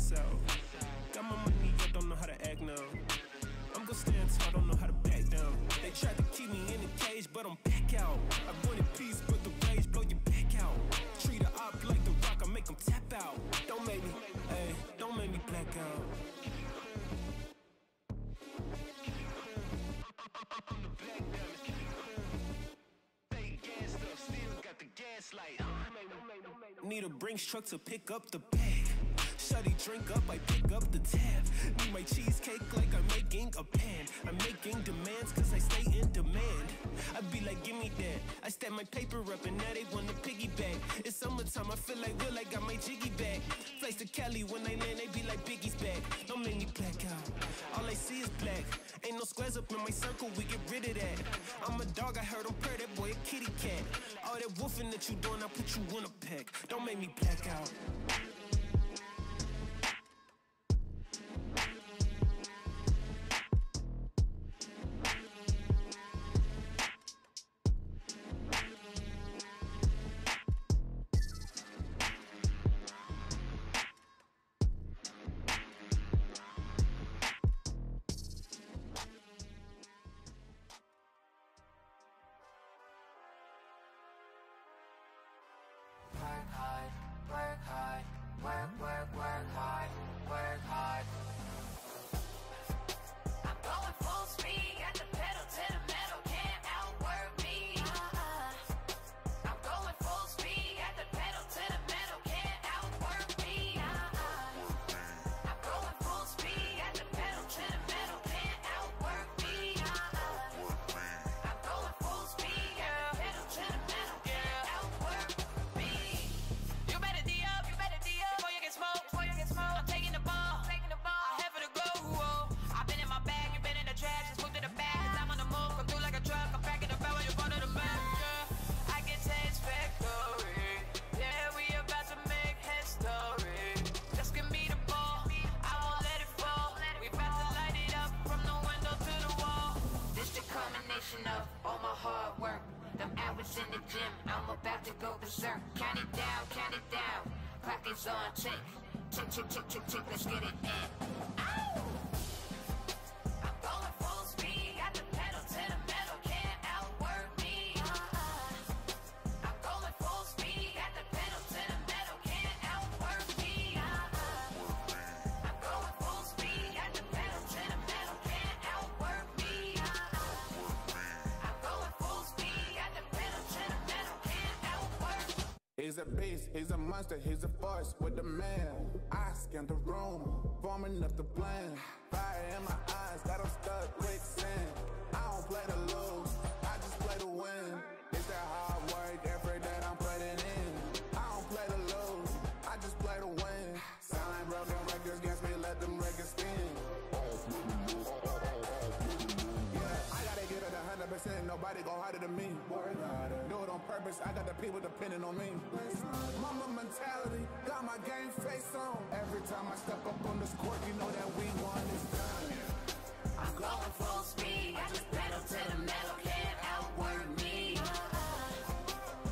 lights out. Got my money up, don't know how to act now. I'm gon' stand tall, don't know how to back down. They tried to keep me in the cage, but I'm back out. I wanted peace, but the rage blow your back out. Treat a op like the Rock, I make them tap out. Don't make me, ayy, don't make me black out. I'm the black diamond. Fake gas stuff, still got the gaslight. Need a Brinks truck to pick up the bag. Shutty drink up, I pick up the tab. Need my cheesecake like I'm making a pan. I'm making demands cause I stay in demand. I be like, give me that. I stack my paper up and now they wanna piggyback. It's summertime, I feel like Will, I got my jiggy back. Flights to Cali, when they land, they be like Biggie's back. Don't make me black out, all I see is black. Ain't no squares up in my circle, we get rid of that. I'm a dog, I heard him purr, that boy a kitty cat. All that woofing that you doing, I put you in a pack. Don't make me black out. Let's get it in. I'm going full speed, got the pedal to the metal, can't outwork me. I'm going full speed, got the pedal to the metal, can't outwork me. I'm going full speed, got the pedal to the metal, can't outwork me. I'm going full speed, got the pedal to the metal, can't outwork. He's a beast, he's a monster, he's a force with the man. I scanned the room, forming up the plan. Fire in my eyes, got them stuck with sin. I don't play to lose, I just play to win. It's that hard work, effort that I'm putting in. I don't play to lose, I just play to win. Sound like broken records against me, let them records spin. Yeah, I gotta give it 100%, nobody go harder than me. Do it on purpose, I got the people depending on me. Mama mentality, got my game face on. Every time I step up on this court, you know that we won this done. I'm going full speed, I just pedal to the metal, can't outwork me.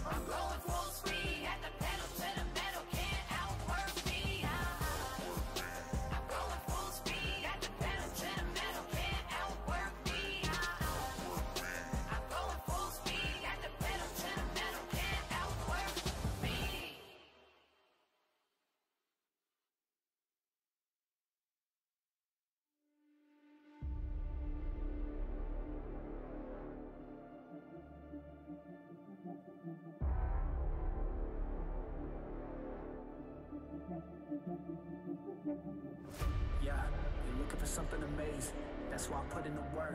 I'm going full speed, got the pedal to the metal, can't outwork me. I'm going full speed, got the pedal to the metal, can't outwork me. I'm going full speed, got the pedal to the metal, can't outwork me. Yeah, you're looking for something amazing. That's why I put in the work.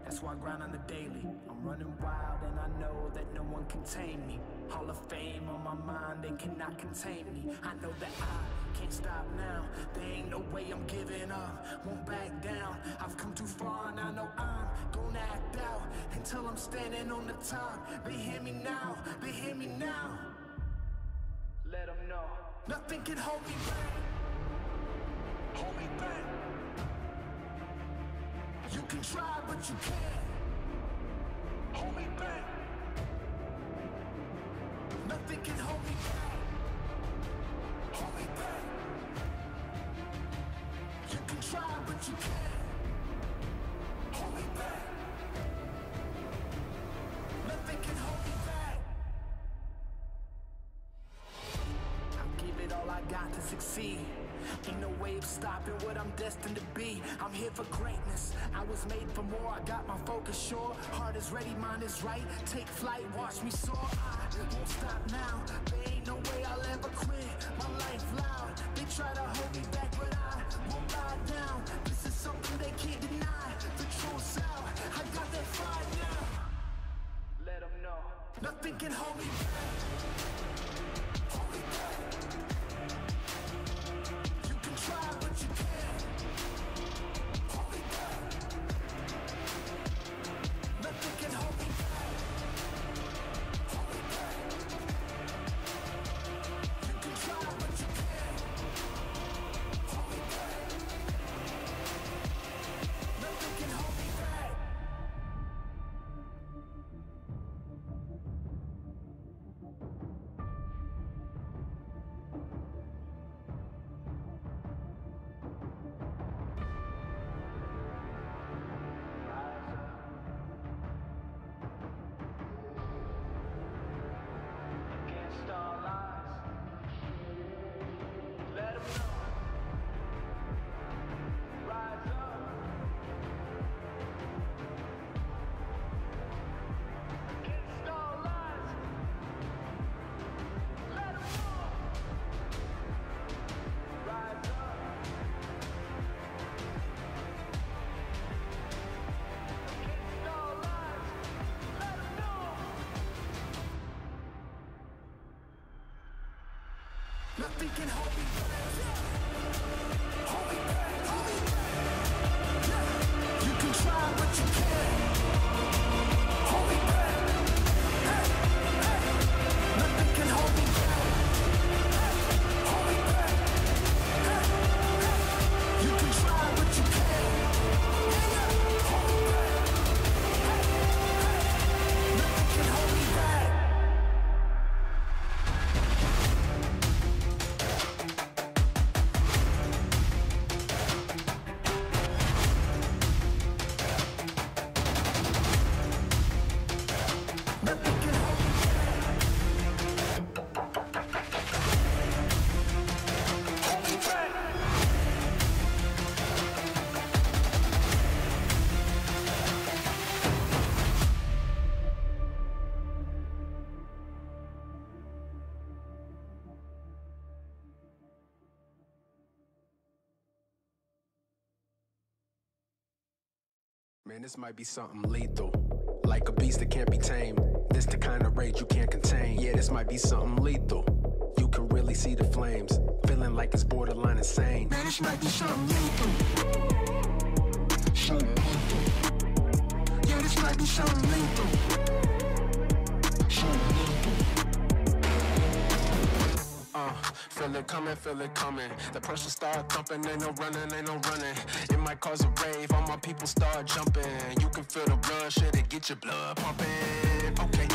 That's why I grind on the daily. I'm running wild and I know that no one can tame me. Hall of Fame on my mind, they cannot contain me. I know that I can't stop now. There ain't no way I'm giving up. Won't back down. I've come too far and I know I'm gonna act out until I'm standing on the top. They hear me now. They hear me now. Let them know. Nothing can hold me back. Hold me back. You can try, but you can't hold me back. Nothing can hold me back. Hold me back. you can. Hold me back. Nothing can hold me back. I'll give it all I got to succeed. Ain't no way of stopping what I'm destined to be. I'm here for greatness. I was made for more. I got my focus sure. Heart is ready, mind is right. Take flight, watch me soar. I won't stop now. There ain't no way I'll ever quit. My life loud. They try to hold me back, but I won't lie down. This is something they can't deny. The truth's out. I got that fire now. Let them know. Nothing can hold me back. Hold me back. Try, but you can't. Hold me back. Nothing can hold me back. Hold me back. You can try, but you can't. Hold me back. Nothing can hold me back. Nothing can hold me back. Hold me back. Hold me back. You can try, but you can't. Hold me back. Hey, hey. Nothing can hold me back. Hold me back. Hey, hey. You can try, but you can't. Hold me back. Hey, hey. Nothing can hold me back. Man, this might be something lethal. Like a beast that can't be tamed. This the kind of rage you can't contain. Yeah, this might be something lethal. You can really see the flames. Feeling like it's borderline insane. Man, this might be something lethal. Something lethal. Yeah, this might be something lethal. Something lethal. Feel it coming. The pressure start thumping, ain't no running. It might cause a rave, all my people start jumping. You can feel the blood, shit, it get your blood pumping. Okay,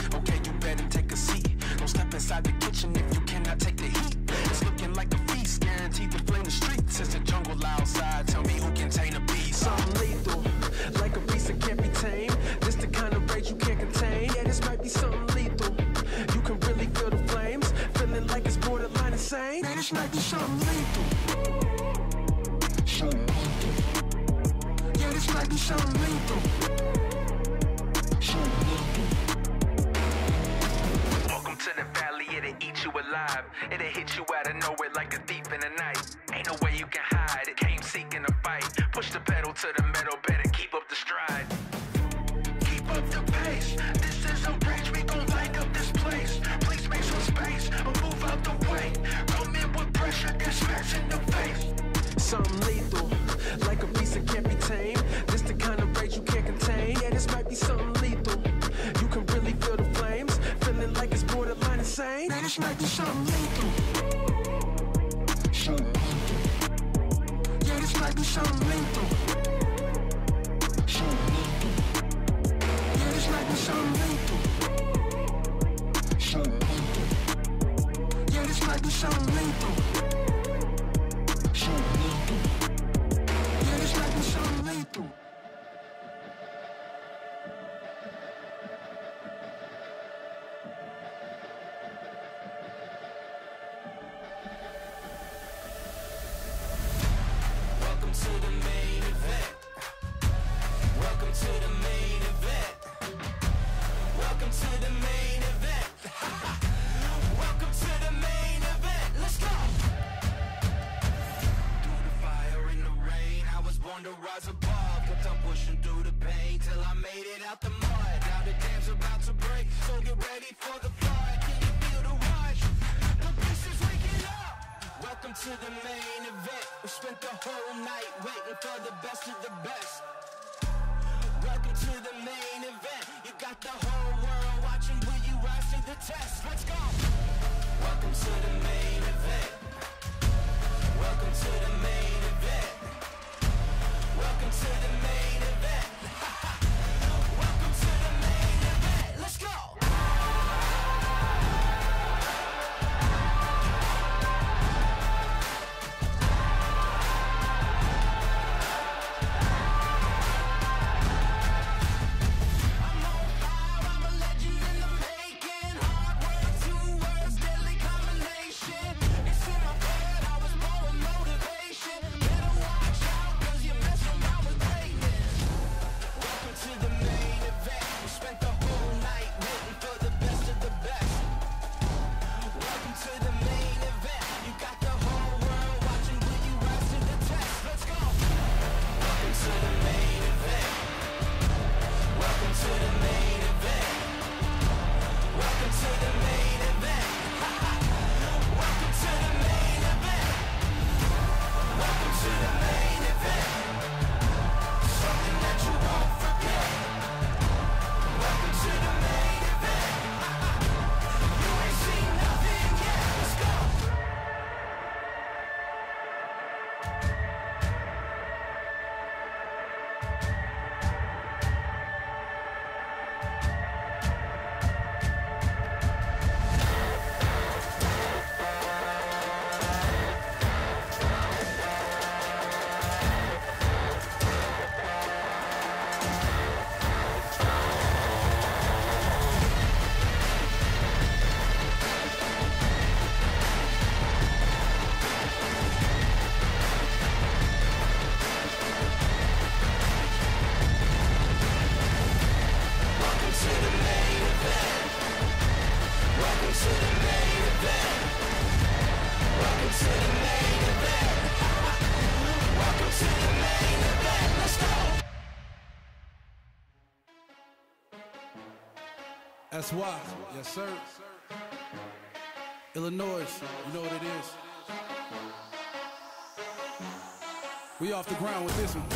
you better take a seat. Don't step inside the kitchen if you cannot take the heat. It's looking like a feast, guaranteed to flame the streets. It's the jungle outside, tell me who can tame the beast. Something lethal, like a beast that can't be tamed. This the kind of rage you can't contain. Yeah, this might be something lethal. You can really feel the flames, feeling like it's borderline insane. Man, this might be something lethal. Something lethal. Yeah, this might be something lethal. Something lethal. Welcome to the valley, it'll eat you alive. It'll hit you out of nowhere like a thief in the night. Ain't no way you can hide, it came seeking a fight. Push the pedal to the metal, better keep up the stride. Keep up the pace, this is a rage, we gon' light up this place. Please make some space, or move out the way. Come in with pressure, get smacked in the face. Something lethal, like a beast that can't be tamed. This the kind of rage you can't contain. Yeah, this might be something lethal. You can really feel the flames, feeling like it's borderline insane. Man, this might be something lethal. Something lethal. Yeah, this might be something lethal. Something lethal. Yeah, this might be something lethal. Something lethal. Yeah, this might be something lethal. Something lethal. Yeah, this might be to rise above. Kept on pushing through the pain till I made it out the mud. Now the dam's about to break, so get ready for the flood. Can you feel the rush? The beast is waking up. Welcome to the main event. We spent the whole night waiting for the best of the best. Welcome to the main event. You got the whole world watching. Will you rise to the test? Let's go. Welcome to the main event. Welcome to the main event. Welcome to the main event. Welcome to the main event. Let's go. That's why, yes sir. Illinois, you know what it is. We off the ground with this one.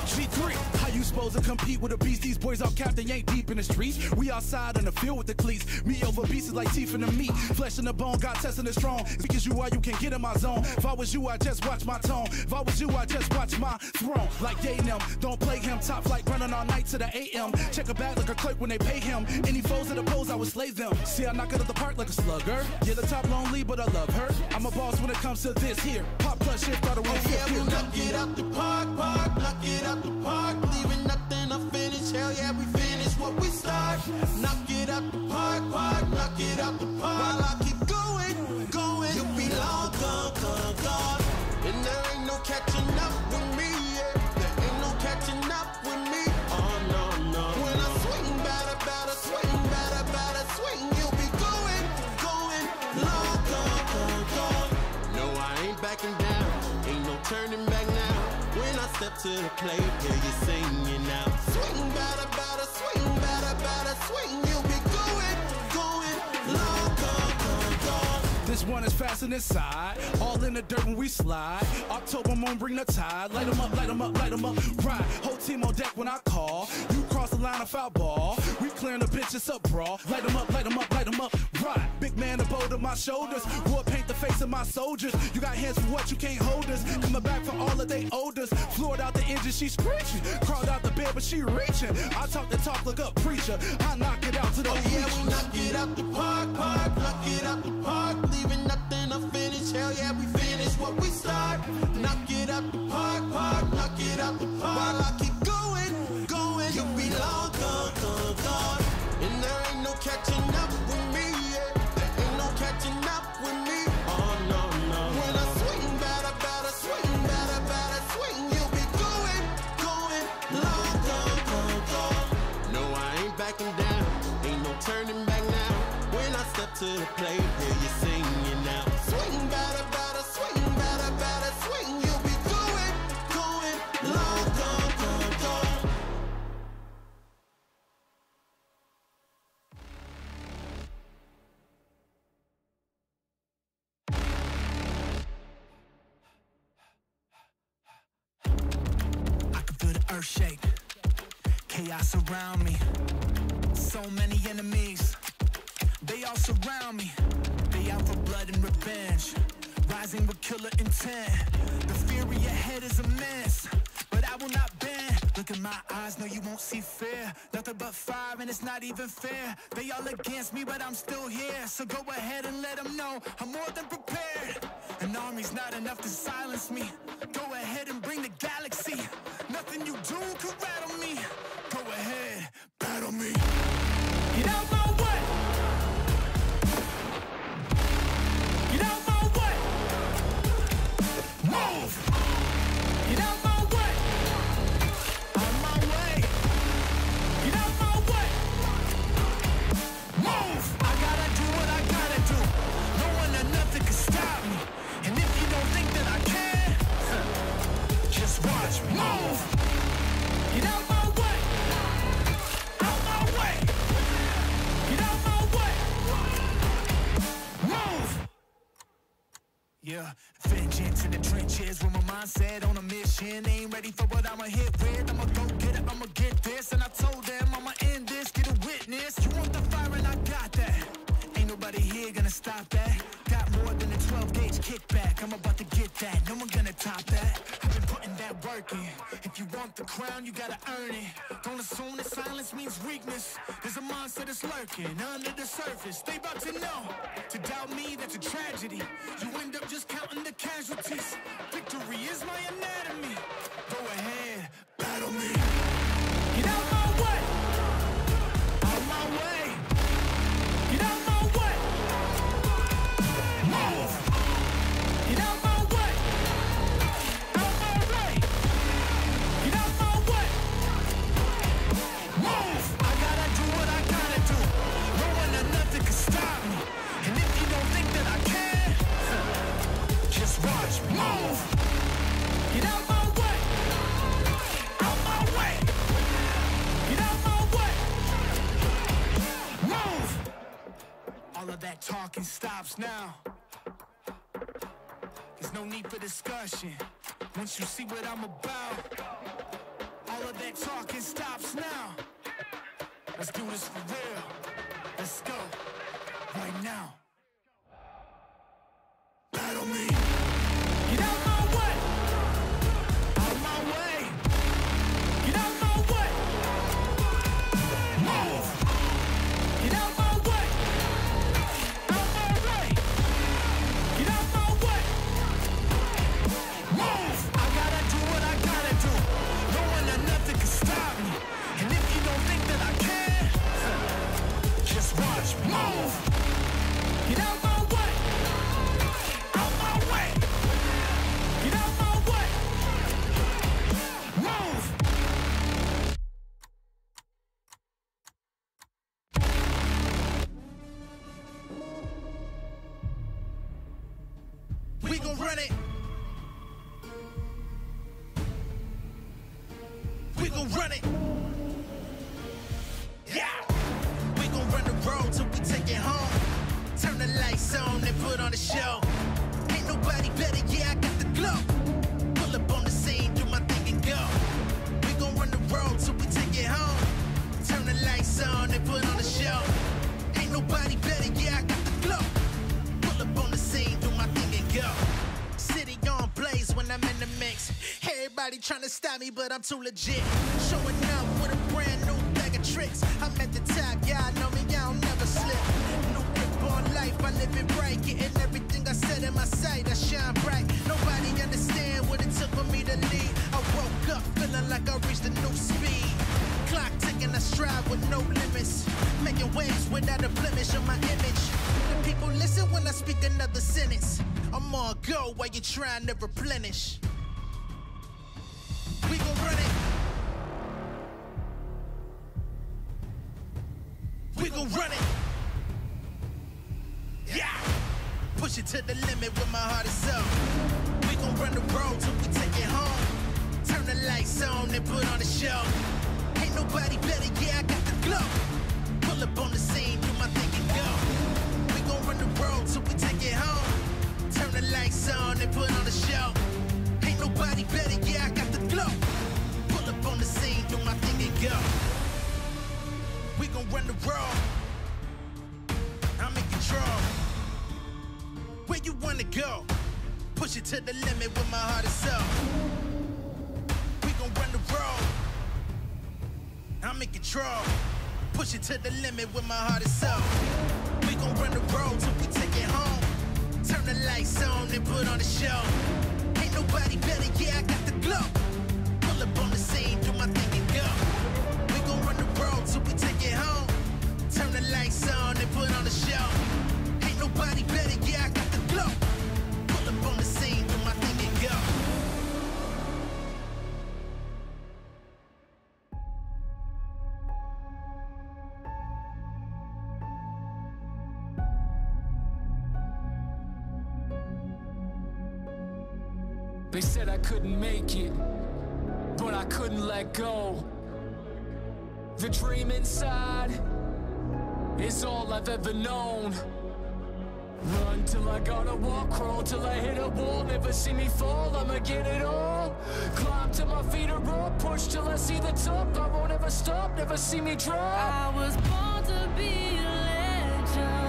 G3, how you supposed to compete with a beast? These boys all capped, they ain't deep in the streets. We outside in the field with the cleats. Me over beasts like teeth in the meat. Flesh in the bone, got testing it strong. Because you are, you can get in my zone. If I was you, I just watch my tone. If I was you, I just watch my throne. Like they them, don't play him. Top flight running all night to the AM. Check a bag like a clerk when they pay him. Any foes that oppose, I would slay them. See, I knock it out the park like a slugger. Yeah, the top lonely, but I love her. I'm a boss when it comes to this here. Pop plus shit, start a roll. Yeah, we knock it out the park, knock it out the park, leaving nothing unfinished. Hell yeah, we finish what we start. Knock it out the park, knock it out the park. While I keep going, you'll be long gone. And there ain't no catching up with me, yeah. There ain't no catching up with me. Oh no. When I swing, batter, swing, you'll be going, long gone. No, I ain't backing down, ain't no turning back now. When I step to the plate, yeah, you're singing now. Swing, batter, swing, you'll be going, long gone. This one is fastened inside, all in the dirt when we slide. October moon bring the tide, light 'em up, ride. Whole team on deck when I call. You cross the line of foul ball. We clearing the bitches up, brawl. Light 'em up, ride. Big man, the boat on my shoulders. War paint the face of my soldiers. You got hands for what you can't hold us. Coming back for all of they odors. Floored out the engine, she screeching. Crawled out the bed, but she reaching. I talk the talk, look up, preacher. I knock it out to the yeah, we knock it out the park, knock it out the park, leaving nothing unfinished. Hell yeah, we finish what we start. Knock it out the park, knock it out the park. While I keep going, you'll be long gone. And there ain't no catching up with me, yeah. There ain't no catching up with me. Oh no. When I swing, batter, swing, you'll be going, long gone. No, I ain't backing down, ain't no turning back now. When I step to the plate, hear you singing now. Swing, batter, swing, batter, earth-shake. Chaos around me. So many enemies. They all surround me. They out for blood and revenge. Rising with killer intent. The fury ahead is immense, but I will not bend. Look in my eyes, no you won't see fear. Nothing but fire and it's not even fair. They all against me, but I'm still here. So go ahead and let them know I'm more than prepared. An army's not enough to silence me. Go ahead and bring the galaxy. Nothing you do can rattle me. Go ahead, battle me. Get out my way. Get out my way. Move. Get out my way. On my way. Get out my way. Move. I gotta do what I gotta do. No one or nothing can stop me. And if you don't think that I can, just watch me. Move. Get out my way. Out my way. Get out my way. Move. Yeah, vengeance in the trenches with my mindset on a mission. Ain't ready for what I'ma hit with. I'ma go get it, I'ma get this. And I told them I'ma end this, get a witness. You want the fire and I got that. Ain't nobody here gonna stop that. Got more than a 12-gauge kickback. I'm about to get that, no one gonna top that. I've been putting that work in. If you want the crown, you gotta earn it. Don't assume that silence means weakness. There's a monster that's lurking under the surface. They about to know. To doubt me, that's a tragedy. You end up just counting the casualties. Victory is my anatomy. Go ahead, battle me. Get out my way. Out my way. Get out my way. Move. Get out my way. Out my way. Get out my way. Move. I gotta do what I gotta do. No one or nothing can stop me. And if you don't think that I can, just watch me. Move. Get out my way. Out my way. Get out my way. Move. All of that talking stops now. There's no need for discussion. Once you see what I'm about, all of that talking stops now. Let's do this for real. Let's go. Right now. Battle me. Get out my way. Out my way. Get out my way. Move. Get out my way. Out my way. Get out my way. Move. I gotta do what I gotta do. No one or nothing can stop me. And if you don't think that I can, just watch me. Move. Get out my way. Out my way. Get out my way. Move. We gon' run it. We gon' run it. Yeah. We gon' run the road till we take it home. Turn the lights on and put on the show. Ain't nobody better, yeah, I got the glow. Pull up on the scene, do my thing and go. We gon' run the road till we take it home. Turn the lights on and put on the show. Ain't nobody better, yeah, I got the glow. Pull up on the scene, do my thing and go. City on blaze when I'm in the mix. Everybody tryna stop me, but I'm too legit. Showing up with a brand new bag of tricks. I'm at the top, yeah, I know me, I'll never slip. New grip on life, I live it right. Getting everything I said in my sight, I shine bright. Nobody understand what it took for me to lead. I woke up feeling like I reached a new speed. Clock ticking, I strive with no limits. Making waves without a blemish on my image. The people listen when I speak another sentence. I'm on go while you're trying to replenish. We gon' run it. We gon' run it. Yeah. Push it to the limit with my heart is up. We gon' run the road till we take it home. Turn the lights on and put on the show. Ain't nobody better, yeah, I got the glow. Pull up on the scene, do my thing and go. We gon' run the road till we take it home. Turn the lights on and put on the show. Ain't nobody better, yeah, I got the glow. Pull up on the scene. to the limit with my heart is up. We gon' run the road. I'm in control. Push it to the limit with my heart is up. We gon' run the road till we take it home. Turn the lights on and put on the show. Ain't nobody better, yeah, I got the glow. Pull up on the scene, do my thing and go. We gon' run the road till we take it home. Turn the lights on and put on the show. Ain't nobody better, yeah, I got the glow. Pull up on the scene, do my thing and go. They said I couldn't make it, but I couldn't let go. The dream inside is all I've ever known. Run till I gotta walk, crawl till I hit a wall. Never see me fall, I'ma get it all. Climb till my feet are up, push till I see the top. I won't ever stop, never see me drop. I was born to be a legend.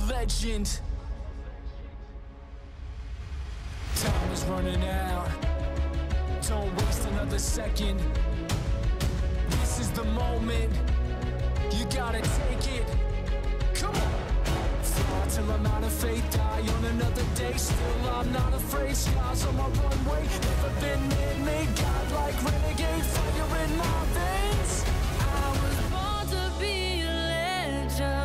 Legend. Time is running out. Don't waste another second. This is the moment. You gotta take it. Come on. Fly till I'm out of faith. Die on another day. Still I'm not afraid. Skies on my runway. Never been man-made. God-like renegade. Fire in my veins. I was born to be a legend.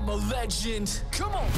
A legend. Come on.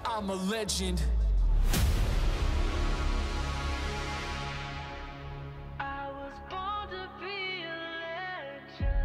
I'm a legend. I was born to be a legend.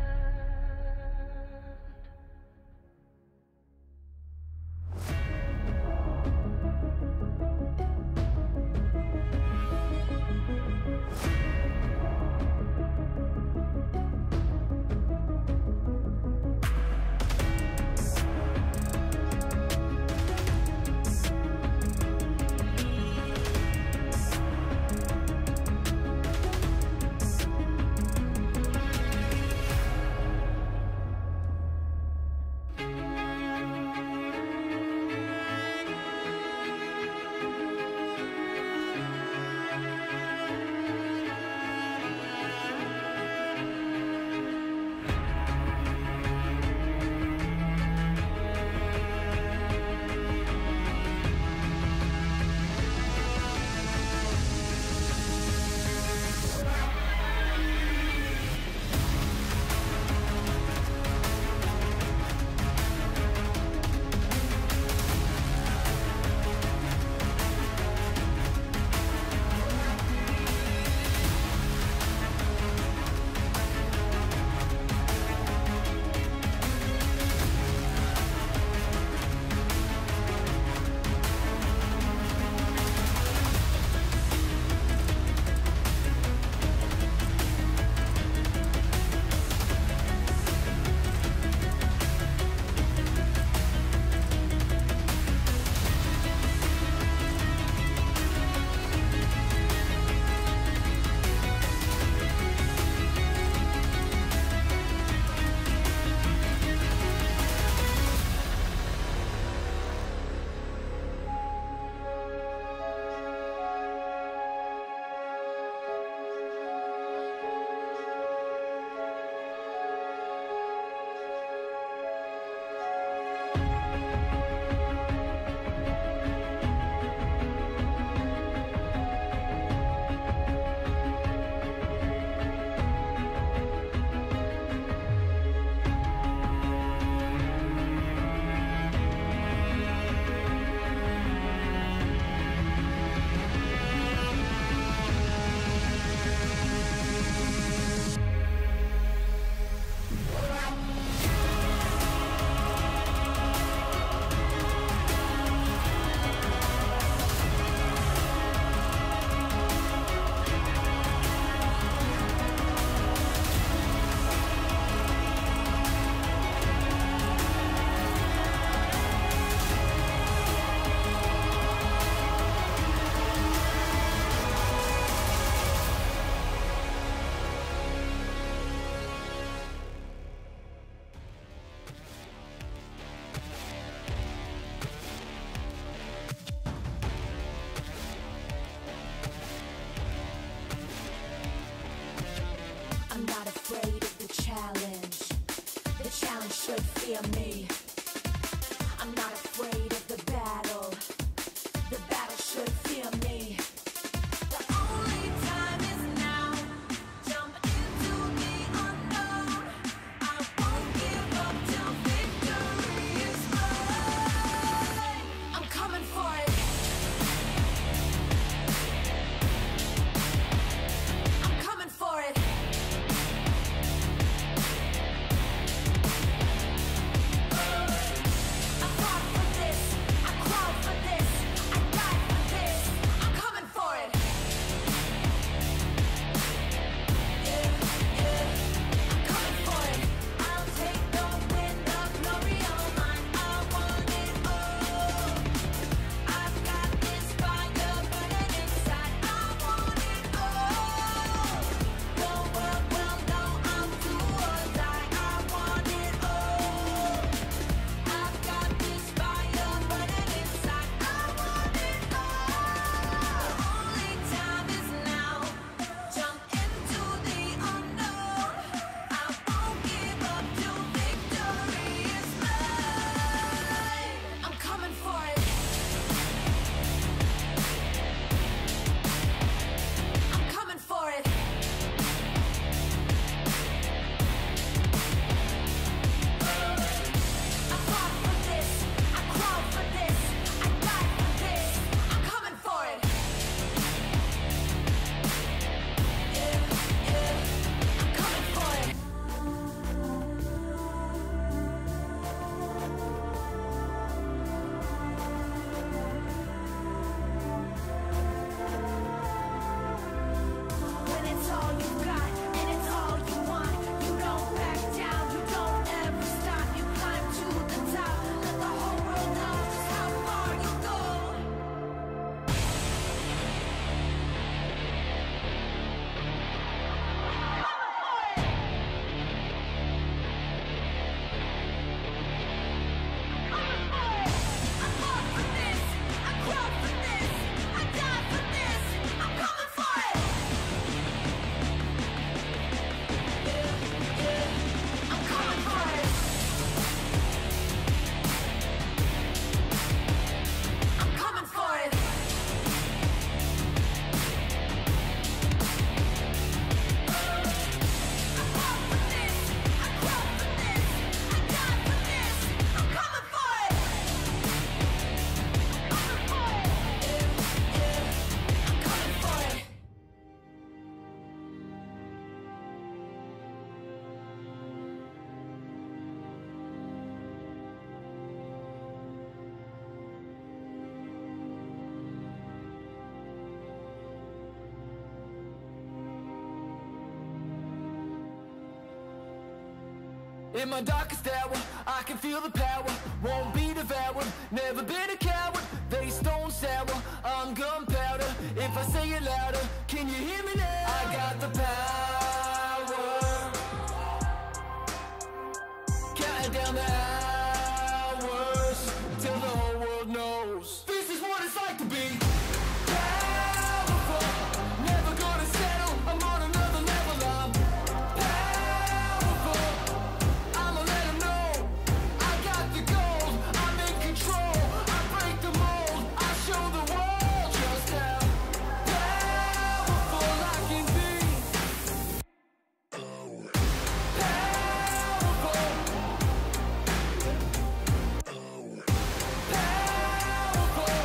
fear me. I'm not afraid of the battle. The battle should fear me. The only time is now. Jump into the unknown. I won't give up till victory is mine. I'm coming for it. I'm coming for it. I fought for this. I crawled for this. I died for this. I'm coming for it. Yeah, yeah. I'm coming for it. I'll take the win, the glory, all mine. I want it all. I've got this fire burning inside. I want it all. The world will know I'm do or die. I want it all. I've got this fire burning inside. I want it all. Only time is now. Jump into the unknown. I won't give up till victory is mine. I'm coming for it. I'm coming for it. I fought for this. I crawled for this. I died for this. I'm coming for it. Yeah, yeah. I'm coming for it. When it's all you got and it's all you want, you don't back down, you don't ever stop. You climb to the top, let the whole world know just how far you go. I fought for this, I crawled for this, I died for this. I'm coming for it. I'm coming for it. I'm coming for it. I fought for this, I crawled for this, I died for this. I'm coming for it. I'm coming for it. In my darkest hour, I can feel the power. Won't be devoured, never been a coward. They stone sour, I'm gunpowder. If I say it louder, can you hear me now? I got the power. Counting down the hours till the whole world knows this is what it's like to be powerful. Never gonna settle, I'm on another level. I'm powerful. I'ma let 'em know I got the gold. I'm in control. I break the mold. I show the world just how powerful I can be. Powerful. Powerful.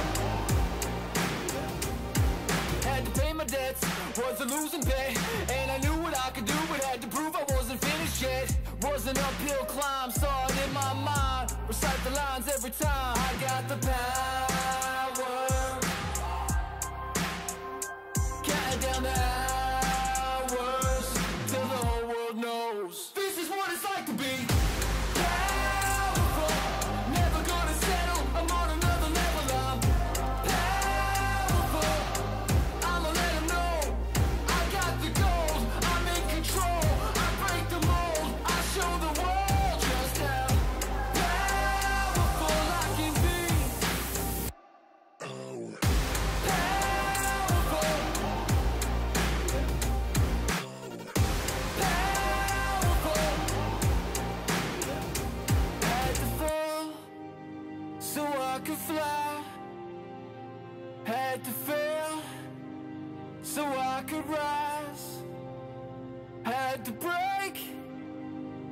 Had to pay my debts, was a losing bet, and I knew what I could do, but had to prove I wasn't finished yet. Was an uphill climb, saw it in my mind, recite the lines every time. I got the power, counting down the hours till the whole world knows this is what it's like to be powerful. Never gonna settle, I'm on another level. I'm powerful. I'ma let 'em know I got the gold. I'm in control. I break the mold. I show the world just how powerful I can be. I could rise. Had to break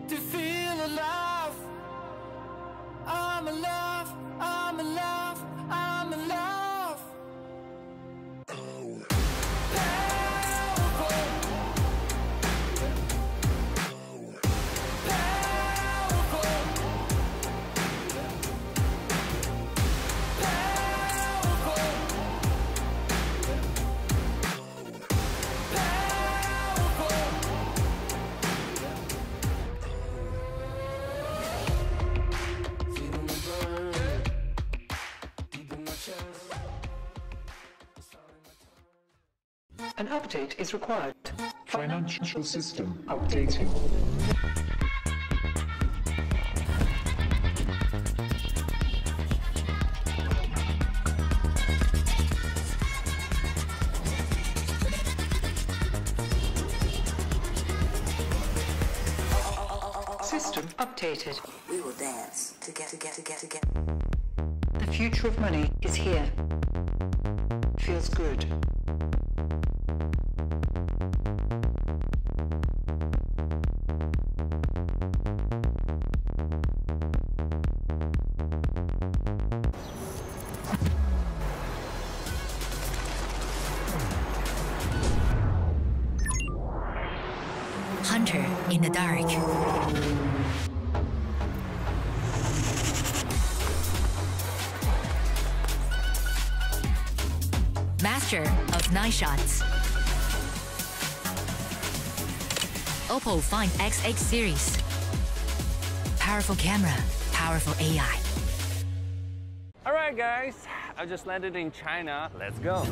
to feel alive. I'm alive, I'm alive, I'm alive. Powerful. An update is required. Financial system updating. System updated. We will dance to get. The future of money is here. Feels good. Hunter in the dark. Master of night shots. Oppo Find XX series. Powerful camera, powerful AI. Alright guys, I just landed in China. Let's go.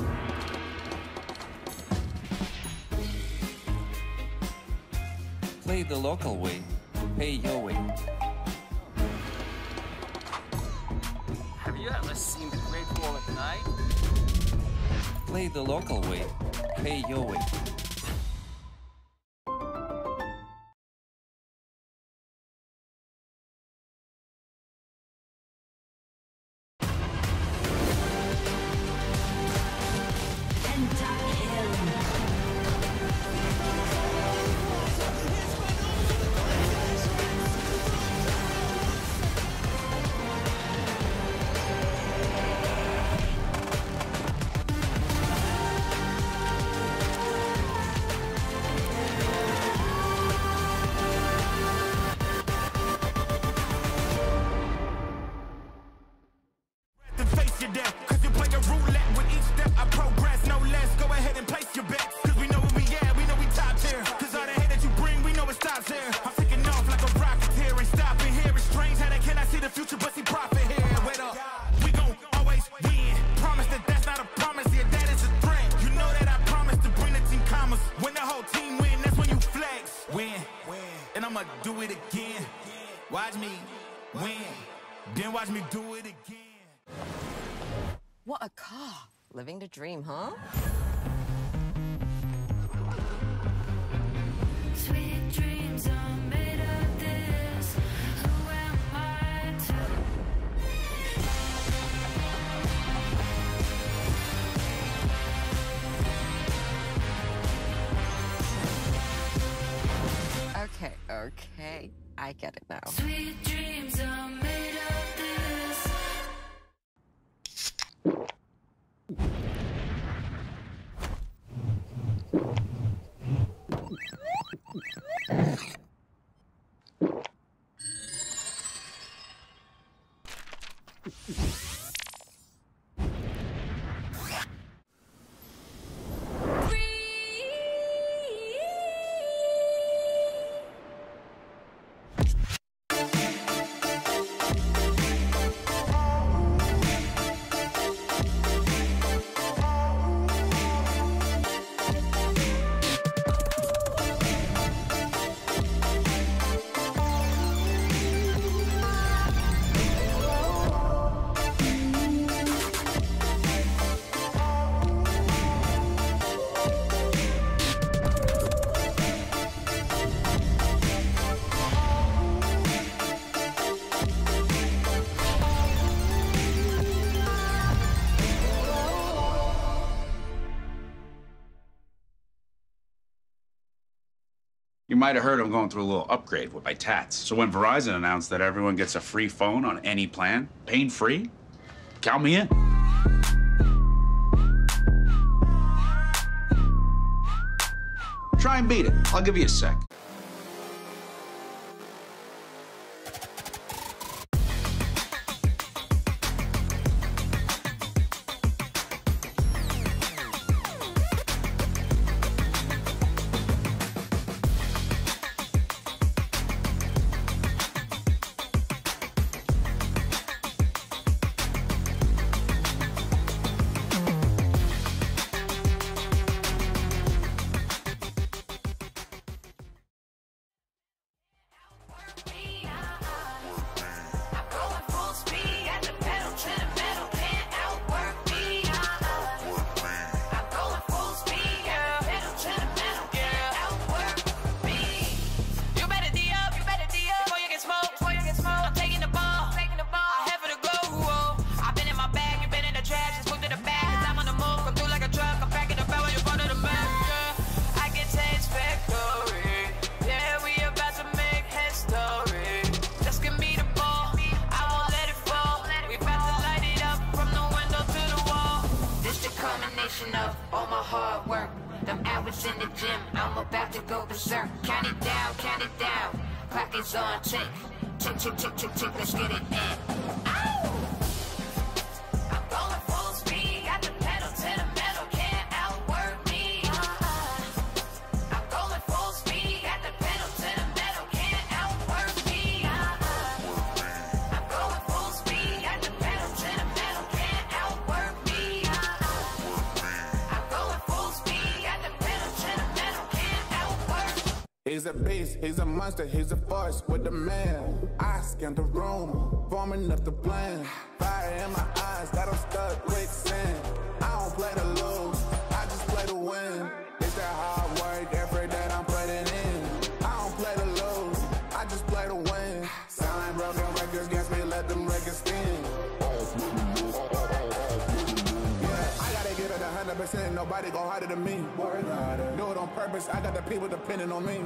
Play the local way, pay your way. Have you ever seen the Great Wall at night? Play the local way, pay your way. Do it again. Watch me win. Then watch me do it again. What a car. Living the dream, huh? Sweet dreams are made of this. Who am I Okay, I get it now. Sweet dreams are made of this. You might have heard I'm going through a little upgrade with my tats. So when Verizon announced that everyone gets a free phone on any plan, pain-free, count me in. Try and beat it. I'll give you a sec. Of all my hard work, them hours in the gym, I'm about to go berserk. Count it down, clock is on, tick, tick, tick, tick, tick, tick, let's get it in. Ow! I'm going full speed, got the pedal to the metal, can't outwork me. I'm going full speed, got the pedal to the metal, can't outwork me. I'm going full speed, got the pedal to the metal, can't outwork me. He's a beast, he's a monster, he's a force with the man. I scanned the room, forming up the plan. Fire in my eyes, got him stuck quicksand. I don't play to lose, I just play to win. It's that hard work, effort that I'm putting in. I don't play to lose, I just play to win. Sound like broken records against me, let them records spin. I gotta get it 100%, nobody gon' harder than me. Do it on purpose, I got the people depending on me.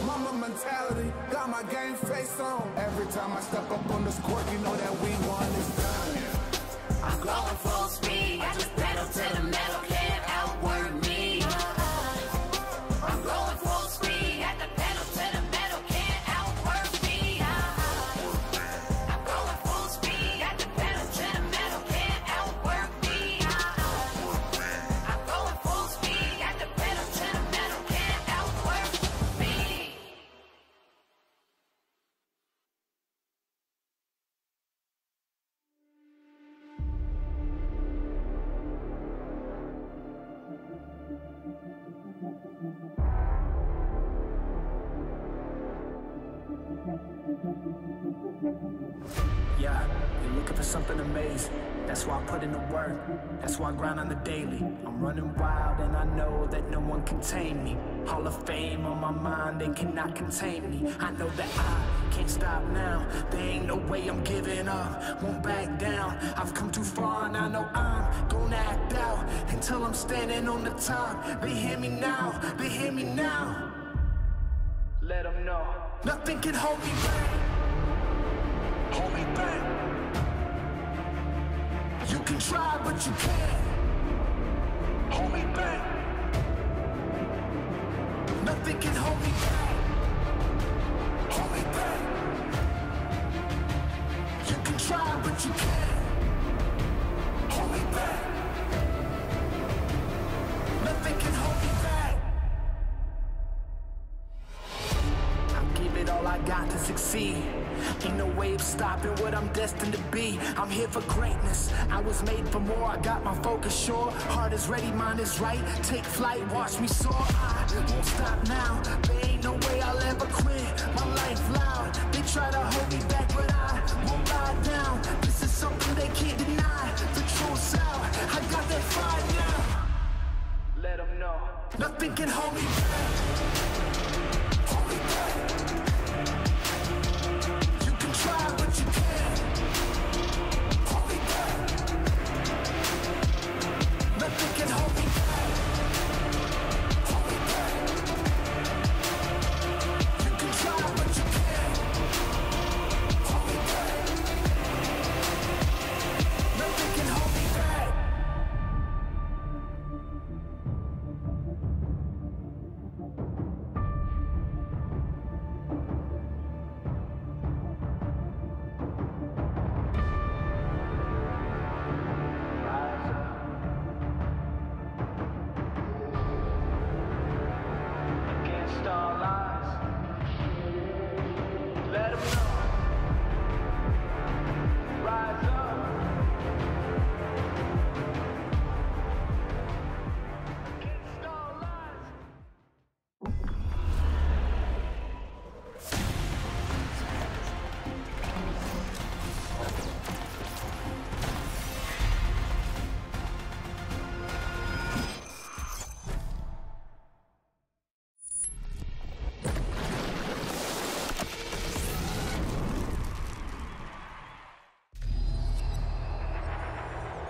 Mama mentality, got my game face on. Every time I step up on this court, you know that we won this time. I'm going full speed, I just pedal to the metal, can't outwork me. I'm going full speed, got the pedal to the metal, can't outwork me. I'm going full speed, got the pedal to the metal, can't outwork me. I'm going full speed, got the pedal to the metal, can't outwork me. Yeah, you're looking for something amazing. That's why I put in the work. That's why I grind on the daily. I'm running wild and I know that no one can tame me. Hall of Fame on my mind, they cannot contain me. I know that I can't stop now. There ain't no way I'm giving up. Won't back down. I've come too far and I know I'm gonna act out until I'm standing on the top. They hear me now. They hear me now. Let them know. Nothing can hold me back. Hold me back. You can try, but you can't hold me back. Nothing can hold me back. Hold me back. You can try, but you can't hold me back. Nothing can hold me back. I'll give it all I got to succeed. Ain't no way of stopping what I'm destined to be. I'm here for greatness. I was made for more. I got my focus sure. Heart is ready, mind is right. Take flight, watch me soar. I won't stop now. There ain't no way I'll ever quit. My life loud. They try to hold me back, but I won't lie down. This is something they can't deny. The truth's out. I got that fire now. Let them know. Nothing can hold me back. Hold me back. Try, but you can't hold me back. Nothing can hold me back. Hold me back. star lies. Let 'em know. Rise up.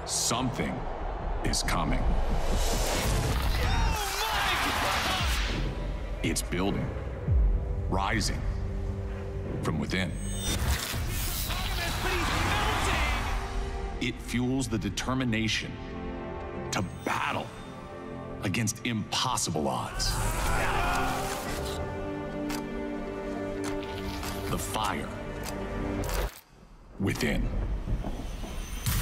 Something is coming. It's building, rising from within. It fuels the determination to battle against impossible odds. The fire within.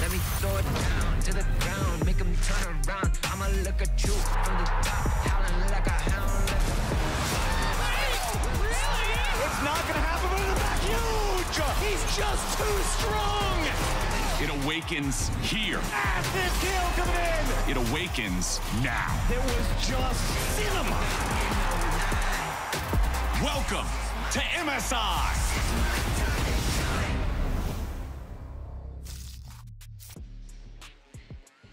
Let me throw it down to the ground, make them turn around. I'ma look at you from the top, howling like a hound. It's not gonna happen, but in the back, huge! He's just too strong! It awakens here. Massive kill coming in! It awakens now. It was just cinema! Welcome to MSI!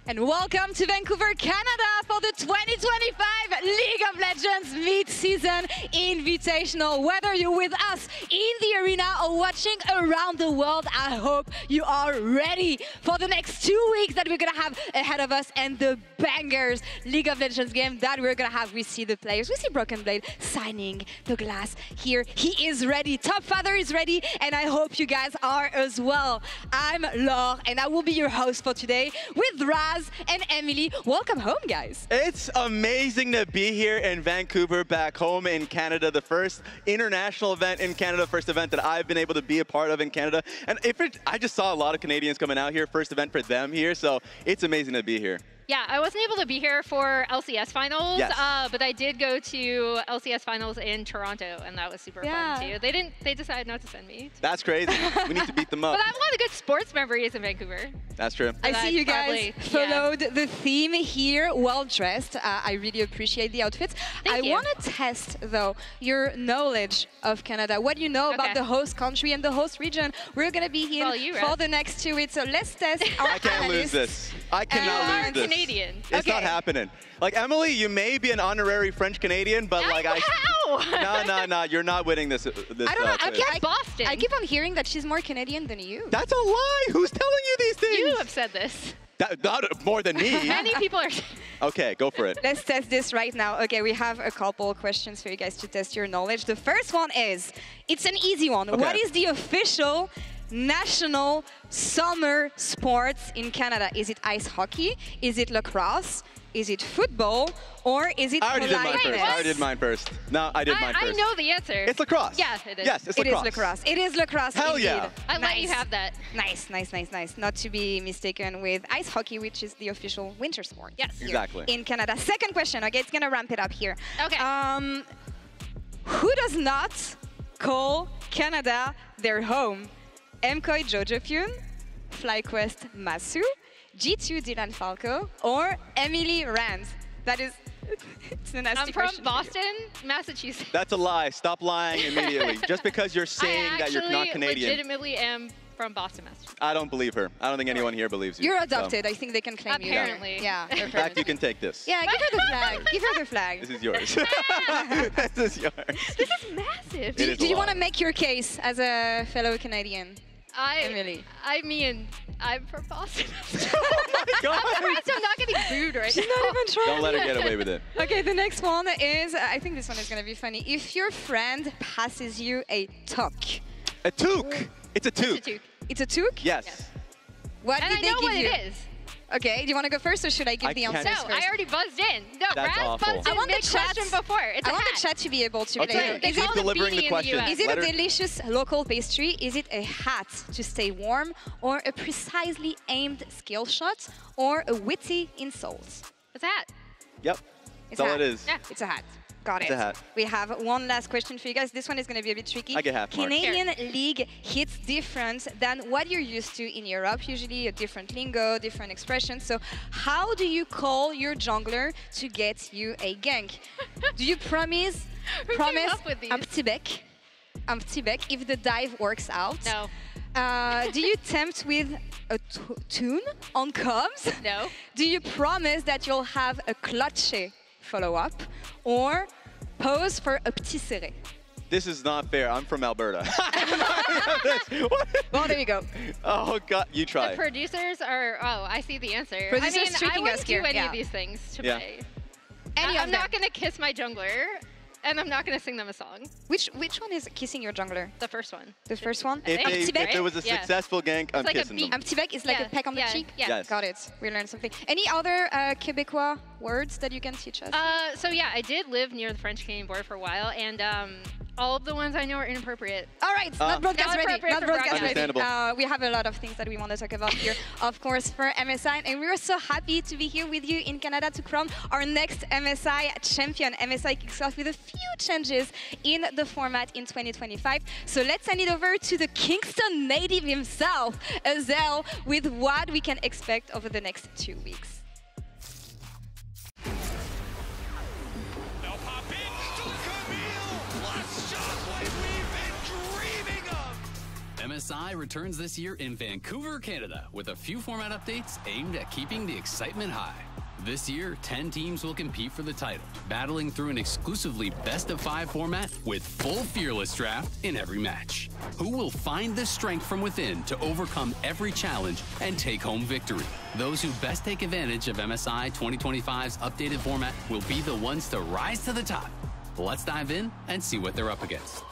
And welcome to Vancouver, Canada for the 2025 League of Legends Mid-Season Invitational. Whether you're with us in the arena or watching around the world, I hope you are ready for the next 2 weeks that we're going to have ahead of us and the bangers League of Legends game that we're going to have. We see the players, we see Broken Blade signing the glass here. He is ready, Top Father is ready, and I hope you guys are as well. I'm Laure, and I will be your host for today with Raz and Emily. Welcome home, guys. It's amazing to be here in Vancouver, back home in Canada, the first international event in Canada, first event that I've been able to be a part of in Canada. And I just saw a lot of Canadians coming out here, first event for them here, so it's amazing to be here. Yeah, I wasn't able to be here for LCS finals, yes. But I did go to LCS finals in Toronto, and that was super fun too. They decided not to send me. That's crazy. We need to beat them up. But I have a lot of good sports memories in Vancouver. That's true. I see you guys followed the theme here, well dressed. I really appreciate the outfits. I want to test, though, your knowledge of Canada, what you know about the host country and the host region. We're going to be here for the next 2 weeks, so let's test our I can't lose this. I cannot lose this. Canadian. It's not happening. Like, Emily, you may be an honorary French Canadian, but like no, you're not winning this. I don't know. I Boston. I keep on hearing that she's more Canadian than you. That's a lie. Who's telling you these things? You have said this. Not more than me. Many people are. Okay, go for it. Let's test this right now. Okay, we have a couple questions for you guys to test your knowledge. The first one is, it's an easy one. Okay. What is the official national summer sports in Canada? Is it ice hockey? Is it lacrosse? Is it football? Or is it I already did mine first. No, I did mine first. I know the answer. It's lacrosse. Yeah, it is. Yes, it's lacrosse. It is lacrosse. It is lacrosse. Hell indeed. yeah. I let you have that. Nice, nice, nice, nice. Not to be mistaken with ice hockey, which is the official winter sport. Yes. Exactly. In Canada. Second question. Okay, it's gonna ramp it up here. Okay. Who does not call Canada their home? MCOY Jojo Pyun, FlyQuest Masu, G2 Dylan Falco, or Emily Rand? That is, it's a nasty question. I'm from Boston, Massachusetts. That's a lie. Stop lying immediately. Just because you're saying that you're not Canadian. I legitimately am from Boston, Massachusetts. I don't believe her. I don't think anyone here believes you. You're adopted. I think they can claim you. Apparently. Yeah. In fact, you can take this. Yeah, give her the flag. Give her the flag. This is yours. This is yours. This is massive. Do you want to make your case as a fellow Canadian? Emily. I mean, I'm from Boston. Oh my God. I'm surprised I'm not getting booed right She's now. not even trying. Don't let her get away with it. Okay, the next one is, I think this one is going to be funny. If your friend passes you a toque. A toque? It's a toque. It's a toque. It's a toque? Yes. What did they give you? I know what it is. Okay, do you want to go first or should I give the answers first? No, I already buzzed in. No, That's Raz awful. buzzed in mid-question before. It's I want the chat to be able to Okay, play. keep delivering the question. Is it a delicious local pastry? Is it a hat to stay warm? Or a precisely aimed skill shot? Or a witty insult? What's that? Yep. That's all it is. Yeah. It's a hat. Got It's it. a hat. We have one last question for you guys. This one is going to be a bit tricky. I get half mark. Canadian League hits different than what you're used to in Europe. Usually a different lingo, different expressions. So how do you call your jungler to get you a gank? Do you promise Amtibek if the dive works out? No. Do you tempt with a tune on comms? No. Do you promise that you'll have a clutch follow-up, or pose for a petit serré? This is not fair. I'm from Alberta. Well, there you go. Oh, God. You try. The producers are, I see the answer. Producers I mean, I tricking wouldn't us do here, any yeah. of these things to Yeah. play. Any of I'm not going to kiss my jungler, and I'm not going to sing them a song. Which one is kissing your jungler? The first one. The first one? If there was a successful gank, I'm like a kissing them. Amtibek is like a peck on the cheek? Yeah. Yes. Got it. We learned something. Any other Quebecois words that you can teach us? So yeah, I did live near the French-Canadian border for a while, and all of the ones I know are inappropriate. All right, not broadcast Not ready. appropriate Not for broadcast ready. broadcast. We have a lot of things that we want to talk about here, of course, for MSI. And we're so happy to be here with you in Canada to crown our next MSI champion. MSI kicks off with a few changes in the format in 2025. So let's send it over to the Kingston native himself, Azel, with what we can expect over the next 2 weeks. MSI returns this year in Vancouver, Canada, with a few format updates aimed at keeping the excitement high. This year, 10 teams will compete for the title, battling through an exclusively best-of-5 format with full Fearless draft in every match. Who will find the strength from within to overcome every challenge and take home victory? Those who best take advantage of MSI 2025's updated format will be the ones to rise to the top. Let's dive in and see what they're up against.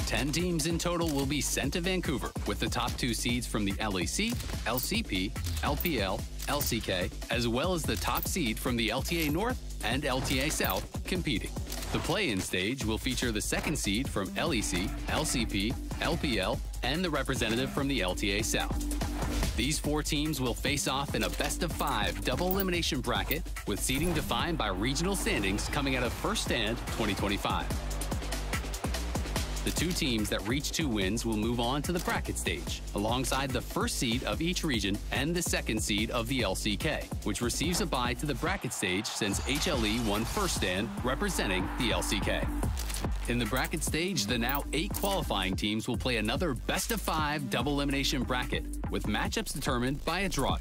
10 teams in total will be sent to Vancouver, with the top 2 seeds from the LEC, LCP, LPL, LCK, as well as the top seed from the LTA North and LTA South competing. The play-in stage will feature the second seed from LEC, LCP, LPL, and the representative from the LTA South. These 4 teams will face off in a best-of-5 double elimination bracket, with seeding defined by regional standings coming out of First Stand 2025. The 2 teams that reach 2 wins will move on to the bracket stage, alongside the first seed of each region and the second seed of the LCK, which receives a bye to the bracket stage since HLE won First Stand, representing the LCK. In the bracket stage, the now 8 qualifying teams will play another best-of-5 double elimination bracket, with matchups determined by a draw.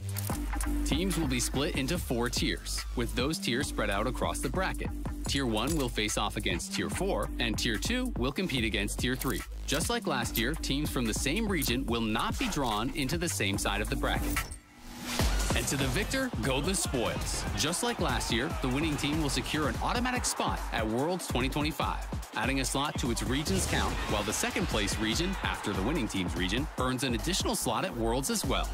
Teams will be split into 4 tiers, with those tiers spread out across the bracket. Tier 1 will face off against Tier 4, and Tier 2 will compete against Tier 3. Just like last year, teams from the same region will not be drawn into the same side of the bracket. And to the victor go the spoils. Just like last year, the winning team will secure an automatic spot at Worlds 2025, adding a slot to its region's count, while the second place region, after the winning team's region, earns an additional slot at Worlds as well.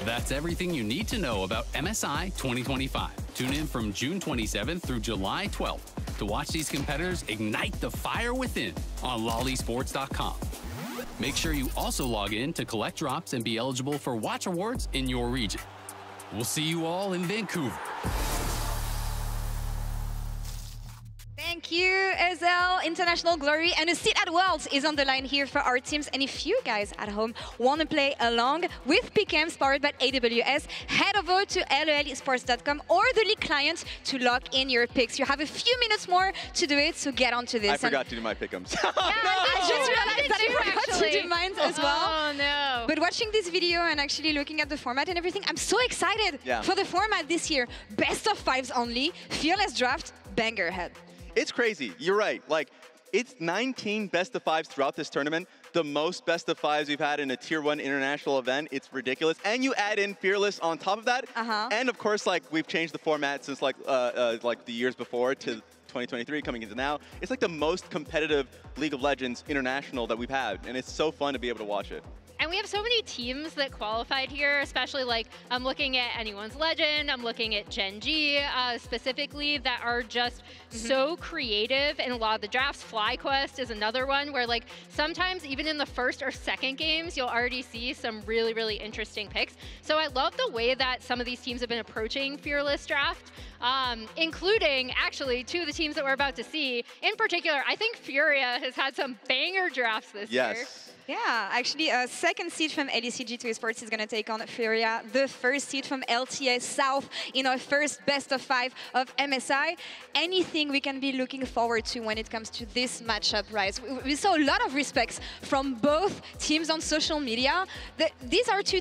That's everything you need to know about MSI 2025. Tune in from June 27th through July 12th to watch these competitors ignite the fire within on lolesports.com. Make sure you also log in to collect drops and be eligible for watch awards in your region. We'll see you all in Vancouver. Thank you, Azel. International glory and a seat at Worlds is on the line here for our teams. And if you guys at home want to play along with PKMs powered by AWS, head over to lolesports.com or the league client to lock in your picks. You have a few minutes more to do it, so get on to this. I forgot to do my pick'ems. I just realized that I forgot to do mine as well. Oh, no. But watching this video and actually looking at the format and everything, I'm so excited for the format this year. Best of 5s only, fearless draft, banger head. It's crazy. You're right. Like, it's 19 best-of-5s throughout this tournament. The most best-of-5s we've had in a Tier 1 international event. It's ridiculous. And you add in Fearless on top of that. And, of course, like, we've changed the format since, like the years before to 2023 coming into now. It's, like, the most competitive League of Legends international that we've had. And it's so fun to be able to watch it. And we have so many teams that qualified here, especially like I'm looking at Anyone's Legend, I'm looking at Gen G specifically, that are just so creative in a lot of the drafts. FlyQuest is another one where like sometimes even in the first or second games, you'll already see some really, really interesting picks. So I love the way that some of these teams have been approaching Fearless Draft, including actually two of the teams that we're about to see. In particular, I think Furia has had some banger drafts this year. Yeah, actually, a second seed from LECG2 Esports is going to take on Furia, the first seed from LTA South in our first best of 5 of MSI. Anything we can be looking forward to when it comes to this matchup, Rise? We saw a lot of respects from both teams on social media. These are two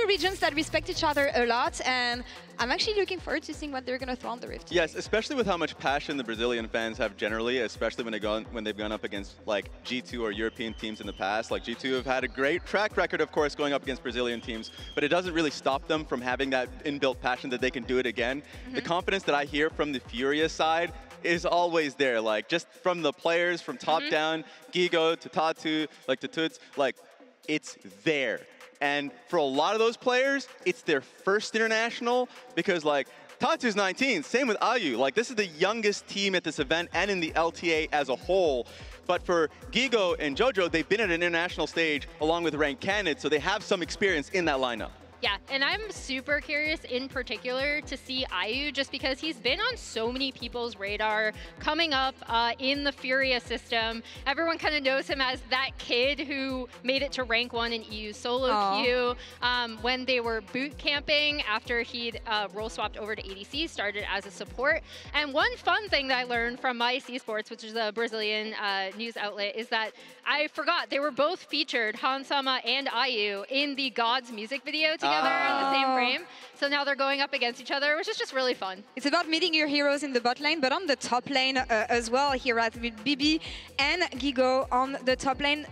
regions that respect each other a lot, and I'm actually looking forward to seeing what they're going to throw on the Rift. Yes, especially with how much passion the Brazilian fans have generally, especially when they've gone up against like G2 or European teams in the past. Like G2 have had a great track record, of course, going up against Brazilian teams, but it doesn't really stop them from having that inbuilt passion that they can do it again. The confidence that I hear from the Furia side is always there, like just from the players, from top down, Gigo to Tatu, like to Tuts, like it's there. And for a lot of those players, it's their first international because like Tatu's 19, same with Ayu. Like this is the youngest team at this event and in the LTA as a whole. But for Gigo and Jojo, they've been at an international stage along with ranked candidates, so they have some experience in that lineup. Yeah, and I'm super curious in particular to see Ayu just because he's been on so many people's radar coming up in the Furia system. Everyone kind of knows him as that kid who made it to rank 1 in EU solo queue when they were boot camping after he'd role swapped over to ADC, started as a support. And one fun thing that I learned from Mice Esports, which is a Brazilian news outlet, is that I forgot they were both featured, Hansama and Ayu, in the Gods music video together in the same frame. So now they're going up against each other, which is just really fun. It's about meeting your heroes in the bot lane, but on the top lane as well here at with Bibi and Gigo on the top lane.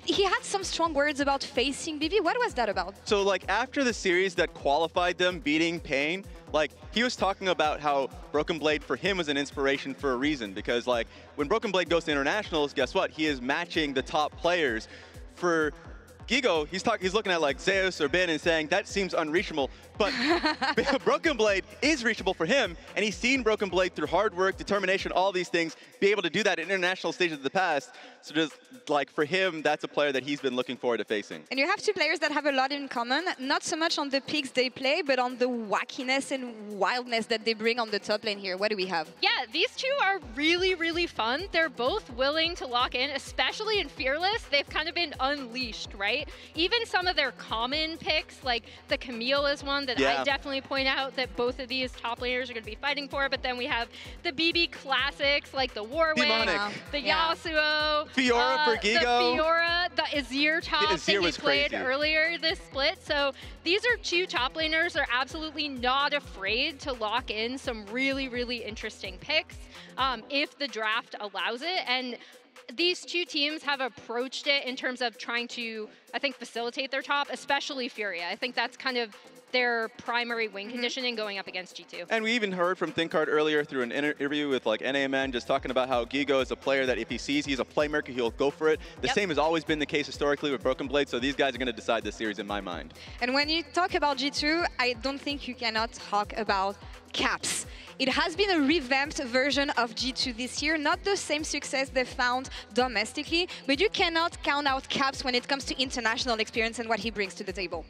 He had some strong words about facing Bibi. What was that about? So like after the series that qualified them beating Pain, like he was talking about how Broken Blade for him was an inspiration for a reason, because like when Broken Blade goes to internationals, guess what? He is matching the top players. For Gigo, he's looking at like Zeus or Ben and saying that seems unreachable, but Broken Blade is reachable for him, and he's seen Broken Blade through hard work, determination, all these things, be able to do that in international stages of the past. So just like for him, that's a player that he's been looking forward to facing. And you have two players that have a lot in common, not so much on the picks they play, but on the wackiness and wildness that they bring on the top lane here. What do we have? Yeah, these two are really, really fun. They're both willing to lock in, especially in Fearless. They've kind of been unleashed, right? Even some of their common picks, like the Camille is one that I definitely point out that both of these top laners are going to be fighting for. But then we have the BB classics, like the Warwick, the Yasuo, Fiora for Gigo. The Fiora, the Azir top that he played earlier this split. So these are two top laners that are absolutely not afraid to lock in some really, really interesting picks if the draft allows it. And these two teams have approached it in terms of trying to, I think, facilitate their top, especially Furia. I think that's kind of their primary win conditioning going up against G2. And we even heard from ThinkCard earlier through an interview with like NAMN, just talking about how Gigo is a player that if he sees he's a playmaker, he'll go for it. The same has always been the case historically with Broken Blade, so these guys are going to decide this series in my mind. And when you talk about G2, I don't think you cannot talk about Caps. It has been a revamped version of G2 this year, not the same success they found domestically, but you cannot count out Caps when it comes to international experience and what he brings to the table.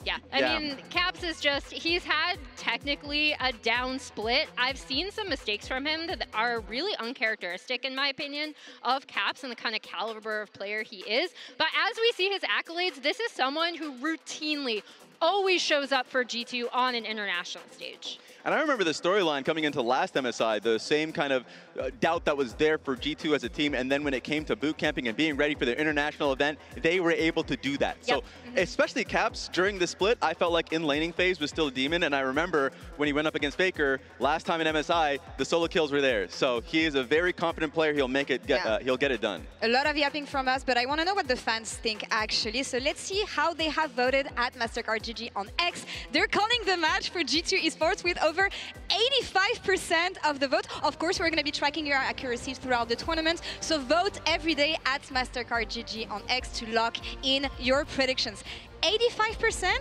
Yeah, I mean, Caps is just, he's had technically a down split. I've seen some mistakes from him that are really uncharacteristic, in my opinion, of Caps and the kind of caliber of player he is. But as we see his accolades, this is someone who routinely always shows up for G2 on an international stage. And I remember the storyline coming into last MSI, the same kind of doubt that was there for G2 as a team, and then when it came to boot camping and being ready for their international event, they were able to do that. So especially Caps, during the split, I felt like in laning phase was still a demon, and I remember when he went up against Faker, last time in MSI, the solo kills were there. So he is a very confident player, he'll make it, he'll get it done. A lot of yapping from us, but I want to know what the fans think actually, so let's see how they have voted at MasterCard GG on X. They're calling the match for G2 Esports with over 85% of the vote. Of course, we're going to be tracking your accuracy throughout the tournament, so vote every day at Mastercard GG on X to lock in your predictions. 85%?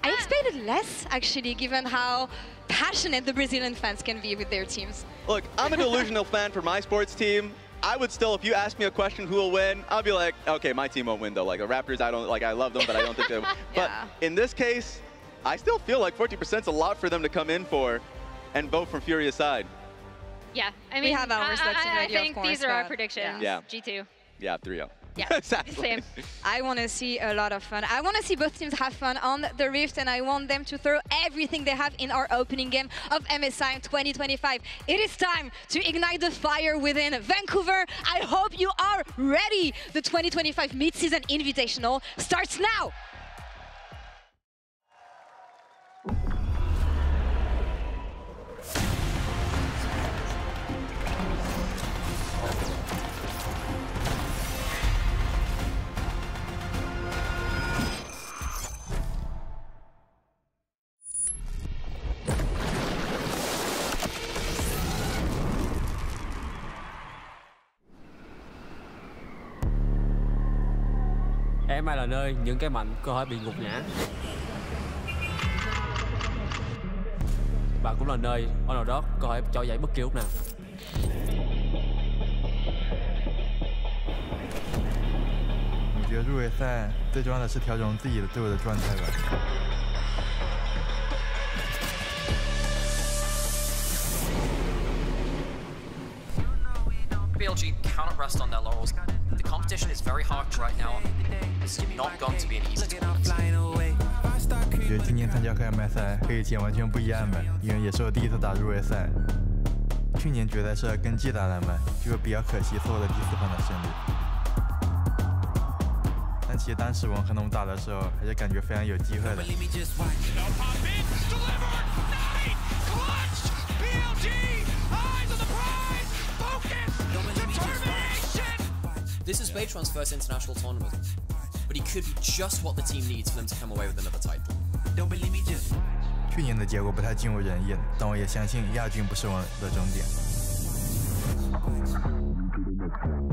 I expected less, actually, given how passionate the Brazilian fans can be with their teams. Look, I'm a delusional fan for my sports team. I would still, if you ask me a question who will win, I'll be like, okay, my team won't win though. Like the Raptors, I don't like. I love them, but I don't think they. But in this case, I still feel like 40% is a lot for them to come in for, and vote from Furia's side. Yeah, I mean, we have ours. I think these are our predictions. Yeah. G2. Yeah, 3-0. Yeah, exactly. same. I want to see a lot of fun. I want to see both teams have fun on the Rift, and I want them to throw everything they have in our opening game of MSI 2025. It is time to ignite the fire within Vancouver. I hope you are ready. The 2025 mid-season Invitational starts now. MSI là nơi những cái mạnh cơ hội bị gục ngã. Và cũng là nơi Underdog có thể trỗi dậy bất kỳ lúc nào.我觉得入围赛最重要的是调整自己的队伍的状态吧。 BLG cannot rest on their laurels. The competition is very hard right now. It's not going to be an easy tournament. 我觉得今年参加和 MSI 和以前完全不一样吧，因为也是我第一次打入围赛。去年决赛是跟 G 打的嘛，就比较可惜错过了第4盘的胜利。但其实当时我们和他们打的时候，还是感觉非常有机会的。 This is Beitron's first international tournament, but he could be just what the team needs for them to come away with another title. 去年的結果不太盡如人意，但我也相信亞軍不是我的終點。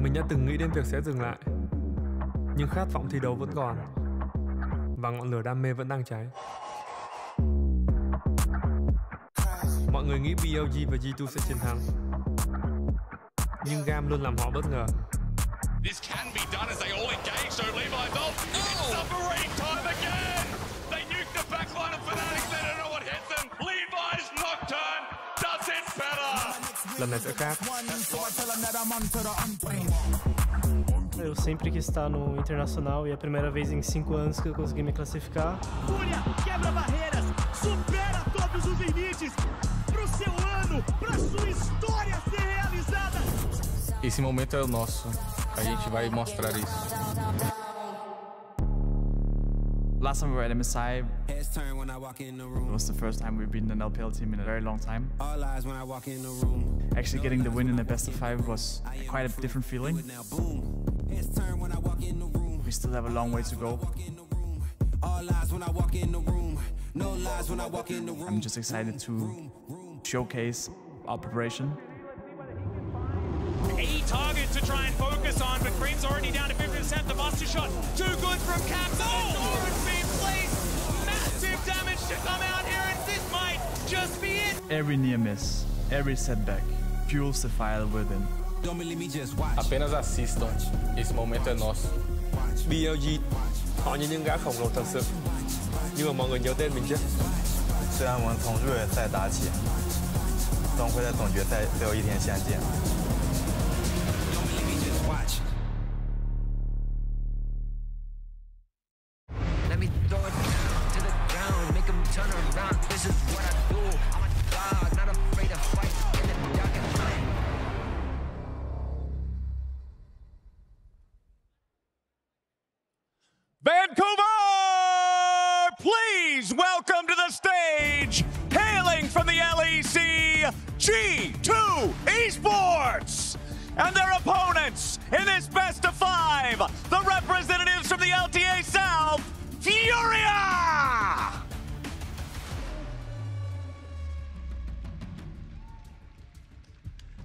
Mình đã từng nghĩ đến việc sẽ dừng lại, nhưng khát vọng thi đấu vẫn còn, và ngọn lửa đam mê vẫn đang cháy. Mọi người nghĩ BLG và G2 sẽ chiến thắng, nhưng GAM luôn làm họ bất ngờ. This can be done as they all engage, so Levi's ult. Submarine time again! They nuke the backline of Fanatics, they don't know what hit them. Levi's Nocturne does it better! Lần này sẽ khác. Eu sempre quis estar no Internacional e é a primeira vez em 5 anos que eu consegui me classificar. Fúria quebra barreiras, supera todos os limites, pro seu ano, pra sua história ser realizada. Esse momento é o nosso. A gente vai mostrar isso. Last time we were at MSI, it was the first time we've been an LPL team in a very long time. Actually getting the win in the best of 5 was quite a different feeling. We still have a long way to go. I'm just excited to showcase our preparation. 8 targets to try and focus on, but Cream's already down to 50%. The Buster shot, too good from Caps. Oh! Noran's been placed. Massive damage to come out here, and this might just be it. Every near miss, every setback fuels the fire within. Apenas assistam. Esse momento é nosso. BLG, họ như những gã khổng lồ thật sự, nhưng mà mọi người nhớ tên mình chứ. 虽然我们从入围赛打起，总会在总决赛最后一天相见。 Let me throw it down to the ground, make them turn around. This is what I do. I'm a dog, not afraid to fight in the dark and light. Vancouver! Please welcome to the stage, hailing from the LEC, G2 Esports! And their opponents in this best of 5, the representatives from the LTA South, Furia!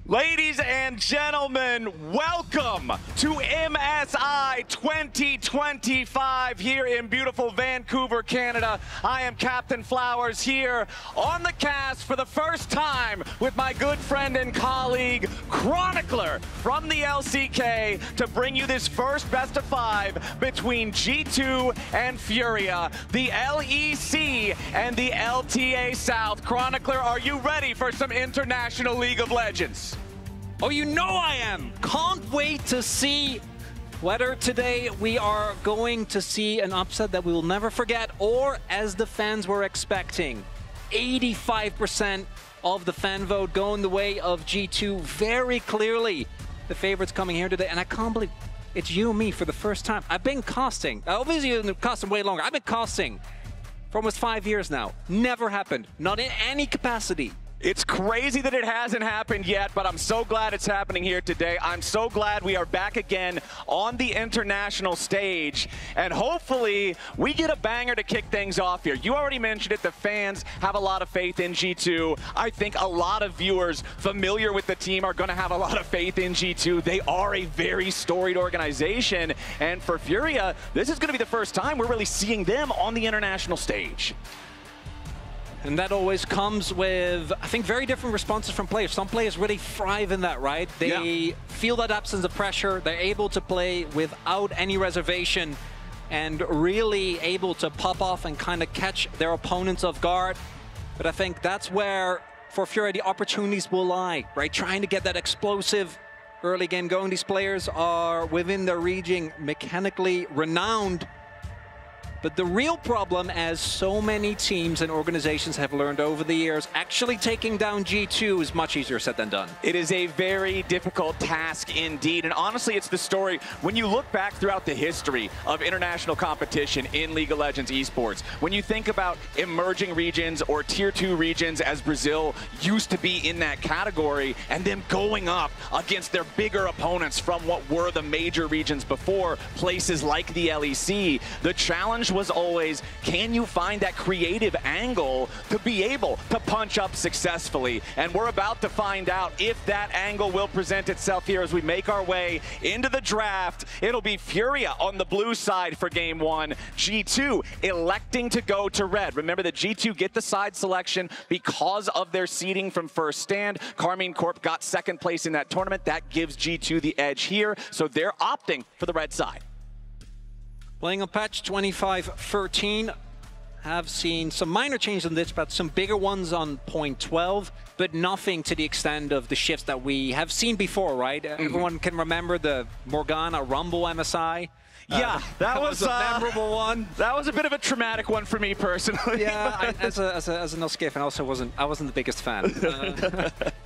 Ladies and gentlemen, welcome to MSI 2025 here in beautiful Vancouver, Canada. I am Captain Flowers here on the cast for the first time with my good friend and colleague, Chronicler from the LCK, to bring you this first best of 5 between G2 and Furia, the LEC and the LTA South. Chronicler, are you ready for some international League of Legends? Oh, you know I am! Can't wait to see whether today we are going to see an upset that we will never forget, or as the fans were expecting, 85% of the fan vote going the way of G2 very clearly. The favorites coming here today, and I can't believe it's you and me for the first time. I've been casting, obviously you've been casting way longer. I've been casting for almost 5 years now. Never happened, not in any capacity. It's crazy that it hasn't happened yet, but I'm so glad it's happening here today. I'm so glad we are back again on the international stage, and hopefully we get a banger to kick things off here. You already mentioned it, the fans have a lot of faith in G2. I think a lot of viewers familiar with the team are gonna have a lot of faith in G2. They are a very storied organization, and for Furia, this is gonna be the first time we're really seeing them on the international stage. And that always comes with, I think, very different responses from players. Some players really thrive in that, right? They feel that absence of pressure. They're able to play without any reservation and really able to pop off and kind of catch their opponents off guard. But I think that's where, for Fury, the opportunities will lie, right? Trying to get that explosive early game going. These players are within their region mechanically renowned. But the real problem, as so many teams and organizations have learned over the years, actually taking down G2 is much easier said than done. It is a very difficult task indeed, and honestly, it's the story. When you look back throughout the history of international competition in League of Legends esports, when you think about emerging regions or tier 2 regions, as Brazil used to be in that category, and then going up against their bigger opponents from what were the major regions before, places like the LEC, the challenge was always, can you find that creative angle to be able to punch up successfully? And we're about to find out if that angle will present itself here as we make our way into the draft. It'll be Furia on the blue side for game 1. G2 electing to go to red. Remember that G2 get the side selection because of their seeding from first stand. Carmine Corp got second place in that tournament. That gives G2 the edge here, so they're opting for the red side. Playing on patch 25.13, have seen some minor changes on this, but some bigger ones on point 12, but nothing to the extent of the shifts that we have seen before, right? Everyone can remember the Morgana Rumble MSI. Yeah, that was a memorable one. That was a bit of a traumatic one for me personally. Yeah, as an LCK fan, I wasn't the biggest fan.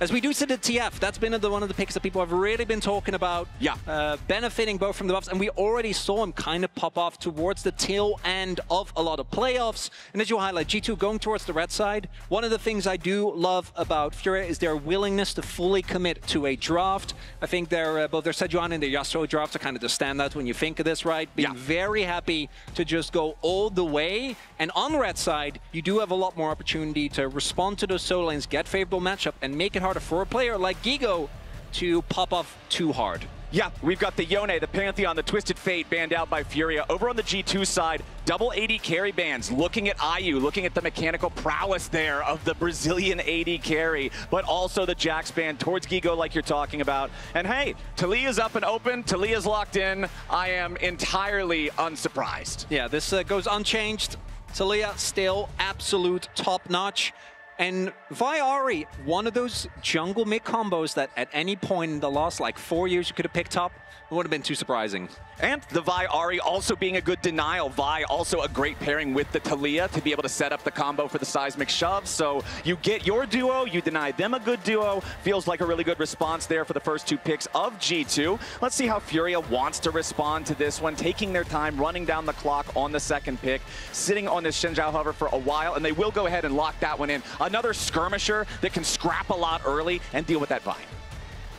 As we do see the TF, that's been one of the picks that people have really been talking about. Yeah, benefiting both from the buffs, and we already saw him kind of pop off towards the tail end of a lot of playoffs. And as you highlight, G2 going towards the red side. One of the things I do love about Furia is their willingness to fully commit to a draft. I think both their Sejuani and their Yasuo drafts are kind of the standout when you think of this, right? Being very happy to just go all the way. And on the red side, you do have a lot more opportunity to respond to those solo lanes, get favorable matchup, and make it harder for a player like Gigo to pop off too hard. Yeah, we've got the Yone, the Pantheon, the Twisted Fate banned out by Furia. Over on the G2 side, double AD carry bans, looking at IU, looking at the mechanical prowess there of the Brazilian AD carry, but also the Jax ban towards Gigo like you're talking about. And hey, Talia's up and open, Talia's locked in. I am entirely unsurprised. Yeah, this goes unchanged. Talia still absolute top-notch. And Viari, one of those jungle mid combos that at any point in the last like 4 years you could have picked up, it would have been too surprising. And the Vi Ahri also being a good denial. Vi also a great pairing with the Talia to be able to set up the combo for the seismic shove. So you get your duo, you deny them a good duo. Feels like a really good response there for the first 2 picks of G2. Let's see how Furia wants to respond to this one, taking their time, running down the clock on the second pick, sitting on this Shenjiao hover for a while, and they will go ahead and lock that one in. Another skirmisher that can scrap a lot early and deal with that Vi.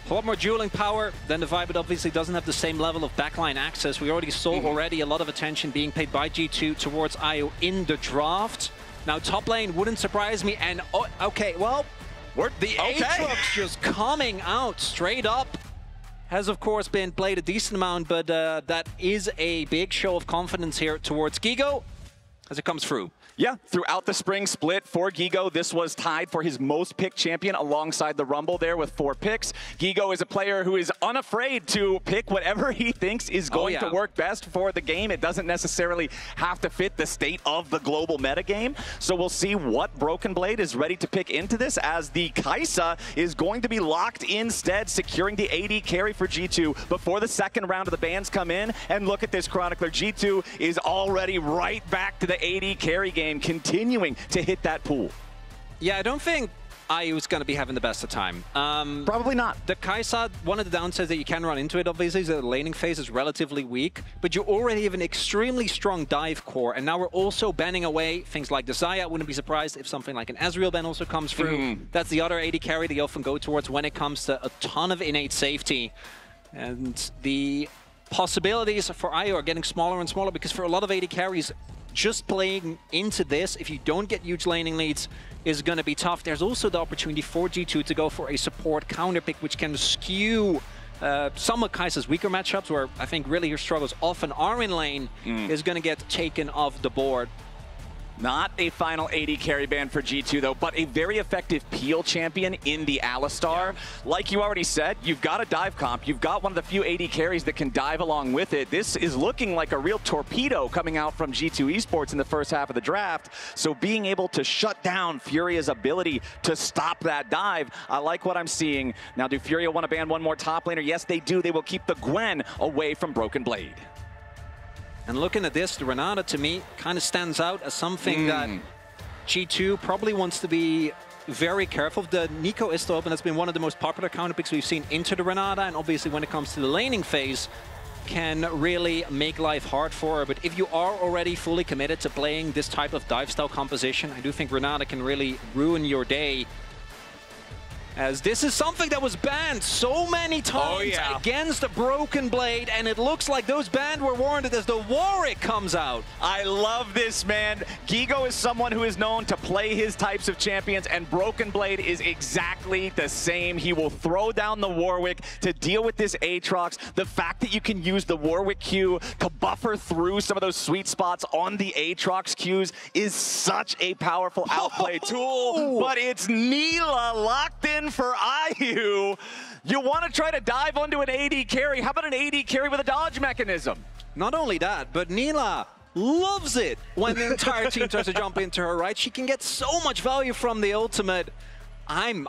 A lot more dueling power than the Vi, but obviously doesn't have the same level of backline access. We already saw a lot of attention being paid by G2 towards IO in the draft. Now top lane wouldn't surprise me, and okay, well, The Aatrox just coming out straight up. Has, of course, been played a decent amount, but that is a big show of confidence here towards Gigo as it comes through. Yeah, throughout the spring split for Gigo, this was tied for his most picked champion alongside the Rumble there with 4 picks. Gigo is a player who is unafraid to pick whatever he thinks is going to work best for the game. It doesn't necessarily have to fit the state of the global metagame. So we'll see what Broken Blade is ready to pick into this, as the Kai'Sa is going to be locked instead, securing the AD carry for G2 before the second round of the bans come in. And look at this Chronicler. G2 is already right back to the AD carry game, continuing to hit that pool. Yeah, I don't think IU is going to be having the best of time. Probably not. The Kai'Sa, one of the downsides that you can run into it, obviously, is that the laning phase is relatively weak, but you already have an extremely strong dive core, and now we're also banning away things like the Xayah. Wouldn't be surprised if something like an Ezreal ban also comes through. That's the other AD carry they often go towards when it comes to a ton of innate safety. And the possibilities for IU are getting smaller and smaller, because for a lot of AD carries, just playing into this, if you don't get huge laning leads, is going to be tough. There's also the opportunity for G2 to go for a support counter pick, which can skew some of Kai'Sa's weaker matchups, where I think really your struggles often are in lane, is going to get taken off the board. Not a final AD carry ban for G2 though, but a very effective peel champion in the Alistar. Like you already said, you've got a dive comp. You've got one of the few AD carries that can dive along with it. This is looking like a real torpedo coming out from G2 Esports in the first half of the draft. So being able to shut down Furia's ability to stop that dive, I like what I'm seeing. Now, do Furia want to ban one more top laner? Yes, they do. They will keep the Gwen away from Broken Blade. And looking at this, the Renata, to me, kind of stands out as something that G2 probably wants to be very careful of. The Nico is still open. That's been one of the most popular counter picks we've seen into the Renata, and obviously when it comes to the laning phase, can really make life hard for her. But if you are already fully committed to playing this type of dive style composition, I do think Renata can really ruin your day, as this is something that was banned so many times against the Broken Blade, and it looks like those bans were warranted as the Warwick comes out. I love this, man. Gigo is someone who is known to play his types of champions, and Broken Blade is exactly the same. He will throw down the Warwick to deal with this Aatrox. The fact that you can use the Warwick Q to buffer through some of those sweet spots on the Aatrox Qs is such a powerful outplay tool, but it's Neela locked in for IU. You want to try to dive onto an AD carry. How about an AD carry with a dodge mechanism? Not only that, but Neela loves it when the entire team tries to jump into her, right? She can get so much value from the ultimate. I'm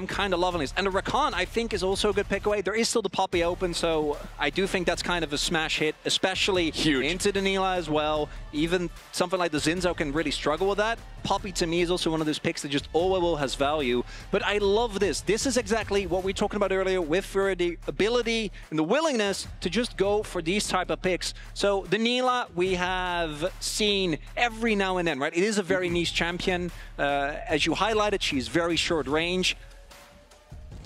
kind of loving this. And the Rakan, I think, is also a good pick away. There is still the Poppy open, so I do think that's kind of a smash hit, especially into the Neela as well. Even something like the Zinzo can really struggle with that. Poppy, to me, is also one of those picks that just always has value. But I love this. This is exactly what we were talking about earlier with the ability and the willingness to just go for these type of picks. So the Neela we have seen every now and then, right? It is a very niche champion. As you highlighted, she's very short range.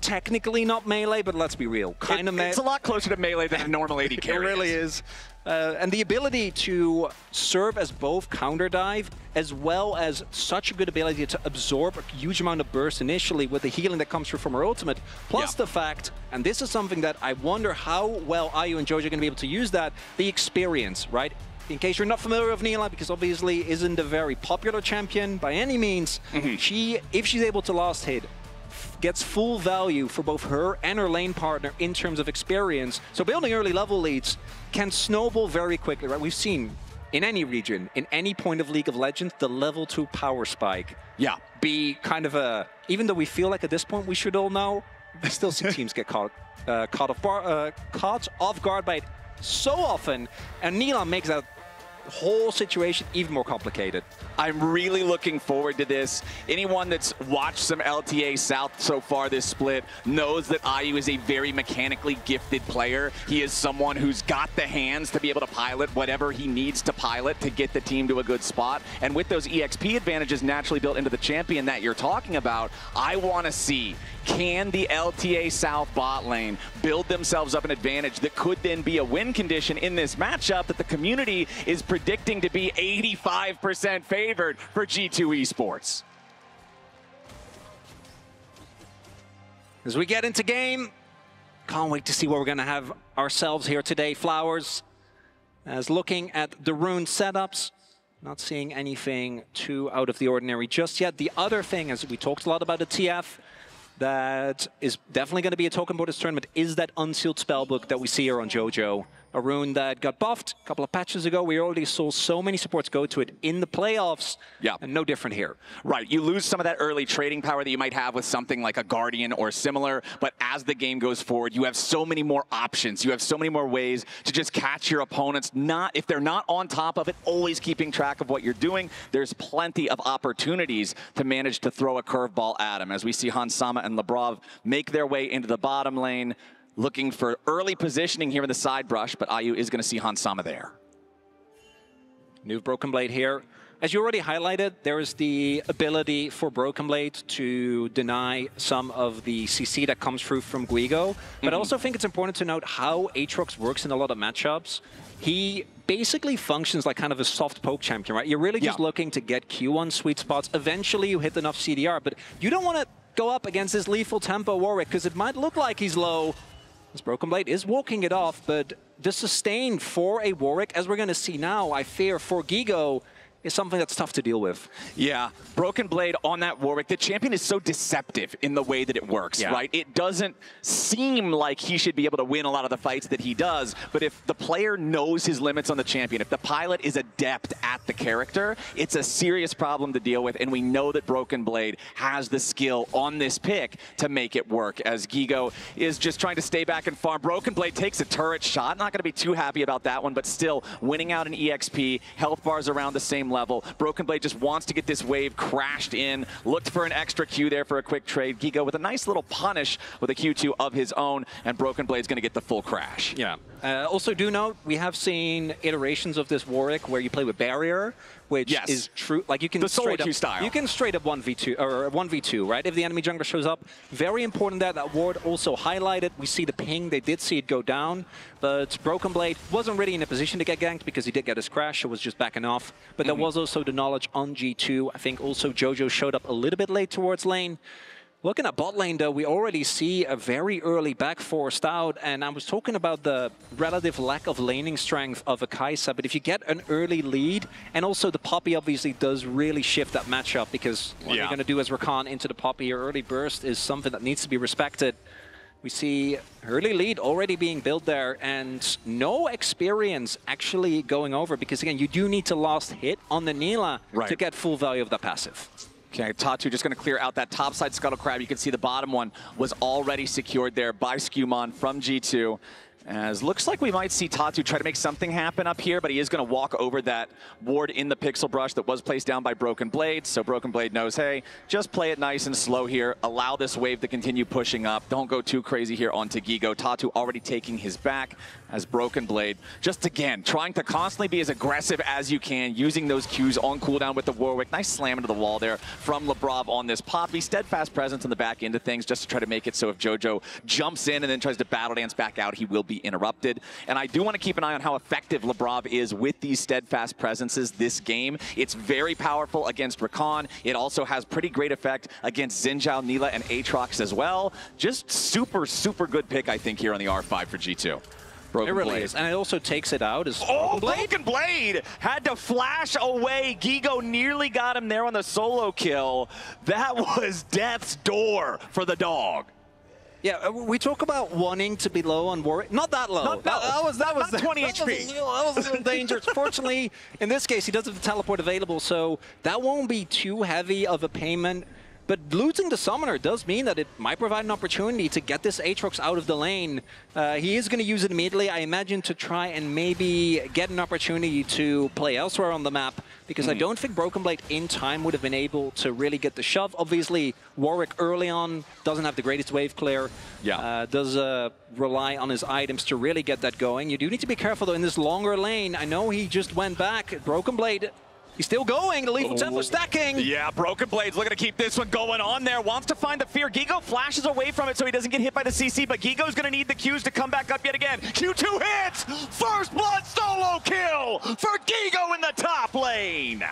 Technically not melee, but let's be real. It's a lot closer to melee than a normal AD carry. It really is. And the ability to serve as both counter dive as well as such a good ability to absorb a huge amount of burst initially with the healing that comes through from her ultimate, plus the fact, and this is something that I wonder how well IU and Jojo are going to be able to use that, the experience, right? In case you're not familiar with Neela, because obviously isn't a very popular champion by any means, if she's able to last hit, gets full value for both her and her lane partner in terms of experience. So building early level leads can snowball very quickly, right? We've seen in any region, in any point of League of Legends, the level 2 power spike be kind of a, even though we feel like at this point we should all know, we still see teams get caught off guard by it so often, and Neela makes that whole situation even more complicated. I'm really looking forward to this. Anyone that's watched some LTA South so far this split knows that IU is a very mechanically gifted player. He is someone who's got the hands to be able to pilot whatever he needs to pilot to get the team to a good spot. And with those EXP advantages naturally built into the champion that you're talking about, I want to see, can the LTA South bot lane build themselves up an advantage that could then be a win condition in this matchup that the community is predicting to be 85% favored for G2 Esports. As we get into game, can't wait to see what we're going to have ourselves here today. Flowers, as looking at the rune setups, not seeing anything too out of the ordinary just yet. The other thing, as we talked a lot about the TF, that is definitely going to be a token board this tournament, is that unsealed spellbook that we see here on JoJo. A rune that got buffed a couple of patches ago. We already saw so many supports go to it in the playoffs, and no different here. Right, you lose some of that early trading power that you might have with something like a Guardian or similar, but as the game goes forward, you have so many more options. You have so many more ways to just catch your opponents, if they're not on top of it, always keeping track of what you're doing. There's plenty of opportunities to manage to throw a curveball at him, as we see Hansama and Labrov make their way into the bottom lane, looking for early positioning here in the side brush, but IU is going to see Hansama there. New Broken Blade here. As you already highlighted, there is the ability for Broken Blade to deny some of the CC that comes through from Guigo. But I also think it's important to note how Aatrox works in a lot of matchups. He basically functions like kind of a soft poke champion, right? You're really just looking to get Q1 sweet spots. Eventually you hit enough CDR, but you don't want to go up against this lethal tempo Warwick, because it might look like he's low. This Broken Blade is walking it off, but the sustain for a Warwick, as we're going to see now, I fear for Gigo, is something that's tough to deal with. Yeah, Broken Blade on that Warwick. The champion is so deceptive in the way that it works, right? It doesn't seem like he should be able to win a lot of the fights that he does, but if the player knows his limits on the champion, if the pilot is adept at the character, it's a serious problem to deal with, and we know that Broken Blade has the skill on this pick to make it work, as Gigo is just trying to stay back and farm. Broken Blade takes a turret shot. Not going to be too happy about that one, but still winning out an EXP, health bars around the same level. Broken Blade just wants to get this wave crashed in, looked for an extra Q there for a quick trade. Gigo with a nice little punish with a Q2 of his own, and Broken Blade's going to get the full crash. Yeah. Also do note, we have seen iterations of this Warwick where you play with Barrier, which is true. Like you can the solo straight queue up, style. You can straight up 1v2 or 1v2, right? If the enemy jungler shows up, very important that ward also highlighted. We see the ping. They did see it go down, but Broken Blade wasn't really in a position to get ganked because he did get his crash. It was just backing off. But there was also the knowledge on G2. I think also JoJo showed up a little bit late towards lane. Looking at bot lane, though, we already see a very early back forced out, and I was talking about the relative lack of laning strength of a Kai'Sa, but if you get an early lead, and also the Poppy obviously does really shift that matchup, because what you're going to do as Rakan into the Poppy, your early burst is something that needs to be respected. We see early lead already being built there, and no experience actually going over, because again, you do need to last hit on the Nila to get full value of that passive. Okay, Tatu just going to clear out that topside Scuttle Crab. You can see the bottom one was already secured there by Skumon from G2. As looks like we might see Tatu try to make something happen up here, but he is going to walk over that ward in the Pixel Brush that was placed down by Broken Blade. So Broken Blade knows, hey, just play it nice and slow here. Allow this wave to continue pushing up. Don't go too crazy here onto Gigo. Tatu already taking his back as Broken Blade. Just again, trying to constantly be as aggressive as you can, using those Qs on cooldown with the Warwick. Nice slam into the wall there from Labrov on this Poppy. Steadfast presence on the back end of things just to try to make it so if JoJo jumps in and then tries to battle dance back out, he will be interrupted. And I do want to keep an eye on how effective Labrov is with these steadfast presences this game. It's very powerful against Rakan. It also has pretty great effect against Xin Zhao, Nila, and Aatrox as well. Just super, super good pick, I think, here on the R5 for G2. Broken it really Blade. is, and it also takes it out. As Broken Blade had to flash away. Gigo nearly got him there on the solo kill. That was death's door for the dog. Yeah, we talk about wanting to be low on Warwick. Not that low. Not that was not 20 HP. That was a little dangerous. Fortunately, in this case, he does have the teleport available, so that won't be too heavy of a payment. But losing the Summoner does mean that it might provide an opportunity to get this Aatrox out of the lane. He is going to use it immediately, I imagine, to try and maybe get an opportunity to play elsewhere on the map, because I don't think Broken Blade in time would have been able to really get the shove. Obviously, Warwick early on doesn't have the greatest wave clear. Does rely on his items to really get that going. You do need to be careful, though, in this longer lane. I know he just went back. Broken Blade... He's still going. The Lethal Tempo stacking. Yeah, Broken Blade's looking to keep this one going on there. Wants to find the fear. Gigo flashes away from it so he doesn't get hit by the CC, but Gigo's going to need the Qs to come back up yet again. Q2 hits! First blood solo kill for Gigo in the top lane.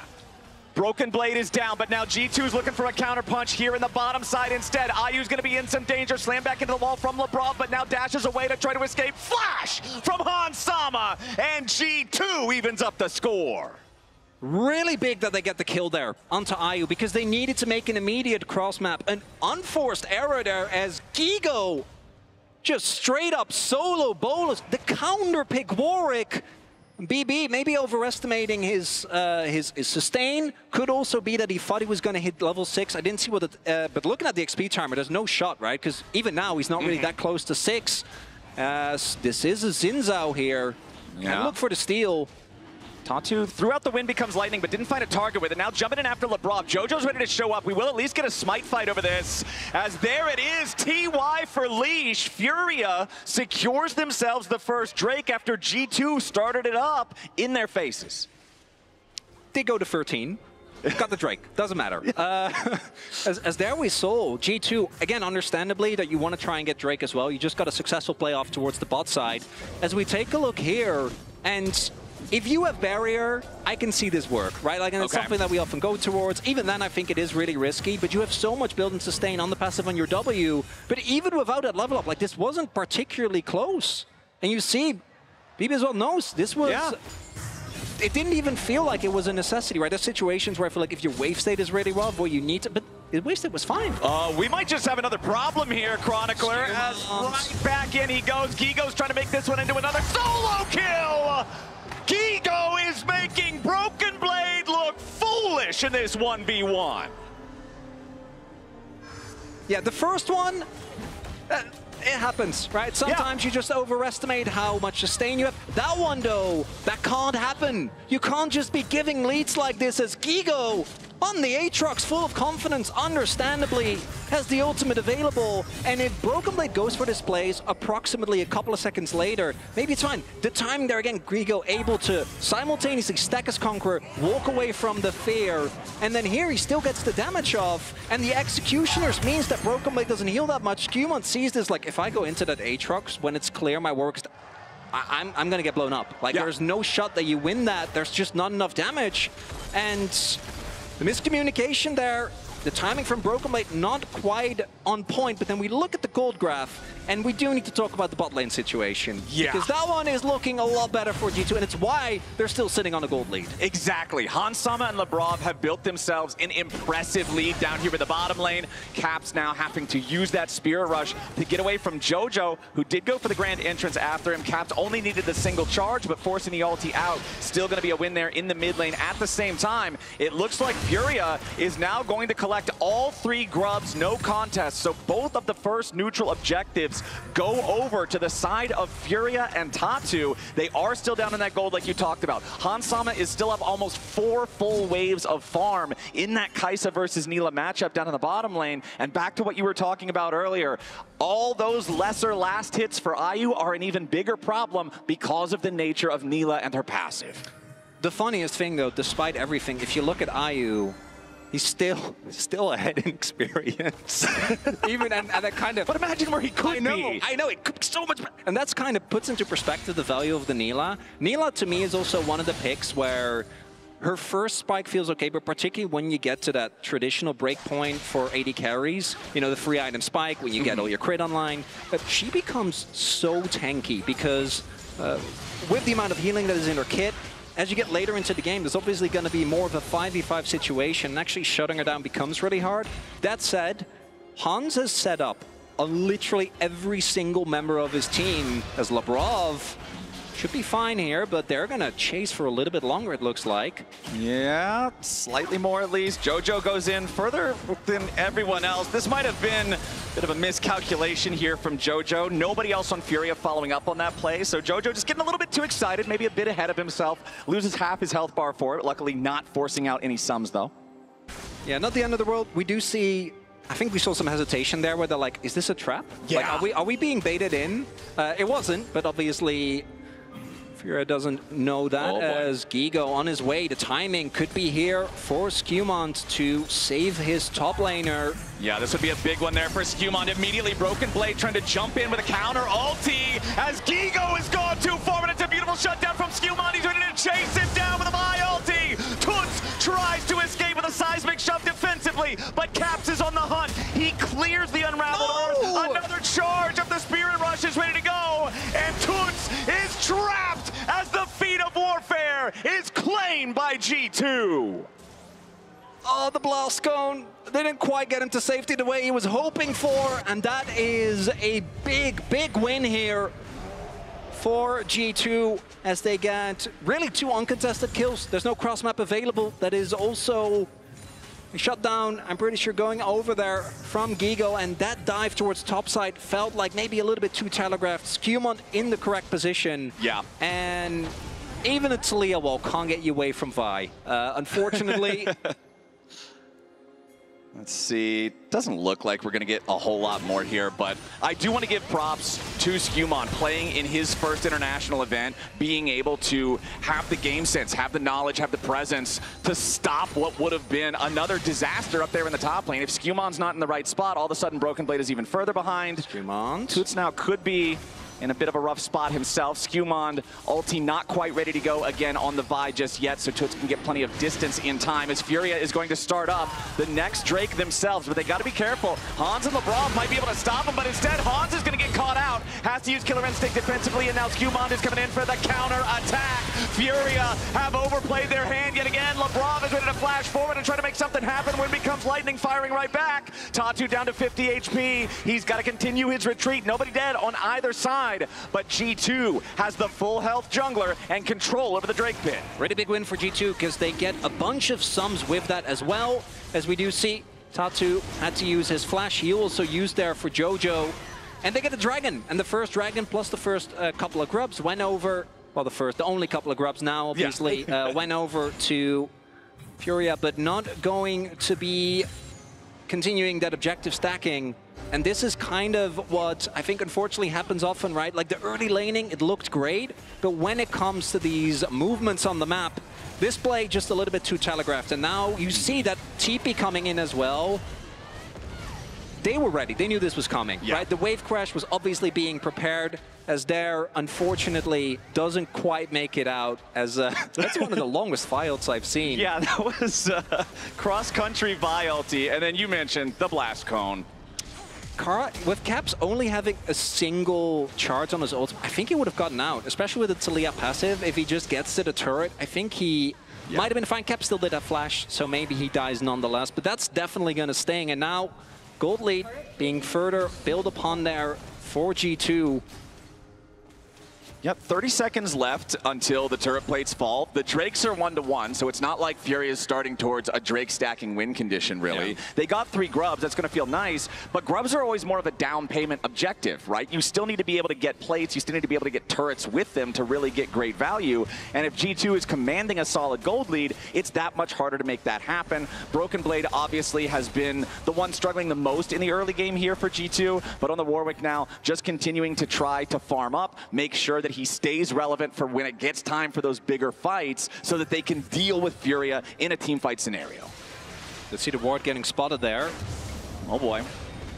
Broken Blade is down, but now G2's looking for a counter punch here in the bottom side instead. IU's going to be in some danger. Slam back into the wall from LeBron, but now dashes away to try to escape. Flash from Hansama, and G2 evens up the score. Really big that they get the kill there onto IU because they needed to make an immediate cross map. An unforced error there as Gigo just straight up solo bolos. The counter pick Warwick. BB maybe overestimating his sustain. Could also be that he thought he was going to hit level 6. I didn't see what it, but looking at the XP timer, there's no shot, right? Because even now he's not really that close to 6. As this is a Zinzao here. Yeah. And look for the steal. Tatu threw out the wind, becomes lightning, but didn't find a target with it. Now jumping in after LeBron. JoJo's ready to show up. We will at least get a smite fight over this. As there it is, TY for Leash. Furia secures themselves the first Drake after G2 started it up in their faces. They go to 13. Got the Drake. Doesn't matter. As there we saw, G2, again, understandably, that you want to try and get Drake as well. You just got a successful playoff towards the bot side. As we take a look here, and if you have barrier, I can see this work, right? Like, and it's something that we often go towards. Even then, I think it is really risky, but you have so much build and sustain on the passive on your W. But even without that level up, like, this wasn't particularly close. And you see, BB as well knows, this was... Yeah. It didn't even feel like it was a necessity, right? There's situations where I feel like if your wave state is really rough, well, you need to... But the wave state was fine. We might just have another problem here, Chronicler. As right back in he goes. Gigo's trying to make this one into another solo kill! Gigo is making Broken Blade look foolish in this 1v1. Yeah, the first one, it happens, right? Sometimes you just overestimate how much sustain you have. That one, though, that can't happen. You can't just be giving leads like this as Gigo on the Aatrox, full of confidence, understandably, has the ultimate available. And if Broken Blade goes for this plays approximately a couple of seconds later, maybe it's fine. The timing there again, Gigo able to simultaneously stack his Conqueror, walk away from the fear, and then here he still gets the damage off. And the Executioners means that Broken Blade doesn't heal that much. Skumon sees this like, if I go into that Aatrox, when it's clear my work, I'm going to get blown up. Like, there's no shot that you win that. There's just not enough damage. And the miscommunication there, the timing from Broken Blade not quite on point, but then we look at the gold graph, and we do need to talk about the bot lane situation. Yeah. Because that one is looking a lot better for G2, and it's why they're still sitting on a gold lead. Exactly. Hansama and Lebrov have built themselves an impressive lead down here in the bottom lane. Caps now having to use that Spirit Rush to get away from JoJo, who did go for the grand entrance after him. Caps only needed the single charge, but forcing the ulti out. Still going to be a win there in the mid lane. At the same time, it looks like Furia is now going to collect all 3 grubs, no contest. So both of the first neutral objectives go over to the side of Furia and Tatu. They are still down in that gold like you talked about. Hansama is still up almost 4 full waves of farm in that Kai'Sa versus Nilah matchup down in the bottom lane. And back to what you were talking about earlier, all those lesser last hits for IU are an even bigger problem because of the nature of Nilah and her passive. The funniest thing, though, despite everything, if you look at IU, he's still ahead in experience. Even and that kind of. But imagine where he could be. I know it could be so much. And that's kind of puts into perspective the value of the Nilah. Nilah to me is also one of the picks where her first spike feels okay, but particularly when you get to that traditional break point for AD carries, you know, the free item spike when you get all your crit online, but she becomes so tanky because with the amount of healing that is in her kit. As you get later into the game, there's obviously going to be more of a 5v5 situation, and actually shutting her down becomes really hard. That said, Hans has set up literally every single member of his team as Lebrov. Should be fine here, but they're going to chase for a little bit longer, it looks like. Yeah, slightly more at least. JoJo goes in further than everyone else. This might have been a bit of a miscalculation here from JoJo. Nobody else on Furia following up on that play, so JoJo just getting a little bit too excited, maybe a bit ahead of himself. Loses half his health bar for it, luckily not forcing out any sums, though. Yeah, not the end of the world. We do see... I think we saw some hesitation there where they're like, is this a trap? Yeah. Like, are we being baited in? It wasn't, but obviously... Furia doesn't know that as Gigo on his way. The timing could be here for Skumon to save his top laner. Yeah, this would be a big one there for Skumon. Immediately Broken Blade trying to jump in with a counter ulti as Gigo has gone too far, and it's a beautiful shutdown from Skumon. He's ready to chase him down with a my ulti. Toots tries to escape with a seismic shove defensively, but Caps is on the hunt. He clears the unraveled earth. Another charge of the Spirit Rush is ready to go, and Toots is trapped as the feat of warfare is claimed by G2. Oh, the blast cone didn't quite get him to safety the way he was hoping for, and that is a big, big win here for G2 as they get really 2 uncontested kills. There's no cross map available. That is also a shutdown, I'm pretty sure, going over there from Gigo, and that dive towards topside felt like maybe a little bit too telegraphed. Skewmont in the correct position. Yeah. And even a Talia wall can't get you away from Vi. Unfortunately. Let's see, doesn't look like we're gonna get a whole lot more here, but I do want to give props to Skewmont playing in his first international event, being able to have the game sense, have the knowledge, have the presence to stop what would have been another disaster up there in the top lane. If Skewmont's not in the right spot, all of a sudden Broken Blade is even further behind. Skewmont. Toots now could be in a bit of a rough spot himself. Skewmont ulti not quite ready to go again on the Vi just yet, so Toots can get plenty of distance in time as Furia is going to start up the next Drake themselves, but they got to be careful. Hans and LeBron might be able to stop him, but instead Hans is going to get caught out. Has to use Killer Instinct defensively, and now Skewmont is coming in for the counter attack. Furia have overplayed their hand yet again. LeBron is ready to flash forward and try to make something happen when it becomes lightning firing right back. Tatu down to 50 HP. He's got to continue his retreat. Nobody dead on either side. But G2 has the full health jungler and control over the Drake pit. Really big win for G2 because they get a bunch of sums with that as well. As we do see, Tatu had to use his flash. He also used there for Jojo. And they get the dragon. And the first dragon plus the first couple of grubs went over, well, the only couple of grubs now, obviously, went over to Furia, but not going to be continuing that objective stacking. And this is kind of what I think unfortunately happens often, right? Like the early laning, it looked great, but when it comes to these movements on the map, this play just a little bit too telegraphed. And now you see that TP coming in as well. They were ready. They knew this was coming, right? The wave crash was obviously being prepared, as there, unfortunately, doesn't quite make it out. As that's one of the longest Vi ults I've seen. Yeah, that was cross-country Vi ulti, and then you mentioned the blast cone. Kara, with Caps only having a single charge on his ult, I think he would have gotten out, especially with the Talia passive. If he just gets to the turret, I think he might have been fine. Caps still did have flash, so maybe he dies nonetheless, but that's definitely going to sting. And now, gold lead being further built upon there for G2. Yep, 30 seconds left until the turret plates fall. The Drakes are 1-1, so it's not like Fury is starting towards a Drake stacking win condition, really. Yeah. They got 3 grubs, that's going to feel nice, but grubs are always more of a down payment objective, right? You still need to be able to get plates, you still need to be able to get turrets with them to really get great value, and if G2 is commanding a solid gold lead, it's that much harder to make that happen. Broken Blade obviously has been the one struggling the most in the early game here for G2, but on the Warwick now, just continuing to try to farm up, make sure that he stays relevant for when it gets time for those bigger fights so that they can deal with Furia in a team fight scenario. Let's see the ward getting spotted there. Oh boy.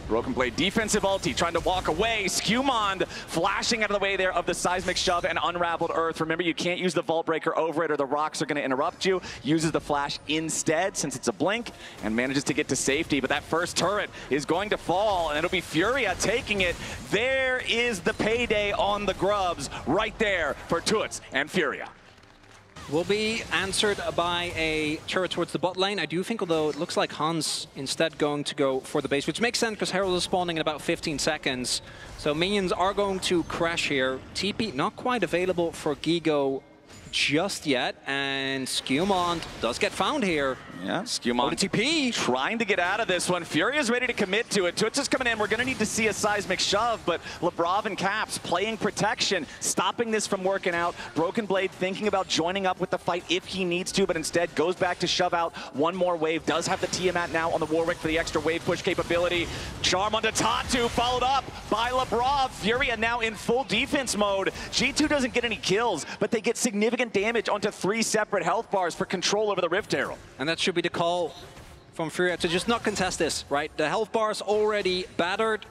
Broken Blade defensive ulti trying to walk away. Skewmont flashing out of the way there of the seismic shove and unraveled earth. Remember, you can't use the vault breaker over it or the rocks are going to interrupt you. Uses the flash instead since it's a blink and manages to get to safety. But that first turret is going to fall and it'll be Furia taking it. There is the payday on the grubs right there for Toots and Furia. Will be answered by a turret towards the bot lane. I do think, although it looks like Hans instead going to go for the base, which makes sense because Herald is spawning in about 15 seconds. So minions are going to crash here. TP not quite available for Gigo just yet, and Skewmont does get found here. Yeah, Skewmont TP trying to get out of this one. Fury is ready to commit to it. Toots is coming in. We're going to need to see a seismic shove, but Lebrov and Caps playing protection, stopping this from working out. Broken Blade thinking about joining up with the fight if he needs to, but instead goes back to shove out one more wave. Does have the Tiamat now on the Warwick for the extra wave push capability. Charm onto Tatu, followed up by Lebrov. Fury now in full defense mode. G2 doesn't get any kills, but they get significant damage onto 3 separate health bars for control over the Rift Herald. And that should be the call from Furia to just not contest this, right? The health bar's already battered.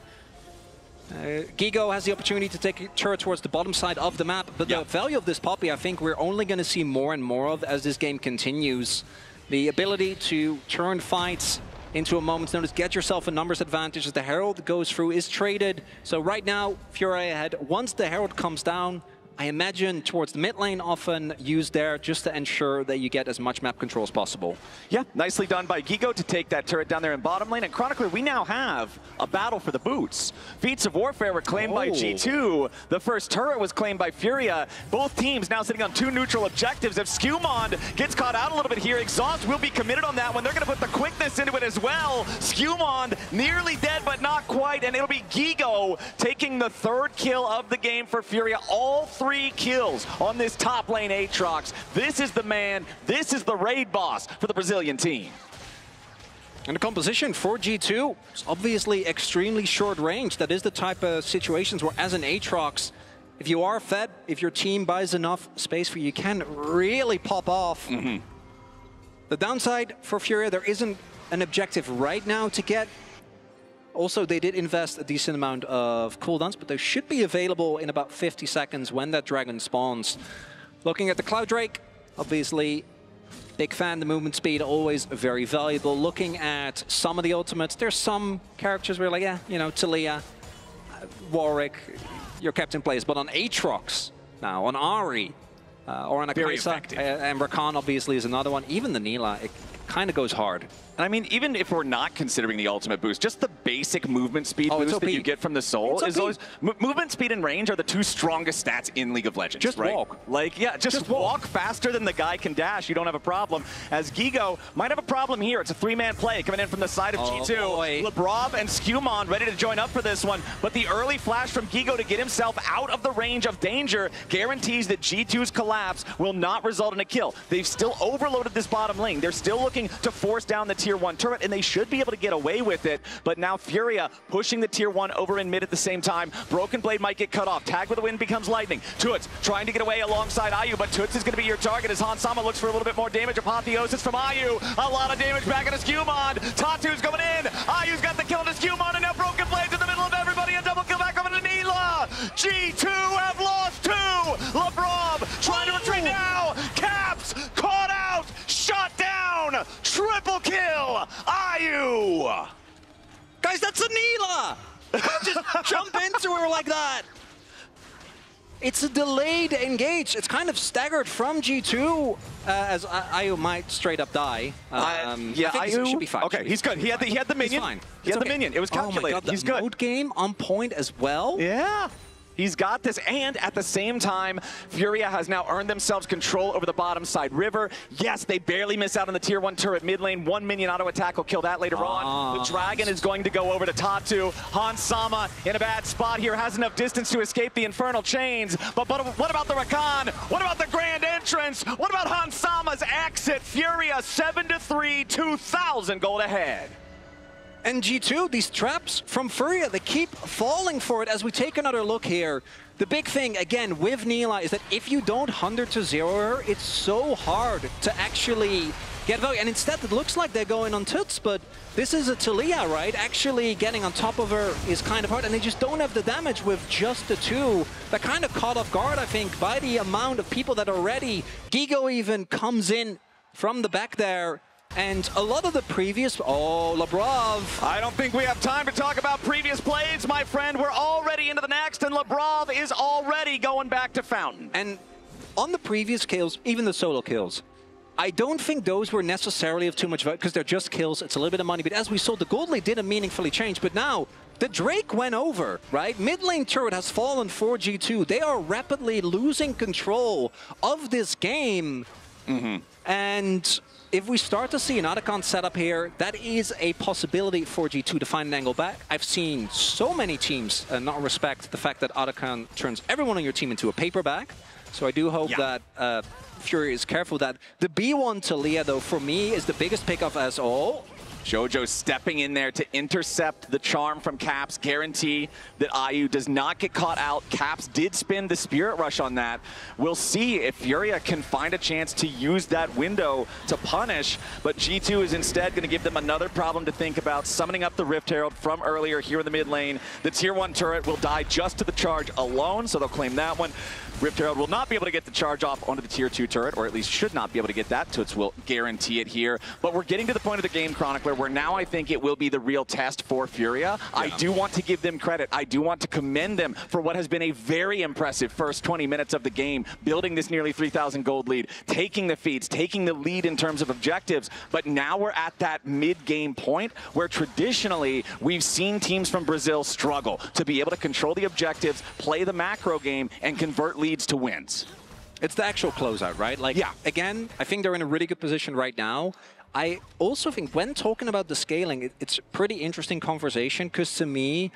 Gigo has the opportunity to take a turret towards the bottom side of the map, but the value of this Poppy, I think we're only going to see more and more of as this game continues. The ability to turn fights into a moment's notice, get yourself a numbers advantage as the Herald goes through, is traded. So right now, Fury ahead. Once the Herald comes down, I imagine towards the mid lane, often used there just to ensure that you get as much map control as possible. Yeah, nicely done by Gigo to take that turret down there in bottom lane. And Chronicler, we now have a battle for the boots. Feats of Warfare were claimed by G2. The first turret was claimed by Furia. Both teams now sitting on 2 neutral objectives. If Skewmond gets caught out a little bit here, Exhaust will be committed on that one. They're going to put the quickness into it as well. Skewmond nearly dead, but not quite. And it'll be Gigo taking the 3rd kill of the game for Furia. All 3 kills on this top lane Aatrox. This is the man, this is the raid boss for the Brazilian team. And the composition for G2 is obviously extremely short range. That is the type of situations where, as an Aatrox, if you are fed, if your team buys enough space for you, you can really pop off. The downside for Furia, there isn't an objective right now to get. Also, they did invest a decent amount of cooldowns, but they should be available in about 50 seconds when that dragon spawns. Looking at the Cloud Drake, obviously, big fan. The movement speed, always very valuable. Looking at some of the ultimates, there's some characters where, like, yeah, you know, Talia, Warwick, your captain plays. But on Aatrox now, on Ahri, or on Akaisa, and Rakan obviously is another one. Even the Nila, it kind of goes hard. And I mean, even if we're not considering the ultimate boost, just the basic movement speed boost that you get from the Soul is always... movement speed and range are the 2 strongest stats in League of Legends, just right? Walk. Like, yeah, just walk faster than the guy can dash. You don't have a problem. As Gigo might have a problem here. It's a 3-man play coming in from the side of G2. Labrov and Skewmond ready to join up for this one. But the early flash from Gigo to get himself out of the range of danger guarantees that G2's collapse will not result in a kill. They've still overloaded this bottom lane. They're still looking to force down the tier 1 turret, and they should be able to get away with it. But now Furia pushing the tier 1 over in mid at the same time. Broken Blade might get cut off. Tag with the wind becomes lightning. Toots trying to get away alongside Ayu, but Toots is going to be your target as Hans Sama looks for a little bit more damage. Apotheosis from Ayu. A lot of damage back into Skewmond. Tatu's coming in. Ayu's got the kill into Skewmond, and now Broken Blade's in the middle of everybody. A double kill back over to Nila. G2 have lost 2. Labrov trying to retreat now. Caps caught out. Shot down. Triple kill. Ayu. Guys, that's a Nila. Just jump into her like that. It's a delayed engage. It's kind of staggered from G2, as Ayu might straight up die. Yeah, Ayu should be fine. Okay, he's good. He had the minion. Fine. He had the minion. It was calculated. Oh my God, he's good. Mode game on point as well. Yeah. He's got this, and at the same time, Furia has now earned themselves control over the bottom side river. Yes, they barely miss out on the tier 1 turret mid lane. 1 minion auto attack will kill that later on. The dragon is going to go over to Tatu. Hans Sama in a bad spot here, has enough distance to escape the infernal chains. But what about the Rakan? What about the grand entrance? What about Hans Sama's exit? Furia 7-3, 2,000 gold ahead. And G2, these traps from Furia, they keep falling for it as we take another look here. The big thing, again, with Nila is that if you don't 100 to 0 her, it's so hard to actually get value. And instead, it looks like they're going on Toots, but this is a Talia, right? Actually getting on top of her is kind of hard, and they just don't have the damage with just the 2. They're kind of caught off guard, I think, by the amount of people that are ready. Gigo even comes in from the back there. And a lot of the previous... Oh, Labrov. I don't think we have time to talk about previous plays, my friend. We're already into the next, and Labrov is already going back to Fountain. And on the previous kills, even the solo kills, I don't think those were necessarily of too much value, because they're just kills. It's a little bit of money. But as we saw, the gold lane didn't meaningfully change. But now, the Drake went over, right? Mid lane turret has fallen for G2. They are rapidly losing control of this game. And if we start to see an Otacon setup here, that is a possibility for G2 to find an angle back. I've seen so many teams not respect the fact that Otacon turns everyone on your team into a paperback. So I do hope that Fury is careful with that. The B1 Talia, though, for me, is the biggest pickup as all. Jojo stepping in there to intercept the charm from Caps, guarantee that IU does not get caught out. Caps did spin the Spirit Rush on that. We'll see if Furia can find a chance to use that window to punish, but G2 is instead going to give them another problem to think about, summoning up the Rift Herald from earlier here in the mid lane. The tier 1 turret will die just to the charge alone, so they'll claim that one. Rift Herald will not be able to get the charge off onto the tier 2 turret, or at least should not be able to get that. Toots will guarantee it here. But we're getting to the point of the game, Chronicler, where now I think it will be the real test for Furia. Yeah. I do want to give them credit. I do want to commend them for what has been a very impressive first 20 minutes of the game, building this nearly 3,000 gold lead, taking the feeds, taking the lead in terms of objectives. But now we're at that mid-game point where traditionally we've seen teams from Brazil struggle to be able to control the objectives, play the macro game, and convert leads to wins. It's the actual closeout, right? Like, yeah. Again, I think they're in a really good position right now. I also think when talking about the scaling, it's a pretty interesting conversation, because to me,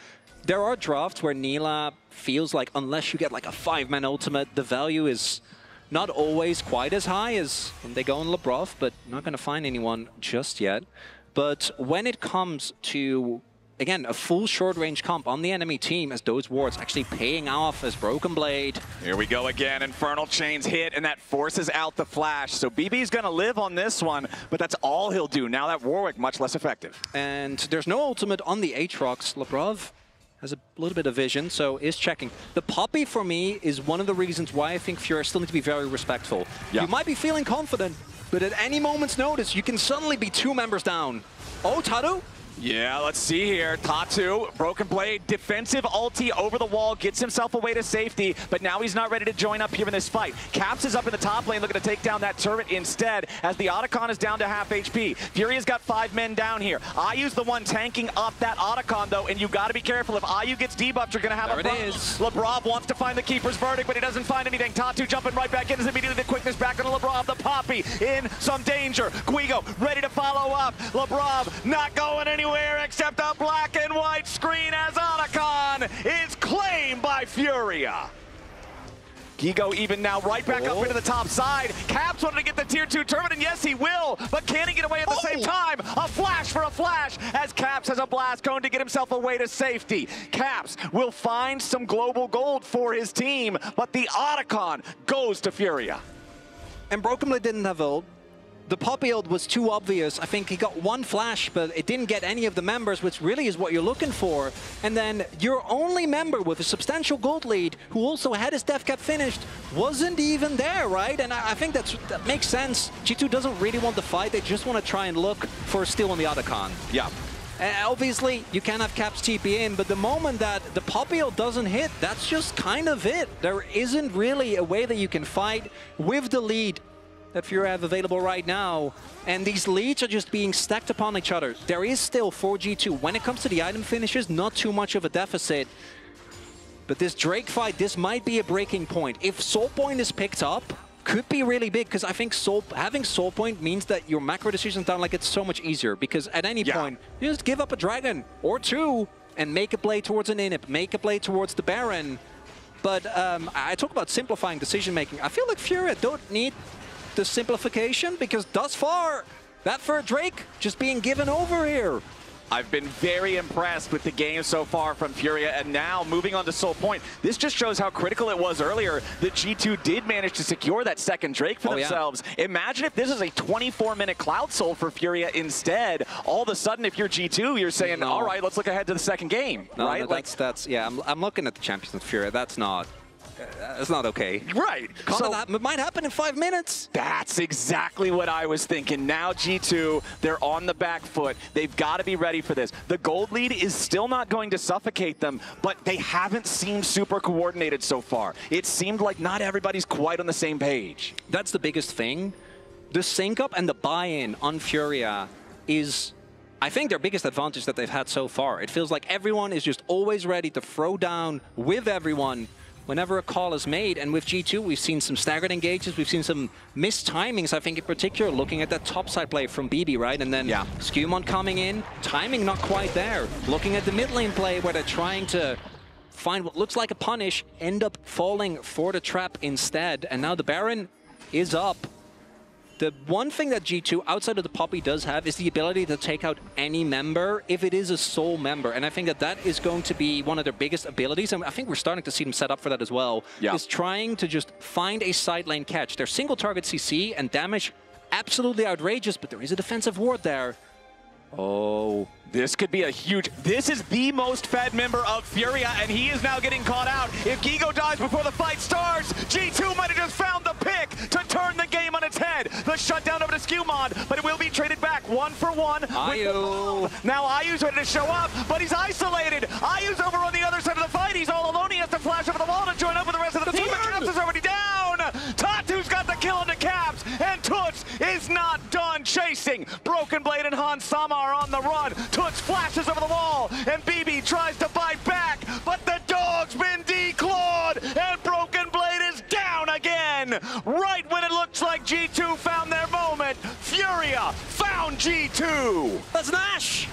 there are drafts where Nila feels like unless you get like a 5-man ultimate, the value is not always quite as high as when they go on Lebrov, but not going to find anyone just yet. But when it comes to, again, a full short-range comp on the enemy team, as those wards actually paying off as Broken Blade. Here we go again. Infernal Chains hit, and that forces out the flash. So BB's going to live on this one, but that's all he'll do. Now that Warwick, much less effective. And there's no ultimate on the Aatrox. Lebrov has a little bit of vision, so is checking. The Poppy, for me, is one of the reasons why I think Furia still need to be very respectful. Yeah. You might be feeling confident, but at any moment's notice, you can suddenly be 2 members down. Oh, Tatu? Yeah, let's see here. Tatu, Broken Blade, defensive ulti over the wall, gets himself away to safety, but now he's not ready to join up here in this fight. Caps is up in the top lane looking to take down that turret instead, as the Otacon is down to half HP. Furia's got 5 men down here. IU's the one tanking up that Otacon, though, and you got to be careful. If IU gets debuffed, you're going to have a problem. Lebrov wants to find the Keeper's Verdict, but he doesn't find anything. Tatu jumping right back in as immediately the quickness back on Lebrov. The Poppy in some danger. Guigo ready to follow up. Lebrov not going anywhere except a black and white screen as Otacon is claimed by Furia. Gigo even now right back up into the top side. Caps wanted to get the tier 2 turret, and yes, he will, but can he get away at the same time? A flash for a flash as Caps has a blast cone to get himself away to safety. Caps will find some global gold for his team, but the Otacon goes to Furia. And Broken Blade didn't have ult. The Poppy ult was too obvious. I think he got 1 flash, but it didn't get any of the members, which really is what you're looking for. And then your only member with a substantial gold lead, who also had his death cap finished, wasn't even there, right? And I think that makes sense. G2 doesn't really want the fight. They just want to try and look for a steal on the Otacon. Yeah. Obviously, you can have Caps TP in, but the moment that the Poppy ult doesn't hit, that's just kind of it. There isn't really a way that you can fight with the lead that Furia have available right now, and these leads are just being stacked upon each other. There is still, for G2, when it comes to the item finishes, not too much of a deficit. But this Drake fight, this might be a breaking point. If Soul Point is picked up, could be really big, because I think having Soul Point means that your macro decisions down like it's so much easier, because at any point, you just give up a dragon or 2 and make a play towards an inhib, make a play towards the Baron. But I talk about simplifying decision-making. I feel like Furia don't need the simplification, because thus far, that for Drake just being given over here. I've been very impressed with the game so far from Furia, and now moving on to Soul Point. This just shows how critical it was earlier that G2 did manage to secure that second Drake for themselves. Yeah. Imagine if this is a 24-minute Cloud Soul for Furia instead. All of a sudden, if you're G2, you're saying, all right, let's look ahead to the second game, right? No, that's yeah, I'm looking at the champions of Furia. That's not okay. Right. So that might happen in 5 minutes. That's exactly what I was thinking. Now G2, they're on the back foot. They've got to be ready for this. The gold lead is still not going to suffocate them, but they haven't seemed super coordinated so far. It seemed like not everybody's quite on the same page. That's the biggest thing. The sync up and the buy-in on Furia is, I think, their biggest advantage that they've had so far. It feels like everyone is just always ready to throw down with everyone whenever a call is made. And with G2, we've seen some staggered engages, we've seen some missed timings, I think, in particular, looking at that topside play from BB, right? And then Skewmon coming in, timing not quite there. Looking at the mid lane play where they're trying to find what looks like a punish, end up falling for the trap instead. And now the Baron is up. The one thing that G2, outside of the Poppy, does have is the ability to take out any member if it is a sole member. And I think that that is going to be one of their biggest abilities. And I think we're starting to see them set up for that as well. Yeah. Is trying to just find a side lane catch. Their single target CC and damage, absolutely outrageous, but there is a defensive ward there. Oh. This could be a huge... This is the most fed member of Furia, and he is now getting caught out. If Gigo dies before the fight starts, G2 might have just found the pick to turn the game on its head. The shutdown over to Skewmon, but it will be traded back 1-for-1. Ayu. Now Ayu's ready to show up, but he's isolated. Ayu's over on the other side of the fight. He's all alone. He has to flash over the wall to join up with the rest of the team. But Caps is already down. Tatu's got the kill into Caps, and Toots is not done chasing. Broken Blade and Han Sama are on the run. Toots flashes over the wall, and BB tries to bite back, but the dog's been declawed, and Broken Blade is down again. Right when it looks like G2 found their moment, Furia found G2. That's Nash.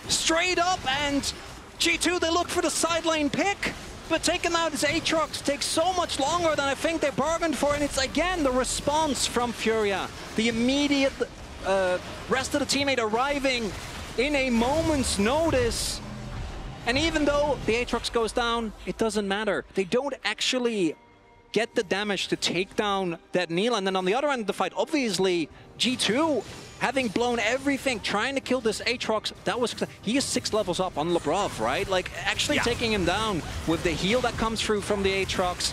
Straight up, and G2, they look for the side lane pick. But taking out his Aatrox takes so much longer than I think they bargained for, and it's again the response from Furia. The immediate rest of the teammate arriving in a moment's notice. And even though the Aatrox goes down, it doesn't matter. They don't actually get the damage to take down that Neela. And then on the other end of the fight, obviously, G2, having blown everything, trying to kill this Aatrox, he is 6 levels up on Labrov, right? Like, actually taking him down with the heal that comes through from the Aatrox,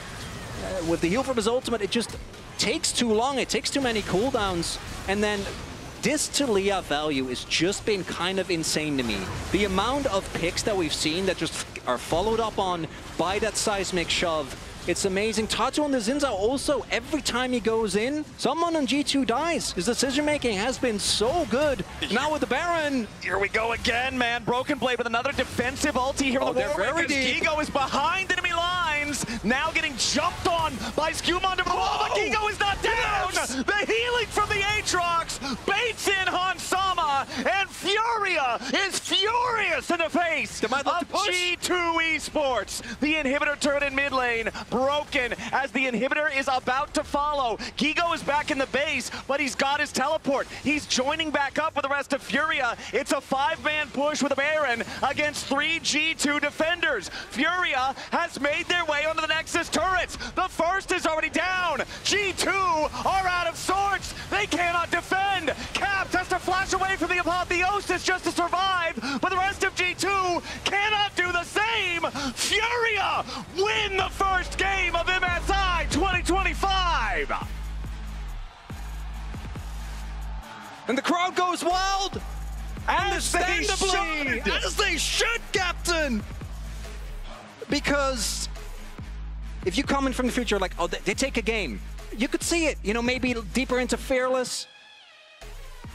with the heal from his ultimate, it just takes too long. It takes too many cooldowns. And then this to Leah value has just been kind of insane to me. The amount of picks that we've seen that just are followed up on by that seismic shove, it's amazing. Tatu on the Zinza also, every time he goes in, someone on G2 dies. His decision-making has been so good. Now with the Baron. Here we go again, man. Broken Blade with another defensive ulti here with the Warwick. Gigo is behind enemy lines. Now getting jumped on by Skewmon to the wall, but Gigo is not down. The healing from the Aatrox baits in Han Sama, and Furia is furious in the face of G2 Esports. The inhibitor turret in mid lane broken as the inhibitor is about to follow. Gigo is back in the base, but he's got his teleport. He's joining back up with the rest of Furia. It's a 5-man push with a Baron against 3 G2 defenders. Furia has made their way onto the Nexus turrets. The first is already down. G2 are out of sorts. They cannot defend. Caps has to flash away from the apotheosis just to survive, but the rest of G2 cannot do the same. Furia win the first game of MSI 2025. And the crowd goes wild. Understandably. As they should, Captain. Because if you come in from the future like, oh, they take a game, you could see it, you know, maybe deeper into Fearless,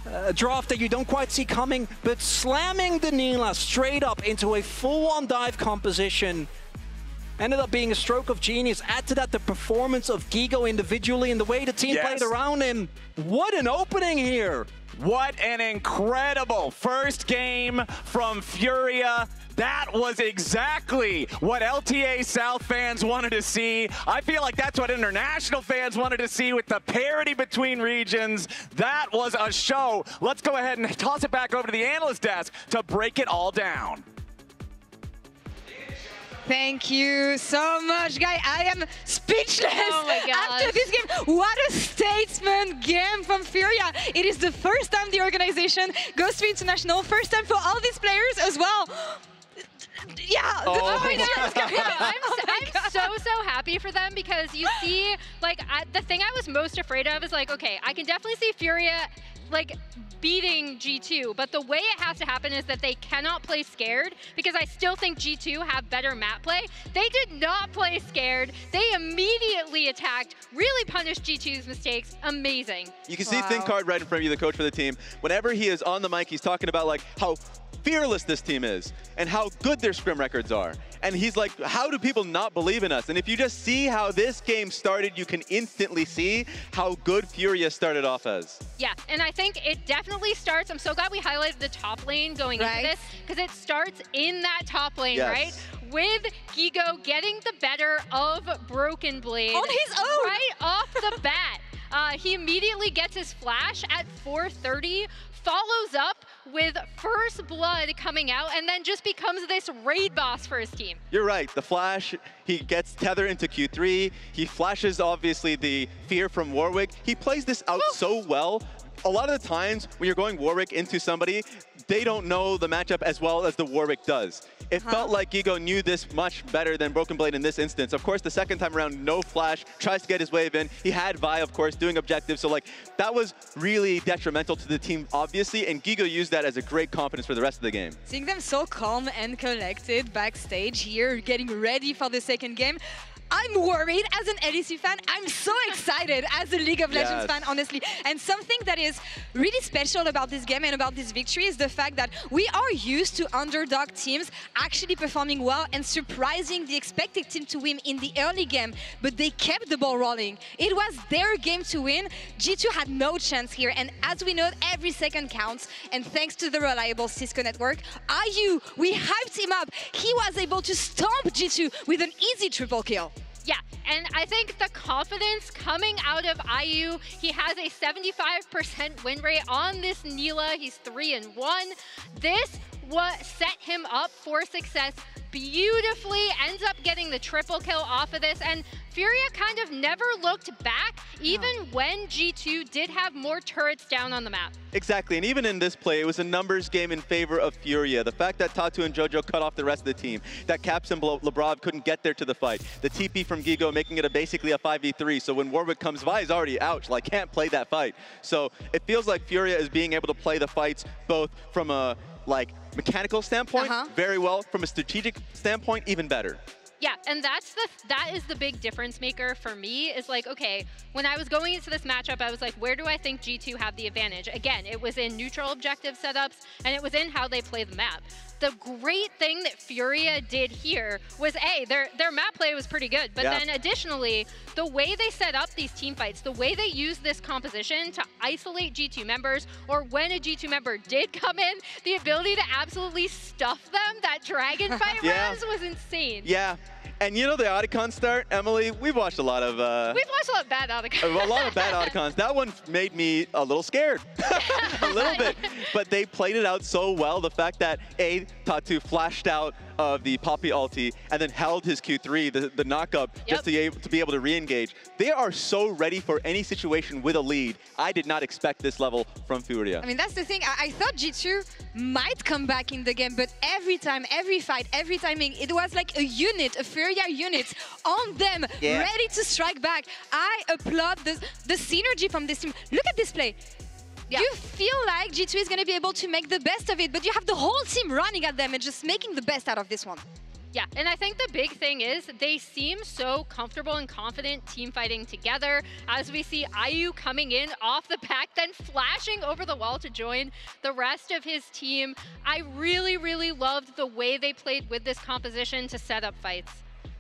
a draft that you don't quite see coming, but slamming the Neela straight up into a full-on dive composition ended up being a stroke of genius. Add to that the performance of Gigo individually and the way the team played around him. What an opening here. What an incredible first game from Furia. That was exactly what LTA South fans wanted to see. I feel like that's what international fans wanted to see with the parity between regions. That was a show. Let's go ahead and toss it back over to the analyst desk to break it all down. Thank you so much, guy. I am speechless after this game. What a statement game from Furia. It is the first time the organization goes to international, first time for all these players as well. Yeah. I'm so happy for them, because you see, like, the thing I was most afraid of is like, okay, I can definitely see Furia like beating G2, but the way it has to happen is that they cannot play scared, because I still think G2 have better map play. They did not play scared. They immediately attacked, really punished G2's mistakes. Amazing. You can see Thinkard right in front of you, the coach for the team. Whenever he is on the mic, he's talking about like how fearless this team is and how good their scrim records are. And he's like, how do people not believe in us? And if you just see how this game started, you can instantly see how good Furia started off as. Yeah, and I think it definitely starts, I'm so glad we highlighted the top lane going into this, because it starts in that top lane, right? With Gigo getting the better of Broken Blade. On his own! Right off the bat. He immediately gets his flash at 4:30, follows up with first blood coming out, and then just becomes this raid boss for his team. You're right. The flash, he gets Tether into Q3. He flashes, obviously, the fear from Warwick. He plays this out so well. A lot of the times when you're going Warwick into somebody, they don't know the matchup as well as the Warwick does. It felt like Gigo knew this much better than Broken Blade in this instance. Of course, the second time around, no flash, tries to get his wave in. He had Vi, of course, doing objectives. So, like, that was really detrimental to the team, obviously, and Gigo used that as a great confidence for the rest of the game. Seeing them so calm and collected backstage here, getting ready for the second game. I'm worried as an LEC fan. I'm so excited as a League of Legends fan, honestly. And something that is really special about this game and about this victory is the fact that we are used to underdog teams actually performing well and surprising the expected team to win in the early game, but they kept the ball rolling. It was their game to win. G2 had no chance here, and as we know, every second counts, and thanks to the reliable Cisco network, IU, we hyped him up. He was able to stomp G2 with an easy triple kill. Yeah, and I think the confidence coming out of IU, he has a 75% win rate on this Neela. He's 3-1. This what set him up for success beautifully, ends up getting the triple kill off of this, and Furia kind of never looked back, even when G2 did have more turrets down on the map. Exactly, and even in this play, it was a numbers game in favor of Furia. The fact that Tatu and Jojo cut off the rest of the team, that Caps and Lebrov couldn't get there to the fight, the TP from Gigo making it basically a 5v3, so when Warwick comes, Vi is already out, like can't play that fight. So it feels like Furia is being able to play the fights both from a mechanical standpoint, very well, from a strategic standpoint, even better. Yeah, and that is the big difference maker for me, is like, okay, when I was going into this matchup, I was like, where do I think G2 have the advantage? Again, it was in neutral objective setups, and it was in how they play the map. The great thing that Furia did here was, A, their map play was pretty good, but then additionally, the way they set up these team fights, the way they used this composition to isolate G2 members, or when a G2 member did come in, the ability to absolutely stuff them, that dragon fight rounds was insane. Yeah. And you know the Audicon start, Emily? We've watched a lot of... We've watched a lot of bad Audicons. A lot of bad Audicons. That one made me a little scared. A little bit. But they played it out so well. The fact that, A, Tatu flashed out of the Poppy ulti and then held his Q3, the knock-up, just to be able to re-engage. They are so ready for any situation with a lead. I did not expect this level from Furia. I mean, that's the thing. I thought G2 might come back in the game, but every time, every fight, every timing, it was like a unit, a Furia unit on them, ready to strike back. I applaud the synergy from this team. Look at this play. You feel like G2 is going to be able to make the best of it, but you have the whole team running at them and just making the best out of this one. Yeah, and I think the big thing is they seem so comfortable and confident team fighting together, as we see IU coming in off the back, then flashing over the wall to join the rest of his team. I really, really loved the way they played with this composition to set up fights.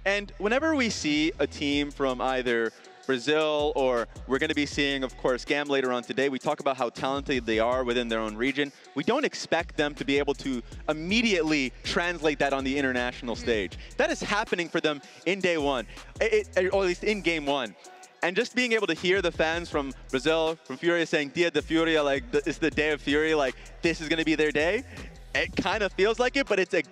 And whenever we see a team from either Brazil, or we're going to be seeing, of course, GAM later on today, we talk about how talented they are within their own region. We don't expect them to be able to immediately translate that on the international stage. That is happening for them in day one, or at least in game one. And just being able to hear the fans from Brazil, from Furia saying, Dia de Furia, like, it's the day of Furia, like, this is going to be their day. It kind of feels like it, but it's a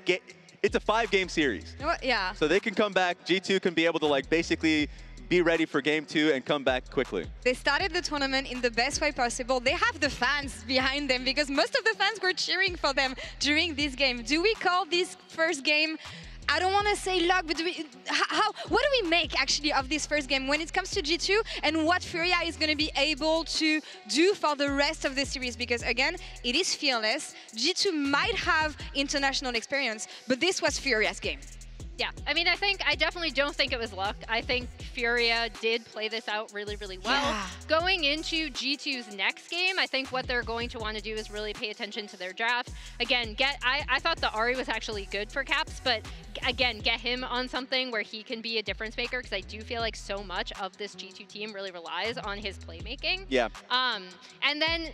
5-game series. Yeah. So they can come back, G2 can be able to, like, basically be ready for game 2 and come back quickly. They started the tournament in the best way possible. They have the fans behind them because most of the fans were cheering for them during this game. Do we call this first game, I don't want to say luck, but what do we make actually of this first game when it comes to G2 and what Furia is going to be able to do for the rest of the series? Because again, it is fearless. G2 might have international experience, but this was Furia's game. Yeah, I mean, I definitely don't think it was luck. I think Furia did play this out really, really well. Yeah. Going into G2's next game, I think what they're going to want to do is really pay attention to their draft. Again, I thought the Ahri was actually good for Caps, but again, get him on something where he can be a difference maker, because I do feel like so much of this G2 team really relies on his playmaking. Yeah. And then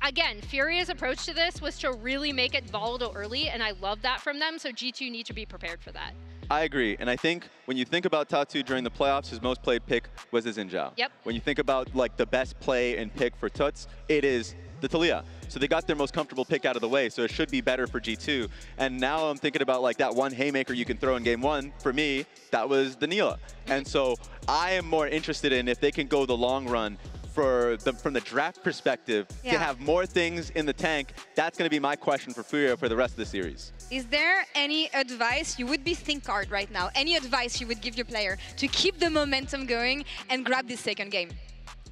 again, Furia's approach to this was to really make it volatile early, and I love that from them, so G2 need to be prepared for that. I agree, and I think when you think about Tatu during the playoffs, his most played pick was his Xin Zhao. Yep. When you think about like the best play and pick for Tuts, it is the Talia. So they got their most comfortable pick out of the way, so it should be better for G2. And now I'm thinking about like that one haymaker you can throw in game 1. For me, that was the Neela. And so I am more interested in if they can go the long run from the draft perspective to have more things in the tank. That's going to be my question for Furia for the rest of the series. Is there any advice, you would be think card right now, any advice you would give your player to keep the momentum going and grab this second game?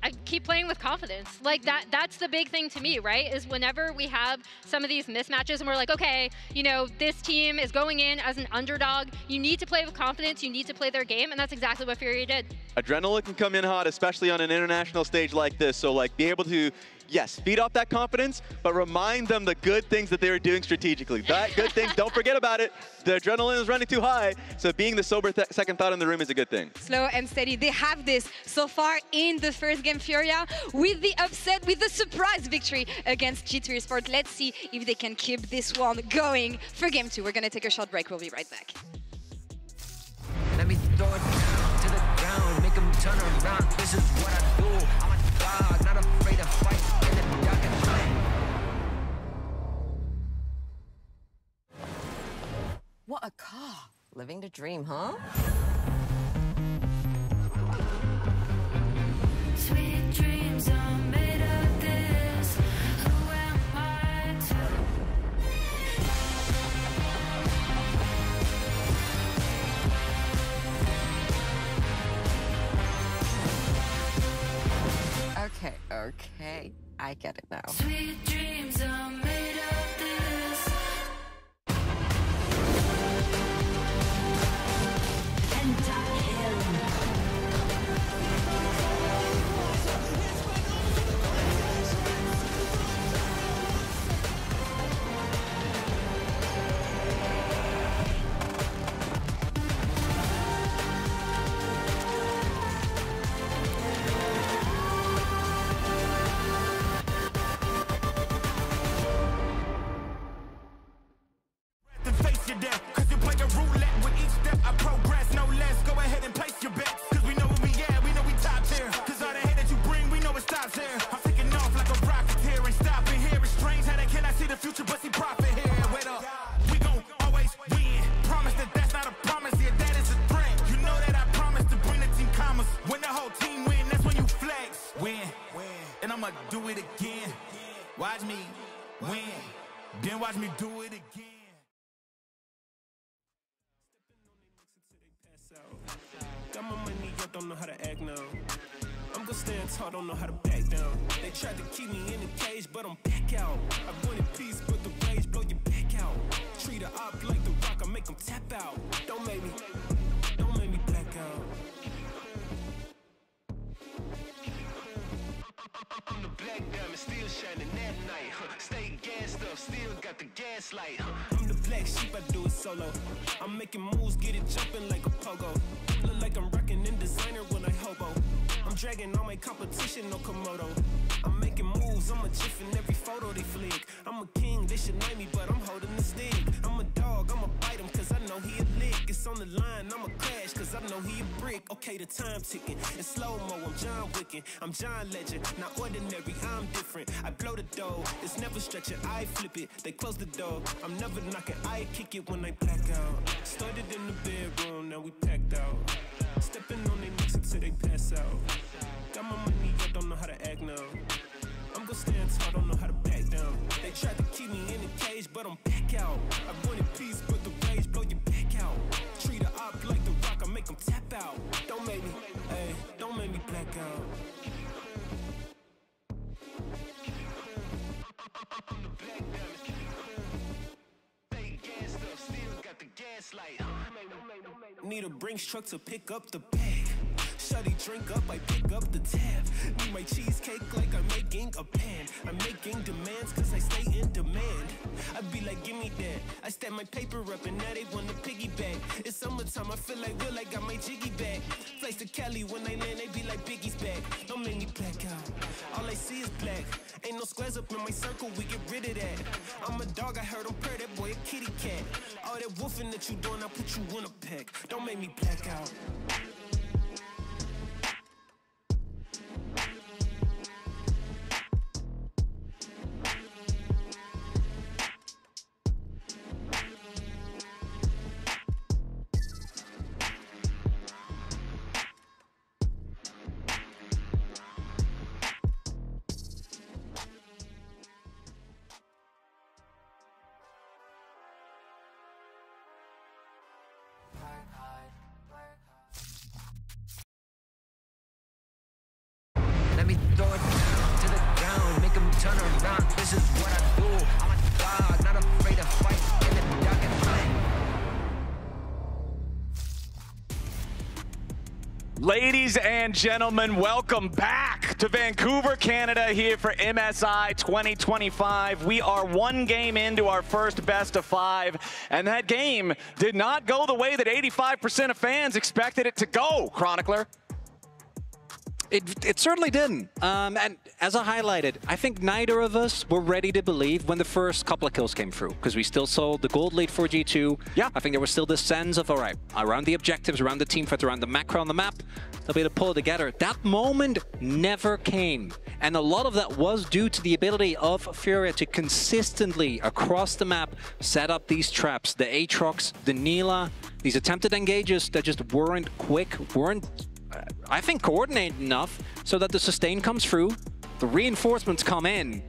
I keep playing with confidence. Like that's the big thing to me, right? Is whenever we have some of these mismatches and we're like, okay, you know, this team is going in as an underdog, you need to play with confidence, you need to play their game, and that's exactly what Furia did. Adrenaline can come in hot, especially on an international stage like this. So like be able to, yes, feed off that confidence, but remind them the good things that they were doing strategically. That good things, don't forget about it. The adrenaline is running too high, so being the sober second thought in the room is a good thing. Slow and steady, they have this so far in the first game, Furia, with the upset, with the surprise victory against G2 Esports. Let's see if they can keep this one going for game 2. We're gonna take a short break, we'll be right back. Let me throw it down to the ground, make them turn around. This is what I do. I'm a dog, not afraid to fight in the dark and light. What a car. Living the dream, huh? Sweet dreams are made of this. Who am I Okay, I get it now. Sweet dreams are made of this. Cause you play a roulette with each step I progress, no less. Go ahead and place your bets, cause we know where we at, we know we top tier. Cause all the hate that you bring, we know it stops here. I'm taking off like a rocket here, ain't stopping here. It's strange how they cannot see the future but see profit here. Wait up, we gon' always win. Promise that that's not a promise, yeah, that is a threat. You know that I promise to bring the team commas. When the whole team win, that's when you flex. Win, and I'ma do it again. Watch me win, then watch me do it again. Got my money up, don't know how to act now. I'm gonna stand tall, don't know how to back down. They tried to keep me in the cage, but I'm back out. I wanted peace, but the rage blow your back out. Treat a op like the rock, I make them tap out. Don't make me black out. I'm the black diamond, still shining at night. Stay gassed up, still got the gas light. I'm the black sheep, I do it solo. I'm making moves, get it jumping like a pogo. Look like I'm rocking in designer when I hobo. I'm dragging all my competition, no Komodo. I'm making moves, I'm a jiff in every photo they flick. I'm a king, they should name me, but I'm holding the stick. I'm a dog, I'ma bite him, cause I know he a lick. It's on the line, I'ma crash, cause I know he a brick. Okay, the time ticking, in slow-mo, I'm John Wicken. I'm John Legend, not ordinary, I'm different. I blow the dough, it's never stretching, I flip it. They close the door, I'm never knocking, I kick it when I black out. Started in the bedroom, now we packed out. Stepping on their necks until they pass out. Got my money, I don't know how to act now. I'm gonna stand tall, don't know how to back down. They tried to keep me in the cage, but I'm back out. I wanted peace, but the rage blow your back out. Treat a op like the rock, I make them tap out. Don't make me black out. I'm the black diamond. Stay gassed up, still got the gas light. Need a Brinks truck to pick up the bag. Shawty drink up, I pick up the tab. Need my cheesecake like I'm making a pan. I'm making demands cause I stay in demand. I be like, give me that. I stack my paper up and now they want to piggyback. It's summertime, I feel like Will, I got my jiggy back. Flights to Cali, when I land, they be like Biggie's back. Don't make me black out. All I see is black. Ain't no squares up in my circle, we get rid of that. I'm a dog, I heard him purr, that boy a kitty cat. All that woofing that you doing, I put you in a pack. Don't make me black out. Let me throw it down to the ground, make them turn around. This is what I do. I'm a dog, not afraid to fight in the dark and light. Ladies and gentlemen, welcome back to Vancouver, Canada, here for MSI 2025. We are one game into our first best of 5, and that game did not go the way that 85% of fans expected it to go, Chronicler. It certainly didn't. And as I highlighted, I think neither of us were ready to believe when the first couple of kills came through, because we still saw the gold lead for G2. Yeah. I think there was still this sense of, all right, around the objectives, around the team fight, around the macro on the map, they'll be able to pull it together. That moment never came. And a lot of that was due to the ability of Furia to consistently, across the map, set up these traps. The Aatrox, the Nila, these attempted engages that just weren't quick, weren't I think coordinated enough so that the sustain comes through, the reinforcements come in,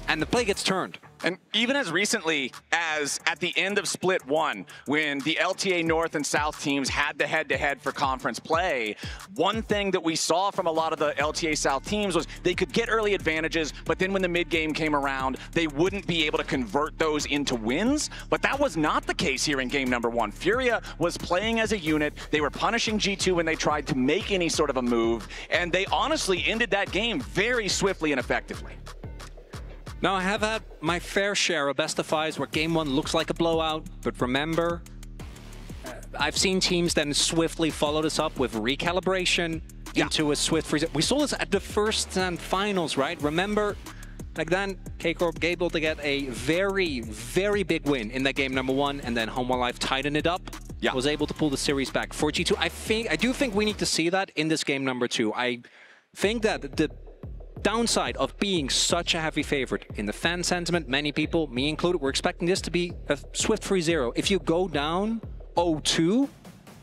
and the play gets turned. And even as recently as at the end of Split 1, when the LTA North and South teams had the head-to-head for conference play, one thing that we saw from a lot of the LTA South teams was they could get early advantages, but then when the mid-game came around, they wouldn't be able to convert those into wins. But that was not the case here in game number 1. Furia was playing as a unit. They were punishing G2 when they tried to make any sort of a move, and they honestly ended that game very swiftly and effectively. Now, I have had my fair share of best of 5s where game 1 looks like a blowout, but remember, I've seen teams then swiftly follow this up with recalibration into a swift freeze. We saw this at the first and finals, right? Remember, back then, K-Corp able to get a very, very big win in that game number 1, and then Home Life tightened it up. Was able to pull the series back for G2. I do think we need to see that in this game number 2. I think that the downside of being such a heavy favorite in the fan sentiment, many people, me included, were expecting this to be a swift 3-0. If you go down 0-2,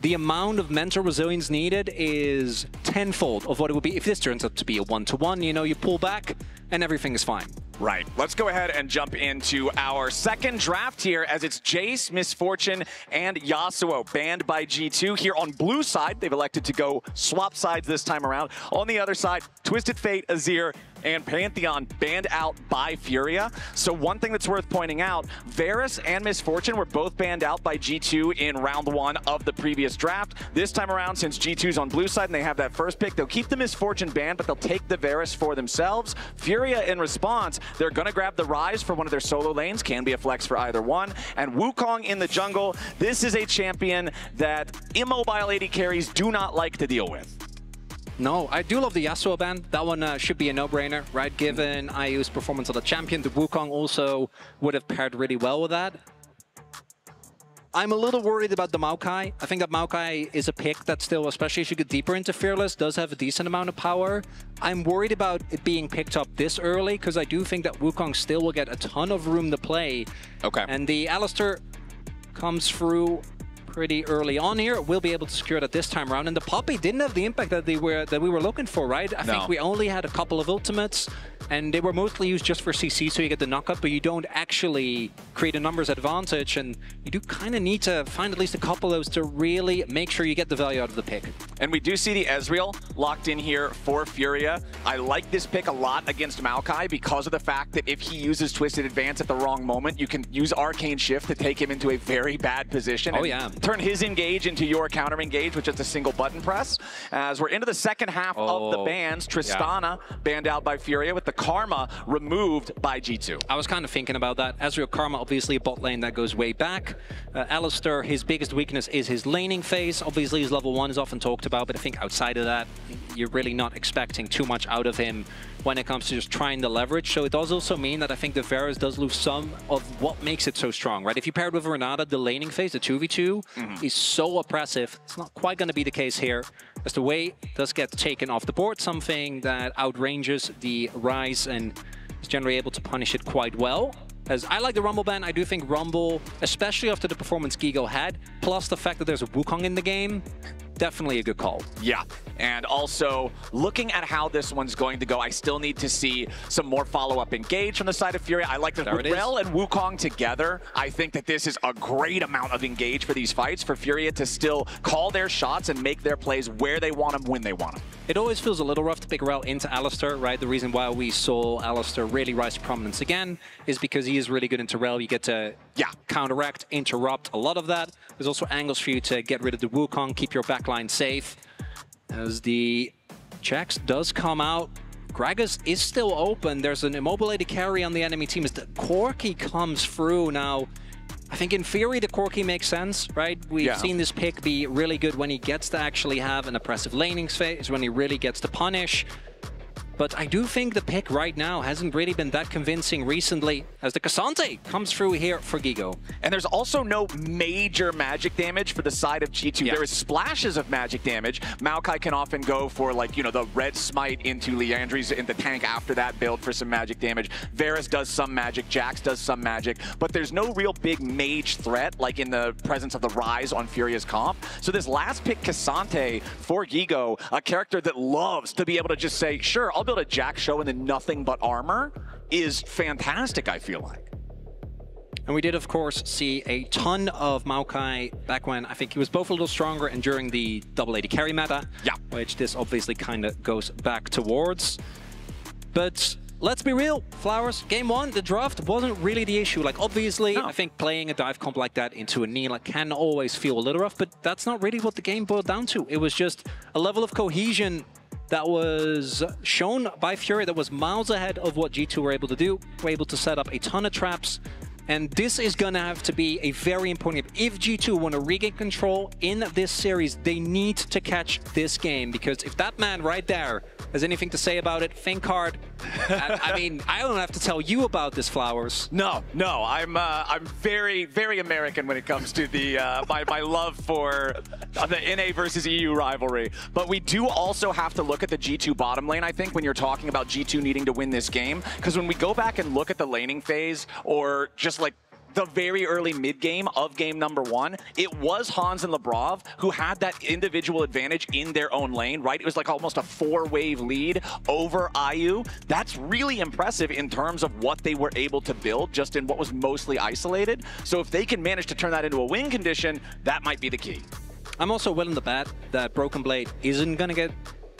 the amount of mental resilience needed is tenfold of what it would be if this turns out to be a 1-1. You know, you pull back and everything is fine. Right. Let's go ahead and jump into our second draft here, as it's Jace, Misfortune, and Yasuo banned by G2. Here on blue side, they've elected to go swap sides this time around. On the other side, Twisted Fate, Azir, and Pantheon banned out by Furia. So one thing that's worth pointing out, Varus and Misfortune were both banned out by G2 in round 1 of the previous draft. This time around, since G2's on blue side and they have that first pick, they'll keep the Misfortune banned, but they'll take the Varus for themselves. Furia, in response, they're going to grab the Rise for one of their solo lanes. Can be a flex for either one. And Wukong in the jungle. This is a champion that immobile AD carries do not like to deal with. No, I do love the Yasuo ban. That one should be a no-brainer, right? Given IU's performance of the champion, the Wukong also would have paired really well with that. I'm a little worried about the Maokai. I think that Maokai is a pick that still, especially as you get deeper into Fearless, does have a decent amount of power. I'm worried about it being picked up this early, because I do think that Wukong still will get a ton of room to play. Okay. And the Alistar comes through pretty early on here. We'll be able to secure that this time around. And the Poppy didn't have the impact that we were looking for, right? I think we only had a couple of ultimates, and they were mostly used just for CC, so you get the knockup, but you don't actually create a numbers advantage, and you do kind of need to find at least a couple of those to really make sure you get the value out of the pick. And we do see the Ezreal locked in here for Furia. I like this pick a lot against Maokai because of the fact that if he uses Twisted Advance at the wrong moment, you can use Arcane Shift to take him into a very bad position. Oh, yeah. Turn his engage into your counter engage with just a single button press. As we're into the second half of the bans, Tristana banned out by Furia with the Karma removed by G2. I was kind of thinking about that. Ezreal Karma, obviously a bot lane that goes way back. Alistar, his biggest weakness is his laning phase. Obviously, his level 1 is often talked about. about, but I think outside of that, you're really not expecting too much out of him when it comes to just trying the leverage. So it does also mean that I think the Varus does lose some of what makes it so strong, right? If you pair it with Renata, the laning phase, the 2v2, is so oppressive. It's not quite going to be the case here, as the way does get taken off the board, something that outranges the Rise and is generally able to punish it quite well. As I like the Rumble ban, I do think Rumble, especially after the performance Gigo had, plus the fact that there's a Wukong in the game, definitely a good call. Yeah, and also looking at how this one's going to go, I still need to see some more follow-up engage from the side of Furia. I like the Rel and Wukong together. I think that this is a great amount of engage for these fights, for Furia to still call their shots and make their plays where they want them, when they want them. It always feels a little rough to pick Rel into Alistar, right? The reason why we saw Alistar really rise to prominence again is because he is really good into Rel. You get to counteract, interrupt a lot of that. There's also angles for you to get rid of the Wukong, keep your backline safe. As the Jax does come out, Gragas is still open. There's an immobile carry on the enemy team as the Corki comes through now. I think in theory the Corki makes sense, right? We've seen this pick be really good when he gets to actually have an oppressive laning phase, when he really gets to punish. But I do think the pick right now hasn't really been that convincing recently, as the Cassante comes through here for Gigo. And there's also no major magic damage for the side of G2. There is splashes of magic damage. Maokai can often go for, like, you know, the red smite into Liandry's in the tank after that build for some magic damage. Varus does some magic, Jax does some magic, but there's no real big mage threat, like in the presence of the Rise on Furia's comp. So this last pick, Cassante, for Gigo, a character that loves to be able to just say, sure, I'll build a Jax show and then nothing but armor, is fantastic, I feel like. And we did, of course, see a ton of Maokai back when I think he was both a little stronger and during the double AD carry meta, which this obviously kind of goes back towards. But let's be real, Flowers, game one, the draft wasn't really the issue. Like, obviously, I think playing a dive comp like that into a Neela can always feel a little rough, but that's not really what the game boiled down to. It was just a level of cohesion that was shown by Furia that was miles ahead of what G2 were able to do. Were able to set up a ton of traps. And this is going to have to be a very important game. If G2 want to regain control in this series, they need to catch this game. Because if that man right there has anything to say about it, think hard. I mean, I don't have to tell you about this, Flowers. No, I'm very, very American when it comes to the my love for the NA versus EU rivalry. But we do also have to look at the G2 bottom lane, I think, when you're talking about G2 needing to win this game. Because when we go back and look at the laning phase, or just like the very early mid-game of game number one, it was Hans and Labrov who had that individual advantage in their own lane, right? It was like almost a 4-wave lead over IU. That's really impressive in terms of what they were able to build just in what was mostly isolated. So if they can manage to turn that into a win condition, that might be the key. I'm also willing to bet that Broken Blade isn't going to get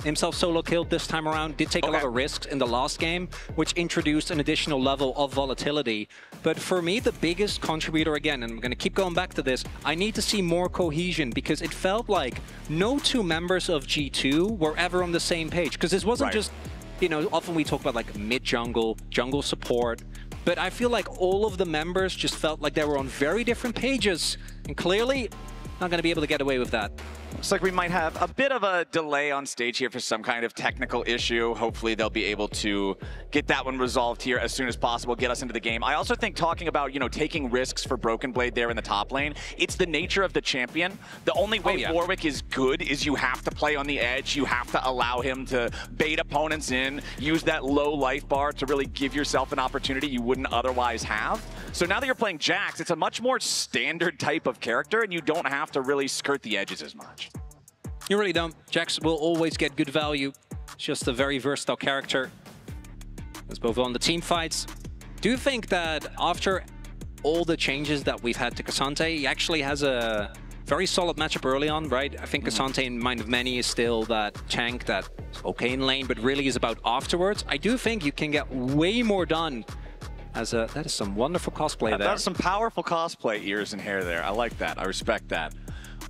himself solo killed this time around. Did take a lot of risks in the last game, which introduced an additional level of volatility. But for me, the biggest contributor, again, and I'm going to keep going back to this, I need to see more cohesion, because it felt like no two members of G2 were ever on the same page. Because this wasn't just, you know, often we talk about like mid-jungle, jungle support, but I feel like all of the members just felt like they were on very different pages, and clearly not going to be able to get away with that. Looks like we might have a bit of a delay on stage here for some kind of technical issue. Hopefully they'll be able to get that one resolved here as soon as possible, get us into the game. I also think talking about, you know, taking risks for Broken Blade there in the top lane, it's the nature of the champion. The only way Warwick is good is you have to play on the edge. You have to allow him to bait opponents in, use that low life bar to really give yourself an opportunity you wouldn't otherwise have. So now that you're playing Jax, it's a much more standard type of character, and you don't have to really skirt the edges as much. You really don't. Jax will always get good value. It's just a very versatile character. Let's move on to team fights. Do you think that after all the changes that we've had to Cassante, he actually has a very solid matchup early on, right? I think Cassante, in mind of many, is still that tank that's okay in lane, but really is about afterwards. I do think you can get way more done. That is some wonderful cosplay there. That's some powerful cosplay, ears and hair there. I like that. I respect that.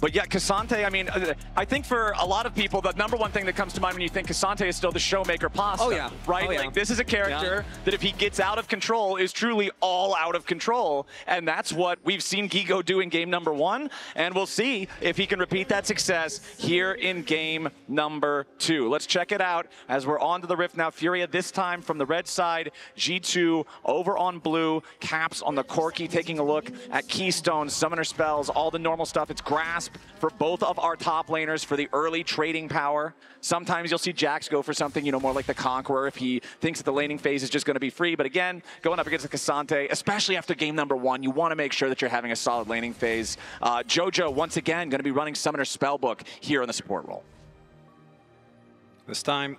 But yeah, Cassante, I mean, I think for a lot of people, the number one thing that comes to mind when you think Cassante is still the showmaker pasta. Oh, yeah. Right? Oh, yeah. Like, this is a character that if he gets out of control is truly all out of control. And that's what we've seen Gigo do in game number 1. And we'll see if he can repeat that success here in game number 2. Let's check it out as we're on to the Rift now. Furia this time from the red side. G2 over on blue. Caps on the Corki, taking a look at Keystone, Summoner Spells, all the normal stuff. It's Grasp for both of our top laners for the early trading power. Sometimes you'll see Jax go for something, you know, more like the Conqueror if he thinks that the laning phase is just going to be free. But again, going up against the Cassante, especially after game number 1, you want to make sure that you're having a solid laning phase. Jojo, once again, going to be running Summoner Spellbook here in the support role. This time,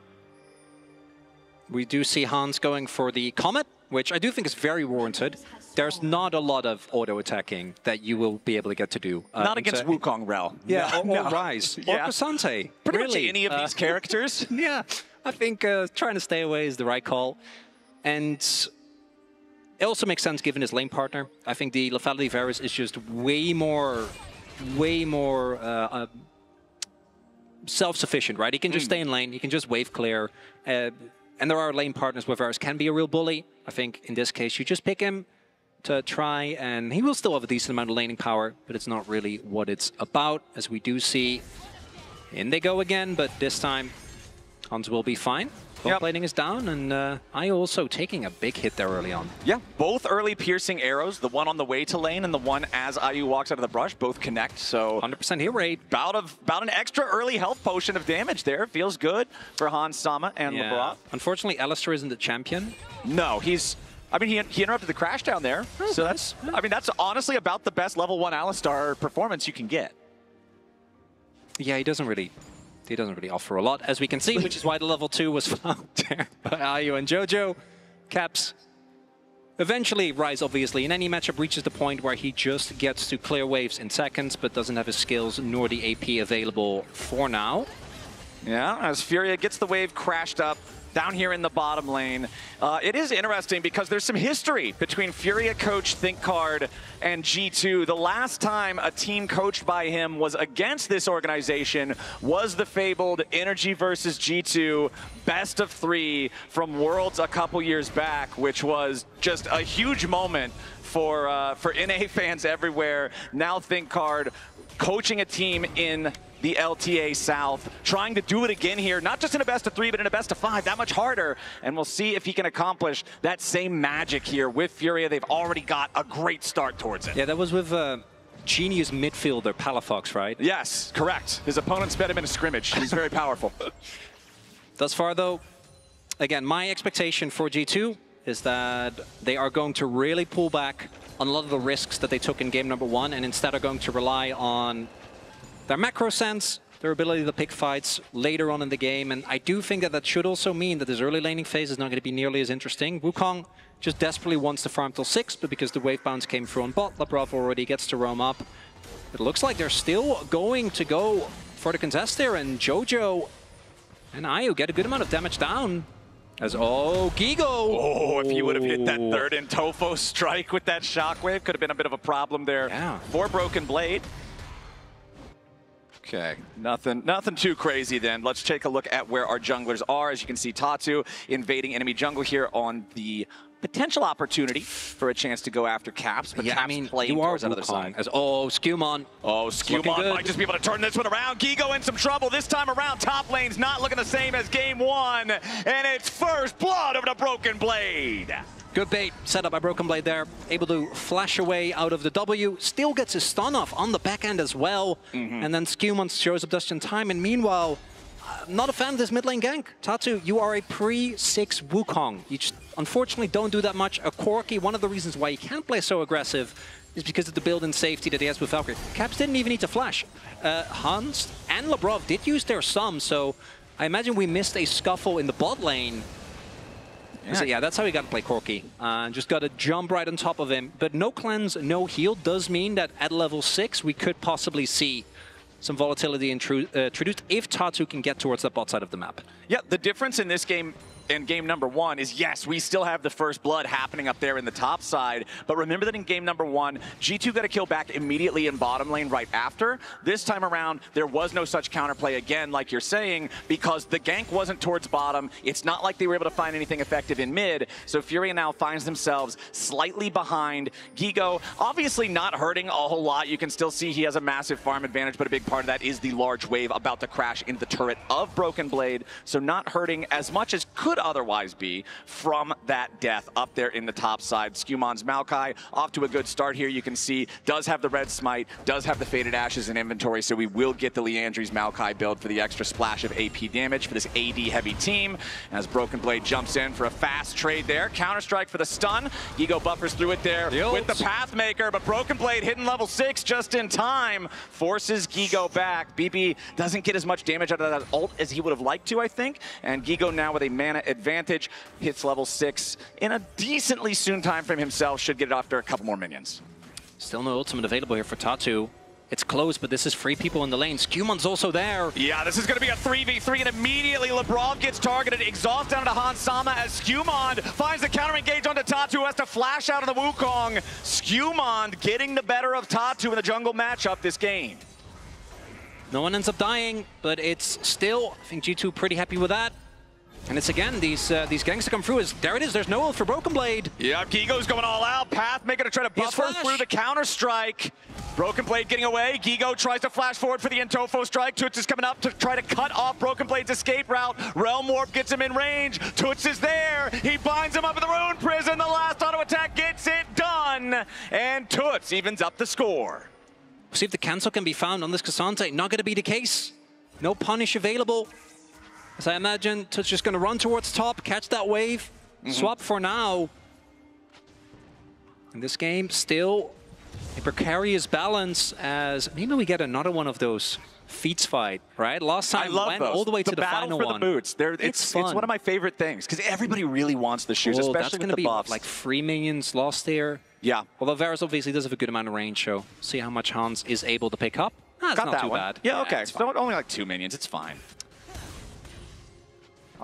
we do see Hans going for the Comet, which I do think is very warranted. There's not a lot of auto-attacking that you will be able to get to do. Not against Wukong Rel. Yeah, no. or Ryze, or Cassante. Pretty really. much any of these characters. Yeah, I think trying to stay away is the right call. And it also makes sense given his lane partner. I think the lethality of Varus is just way more self-sufficient, right? He can just stay in lane, he can just wave clear. And there are lane partners where Varus can be a real bully. I think in this case, you just pick him to try, and he will still have a decent amount of laning power, but it's not really what it's about, as we do see. In they go again, but this time, Hans will be fine. Top laning is down, and I also taking a big hit there early on. Yeah, both early piercing arrows, the one on the way to lane and the one as IU walks out of the brush, both connect, so 100% hit rate. About an extra early health potion of damage there. Feels good for Hans Sama and LeBron. Unfortunately, Alistar isn't the champion. No, I mean, he interrupted the crash down there, so that's honestly about the best level 1 Alistar performance you can get. Yeah, he doesn't really offer a lot, as we can see, which is why the level 2 was found there by IU and Jojo. Caps eventually Ryze, obviously, in any matchup reaches the point where he just gets to clear waves in seconds, but doesn't have his skills nor the AP available for now. Yeah, as Furia gets the wave crashed up down here in the bottom lane. It is interesting because there's some history between Furia coach ThinkCard and G2. The last time a team coached by him was against this organization was the fabled Energy versus G2 best of 3 from Worlds a couple years back, which was just a huge moment for NA fans everywhere. Now ThinkCard coaching a team in the LTA South, trying to do it again here, not just in a best of 3, but in a best of 5, that much harder. And we'll see if he can accomplish that same magic here with Furia. They've already got a great start towards it. Yeah, that was with genius midfielder Palafox, right? Yes, correct. His opponent sped him in a scrimmage. He's very powerful. Thus far, though, again, my expectation for G2 is that they are going to really pull back on a lot of the risks that they took in game number 1, and instead are going to rely on their macro sense, their ability to pick fights later on in the game. And I do think that that should also mean that this early laning phase is not going to be nearly as interesting. Wukong just desperately wants to farm till 6, but because the wave bounce came through on bot, Labrov already gets to roam up. It looks like they're still going to go for the contest there, and Jojo and IU get a good amount of damage down. As, Gigo! Oh, if he would have hit that third in Tofo strike with that shockwave, could have been a bit of a problem there. Yeah. For Broken Blade. Okay, nothing too crazy then. Let's take a look at where our junglers are. As you can see, Tatu invading enemy jungle here on the potential opportunity for a chance to go after Caps, but yeah, Caps I mean, playing towards the other side. As, Skewmon. Skewmon might just be able to turn this one around. Gigo in some trouble this time around. Top lane's not looking the same as game 1, and it's first blood over the Broken Blade. Good bait set up by Broken Blade there. Able to flash away out of the W. Still gets his stun off on the back end as well. And then Skewmon shows up just in time. And meanwhile, not a fan of this mid lane gank. Tatu, you are a pre-6 Wukong. You just unfortunately don't do that much. A Corki, one of the reasons why he can't play so aggressive is because of the build-in safety that he has with Valkyrie. Caps didn't even need to flash. Hans and Labrov did use their sum, so I imagine we missed a scuffle in the bot lane. Yeah, so yeah, that's how we got to play Corki. Just got to jump right on top of him. But no cleanse, no heal does mean that at level 6 we could possibly see some volatility introduced if Tatu can get towards the bot side of the map. Yeah, the difference in this game in game number 1 is, yes, we still have the first blood happening up there in the top side, but remember that in game number 1, G2 got a kill back immediately in bottom lane right after. This time around, there was no such counterplay again, like you're saying, because the gank wasn't towards bottom. It's not like they were able to find anything effective in mid, so Furia now finds themselves slightly behind. Gigo, obviously not hurting a whole lot. You can still see he has a massive farm advantage, but a big part of that is the large wave about to crash into the turret of Broken Blade, so not hurting as much as could otherwise be from that death up there in the top side. Scumon's Maokai off to a good start here. You can see does have the red smite, does have the Faded Ashes in inventory, so we will get the Leandri's Maokai build for the extra splash of AP damage for this AD heavy team. As Broken Blade jumps in for a fast trade there. Counter-strike for the stun. Gigo buffers through it there with the Pathmaker, but Broken Blade hitting level 6 just in time. Forces Gigo back. BB doesn't get as much damage out of that ult as he would have liked to, I think. And Gigo now with a mana advantage, hits level 6 in a decently soon time frame himself, should get it after a couple more minions. Still no ultimate available here for Tatu. It's close, but this is 3 people in the lane. Scumon's also there. Yeah, this is going to be a 3v3, and immediately Lebrov gets targeted. Exhaust down to Han Sama as Scumond finds the counter engage onto Tatu, who has to flash out of the Wukong. Scumond getting the better of Tatu in the jungle matchup this game. No one ends up dying, but it's still, I think G2 pretty happy with that. And it's again, these ganks that come through is, there it is, there's no ult for Broken Blade. Yeah, Gigo's going all out. Pathmaker to try to buffer through the counter-strike. Broken Blade getting away. Gigo tries to flash forward for the Intofo strike. Toots is coming up to try to cut off Broken Blade's escape route. Realm Warp gets him in range. Toots is there. He binds him up in the Rune Prison. The last auto attack gets it done. And Toots evens up the score. See if the cancel can be found on this Cassante. Not going to be the case. No punish available. As I imagine, Toots just going to run towards top, catch that wave, swap for now. In this game, still a precarious balance, as maybe we get another one of those feats fight, right? Last time went those. all the way to the final for one. The boots. It's one of my favorite things, because everybody really wants the shoes, especially with the buffs. Like 3 minions lost there. Yeah. Although Varus obviously does have a good amount of range, so see how much Hans is able to pick up. It's Got not that too one. bad. Yeah, okay. So only like 2 minions, it's fine.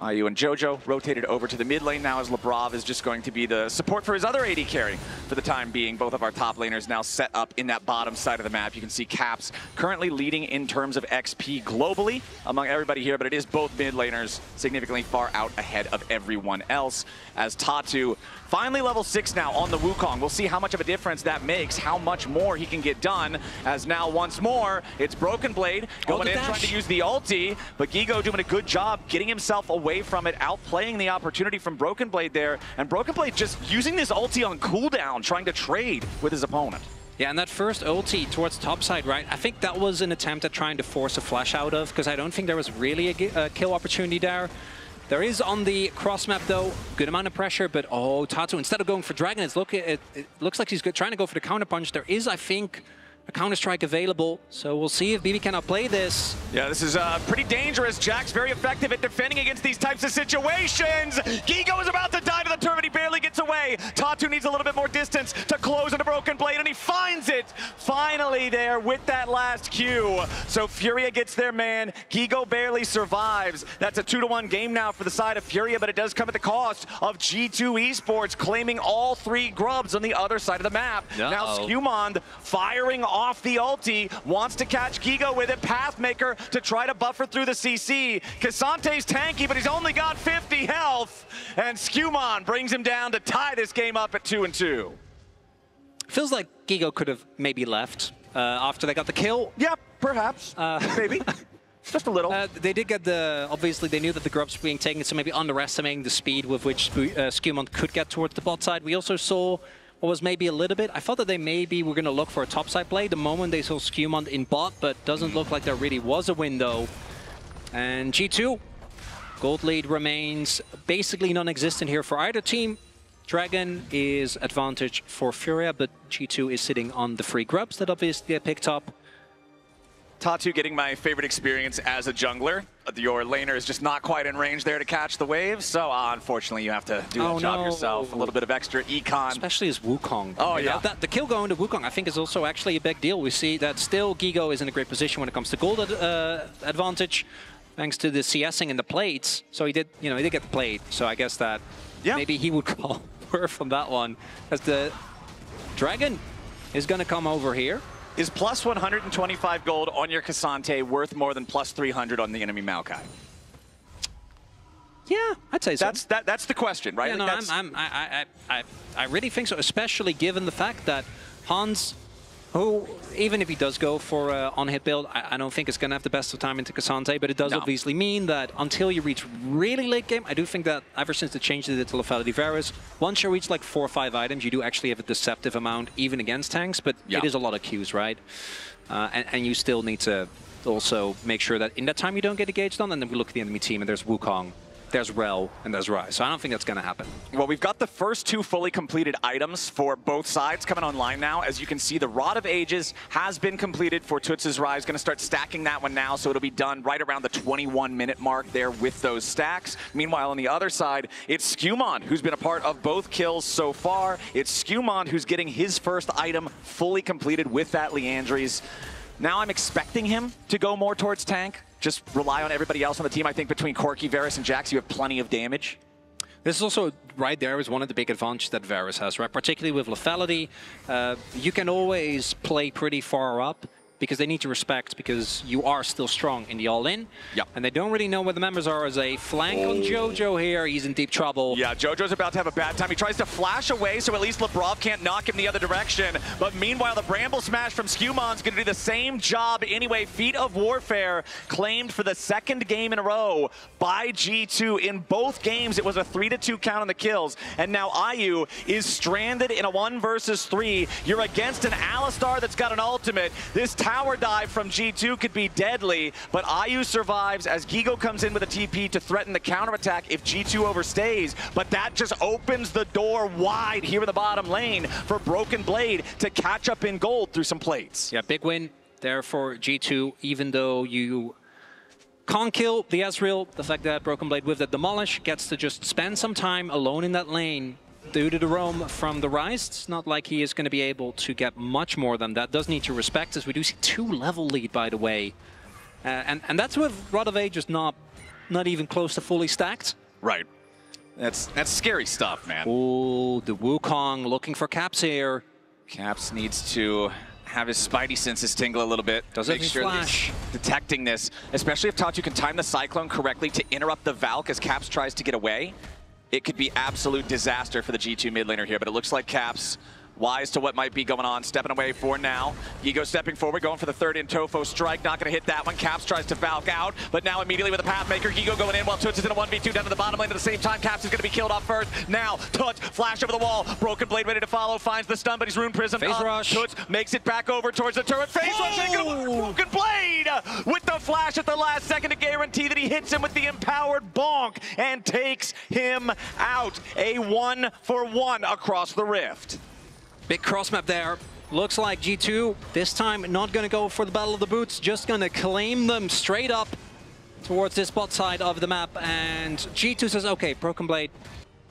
Ayu and Jojo rotated over to the mid lane now, as Lebrov is just going to be the support for his other AD carry for the time being. Both of our top laners now set up in that bottom side of the map. You can see Caps currently leading in terms of XP globally among everybody here, but it is both mid laners significantly far out ahead of everyone else, as Tatu finally level 6 now on the Wukong. We'll see how much of a difference that makes, how much more he can get done, as now once more it's Broken Blade going in trying to use the ulti, but Gigo doing a good job getting himself away from it, outplaying the opportunity from Broken Blade there, and Broken Blade just using this ulti on cooldown, trying to trade with his opponent. Yeah, and that first ulti towards topside, right? I think that was an attempt at trying to force a flash out of, because I don't think there was really a kill opportunity there. There is on the cross map though, good amount of pressure, but oh, Tatu, instead of going for Dragon, it looks like he's trying to go for the counter punch. There is, I think, a counter-strike available, so we'll see if BB can outplay this. Yeah, this is pretty dangerous. Jack's very effective at defending against these types of situations. Gigo is about to die to the turret. He barely gets away. Tatu needs a little bit more distance to close into Broken Blade, and he finds it finally there with that last Q. So Furia gets their man. Gigo barely survives. That's a 2-1 game now for the side of Furia, but it does come at the cost of G2 Esports claiming all 3 grubs on the other side of the map. Now Scumond firing off the ulti, wants to catch Gigo with it. Pathmaker to try to buffer through the CC. Cassante's tanky, but he's only got 50 health, and Scumond brings him down to tie this game up at 2-2. Feels like Gigo could have maybe left after they got the kill. Yeah, perhaps. Maybe. Just a little. They did get the, obviously they knew that the grubs were being taken, so maybe underestimating the speed with which Scumond could get towards the bot side. We also saw what was maybe a little bit, I thought that they maybe were going to look for a topside play the moment they saw Scumond in bot, but doesn't look like there really was a window. And G2, gold lead remains basically non-existent here for either team. Dragon is advantage for Furia, but G2 is sitting on the free grubs that obviously they picked up. Tatu getting my favorite experience as a jungler. Your laner is just not quite in range there to catch the waves, so unfortunately you have to do the job yourself. A little bit of extra econ. Especially as Wukong. Oh, yeah. The kill going to Wukong, I think, is also actually a big deal. We see that still Gigo is in a great position when it comes to gold advantage. thanks to the CSing and the plates. So he did, he did get the plate. So I guess that maybe he would call worth on that one, as the Dragon is going to come over here. Is plus 125 gold on your Cassante worth more than plus 300 on the enemy Maokai? Yeah, I'd say so. That's the question, right? Yeah, no, I really think so, especially given the fact that Hans, who, even if he does go for an on-hit build, I don't think it's going to have the best of time into Cassante, but it does obviously mean that until you reach really late game, I do think that ever since the change they did to Lethality Varus, once you reach like 4 or 5 items, you do actually have a deceptive amount, even against tanks, but it is a lot of Qs, right? And you still need to also make sure that in that time you don't get engaged on, and then we look at the enemy team and there's Wukong, there's Rel, and there's Rai. So I don't think that's going to happen. Well, we've got the first 2 fully completed items for both sides coming online now. As you can see, the Rod of Ages has been completed for Tutz's Rai. He's going to start stacking that one now, so it'll be done right around the 21-minute mark there with those stacks. Meanwhile, on the other side, it's Skewmon, who's been a part of both kills so far. It's Skewmon who's getting his first item fully completed with that Leandries. Now I'm expecting him to go more towards tank. Just rely on everybody else on the team. I think between Corki, Varus, and Jax, you have plenty of damage. This is also, right there, is one of the big advantages that Varus has, right? Particularly with lethality. You can always play pretty far up, because they need to respect, because you are still strong in the all-in. Yep. And they don't really know where the members are as a flank on Jojo here. He's in deep trouble. Yeah, Jojo's about to have a bad time. He tries to flash away, so at least Lebrov can't knock him the other direction. But meanwhile, the Bramble Smash from Skewmon's going to do the same job anyway. Feat of Warfare claimed for the 2nd game in a row by G2. In both games, it was a 3-2 count on the kills. And now IU is stranded in a 1 versus 3. You're against an Alistar that's got an ultimate. This tower dive from G2 could be deadly, but IU survives as Gigo comes in with a TP to threaten the counterattack if G2 overstays. But that just opens the door wide here in the bottom lane for Broken Blade to catch up in gold through some plates. Yeah, big win there for G2, even though you can't kill the Ezreal. The fact that Broken Blade with the Demolish gets to just spend some time alone in that lane due to the roam from the Rise. It's not like he is going to be able to get much more than that. Does need to respect, as we do see 2-level lead, by the way. And that's with Rod of Ages not even close to fully stacked. Right. That's scary stuff, man. Ooh, the Wukong looking for Caps here. Caps needs to have his spidey senses tingle a little bit. Does it flash? Detecting this, especially if Tatu can time the Cyclone correctly to interrupt the Valk as Caps tries to get away. It could be absolute disaster for the G2 mid laner here, but it looks like Caps, wise to what might be going on, stepping away for now. Gigo stepping forward, going for the 3rd in Tofo strike, not going to hit that one. Caps tries to Valk out, but now immediately with a Pathmaker, Gigo going in while Toots is in a 1v2 down to the bottom lane at the same time. Caps is going to be killed off first. Now, Toots, flash over the wall, Broken Blade ready to follow, finds the stun, but he's Rune Prism Phase up. rush. Toots makes it back over towards the turret. Phase rush, ain't gonna work. Broken Blade with the flash at the last second to guarantee that he hits him with the empowered bonk and takes him out. A 1-for-1 across the rift. Big cross map there. Looks like G2 this time not going to go for the Battle of the Boots, just going to claim them straight up towards this bot side of the map. And G2 says, okay, Broken Blade,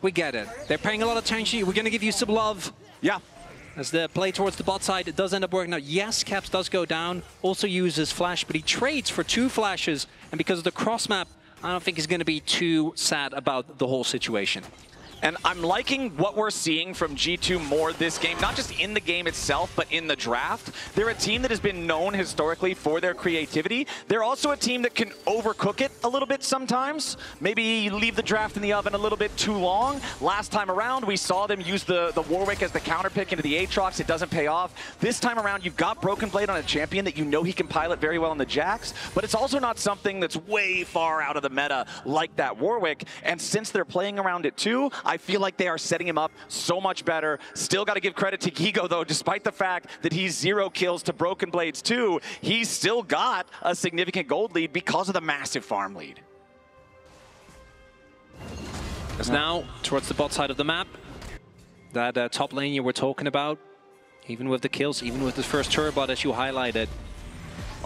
we get it. They're paying a lot of attention. We're going to give you some love. Yeah. As the play towards the bot side, it does end up working out. Yes, Caps does go down, also uses flash, but he trades for 2 flashes. And because of the cross map, I don't think he's going to be too sad about the whole situation. And I'm liking what we're seeing from G2 more this game, not just in the game itself, but in the draft. They're a team that has been known historically for their creativity. They're also a team that can overcook it a little bit sometimes. Maybe leave the draft in the oven a little bit too long. Last time around, we saw them use the Warwick as the counter pick into the Aatrox. It doesn't pay off. This time around, you've got Broken Blade on a champion that you know he can pilot very well in the Jax, but it's also not something that's way far out of the meta like that Warwick. And since they're playing around it too, I feel like they are setting him up so much better. Still got to give credit to Gigo, though, despite the fact that he's 0 kills to Broken Blades 2, he's still got a significant gold lead because of the massive farm lead. As now, towards the bot side of the map, that top lane you were talking about, even with the kills, even with the first turret bot, as you highlighted.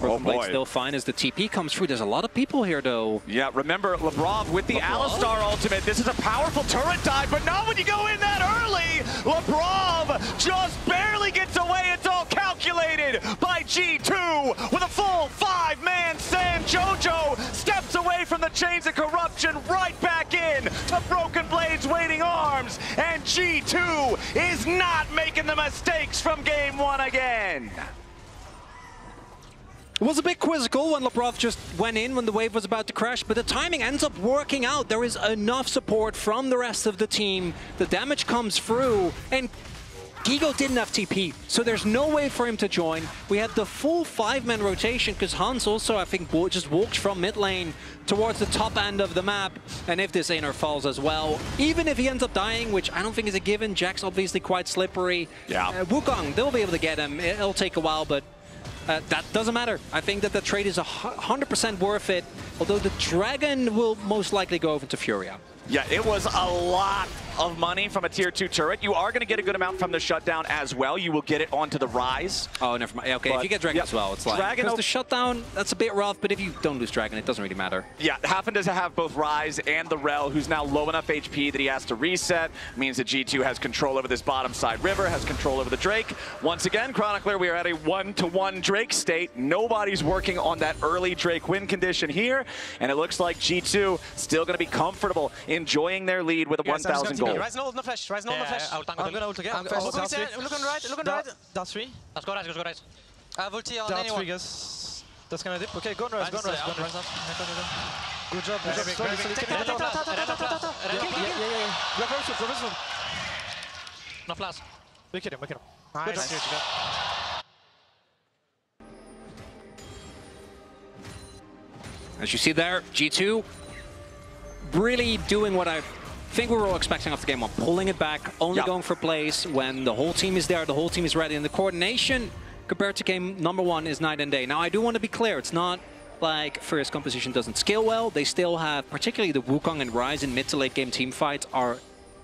Broken Blade still fine as the TP comes through. There's a lot of people here, though. Yeah, remember, Labrov with the Alistar ultimate. This is a powerful turret dive, but not when you go in that early. Labrov just barely gets away. It's all calculated by G2 with a full 5-man stand. Jojo steps away from the chains of corruption, right back in to Broken Blade's waiting arms. And G2 is not making the mistakes from game 1 again. It was a bit quizzical when Labrov just went in when the wave was about to crash, but the timing ends up working out. There is enough support from the rest of the team. The damage comes through, and Gigo didn't have TP, so there's no way for him to join. We had the full 5-man rotation because Hans also, I think, just walked from mid lane towards the top end of the map. And if this Einer falls as well, even if he ends up dying, which I don't think is a given, Jack's obviously quite slippery. Yeah. Wukong, they'll be able to get him. It'll take a while, but that doesn't matter. I think that the trade is 100% worth it, although the Dragon will most likely go over to Furia. Yeah, it was a lot of money from a tier 2 turret. You are going to get a good amount from the shutdown as well. You will get it onto the Rise. Oh, never mind. Okay, if you get Dragon as well, it's like... Because the shutdown, that's a bit rough, but if you don't lose Dragon, it doesn't really matter. Yeah, Hafen does have both Rise and the Rel, who's now low enough HP that he has to reset. Means that G2 has control over this bottom side river, has control over the Drake. Once again, Chronicler, we are at a 1-to-1 Drake state. Nobody's working on that early Drake win condition here. And it looks like G2 still going to be comfortable enjoying their lead with a 1,000 gold. Rise no ult, no flash. Rise no ult, no flash. I'm gonna ult again. Look on right, look on right. That's 3. Let's go right. I have ulti on That's anyone. 3, guys. That's gonna dip. Okay, go on rise, go on rise. Good job, good job. Yeah. No flash. Look at him. Nice. As you see there, G2 really doing what I think we were all expecting after game 1, pulling it back, only going for plays when the whole team is there, the whole team is ready, and the coordination compared to game number 1 is night and day. Now, I do want to be clear, it's not like Furious composition doesn't scale well. They still have, particularly the Wukong and Rise in mid to late game team fights are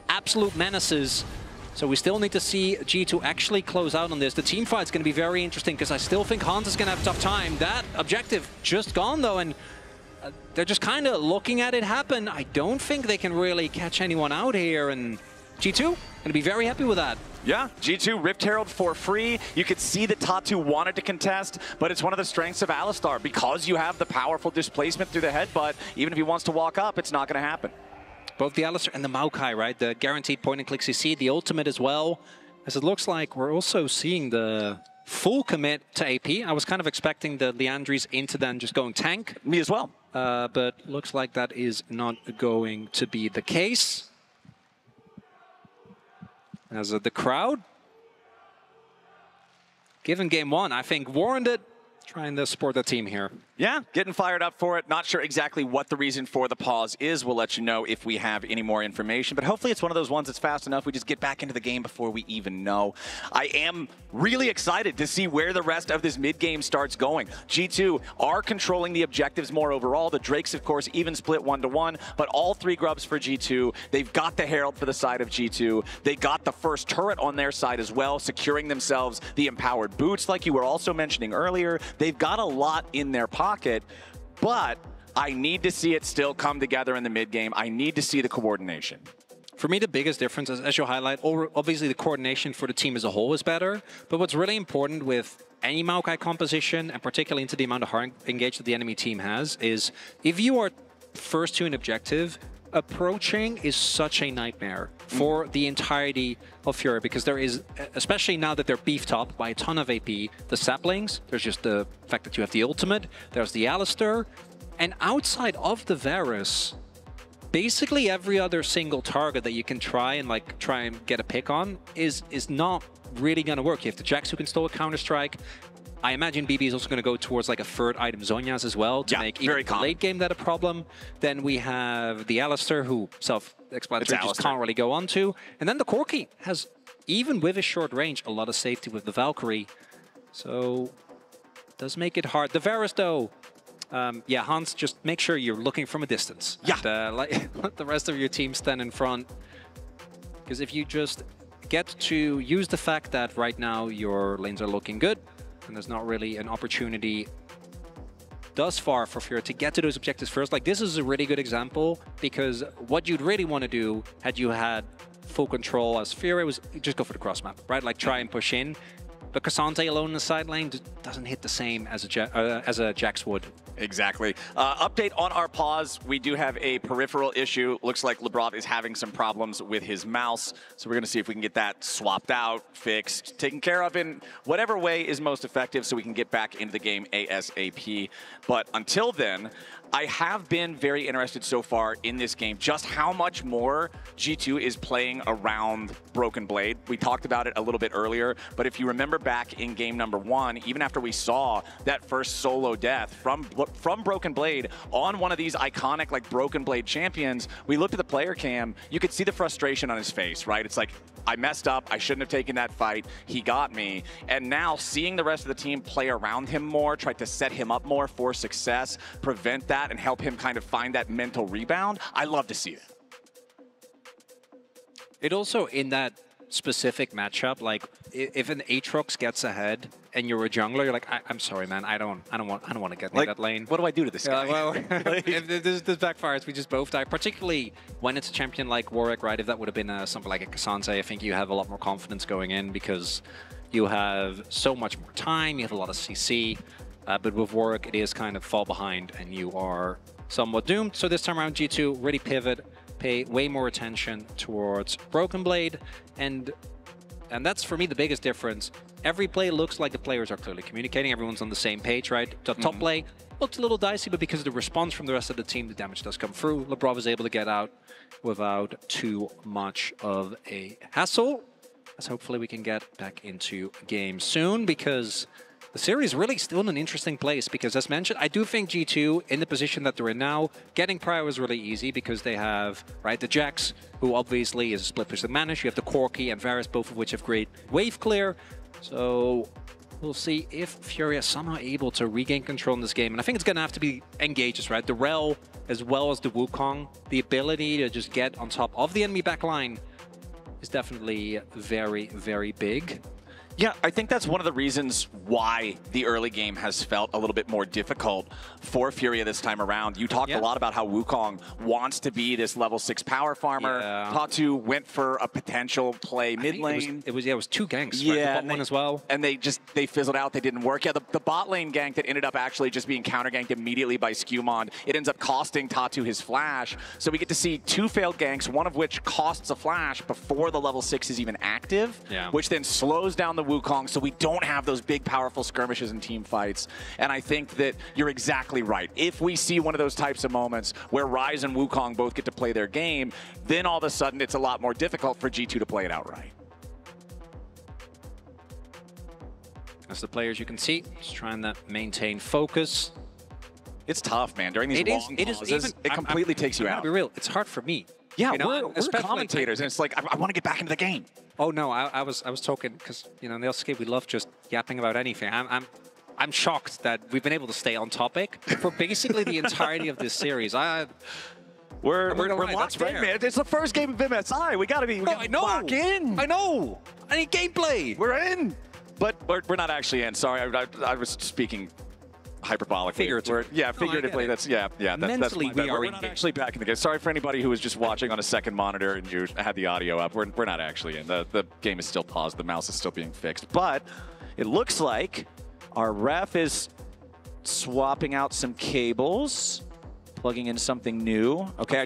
absolute menaces. So we still need to see G2 actually close out on this. The team fight's going to be very interesting because I still think Hans is going to have a tough time. That objective just gone though, and they're just kind of looking at it happen. I don't think they can really catch anyone out here, and G2 going to be very happy with that. Yeah, G2 Rift Herald for free. You could see that Tatu wanted to contest, but it's one of the strengths of Alistar because you have the powerful displacement through the headbutt. Even if he wants to walk up, it's not going to happen. Both the Alistar and the Maokai, right? The guaranteed point and click CC, the ultimate as well. As it looks like we're also seeing the full commit to AP. I was kind of expecting the Liandry's into then just going tank. Me as well. But looks like that is not going to be the case. As the crowd, given game 1, I think warranted trying to support the team here. Yeah, getting fired up for it. Not sure exactly what the reason for the pause is. We'll let you know if we have any more information. But hopefully it's one of those ones that's fast enough. We just get back into the game before we even know. I am really excited to see where the rest of this mid-game starts going. G2 are controlling the objectives more overall. The Drakes, of course, even split 1-to-1. But all 3 grubs for G2. They've got the Herald for the side of G2. They got the first turret on their side as well, securing themselves the empowered boots like you were also mentioning earlier. They've got a lot in their pocket, but I need to see it still come together in the mid-game. I need to see the coordination. For me, the biggest difference, as you highlight, obviously the coordination for the team as a whole is better, but what's really important with any Maokai composition, and particularly into the amount of hard engage that the enemy team has, is if you are first to an objective, approaching is such a nightmare for the entirety of Fury, because there is, especially now that they're beefed up by a ton of AP, the saplings, there's just the fact that you have the ultimate, there's the Alistar, and outside of the Varus, basically every other single target that you can try and get a pick on is not really going to work. You have the Jax who can still Counter-Strike. I imagine BB is also going to go towards like a third item Zhonya's as well to make even the late game that a problem. Then we have the Alistar, who self-explanatory just can't really go on to. And then the Corki has, even with a short range, a lot of safety with the Valkyrie. So it does make it hard. The Varus though, yeah, Hans, just make sure you're looking from a distance. Yeah. And, let the rest of your team stand in front. Because if you just get to use the fact that right now your lanes are looking good, and there's not really an opportunity thus far for Furia to get to those objectives first. Like, this is a really good example, because what you'd really want to do had you had full control as Furia was just go for the cross map, right? Like, try and push in. But Cassante alone in the side lane doesn't hit the same as a Jax would. Exactly. Update on our pause. We do have a peripheral issue. Looks like Lebrov is having some problems with his mouse. So we're going to see if we can get that swapped out, fixed, taken care of in whatever way is most effective so we can get back into the game ASAP. But until then, I have been very interested so far in this game, just how much more G2 is playing around Broken Blade. We talked about it a little bit earlier, but if you remember back in game number 1, even after we saw that first solo death from Broken Blade on one of these iconic like Broken Blade champions, we looked at the player cam, you could see the frustration on his face, right? It's like, I messed up, I shouldn't have taken that fight, he got me. And now seeing the rest of the team play around him more, try to set him up more for success, prevent that, and help him kind of find that mental rebound, I love to see that. It also, in that specific matchup, like if an Aatrox gets ahead and you're a jungler, you're like, I'm sorry, man, I don't want to get in that lane. What do I do to this guy? Well, if this backfires, we just both die. Particularly when it's a champion like Warwick, right? If that would have been something like a Cassante, I think you have a lot more confidence going in because you have so much more time, you have a lot of CC. But with Warwick, it is kind of fall behind and you are somewhat doomed. So this time around, G2 really pivot, pay way more attention towards Broken Blade, and that's for me the biggest difference. Every play looks like the players are clearly communicating, everyone's on the same page, right? The top play looked a little dicey, but because of the response from the rest of the team, the damage does come through. Lebrov is able to get out without too much of a hassle. As hopefully we can get back into game soon, because the series really still in an interesting place, because as mentioned, I do think G2, in the position that they're in now, getting Prio is really easy because they have, right, the Jax, who obviously is a split person managed. You have the Corki and Varus, both of which have great wave clear. So we'll see if Furia is somehow able to regain control in this game. And I think it's going to have to be engages, right? The Rel, as well as the Wukong, the ability to just get on top of the enemy backline is definitely very, very big. Yeah, I think that's one of the reasons why the early game has felt a little bit more difficult for Furia this time around. You talked a lot about how Wukong wants to be this level 6 power farmer. Tatu went for a potential play mid lane. It was 2 ganks, right? The bot one as well. And they fizzled out. They didn't work. Yeah, the bot lane gank that ended up actually just being counter ganked immediately by Skewmond. It ends up costing Tatu his flash. So we get to see 2 failed ganks, one of which costs a flash before the level 6 is even active, which then slows down the Wukong, so we don't have those big, powerful skirmishes and team fights. And I think that you're exactly right. If we see one of those types of moments where Ryze and Wukong both get to play their game, then all of a sudden it's a lot more difficult for G2 to play it outright. As the players, you can see, just trying to maintain focus. It's tough, man. During these long pauses, it completely takes you out. To be real, it's hard for me. Yeah, you know, we're commentators, and it's like, I want to get back into the game. Oh no, I was talking because, you know, in the LCK we love just yapping about anything. I'm shocked that we've been able to stay on topic for basically the entirety of this series. We're locked in, man. It's the first game of MSI. We gotta be locked in. I know. I need gameplay. We're in, but we're not actually in. Sorry, I was speaking hyperbolically. Figuratively. Figuratively. That's mentally we are we're not actually back in the game. Sorry for anybody who was just watching on a second monitor and you had the audio up. We're not actually in. The game is still paused. The mouse is still being fixed. But it looks like our ref is swapping out some cables, plugging in something new. Okay,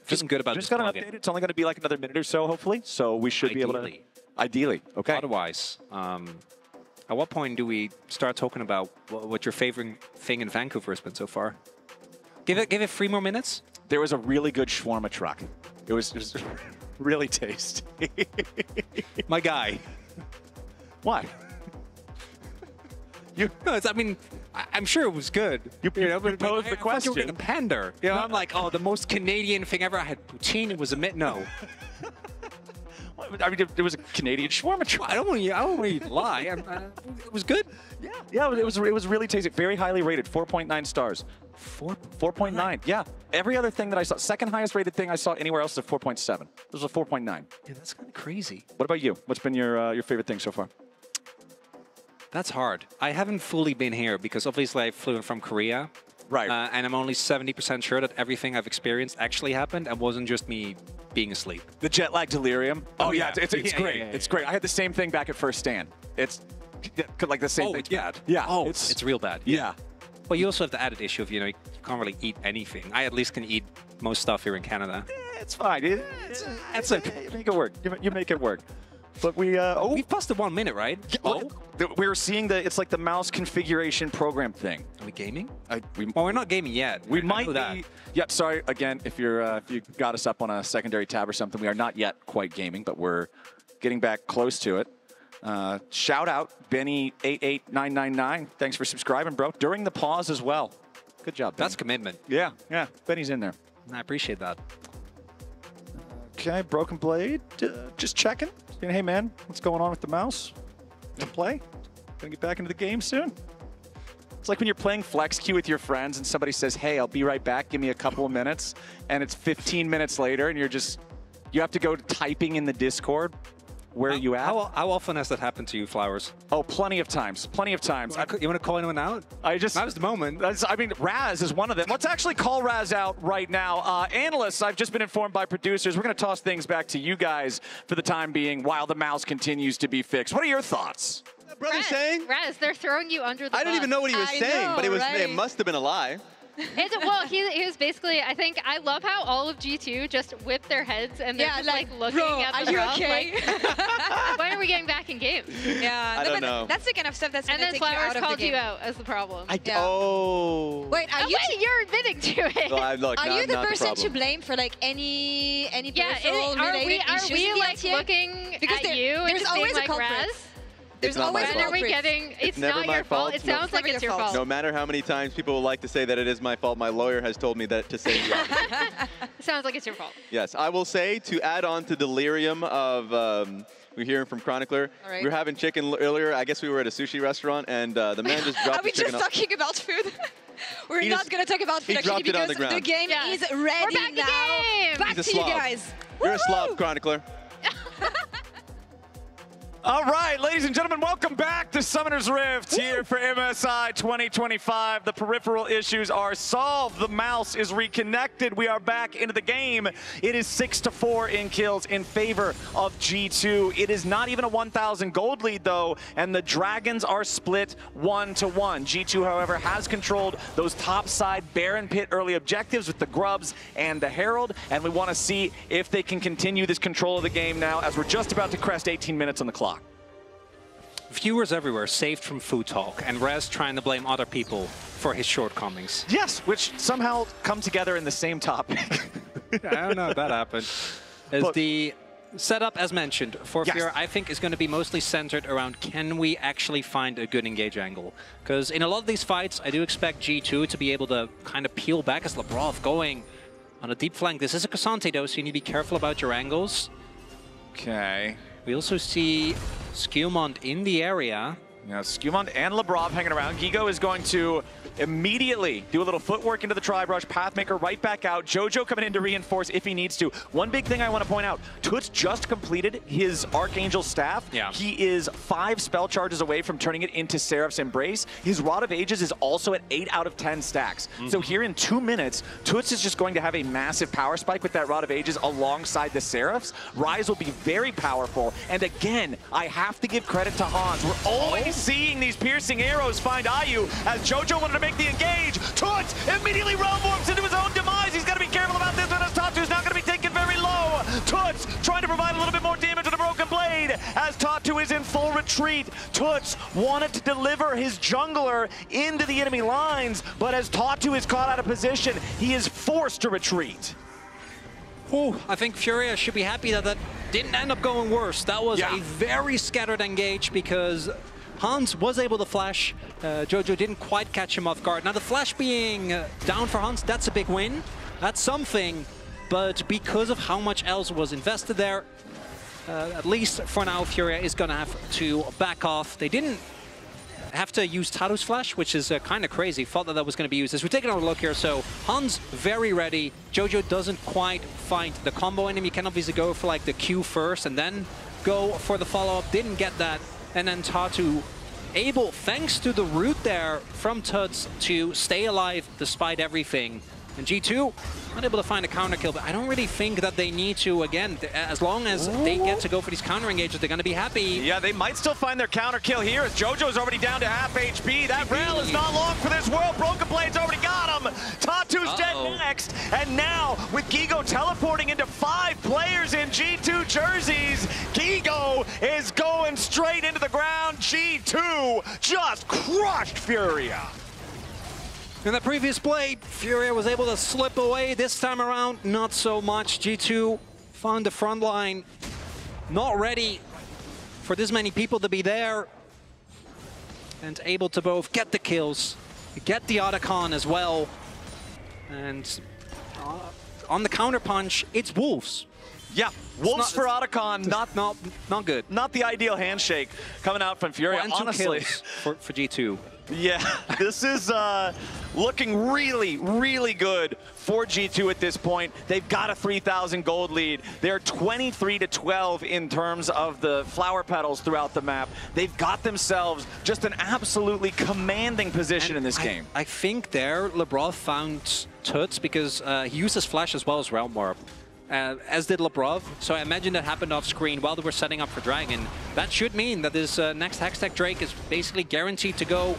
feeling good about just this got an update. It's only going to be like another minute or so, hopefully. So we should be able to. Ideally. Okay. Otherwise, at what point do we start talking about what your favorite thing in Vancouver has been so far? Give it 3 more minutes. There was a really good shawarma truck. It was really tasty. My guy. What? I mean, I'm sure it was good. You posed the question. You were going to pander. You know, I'm like, oh, the most Canadian thing ever. I had poutine. It was a no. I mean, it was a Canadian shawarma truck. I don't want you to lie. It was good. Yeah, it was really tasty. Very highly rated. 4.9 stars. 4.9. Yeah. Every other thing that I saw, second highest rated thing I saw anywhere else is a 4.7. This was a 4.9. Yeah, that's kind of crazy. What about you? What's been your favorite thing so far? That's hard. I haven't fully been here because obviously I flew in from Korea. Right. And I'm only 70% sure that everything I've experienced actually happened and wasn't just me being asleep. The jet lag delirium. Oh, yeah, it's great. Yeah. It's great. I had the same thing back at first stand. It's like the same thing. It's bad. Yeah. Oh, it's real bad. Yeah. Well, you also have the added issue of, you can't really eat anything. I at least can eat most stuff here in Canada. It's fine. It's okay. You make it work. You make it work. But we've passed the 1 minute, right? We're seeing it's like the mouse configuration program thing. Are we gaming? Well, we're not gaming yet. We might be. Yep. Sorry again if you got us up on a secondary tab or something. We are not yet quite gaming, but we're getting back close to it. Shout out Benny88999. Thanks for subscribing, bro. During the pause as well. Good job, Benny. That's commitment. Yeah. Benny's in there. I appreciate that. Okay, Broken Blade, just checking. Hey, man, what's going on with the mouse? Gonna play? Gonna get back into the game soon? It's like when you're playing flex queue with your friends and somebody says, hey, I'll be right back, give me a couple of minutes, and it's 15 minutes later and you have to go typing in the Discord. Where are you at? How often has that happened to you, Flowers? Oh, plenty of times. Plenty of times. You want to call anyone out? That was the moment. I mean, Raz is one of them. Let's actually call Raz out right now. Analysts, I've just been informed by producers. We're going to toss things back to you guys for the time being while the mouse continues to be fixed. What are your thoughts? Brother saying? Raz, they're throwing you under the bus. I didn't even know what he was saying, but it must have been a lie. Well, he was basically, I think, I love how all of G2 just whip their heads and they're just like looking at the rough, okay? Like, when are we getting back in game? Yeah, I don't know. That's the kind of stuff that's going to take you Flowers out of the called game. you out as the problem. Oh. Wait, you're admitting to it. Well, are you the person to blame for like any peripheral related issues? Are we in the like LTA? looking Because at you and there's just always being like, a culprit. Raz? There's always When are we getting? It's never not my your fault. It No. sounds like it's your fault. No matter how many times people would like to say that it is my fault, my lawyer has told me that to say yes. It sounds like it's your fault. Yes, I will say, to add on to delirium of we're hearing from Chronicler. Right. We were having chicken earlier. I guess we were at a sushi restaurant, and the man just dropped Are we the chicken just talking about food? We're not going to talk about food actually dropped it on because the ground. the game is ready back now. again. Back He's a to you slob. guys. You're a slob, Chronicler. All right, ladies and gentlemen, welcome back to Summoner's Rift here for MSI 2025. The peripheral issues are solved. The mouse is reconnected. We are back into the game. It is 6-4 in kills in favor of G2. It is not even a 1,000 gold lead, though, and the Dragons are split 1-1. G2, however, has controlled those topside Baron Pit early objectives with the Grubs and the Herald, and we want to see if they can continue this control of the game now as we're just about to crest 18 minutes on the clock. Viewers everywhere saved from food talk, and Rez trying to blame other people for his shortcomings. Yes, which somehow come together in the same topic. I don't know if that happened. The setup, as mentioned, for Fear, I think is going to be mostly centered around can we actually find a good engage angle? Because in a lot of these fights, I do expect G2 to be able to kind of peel back as Labrov going on a deep flank. This is a Cassante, though, so you need to be careful about your angles. Okay. We also see Skewmont in the area. Yeah, Skewmont and Labrov hanging around. Gigo is going to immediately do a little footwork into the Tri-Brush. Pathmaker right back out. Jojo coming in to reinforce if he needs to. One big thing I want to point out, Toots just completed his Archangel Staff. Yeah. He is 5 spell charges away from turning it into Seraph's Embrace. His Rod of Ages is also at 8 out of 10 stacks. So here in 2 minutes, Toots is just going to have a massive power spike with that Rod of Ages alongside the Seraphs. Ryze will be very powerful. And again, I have to give credit to Hans. We're always seeing these piercing arrows find Ayu as Jojo wanted to make the engage. Toots immediately realm warps into his own demise. He's got to be careful about this one as Tatu's now going to be taken very low. Toots trying to provide a little bit more damage with a Broken Blade as Tatu is in full retreat. Toots wanted to deliver his jungler into the enemy lines, but as Tatu is caught out of position, he is forced to retreat. Ooh, I think Furia should be happy that that didn't end up going worse. That was a very scattered engage because Hans was able to flash. Jojo didn't quite catch him off guard. Now the flash being down for Hans, that's a big win. That's something. But because of how much else was invested there, at least for now, Furia is going to have to back off. They didn't have to use Tatu's flash, which is kind of crazy. Thought that that was going to be used. As we take another look here, so Hans very ready. Jojo doesn't quite find the combo in him. You can obviously go for like the Q first and then go for the follow-up. Didn't get that. And then Tatu able, thanks to the route there from Tuts, to stay alive despite everything. And G2 not able to find a counter kill, but I don't really think that they need to. Again, as long as they get to go for these counter engages, they're going to be happy. Yeah, they might still find their counter kill here as JoJo's already down to half HP. That rail is not long for this world. Broken Blade's already got him. Tatu's dead next. And now with Gigo teleporting into 5 players in G2 jerseys, Gigo is going straight into the ground. G2 just crushed Furia. In the previous play, Furia was able to slip away. This time around, not so much. G2 found the front line, not ready for this many people to be there, and able to both get the kills, get the Otacon as well. And on the counter punch, it's Wolves. Yeah, Wolves for Otacon, not good. Not the ideal handshake coming out from Furia, and 2 honestly. kills for G2. Yeah, this is looking really, really good for G2 at this point. They've got a 3,000 gold lead. They're 23-12 in terms of the flower petals throughout the map. They've got themselves just an absolutely commanding position in this game. I think there, Lebrov found Tuts because he used his flash as well as Realm Warp. As did Lebrov, so I imagine that happened off screen while they were setting up for Dragon. That should mean that this next Hextech Drake is basically guaranteed to go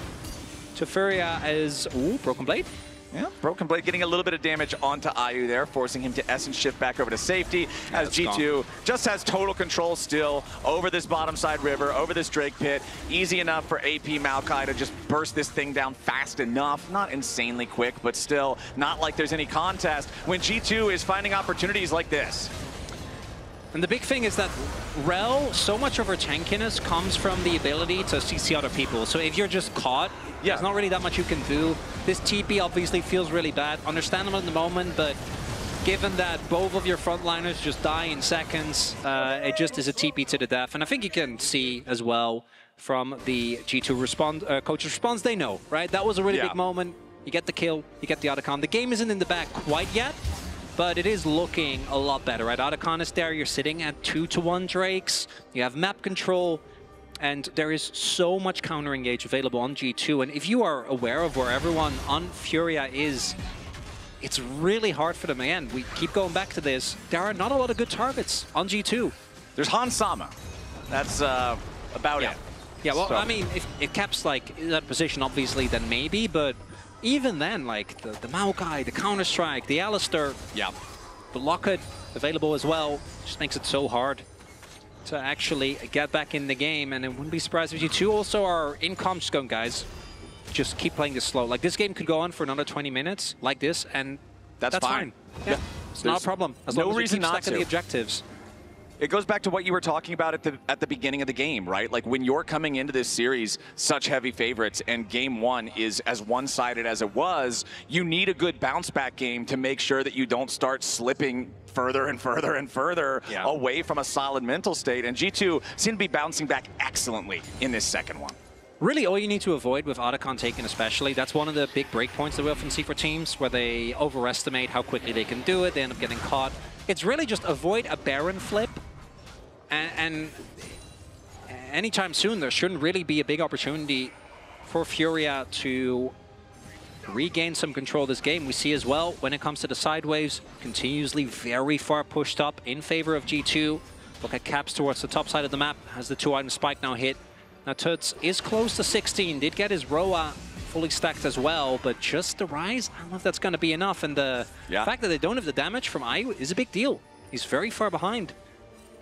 to Furia as... Ooh, Broken Blade? Yeah, Broken Blade getting a little bit of damage onto Ayu there, forcing him to Essence shift back over to safety, as G2 just has total control still over this bottom side river, over this Drake pit. Easy enough for AP Maokai to just burst this thing down fast enough. Not insanely quick, but still not like there's any contest when G2 is finding opportunities like this. And the big thing is that Rel, so much of her tankiness comes from the ability to CC other people. So if you're just caught, there's not really that much you can do. This TP obviously feels really bad. Understandable in the moment, but given that both of your frontliners just die in seconds, it just is a TP to the death. And I think you can see as well from the G2 coach's response, they know, right? That was a really big moment. You get the kill, you get the Otacon. The game isn't in the bag quite yet, but it is looking a lot better, right? Otacon is there, you're sitting at 2-to-1 Drakes, you have map control, and there is so much counter engage available on G2. And if you are aware of where everyone on Furia is, it's really hard for them. Again, we keep going back to this. There are not a lot of good targets on G2. There's Han Sama. That's about it. Yeah, well, So- I mean, if Cap's like in that position, obviously, then maybe, but even then, like the Maokai, the Counter-Strike, the Alistair, the Lockheed available as well, just makes it so hard to actually get back in the game. And it wouldn't be surprised if you two also are in comms just going, guys, just keep playing this slow. Like, this game could go on for another 20 minutes like this, and that's fine. Yeah, it's not a problem. As long as we keep stacking the objectives. It goes back to what you were talking about at the beginning of the game, right? Like, when you're coming into this series such heavy favorites and game one is as one-sided as it was, you need a good bounce-back game to make sure that you don't start slipping further and further and further away from a solid mental state. And G2 seem to be bouncing back excellently in this second one. Really, all you need to avoid with Otacon taken especially, that's one of the big breakpoints that we often see for teams, where they overestimate how quickly they can do it, they end up getting caught. It's really just avoid a Baron flip, and anytime soon there shouldn't really be a big opportunity for Furia to regain some control of this game. We see as well, when it comes to the sideways, continuously very far pushed up in favor of G2. Look at Caps towards the top side of the map, has the 2-item spike now hit. Now Tuts is close to 16, did get his Roa fully stacked as well, but just the Rise, I don't know if that's going to be enough. And the fact that they don't have the damage from Ayu is a big deal. He's very far behind.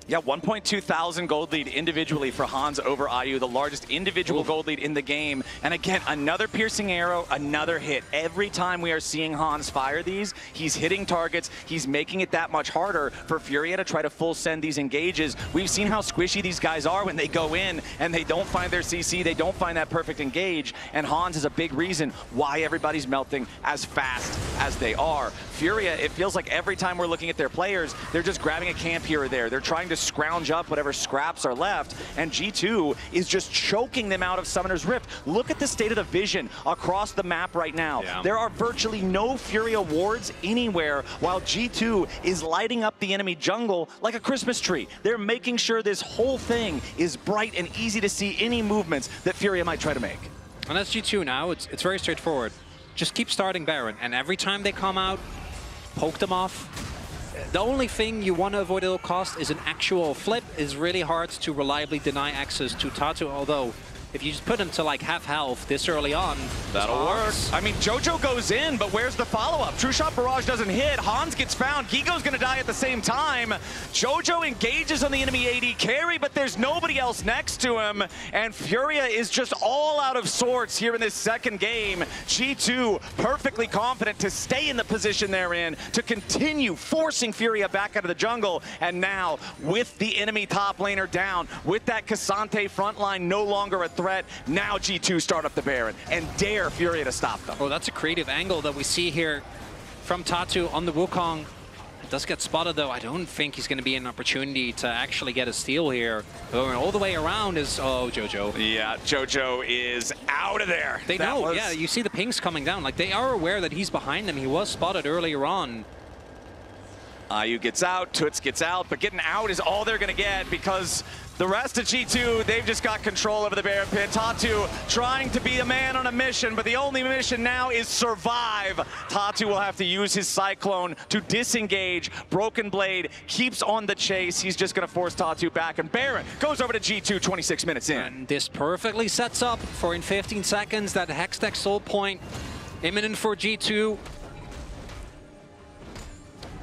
Yeah, 1.2 thousand gold lead individually for Hans over Ayu, the largest individual gold lead in the game. And again, another piercing arrow, another hit. Every time we are seeing Hans fire these, he's hitting targets. He's making it that much harder for Furia to try to full send these engages. We've seen how squishy these guys are when they go in and they don't find their CC, they don't find that perfect engage. And Hans is a big reason why everybody's melting as fast as they are. Furia, it feels like every time we're looking at their players, they're just grabbing a camp here or there. They're trying to scrounge up whatever scraps are left, and G2 is just choking them out of Summoner's Rift. Look at the state of the vision across the map right now. Yeah. There are virtually no Furia wards anywhere, while G2 is lighting up the enemy jungle like a Christmas tree. They're making sure this whole thing is bright and easy to see any movements that Furia might try to make. And that's G2 now. It's very straightforward. Just keep starting Baron, and every time they come out, poke them off. The only thing you want to avoid at all cost is an actual flip. It's really hard to reliably deny access to Tatu, although if you just put him to like half health this early on, that'll work. I mean, Jojo goes in, but where's the follow-up? True Shot Barrage doesn't hit. Hans gets found. Gigo's gonna die at the same time. Jojo engages on the enemy AD carry, but there's nobody else next to him. And Furia is just all out of sorts here in this second game. G2 perfectly confident to stay in the position they're in, to continue forcing Furia back out of the jungle. And now, with the enemy top laner down, with that Cassante frontline no longer a threat, now G2 start up the Baron and dare Furia to stop them. Oh, that's a creative angle that we see here from Tatu on the Wukong. It does get spotted though. I don't think he's going to be an opportunity to actually get a steal here. Going all the way around is, oh, Jojo. Yeah, Jojo is out of there. They know, yeah, you see the pings coming down. Like, they are aware that he's behind them. He was spotted earlier on. Ayu gets out, Toots gets out, but getting out is all they're going to get because the rest of G2, they've just got control over the Baron pit. Tatu trying to be a man on a mission, but the only mission now is survive. Tatu will have to use his Cyclone to disengage. Broken Blade keeps on the chase. He's just going to force Tatu back, and Baron goes over to G2 26 minutes in. And this perfectly sets up for in 15 seconds that Hextech Soul Point imminent for G2.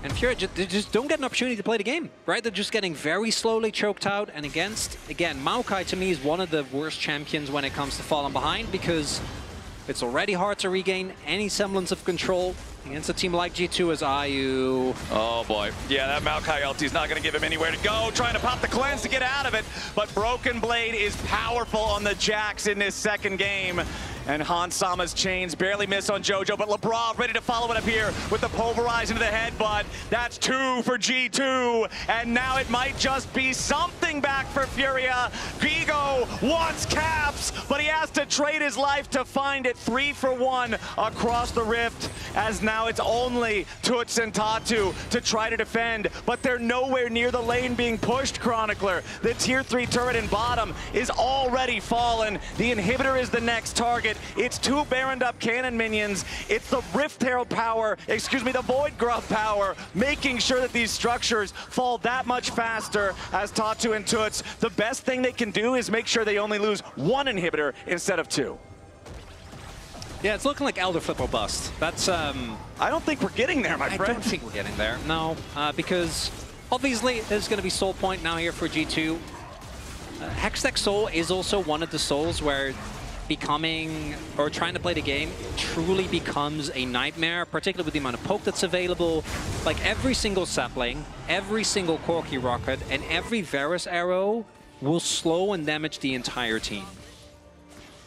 And Furia just don't get an opportunity to play the game, right? They're just getting very slowly choked out. And again, Maokai to me is one of the worst champions when it comes to falling behind because it's already hard to regain any semblance of control against a team like G2 as Ayu. Oh boy. Yeah, that Maokai ulti is not going to give him anywhere to go. Trying to pop the cleanse to get out of it. But Broken Blade is powerful on the Jax in this second game. And Hans Sama's chains barely miss on Jojo, but Labrov ready to follow it up here with the pulverize into the headbutt. That's 2 for G2, and now it might just be something back for Furia. Gigo wants caps, but he has to trade his life to find it. 3 for 1 across the rift, as now it's only Toots and Tatu to try to defend, but they're nowhere near the lane being pushed, Chronicler. The tier 3 turret in bottom is already fallen. The inhibitor is the next target. It's 2 Baroned up cannon minions. It's the Rift Herald power, the Void Grub power, making sure that these structures fall that much faster as Tatu and Toots. The best thing they can do is make sure they only lose 1 inhibitor instead of 2. Yeah, it's looking like Elder Flip or bust. That's, I don't think we're getting there, my friend. I don't think we're getting there, no. Because obviously there's going to be Soul Point now here for G2. Hextech Soul is also one of the souls where becoming or trying to play the game truly becomes a nightmare, particularly with the amount of poke that's available. Like every single sapling, every single Corki rocket, and every Varus arrow will slow and damage the entire team.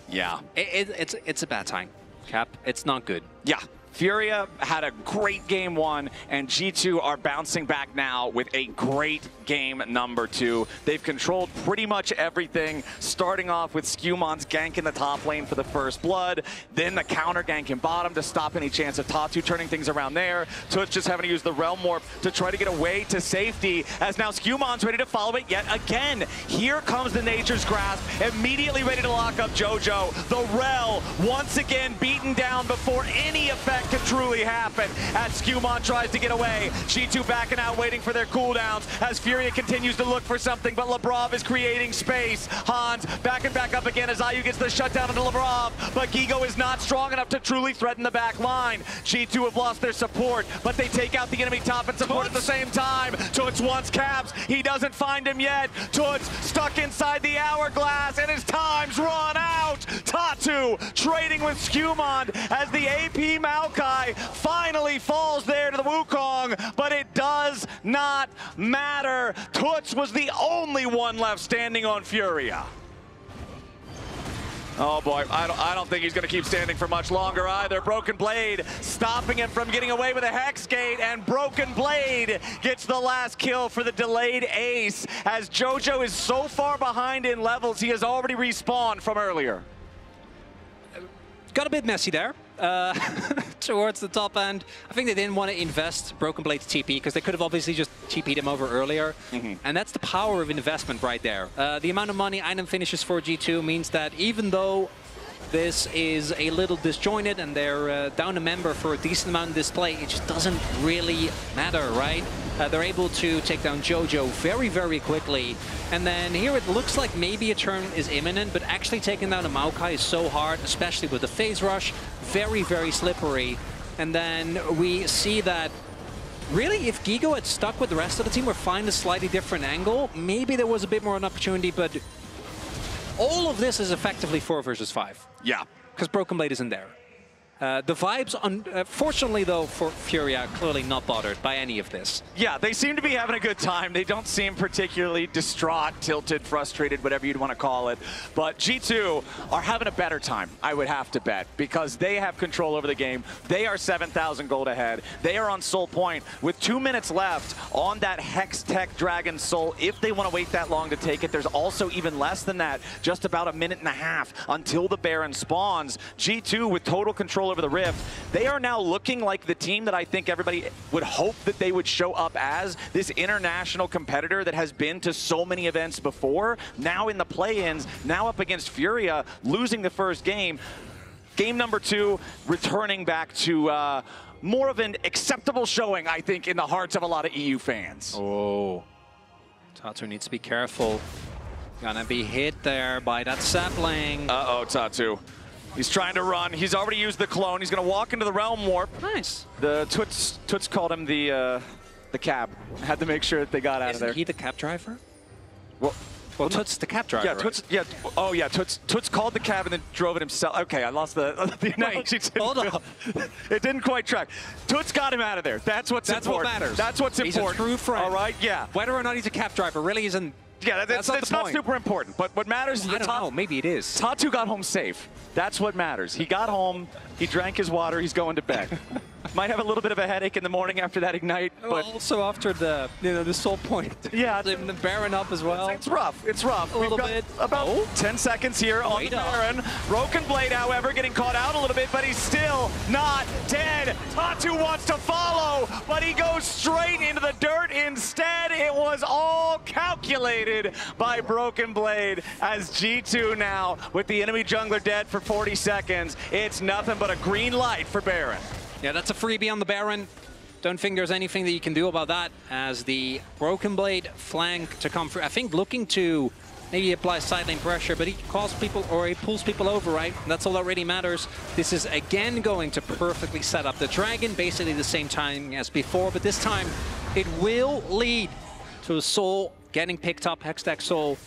Yeah. It's a bad time, Cap. It's not good. Yeah. Furia had a great game 1, and G2 are bouncing back now with a great game number 2. They've controlled pretty much everything, starting off with Scumon's gank in the top lane for the first blood, then the counter gank in bottom to stop any chance of Tatu turning things around there. Toots just having to use the Realm Warp to try to get away to safety, as now Scumon's ready to follow it yet again. Here comes the Nature's Grasp, immediately ready to lock up Jojo. The Rel once again beaten down before any effect can truly happen as Scumon tries to get away. G2 backing out, waiting for their cooldowns as Furia continues to look for something, but Labrov is creating space. Hans backing back up again as Ayu gets the shutdown into Labrov, but Gigo is not strong enough to truly threaten the back line. G2 have lost their support, but they take out the enemy top and support at the same time. Toots wants caps. He doesn't find him yet. Toots stuck inside the hourglass, and his time's run out. Tatu trading with Scumon as the AP Maokai finally falls there to the Wukong, but it does not matter. Toots was the only one left standing on Furia. Oh boy, I don't think he's going to keep standing for much longer either. Broken Blade stopping him from getting away with a Hex Gate, and Broken Blade gets the last kill for the delayed ace. As JoJo is so far behind in levels, he has already respawned from earlier. Got a bit messy there. Towards the top end. I think they didn't want to invest Broken Blade's TP because they could have obviously just TP'd him over earlier. And that's the power of investment right there. The amount of money item finishes for G2 means that even though this is a little disjointed and they're down a member for a decent amount of display, it just doesn't really matter, right? They're able to take down JoJo very, very quickly. And then here it looks like maybe a turn is imminent, but actually taking down a Maokai is so hard, especially with the phase rush. Very, very slippery. And then we see that really if Gigo had stuck with the rest of the team or find a slightly different angle, maybe there was a bit more of an opportunity, but all of this is effectively 4 versus 5. Yeah. Because Broken Blade isn't there. The vibes, fortunately though, for Furia, clearly not bothered by any of this. Yeah, they seem to be having a good time. They don't seem particularly distraught, tilted, frustrated, whatever you'd want to call it. But G2 are having a better time, I would have to bet, because they have control over the game. They are 7,000 gold ahead. They are on Soul Point with 2 minutes left on that Hex Tech Dragon Soul. If they want to wait that long to take it, there's also even less than that, just about 1.5 minutes until the Baron spawns. G2 with total control over the Rift, they are now looking like the team that I think everybody would hope that they would show up as, this international competitor that has been to so many events before, now in the play-ins, now up against Furia, losing the first game. Game number 2, returning back to more of an acceptable showing, I think, in the hearts of a lot of EU fans. Oh, Tatu needs to be careful. Gonna be hit there by that sapling. Uh-oh, Tatu. He's trying to run. He's already used the clone. He's going to walk into the Realm Warp. Nice. The Toots called him the cab. Had to make sure that they got out of there. Isn't he the cab driver? Well, Toots the cab driver. Yeah, Toots. Right? Yeah. Oh, yeah. Toots called the cab and then drove it himself. Okay, I lost the analogy. Hold on. It didn't quite track. Toots got him out of there. That's important. That's what matters. That's what's important. He's a true friend. All right. Yeah. Whether or not he's a cab driver really isn't. Yeah, that's not super important. But what matters is I don't know. Maybe it is. Tatu got home safe. That's what matters. He got home. He drank his water. He's going to bed. Might have a little bit of a headache in the morning after that Ignite. But also after the the Soul Point. Yeah. The Baron up as well. It's rough. It's rough. A little bit. About 10 seconds here on the Baron. Broken Blade, however, getting caught out a little bit, but he's still not dead. Tatu wants to follow, but he goes straight into the dirt instead. It was all calculated by Broken Blade as G2 now, with the enemy jungler dead for 40 seconds, it's nothing but a green light for Baron. Yeah, that's a freebie on the Baron. Don't think there's anything that you can do about that as the Broken Blade flank to come through. I think looking to maybe apply side lane pressure, but he calls people or he pulls people over, right? And that's all that really matters. This is again going to perfectly set up the Dragon, basically the same time as before, but this time it will lead to a Soul getting picked up, Hextech Soul.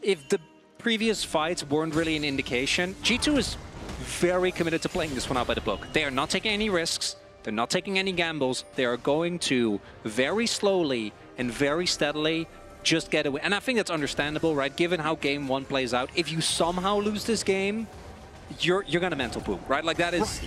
If the previous fights weren't really an indication, G2 is very committed to playing this one out by the book. They are not taking any risks. They're not taking any gambles. They are going to very slowly and very steadily just get away. And I think that's understandable, right? Given how game 1 plays out. If you somehow lose this game, you're gonna mental poop, right? Like that is,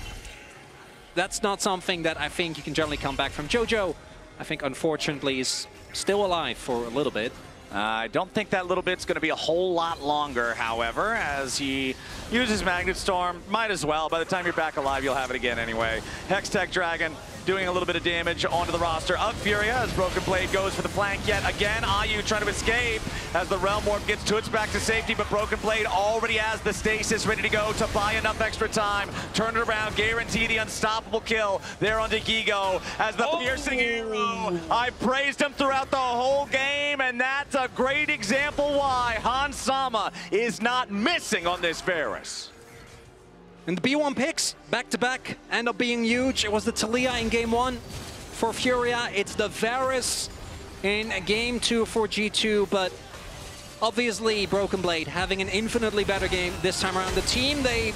that's not something that I think you can generally come back from. JoJo, I think unfortunately is still alive for a little bit. I don't think that little bit's going to be a whole lot longer, however, as he uses Magnet Storm. Might as well. By the time you're back alive, you'll have it again anyway. Hextech Dragon doing a little bit of damage onto the roster of Furia as Broken Blade goes for the flank yet again. Ayu trying to escape as the Realm Warp gets Toots back to safety, but Broken Blade already has the stasis ready to go to buy enough extra time. Turn it around, guarantee the unstoppable kill there onto Gigo as the piercing arrow. I praised him throughout the whole game, and that's a great example why Hans Sama is not missing on this Varus. And the B1 picks, back-to-back, end up being huge. It was the Talia in game 1 for Furia. It's the Varus in game 2 for G2, but obviously Broken Blade having an infinitely better game this time around. The team, they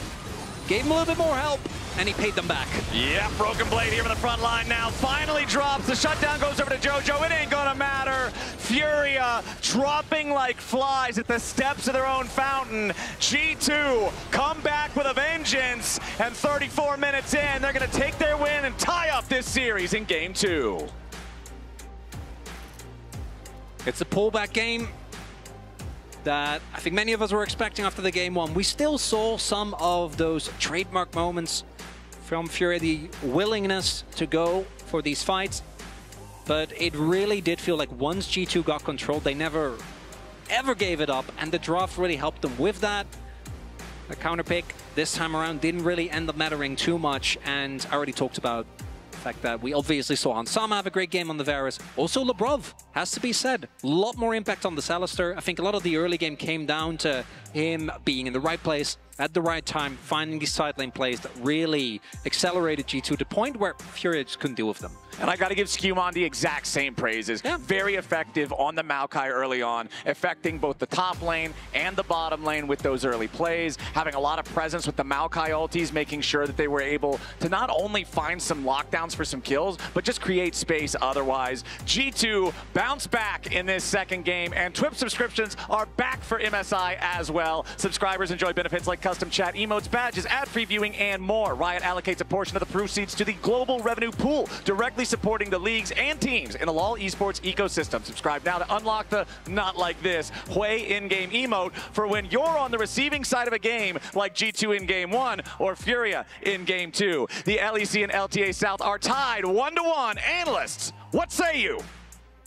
gave him a little bit more help, and he paid them back. Yeah, Broken Blade here in the front line now. Finally drops. The shutdown goes over to JoJo. It ain't gonna matter. Furia dropping like flies at the steps of their own fountain. G2 come back with a vengeance, and 34 minutes in, they're gonna take their win and tie up this series in Game 2. It's a pullback game that I think many of us were expecting after the Game 1. We still saw some of those trademark moments from Furia, the willingness to go for these fights, but it really did feel like once G2 got control, they never ever gave it up, and the draft really helped them with that. The counter pick this time around didn't really end up mattering too much, and I already talked about the fact that we obviously saw Hansama have a great game on the Varus. Also Lebrov, has to be said. A lot more impact on the Alistair. I think a lot of the early game came down to him being in the right place at the right time, finding these side lane plays that really accelerated G2 to the point where Furia just couldn't deal with them. And I got to give Skewmon the exact same praises. Yeah. Very effective on the Maokai early on, affecting both the top lane and the bottom lane with those early plays, having a lot of presence with the Maokai ultis, making sure that they were able to not only find some lockdowns for some kills, but just create space otherwise. G2 bounced back in this second game, and TWIP subscriptions are back for MSI as well. Subscribers enjoy benefits like custom chat, emotes, badges, ad-free viewing, and more. Riot allocates a portion of the proceeds to the global revenue pool, directly supporting the leagues and teams in the LoL Esports ecosystem. Subscribe now to unlock the not like this Hui in-game emote for when you're on the receiving side of a game like G2 in Game 1 or Furia in Game 2. The LEC and LTA South are tied 1-1. Analysts, what say you?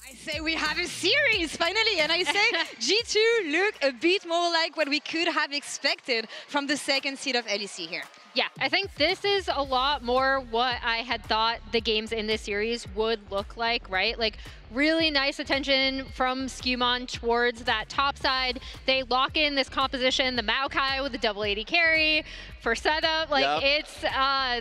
I say we have a series, finally, and I say G2 look a bit more like what we could have expected from the second seed of LEC here. Yeah, I think this is a lot more what I had thought the games in this series would look like, right? Like, really nice attention from Skewmon towards that top side. They lock in this composition, the Maokai with the double 80 carry for setup. Like, it's,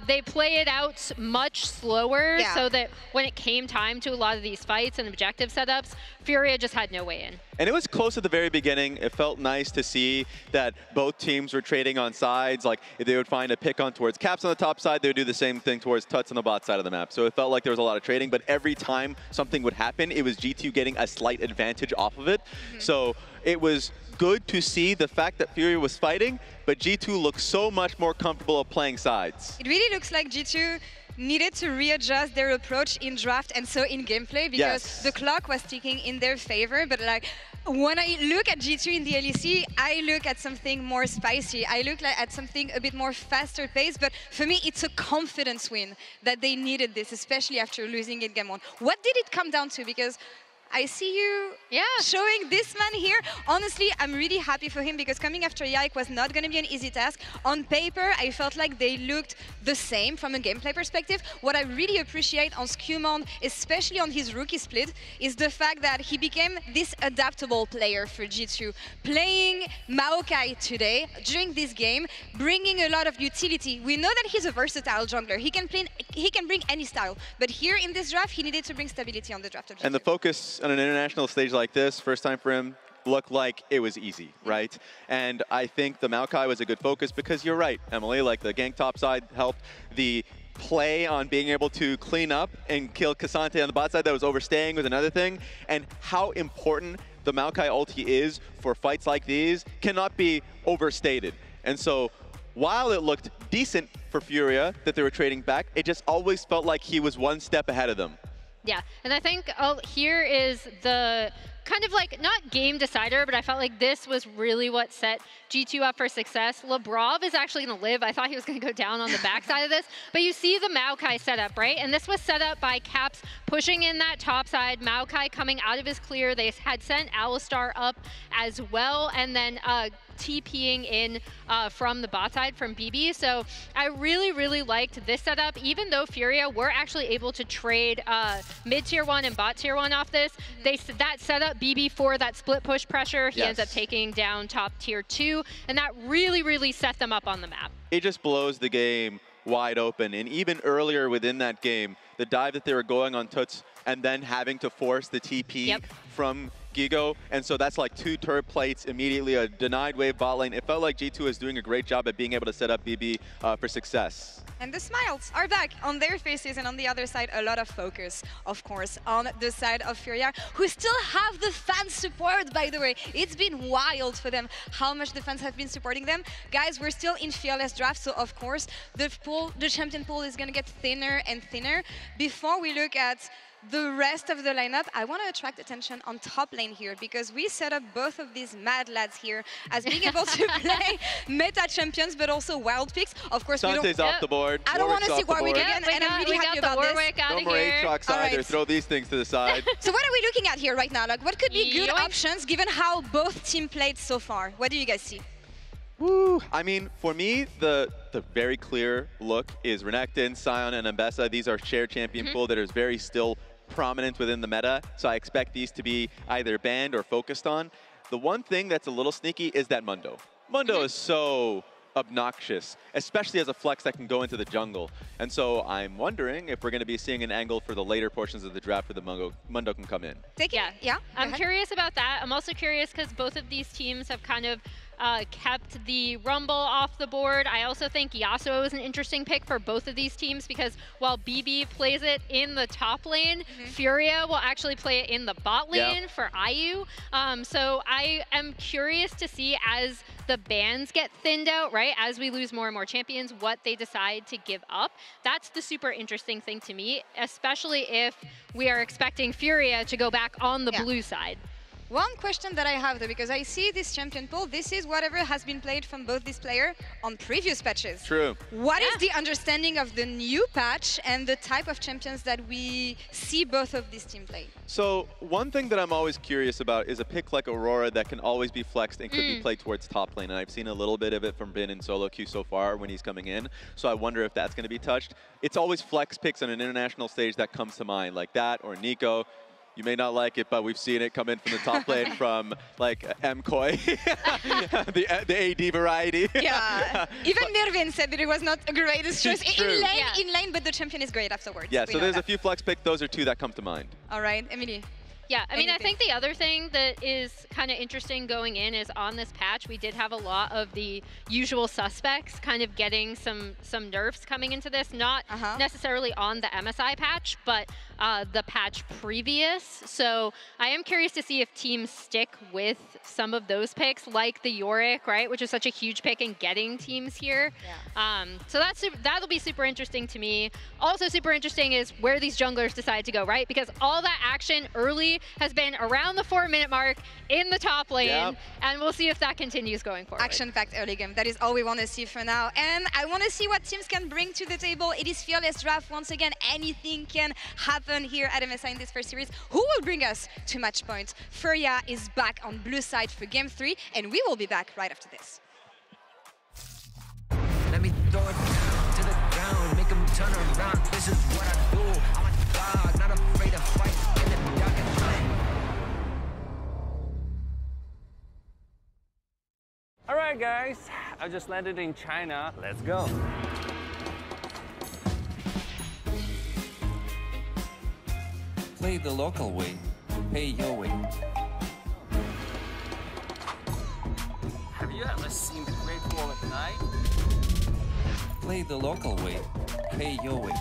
they play it out much slower so that when it came time to a lot of these fights and objective setups, Furia just had no way in. And it was close at the very beginning. It felt nice to see that both teams were trading on sides. Like, if they would find a pick on towards Caps on the top side, they would do the same thing towards Tuts on the bot side of the map. So it felt like there was a lot of trading, but every time something would happen, it was G2 getting a slight advantage off of it. So it was good to see the fact that Furia was fighting, but G2 looked so much more comfortable of playing sides. It really looks like G2 needed to readjust their approach in draft and so in gameplay, because the clock was ticking in their favor. But like, when I look at G2 in the LEC, I look at something more spicy. I look at something a bit more faster paced, but for me, it's a confidence win that they needed this, especially after losing in Game 1. What did it come down to? Because I see you showing this man here. Honestly, I'm really happy for him, because coming after Yike was not going to be an easy task. On paper, I felt like they looked the same from a gameplay perspective. What I really appreciate on Skewmon, especially on his rookie split, is the fact that he became this adaptable player for G2. Playing Maokai today, during this game, bringing a lot of utility. We know that he's a versatile jungler. He can bring any style. But here in this draft, he needed to bring stability on the draft of G2. And the focus on an international stage like this, first time for him, looked like it was easy, right? And I think the Maokai was a good focus, because you're right, Emily, like the gank top side helped. The play on being able to clean up and kill Cassante on the bot side that was overstaying was another thing. And how important the Maokai ulti is for fights like these cannot be overstated. And so while it looked decent for Furia that they were trading back, it just always felt like he was one step ahead of them. Yeah, and I think here is the kind of like, not game decider, but I felt like this was really what set G2 up for success. Lebrov is actually going to live. I thought he was going to go down on the backside of this, but you see the Maokai setup, right? And this was set up by Caps pushing in that top side, Maokai coming out of his clear. They had sent Alistar up as well, and then TPing in from the bot side from BB. So I really, really liked this setup, even though Furia were actually able to trade mid tier 1 and bot tier 1 off this. That setup BB for that split push pressure. He ends up taking down top tier 2, and that really, really set them up on the map. It just blows the game wide open. And even earlier within that game, the dive that they were going on Tuts and then having to force the TP from Gigo, and so that's like 2 turret plates immediately, a denied wave bot lane. It felt like G2 is doing a great job at being able to set up BB for success. And the smiles are back on their faces, and on the other side, a lot of focus, of course, on the side of Furia, who still have the fan support, by the way. It's been wild for them how much the fans have been supporting them. Guys, we're still in Fearless Draft, so of course, the champion pool is going to get thinner and thinner. Before we look at the rest of the lineup, I want to attract attention on top lane here, because we set up both of these mad lads here as being able to play meta champions, but also wild picks. Of course, Sante's off the board. I don't want to see Warwick again, and I'm really happy about this. No more Aatrox either. Right. Throw these things to the side. So what are we looking at here right now? Like, what could be good options given how both team played so far? What do you guys see? Woo. I mean, for me, the very clear look is Renekton, Sion, and Ambessa. These are shared champion pool that is very still prominent within the meta, so I expect these to be either banned or focused on. The one thing that's a little sneaky is that Mundo. Mundo is so obnoxious, especially as a flex that can go into the jungle. And so I'm wondering if we're going to be seeing an angle for the later portions of the draft where the Mundo can come in. Yeah. I'm curious about that. I'm also curious because both of these teams have kind of kept the Rumble off the board. I also think Yasuo is an interesting pick for both of these teams because while BB plays it in the top lane, Furia will actually play it in the bot lane for IU. So I am curious to see as the bans get thinned out, right, as we lose more and more champions, what they decide to give up. That's the super interesting thing to me, especially if we are expecting Furia to go back on the blue side. One question that I have though, because I see this champion pool, this is whatever has been played from both these players on previous patches. True. What is the understanding of the new patch and the type of champions that we see both of these teams play? So one thing that I'm always curious about is a pick like Aurora that can always be flexed and could be played towards top lane. And I've seen a little bit of it from Bin in solo queue so far when he's coming in. So I wonder if that's going to be touched. It's always flex picks on an international stage that comes to mind, like that or Nico. You may not like it, but we've seen it come in from the top lane from like MKoi, the AD variety. Yeah, even Nirvin said that it was not a greatest choice in lane, but the champion is great afterwards. Yeah, so there's a few flex picks. Those are 2 that come to mind. All right, Emily. Yeah, I mean, I think the other thing that is kind of interesting going in is on this patch, we did have a lot of the usual suspects kind of getting some nerfs coming into this, not necessarily on the MSI patch, but the patch previous. So I am curious to see if teams stick with some of those picks, like the Yorick, right, which is such a huge pick in getting teams here. So that'll be super interesting to me. Also super interesting is where these junglers decide to go, right? Because all that action early has been around the 4-minute mark in the top lane, and we'll see if that continues going forward. Action-packed early game. That is all we want to see for now. And I want to see what teams can bring to the table. It is Fearless Draft. Once again, anything can happen here at MSI in this first series. Who will bring us to match point? Furia is back on blue side for game 3, and we will be back right after this. Let me throw it down to the ground, make them turn around. This is what I do. I'm a dog, not afraid to fight in the dark and light. All right, guys, I just landed in China. Let's go. Play the local way, pay your way. Have you ever seen the Great Wall at night? Play the local way, pay your way.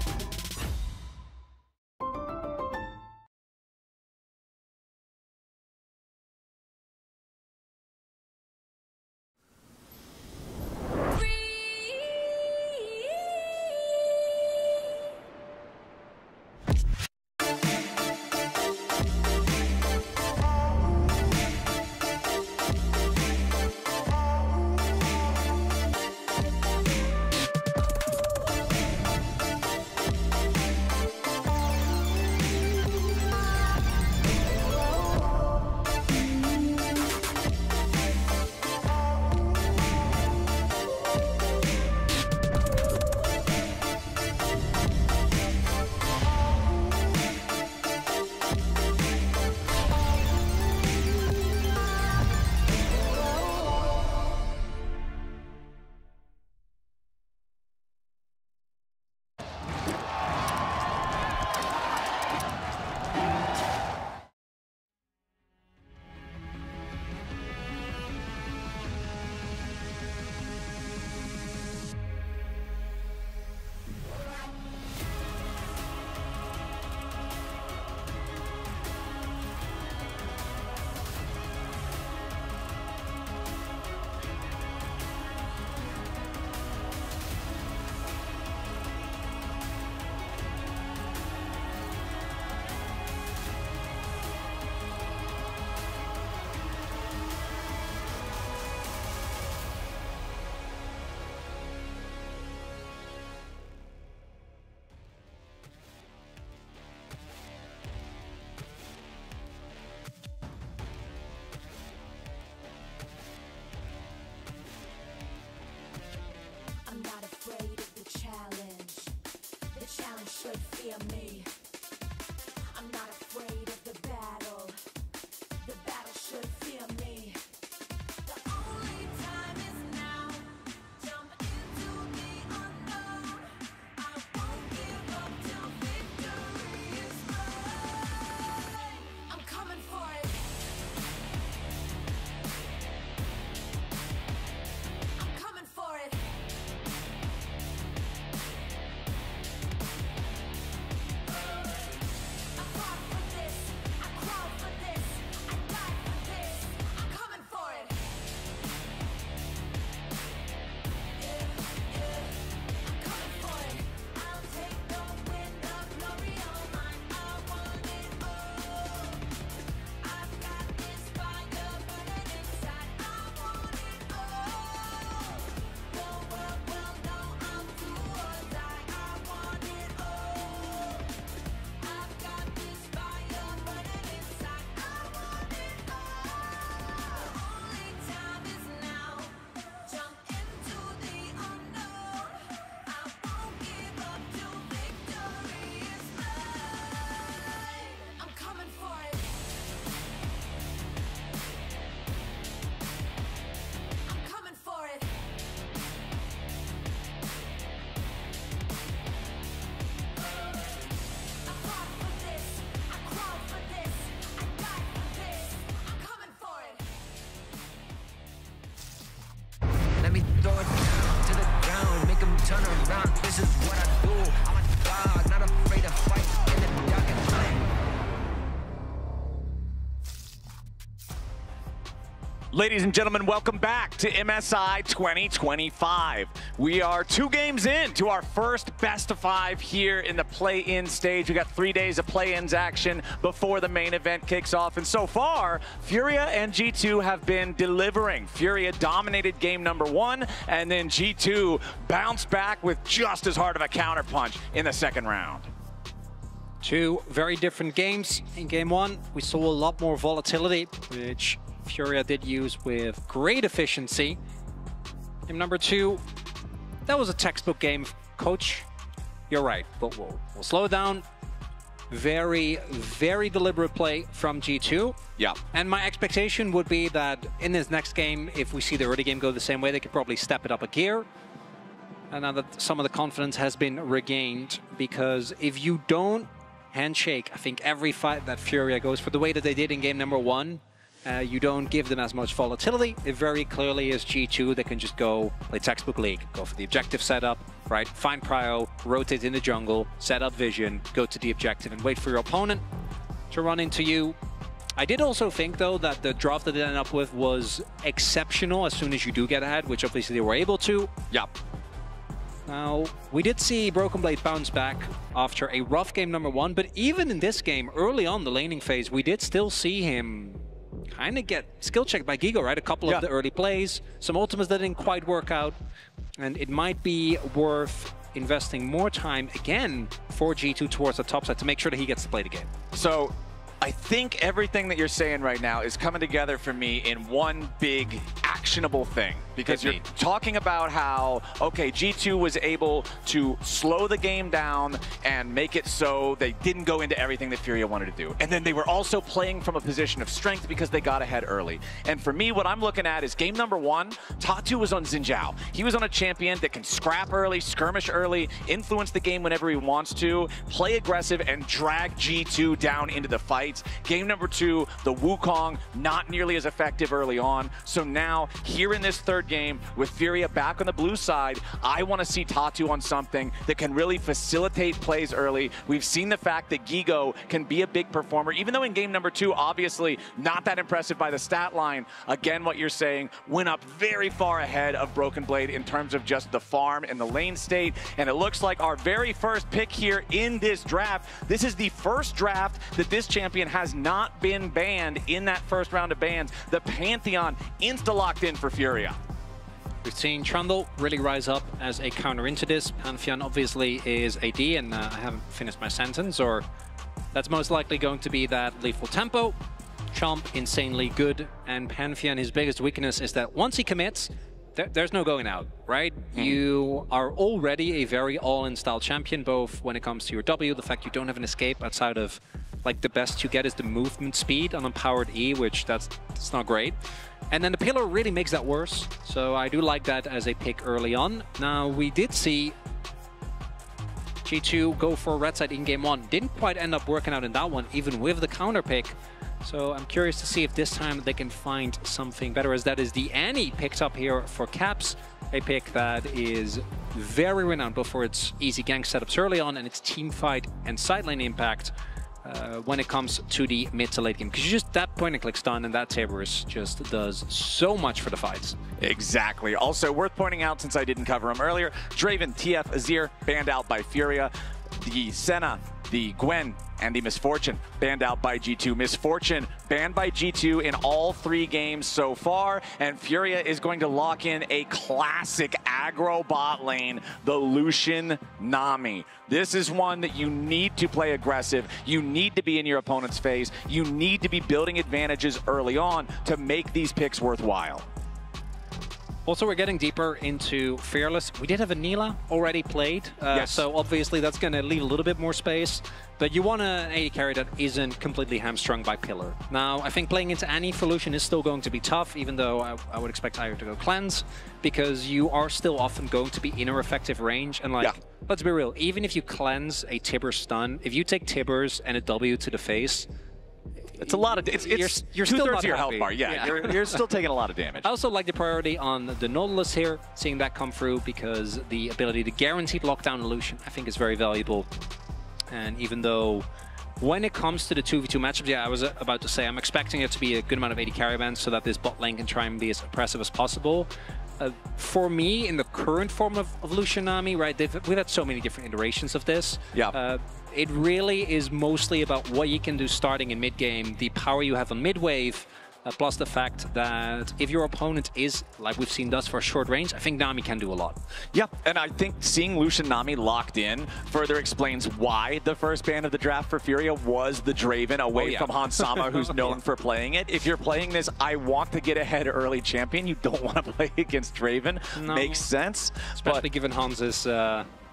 Ladies and gentlemen, welcome back to MSI 2025. We are 2 games in to our first best of 5 here in the play-in stage. We got 3 days of play-ins action before the main event kicks off. And so far, Furia and G2 have been delivering. Furia dominated game number 1, and then G2 bounced back with just as hard of a counterpunch in the second round. 2 very different games. In game 1, we saw a lot more volatility, which Furia did use with great efficiency. Game number 2, that was a textbook game. Coach, you're right, but we'll slow it down. Very, very deliberate play from G2. Yeah. And my expectation would be that in this next game, if we see the early game go the same way, they could probably step it up a gear. And now that some of the confidence has been regained, because if you don't handshake, I think every fight that Furia goes for the way that they did in game number 1, you don't give them as much volatility. It very clearly is G2 that can just go play textbook league, go for the objective setup, right? Find prio, rotate in the jungle, set up vision, go to the objective and wait for your opponent to run into you. I did also think, though, that the draft that they ended up with was exceptional as soon as you do get ahead, which obviously they were able to. Yep. Now, we did see Broken Blade bounce back after a rough game number 1, but even in this game, early on the laning phase, we did still see him kind of get skill checked by Gigo, right? A couple of the early plays, some ultimates that didn't quite work out, and it might be worth investing more time again for G2 towards the top side to make sure that he gets to play the game. So I think everything that you're saying right now is coming together for me in one big actionable thing. Because you're talking about how, okay, G2 was able to slow the game down and make it so they didn't go into everything that Furia wanted to do. And then they were also playing from a position of strength because they got ahead early. And for me, what I'm looking at is game number 1, Tatu was on Xin Zhao. He was on a champion that can scrap early, skirmish early, influence the game whenever he wants to, play aggressive, and drag G2 down into the fights. Game number 2, the Wukong, not nearly as effective early on. So now, here in this third game, with Furia back on the blue side, I want to see Tatu on something that can really facilitate plays early. We've seen the fact that Gigo can be a big performer, even though in game number 2, obviously not that impressive by the stat line. Again, what you're saying, went up very far ahead of Broken Blade in terms of just the farm and the lane state. And it looks like our very first pick here in this draft, this is the first draft that this champion has not been banned in that first round of bans. The Pantheon insta-locked in for Furia. We've seen Trundle really rise up as a counter into this. Pantheon obviously is AD, and I haven't finished my sentence, or that's most likely going to be that lethal tempo. Chomp, insanely good, and Pantheon, his biggest weakness is that once he commits, there's no going out, right? You are already a very all-in style champion, both when it comes to your W, the fact you don't have an escape outside of, like, the best you get is the movement speed on Empowered E, which that's not great. And then the pillar really makes that worse, so I do like that as a pick early on. Now, we did see G2 go for red side in game 1. Didn't quite end up working out in that one, even with the counter pick. So I'm curious to see if this time they can find something better, as that is the Annie picked up here for Caps, a pick that is very renowned both for its easy gank setups early on and its team fight and sideline impact when it comes to the mid to late game. Because you just, that point and click stun and that Tabers just does so much for the fights. Exactly. Also worth pointing out, since I didn't cover him earlier, Draven, TF, Azir banned out by Furia. The Senna, the Gwen, and the Misfortune banned out by G2. Misfortune banned by G2 in all 3 games so far, and Furia is going to lock in a classic aggro bot lane, the Lucian Nami. This is one that you need to play aggressive, you need to be in your opponent's face, you need to be building advantages early on to make these picks worthwhile. Also, we're getting deeper into Fearless. We did have a Nila already played, so obviously that's going to leave a little bit more space. But you want an AD carry that isn't completely hamstrung by Pillar. Now, I think playing into Annie for Lucian is still going to be tough, even though I would expect Ire to go Cleanse, because you are still often going to be in a effective range. And like, let's be real, even if you cleanse a Tibber stun, if you take Tibbers and a W to the face, it's a lot of, you're still two-thirds of your health bar. You're still taking a lot of damage. I also like the priority on the Nautilus here, seeing that come through, because the ability to guaranteed lockdown Lucian, I think, is very valuable. And even though When it comes to the 2v2 matchups, yeah, I was about to say, I'm expecting it to be a good amount of AD carry events so that this bot lane can try and be as oppressive as possible. For me, in the current form of Lucian Nami, right, we've had so many different iterations of this. Yeah. It really is mostly about what you can do starting in mid-game, the power you have on mid-wave, plus the fact that if your opponent is, like we've seen thus far, short range, I think Nami can do a lot. Yeah, and I think seeing Lucian Nami locked in further explains why the first ban of the draft for Furia was the Draven away from Hans Sama, who's known for playing it. If you're playing this, I want to get ahead early champion, you don't want to play against Draven. No. Makes sense. Especially given Hans's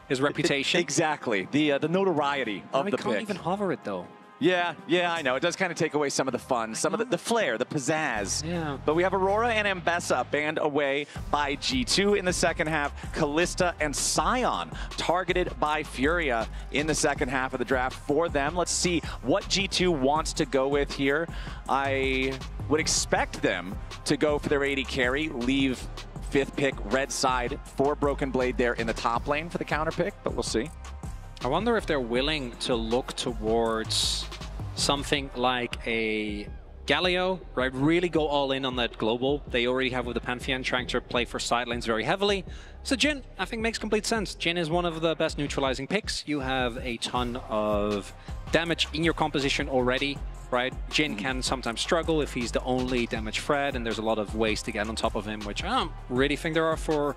his reputation. Exactly. The notoriety of the pick. He can't even hover it, though. Yeah, I know. It does kind of take away some of the fun, some of the flair, the pizzazz. Yeah. But we have Aurora and Ambessa banned away by G2 in the second half. Callista and Sion targeted by Furia in the second half of the draft for them. Let's see what G2 wants to go with here. I would expect them to go for their AD carry, leave 5th pick red side for Broken Blade there in the top lane for the counter pick, but we'll see. I wonder if they're willing to look towards something like a Galio, right? Really go all in on that global they already have with the Pantheon, trying to play for side lanes very heavily. So Jhin, I think, makes complete sense. Jhin is one of the best neutralizing picks. You have a ton of damage in your composition already, right? Jhin can sometimes struggle if he's the only damage threat, and there's a lot of ways to get on top of him, which I don't really think there are for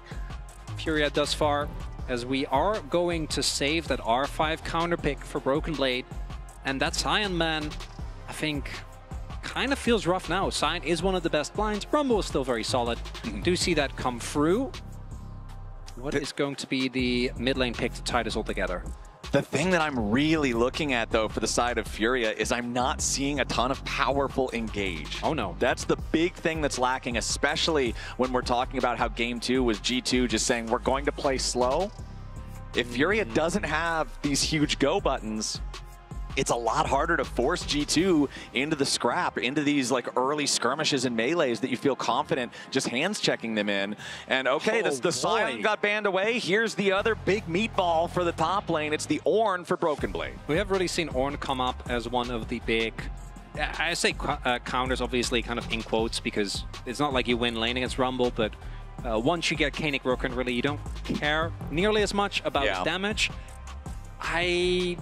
Furia thus far. As we are going to save that R5 counter pick for Broken Blade. And that Sion, man, I think kind of feels rough now. Sion is one of the best blinds. Rumble is still very solid. Do see that come through. What is going to be the mid lane pick to tie this all together? The thing that I'm really looking at, though, for the side of Furia is I'm not seeing a ton of powerful engage. Oh, no. That's the big thing that's lacking, especially when we're talking about how Game 2 was G2 just saying, we're going to play slow. If Furia doesn't have these huge go buttons, it's a lot harder to force G2 into the scrap, into these like early skirmishes and melees that you feel confident just hands checking them in. And okay, the Sion got banned away. Here's the other big meatball for the top lane. It's the Ornn for Broken Blade. We have really seen Ornn come up as one of the big, I say counters, obviously kind of in quotes, because it's not like you win lane against Rumble, but once you get Koenig Roken, really, you don't care nearly as much about damage. I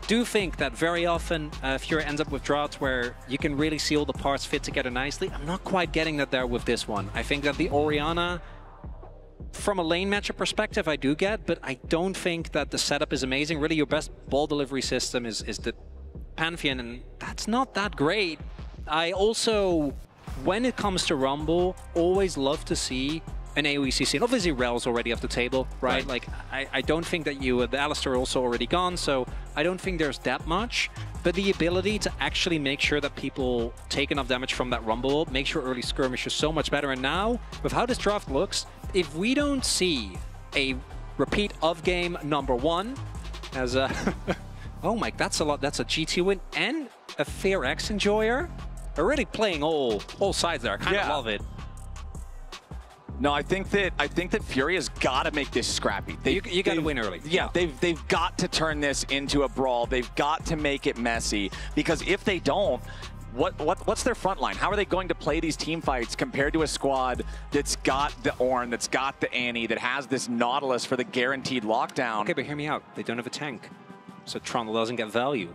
do think that very often Furia ends up with droughts where you can really see all the parts fit together nicely. I'm not quite getting that there with this one. I think that the Orianna, from a lane matchup perspective, I do get, but I don't think that the setup is amazing. Really, your best ball delivery system is the Pantheon, and that's not that great. I also, when it comes to Rumble, always love to see an AoE CC. And obviously, Rel's already off the table, right? Like, I don't think that the Alistar also already gone, so I don't think there's that much. But the ability to actually make sure that people take enough damage from that Rumble, make sure early skirmish is so much better. And now, with how this draft looks, if we don't see a repeat of game #1 as a... oh my, that's a lot. That's a G2 win and a Fair X enjoyer. They're really playing all sides there. I kind of love it. No, I think that Furia's got to make this scrappy. You got to win early. Yeah, they've got to turn this into a brawl. They've got to make it messy, because if they don't, what's their front line? How are they going to play these team fights compared to a squad that's got the Ornn, that's got the Annie, that has this Nautilus for the guaranteed lockdown? Okay, but hear me out. They don't have a tank, so Trundle doesn't get value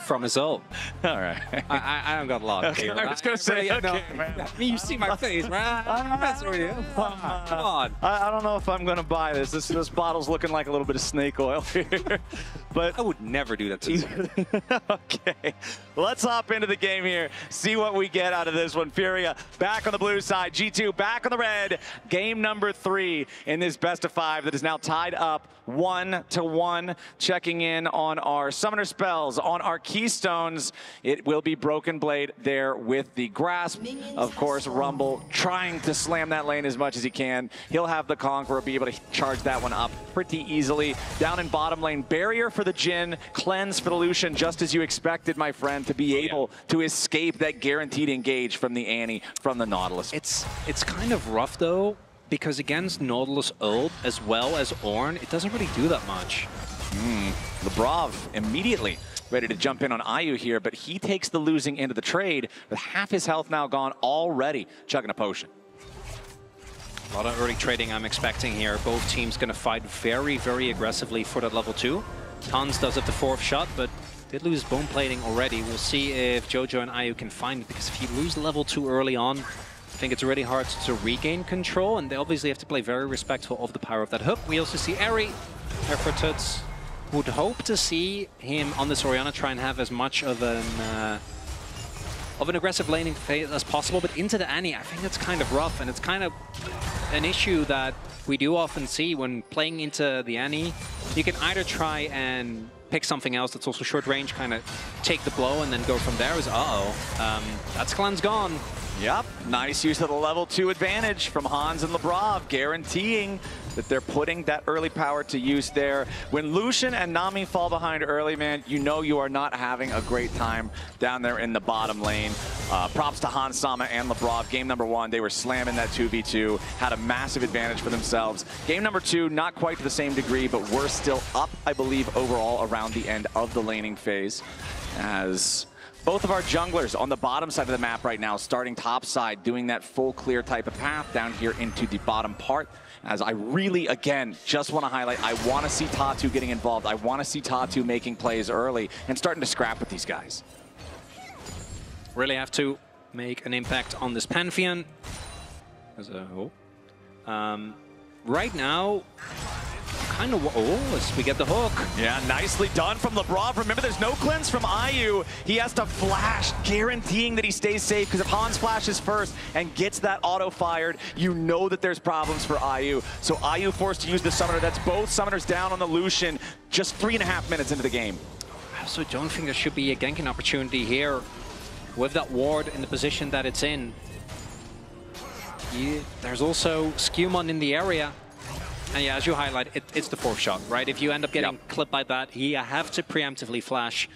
from his ult. All right. I don't got a lot. Okay, I was going to say, okay, man. You see my face, right? I'm messing with you. Come on. I don't know if I'm going to buy this. This bottle's looking like a little bit of snake oil here. But I would never do that to you. Okay. Let's hop into the game here, see what we get out of this one. Furia back on the blue side, G2 back on the red. Game #3 in this best-of-5 that is now tied up 1-1. Checking in on our summoner spells, on our keystones. It will be Broken Blade there with the grasp. Of course, Rumble trying to slam that lane as much as he can. He'll have the Conqueror, be able to charge that one up pretty easily. Down in bottom lane, barrier for the Jhin, cleanse for the Lucian, just as you expected, my friend, to be able to escape that guaranteed engage from the Annie, from the Nautilus. It's kind of rough, though, because against Nautilus ult, as well as Ornn, it doesn't really do that much. Lebrov immediately ready to jump in on IU here, but he takes the losing into the trade with half his health now gone already, chugging a potion. A lot of early trading I'm expecting here. Both teams going to fight very, very aggressively for that level 2. Hans does it the 4th shot, but did lose bone plating already. We'll see if Jojo and IU can find it, because if you lose level 2 early on, I think it's really hard to regain control, and they obviously have to play very respectful of the power of that hook. We also see Eri there for Tuts. Would hope to see him on this Orianna try and have as much of an aggressive laning phase as possible, but into the Annie, I think that's kind of rough, and it's kind of an issue that we do often see when playing into the Annie. You can either try and pick something else that's also short range, kind of take the blow and then go from there. That's Clan's gone. Yep, nice use of the level 2 advantage from Hans and Lebrov, guaranteeing that they're putting that early power to use there. When Lucian and Nami fall behind early, man, you know you are not having a great time down there in the bottom lane. Props to Hans Sama and Lebrov. Game number 1, they were slamming that 2v2, had a massive advantage for themselves. Game number 2, not quite to the same degree, but we're still up, I believe, overall around the end of the laning phase, as both of our junglers on the bottom side of the map right now, starting top side, doing that full clear type of path down here into the bottom part. As I really, again, just want to highlight, I want to see Tatu getting involved. I want to see Tatu making plays early and starting to scrap with these guys. Really have to make an impact on this Pantheon. Right now, kind of, as we get the hook. Yeah, nicely done from Lebrov. Remember, there's no cleanse from IU. He has to flash, guaranteeing that he stays safe, because if Hans flashes first and gets that auto fired, you know that there's problems for IU. So IU forced to use the summoner. That's both summoners down on the Lucian, just 3.5 minutes into the game. I also don't think there should be a ganking opportunity here with that ward in the position that it's in. There's also Skewmon in the area. And yeah, as you highlight, it's the 4th shot, right? If you end up getting clipped by that, you have to preemptively flash.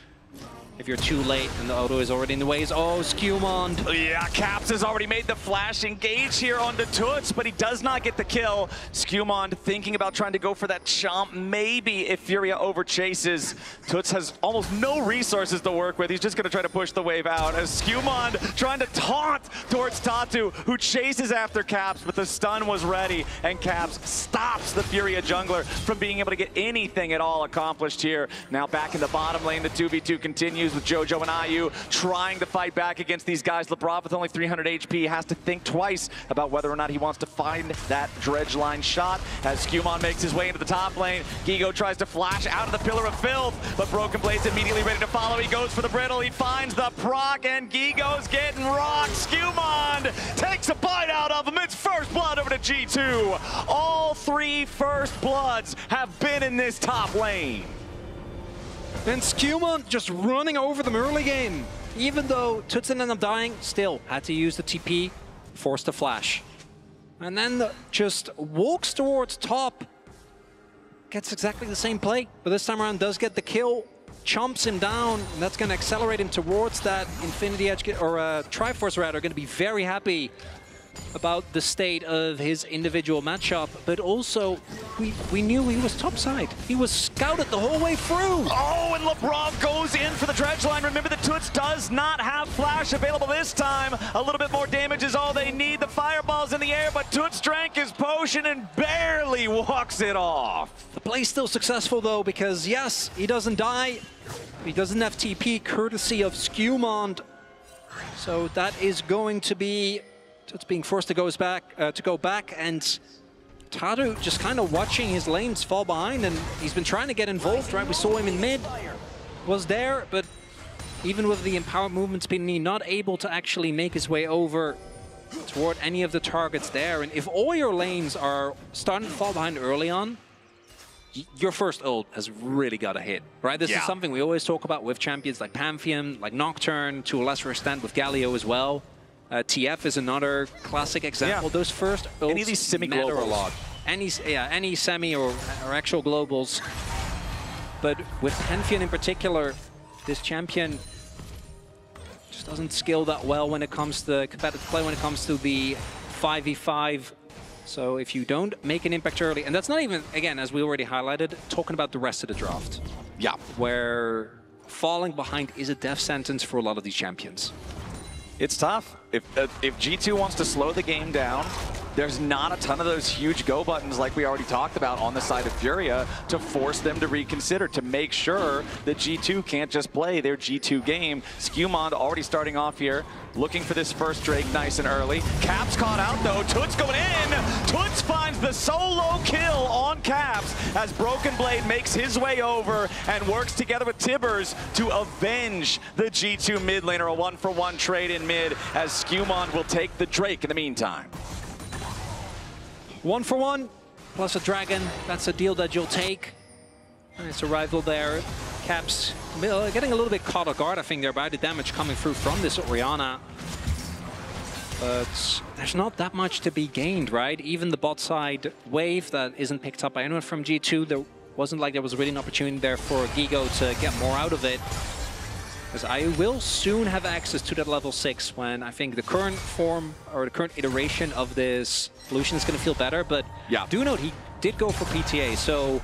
If you're too late and the auto is already in the ways, Skewmon. Yeah, Caps has already made the flash engage here onto Toots, but he does not get the kill. Skewmon thinking about trying to go for that chomp, maybe if Furia overchases. Toots has almost no resources to work with. He's just gonna try to push the wave out as Skewmon trying to taunt towards Tatu, who chases after Caps, but the stun was ready, and Caps stops the Furia jungler from being able to get anything at all accomplished here. Now back in the bottom lane, the 2v2 continues with Jojo and IU trying to fight back against these guys. Lebrov with only 300 HP has to think twice about whether or not he wants to find that dredge line shot as Skewmon makes his way into the top lane. Gigo tries to flash out of the Pillar of Filth, but Broken Blade's immediately ready to follow. He goes for the brittle, he finds the proc, and Gigo's getting rocked. Skewmon takes a bite out of him. It's first blood over to G2. All 3 first bloods have been in this top lane. And Skewmon just running over them early game. Even though Toots ended up dying, still had to use the TP, forced to flash. And then just walks towards top. Gets exactly the same play, but this time around does get the kill. Chomps him down, and that's going to accelerate him towards that Infinity Edge, or Triforce rather, going to be very happy about the state of his individual matchup, but also we knew he was topside. He was scouted the whole way through. And Lebrov goes in for the dredge line. Remember that Toots does not have flash available this time. A little bit more damage is all they need. The fireball's in the air, but Toots drank his potion and barely walks it off. The play's still successful though, because yes, he doesn't die. He doesn't have TP courtesy of Skewmon. So that is going to be Toots being forced to go back, and Tatu just kind of watching his lanes fall behind, and he's been trying to get involved, right? We saw him in mid, was there, but even with the empowered movement speed, not able to actually make his way over toward any of the targets there. And if all your lanes are starting to fall behind early on, your first ult has really got to hit, right? This is something we always talk about with champions like Pantheon, like Nocturne, to a lesser extent with Galio as well. TF is another classic example. Those first ults any of these semi-globals matter a lot. Any semi or actual globals. But with Pantheon in particular, this champion just doesn't skill that well when it comes to competitive play, when it comes to the 5v5. So if you don't make an impact early, and that's not even, again, as we already highlighted, talking about the rest of the draft. Yeah. Where falling behind is a death sentence for a lot of these champions. It's tough. If G2 wants to slow the game down, there's not a ton of those huge go buttons like we already talked about on the side of Furia to force them to reconsider, to make sure that G2 can't just play their G2 game. Skewmond already starting off here, looking for this first Drake nice and early. Caps caught out though, Toots going in! Toots finds the solo kill on Caps as Broken Blade makes his way over and works together with Tibbers to avenge the G2 mid laner. A 1-for-1 trade in mid as Skewmond will take the Drake in the meantime. 1-for-1 plus a dragon. That's a deal that you'll take. Nice arrival there. Caps getting a little bit caught off guard, I think, there by the damage coming through from this Orianna. But there's not that much to be gained, right? Even the bot side wave that isn't picked up by anyone from G2, there wasn't like there was really an opportunity there for Gigo to get more out of it. Because I will soon have access to that level 6 when I think the current form or the current iteration of this solution is going to feel better. But yeah, do note he did go for PTA. So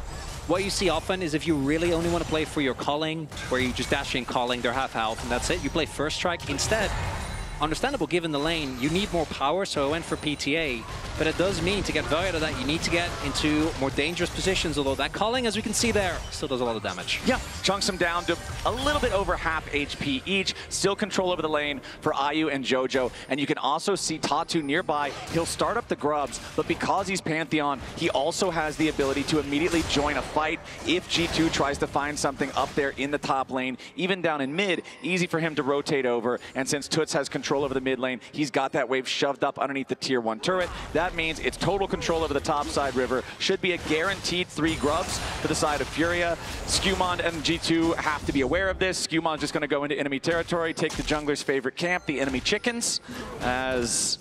what you see often is if you really only want to play for your calling, where you just dash in calling, they're half health, and that's it. You play first strike instead. Understandable given the lane, you need more power, so I went for PTA. But it does mean to get value out of that, you need to get into more dangerous positions, although that calling, as we can see there, still does a lot of damage. Yeah, chunks them down to a little bit over half HP each. Still control over the lane for IU and JoJo. And you can also see Tatu nearby. He'll start up the grubs, but because he's Pantheon, he also has the ability to immediately join a fight if G2 tries to find something up there in the top lane. Even down in mid, easy for him to rotate over. And since Toots has control over the mid lane, he's got that wave shoved up underneath the tier 1 turret. That means it's total control over the top side river. Should be a guaranteed 3 grubs for the side of Furia. Skewmond and G2 have to be aware of this. Skewmond's just going to go into enemy territory, take the jungler's favorite camp, the enemy chickens, as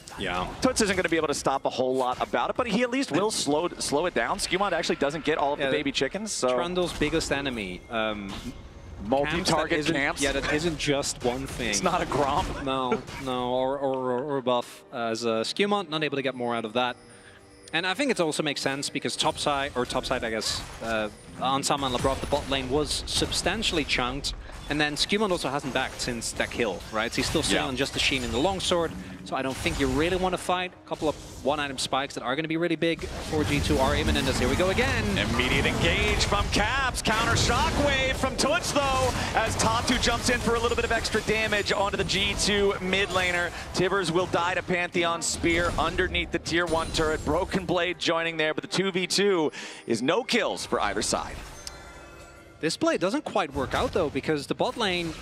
Toots isn't going to be able to stop a whole lot about it, but he at least will slow it down. Skewmond actually doesn't get all of the baby chickens. So Trundle's biggest enemy. Multi-target camps? Yeah, that isn't just one thing. It's not a Gromp? No, or a buff. As Skewmond, not able to get more out of that. And I think it also makes sense because topside, I guess, Ansama and Labrov, the bot lane was substantially chunked. And then Skewmond also hasn't backed since that kill, right? So he's still sitting on just the Sheen and the longsword. So I don't think you really want to fight. A couple of one-item spikes that are going to be really big for G2 are imminent as here we go again. Immediate engage from Caps. Counter shockwave from Toots though, as Tatu jumps in for a little bit of extra damage onto the G2 mid laner. Tibbers will die to Pantheon's spear underneath the tier 1 turret. Broken Blade joining there, but the 2v2 is no kills for either side. This play doesn't quite work out though, because the bot lane,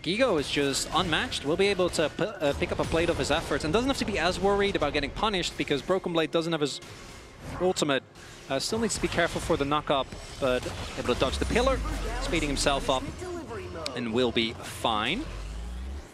Gigo is just unmatched. Will be able to pick up a plate of his efforts and doesn't have to be as worried about getting punished because Broken Blade doesn't have his ultimate. Still needs to be careful for the knock-up, but able to dodge the pillar, speeding himself up, and will be fine.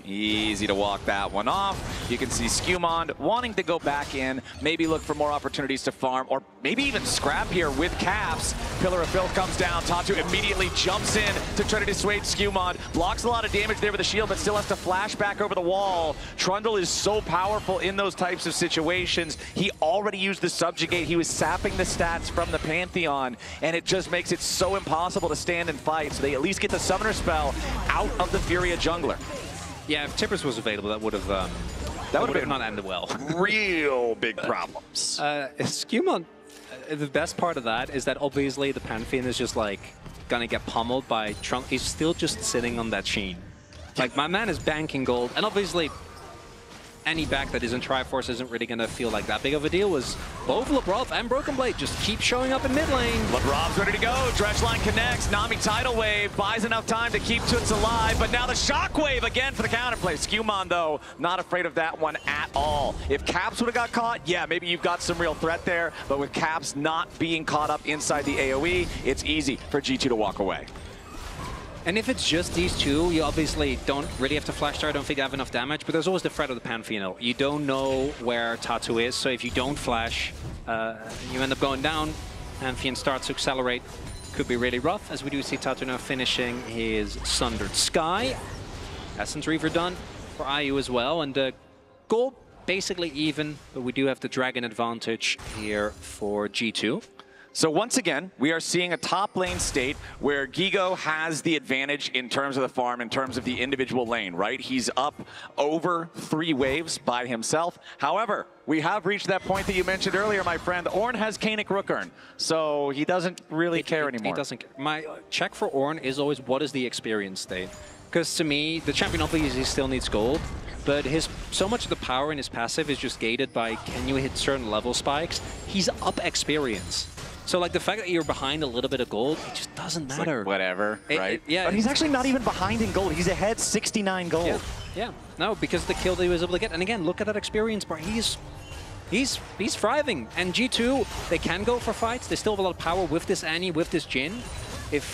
Easy to walk that one off. You can see Skewmond wanting to go back in, maybe look for more opportunities to farm, or maybe even scrap here with Caps. Pillar of Filth comes down. Tatu immediately jumps in to try to dissuade Skewmond. Blocks a lot of damage there with the shield, but still has to flash back over the wall. Trundle is so powerful in those types of situations. He already used the Subjugate. He was sapping the stats from the Pantheon, and it just makes it so impossible to stand and fight. So they at least get the Summoner spell out of the Furia jungler. Yeah, if Tibbers was available, that would have not ended well. Real big problems. Skewmond, the best part of that is that obviously the Pantheon is just like gonna get pummeled by Trump. He's still just sitting on that Sheen. Like, my man is banking gold, and obviously any back that isn't Triforce isn't really going to feel like that big of a deal. Was both Labrov and Broken Blade just keep showing up in mid lane. Labrov's ready to go. Dredgeline connects. Nami Tidal Wave buys enough time to keep Toots alive, but now the Shockwave again for the counterplay. Skewmond, though, not afraid of that one at all. If Caps would have got caught, yeah, maybe you've got some real threat there, but with Caps not being caught up inside the AoE, it's easy for G2 to walk away. And if it's just these two, you obviously don't really have to flash start. I don't think they have enough damage, but there's always the threat of the Pantheon. You don't know where Tatu is, so if you don't flash, you end up going down. Pantheon starts to accelerate. Could be really rough, as we do see Tatu now finishing his Sundered Sky. Essence Reaver done for IU as well, and gold basically even, but we do have the Dragon advantage here for G2. So once again, we are seeing a top lane state where Gigo has the advantage in terms of the farm, in terms of the individual lane, right? He's up over 3 waves by himself. However, we have reached that point that you mentioned earlier, my friend. Ornn has Kaenic Rookern, so he doesn't really care anymore. He doesn't care. My check for Ornn is always, what is the experience state? Because to me, the champion obviously still needs gold, but so much of the power in his passive is just gated by, can you hit certain level spikes? He's up experience. So like the fact that you're behind a little bit of gold, it just doesn't matter. Like whatever, right? Yeah. But he's actually not even behind in gold. He's ahead 69 gold. Yeah. No, because the kill that he was able to get. And again, look at that experience bar. He's thriving. And G2, they can go for fights. They still have a lot of power with this Annie, with this Jhin. If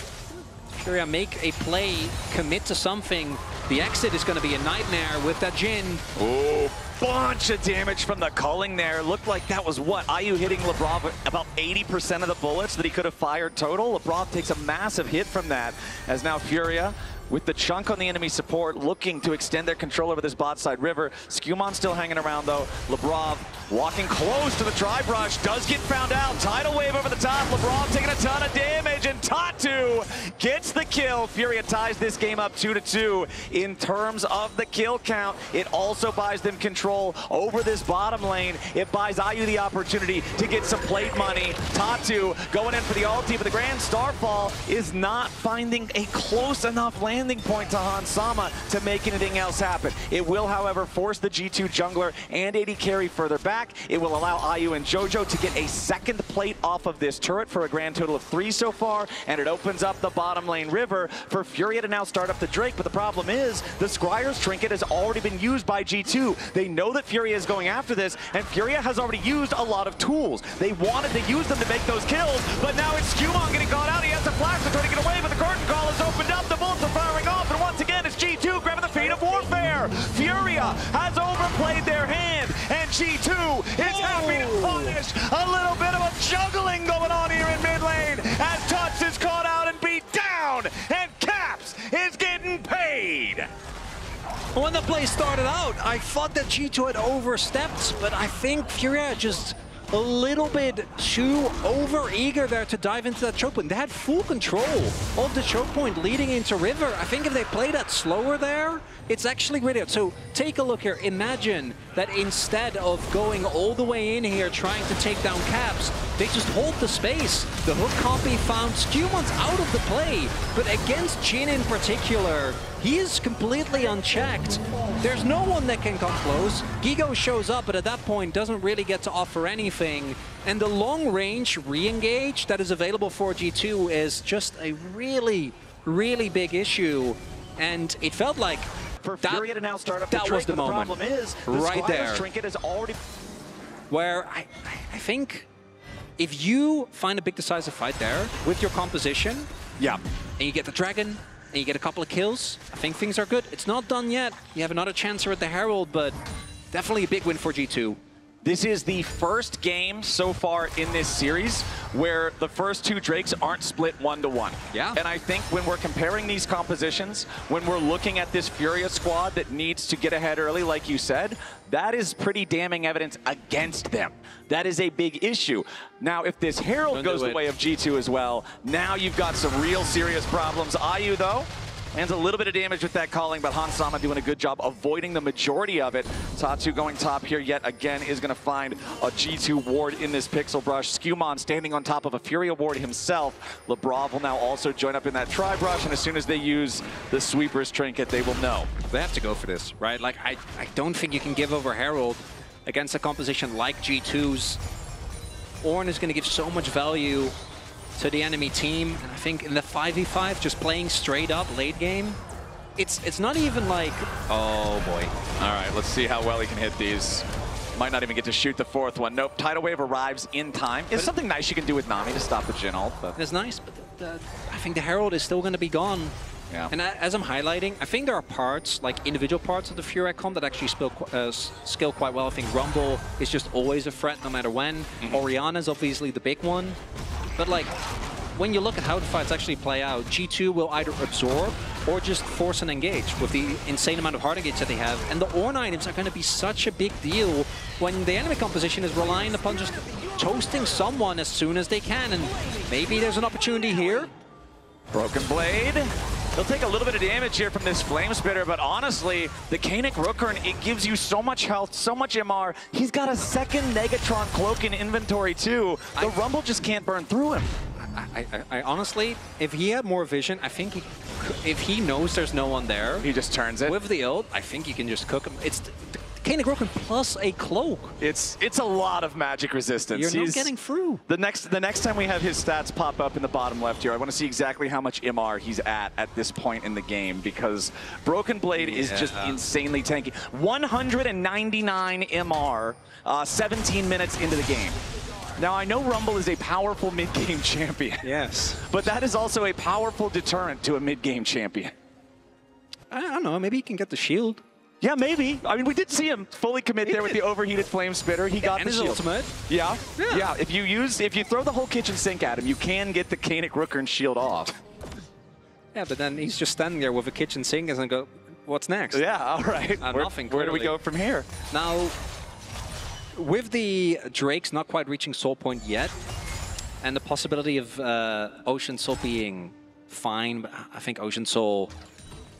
Furia make a play, commit to something, the exit is going to be a nightmare with that Jhin. Oh, bunch of damage from the culling there. Looked like that was what? IU hitting Labrov about 80% of the bullets that he could have fired total. Labrov takes a massive hit from that, as now Furia, with the chunk on the enemy support, looking to extend their control over this bot side river. Skewmon still hanging around though. Labrov walking close to the Tri-Brush, does get found out. Tidal wave over the top. Labrov taking a ton of damage, and Tatu gets the kill. Furia ties this game up 2-2. In terms of the kill count, it also buys them control over this bottom lane. It buys IU the opportunity to get some plate money. Tatu going in for the ulti, but the Grand Starfall is not finding a close enough landing point to Hansama to make anything else happen. It will, however, force the G2 jungler and AD carry further back. It will allow IU and JoJo to get a second plate off of this turret for a grand total of 3 so far, and it opens up the bottom lane river for Furia to now start up the Drake. But the problem is the Scryer's trinket has already been used by G2. They know that Furia is going after this, and Furia has already used a lot of tools. They wanted to use them to make those kills, but now it's Skewmon getting caught out. He has a flash to try to get away, but the curtain call is opened up. The bullets are firing off, and once again it's G2 grabbing the feet of Warfare. Furia has overplayed their hand, and G2 is happy to punish a little bit of a juggling going on here in mid lane as Tuts is caught out and beat down, and Caps is getting paid. When the play started out, I thought that G2 had overstepped, but I think Furia just a little bit too over-eager there to dive into that choke point. They had full control of the choke point leading into River. I think if they play that slower there, it's actually really good. So take a look here. Imagine that instead of going all the way in here trying to take down Caps, they just hold the space. The hook copy found. Skewmon's out of the play, but against Jhin in particular, he is completely unchecked. There's no one that can come close. Gigo shows up, but at that point doesn't really get to offer anything. And the long-range re-engage that is available for G2 is just a really, really big issue. And it felt like for Furia to now start up the was the moment. Problem is, the right there. Trinket is already where I think if you find a big decisive fight there with your composition, and you get the dragon, and you get a couple of kills, I think things are good. It's not done yet. You have another chance here at the Herald, but definitely a big win for G2. This is the first game so far in this series where the first 2 Drakes aren't split 1-to-1. Yeah. And I think when we're comparing these compositions, when we're looking at this Furia squad that needs to get ahead early, like you said, that is pretty damning evidence against them. That is a big issue. Now, if this Herald goes the way of G2 as well, now you've got some real serious problems. IU, though, lands a little bit of damage with that calling, but Hansama doing a good job avoiding the majority of it. Tatu going top here yet again is going to find a G2 ward in this Pixel Brush. Skewmon standing on top of a Furia ward himself. Labrov will now also join up in that Tri-Brush, and as soon as they use the Sweeper's Trinket, they will know. They have to go for this, right? Like, I don't think you can give over Herald against a composition like G2's. Ornn is going to give so much value to the enemy team, and I think in the 5v5, just playing straight up late game, it's not even like, oh boy. All right, let's see how well he can hit these. Might not even get to shoot the 4th one. Nope, Tidal Wave arrives in time. It's something nice you can do with Nami to stop the Jhin ult. But it's nice, but I think the Herald is still going to be gone. Yeah. And as I'm highlighting, I think there are parts, like individual parts of the Furia comp that actually skill quite well. I think Rumble is just always a threat no matter when. Orianna's obviously the big one. But like, when you look at how the fights actually play out, G2 will either absorb or just force an engage with the insane amount of hard engage that they have. And the Ornn items are going to be such a big deal when the enemy composition is relying upon just toasting someone as soon as they can. And maybe there's an opportunity here. Broken Blade. He'll take a little bit of damage here from this Flame Spitter, but honestly, the Kanik Rookern, it gives you so much health, so much MR. He's got a second Negatron Cloak in inventory too. The Rumble just can't burn through him. I honestly, if he had more vision, I think if he knows there's no one there, he just turns it. With the ult, I think you can just cook him. It's Kanik Rookern plus a cloak. It's a lot of magic resistance. You're not getting through. The next time we have his stats pop up in the bottom left here, I want to see exactly how much MR he's at this point in the game, because Broken Blade is just insanely tanky. 199 MR, 17 minutes into the game. Now, I know Rumble is a powerful mid-game champion. Yes. But that is also a powerful deterrent to a mid-game champion. I don't know, maybe he can get the shield. Yeah, maybe. I mean, we did see him fully commit there with the overheated Flame Spitter. He got the shield. Ultimate. Yeah. If you throw the whole kitchen sink at him, you can get the Kanik Rookern shield off. Yeah, but then he's just standing there with a kitchen sink and go, what's next? Yeah, all right. Nothing. Where do we go from here? Now, with the Drakes not quite reaching Soul Point yet, and the possibility of Ocean Soul being fine, but I think Ocean Soul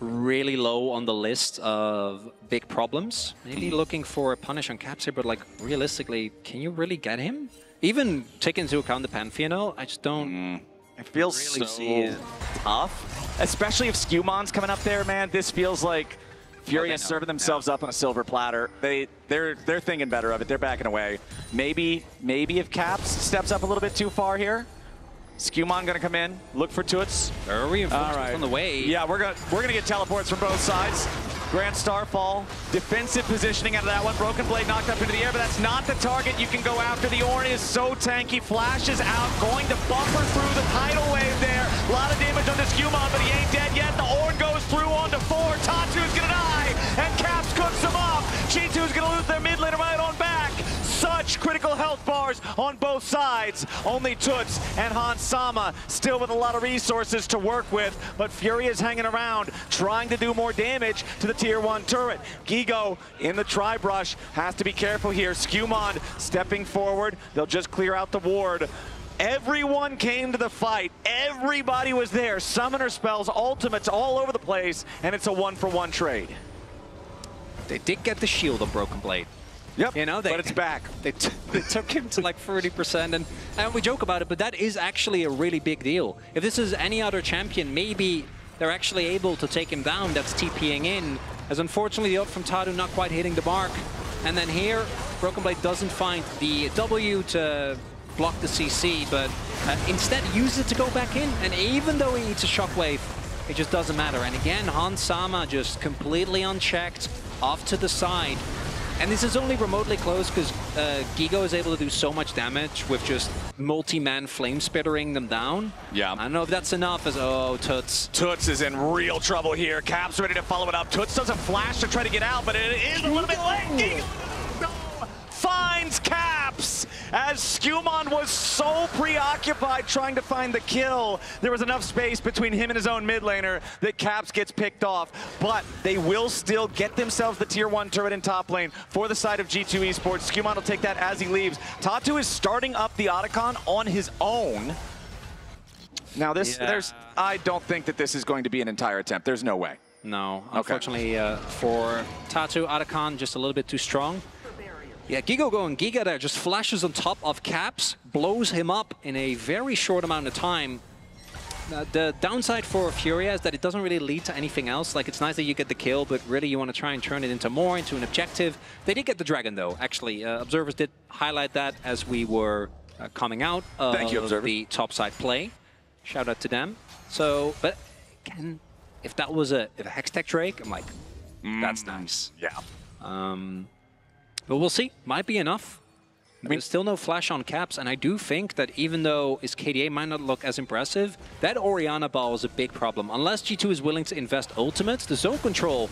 really low on the list of big problems. Maybe looking for a punish on Caps here, but like realistically, can you really get him? Even taking into account the Pantheon, I just don't. It feels really see it. Tough, especially if Scumon's coming up there, man. This feels like Fury is serving themselves up on a silver platter. They're thinking better of it. They're backing away. Maybe if Caps steps up a little bit too far here. Scumon gonna come in, look for Toots. There are reinforcements on the way. Yeah, we're gonna get teleports from both sides. Grand Starfall, defensive positioning out of that one. Broken Blade knocked up into the air, but that's not the target. You can go after. The Ornn is so tanky. Flashes out, going to bumper through the tidal wave there. A lot of damage on the Scumon, but he ain't dead yet. The Ornn goes through onto 4. Tatu's gonna die, and Caps cooks him off. G2's gonna lose their mid laner right on back. Such critical health bars on both sides. Only Toots and Hans Sama still with a lot of resources to work with, but Fury is hanging around, trying to do more damage to the tier 1 turret. Gigo in the tri-brush, has to be careful here. Scumon stepping forward. They'll just clear out the ward. Everyone came to the fight. Everybody was there. Summoner spells, ultimates all over the place, and it's a 1-for-1 trade. They did get the shield on Broken Blade. Yep, you know, but it's back. They took him to like 30%, and we joke about it, but that is actually a really big deal. If this is any other champion, maybe they're actually able to take him down. That's TPing in, as unfortunately the ult from Tadu not quite hitting the mark. And then here, Broken Blade doesn't find the W to block the CC, but instead uses it to go back in. And even though he eats a shockwave, it just doesn't matter. And again, Hans Sama just completely unchecked, off to the side. And this is only remotely close because Gigo is able to do so much damage with just multi-man flame spittering them down. Yeah. I don't know if that's enough as, oh, Toots. Toots is in real trouble here. Caps ready to follow it up. Toots does a flash to try to get out, but it is a little bit late. Gigo finds Caps as Scumon was so preoccupied trying to find the kill. There was enough space between him and his own mid laner that Caps gets picked off, but they will still get themselves the tier 1 turret in top lane for the side of G2 Esports. Scumon will take that as he leaves. Tatu is starting up the Otacon on his own. Now I don't think that this is going to be an entire attempt. There's no way. No, unfortunately for Tatu, Otacon just a little bit too strong. Yeah, Gigo going Giga there, just flashes on top of Caps, blows him up in a very short amount of time. The downside for Furia is that it doesn't really lead to anything else. Like, it's nice that you get the kill, but really you want to try and turn it into an objective. They did get the Dragon, though, actually. Observers did highlight that as we were coming out of the topside play. Shout out to them. So, but again, if that was a Hextech Drake, I'm like, that's nice. Yeah. But we'll see. Might be enough. There's still no flash on Caps, and I do think that even though his KDA might not look as impressive, that Orianna ball is a big problem. Unless G2 is willing to invest ultimates, the zone control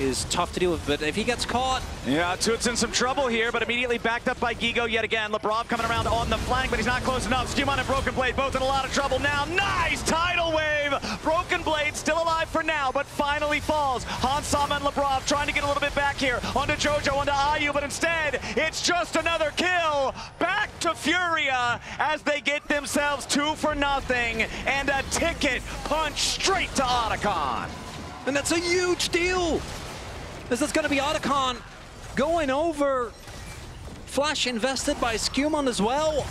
is tough to deal with, but if he gets caught... Yeah, Toot's in some trouble here, but immediately backed up by Gigo yet again. Lebrov coming around on the flank, but he's not close enough. Skewmon and Broken Blade both in a lot of trouble now. Nice tidal wave! Broken Blade still alive for now, but finally falls. Hansama and Lebrov trying to get a little bit back here onto Jojo, onto Ayu, but instead, it's just another kill. Back to Furia as they get themselves 2 for nothing and a ticket punch straight to Otacon. And that's a huge deal. This is going to be Otacon going over. Flash invested by Skewmon as well.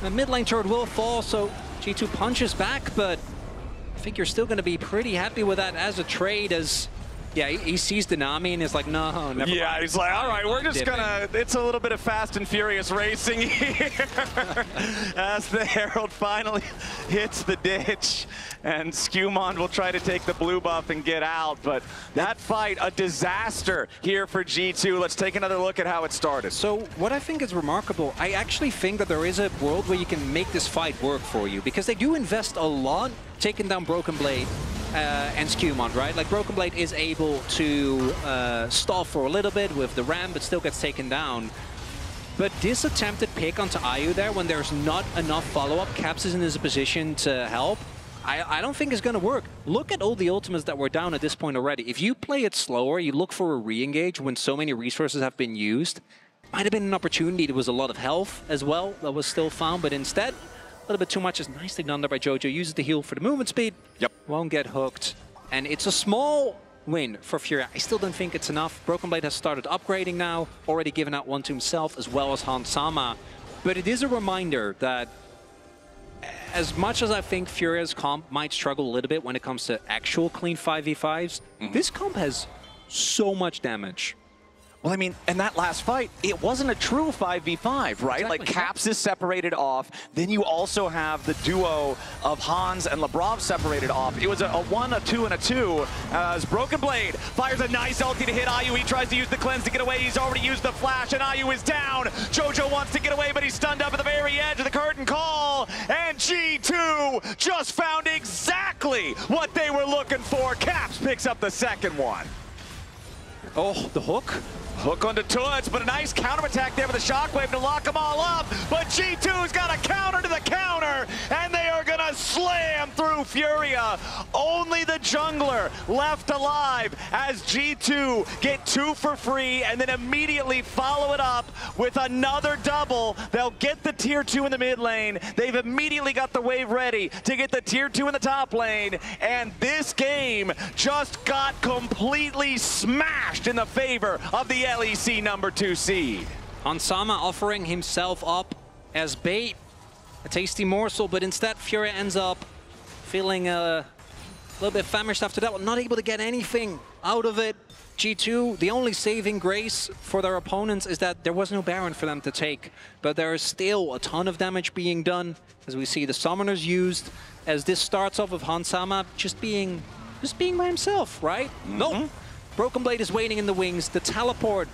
The mid lane turret will fall, so G2 punches back, but I think you're still going to be pretty happy with that as a trade, as yeah, he sees the Nami and is like, no, never mind. He's like, all right, we're just gonna, it's a little bit of fast and furious racing here as the Herald finally hits the ditch. And Skewmon will try to take the blue buff and get out, but that fight, a disaster here for G2. Let's take another look at how it started. So what I think is remarkable, I actually think that there is a world where you can make this fight work for you, because they do invest a lot taking down Broken Blade and Skewmon, right? Like, Broken Blade is able to stall for a little bit with the ram, but still gets taken down. But this attempted pick onto Ayu there, when there's not enough follow-up, Caps is in his position to help. I don't think it's going to work. Look at all the ultimates that were down at this point already. If you play it slower, you look for a re-engage when so many resources have been used. Might have been an opportunity. There was a lot of health as well that was still found, but instead, a little bit too much is nicely done there by Jojo. Uses the heal for the movement speed. Yep. Won't get hooked. And it's a small win for Furia. I still don't think it's enough. Broken Blade has started upgrading now, already given out one to himself as well as Hansama. But it is a reminder that as much as I think Furia's comp might struggle a little bit when it comes to actual clean 5v5s, this comp has so much damage. Well, I mean, in that last fight, it wasn't a true 5v5, right? Exactly. Like, Caps is separated off. Then you also have the duo of Hans and Lebrov separated off. It was a 1, a 2, and a 2 as Broken Blade fires a nice ulti to hit Ayu. He tries to use the cleanse to get away. He's already used the flash, and Ayu is down. Jojo wants to get away, but he's stunned up at the very edge of the curtain call. And G2 just found exactly what they were looking for. Caps picks up the second one. Oh, the hook? Hook onto Toots, but a nice counterattack there with the shockwave to lock them all up. But G2's got a counter to the counter, and they are gonna slam through Furia. Only the jungler left alive as G2 get 2 for free and then immediately follow it up with another double. They'll get the tier 2 in the mid lane. They've immediately got the wave ready to get the tier 2 in the top lane. And this game just got completely smashed in the favor of the LEC number 2 seed. Hansama offering himself up as bait, a tasty morsel, but instead Furia ends up feeling a little bit famished after that one, not able to get anything out of it. G2, the only saving grace for their opponents is that there was no Baron for them to take, but there is still a ton of damage being done, as we see the summoners used, as this starts off with Hansama just being by himself, right? Nope. Broken Blade is waiting in the wings. The teleport,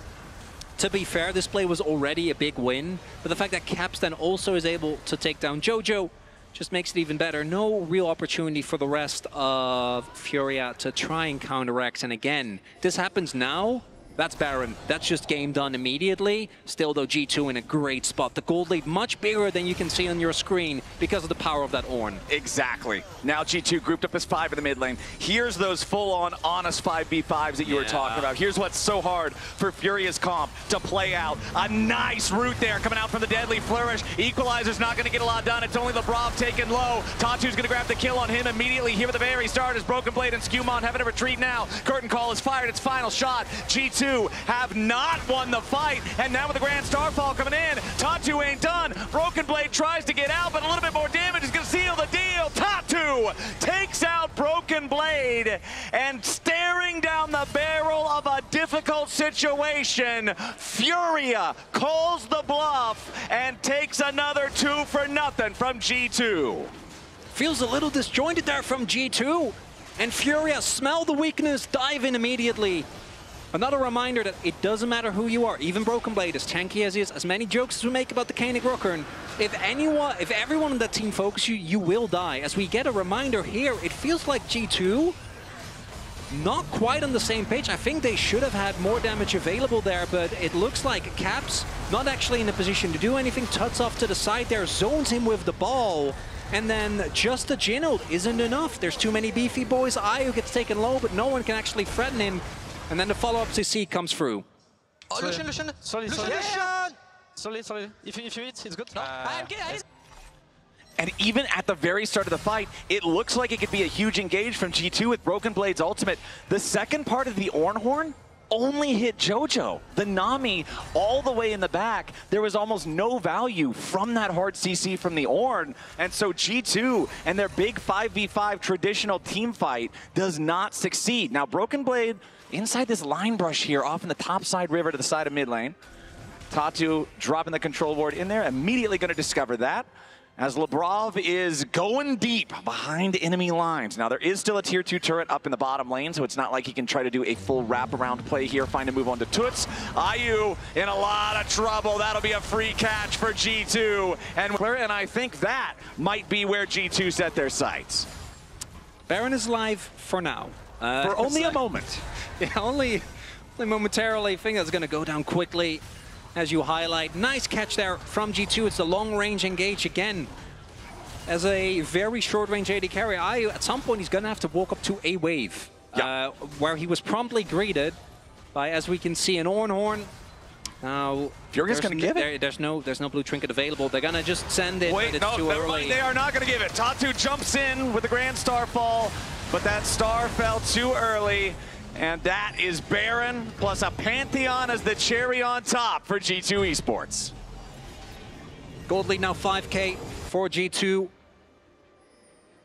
to be fair, this play was already a big win, but the fact that Caps then also is able to take down Jojo just makes it even better. No real opportunity for the rest of Furia to try and counteract. And again, this happens now. That's Baron. That's just game done immediately. Still, though, G2 in a great spot. The gold lead much bigger than you can see on your screen because of the power of that Ornn. Exactly. Now G2 grouped up as 5 in the mid lane. Here's those full-on honest 5v5s that you were talking about. Here's what's so hard for Furia's comp to play out. A nice route there coming out from the Deadly Flourish. Equalizer's not going to get a lot done. It's only Lebrov taken low. Tatu's going to grab the kill on him immediately here at the very start as Broken Blade and Skewmon having to retreat now. Curtain Call is fired. Its final shot. G2 have not won the fight, and now with the Grand Starfall coming in, Tatu ain't done. Broken Blade tries to get out, but a little bit more damage is going to seal the deal. Tatu takes out Broken Blade, and staring down the barrel of a difficult situation, Furia calls the bluff and takes another 2 for nothing from G2. Feels a little disjointed there from G2, and Furia smell the weakness, dive in immediately. Another reminder that it doesn't matter who you are, even Broken Blade, as tanky as he is, as many jokes as we make about the Koenig Rockern, if everyone on that team focuses you, you will die. As we get a reminder here, it feels like G2 not quite on the same page. I think they should have had more damage available there, but it looks like Caps not actually in a position to do anything. Tuts off to the side there, zones him with the ball, and then just the Ginald isn't enough. There's too many beefy boys. Ayu gets taken low, but no one can actually threaten him. And then the follow-up CC comes through. Oh, Lucian! Solid. Solid. If you hit, it's good. No. And even at the very start of the fight, it looks like it could be a huge engage from G2 with Broken Blade's ultimate. The second part of the Ornhorn only hit JoJo. The Nami all the way in the back. There was almost no value from that hard CC from the Ornn. And so G2 and their big 5v5 traditional team fight does not succeed. Now Broken Blade inside this line brush here off in the top side river to the side of mid lane. Tatu dropping the control ward in there, immediately going to discover that, as Labrov is going deep behind enemy lines. Now, there is still a tier 2 turret up in the bottom lane, so it's not like he can try to do a full wraparound play here, find a move on to Tuts. Ayu in a lot of trouble. That'll be a free catch for G2. And I think that might be where G2 set their sights. Baron is live for now. For only a moment. Yeah, only momentarily. I think that's going to go down quickly. As you highlight, nice catch there from G2. It's a long-range engage again. As a very short-range AD carry, Ayu, at some point, he's going to have to walk up to a wave, where he was promptly greeted by, as we can see, an Ornhorn. Now, Furia's going to give it. There's no blue trinket available. They're going to just send it. Wait, no, never mind. They are not going to give it. Tatu jumps in with the Grand Star fall, but that star fell too early. And that is Baron plus a Pantheon as the cherry on top for G2 Esports. Gold lead now 5K for G2.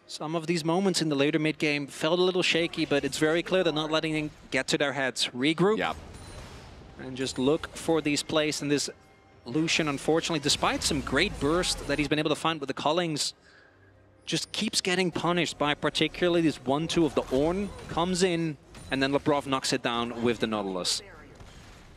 Some of these moments in the later mid-game felt a little shaky, but it's very clear they're not letting them get to their heads. Regroup. Yep. And just look for these plays. And this Lucian, unfortunately, despite some great burst that he's been able to find with the Cullings, just keeps getting punished by particularly this 1-2 of the Ornn. Comes in, and then Labrov knocks it down with the Nautilus.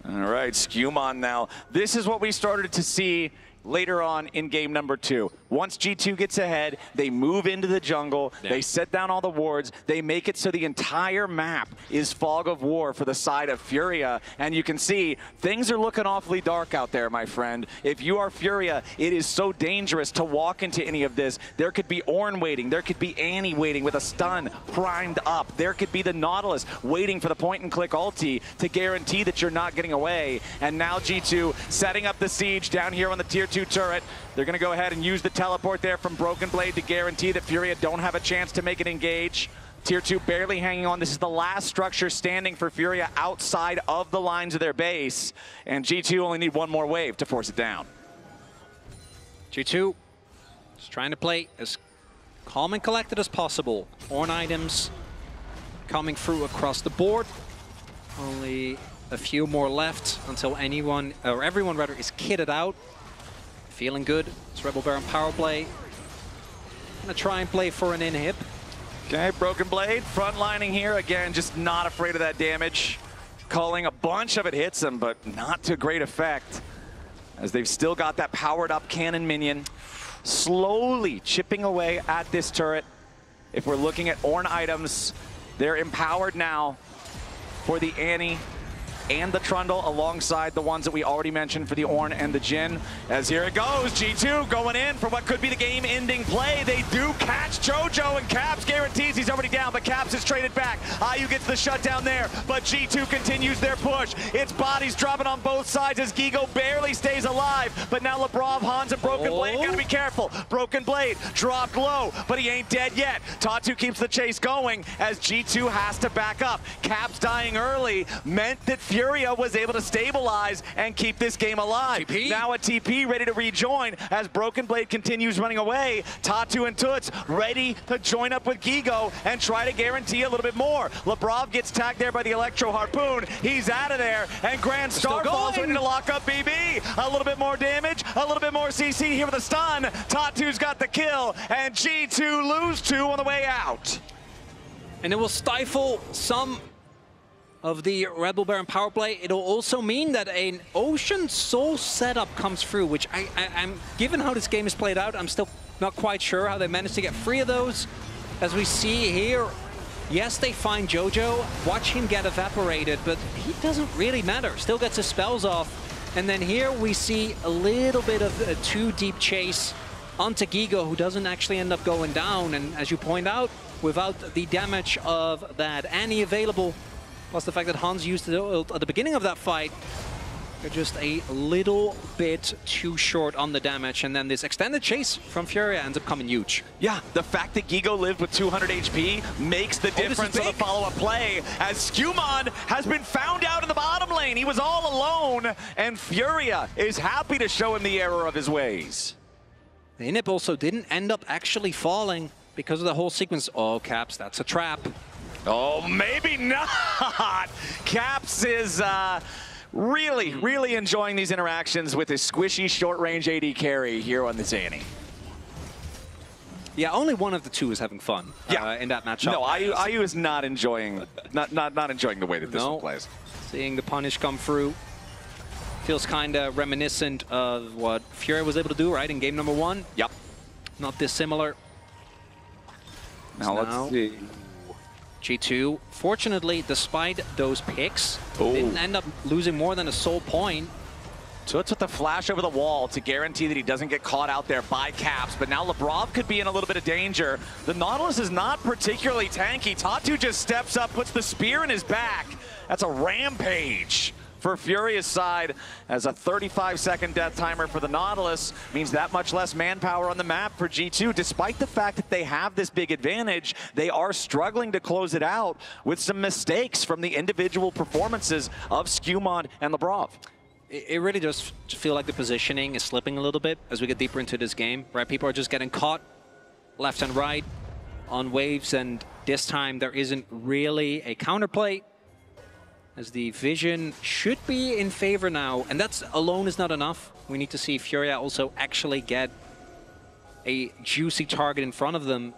All right, Skewmon now. This is what we started to see later on in game number 2. Once G2 gets ahead, they move into the jungle, they set down all the wards, they make it so the entire map is fog of war for the side of Furia, and you can see things are looking awfully dark out there, my friend. If you are Furia, it is so dangerous to walk into any of this. There could be Ornn waiting, there could be Annie waiting with a stun primed up, there could be the Nautilus waiting for the point-and-click ulti to guarantee that you're not getting away, and now G2 setting up the siege down here on the tier 2 turret. They're going to go ahead and use the teleport there from Broken Blade to guarantee that Furia don't have a chance to make it engage. Tier 2 barely hanging on. This is the last structure standing for Furia outside of the lines of their base. And G2 only need one more wave to force it down. G2 is trying to play as calm and collected as possible. Ornn items coming through across the board. Only a few more left until everyone is kitted out. Feeling good. It's Rebel Baron power play. Gonna try and play for an inhib. Okay, Broken Blade frontlining here again, just not afraid of that damage. Calling a bunch of it hits them, but not to great effect, as they've still got that powered up cannon minion slowly chipping away at this turret. If we're looking at Ornn items, they're empowered now for the Annie and the Trundle alongside the ones that we already mentioned for the Ornn and the Jhin. As here it goes, G2 going in for what could be the game-ending play. They do catch JoJo, and Caps guarantees he's already down, but Caps is traded back. Ayu gets the shutdown there, but G2 continues their push. Its bodies dropping on both sides as Gigo barely stays alive, but now Labrov, Hans, and Broken Blade gotta be careful. Broken Blade dropped low, but he ain't dead yet. Tatu keeps the chase going as G2 has to back up. Caps dying early meant that Furia was able to stabilize and keep this game alive. TP. Now a TP ready to rejoin as Broken Blade continues running away. Tatu and Tuts ready to join up with Gigo and try to guarantee a little bit more. Labrov gets tagged there by the Electro Harpoon. He's out of there, and Grand Star falls ready to lock up BB. A little bit more damage, a little bit more CC here with a stun. Tatu's got the kill, and G2 lose 2 on the way out. And it will stifle some of the Rebel Baron power play. It'll also mean that an Ocean Soul setup comes through, which I'm given how this game is played out, I'm still not quite sure how they managed to get 3 of those. As we see here, Yes, they find Jojo, watch him get evaporated, but he doesn't really matter. Still gets his spells off. And then here we see a little bit of a too deep chase onto Gigo, who doesn't actually end up going down. And as you point out, without the damage of that Annie available, plus the fact that Hans used it at the beginning of that fight, they're just a little bit too short on the damage, and then this extended chase from Furia ends up coming huge. Yeah, the fact that Gigo lived with 200 HP makes the difference on the follow-up play, as Skumon has been found out in the bottom lane. He was all alone, and Furia is happy to show him the error of his ways. The inhib also didn't end up actually falling because of the whole sequence. Oh, Caps, that's a trap. Oh, maybe not! Caps is... really enjoying these interactions with his squishy short-range AD carry here on the Zanny. Yeah, only one of the two is having fun in that matchup. No, IU is not enjoying not enjoying the way that this one plays. Seeing the punish come through feels kind of reminiscent of what Fury was able to do, right, in game number 1. Yep. Not dissimilar. Now let's see. G2, fortunately, despite those picks, didn't end up losing more than a sole point. So it's with the flash over the wall to guarantee that he doesn't get caught out there by Caps, but now Lebrov could be in a little bit of danger. The Nautilus is not particularly tanky. Tatu just steps up, puts the spear in his back. That's a rampage for Furia's side, as a 35-second death timer for the Nautilus means that much less manpower on the map for G2. Despite the fact that they have this big advantage, they are struggling to close it out with some mistakes from the individual performances of Skumon and Lebrov. It really does feel like the positioning is slipping a little bit as we get deeper into this game, right? People are just getting caught left and right on waves, and this time there isn't really a counterplay, as the vision should be in favor now, and that alone is not enough. We need to see Furia also actually get a juicy target in front of them,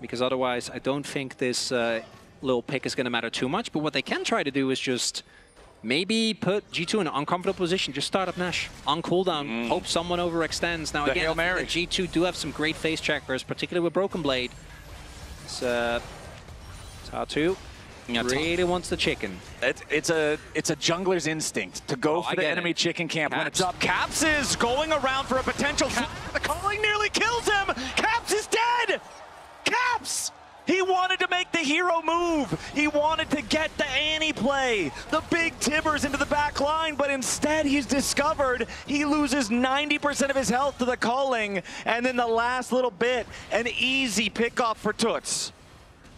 because otherwise I don't think this little pick is going to matter too much. But what they can try to do is just maybe put G2 in an uncomfortable position, just start up Nash on cooldown, hope someone overextends. Now again, G2 do have some great face checkers, particularly with Broken Blade. So, Tatu really wants the chicken. It's a jungler's instinct to go for the enemy chicken camp when it's up. Caps is going around for a potential. The calling nearly kills him. Caps is dead. Caps! He wanted to make the hero move. He wanted to get the Annie play, the big Tibbers into the back line, but instead he's discovered he loses 90% of his health to the calling, and then the last little bit, an easy pickoff for Toots.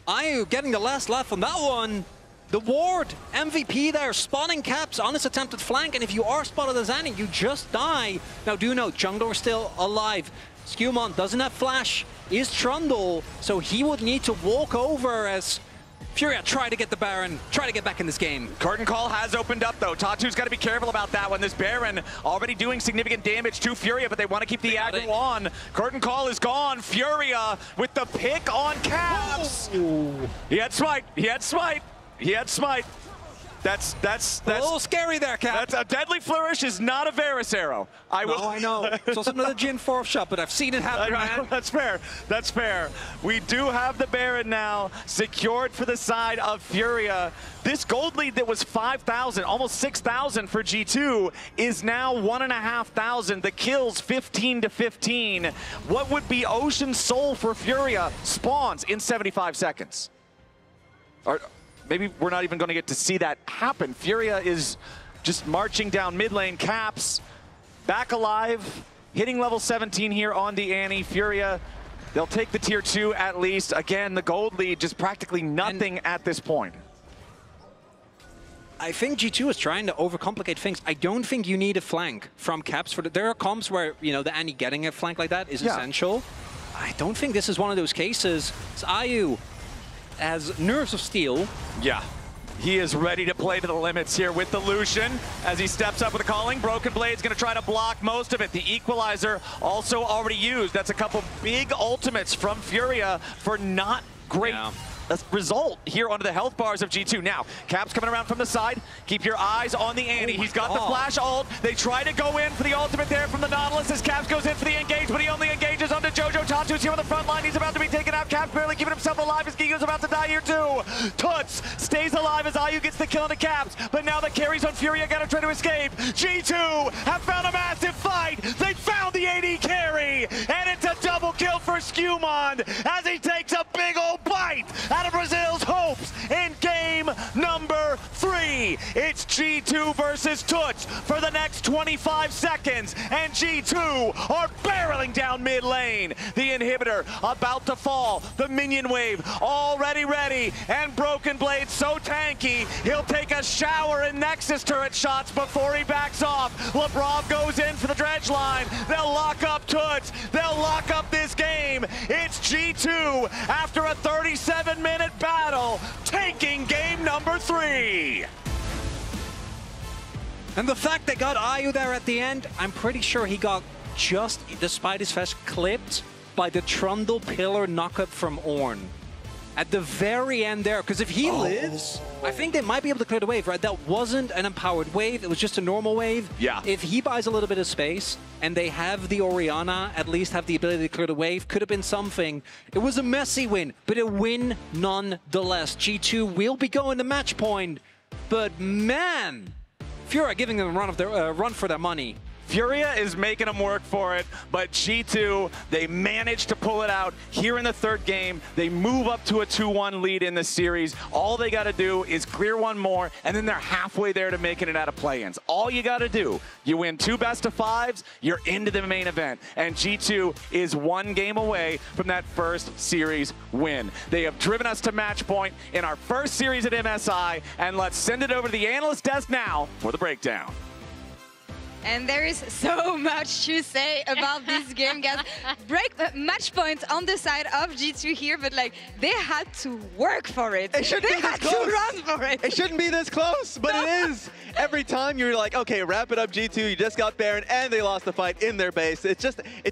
IU getting the last laugh on that one. The ward, MVP there, spawning Caps on his attempted flank, and if you are spotted as Annie, you just die. Now do note, Jungler still alive. Skumon doesn't have flash, is Trundle, so he would need to walk over as Furia try to get the Baron, try to get back in this game. Curtain Call has opened up though. Tatu's got to be careful about that one. This Baron already doing significant damage to Furia, but they want to keep the aggro on. Curtain Call is gone. Furia with the pick on Caps. He had smite. He had smite. He had smite. That's a little scary there, Cap. That's a deadly flourish is not a Varus arrow. I know. It's also another Jin 4 shot, but I've seen it happen, man. That's fair. That's fair. We do have the Baron now secured for the side of Furia. This gold lead that was 5,000, almost 6,000 for G2 is now 1,500. The kills 15 to 15. What would be Ocean Soul for Furia spawns in 75 seconds. Maybe we're not even going to get to see that happen. Furia is just marching down mid lane. Caps back alive, hitting level 17 here on the Annie. Furia, they'll take the tier 2 at least. Again, the gold lead, just practically nothing at this point. I think G2 is trying to overcomplicate things. I don't think you need a flank from Caps. There are comps where, you know, the Annie getting a flank like that is essential. I don't think this is one of those cases. It's IU has nerves of steel. Yeah, he is ready to play to the limits here with the Lucian as he steps up with a calling. Broken Blade's going to try to block most of it. The Equalizer also already used. That's a couple big ultimates from Furia for not great result here onto the health bars of G2. Now, Caps coming around from the side. Keep your eyes on the Annie. He's got the flash ult. They try to go in for the ultimate there from the Nautilus as Caps goes in for the engage, but he only engages onto Jojo. Tatu's here on the front line. He's about to be taken out. Caps barely keeping himself alive as Giga's about to die here too. Toots stays alive as Ayu gets the kill into Caps, but now the carries on Furia gotta try to escape. G2 have found a massive fight. They found the AD carry, and it's a double kill for Skewmond as he takes a big old bite out of Brazil's hopes in game number 3. It's G2 versus Toots for the next 25 seconds, and G2 are barreling down mid lane. The inhibitor about to fall, the minion wave already ready, and Broken Blade so tanky, he'll take a shower in Nexus turret shots before he backs off. Labrov goes in for the dredge line. They'll lock up Toots. They'll lock up this game. It's G2 after a 37-minute battle, taking game number 3. And the fact they got Ayu there at the end, I'm pretty sure he got just, despite his fest, clipped by the Trundle pillar knockup from Ornn. At the very end there, because if he lives, I think they might be able to clear the wave, right? That wasn't an empowered wave, it was just a normal wave. Yeah. If he buys a little bit of space, and they have the Orianna, at least have the ability to clear the wave, could have been something. It was a messy win, but a win nonetheless. G2 will be going to match point, but man, Furia giving them a run for their money. Furia is making them work for it, but G2, they managed to pull it out here in the 3rd game. They move up to a 2-1 lead in the series. All they got to do is clear one more, and then they're halfway there to making it out of play-ins. All you got to do, you win 2 best-of-5s, you're into the main event, and G2 is 1 game away from that first series win. They have driven us to match point in our first series at MSI, and let's send it over to the analyst desk now for the breakdown. And there is so much to say about this game, guys. Match point on the side of G2 here, but like they had to work for it. It shouldn't be this close. They had to run for it. It shouldn't be this close, but it is. Every time you're like, okay, wrap it up, G2. You just got Baron, and they lost the fight in their base. It's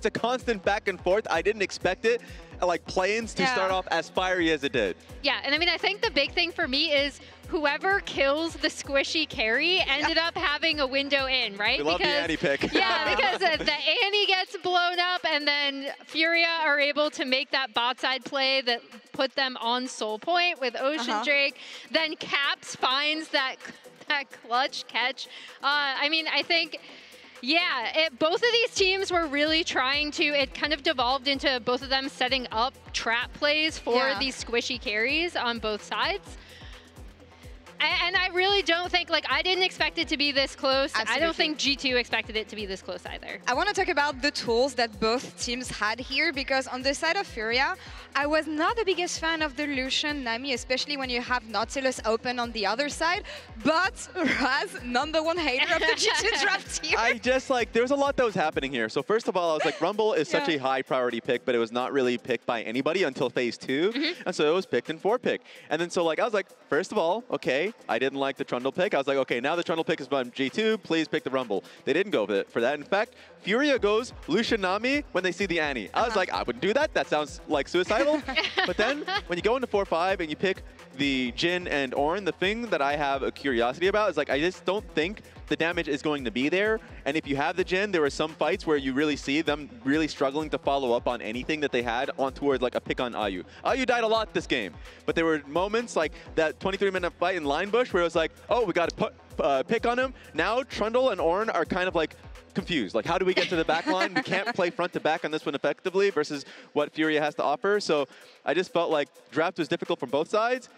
a constant back and forth. I didn't expect it, like play-ins to start off as fiery as it did. Yeah, and I mean, I think the big thing for me is whoever kills the squishy carry ended up having a window in, right? We love the Annie pick. Yeah, because the Annie gets blown up, and then Furia are able to make that bot side play that put them on soul point with Ocean Drake. Then Caps finds that clutch catch. I mean, I think... Yeah, both of these teams were really trying to, it kind of devolved into both of them setting up trap plays for these squishy carries on both sides. And I really don't think, like, I didn't expect it to be this close. Absolutely. I don't think G2 expected it to be this close either. I want to talk about the tools that both teams had here, because on the side of Furia, I was not the biggest fan of the Lucian Nami, especially when you have Nautilus open on the other side. But Raz, #1 hater of the G2 draft here. I just like, there was a lot that was happening here. So first of all, I was like, Rumble is such a high priority pick, but it was not really picked by anybody until phase 2. And so it was picked in 4-pick. And then so like, I was like, first of all, okay, I didn't like the Trundle pick. I was like, okay, now the Trundle pick is from G2, please pick the Rumble. They didn't go for that. In fact, Furia goes Lucian Nami when they see the Annie. I was like, I wouldn't do that. That sounds like suicidal. But then when you go into 4-5 and you pick the Jhin and Ornn, the thing that I have a curiosity about is like, I just don't think the damage is going to be there. And if you have the Jhin, there were some fights where you really see them really struggling to follow up on anything that they had on towards like a pick on Ayu. Ayu died a lot this game, but there were moments like that 23-minute fight in Line Bush where it was like, oh, we got to pick on him. Now Trundle and Ornn are kind of like confused. Like, how do we get to the back line? We can't play front to back on this one effectively versus what Furia has to offer. So I just felt like draft was difficult from both sides.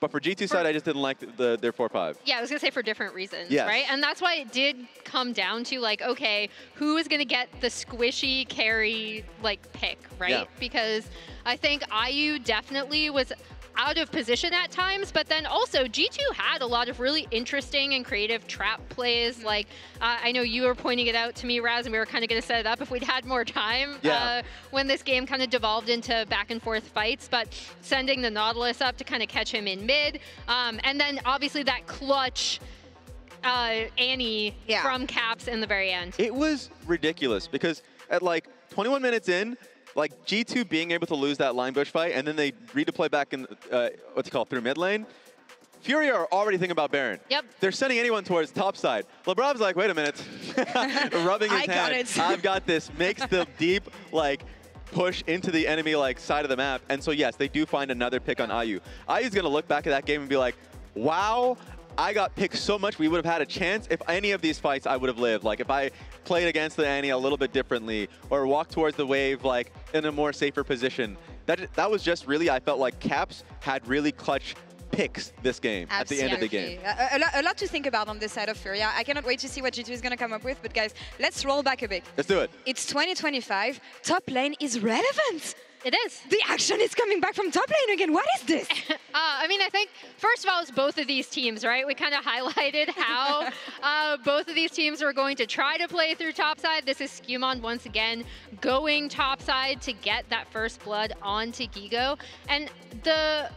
But for G2 side, I just didn't like their 4-5. Yeah, I was going to say for different reasons, yes. right? And that's why it did come down to, like, okay, who is going to get the squishy carry, like, pick, right? Yeah. Because I think Ayu definitely was out of position at times, but then also G2 had a lot of really interesting and creative trap plays. Like, I know you were pointing it out to me, Raz, and we were kind of going to set it up if we'd had more time when this game kind of devolved into back and forth fights, but sending the Nautilus up to kind of catch him in mid. And then obviously that clutch Annie from Caps in the very end. It was ridiculous because at like 21 minutes in, like G2 being able to lose that line bush fight, and then they redeploy back in, what's it called, through mid lane. Fury are already thinking about Baron. Yep. They're sending anyone towards top side. LeBron's like, wait a minute. Rubbing his hand. I've got this. Makes the deep, like, push into the enemy, like, side of the map. And so, yes, they do find another pick on IU. IU's going to look back at that game and be like, wow, I got picked so much we would have had a chance. If any of these fights, I would have lived. Like, if I played against the Annie a little bit differently or walked towards the wave, like, in a more safer position. That was just really, I felt like Caps had really clutch picks this game at the end of the game. A lot to think about on this side of Furia. I cannot wait to see what G2 is going to come up with. But guys, let's roll back a bit. Let's do it. It's 2025. Top lane is relevant. It is. The action is coming back from top lane again. What is this? I mean, I think, first of all, it's both of these teams, right? We kind of highlighted how both of these teams were going to try to play through topside. This is Skumon once again going topside to get that first blood onto Gigo. And the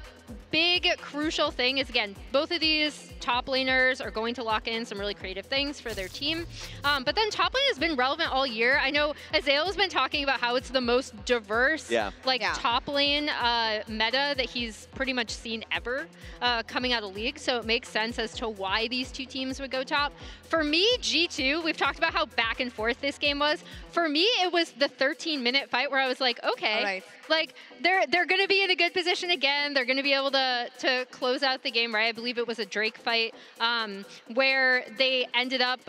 big crucial thing is, again, both of these top laners are going to lock in some really creative things for their team. But then top lane has been relevant all year. I know Azael has been talking about how it's the most diverse top lane meta that he's pretty much seen ever coming out of League. So it makes sense as to why these two teams would go top. For me, G2, we've talked about how back and forth this game was. For me, it was the 13-minute fight where I was like, okay, like they're going to be in a good position again. They're going to be able to close out the game, right? I believe it was a Drake fight where they ended up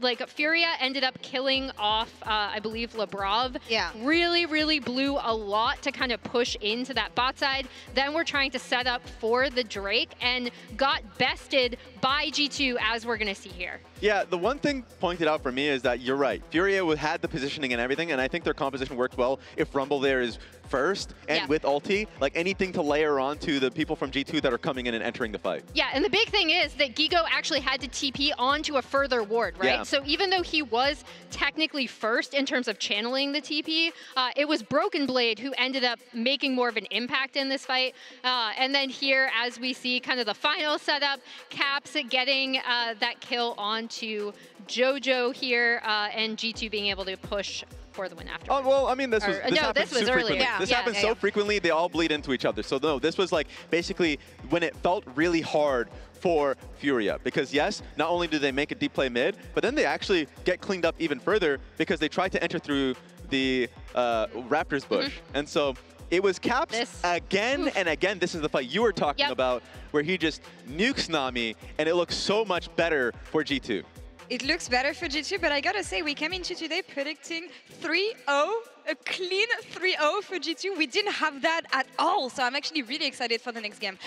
like Furia ended up killing off, I believe, Labrov. Yeah. Really, really blew a lot to kind of push into that bot side. Then we're trying to set up for the Drake and got bested by G2, as we're going to see here. Yeah, the one thing pointed out for me is that you're right. Furia had the positioning and everything, and I think their composition worked well if Rumble there is first and with ulti, like anything to layer on to the people from G2 that are coming in and entering the fight. Yeah, and the big thing is that Gigo actually had to TP onto a further ward, right? Yeah. So even though he was technically first in terms of channeling the TP, it was Broken Blade who ended up making more of an impact in this fight. And then here, as we see kind of the final setup, Caps getting that kill onto Jojo here, and G2 being able to push for the win after. Oh, well, I mean, this happens was earlier. frequently. This happens so frequently, they all bleed into each other. So no, this was like basically when it felt really hard for Furia. Because yes, not only do they make a deep play mid, but then they actually get cleaned up even further because they tried to enter through the Raptors bush. And so it was Caps again and again. This is the fight you were talking about where he just nukes Nami, and it looks so much better for G2. It looks better for G2, but I gotta say, we came into today predicting 3-0, a clean 3-0 for G2. We didn't have that at all, so I'm actually really excited for the next game.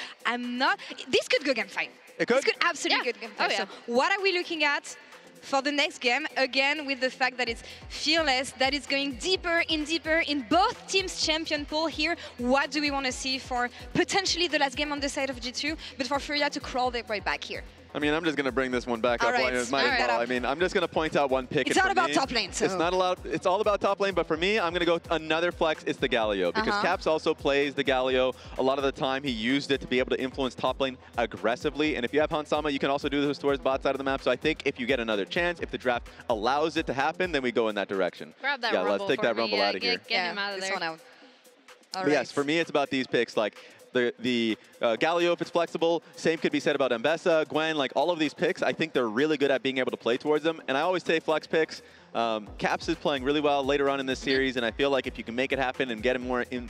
This could go game 5. It could? This could absolutely go game 5. So what are we looking at for the next game? Again, with the fact that it's Fearless, that is going deeper in both teams' champion pool here. What do we want to see for potentially the last game on the side of G2, but for Furia to crawl their way back here? I mean, I'm just going to bring this one back up. I mean, I'm just going to point out one pick. It's not about top lane, so. It's not allowed. It's all about top lane, but for me, I'm going to go another flex. It's the Galio, because Caps also plays the Galio. A lot of the time, he used it to be able to influence top lane aggressively. And if you have Hansama, you can also do this towards bot side of the map. So I think if you get another chance, if the draft allows it to happen, then we go in that direction. Grab that Rumble. Let's take that Rumble out of here. Get him out of there. This one out. But yes, for me, it's about these picks. Like, the Galio, if it's flexible, same could be said about Mbessa, Gwen, like all of these picks, I think they're really good at being able to play towards them. And I always say flex picks. Caps is playing really well later on in this series, and I feel like if you can make it happen and get him more in,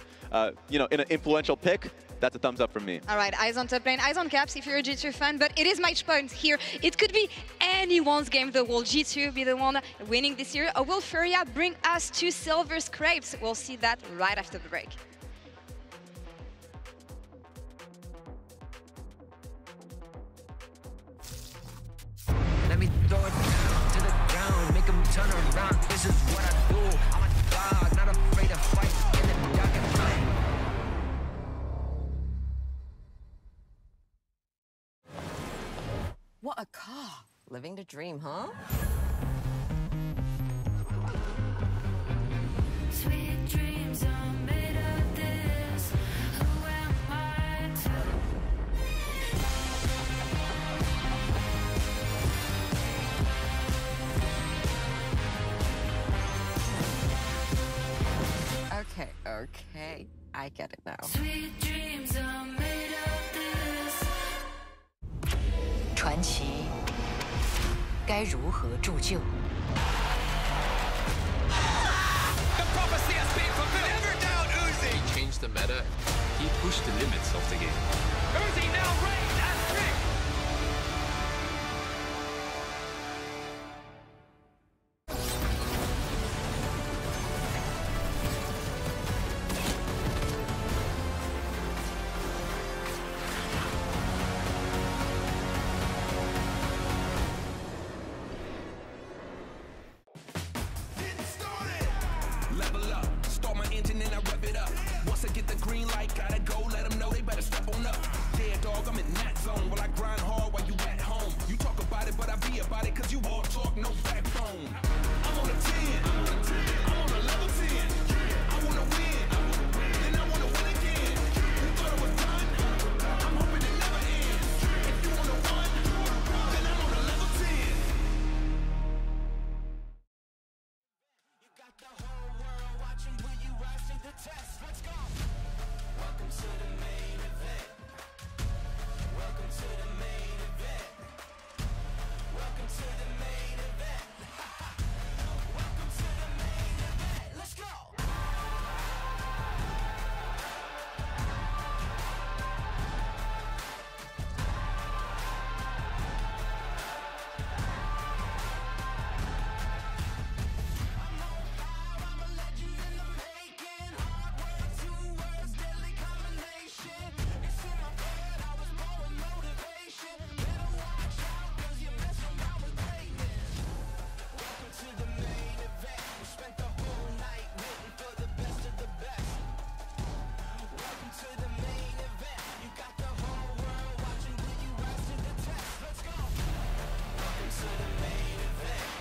in an influential pick, that's a thumbs up from me. All right, eyes on top lane, eyes on Caps if you're a G2 fan, but it is match point here. It could be anyone's game, though. Will G2 be the one winning this year, or will Furia bring us 2 silver scrapes? We'll see that right after the break. Let me throw it down to the ground, make them turn around. This is what I do. I'm a dog, not afraid to fight in the dark and light. What a car. Living the dream, huh? Sweet dreams are made of this. Who am I to? Okay. I get it now. Sweet dreams are made of this. 传奇该如何铸就？ The prophecy has been fulfilled. Never doubt Uzi. He changed the meta. He pushed the limits of the game. Uzi now reigns as king. Level up, start my engine and I rev it up. Once I get the green light, gotta go, let them know they better step on up. Yeah, dog, I'm in that zone. While I grind hard while you at home. You talk about it, but I be about it, cause you all talk, no backbone. I'm on a 10, I'm on a level 10. I wanna win, then I wanna win again. You thought it was done? I'm hoping it never ends. If you wanna win, then I'm on a level 10. You got the whole world watching, will you rise to the test? Let's go. Welcome to the main event. Welcome to the main event. Welcome to the main event. Welcome to the main event. Let's go. I'm a legend in the making. Hard work, 2 words, deadly combination. It's in my blood, I was born with motivation. Better watch out, cause you're messing around with greatness. Welcome to the main event. We spent the whole night waiting for the best of the best. Welcome to the main event. You got the whole world watching, will you rise to the test? Let's go. Welcome to the main event.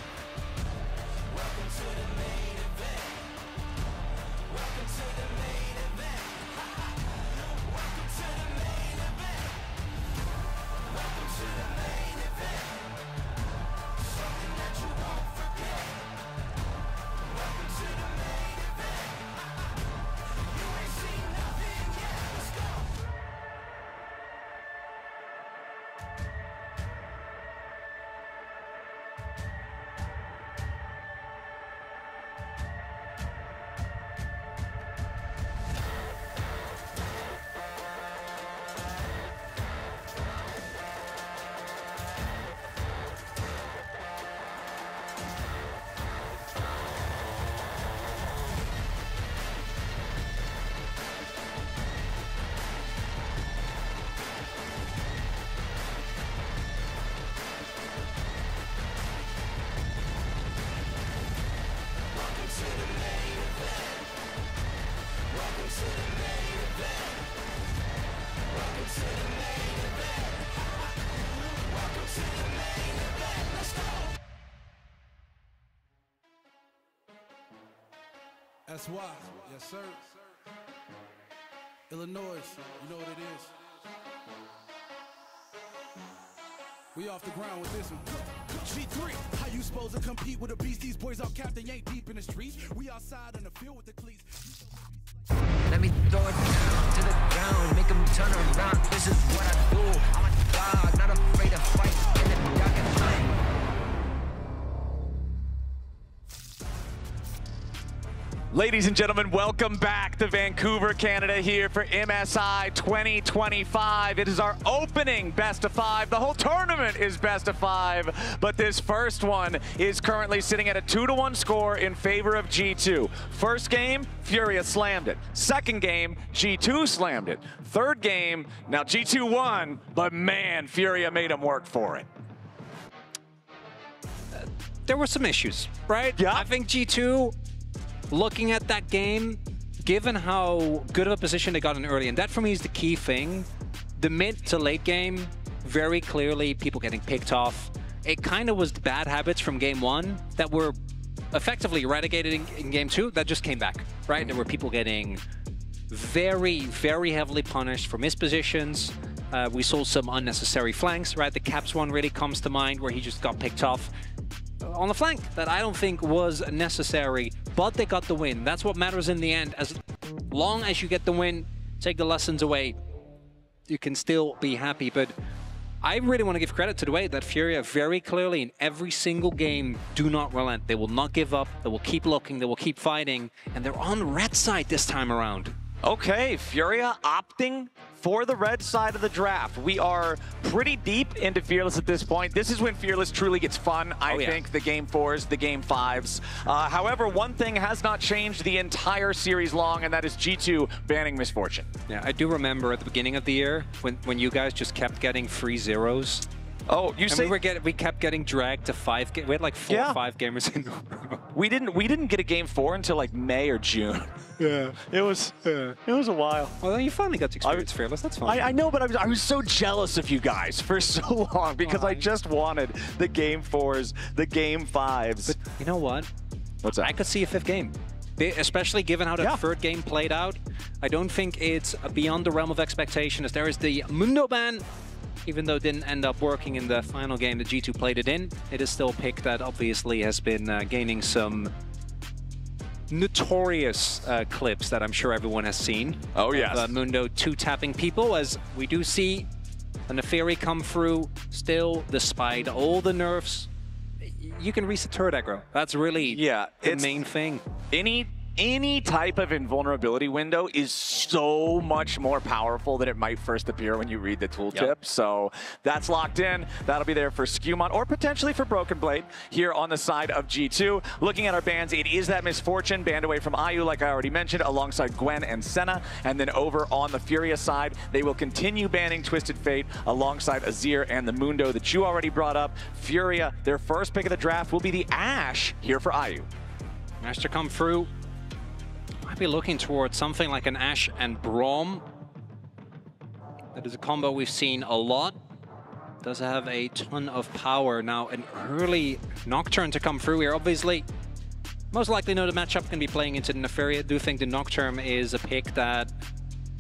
Welcome to the main event. Welcome to the main event. Welcome to the main event. Welcome to the main event. Something that you won't forget. Welcome to the main event. You ain't seen nothing yet. Let's go. Welcome to the main event. Welcome to the main event. Welcome to the main event. Welcome to the main event. Let's go. That's why, yes sir. Illinois, you know what it is. We off the ground with this one. G3, how you supposed to compete with a beast? These boys all capped, they ain't deep in the streets. We outside on the field with the cleats. Let me throw it down to the ground, make them turn around. This is what I do. I'm a dog, not afraid to fight. In the dark and light. Ladies and gentlemen, welcome back to Vancouver, Canada here for MSI 2025. It is our opening best of 5. The whole tournament is best of 5, but this first one is currently sitting at a 2-1 score in favor of G2. First game, Furia slammed it. Second game, G2 slammed it. Third game, now G2 won, but man, Furia made them work for it. There were some issues, right? Yeah. I think G2, looking at that game, given how good of a position they got in early, and that for me is the key thing, the mid to late game, very clearly people getting picked off. It kind of was the bad habits from game 1 that were effectively eradicated in game 2 that just came back, right? There were people getting very, very heavily punished for mispositions. We saw some unnecessary flanks, right? The Caps one really comes to mind where he just got picked off on the flank that I don't think was necessary but they got the win. That's what matters in the end. As long as you get the win, take the lessons away, you can still be happy. But I really want to give credit to the way that Furia very clearly in every single game do not relent. They will not give up. They will keep looking. They will keep fighting. And they're on red side this time around. Okay, Furia opting for the red side of the draft. We are pretty deep into Fearless at this point. This is when Fearless truly gets fun, I think, the Game 4s, the Game 5s. However, one thing has not changed the entire series long, and that is G2 banning Misfortune. Yeah, I do remember at the beginning of the year when you guys just kept getting free zeros. Oh, you say we kept getting dragged to 5 games. We had like 4 or 5 gamers in a row. We didn't get a Game 4 until like May or June. Yeah, it was a while. Well, then you finally got to experience Fearless. That's fine. I know, but I was so jealous of you guys for so long because I just wanted the Game 4s, the Game 5s. But you know what? What's that? I could see a 5th game. Especially given how the 3rd game played out. I don't think it's beyond the realm of expectation, as there is the Mundo ban. Even though it didn't end up working in the final game that G2 played it in, it is still a pick that obviously has been gaining some notorious clips that I'm sure everyone has seen. Oh, yes. Of, Mundo 2-tapping people, as we do see a Neferi come through still, despite all the nerfs. You can reset turret aggro. That's really the main thing. Any type of invulnerability window is so much more powerful than it might first appear when you read the tooltip. So that's locked in. That'll be there for Skewmon or potentially for Broken Blade here on the side of G2. Looking at our bans, it is that Misfortune banned away from IU, like I already mentioned, alongside Gwen and Senna. And then over on the Furia side, they will continue banning Twisted Fate alongside Azir and the Mundo that you already brought up. Furia, their first pick of the draft will be the Ashe here for IU. Ashe to come through. Might be looking towards something like an Ashe and Braum. That is a combo we've seen a lot. Does have a ton of power. Now an early Nocturne to come through here. Obviously, most likely know the matchup can be playing into the Neferi. I do think the Nocturne is a pick that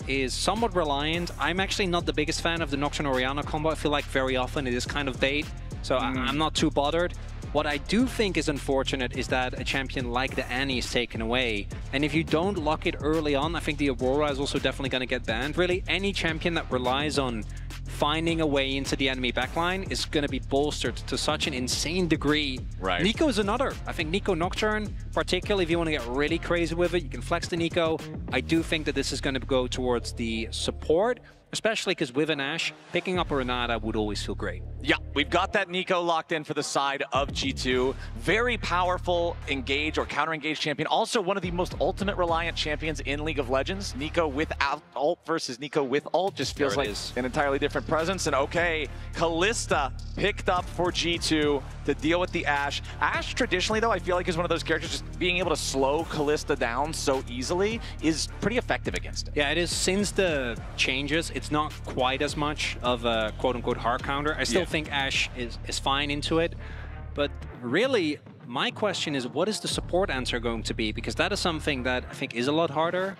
is somewhat reliant. I'm actually not the biggest fan of the Nocturne Orianna combo. I feel like very often it is kind of bait. So I'm not too bothered. What I do think is unfortunate is that a champion like the Annie is taken away. And if you don't lock it early on, I think the Aurora is also definitely going to get banned. Really, any champion that relies on finding a way into the enemy backline is going to be bolstered to such an insane degree. Right. Nico is another. I think Nico Nocturne, particularly if you want to get really crazy with it, you can flex the Nico. I do think that this is going to go towards the support, especially because with an Ashe, picking up a Renata would always feel great. Yeah, we've got that Nico locked in for the side of G2. Very powerful engage or counter-engage champion. Also one of the most ultimate reliant champions in League of Legends. Nico without ult versus Nico with ult just feels like an entirely different presence. And okay, Kalista picked up for G2 to deal with the Ashe. Ashe traditionally though, I feel like is one of those characters just being able to slow Kalista down so easily is pretty effective against it. Yeah, it is. Since the changes, it's not quite as much of a quote-unquote hard counter. I still think Ashe is fine into it. But really, my question is, what is the support answer going to be? Because that is something that I think is a lot harder.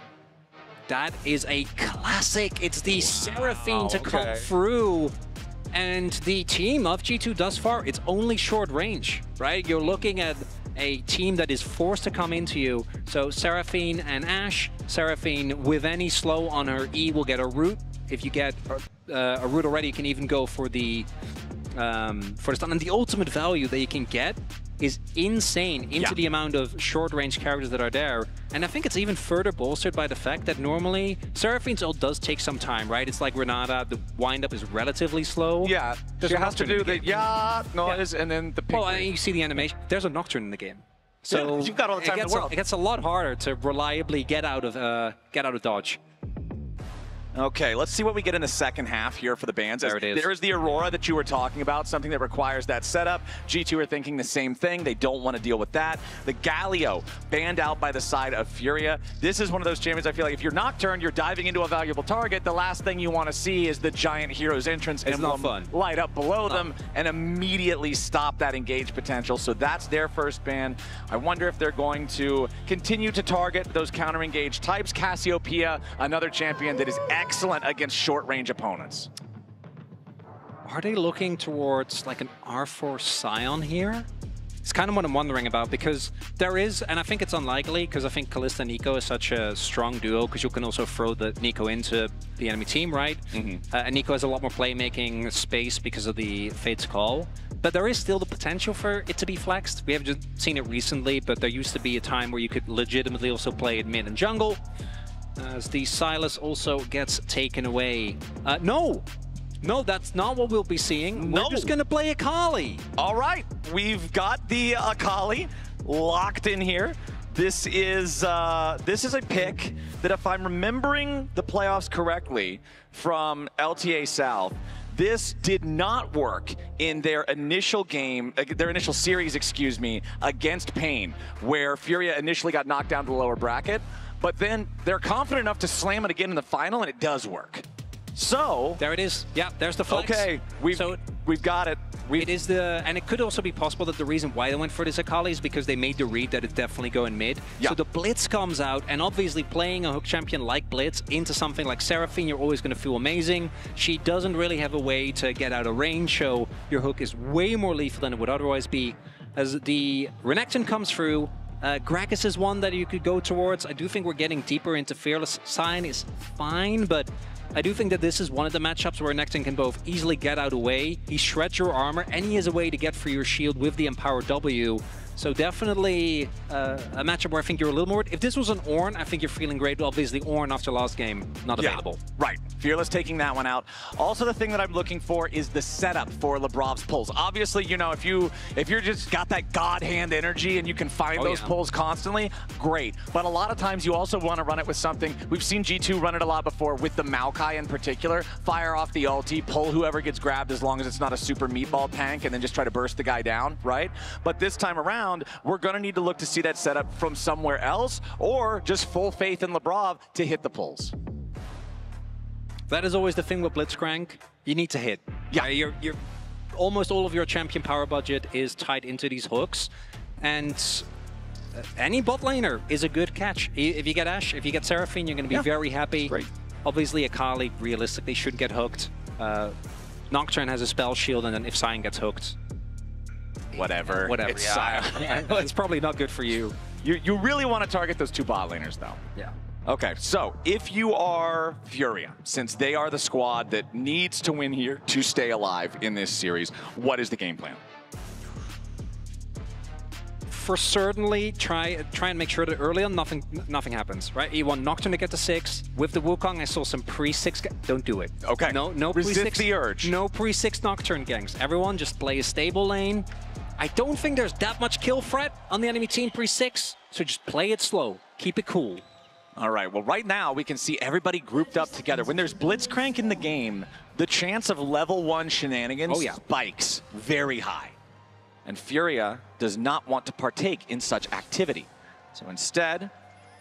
That is a classic. It's the Seraphine to come through. And the team of G2 thus far, it's only short range, right? You're looking at a team that is forced to come into you. So Seraphine and Ashe. Seraphine with any slow on her E will get a root. If you get a root already, you can even go for the stun. And the ultimate value that you can get is insane into the amount of short-range characters that are there. And I think it's even further bolstered by the fact that normally Seraphine's ult does take some time, right? It's like Renata, the wind-up is relatively slow. Yeah, she has to do the noise and then the ping. Well, you see the animation. There's a Nocturne in the game. So you've got all the time in the world. It gets a lot harder to reliably get out of dodge. Okay, let's see what we get in the second half here for the bans. There it is. There's the Aurora that you were talking about, something that requires that setup. G2 are thinking the same thing. They don't want to deal with that. The Galio, banned out by the side of Furia. This is one of those champions I feel like if you're Nocturne, you're diving into a valuable target. The last thing you want to see is the giant hero's entrance emblem light up below them and immediately stop that engage potential. So that's their first ban. I wonder if they're going to continue to target those counter-engage types. Cassiopeia, another champion that is excellent against short-range opponents. Are they looking towards like an R4 Scion here? It's kind of what I'm wondering about, because there is, and I think it's unlikely, because I think Kalista and Nico is such a strong duo, because you can also throw the Nico into the enemy team, right? And Nico has a lot more playmaking space because of the Fate's Call. But there is still the potential for it to be flexed. We haven't just seen it recently, but there used to be a time where you could legitimately also play it mid and jungle. As the Silas also gets taken away. No, that's not what we'll be seeing. We're just going to play Akali. All right, we've got the Akali locked in here. This is a pick that, if I'm remembering the playoffs correctly from LTA South, this did not work in their initial game, their initial series, excuse me, against Pain, where Furia initially got knocked down to the lower bracket, but then they're confident enough to slam it again in the final, and it does work. So there it is. Yeah, there's the flex. Okay, we've got it. It is the, and it could also be possible that the reason why they went for this Akali is because they made the read that it's definitely going mid. Yeah. So the Blitz comes out, and obviously playing a hook champion like Blitz into something like Seraphine, you're always going to feel amazing. She doesn't really have a way to get out of range, so your hook is way more lethal than it would otherwise be. As the Renekton comes through, Gragas is one that you could go towards. I do think we're getting deeper into Fearless. Sign is fine, but I do think that this is one of the matchups where Renekton can both easily get out of the way, he shreds your armor, and he has a way to get through your shield with the Empower W. So definitely a matchup where I think you're a little more... If this was an Ornn, I think you're feeling great, but obviously Ornn after last game, not available. Right. Fearless taking that one out. Also, the thing that I'm looking for is the setup for Lebrov's pulls. Obviously, you know, if you're just got that God hand energy and you can find those pulls constantly, great. But a lot of times you also want to run it with something. We've seen G2 run it a lot before with the Maokai in particular. Fire off the ulti, pull whoever gets grabbed as long as it's not a super meatball tank, and then just try to burst the guy down, right? But this time around, we're going to need to look to see that setup from somewhere else, or just full faith in Lebrov to hit the pulls. That is always the thing with Blitzcrank. You need to hit. Yeah, you're almost all of your champion power budget is tied into these hooks, and any bot laner is a good catch. If you get Ashe, if you get Seraphine, you're going to be very happy. Great. Obviously, Akali realistically should get hooked. Nocturne has a spell shield, and then if Sion gets hooked, Whatever. It's Sion. It's probably not good for you. You really want to target those two bot laners, though. Yeah. Okay, so if you are Furia, since they are the squad that needs to win here to stay alive in this series, what is the game plan? For certainly, try and make sure that early on nothing happens, right? You want Nocturne to get to 6. With the Wukong, I saw some pre-6. Don't do it. Okay. No Resist pre-6. the urge. No pre-6 Nocturne gangs. Everyone just play a stable lane. I don't think there's that much kill threat on the enemy team pre-6, so just play it slow. Keep it cool. All right, well, right now we can see everybody grouped up together. When there's Blitzcrank in the game, the chance of level 1 shenanigans spikes very high. And Furia does not want to partake in such activity. So instead,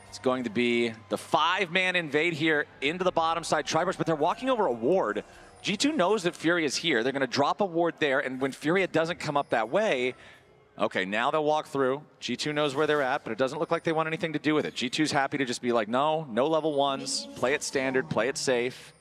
it's going to be the 5-man invade here into the bottom side Triburst, but they're walking over a ward. G2 knows that Furia is here. They're going to drop a ward there, and when Furia doesn't come up that way, okay, now they'll walk through. G2 knows where they're at, but it doesn't look like they want anything to do with it. G2's happy to just be like, no level 1s, play it standard, play it safe.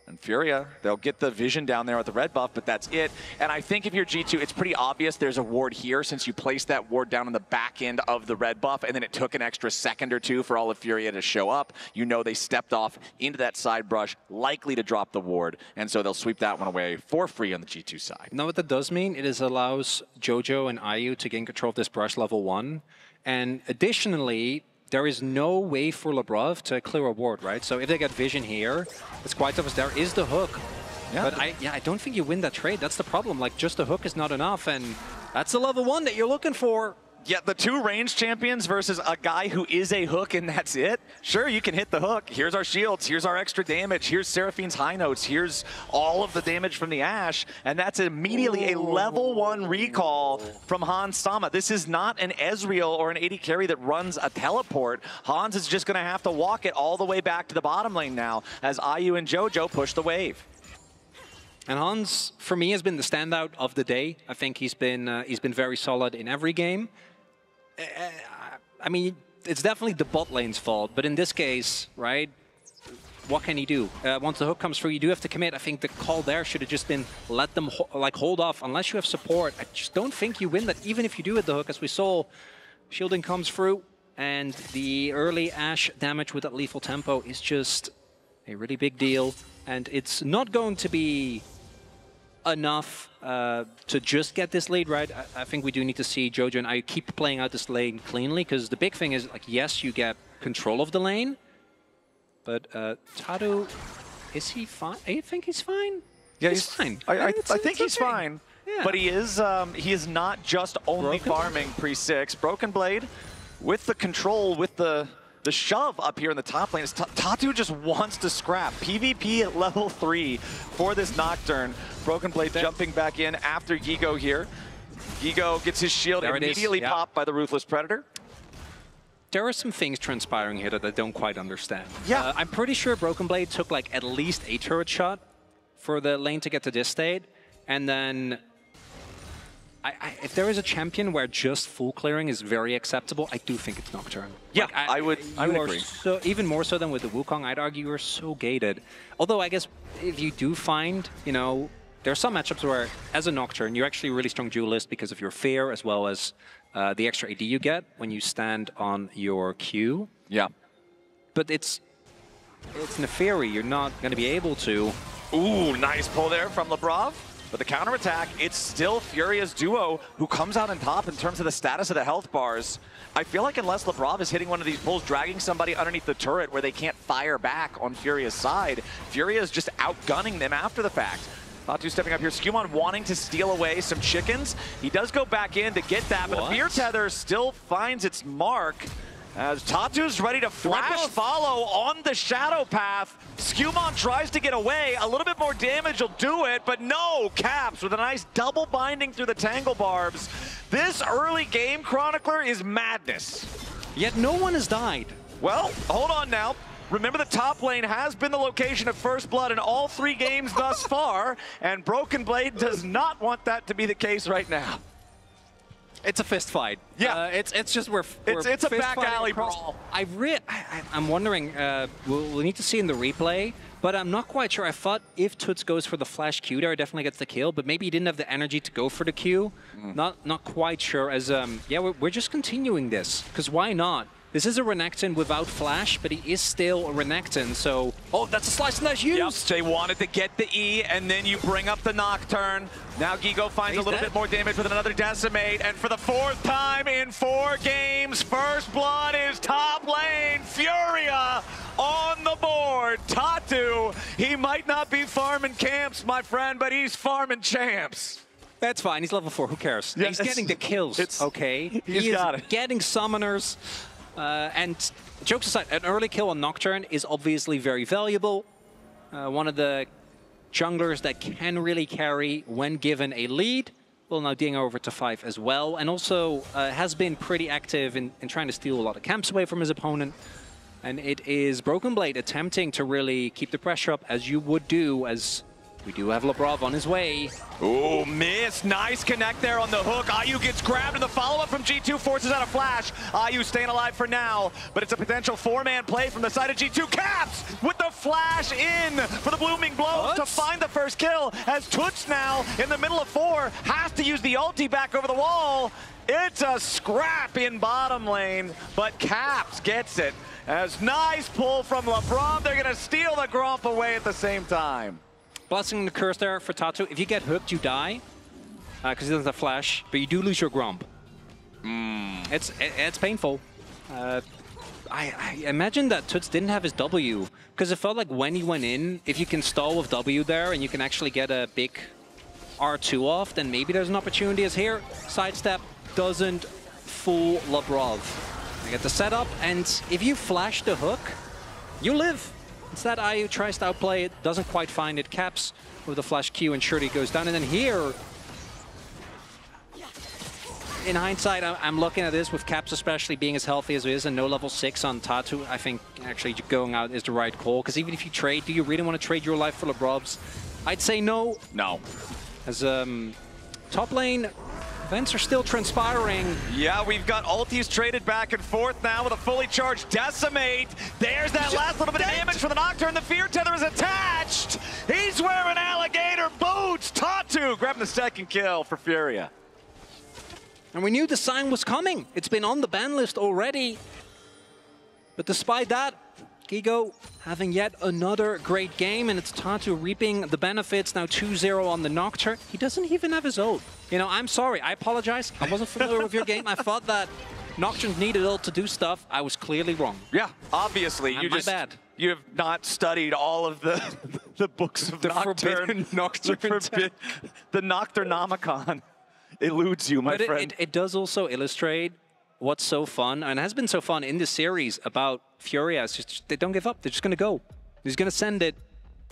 And Furia, they'll get the vision down there with the red buff, but that's it. And I think if you're G2, it's pretty obvious there's a ward here since you placed that ward down on the back end of the red buff, and then it took an extra second or two for all of Furia to show up. You know they stepped off into that side brush, likely to drop the ward, and so they'll sweep that one away for free on the G2 side. Now what that does mean, it allows Jojo and IU to gain control of this brush level 1, and additionally, there is no way for Lebrov to clear a ward, right? So if they get vision here, it's quite obvious there is the hook. Yeah. But I don't think you win that trade. That's the problem. Like, just the hook is not enough, and that's the level 1 that you're looking for. Yeah, the 2 range champions versus a guy who is a hook and that's it. Sure, you can hit the hook. Here's our shields. Here's our extra damage. Here's Seraphine's high notes. Here's all of the damage from the Ashe. And that's immediately a level 1 recall from Hans Sama. This is not an Ezreal or an AD carry that runs a teleport. Hans is just going to have to walk it all the way back to the bottom lane now as IU and Jojo push the wave. And Hans, for me, has been the standout of the day. I think he's been very solid in every game. I mean, it's definitely the bot lane's fault, but in this case, right, what can he do? Once the hook comes through, you do have to commit. I think the call there should have just been let them hold off unless you have support. I just don't think you win that, even if you do hit the hook. As we saw, shielding comes through, and the early Ashe damage with that lethal tempo is just a really big deal. And it's not going to be enough to just get this lead, right? I think we do need to see Jojo and I keep playing out this lane cleanly, because the big thing is, like, yes, you get control of the lane, but Tatu, is he fine? I think he's fine. Yeah, he's fine. I think he's fine, but he is not just only farming pre-6. Broken Blade, with the control, with the shove up here in the top lane, Tatu just wants to scrap. PvP at level 3 for this Nocturne. Broken Blade jumping back in after Gigo here. Gigo gets his shield immediately popped by the Ruthless Predator. There are some things transpiring here that I don't quite understand. Yeah. I'm pretty sure Broken Blade took like at least a turret shot for the lane to get to this state. And then if there is a champion where just full clearing is very acceptable, I do think it's Nocturne. Yeah, like, I would agree. So, even more so than with the Wukong, I'd argue you're so gated. Although I guess if you do find, you know, there are some matchups where, as a Nocturne, you're actually a really strong duelist because of your fear as well as the extra AD you get when you stand on your Q. Yeah. But it's Neferi, you're not going to be able to. Ooh, nice pull there from Labrov. But the counterattack, it's still Furia's duo who comes out on top in terms of the status of the health bars. I feel like unless Labrov is hitting one of these pulls, dragging somebody underneath the turret where they can't fire back on Furia's side, Furia is just outgunning them after the fact. Tatu stepping up here. Skewmon wanting to steal away some chickens. He does go back in to get that, but the Fear Tether still finds its mark. As Tatu's ready to flash follow on the Shadow Path. Skewmon tries to get away. A little bit more damage will do it, but no! Caps with a nice double binding through the Tangle Barbs. This early game, Chronicler, is madness. Yet no one has died. Well, hold on now. Remember, the top lane has been the location of first blood in all 3 games thus far, and Broken Blade does not want that to be the case right now. It's a fist fight. Yeah, it's just we're it's a back alley brawl. I'm wondering. We'll need to see in the replay, but I'm not quite sure. I thought if Toots goes for the flash Q there, definitely gets the kill, but maybe he didn't have the energy to go for the Q. Not quite sure. As yeah, we're just continuing this because why not? This is a Renekton without flash, but he is still a Renekton, so... Oh, that's a slice and dash used! Yep. They wanted to get the E, and then you bring up the Nocturne. Now Gigo finds a little bit more damage with another Decimate, and for the 4th time in 4 games, first blood is top lane. Furia on the board. Tatu, he might not be farming camps, my friend, but he's farming champs. That's fine, he's level 4, who cares? Yeah, he's getting the kills, okay? He's got it. Getting summoners. And jokes aside, an early kill on Nocturne is obviously very valuable. One of the junglers that can really carry when given a lead. Well, now ding over to 5 as well. And also has been pretty active in trying to steal a lot of camps away from his opponent. And it is Broken Blade attempting to really keep the pressure up, as you would do, as we do have Labrov on his way. Ooh, miss. Nice connect there on the hook. Ayu gets grabbed, and the follow-up from G2 forces out a flash. Ayu staying alive for now, but it's a potential 4-man play from the side of G2. Caps with the flash in for the Blooming Blows to find the first kill, as Toots now in the middle of 4 has to use the ulti back over the wall. It's a scrap in bottom lane, but Caps gets it. As nice pull from Labrov. They're going to steal the Gromp away at the same time. Blessing and the curse there for Tatu. If you get hooked, you die, because he doesn't have flash, but you do lose your Gromp. It's painful. I imagine that Toots didn't have his W, because it felt like when he went in, if you can stall with W there and you can actually get a big R2 off, then maybe there's an opportunity. As here, sidestep doesn't fool Labrov. I get the setup, and if you flash the hook, you live. Instead, Ayu tries to outplay it, doesn't quite find it. Caps with the flash Q, and Shurdy goes down. And then here, in hindsight, I'm looking at this with Caps especially being as healthy as he is and no level 6 on Tatu. I think actually going out is the right call, because even if you trade, do you really want to trade your life for Labrov's? I'd say no. No. As top lane, Events are still transpiring. Yeah, we've got ultis traded back and forth now with a fully charged Decimate. There's that last little bit of damage for the Nocturne. The Fear Tether is attached. He's wearing alligator boots. Tatu grabbing the second kill for Furia. And we knew the sign was coming. It's been on the ban list already. But despite that, Gigo having yet another great game, and it's Tatu reaping the benefits. Now 2-0 on the Nocturne. He doesn't even have his ult. You know, I'm sorry. I apologize. I wasn't familiar with your game. I thought that Nocturne needed ult to do stuff. I was clearly wrong. Yeah, obviously. My bad. You have not studied all of the the books of The Nocturne. forbidden Nocturne. The Nocturnomicon eludes you, my friend. It does also illustrate what's so fun, and has been so fun in this series about Furia. It's just, they don't give up. They're just going to go. They're just going to send it.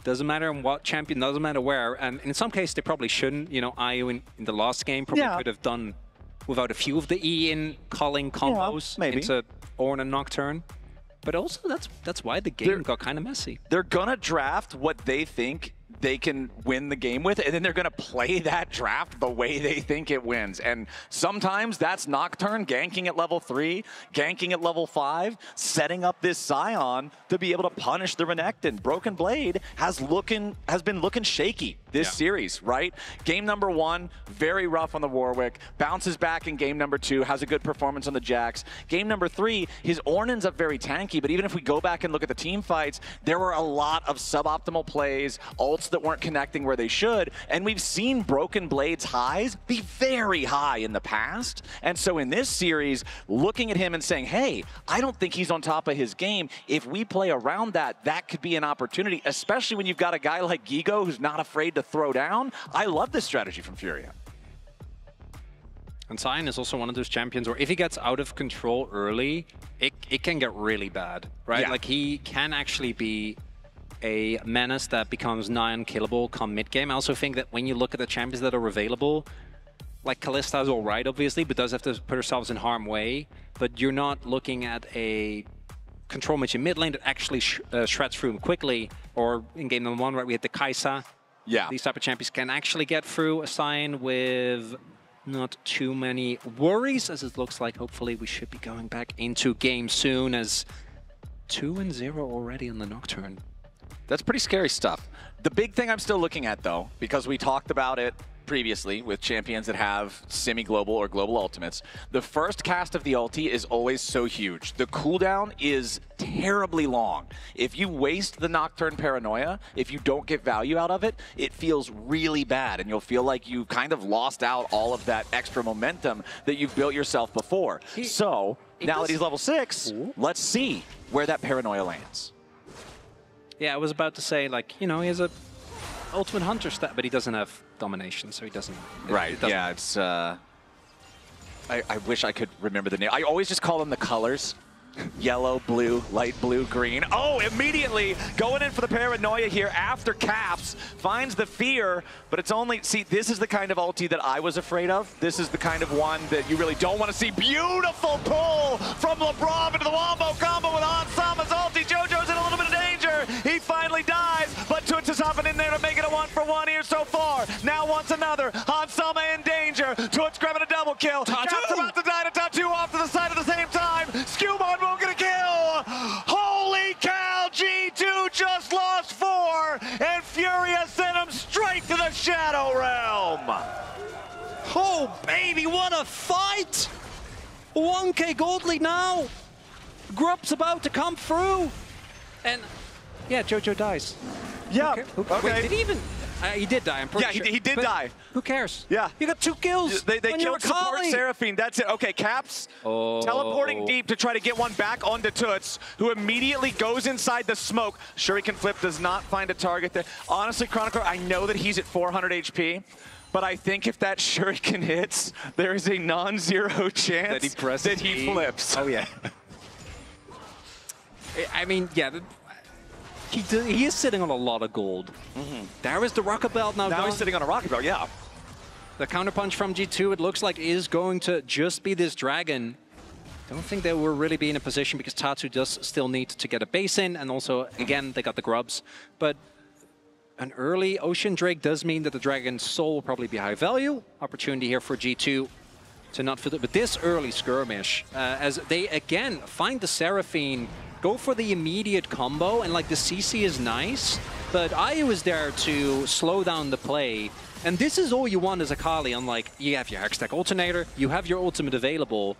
Doesn't matter in what champion, doesn't matter where. And in some cases, they probably shouldn't. You know, IU in the last game probably could have done without a few of the E-in calling combos into Ornn and Nocturne. But also, that's why the game got kind of messy. They're going to draft what they think they can win the game with, and then they're going to play that draft the way they think it wins. And sometimes that's Nocturne ganking at level 3, ganking at level 5, setting up this Scion to be able to punish the Renekton. Broken Blade has been looking shaky this series, right? Game number 1, very rough on the Warwick, bounces back in game number 2, has a good performance on the Jax. Game number 3, his Ornn ends up very tanky, but even if we go back and look at the team fights, there were a lot of suboptimal plays, ults that weren't connecting where they should, and we've seen Broken Blade's highs be very high in the past. And so in this series, looking at him and saying, hey, I don't think he's on top of his game. If we play around that, that could be an opportunity, especially when you've got a guy like Gigo who's not afraid to throw down. I love this strategy from Furia. And Scion is also one of those champions where if he gets out of control early, it can get really bad, right? Like he can actually be a menace that becomes nigh unkillable come mid-game. I also think that when you look at the champions that are available, like Kalista is all right, obviously, but does have to put herself in harm's way. But you're not looking at a control mage in mid lane that actually shreds through him quickly. Or in game number 1, right, we had the Kai'Sa. Yeah. These type of champions can actually get through a Scion with not too many worries, as it looks like. Hopefully we should be going back into game soon, as 2-0 already on the Nocturne. That's pretty scary stuff. The big thing I'm still looking at, though, because we talked about it previously with champions that have semi-global or global ultimates, the first cast of the ulti is always so huge. The cooldown is terribly long. If you waste the Nocturne Paranoia, if you don't get value out of it, it feels really bad, and you'll feel like you kind of lost out all of that extra momentum that you've built yourself before. So, now that he's level 6, let's see where that Paranoia lands. Yeah, I was about to say, like, you know, he has a ultimate hunter stat, but he doesn't have domination, so he doesn't. Right, yeah, it's, I wish I could remember the name. I always just call them the colors. Yellow, blue, light blue, green. Oh, immediately going in for the Paranoia here after Caps. Finds the Fear, but it's only... See, this is the kind of ulti that I was afraid of. This is the kind of one that you really don't want to see. Beautiful pull from LeBron into the Wombo combo with Hansama's ulti. JoJo's in a little bit of danger. He finally dies, but Toots is hopping in there to make it a 1-for-1 here so far. Now wants another. Hansama in danger. Toots grabbing a double kill. Caps about to die to Tatu off to the side at the same time. Skewbon won't get a kill. Holy cow, G2 just lost 4, and Furia sent him straight to the Shadow Realm. Oh, baby, what a fight! 1k gold lead now. Grub's about to come through. And, yeah, JoJo dies. Yeah, okay. Wait, did he even... he did die, I'm pretty sure. Yeah, he did die. Who cares? Yeah. You got 2 kills. They killed support Seraphine. That's it. Okay, Caps teleporting deep to try to get one back onto Toots, who immediately goes inside the smoke. Shuriken Flip does not find a target there. Honestly, Chronicler, I know that he's at 400 HP, but I think if that Shuriken hits, there is a non-zero chance that he flips. Oh, yeah. I mean, yeah. He is sitting on a lot of gold. There is the Rocket Belt now. Now he's sitting on a Rocket Belt, yeah. The counterpunch from G2, it looks like, is going to just be this dragon. Don't think they will really be in a position because Tatu does still need to get a base in, and also, again, they got the grubs. But an early Ocean Drake does mean that the Dragon's Soul will probably be high value. Opportunity here for G2 to not fill it. But this early skirmish, as they again find the Seraphine, go for the immediate combo, and like the CC is nice, but IU is there to slow down the play. And this is all you want as a Kali, unlike you have your Hextech Alternator, you have your ultimate available.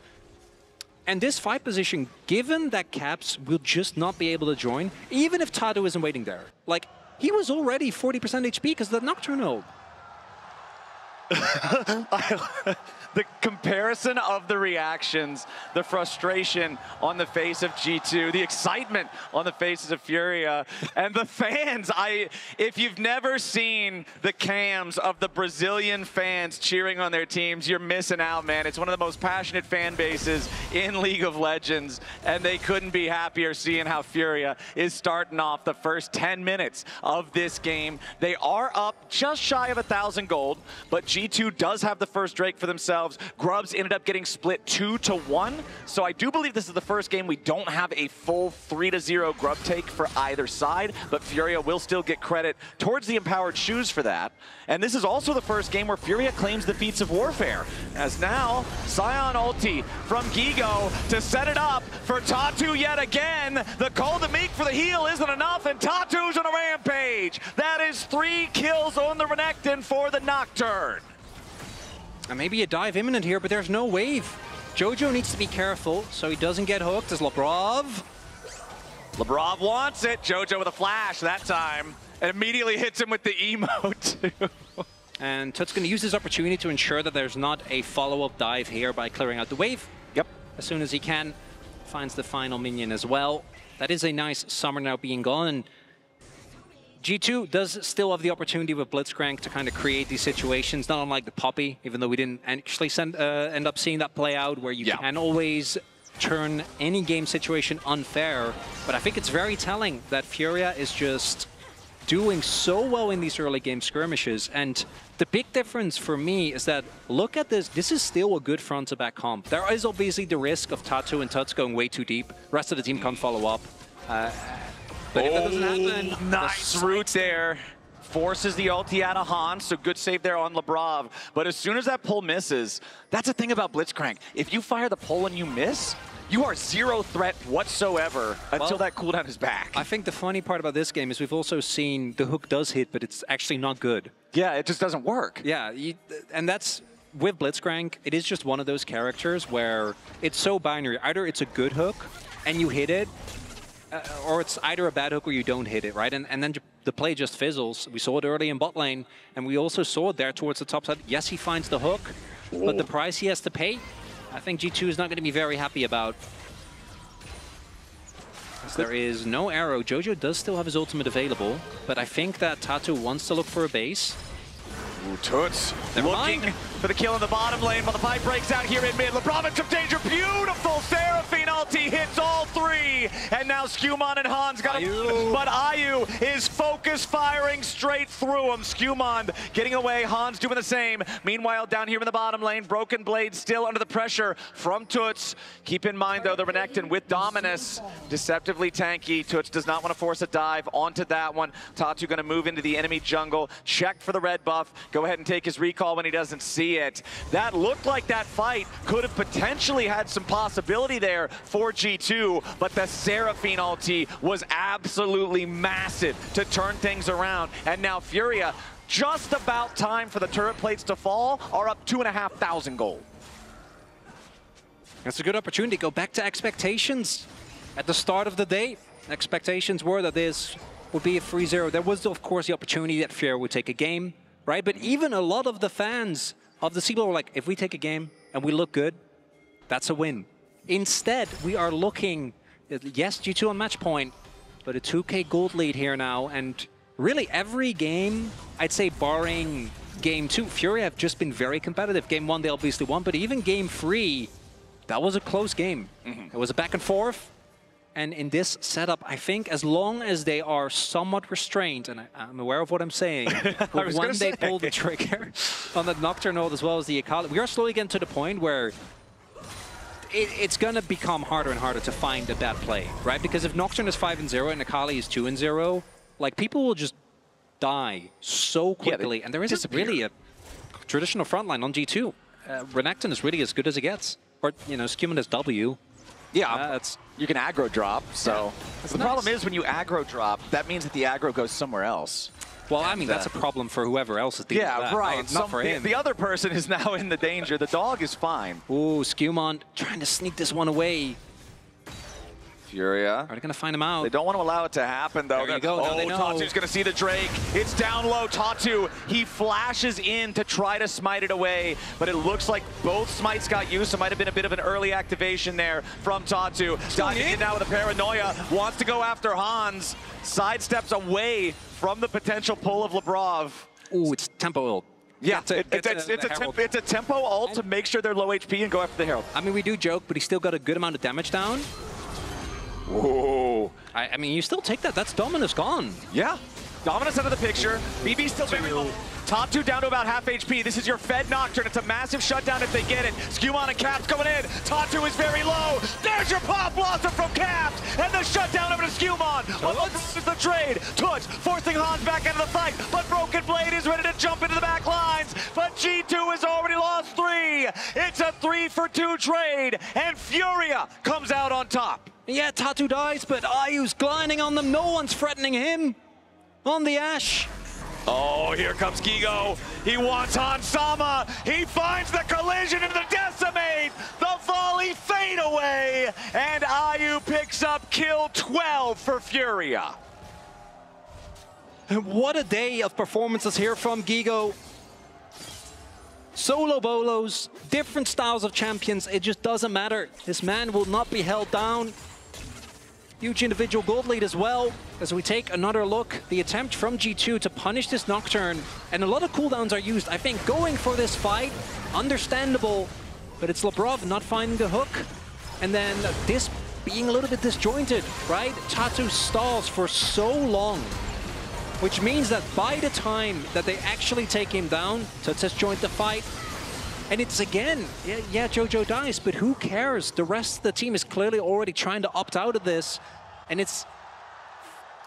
And this fight position, given that Caps will just not be able to join, even if Tatu isn't waiting there. Like, he was already 40% HP because of the Nocturnal. The comparison of the reactions, the frustration on the face of G2, the excitement on the faces of Furia, and the fans. If you've never seen the cams of the Brazilian fans cheering on their teams, you're missing out, man. It's one of the most passionate fan bases in League of Legends, and they couldn't be happier seeing how Furia is starting off the first 10 minutes of this game. They are up just shy of 1,000 gold, but G2 does have the first Drake for themselves. Grubs ended up getting split 2-1, so I do believe this is the first game we don't have a full 3-0 Grub take for either side, but Furia will still get credit towards the Empowered Shoes for that. And this is also the first game where Furia claims the feats of warfare, as now Scion ulti from Gigo to set it up for Tatu yet again. The call to Meek for the heal isn't enough, and Tatu's on a rampage. That is 3 kills on the Renekton for the Nocturne. And maybe a dive imminent here, but there's no wave. Jojo needs to be careful so he doesn't get hooked as Labrov. Labrov wants it. Jojo with a flash that time. And immediately hits him with the emote too. And Tut's going to use this opportunity to ensure that there's not a follow-up dive here by clearing out the wave. Yep. As soon as he can. Finds the final minion as well. That is a nice summer now being gone. And G2 does still have the opportunity with Blitzcrank to kind of create these situations, not unlike the Poppy, even though we didn't actually end up seeing that play out, where you can always turn any game situation unfair. But I think it's very telling that Furia is just doing so well in these early game skirmishes. And the big difference for me is that, look at this, this is still a good front to back comp. There is obviously the risk of Tatu and Tuts going way too deep. Rest of the team can't follow up. But if that doesn't happen, nice route there. Forces the ulti out of Hans, so good save there on Labrov. But as soon as that pull misses, that's the thing about Blitzcrank. If you fire the pull and you miss, you are zero threat whatsoever until that cooldown is back. I think the funny part about this game is we've also seen the hook does hit, but it's actually not good. Yeah, it just doesn't work. Yeah, and that's, with Blitzcrank, it is just one of those characters where it's so binary. Either it's a good hook and you hit it, or it's either a bad hook or you don't hit it, right? And then the play just fizzles. We saw it early in bot lane, and we also saw it there towards the top side. Yes, he finds the hook, but the price he has to pay, I think G2 is not going to be very happy about. As there is no arrow. Jojo does still have his ultimate available, but I think that Tatu wants to look for a base. Ooh, Toots looking for the kill in the bottom lane, but the fight breaks out here in mid. Labrov in some danger. Beautiful Seraphine ulti hits all 3. And now Skumon and Hans got him. But IU is focus firing straight through him. Skumon getting away. Hans doing the same. Meanwhile, down here in the bottom lane, Broken Blade still under the pressure from Toots. Keep in mind, though, the Renekton with Dominus. Deceptively tanky. Toots does not want to force a dive onto that one. Tatu going to move into the enemy jungle. Check for the red buff. Go ahead and take his recall when he doesn't see it. That looked like that fight could have potentially had some possibility there for G2, but the Seraphine ulti was absolutely massive to turn things around. And now Furia, just about time for the turret plates to fall, are up 2,500 gold. That's a good opportunity. Go back to expectations. At the start of the day, expectations were that this would be a 3-0. There was, of course, the opportunity that Furia would take a game, right? But even a lot of the fans of the CBLOL were like, if we take a game and we look good, that's a win. Instead, we are looking, yes, G2 on match point, but a 2k gold lead here now. And really every game, I'd say barring game 2, Furia have just been very competitive. Game 1, they obviously won, but even game 3, that was a close game. It was a back and forth. And in this setup, I think as long as they are somewhat restrained, and I'm aware of what I'm saying, but when they pull the trigger on the Nocturnal as well as the Akali, we are slowly getting to the point where it's going to become harder and harder to find a bad play, right? Because if Nocturne is 5-0 and Akali is 2-0, like, people will just die so quickly, and there isn't really a traditional frontline on G2. Renekton is really as good as it gets. Or, you know, Skewman is W. Yeah, you can aggro drop, so... The problem is when you aggro drop, that means that the aggro goes somewhere else. Well, I mean, that's a problem for whoever else is dealing with that. Yeah, right. Not for him. The other person is now in the danger. The dog is fine. Ooh, Skewman trying to sneak this one away. Furia. Are they going to find him out? They don't want to allow it to happen, though. There you go. Oh, Tatu's going to see the Drake. It's down low. Tatu, he flashes in to try to smite it away, but it looks like both smites got used. It might have been a bit of an early activation there from Tatu. Diving in now with a paranoia. Wants to go after Hans. Sidesteps away from the potential pull of Labrov. Ooh, it's tempo ult. Yeah, it's a tempo ult to make sure they're low HP and go after the Herald. I mean, we do joke, but he still got a good amount of damage down. Whoa. I mean, you still take that. That's Dominus gone. Yeah. Dominus out of the picture. BB still very low. Top 2 down to about half HP. This is your Fed Nocturne. It's a massive shutdown if they get it. Skewman and Caps coming in. Tatu is very low. There's your Pop Blossom from Caps. And the shutdown over to Skewman. What is the trade? Touch forcing Hans back into the fight. But Broken Blade is ready to jump into the back lines. But G2 has already lost 3. It's a 3-for-2 trade. And Furia comes out on top. Yeah, Tatu dies, but Ayu's gliding on them. No one's threatening him on the Ashe. Oh, here comes Gigo. He wants Hans Sama. He finds the collision into the Decimate. The volley fade away. And Ayu picks up kill 12 for Furia. And what a day of performances here from Gigo. Solo bolos, different styles of champions. It just doesn't matter. This man will not be held down. Huge individual gold lead as well. As we take another look, the attempt from G2 to punish this Nocturne, and a lot of cooldowns are used. I think going for this fight, understandable, but it's Labrov not finding the hook, and then this being a little bit disjointed, right? Tatu stalls for so long, which means that by the time that they actually take him down to disjoint the fight, and it's again, yeah, Jojo dies, but who cares? The rest of the team is clearly already trying to opt out of this, and it's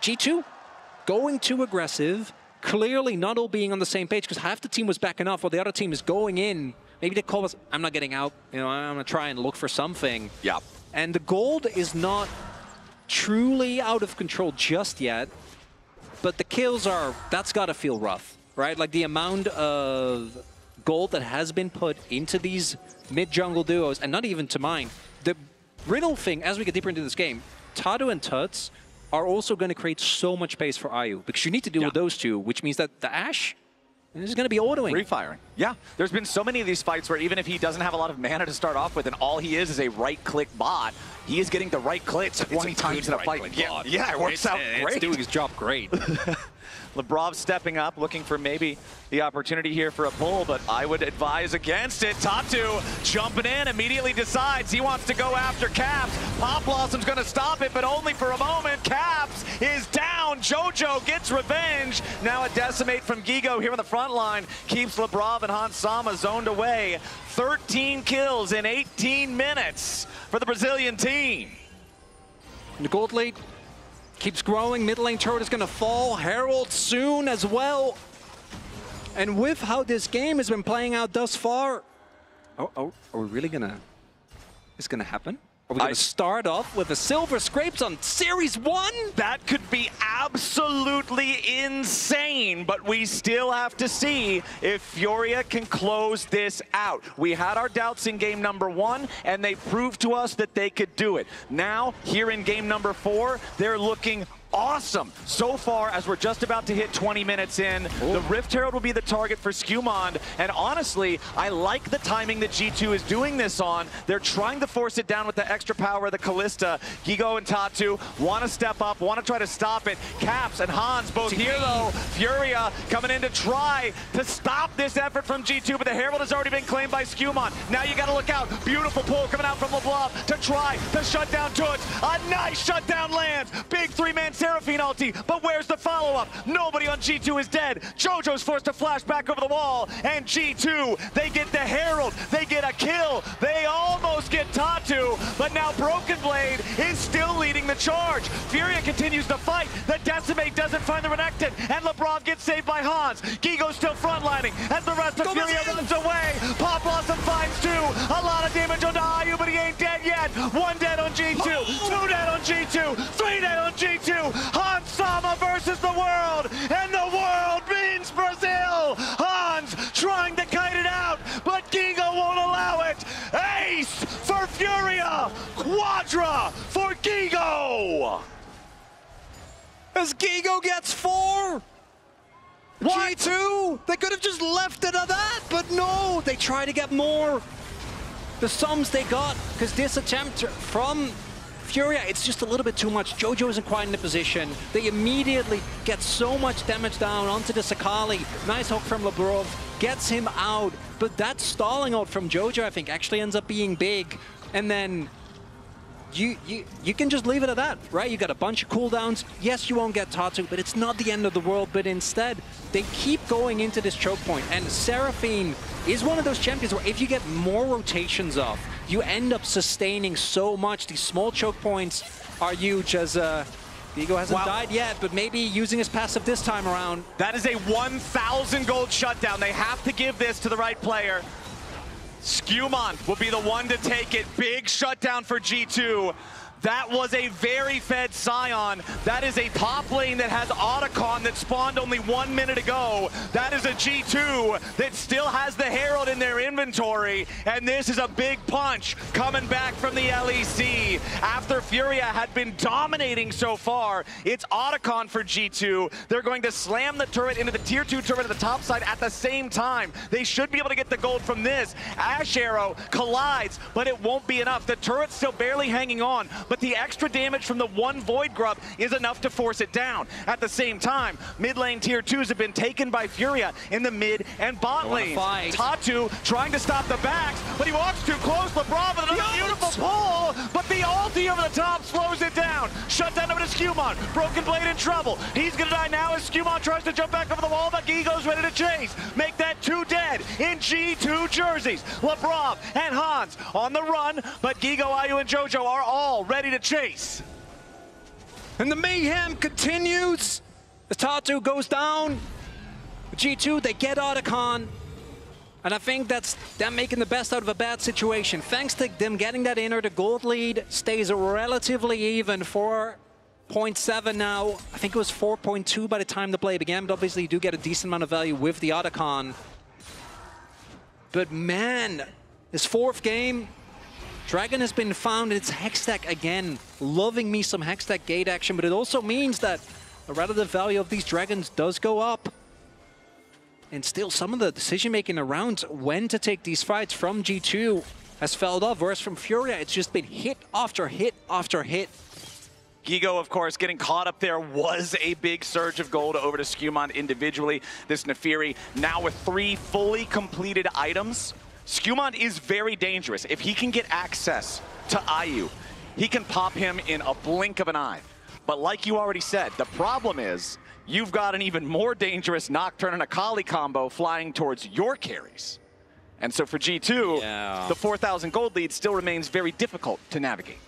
G2 going too aggressive, clearly not all being on the same page, because half the team was backing off while the other team is going in. Maybe the call was, I'm not getting out, you know, I'm gonna try and look for something. Yeah. And the gold is not truly out of control just yet, but the kills are, that's gotta feel rough, right? Like the amount of gold that has been put into these mid-jungle duos, and not even to mine. The riddle thing, as we get deeper into this game, Tatu and Tuts are also going to create so much space for Ayu, because you need to deal with those two, which means that the Ashe is going to be autoing. Free firing. Yeah, there's been so many of these fights where even if he doesn't have a lot of mana to start off with, and all he is a right-click bot, he is getting the right click 20 times in a fight. Yeah, it works out great. It's doing his job great. Labrov stepping up, looking for maybe the opportunity here for a pull, but I would advise against it. Tatu jumping in, immediately decides he wants to go after Caps. Pop Blossom's going to stop it, but only for a moment. Caps is down. Jojo gets revenge. Now a decimate from Gigo here on the front line keeps Labrov and Hans Sama zoned away. 13 kills in 18 minutes for the Brazilian team. The gold lead keeps growing. Mid lane turret is going to fall. Herald soon as well. And with how this game has been playing out thus far, are we really going to... It's going to happen? Are we going to start off with a silver scrapes on Series 1? That could be absolutely insane, but we still have to see if Furia can close this out. We had our doubts in game number 1, and they proved to us that they could do it. Now, here in game number 4, they're looking awesome. So far, as we're just about to hit 20 minutes in, the Rift Herald will be the target for Skewman. And honestly, I like the timing that G2 is doing this on. They're trying to force it down with the extra power of the Callista. Gigo and Tatu want to step up, want to try to stop it. Caps and Hans both here though. Furia coming in to try to stop this effort from G2, but the Herald has already been claimed by Skewman. Now you got to look out. Beautiful pull coming out from LeBlanc to try to shut down Tuts. A nice shutdown lands. Big three-man Seraphine ulti, but where's the follow-up? Nobody on G2 is dead. Jojo's forced to flash back over the wall, and G2, they get the Herald, they get a kill, they almost get Tatu, but now Broken Blade is still leading the charge. Furia continues to fight, the Decimate doesn't find the Renekton, and LeBron gets saved by Hans. Gigo's still frontlining as the rest of Furia runs away. Pop Blossom quite dead yet. 1 dead on G2, 2 dead on G2, 3 dead on G2. Hans Sama versus the world, and the world means Brazil. Hans trying to kite it out, but Gigo won't allow it. Ace for Furia, Quadra for Gigo. As Gigo gets 4. What? G2, they could have just left it at that, but no, they try to get more. The sums they got, because this attempt from Furia, it's just a little bit too much. Jojo isn't quite in the position. They immediately get so much damage down onto the Sakali. Nice hook from Labrov, gets him out, but that stalling out from Jojo, I think, actually ends up being big. And then you can just leave it at that, right? You got a bunch of cooldowns. Yes, you won't get Tatu, but it's not the end of the world. But instead, they keep going into this choke point. And Seraphine is one of those champions where if you get more rotations off, you end up sustaining so much. These small choke points are huge, as Gigo hasn't died yet, but maybe using his passive this time around. That is a 1,000 gold shutdown. They have to give this to the right player. Skewmon will be the one to take it. Big shutdown for G2. That was a very fed Scion. That is a top lane that has Otacon that spawned only 1 minute ago. That is a G2 that still has the Herald in their inventory. And this is a big punch coming back from the LEC. After Furia had been dominating so far, it's Otacon for G2. They're going to slam the turret into the tier 2 turret at the top side at the same time. They should be able to get the gold from this. Ash Arrow collides, but it won't be enough. The turret's still barely hanging on, but the extra damage from the one Void Grub is enough to force it down. At the same time, mid lane tier 2s have been taken by Furia in the mid and bot lanes. Tatu trying to stop the backs, but he walks too close. Labrov with another beautiful pull, but the ulti over the top slows it down. Shut down over to Skewmon. Broken Blade in trouble. He's gonna die now as Skewmon tries to jump back over the wall, but Gigo's ready to chase. Make that 2 dead in G2 jerseys. Labrov and Hans on the run, but Gigo, Ayu, and Jojo are all ready to chase. And the mayhem continues. The Tatu goes down. G2, they get Otacon. And I think that's them making the best out of a bad situation. Thanks to them getting that inner, the gold lead stays relatively even. 4.7 now. I think it was 4.2 by the time the play began, but obviously you do get a decent amount of value with the Otacon. But man, this 4th game, Dragon has been found in its Hextech again. Loving me some Hextech gate action, but it also means that the relative value of these Dragons does go up. And still, some of the decision-making around when to take these fights from G2 has fell off, whereas from Furia, it's just been hit after hit after hit. Gigo, of course, getting caught up there was a big surge of gold over to Skewmon individually. This Nefiri now with 3 fully completed items. Skewmon is very dangerous. If he can get access to Ayu, he can pop him in a blink of an eye. But like you already said, the problem is you've got an even more dangerous Nocturne and Akali combo flying towards your carries. And so for G2, the 4,000 gold lead still remains very difficult to navigate.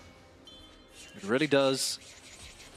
It really does.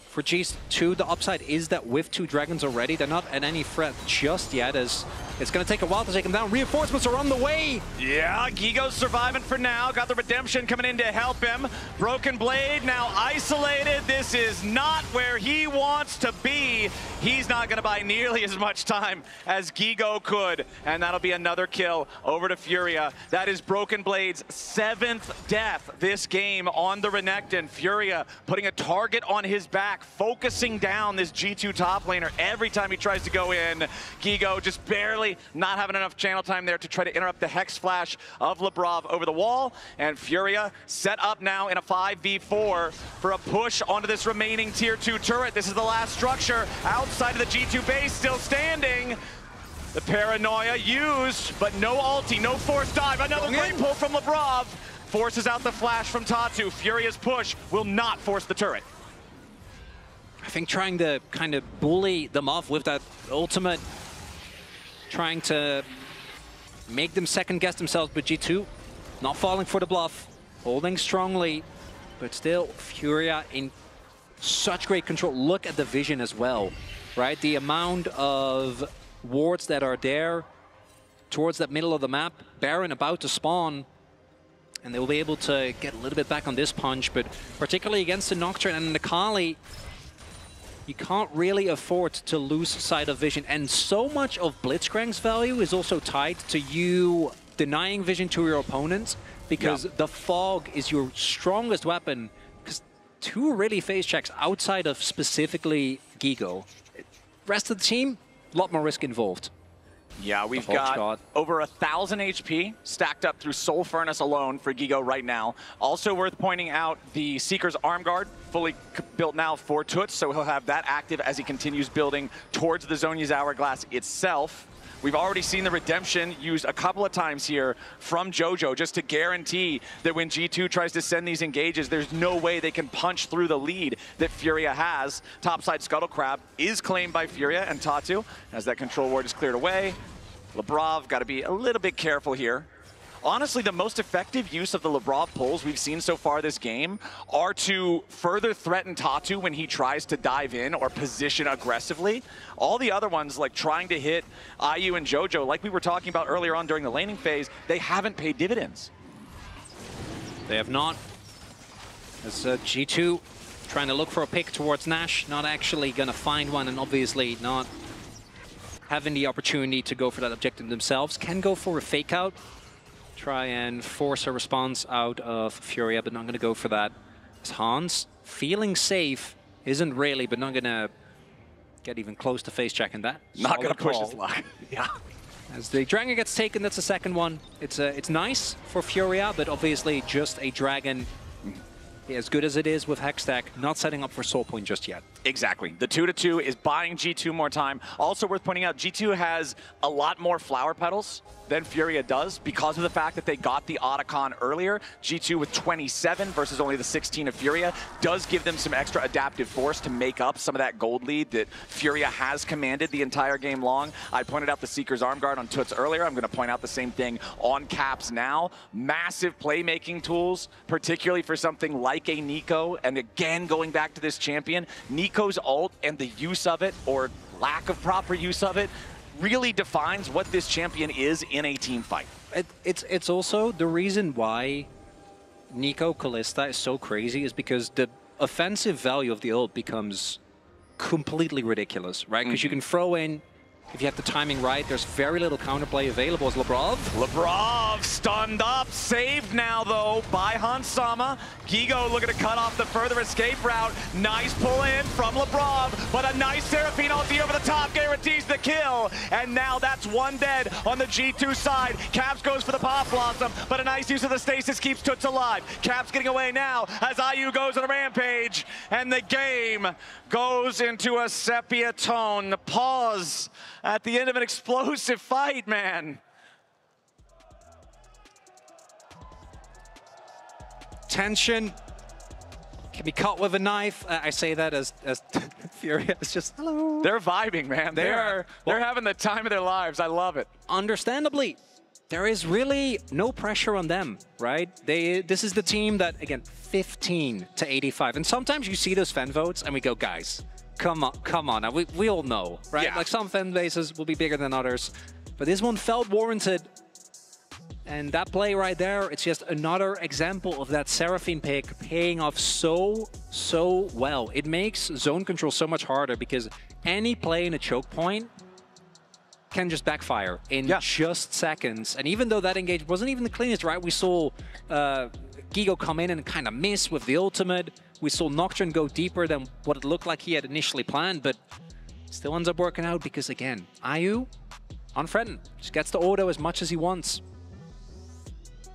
For G2, the upside is that with 2 Dragons already, they're not at any threat just yet, as it's going to take a while to take them down. Reinforcements are on the way. Yeah, Gigo's surviving for now. Got the redemption coming in to help him. Broken Blade now isolated. This is not where he wants to be. He's not going to buy nearly as much time as Gigo could. And that'll be another kill over to Furia. That is Broken Blade's 7th death this game on the Renekton. Furia putting a target on his back, focusing down this G2 top laner every time he tries to go in. Gigo just barely not having enough channel time there to try to interrupt the Hex Flash of Labrov over the wall. And Furia set up now in a 5v4 for a push onto this remaining tier 2 turret. This is the last structure outside of the G2 base, still standing. The paranoia used, but no ulti, no forced dive. Another great pull from Labrov. Forces out the flash from Tatu. Furia's push will not force the turret. I think trying to kind of bully them off with that ultimate, trying to make them second-guess themselves, but G2 not falling for the bluff, holding strongly, but still Furia in such great control. Look at the vision as well, right? The amount of wards that are there towards that middle of the map, Baron about to spawn, and they will be able to get a little bit back on this punch, but particularly against the Nocturne and the Kali, you can't really afford to lose sight of vision. And so much of Blitzcrank's value is also tied to you denying vision to your opponent, because the fog is your strongest weapon. Because 2 really phase checks outside of specifically Gigo. Rest of the team, a lot more risk involved. Yeah, we've got over 1,000 HP stacked up through Soul Furnace alone for Gigo right now. Also worth pointing out, the Seeker's Arm Guard fully built now for Toots, so he'll have that active as he continues building towards the Zhonya's Hourglass itself. We've already seen the Redemption used a couple of times here from JoJo just to guarantee that when G2 tries to send these engages, there's no way they can punch through the lead that Furia has. Topside Scuttle Crab is claimed by Furia and Tatu as that control ward is cleared away. Labrov got to be a little bit careful here. Honestly, the most effective use of the Labrov pulls we've seen so far this game are to further threaten Tatu when he tries to dive in or position aggressively. All the other ones, like trying to hit IU and JoJo, like we were talking about earlier on during the laning phase, they haven't paid dividends. They have not. As G2 trying to look for a pick towards Nash, not actually going to find one, and obviously not having the opportunity to go for that objective themselves. Can go for a fake out. Try and force a response out of Furia, but not going to go for that. As Hans, feeling safe, isn't really, but not going to get even close to face checking that. Not going to push his luck. Yeah. As the Dragon gets taken, that's the second one. It's nice for Furia, but obviously just a Dragon. As good as it is with Hextech, not setting up for Soul Point just yet. Exactly. The 2-2 is buying G2 more time. Also worth pointing out, G2 has a lot more flower petals than Furia does because of the fact that they got the Otacon earlier. G2 with 27 versus only the 16 of Furia does give them some extra adaptive force to make up some of that gold lead that Furia has commanded the entire game long. I pointed out the Seeker's Arm Guard on Toots earlier. I'm going to point out the same thing on Caps now. Massive playmaking tools, particularly for something like a Nico. And again, going back to this champion, Nico's ult and the use of it, or lack of proper use of it, really defines what this champion is in a team fight. It's also the reason why Nico Kalista is so crazy is because the offensive value of the ult becomes completely ridiculous, right? Because you can throw in, if you have the timing right, there's very little counterplay available as Labrov. Labrov stunned up, saved now though by Hansama. Gigo looking to cut off the further escape route. Nice pull in from Labrov, but a nice Seraphine ulti over the top guarantees the kill. And now that's one dead on the G2 side. Caps goes for the Pop Blossom, but a nice use of the stasis keeps Toots alive. Caps getting away now as IU goes on a rampage, and the game goes into a sepia tone. The pause at the end of an explosive fight, man. Tension can be cut with a knife. I say that as Furia is just, hello. They're vibing, man. They're having the time of their lives. I love it. Understandably, there is really no pressure on them, right? This is the team that, again, 15 to 85. And sometimes you see those fan votes and we go, guys, come on. Now, we all know, right? Yeah. Like some fan bases will be bigger than others, but this one felt warranted. And that play right there, it's just another example of that Seraphine pick paying off so well. It makes zone control so much harder because any play in a choke point can just backfire in just seconds. And even though that engage wasn't even the cleanest, right? We saw Gigo come in and kind of miss with the ultimate. We saw Nocturne go deeper than what it looked like he had initially planned, but still ends up working out because, again, IU, unthreatened, just gets to auto as much as he wants.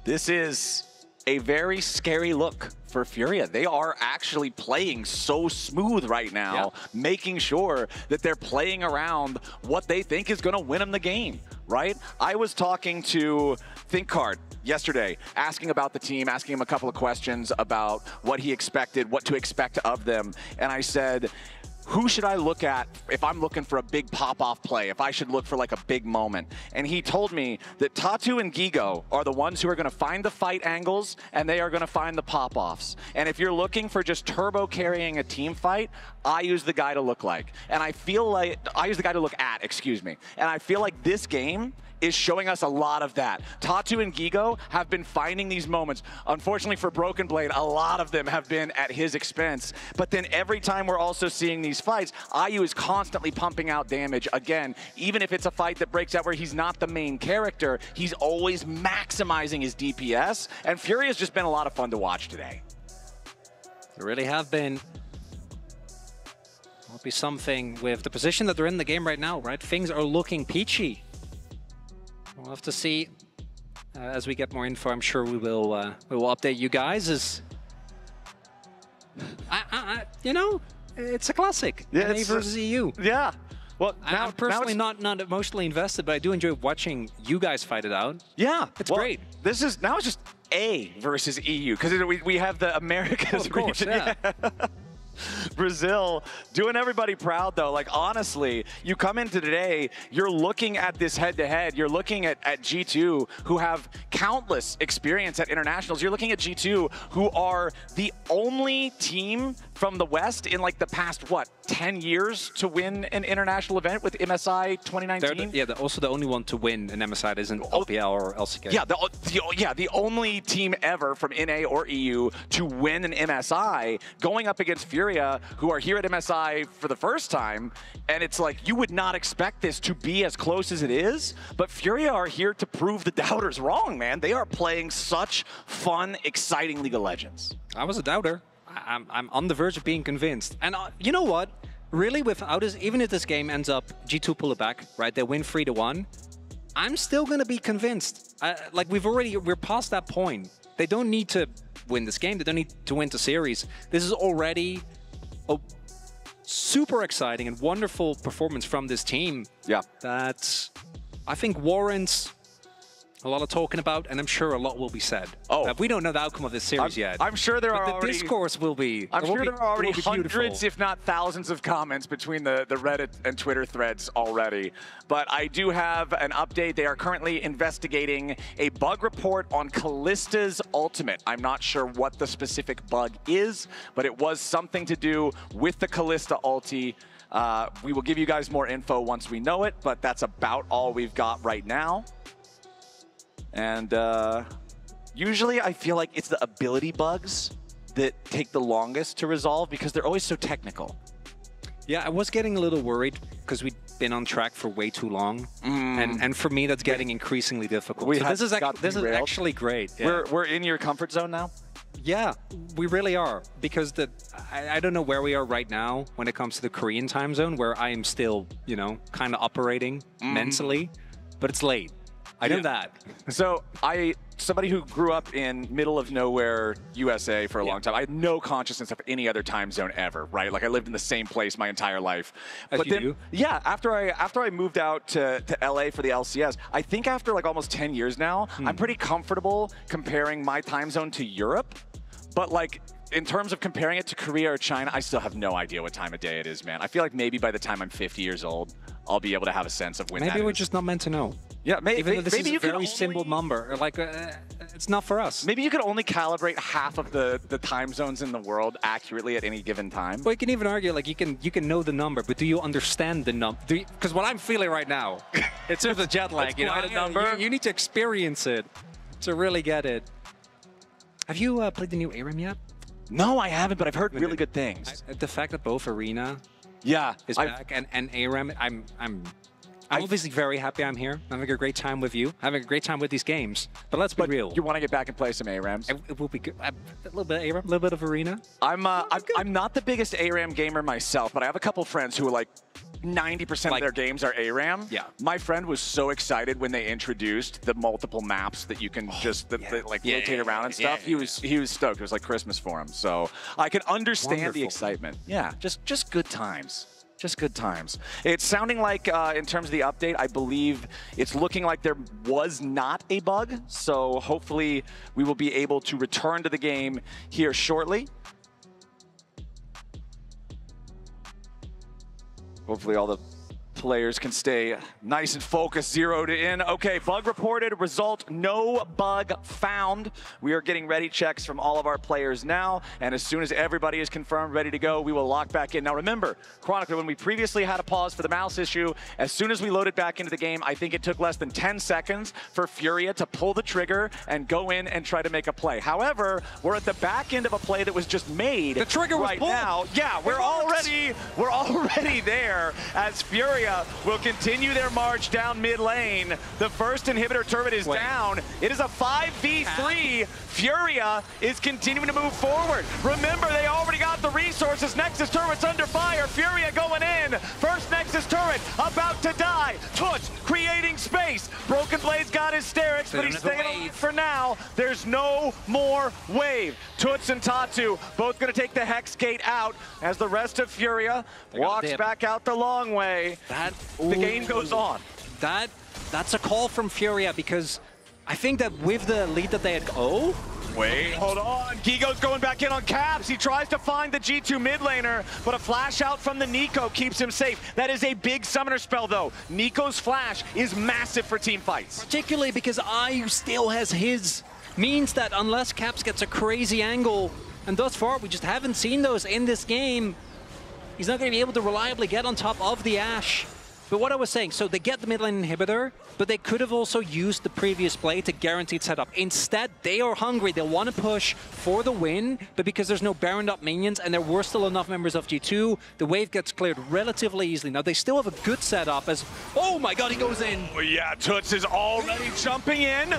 This is a very scary look for Furia. They are actually playing so smooth right now, making sure that they're playing around what they think is going to win them the game, right? I was talking to ThinkCard yesterday, asking about the team, asking him a couple of questions about what he expected, what to expect of them, and I said, who should I look at if I'm looking for a big pop-off play, if I should look for like a big moment? And he told me that Tatu and Gigo are the ones who are going to find the fight angles and they are going to find the pop-offs. And if you're looking for just turbo carrying a team fight, IU's the guy to look like. And I feel like, IU's the guy to look at, excuse me. And I feel like this game is showing us a lot of that. Tatu and Gigo have been finding these moments. Unfortunately for Broken Blade, a lot of them have been at his expense. But then every time we're also seeing these fights, IU is constantly pumping out damage. Again, even if it's a fight that breaks out where he's not the main character, he's always maximizing his DPS. And Fury has just been a lot of fun to watch today. They really have been. Will be something with the position that they're in the game right now, right? Things are looking peachy. We'll have to see as we get more info. I'm sure we will update you guys. As you know, it's a classic. Yeah, NA versus EU. Yeah. Well, I'm personally not emotionally invested, but I do enjoy watching you guys fight it out. Yeah, it's great. This is now it's just A versus EU because we have the Americas region. Yeah. Brazil doing everybody proud though. Like honestly, you come into today, you're looking at this head-to-head. You're looking at G2 who have countless experience at internationals. You're looking at G2 who are the only team from the West in like the past, what, 10 years to win an international event with MSI 2019? They're also the only one to win an MSI that isn't LPL or LCK. Yeah, the only team ever from NA or EU to win an MSI, going up against Furia, who are here at MSI for the first time. And it's like, you would not expect this to be as close as it is, but Furia are here to prove the doubters wrong, man. They are playing such fun, exciting League of Legends. I was a doubter. I'm on the verge of being convinced. And you know what? Really, without this, even if this game ends up G2 pull it back, right? They win 3-1. I'm still gonna be convinced. Like we're past that point. They don't need to win this game. They don't need to win the series. This is already a super exciting and wonderful performance from this team. Yeah, that I think warrants a lot of talking about, and I'm sure a lot will be said. Oh, we don't know the outcome of this series yet. I'm sure there are already. The discourse will be. I'm sure there are already hundreds, beautiful. if not thousands, of comments between the Reddit and Twitter threads already. But I do have an update. They are currently investigating a bug report on Kallista's ultimate. I'm not sure what the specific bug is, but it was something to do with the Kallista ulti. We will give you guys more info once we know it, but that's about all we've got right now. And usually I feel like it's the ability bugs that take the longest to resolve because they're always so technical. Yeah, I was getting a little worried because we'd been on track for way too long. And for me, that's getting increasingly difficult. So this is actually great. Yeah. We're in your comfort zone now? Yeah, we really are. Because I don't know where we are right now when it comes to the Korean time zone, where I am still, you know, kind of operating mentally, but it's late. I know that. So somebody who grew up in middle of nowhere USA for a long time, I had no consciousness of any other time zone ever, right? Like I lived in the same place my entire life. But then, yeah, after I moved out to LA for the LCS, I think after like almost 10 years now, I'm pretty comfortable comparing my time zone to Europe. But like, in terms of comparing it to Korea or China, I still have no idea what time of day it is, man. I feel like maybe by the time I'm 50 years old, I'll be able to have a sense of when that is. Maybe we're just not meant to know. Yeah, even though this is a very simple number, like it's not for us. Maybe you could only calibrate half of the time zones in the world accurately at any given time. Well, you can even argue like you can know the number, but do you understand the number? Because what I'm feeling right now, it's sort of the jet lag. You know, a number. You need to experience it to really get it. Have you played the new ARAM yet? No, I haven't, but I've heard really good things. The fact that both Arena is back and ARAM, I'm obviously very happy I'm here. I'm having a great time with you. Having a great time with these games. But let's be real. You want to get back and play some ARAMs? It will be good. A little bit of ARAM, a little bit of Arena. I'm not the biggest ARAM gamer myself, but I have a couple friends who are like 90% of their games are ARAM. Yeah. My friend was so excited when they introduced the multiple maps that you can just rotate around and stuff. He was stoked. It was like Christmas for him. So I can understand the excitement. Yeah, just good times. Just good times. It's sounding like, in terms of the update, I believe it's looking like there was not a bug. So hopefully we will be able to return to the game here shortly. Hopefully all the players can stay nice and focused, zeroed in. Okay, bug reported, result, no bug found. We are getting ready checks from all of our players now, and as soon as everybody is confirmed, ready to go, we will lock back in. Now remember, Chronicler, when we previously had a pause for the mouse issue, as soon as we loaded back into the game, I think it took less than 10 seconds for Furia to pull the trigger and go in and try to make a play. However, we're at the back end of a play that was just made. The trigger was right pulled. now. Yeah, we're already there as Furia will continue their march down mid lane. The first inhibitor turret is down. It is a 5v3. Furia is continuing to move forward. Remember, they already got the resources. Nexus turret's under fire. Furia going in. First Nexus turret about to die. Toots creating space. Broken Blade's got hysterics, but he's staying alive for now. There's no more wave. Toots and Tatu both going to take the Hex Gate out as the rest of Furia walks back out the long way. The game goes on. That's a call from Furia, because I think that with the lead that they had... Oh? Wait, hold on. Gigo's going back in on Caps. He tries to find the G2 mid laner, but a flash out from the Nico keeps him safe. That is a big summoner spell, though. Nico's flash is massive for team fights. Particularly because IU still has his. Means that unless Caps gets a crazy angle, and thus far we just haven't seen those in this game, he's not going to be able to reliably get on top of the Ashe. But what I was saying, so they get the mid lane inhibitor, but they could have also used the previous play to guaranteed setup. Instead, they are hungry. They want to push for the win, but because there's no Baroned up minions and there were still enough members of G2, the wave gets cleared relatively easily. Now, they still have a good setup as... Oh my god, he goes in! Oh yeah, Toots is already jumping in.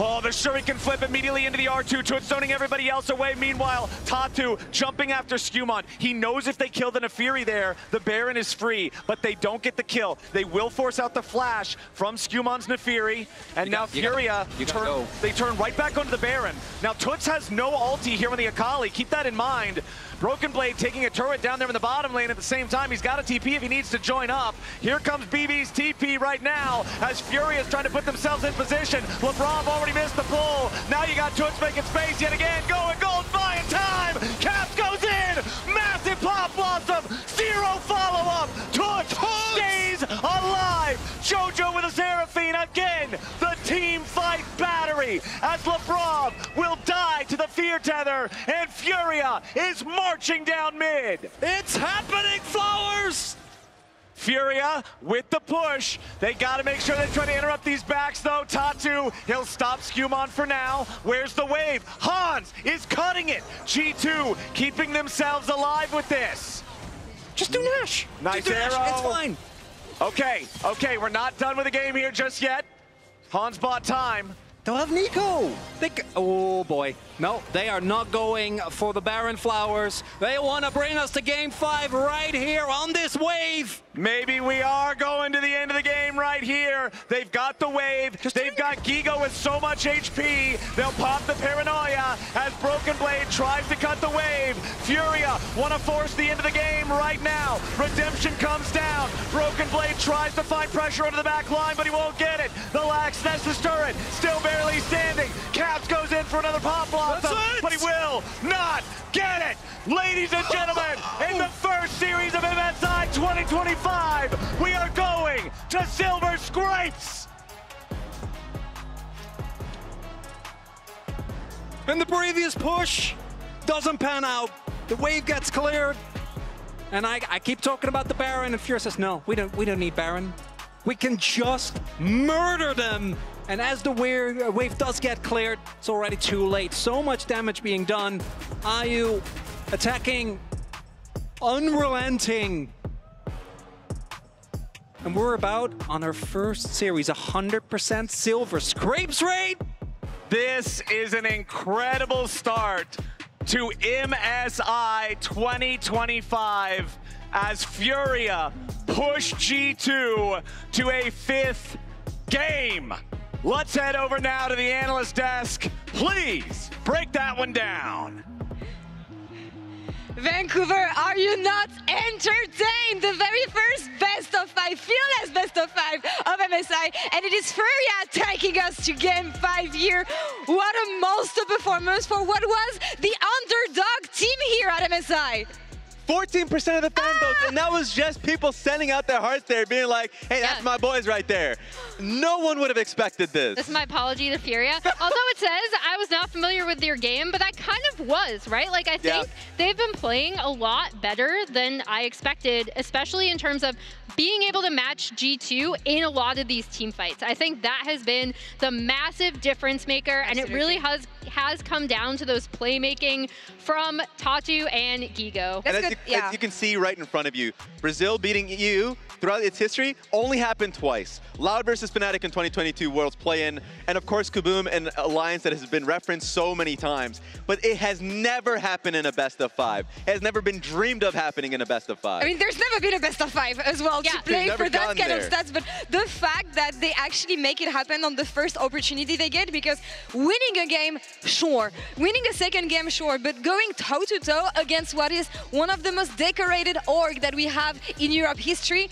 Oh, the Shuriken flip immediately into the R2. Toots zoning everybody else away. Meanwhile, Tatu jumping after Skumon. He knows if they kill the Nefiri there, the Baron is free, but they don't get the kill. They will force out the flash from Skumon's Nefiri, and now Furia, they turn right back onto the Baron. Now, Toots has no ulti here on the Akali. Keep that in mind. Broken Blade taking a turret down there in the bottom lane at the same time. He's got a TP if he needs to join up. Here comes BB's TP right now as Furia is trying to put themselves in position. LeBron already missed the pull. Now you got Toots making space yet again. Going gold, buying time. Caps goes in. Massive pop blossom. Zero follow-up. Toots stays alive. Jojo with a Seraphine again. The team fight battery as LeBron will die to the fear tether and Furia is marching down mid. It's happening, Flowers! Furia with the push. They got to make sure they try to interrupt these backs, though. Tatu, he'll stop Skumon for now. Where's the wave? Hans is cutting it. G2 keeping themselves alive with this. Just do Nash. Nice do arrow. Nash. It's fine. Okay, we're not done with the game here just yet. Hans bought time. They'll have Nico. Oh boy. No, they are not going for the Baron Flowers. They want to bring us to game 5 right here on this wave. Maybe we are going to the end of the game right here. They've got the wave. They've got Gigo with so much HP. They'll pop the paranoia as Broken Blade tries to cut the wave. Furia want to force the end of the game right now. Redemption comes down. Broken Blade tries to find pressure under the back line, but he won't get it. The Lax Nessus turret still barely standing. Caps goes in for another pop blossom, but he will not get it. Ladies and gentlemen, in the first series of MSI 2025, we are going to Silver Scrapes. And the previous push doesn't pan out. The wave gets cleared. And I keep talking about the Baron, and Furia says, no, we don't need Baron. We can just murder them. And as the wave does get cleared, it's already too late. So much damage being done. IU attacking, unrelenting. And we're about on our first series, 100% Silver Scrapes rate. This is an incredible start to MSI 2025 as Furia push G2 to a 5th game. Let's head over now to the analyst desk. Please break that one down. Vancouver, are you not entertained? The very first best of 5, fearless best of 5 of MSI, and it is Furia taking us to game 5 here. What a monster performance for what was the underdog team here at MSI. 14% of the fan votes, and that was just people sending out their hearts there, being like, hey, that's my boys right there. No one would have expected this. This is my apology to Furia. Although it says I was not familiar with your game, but I kind of was, right? Like, I think they've been playing a lot better than I expected, especially in terms of being able to match G2 in a lot of these team fights. I think that has been the massive difference maker, and it really has come down to those playmaking from Tatu and Gigo. And as you can see right in front of you, Brazil beating EU throughout its history only happened twice. Loud versus Fnatic in 2022 Worlds Play-In, and of course Kaboom and Alliance that has been referenced so many times. But it has never happened in a best of 5. It has never been dreamed of happening in a best of 5. I mean, there's never been a best of 5 as well to play for that kind of stats, but the fact that they actually make it happen on the first opportunity they get, because winning a game, sure. Winning a second game, sure, but going toe-to-toe against what is one of the most decorated org that we have in Europe history,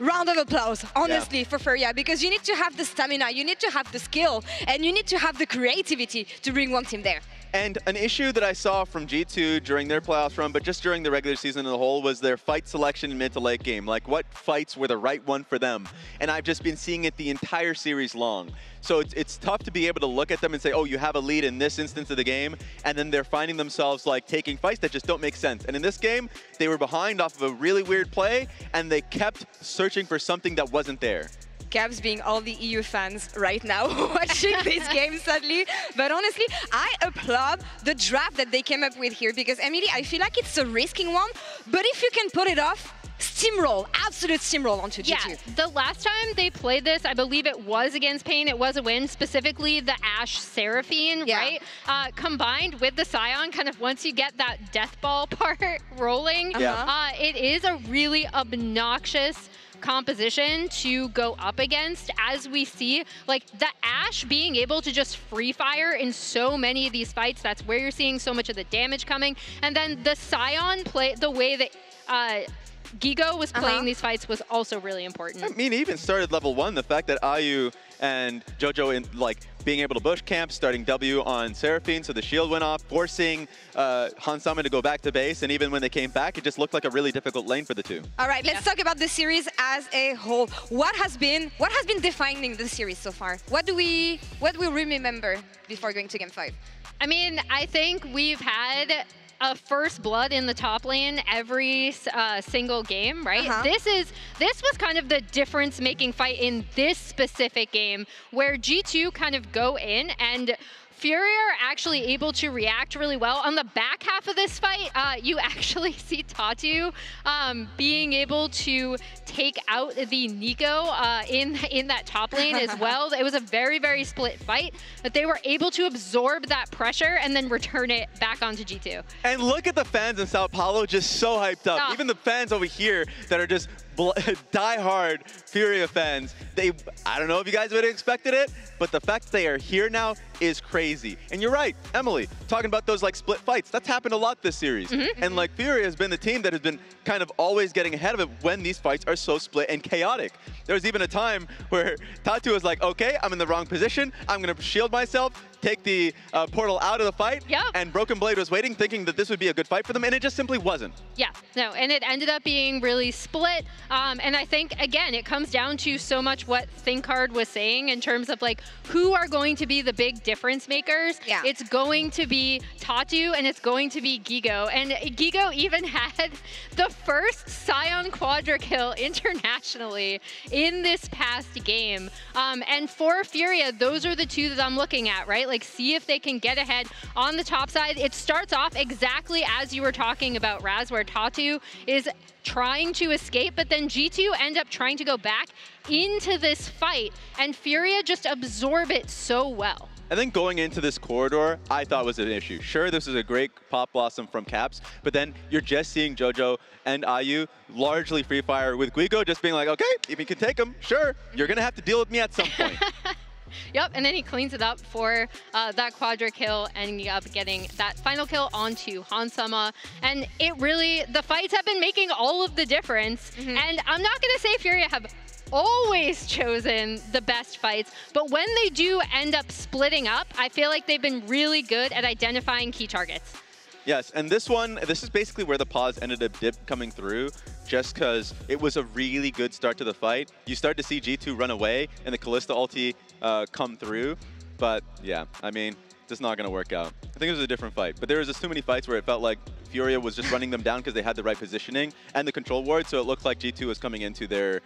round of applause, honestly, for Furia, because you need to have the stamina, you need to have the skill, and you need to have the creativity to bring one team there. And an issue that I saw from G2 during their playoffs run, but just during the regular season as a whole, was their fight selection in mid to late game. Like, what fights were the right one for them? And I've just been seeing it the entire series long. So it's tough to be able to look at them and say, oh, you have a lead in this instance of the game, and then they're finding themselves like taking fights that just don't make sense. And in this game, they were behind off of a really weird play, and they kept searching for something that wasn't there. Gabs being all the EU fans right now watching this game, sadly. But honestly, I applaud the draft that they came up with here, because, Emily, I feel like it's a risking one, but if you can put it off, steamroll, absolute steamroll onto G2. Yeah, the last time they played this, I believe it was against Pain, it was a win, specifically the Ashe Seraphine, right? Combined with the Scion, kind of once you get that death ball part rolling, it is a really obnoxious composition to go up against, as we see, like the Ashe being able to just free fire in so many of these fights. That's where you're seeing so much of the damage coming. And then the Scion play, the way that Gigo was playing these fights was also really important. I mean, even started level 1, the fact that Ayu and Jojo in like being able to bush camp, starting W on Seraphine, so the shield went off, forcing Hansama to go back to base, and even when they came back, it just looked like a really difficult lane for the two. All right, let's talk about the series as a whole. What has been defining the series so far? What do we remember before going to Game 5? I mean, I think we've had a first blood in the top lane every single game, right? This was kind of the difference-making fight in this specific game, where G2 kind of go in and Furia are actually able to react really well. On the back half of this fight, you actually see Tatu being able to take out the Nico in that top lane as well. It was a very, very split fight, but they were able to absorb that pressure and then return it back onto G2. And look at the fans in Sao Paulo, just so hyped up. Even the fans over here that are just die-hard Furia fans, I don't know if you guys would have expected it, but the fact that they are here now is crazy. And you're right, Emily, talking about those like split fights, that's happened a lot this series. And like Furia has been the team that has been kind of always getting ahead of it when these fights are so split and chaotic. There was even a time where Tatu was like, okay, I'm in the wrong position, I'm gonna shield myself, take the portal out of the fight, and Broken Blade was waiting, thinking that this would be a good fight for them, and it just simply wasn't. Yeah, no, and it ended up being really split. And I think, again, it comes down to so much what ThinkHard was saying in terms of like, who are going to be the big difference makers? It's going to be Tatu and it's going to be Gigo. And Gigo even had the first Scion Quadra kill internationally in this past game. And for Furia, those are the two that I'm looking at, right? Like, see if they can get ahead on the top side. It starts off exactly as you were talking about, Raz, where Tatu is trying to escape, but then G2 end up trying to go back into this fight, and Furia just absorb it so well. I think going into this corridor, I thought was an issue. Sure, this is a great pop blossom from Caps, but then you're just seeing Jojo and Ayu largely free fire with Guigo just being like, okay, if you can take him, sure, you're gonna have to deal with me at some point. Yep, and then he cleans it up for that quadra kill, ending up getting that final kill onto Hansama. And it really, the fights have been making all of the difference. And I'm not going to say Furia have always chosen the best fights, but when they do end up splitting up, I feel like they've been really good at identifying key targets. Yes, and this is basically where the pause ended up coming through, just because it was a really good start to the fight. You start to see G2 run away and the Kalista ulti come through, but yeah, I mean, this is not going to work out. I think it was a different fight, but there was just too many fights where it felt like Furia was just running them down because they had the right positioning and the control ward, so it looked like G2 was coming into their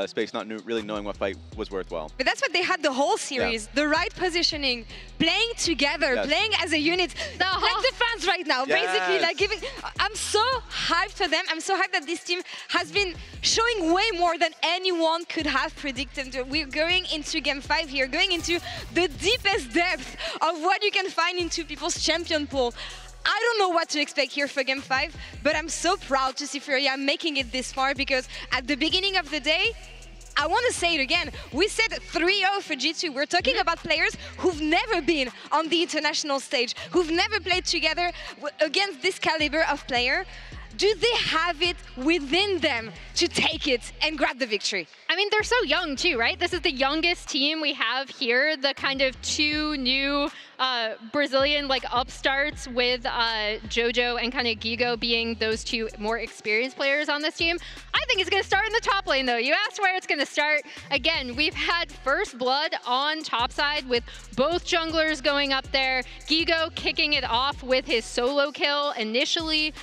space not really knowing what fight was worthwhile. But that's what they had the whole series, the right positioning, playing together, playing as a unit, like the fans right now, basically, like giving. I'm so hyped for them. I'm so hyped that this team has been showing way more than anyone could have predicted. We're going into Game 5 here, going into the deepest depth of what you can find into people's champion pool. I don't know what to expect here for Game 5, but I'm so proud to see Furia making it this far, because at the beginning of the day, I want to say it again, we said 3-0 for G2. We're talking about players who've never been on the international stage, who've never played together against this caliber of player. Do they have it within them to take it and grab the victory? I mean, they're so young too, right? This is the youngest team we have here, the kind of two new Brazilian upstarts with Jojo and kind of Gigo being those two more experienced players on this team. I think it's going to start in the top lane though. You asked where it's going to start. Again, we've had first blood on top side with both junglers going up there. Gigo kicking it off with his solo kill initially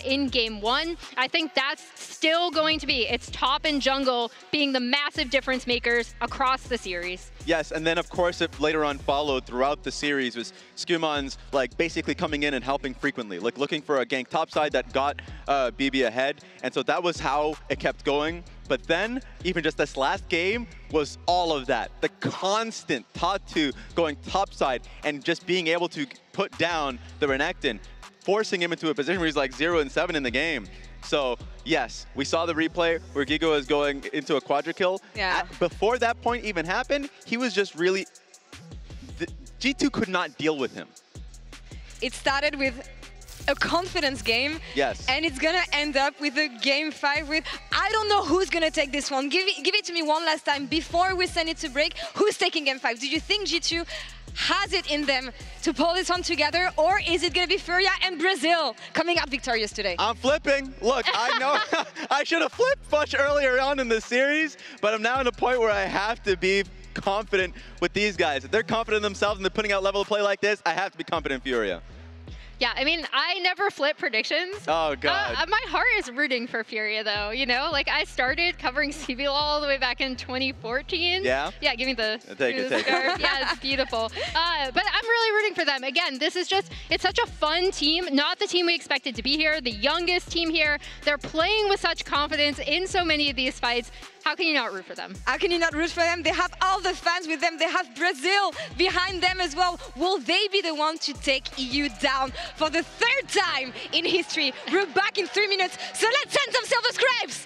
in Game 1. I think that's still going to be, it's top and jungle being the massive difference makers across the series. Yes, and then of course it later on followed throughout the series was Skumons basically coming in and helping frequently, looking for a gank topside that got BB ahead, and so that was how it kept going. But then even just this last game was all of that, the constant top 2 going topside and just being able to put down the Renekton, forcing him into a position where he's like 0-7 in the game. So yes, we saw the replay where Gigo was going into a quadra kill. Yeah. Before that point even happened, he was just really, G2 could not deal with him. It started with a confidence game. Yes. And it's gonna end up with a Game 5 with, I don't know who's gonna take this one. Give it to me one last time before we send it to break. Who's taking Game 5? Do you think G2 has it in them to pull this one together, or is it going to be Furia and Brazil coming out victorious today? I'm flipping. Look, I know I should have flipped much earlier on in the series, but I'm now at a point where I have to be confident with these guys. If they're confident in themselves and they're putting out level of play like this, I have to be confident in Furia. Yeah, I mean, I never flip predictions. Oh, God. My heart is rooting for Furia, though, you know? I started covering CBLOL all the way back in 2014. Yeah? Yeah, give me the Take it. Yeah, it's beautiful. But I'm really rooting for them. Again, this is just, it's such a fun team. Not the team we expected to be here, the youngest team here. They're playing with such confidence in so many of these fights. How can you not root for them? How can you not root for them? They have all the fans with them. They have Brazil behind them as well. Will they be the one to take EU down for the 3rd time in history? We're back in 3 minutes, so let's send some silver scribes!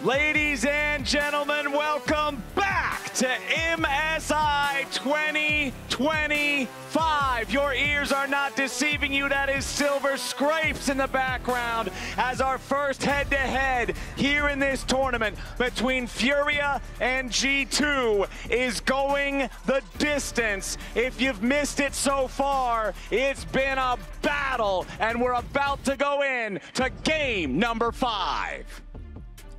Ladies and gentlemen, welcome back to MSI 2025. Your ears are not deceiving you. That is Silver Scrapes in the background as our first head-to-head here in this tournament between Furia and G2 is going the distance. If you've missed it so far, it's been a battle, and we're about to go in to game number 5.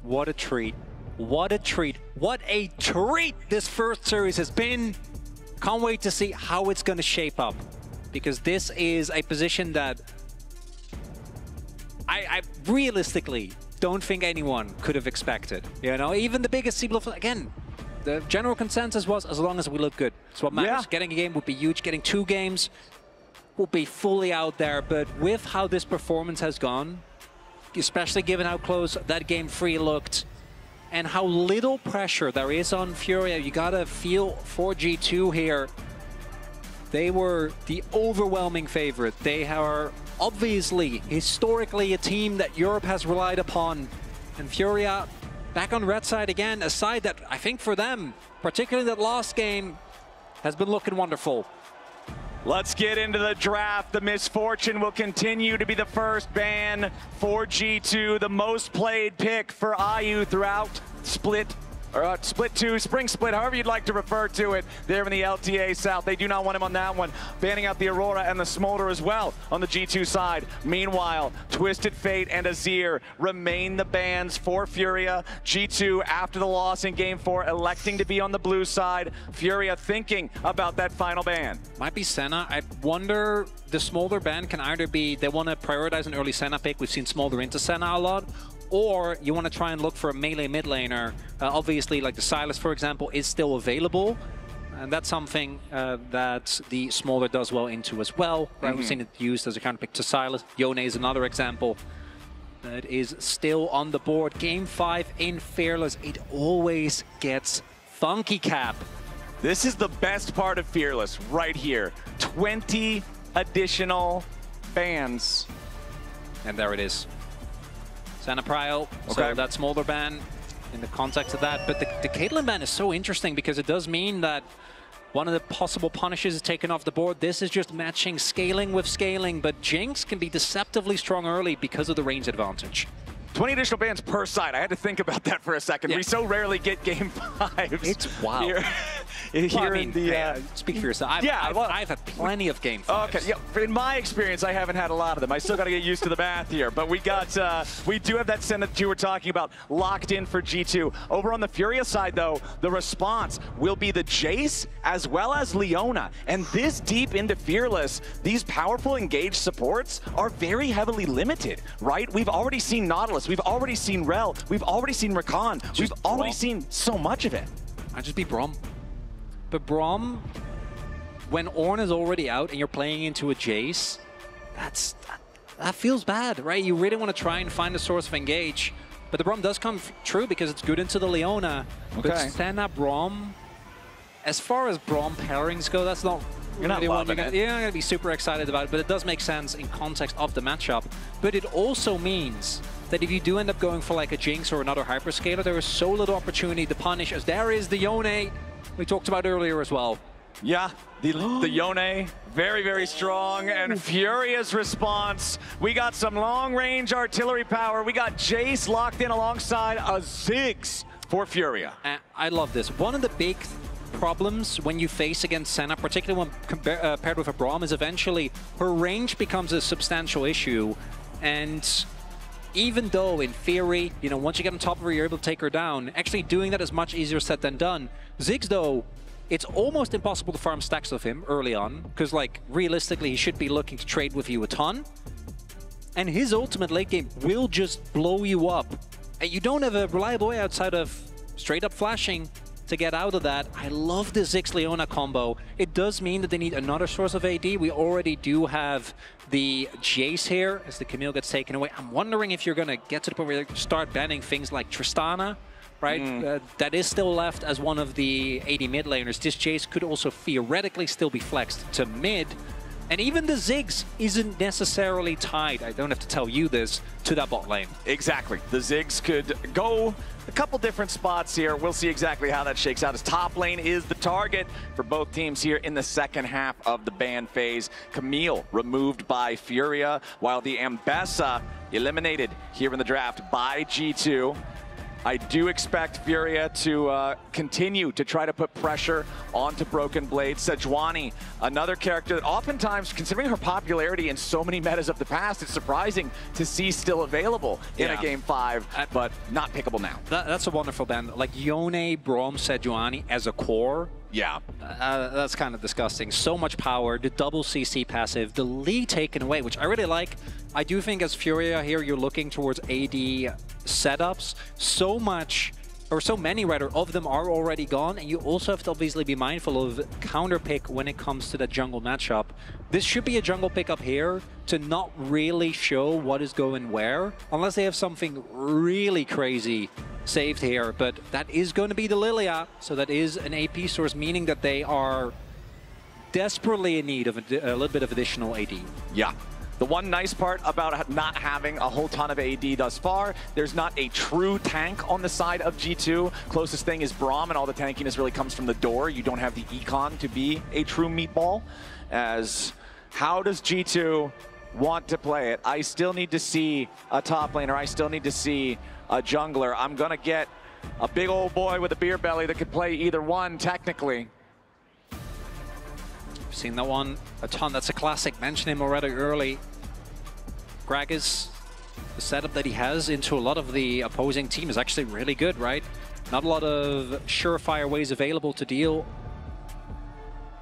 What a treat. What a treat. What a treat this first series has been. Can't wait to see how it's going to shape up, because this is a position that I realistically don't think anyone could have expected. You know, even the biggest CBLOL, again, the general consensus was as long as we look good. It's what matters. Yeah. Getting a game would be huge. Getting 2 games would be fully out there. But with how this performance has gone, especially given how close that game 3 looked and how little pressure there is on Furia, you gotta feel for G2 here. They were the overwhelming favorite. They are obviously, historically, a team that Europe has relied upon. And Furia back on red side again, a side that I think for them, particularly that last game, has been looking wonderful. Let's get into the draft. The misfortune will continue to be the first ban for G2, the most played pick for IU throughout Split 2, Spring Split, however you'd like to refer to it, there in the LTA South. They do not want him on that one. Banning out the Aurora and the Smolder as well on the G2 side. Meanwhile, Twisted Fate and Azir remain the bans for Furia. G2, after the loss in Game 4, electing to be on the blue side. Furia thinking about that final ban. Might be Senna. I wonder, the Smolder ban can either be they want to prioritize an early Senna pick. We've seen Smolder into Senna a lot. Or you want to try and look for a melee mid laner. Obviously, like the Sylas, for example, is still available. And that's something that the Smolder does well into as well. Right? We've seen it used as a counter pick to Sylas. Yone is another example that is still on the board. Game 5 in Fearless. It always gets funky, Cap. This is the best part of Fearless right here. 20 additional bans. And there it is. Senna Prio, so that Smolder ban in the context of that. But the Caitlyn ban is so interesting because it does mean that one of the possible punishes is taken off the board. This is just matching scaling with scaling, but Jinx can be deceptively strong early because of the range advantage. 20 additional bans per side. I had to think about that for a second. Yeah. We so rarely get Game 5s. It's wild. Here, well, I mean, speak for yourself. I've had plenty of Game 5s. Okay, yeah. In my experience, I haven't had a lot of them. I still got to get used to the math here. But we do have that Senna that you were talking about locked in for G2. Over on the Furia side, though, the response will be the Jace as well as Leona. And this deep into Fearless, these powerful engaged supports are very heavily limited, right? We've already seen Nautilus. We've already seen Rel. We've already seen Rakan. We've already seen so much of it. I'd just be Braum. But Braum, when Ornn is already out and you're playing into a Jace, that feels bad, right? You really want to try and find a source of engage. But the Braum does come true because it's good into the Leona. Okay. But Senna Braum, as far as Braum pairings go, that's not... You're not loving it. You're not going to be super excited about it, but it does make sense in context of the matchup. But it also means that if you do end up going for like a Jinx or another Hyperscaler, there is so little opportunity to punish, as there is the Yone we talked about earlier as well. Yeah, the Yone, very, very strong, and Furia's response. We got some long-range artillery power. We got Jace locked in alongside a Ziggs for Furia. I love this. One of the big problems when you face against Senna, particularly when paired with a Braum, is eventually her range becomes a substantial issue. And even though in theory, you know, once you get on top of her, you're able to take her down, actually doing that is much easier said than done. Ziggs, though, it's almost impossible to farm stacks of him early on, because, like, realistically, he should be looking to trade with you a ton. And his ultimate late game will just blow you up. And you don't have a reliable way outside of straight up flashing to get out of that. I love the Ziggs-Leona combo. It does mean that they need another source of AD. We already do have the Jace here as the Camille gets taken away. I'm wondering if you're going to get to the point where you start banning things like Tristana, right? That is still left as one of the AD mid laners. This Jace could also theoretically still be flexed to mid. And even the Ziggs isn't necessarily tied, I don't have to tell you this, to that bot lane. Exactly. The Ziggs could go a couple different spots here. We'll see exactly how that shakes out as top lane is the target for both teams here in the second half of the ban phase. Camille removed by Furia, while the Ambessa eliminated here in the draft by G2. I do expect Furia to continue to try to put pressure onto Broken Blade. Sejuani, another character that oftentimes, considering her popularity in so many metas of the past, it's surprising to see still available in a Game 5, but not pickable now. That's a wonderful ban. Like Yone, Braum, Sejuani as a core. Yeah. That's kind of disgusting. So much power, the double CC passive, the lead taken away, which I really like. I do think as Furia here, you're looking towards AD setups. So many rather of them are already gone, and you also have to obviously be mindful of counter pick when it comes to the jungle matchup. This should be a jungle pick up here to not really show what is going where, unless they have something really crazy saved here, but that is going to be the Lilia, so that is an AP source, meaning that they are desperately in need of a little bit of additional AD. Yeah. The one nice part about not having a whole ton of AD thus far, there's not a true tank on the side of G2. Closest thing is Braum, and all the tankiness really comes from the door. You don't have the econ to be a true meatball. As how does G2 want to play it? I still need to see a top laner. I still need to see a jungler. I'm going to get a big old boy with a beer belly that could play either one, technically. We've seen that one a ton. That's a classic. Mentioned him already early. Gragas, the setup that he has into a lot of the opposing team is actually really good, right? Not a lot of surefire ways available to deal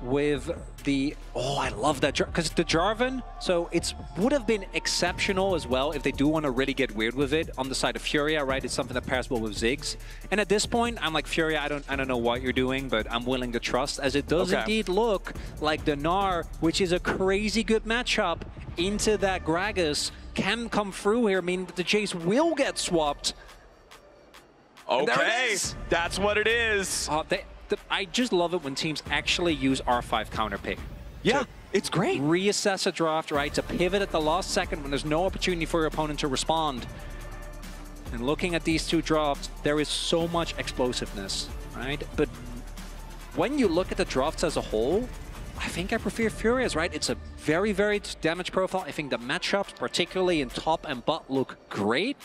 with the... Oh, I love that, because the Jarvan, so it would have been exceptional as well if they do want to really get weird with it on the side of Furia, right? It's something that pairs well with Ziggs. And at this point, I'm like, Furia, I don't know what you're doing, but I'm willing to trust, as it does indeed look like the Gnar, which is a crazy good matchup, into that Gragas can come through here, meaning that the Jace will get swapped. Okay, that's what it is. I just love it when teams actually use R5 counter pick. Yeah, it's great. Reassess a draft, right? To pivot at the last second when there's no opportunity for your opponent to respond. And looking at these two drafts, there is so much explosiveness, right? But when you look at the drafts as a whole, I think I prefer Furia's, right? It's a very, very damage profile. I think the matchups, particularly in top and bot, look great.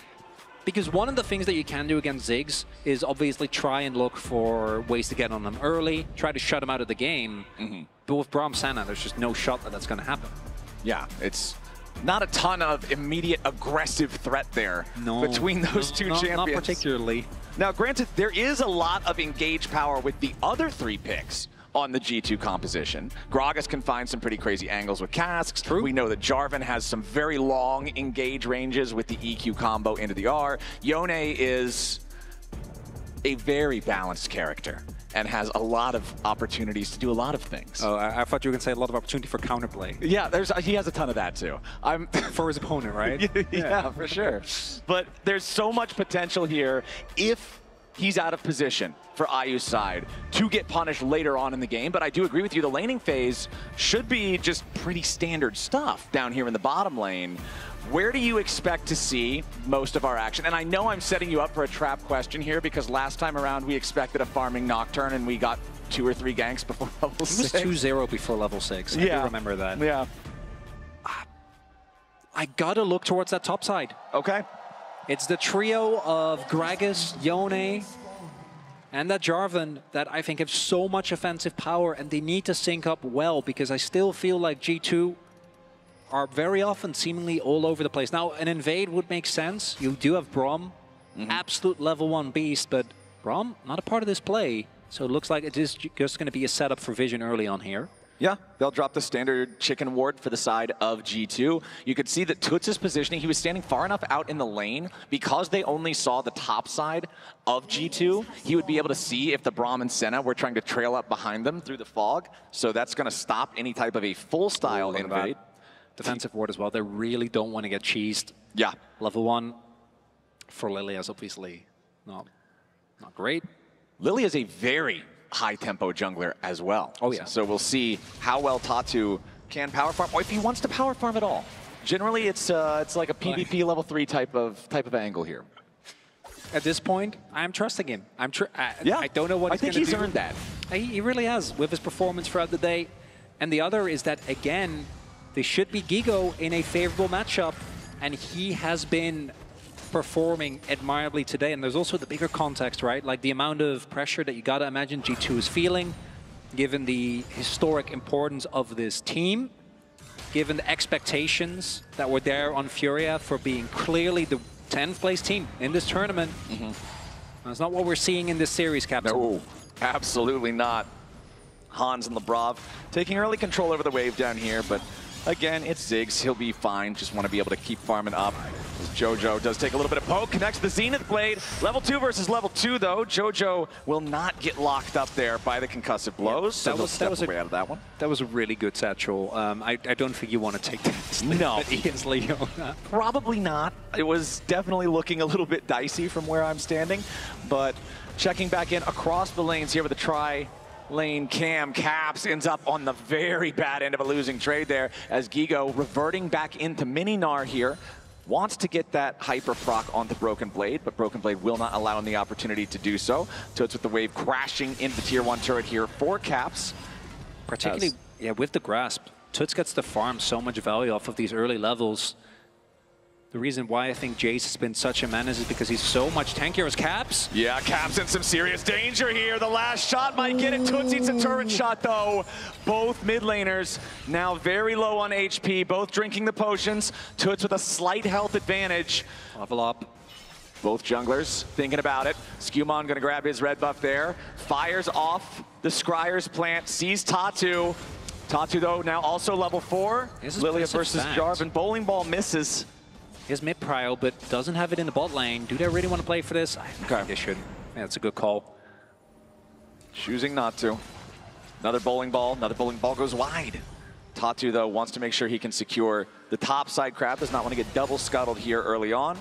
Because one of the things that you can do against Ziggs is obviously try and look for ways to get on them early, try to shut them out of the game. But with Braum Senna, there's just no shot that that's going to happen. Yeah, it's not a ton of immediate aggressive threat there between those two champions. Not particularly. Now, granted, there is a lot of engage power with the other three picks on the G2 composition. Gragas can find some pretty crazy angles with casks. True. We know that Jarvan has some very long engage ranges with the EQ combo into the R. Yone is a very balanced character and has a lot of opportunities to do a lot of things. Oh, I thought you were going to say a lot of opportunity for counterplay. Yeah, he has a ton of that too. For his opponent, right? yeah, for sure. But there's so much potential here if he's out of position for IU's side to get punished later on in the game. But I do agree with you, the laning phase should be just pretty standard stuff down here in the bottom lane. Where do you expect to see most of our action? And I know I'm setting you up for a trap question here, because last time around we expected a farming Nocturne and we got 2 or 3 ganks before level 6. It was 2-0 before level 6. I do remember that. Yeah. I gotta look towards that top side. Okay. It's the trio of Gragas, Yone, and that Jarvan that I think have so much offensive power, and they need to sync up well, because I still feel like G2 are very often seemingly all over the place. Now, an invade would make sense. You do have Braum, absolute level 1 beast, but Braum, not a part of this play. So it looks like it is just going to be a setup for Vision early on here. Yeah, they'll drop the standard chicken ward for the side of G2. You could see that Toots' positioning, he was standing far enough out in the lane because they only saw the top side of G2. He would be able to see if the Braum and Senna were trying to trail up behind them through the fog. So that's going to stop any type of a full style invade. Defensive ward as well. They really don't want to get cheesed. Yeah. Level 1 for Lilia is obviously not great. Lilia is a very high-tempo jungler as well. Oh, yeah. So we'll see how well Tatu can power farm, or if he wants to power farm at all. Generally, it's like a PvP level 3 type of angle here. At this point, I'm trusting him. I don't know what I think he's earned that. He really has with his performance throughout the day. And the other is that, again, this should be Gigo in a favorable matchup, and he has been performing admirably today. And there's also the bigger context, right? Like the amount of pressure that you gotta imagine G2 is feeling, given the historic importance of this team, given the expectations that were there on Furia for being clearly the 10th place team in this tournament. That's not what we're seeing in this series, Captain. No, absolutely not. Hans and LeBrov taking early control over the wave down here, but again, it's Ziggs. He'll be fine. Just want to be able to keep farming up. Jojo does take a little bit of poke, connects the Zenith Blade. Level 2 versus level 2, though. Jojo will not get locked up there by the concussive blows, so he'll step away out of that one. That was a really good satchel. I don't think you want to take that no. easily. Probably not. It was definitely looking a little bit dicey from where I'm standing, but checking back in across the lanes here with a try. Lane cam, Caps ends up on the very bad end of a losing trade there as Gigo reverting back into Mini-Gnar here. Wants to get that hyper proc onto Broken Blade, but Broken Blade will not allow him the opportunity to do so. Toots with the wave crashing into Tier 1 turret here for Caps. Particularly, with the grasp, Toots gets to farm so much value off of these early levels. The reason why I think Jace has been such a menace is because he's so much tankier as Caps. Yeah, Caps in some serious danger here. The last shot might get it. Toots eats a turret shot, though. Both mid laners now very low on HP, both drinking the potions. Toots with a slight health advantage. Level up. Both junglers thinking about it. Skewmon gonna grab his red buff there. Fires off the Scryer's plant, sees Tatu. Tatu, though, now also level 4. Lilia versus Jarvan. Bowling ball misses. He has mid prio, but doesn't have it in the bot lane. Do they really want to play for this? I think they should. Yeah, that's a good call. Choosing not to. Another bowling ball goes wide. Tatu, though, wants to make sure he can secure the top side. Crab does not want to get double scuttled here early on,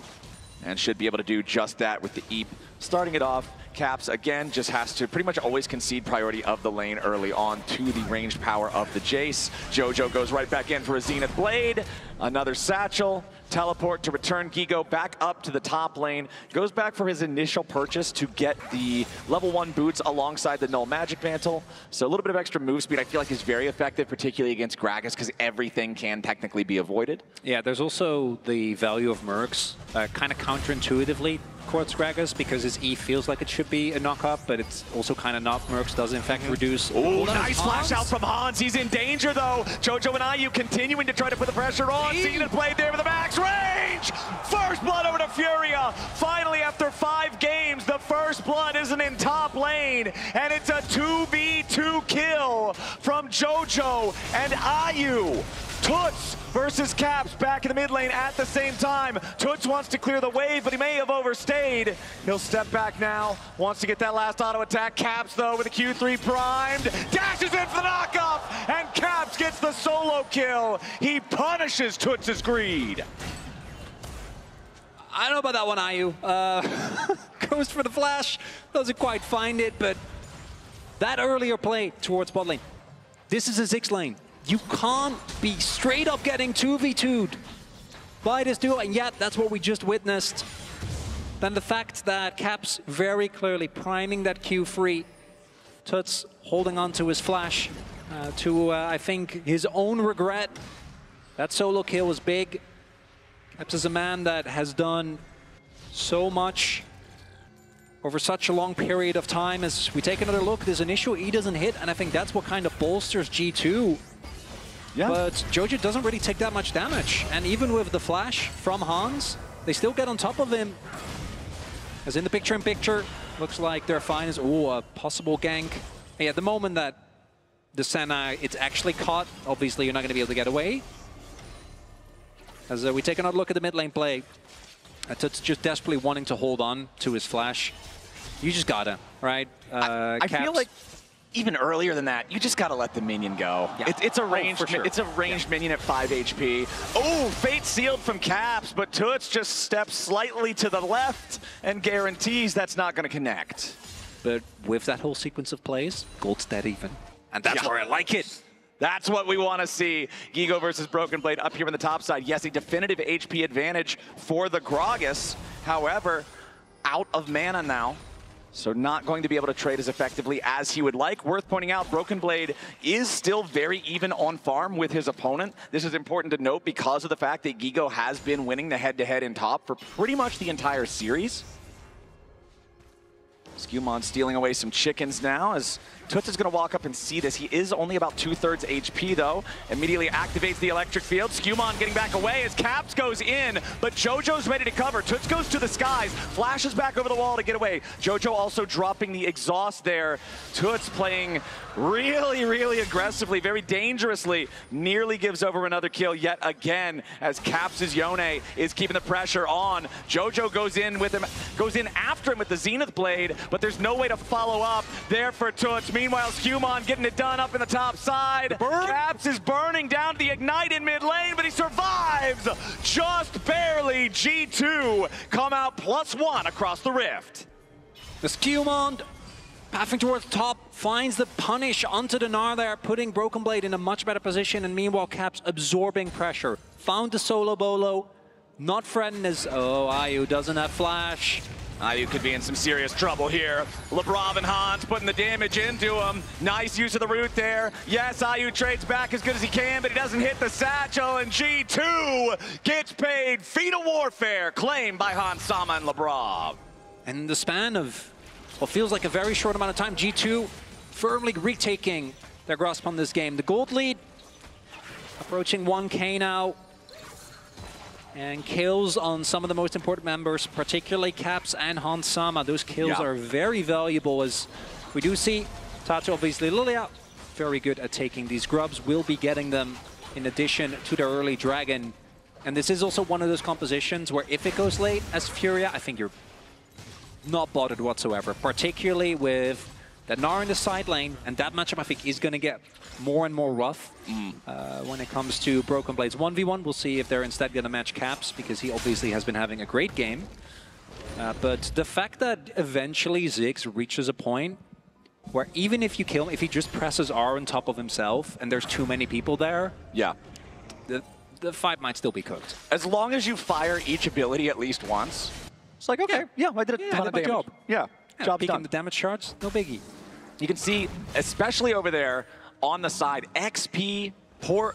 and should be able to do just that with the Eep. Starting it off, Caps, again, just has to pretty much always concede priority of the lane early on to the ranged power of the Jace. Jojo goes right back in for a Zenith Blade. Another satchel. Teleport to return Gigo back up to the top lane. Goes back for his initial purchase to get the level 1 boots alongside the Null Magic Mantle. So a little bit of extra move speed I feel like is very effective, particularly against Gragas, because everything can technically be avoided. Yeah, there's also the value of Mercs, kind of counterintuitively towards Gragas, because his E feels like it should be a knock-up, but it's also kind of not. Mercs does in fact reduce. Oh, nice flash out from Hans. He's in danger, though. Jojo and IU continuing to try to put the pressure on. Zenith Blade there with the max range. First blood over to Furia. Finally, after 5 games, the first blood isn't in top lane, and it's a 2v2 kill from Jojo and IU. Toots versus Caps back in the mid lane at the same time. Toots wants to clear the wave, but he may have overstayed. He'll step back now, wants to get that last auto attack. Caps, though, with a Q3 primed, dashes in for the knockoff, and Caps gets the solo kill. He punishes Toots' greed. I don't know about that one, IU. Goes for the flash, doesn't quite find it, but that earlier play towards bot lane. This is a Ziggs lane. You can't be straight up getting 2v2'd by this duo, and yet that's what we just witnessed. Then the fact that Caps very clearly priming that Q3, Toots holding on to his flash to, I think, his own regret. That solo kill was big. Caps is a man that has done so much over such a long period of time. As we take another look, this initial E doesn't hit, and I think that's what kind of bolsters G2. Yeah. But Jojo doesn't really take that much damage, and even with the flash from Hans, they still get on top of him. As in the picture-in-picture, looks like their fine is, a possible gank. Hey, at the moment that the Senna, it's actually caught, obviously you're not going to be able to get away. As we take another look at the mid lane play, Toots just desperately wanting to hold on to his flash. You just gotta, right? I feel like even earlier than that, you just gotta let the minion go. Yeah. It's a ranged minion at 5 HP. Oh, fate sealed from Caps, but Toots just steps slightly to the left and guarantees that's not gonna connect. But with that whole sequence of plays, Gold's dead even. And that's where I like it. That's what we want to see. Gigo versus Broken Blade up here on the top side. Yes, a definitive HP advantage for the Gragas. However, out of mana now. So not going to be able to trade as effectively as he would like. Worth pointing out, Broken Blade is still very even on farm with his opponent. This is important to note because of the fact that Gigo has been winning the head-to-head in top for pretty much the entire series. Skewmon stealing away some chickens now as Toots is going to walk up and see this. He is only about 2/3 HP though. Immediately activates the electric field. Skewmon getting back away as Caps goes in, but Jojo's ready to cover. Toots goes to the skies, flashes back over the wall to get away. Jojo also dropping the exhaust there. Toots playing really, really aggressively, very dangerously. Nearly gives over another kill yet again as Caps' Yone is keeping the pressure on. Jojo goes in with him, goes in after him with the Zenith Blade, but there's no way to follow up there for Toots. Meanwhile, Skewmon getting it done up in the top side. Caps is burning down the Ignite in mid lane, but he survives just barely. G2 come out +1 across the rift. The Skewmon pathing towards top, finds the punish onto the Gnar there, putting Broken Blade in a much better position, and meanwhile Caps absorbing pressure. Found the solo bolo, not threatened as, oh, Ayu doesn't have flash. Ayu could be in some serious trouble here. LeBron and Hans putting the damage into him. Nice use of the root there. Yes, Ayu trades back as good as he can, but he doesn't hit the satchel, and G2 gets paid. Feat of Warfare claimed by Hans Sama and LeBron. And in the span of what feels like a very short amount of time, G2 firmly retaking their grasp on this game. The gold lead approaching 1K now. And kills on some of the most important members, particularly Caps and Hans Sama. Those kills are very valuable as we do see Tatu, obviously Lilia, very good at taking these grubs, will be getting them in addition to their early dragon. And this is also one of those compositions where if it goes late as Furia, I think you're not bothered whatsoever, particularly with the Gnar in the side lane, and that matchup I think is going to get more and more rough when it comes to Broken Blade's 1v1. We'll see if they're instead going to match Caps, because he obviously has been having a great game. But the fact that eventually Ziggs reaches a point where even if you kill him, if he just presses R on top of himself and there's too many people there, the fight might still be cooked. As long as you fire each ability at least once, it's like, okay, I did a ton of damage. Job. Job's done. The damage charts, no biggie. You can see, especially over there on the side, XP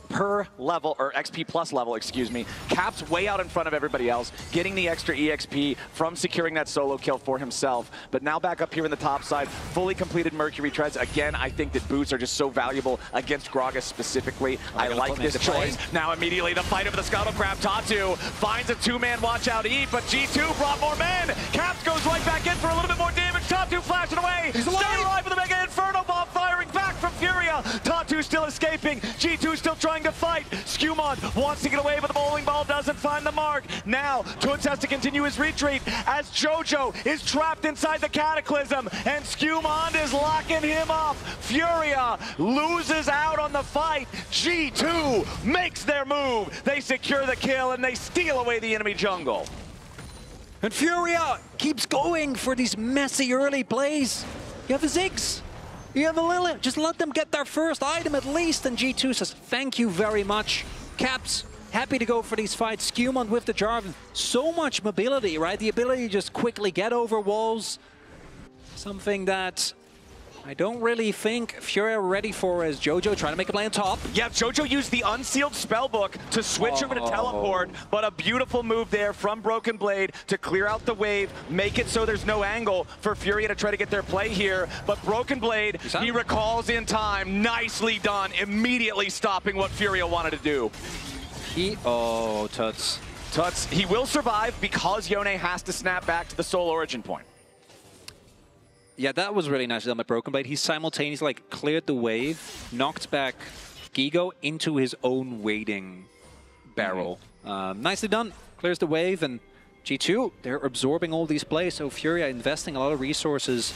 per level, or XP plus level, excuse me. Caps way out in front of everybody else, getting the extra EXP from securing that solo kill for himself. But now back up here in the top side, fully completed Mercury Treads. Again, I think that boots are just so valuable against Gragas specifically. I like this choice. Now immediately the fight over the Scuttle Crab. Tatu finds a two-man watch out Eve, but G2 brought more men. Caps goes right back in for a little bit more damage. Tatu flashing away. He's alive with the Mega Inferno Bomb firing back from Furia. Tatu still escaping. G2 still trying to fight. Skewmon wants to get away, but the bowling ball doesn't find the mark. Now, Toots has to continue his retreat as Jojo is trapped inside the Cataclysm, and Skewmon is locking him up. Furia loses out on the fight. G2 makes their move. They secure the kill, and they steal away the enemy jungle. And Furia keeps going for these messy early plays. You have a Ziggs. You have a Lily, just let them get their first item at least, and G2 says, thank you very much. Caps, happy to go for these fights. Skewmon with the Jarvan, so much mobility, right? The ability to just quickly get over walls. Something that I don't really think Furia ready for as Jojo trying to make a play on top. Yeah, Jojo used the unsealed spellbook to switch over to teleport, but a beautiful move there from Broken Blade to clear out the wave, make it so there's no angle for Furia to try to get their play here. But Broken Blade, he recalls in time, nicely done, immediately stopping what Furia wanted to do. Toots. Toots, he will survive because Yone has to snap back to the sole origin point. Yeah, that was really nice done by Broken Blade. He simultaneously cleared the wave, knocked back Gigo into his own waiting barrel. Nicely done. Clears the wave, and G2, they're absorbing all these plays, so Furia investing a lot of resources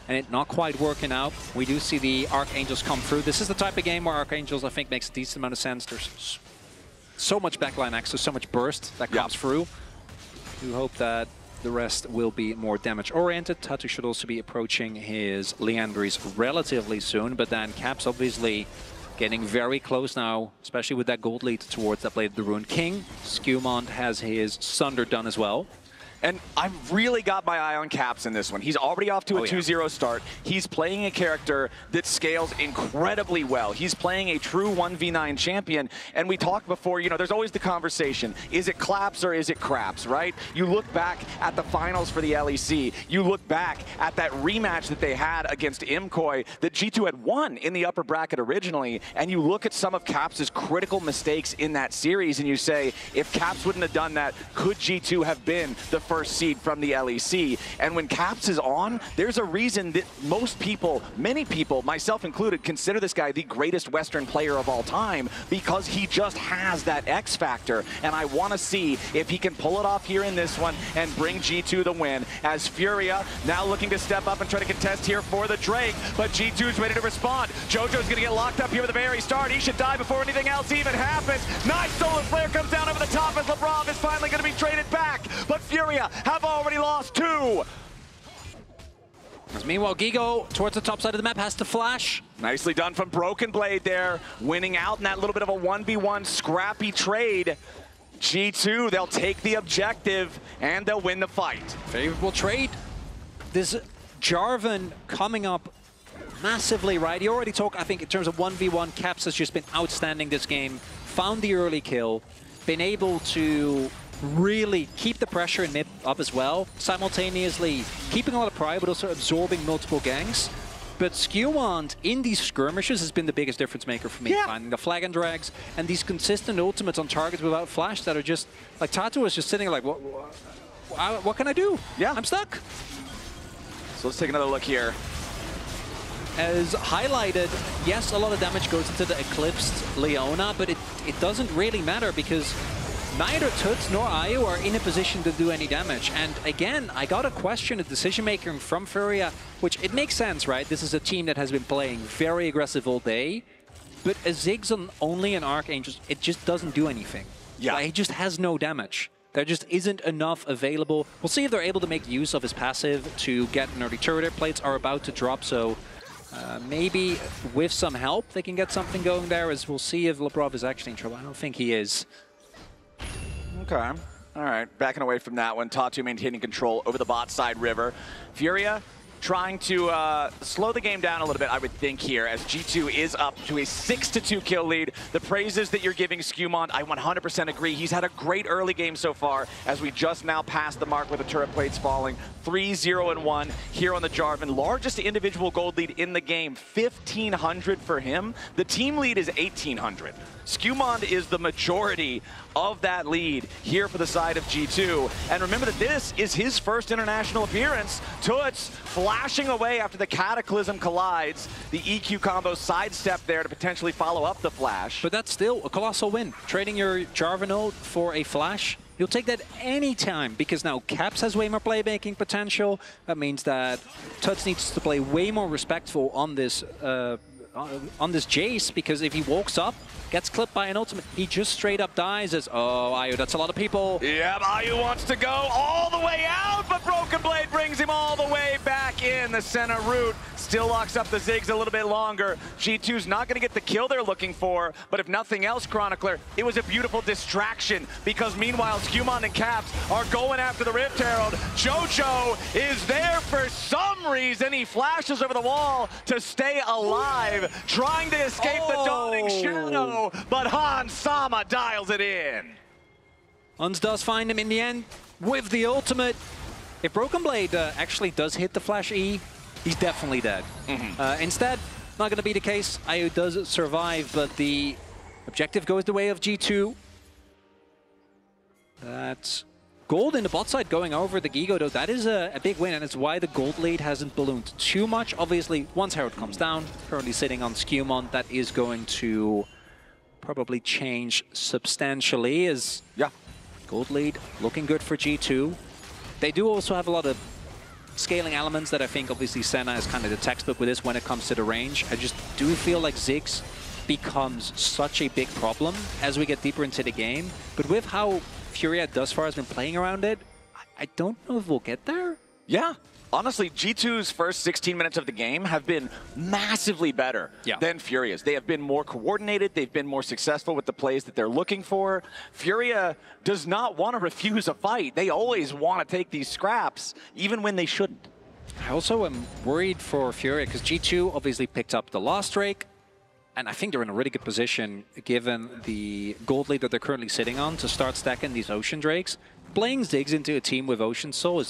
and it not quite working out. We do see the Archangels come through. This is the type of game where Archangels, I think, makes a decent amount of sense. There's so much backline access, so much burst that comes through. We hope that the rest will be more damage-oriented. Tatu should also be approaching his Liandry's relatively soon, but then Caps obviously Getting very close now, especially with that gold lead towards that Blade of the Ruined King. Skewmont has his Sunder done as well. And I've really got my eye on Caps in this one. He's already off to a 2-0 start. He's playing a character that scales incredibly well. He's playing a true 1v9 champion. And we talked before, you know, there's always the conversation. Is it claps or is it craps, right? You look back at the finals for the LEC. You look back at that rematch that they had against Imkoi that G2 had won in the upper bracket originally. And you look at some of Caps' critical mistakes in that series and you say, if Caps wouldn't have done that, could G2 have been the first seed from the LEC? And when Caps is on, there's a reason that most people, many people, myself included, consider this guy the greatest Western player of all time because he just has that X factor. And I want to see if he can pull it off here in this one and bring G2 the win. As Furia now looking to step up and try to contest here for the Drake, but G2's ready to respond. Jojo's going to get locked up here at the very start. He should die before anything else even happens. Nice Solar Flare comes down over the top as LeBron is finally going to be traded back, but Furia have already lost 2. As meanwhile, Gigo towards the top side of the map has to flash. Nicely done from Broken Blade there, winning out in that little bit of a 1v1 scrappy trade. G2, they'll take the objective and they'll win the fight. Favorable trade. This Jarvan coming up massively, right? You already talked, I think, in terms of 1v1, Caps has just been outstanding this game. Found the early kill, been able to really keep the pressure in mid up as well, simultaneously keeping a lot of pride, but also absorbing multiple ganks. But Skewmont in these skirmishes has been the biggest difference maker for me. Yeah. Finding the flag and drags and these consistent ultimates on targets without flash that are just, like Tatu was just sitting like, what can I do? Yeah. I'm stuck. So let's take another look here. As highlighted, yes, a lot of damage goes into the Eclipsed Leona, but it doesn't really matter because neither Tuts nor Ayu are in a position to do any damage. And again, I got to question the decision-making from Furia, which it makes sense, right? This is a team that has been playing very aggressive all day, but a Ziggs on only an Archangel, it just doesn't do anything. Yeah. Like, he just has no damage. There just isn't enough available. We'll see if they're able to make use of his passive to get an early turret. Their plates are about to drop, so maybe with some help they can get something going there, as we'll see if Lebrov is actually in trouble. I don't think he is. Okay. All right. Backing away from that one. Tatu maintaining control over the bot side river. Furia trying to slow the game down a little bit, I would think, here, as G2 is up to a 6-2 kill lead. The praises that you're giving Skewmont, I 100% agree. He's had a great early game so far, as we just now passed the mark with the turret plates falling. 3-0-1 here on the Jarvan. Largest individual gold lead in the game, 1,500 for him. The team lead is 1,800. Skewmont is the majority of that lead here for the side of G2. And remember that this is his first international appearance. Tuts flashing away after the Cataclysm collides. The EQ combo sidestep there to potentially follow up the flash. But that's still a colossal win. Trading your Jarvan ult for a flash, you'll take that any time, because now Caps has way more playmaking potential. That means that Tuts needs to play way more respectful on this Jace, because if he walks up, gets clipped by an ultimate, he just straight up dies as, oh, Ayu, that's a lot of people. Yeah, Ayu wants to go all the way out, but Broken Blade brings him all the way back in. The center route still locks up the Ziggs a little bit longer. G2's not going to get the kill they're looking for, but if nothing else, Chronicler, it was a beautiful distraction, because meanwhile, Skewmont and Caps are going after the Rift Herald. Jojo is there for some reason. He flashes over the wall to stay alive, trying to escape the dawning shadow. But Hans Sama dials it in. Hans does find him in the end with the ultimate. If Broken Blade actually does hit the flash E, he's definitely dead. Instead, not going to be the case. Ayu does survive, but the objective goes the way of G2. That's gold in the bot side going over the Gigo, though. That is a big win, and it's why the gold lead hasn't ballooned too much. Obviously, once Herald comes down, currently sitting on Skewmont, that is going to probably change substantially, as gold lead looking good for G2. They do also have a lot of scaling elements that I think obviously Senna is kind of the textbook with this when it comes to the range. I just do feel like Ziggs becomes such a big problem as we get deeper into the game. But with how Furia thus far has been playing around it, I don't know if we'll get there. Yeah. honestly, G2's first 16 minutes of the game have been massively better than Furia's. They have been more coordinated. They've been more successful with the plays that they're looking for. Furia does not want to refuse a fight. They always want to take these scraps, even when they shouldn't. I also am worried for Furia because G2 obviously picked up the last Drake. And I think they're in a really good position, given the gold lead that they're currently sitting on, to start stacking these Ocean Drakes. Playing Ziggs into a team with Ocean Soul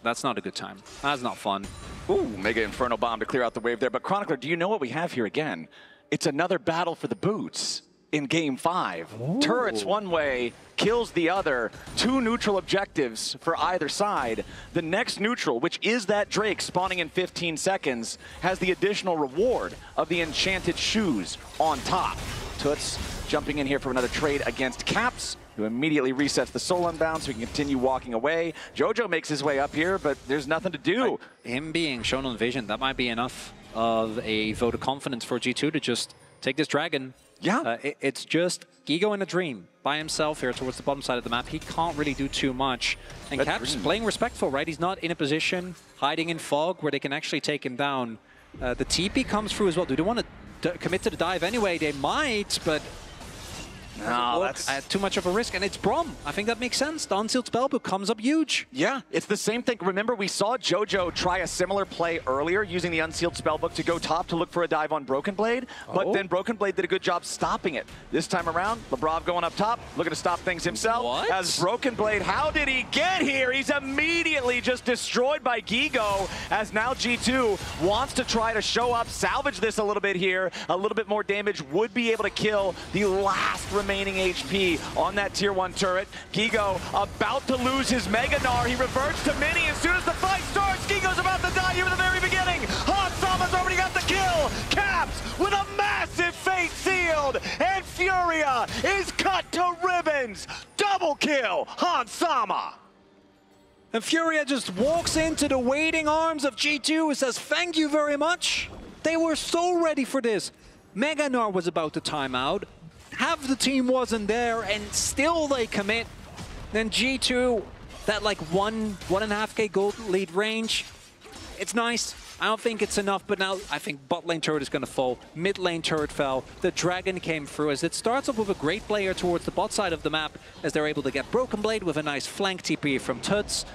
that's not a good time. That's not fun. Ooh, Mega Inferno Bomb to clear out the wave there. But Chronicler, do you know what we have here again? It's another battle for the boots in Game 5. Ooh. Turrets one way, kills the other. 2 neutral objectives for either side. The next neutral, which is that Drake spawning in 15 seconds, has the additional reward of the Enchanted Shoes on top. Toots jumping in here for another trade against Caps, who immediately resets the Soul Unbound so he can continue walking away. Jojo makes his way up here, but there's nothing to do. Him being shown on vision, that might be enough of a vote of confidence for G2 to just take this dragon. Yeah. It's just Gigo in a dream by himself here towards the bottom side of the map. He can't really do too much. And Cap's playing respectful, right? He's not in a position hiding in fog where they can actually take him down. The TP comes through as well. Do they want to commit to the dive anyway? They might, but no, that's too much of a risk, and it's Brom. I think that makes sense. The Unsealed Spellbook comes up huge. Yeah, it's the same thing. Remember, we saw Jojo try a similar play earlier using the Unsealed Spellbook to go top to look for a dive on Broken Blade, but then Broken Blade did a good job stopping it. This time around, Lebrov going up top, looking to stop things himself. What? As Broken Blade, how did he get here? He's immediately just destroyed by Gigo, as now G2 wants to try to show up, salvage this a little bit here. A little bit more damage would be able to kill the last remaining HP on that tier 1 turret. Gigo about to lose his Mega Gnar. He reverts to Mini as soon as the fight starts. Gigo's about to die here in the very beginning. Hansama's already got the kill. Caps with a massive fate sealed. And Furia is cut to ribbons. Double kill, Hansama. And Furia just walks into the waiting arms of G2 and says, thank you very much. They were so ready for this. Mega Gnar was about to time out. Half the team wasn't there, and still they commit. Then G2, that like 1.5k gold lead range, it's nice. I don't think it's enough, but now I think bot lane turret is going to fall. Mid lane turret fell. The dragon came through as it starts off with a great player towards the bot side of the map as they're able to get Broken Blade with a nice flank TP from Toots.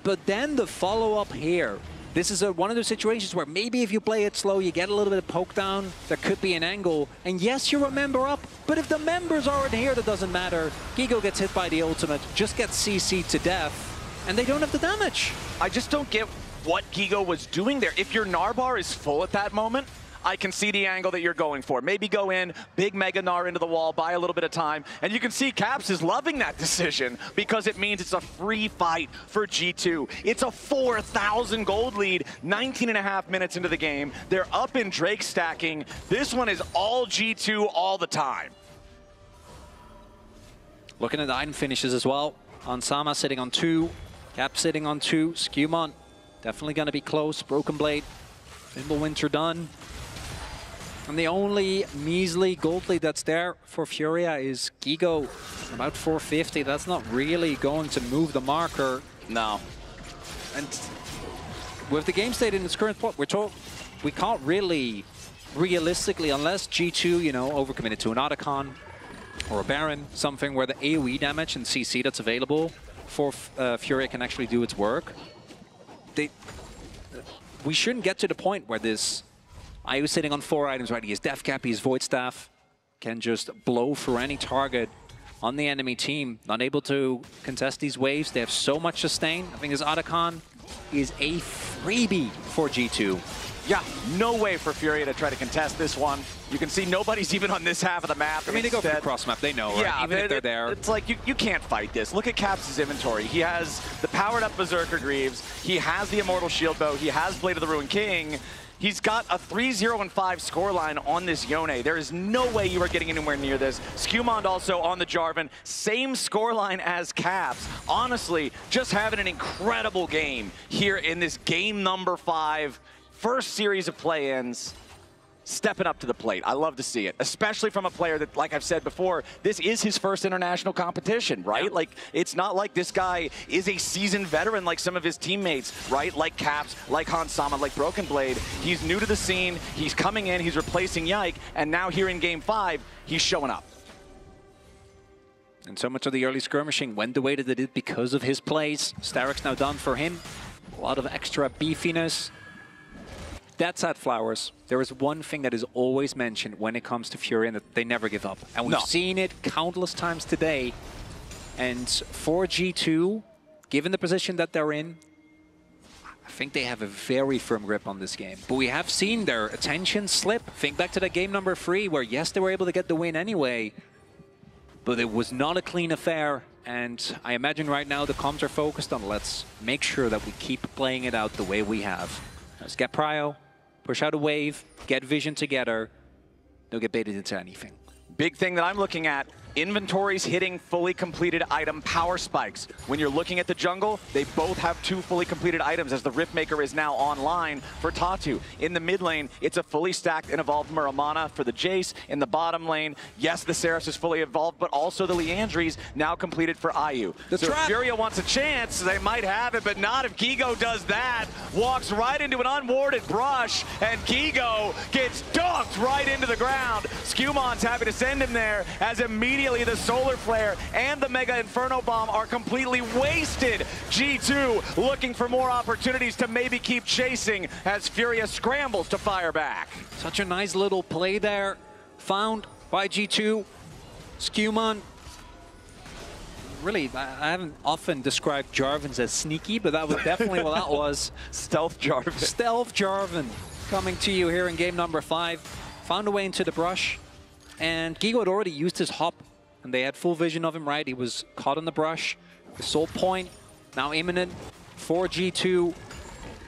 But then the follow-up here. This is one of those situations where maybe if you play it slow, you get a little bit of poke down. There could be an angle. And yes, you're a member up, but if the members aren't here, that doesn't matter. Gigo gets hit by the ultimate, just gets CC'd to death, and they don't have the damage. I just don't get what Gigo was doing there. If your Gnar bar is full at that moment, I can see the angle that you're going for. Maybe go in, big Mega Gnar into the wall, buy a little bit of time, and you can see Caps is loving that decision because it means it's a free fight for G2. It's a 4,000 gold lead, 19.5 minutes into the game. They're up in Drake stacking. This one is all G2 all the time. Looking at the item finishes as well. Hansama sitting on 2, Cap sitting on 2, Skewmon definitely going to be close. Broken Blade, Winter done. And the only measly gold lead that's there for Furia is Gigo, about 450. That's not really going to move the marker. No. And with the game state in its current spot, we can't really, realistically, unless G2, you know, overcommitted to an Otacon or a Baron, something where the AoE damage and CC that's available for Furia can actually do its work. We shouldn't get to the point where this IU sitting on 4 items, right? He has Death Cap, he has Void Staff, can just blow through any target on the enemy team. Not able to contest these waves. They have so much sustain. I think his Otacon is a freebie for G2. Yeah, no way for Furia to try to contest this one. You can see nobody's even on this half of the map. I mean, they go for the cross map. They know, right? Yeah, even if they're there. It's like, you can't fight this. Look at Caps' inventory. He has the powered-up Berserker Greaves. He has the Immortal Shield Bow. He has Blade of the Ruined King. He's got a 3-0-5 scoreline on this Yone. There is no way you are getting anywhere near this. Skewmon also on the Jarvan. Same scoreline as Caps. Honestly, just having an incredible game here in this game number 5. First series of play-ins. stepping up to the plate. I love to see it, especially from a player that, like I've said before, this is his first international competition, right? Like, it's not like this guy is a seasoned veteran like some of his teammates, right? Like Caps, like Hans Sama, like Broken Blade. He's new to the scene. He's coming in. He's replacing Yike. And now here in Game 5, he's showing up. And so much of the early skirmishing went the way that it did because of his plays. Starrick's now done for him. A lot of extra beefiness. That said, Flowers, there is one thing that is always mentioned when it comes to Fury, and that they never give up. And we've seen it countless times today. And for G2, given the position that they're in, I think they have a very firm grip on this game. But we have seen their attention slip. Think back to that game number 3, where yes, they were able to get the win anyway, but it was not a clean affair. And I imagine right now the comms are focused on let's make sure that we keep playing it out the way we have. Let's get Prio, push out a wave, get vision together. Don't get baited into anything. Big thing that I'm looking at, inventories hitting fully completed item power spikes. When you're looking at the jungle, they both have 2 fully completed items as the Riftmaker is now online for Tatu. In the mid lane, it's a fully stacked and evolved Muramana for the Jace. In the bottom lane, yes, the Seraph is fully evolved, but also the Leandries now completed for IU. So if Furia wants a chance, they might have it, but not if Gigo does that. Walks right into an unwarded brush, and Gigo gets dunked right into the ground. Scumon's happy to send him there as immediately the Solar Flare and the Mega Inferno Bomb are completely wasted. G2 looking for more opportunities to maybe keep chasing as Furia scrambles to fire back. Such a nice little play there, found by G2. Scumon. Really, I haven't often described Jarvans as sneaky, but that was definitely what that was. Stealth Jarvan. Stealth Jarvan coming to you here in game number 5. Found a way into the brush, and Gigo had already used his hop, and they had full vision of him, right? He was caught in the brush. The soul point now imminent for G2.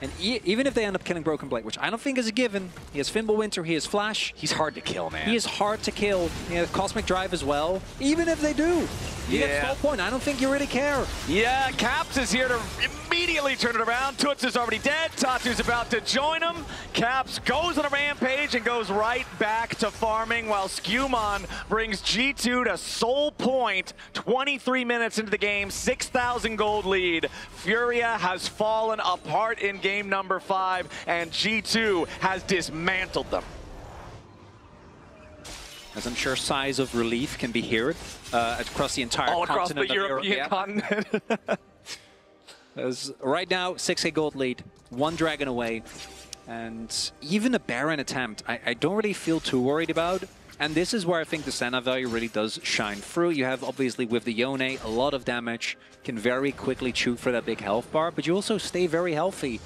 And even if they end up killing Broken Blade, which I don't think is a given, he has Fimbulwinter, he has Flash. He's hard to kill, man. He is hard to kill. He has Cosmic Drive as well. Even if they do, you get soul point. I don't think you really care. Yeah, Caps is here to immediately turn it around. Toots is already dead. Tatu's about to join him. Caps goes on a rampage and goes right back to farming while Scumon brings G2 to soul point. 23 minutes into the game, 6,000 gold lead. Furia has fallen apart in game number 5, and G2 has dismantled them. As I'm sure sighs of relief can be heard across the entire all across continent the European continent. As right now, 6k gold lead, 1 dragon away, and even a Baron attempt, I don't really feel too worried about. And this is where I think the Senna value really does shine through. You have, obviously, with the Yone, a lot of damage, can very quickly shoot for that big health bar, but you also stay very healthy.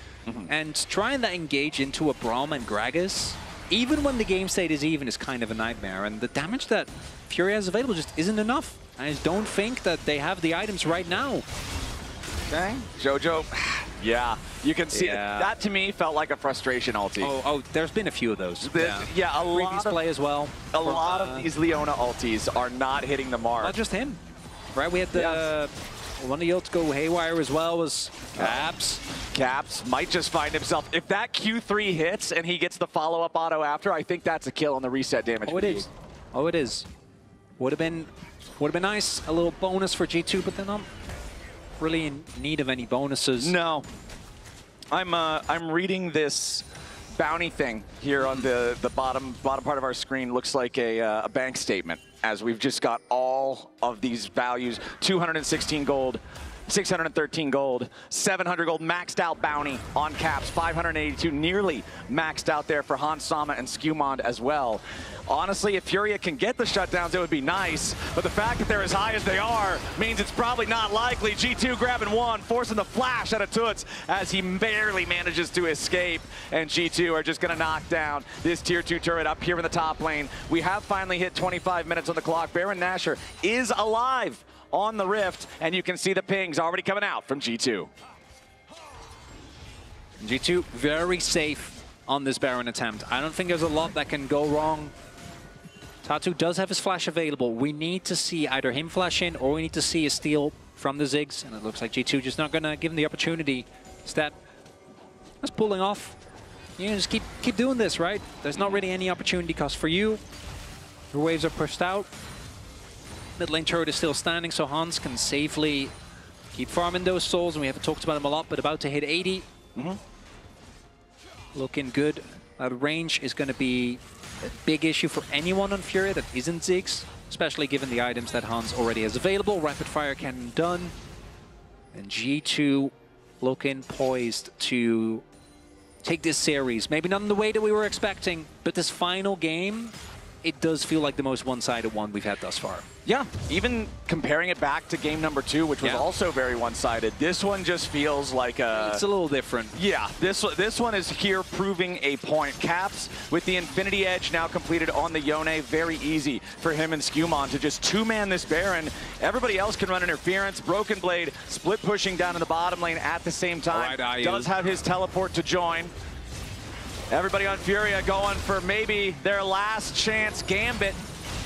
And trying to engage into a Braum and Gragas, even when the game state is even, is kind of a nightmare. And the damage that Fury has available just isn't enough. I just don't think that they have the items right now. Okay. Jojo, yeah, you can see it. That to me felt like a frustration ulti. Oh, there's been a few of those. Yeah, a lot of play as well. A lot of these Leona ultis are not hitting the mark. Not just him, right? We had the one of the ults go haywire as well was Caps. Caps might just find himself. If that Q3 hits and he gets the follow-up auto after, I think that's a kill on the reset damage. Oh, it is. Oh, it is. Would have been nice, a little bonus for G2, but they're not really in need of any bonuses. No. I'm reading this bounty thing here on the bottom part of our screen. Looks like a bank statement, as we've just got all of these values. 216 gold, 613 gold, 700 gold maxed out bounty on Caps, 582 nearly maxed out there for Hans Sama and Scumond as well. Honestly, if Furia can get the shutdowns, it would be nice, but the fact that they're as high as they are means it's probably not likely. G2 grabbing 1, forcing the flash out of Toots as he barely manages to escape, and G2 are just gonna knock down this tier 2 turret up here in the top lane. We have finally hit 25 minutes on the clock. Baron Nashor is alive on the Rift, and you can see the pings already coming out from G2. G2 very safe on this Baron attempt. I don't think there's a lot that can go wrong. Tatu does have his flash available. We need to see either him flash in, or we need to see a steal from the Ziggs, and it looks like G2 just not gonna give him the opportunity. Instead, that's pulling off. you know, just keep doing this, right? There's not really any opportunity cost for you. Your waves are pushed out. Mid lane turret is still standing, so Hans can safely keep farming those souls, and we haven't talked about them a lot, but about to hit 80. Looking good. Range is going to be a big issue for anyone on Furia that isn't Ziggs, especially given the items that Hans already has available. Rapid fire cannon done. And G2 looking poised to take this series. Maybe not in the way that we were expecting, but this final game, it does feel like the most one-sided one we've had thus far. Yeah, even comparing it back to game number 2, which was also very one-sided, this one just feels like a... It's a little different. Yeah, this one is here proving a point. Caps with the Infinity Edge now completed on the Yone. Very easy for him and Skumon to just two-man this Baron. Everybody else can run interference. Broken Blade split pushing down in the bottom lane at the same time. Right, does have his teleport to join. Everybody on Furia going for maybe their last chance gambit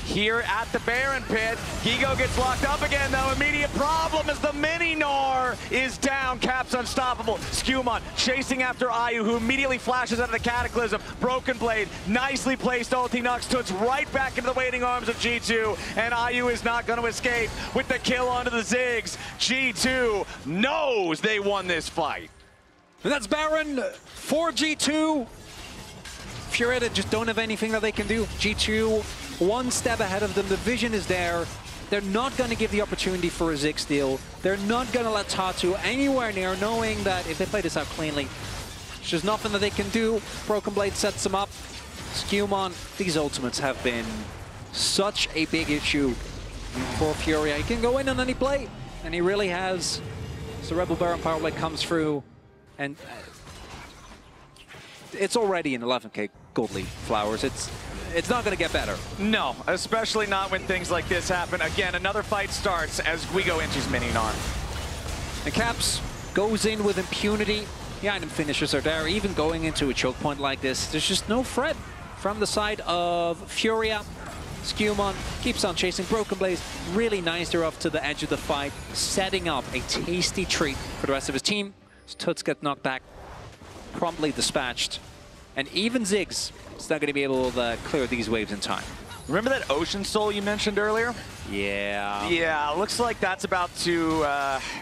here at the Baron pit. Gigo gets locked up again, though. Immediate problem as the Mini-Gnar is down. Caps unstoppable. Skumon chasing after Ayu, who immediately flashes out of the Cataclysm. Broken Blade, nicely placed ulti knocks Toots right back into the waiting arms of G2, and Ayu is not going to escape with the kill onto the Ziggs. G2 knows they won this fight. And that's Baron for G2. Furia just don't have anything that they can do. G2, one step ahead of them. The vision is there. They're not going to give the opportunity for a Ziggs steal. They're not going to let Tatu anywhere near, knowing that if they play this out cleanly, there's just nothing that they can do. Broken Blade sets them up. Skumon, these ultimates have been such a big issue for Furia. He can go in on any play, and he really has. So Rebel Baron Power Blade comes through, and it's already an 11k gold lead, Flowers. It's not going to get better. No, especially not when things like this happen. Again, another fight starts as Guigo enters Mini-Gnar. And Caps goes in with impunity. The item finishers are there. Even going into a choke point like this, there's just no threat from the side of Furia. Skumon keeps on chasing Broken Blaze. Really nice there off to the edge of the fight, setting up a tasty treat for the rest of his team. Toots get knocked back, promptly dispatched. And even Ziggs is not going to be able to clear these waves in time. Remember that Ocean Soul you mentioned earlier? Yeah. Yeah, looks like that's about to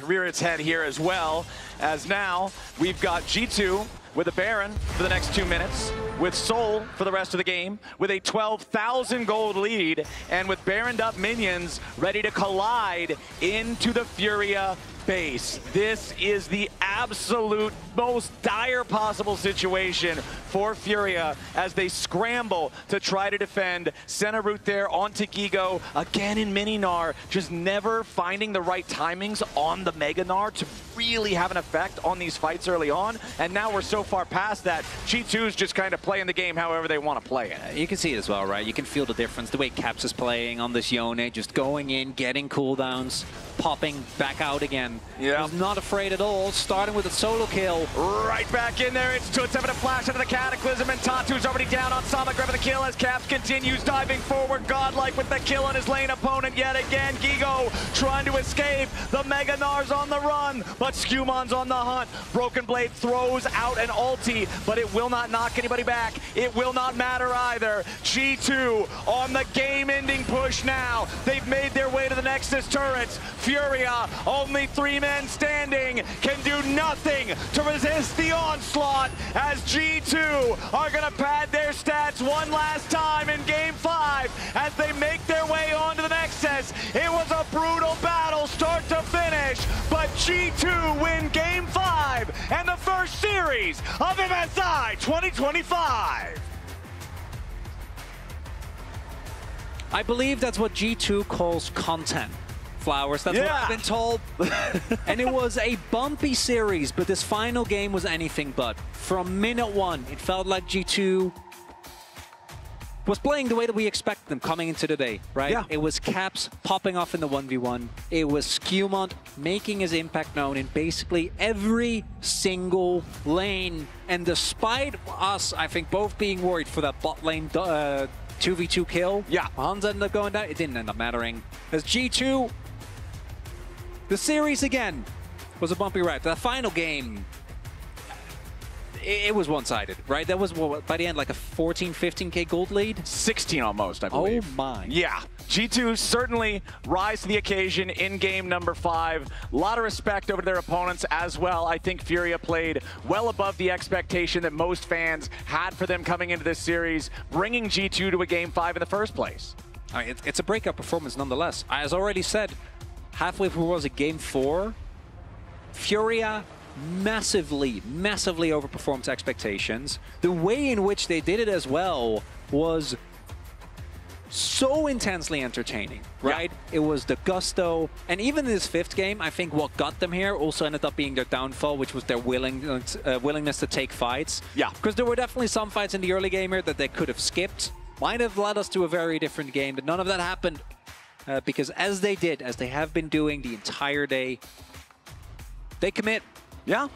rear its head here as well, as now we've got G2 with a Baron for the next 2 minutes, with Soul for the rest of the game, with a 12,000 gold lead, and with Baroned up minions ready to collide into the Furia base. This is the absolute most dire possible situation for Furia as they scramble to try to defend. Center route there onto Gigo, again in Mini-Gnar, just never finding the right timings on the Mega-Gnar to really have an effect on these fights early on. And now we're so far past that, G2's just kind of playing the game however they want to play it. You can see it as well, right? You can feel the difference. The way Caps is playing on this Yone, just going in, getting cooldowns, popping back out again. Yeah. He's not afraid at all, starting with a solo kill. Right back in there, it's Toots having a flash into the Cataclysm, and Tatu's already down on Sama, grabbing the kill as Caps continues diving forward, godlike with the kill on his lane opponent yet again. Gigo trying to escape, the Mega-Gnar's on the run, but Skumon's on the hunt. Broken Blade throws out an ulti, but it will not knock anybody back. It will not matter either. G2 on the game-ending push now. They've made their way to the Nexus turrets. Furia, only 3 men standing, can do nothing to resist the onslaught as G2 are going to pad their stats one last time in Game 5 as they make their way onto the Nexus. It was a brutal battle start to finish, but G2 win Game 5 and the first series of MSI 2025. I believe that's what G2 calls content. Flowers, that's what I've been told. And it was a bumpy series, but this final game was anything but. From minute one, it felt like G2 was playing the way that we expected them coming into the day, right? Yeah. It was Caps popping off in the 1v1. It was Skumon making his impact known in basically every single lane. And despite us, I think, both being worried for that bot lane 2v2 kill, Hans ended up going down. It didn't end up mattering. As G2, the series again was a bumpy ride. The final game, it was one-sided, right? That was, by the end, like a 14, 15K gold lead? 16 almost, I believe. Oh, my. Yeah. G2 certainly rise to the occasion in game number 5. A lot of respect over their opponents as well. I think Furia played well above the expectation that most fans had for them coming into this series, bringing G2 to a game 5 in the first place. I mean, it's a breakout performance nonetheless. As already said, halfway through was a game 4. Furia massively overperformed expectations. The way in which they did it as well was so intensely entertaining, right? Yeah. It was the gusto, and even this 5th game, I think what got them here also ended up being their downfall, which was their willingness to take fights. Yeah. Because there were definitely some fights in the early game here that they could have skipped. Might have led us to a very different game, but none of that happened because as they have been doing the entire day, they commit. Yeah.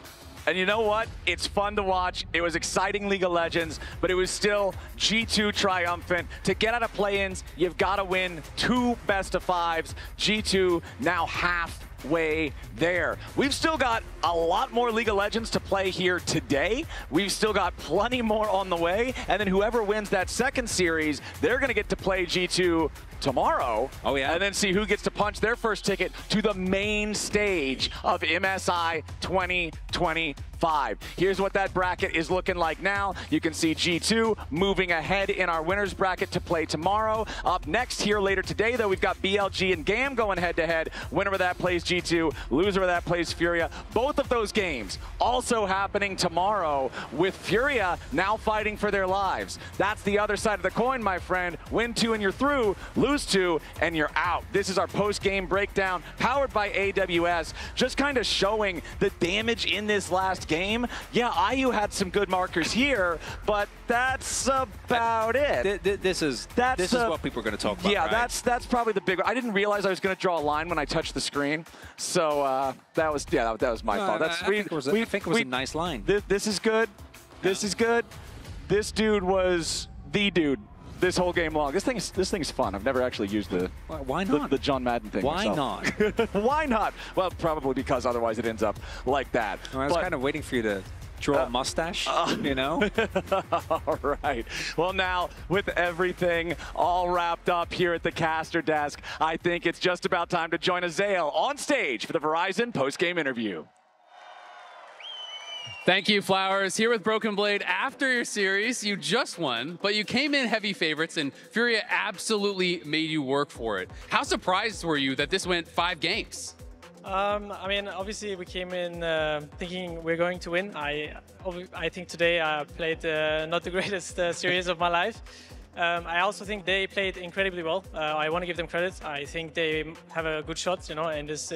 And you know what? It's fun to watch. It was exciting League of Legends, but it was still G2 triumphant. To get out of play-ins, you've got to win 2 best-of-5s. G2 now halfway there. We've still got a lot more League of Legends to play here today. We've still got plenty more on the way. And then whoever wins that second series, they're going to get to play G2 tomorrow. Oh, yeah. And then see who gets to punch their first ticket to the main stage of MSI 2025. Here's what that bracket is looking like now. You can see G2 moving ahead in our winners bracket to play tomorrow. Up next here later today, though, we've got BLG and GAM going head-to-head. Winner of that plays G2, loser of that plays Furia. Both of those games also happening tomorrow with Furia now fighting for their lives. That's the other side of the coin, my friend. Win 2 and you're through. Lose 2 and you're out. This is our post-game breakdown powered by AWS, just kind of showing the damage in this last game. Yeah, IU had some good markers here, but that's about it. This is what people are going to talk about. Yeah, right? that's probably the big one. I didn't realize I was going to draw a line when I touched the screen, so that was my fault. I think it was a nice line. This is good. This is good. This dude was the dude this whole game long. This thing's fun. I've never actually used why not? the John Madden thing. Why myself. not? Why not? Well, probably because otherwise it ends up like that. I was kind of waiting for you to draw a mustache, you know? All right. Well, now, with everything all wrapped up here at the caster desk, I think it's just about time to join Azael on stage for the Verizon post-game interview. Thank you, Flowers. Here with Broken Blade. After your series, you just won, but you came in heavy favorites, and Furia absolutely made you work for it. How surprised were you that this went 5 games? I mean, obviously we came in thinking we're going to win. I think today I played not the greatest series of my life. I also think they played incredibly well. I want to give them credit. I think they have a good shot, you know, in this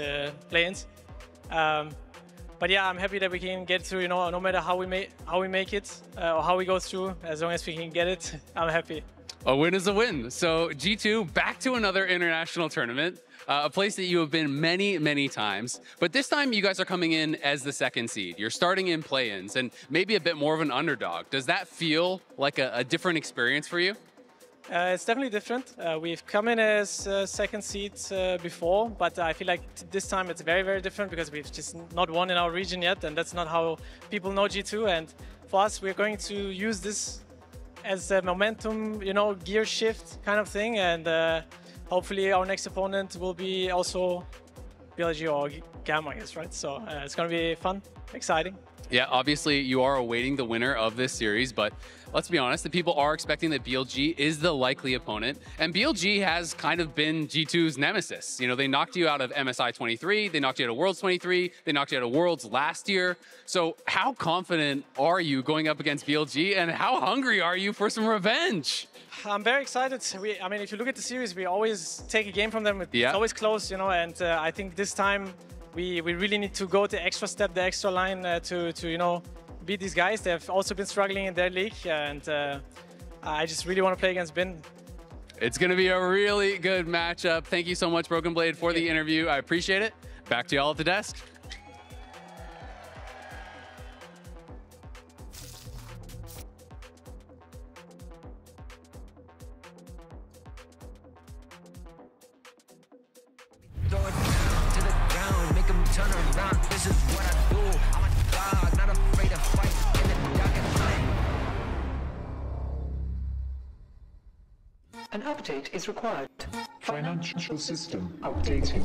play-ins. But yeah, I'm happy that we can get through. You know, no matter how we make it or how we go through, as long as we can get it, I'm happy. A win is a win. So G2 back to another international tournament, a place that you have been many, many times. But this time you guys are coming in as the 2nd seed. You're starting in play-ins and maybe a bit more of an underdog. Does that feel like a different experience for you? It's definitely different. We've come in as 2nd seed before, but I feel like this time it's very, very different because we've just not won in our region yet, and that's not how people know G2. And for us, we're going to use this as a momentum, you know, gear shift kind of thing, and hopefully our next opponent will be also BLG or GAM, I guess, right? So it's going to be fun, exciting. Yeah, obviously you are awaiting the winner of this series, but let's be honest, the people are expecting that BLG is the likely opponent, and BLG has kind of been G2's nemesis. You know, they knocked you out of MSI 23, they knocked you out of Worlds 23, they knocked you out of Worlds last year. So how confident are you going up against BLG, and how hungry are you for some revenge? I'm very excited. I mean, if you look at the series, we always take a game from them. It's always close, you know, and I think this time we really need to go the extra step, the extra line to you know, beat these guys. They've also been struggling in their league, and I just really want to play against Bin. It's going to be a really good matchup. Thank you so much, Broken Blade, for the interview. I appreciate it. Back to y'all at the desk. Turn around, this is what I do. I'm a dog, not afraid to fight. An update is required. Financial system updating.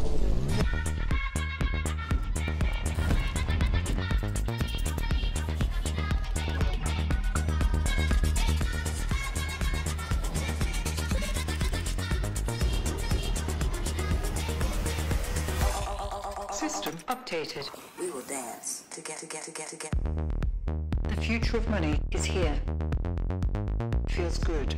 System updated. We will dance to get. The future of money is here. Feels good.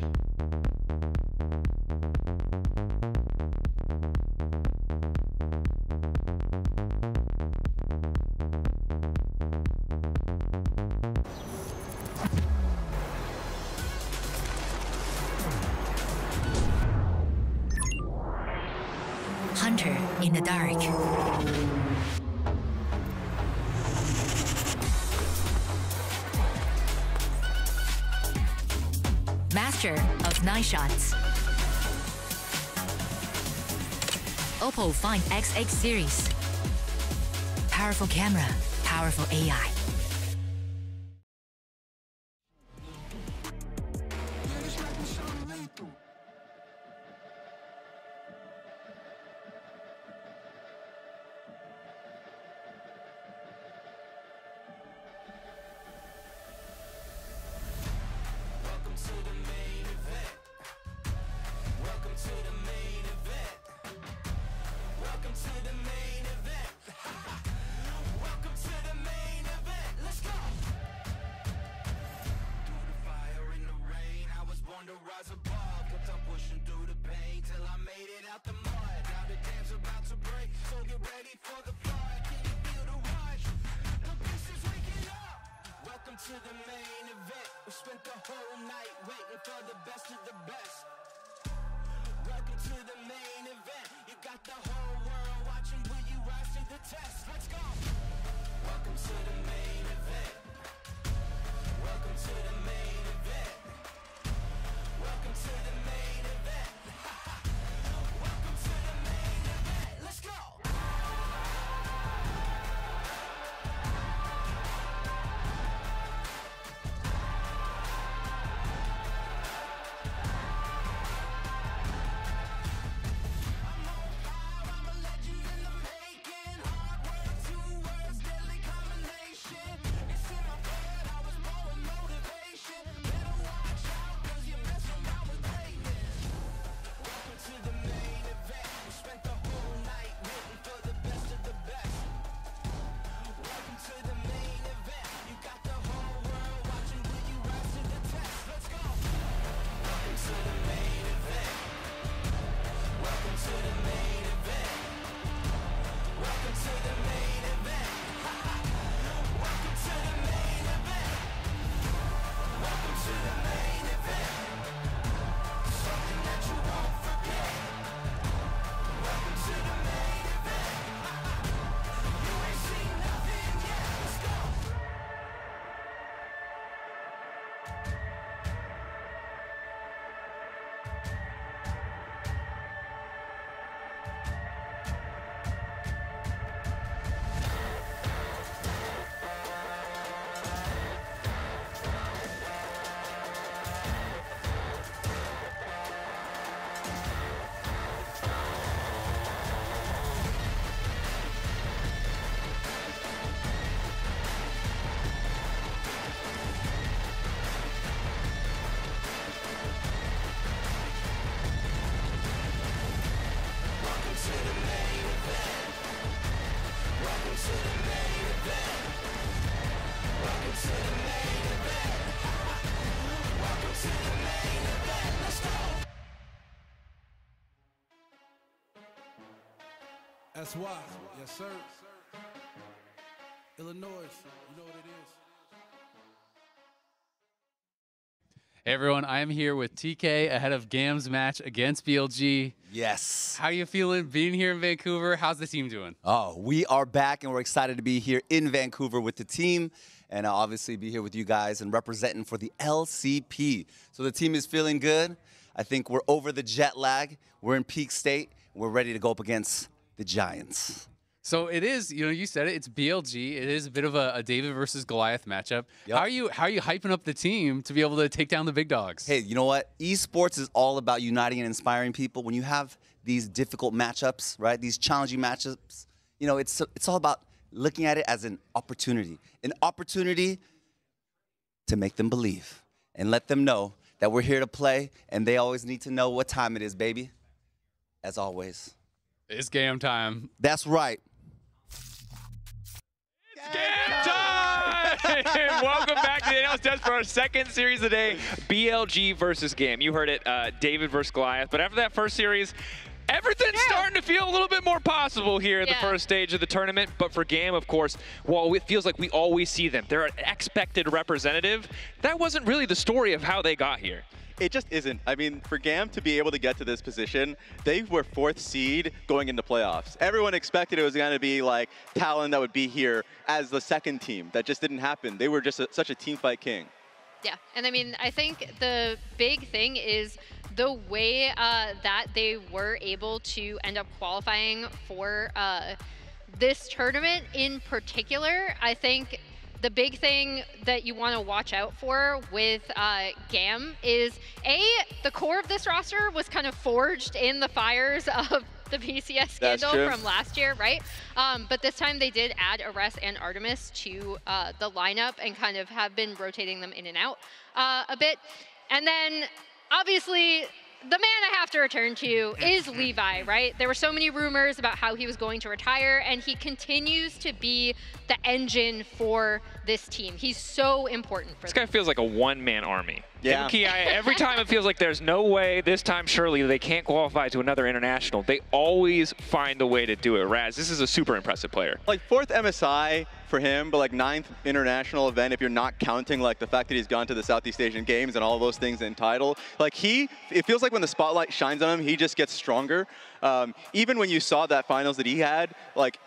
Hunter in the dark. Master of 9 shots. Oppo Find XX series. Powerful camera, powerful AI. To the main event, we spent the whole night waiting for the best of the best. Welcome to the main event. You got the whole world watching. Will you rise to the test? Let's go. Welcome to the main event. Welcome to the main event. Welcome to the main event. Welcome to the main event. Let's go. That's why. Yes, sir. Illinois, you know what it is. Hey everyone, I am here with TK ahead of GAM's match against BLG. Yes. How you feeling being here in Vancouver? How's the team doing? Oh, we are back and we're excited to be here in Vancouver with the team and obviously be here with you guys and representing for the LCP. So the team is feeling good. I think we're over the jet lag. We're in peak state. We're ready to go up against the Giants. So it is, you know, you said it, it's BLG. It is a bit of a David versus Goliath matchup. Yep. How are you hyping up the team to be able to take down the big dogs? Hey, you know what? Esports is all about uniting and inspiring people. When you have these difficult matchups, right? These challenging matchups, you know, it's all about looking at it as an opportunity to make them believe and let them know that we're here to play, and they always need to know what time it is, baby. As always. It's game time. That's right. Game time! Welcome back to the Analyst Desk for our second series of the day, BLG versus GAM. You heard it, David versus Goliath. But after that first series, everything's starting to feel a little bit more possible here at the first stage of the tournament. But for GAM, of course, while it feels like we always see them, they're an expected representative. That wasn't really the story of how they got here. It just isn't. I mean, for GAM to be able to get to this position, they were 4th seed going into playoffs. Everyone expected it was going to be like Talon that would be here as the 2nd team. That just didn't happen. They were just such a team fight king. Yeah, and I mean, I think the big thing is the way that they were able to end up qualifying for this tournament in particular. I think the big thing that you want to watch out for with GAM is, the core of this roster was kind of forged in the fires of the PCS scandal from last year, right? But this time they did add Ares and Artemis to the lineup and kind of have been rotating them in and out a bit. And then, obviously, the man I have to return to is Levi, right? There were so many rumors about how he was going to retire, and he continues to be the engine for this team. He's so important for This them. guy feels like a one-man army. Yeah. Every time it feels like there's no way, this time surely they can't qualify to another international. They always find a way to do it. Raz, this is a super impressive player. Like 4th MSI for him, but like 9th international event if you're not counting like the fact that he's gone to the Southeast Asian Games and all those things in title. Like it feels like when the spotlight shines on him, he just gets stronger. Even when you saw that finals that he had, like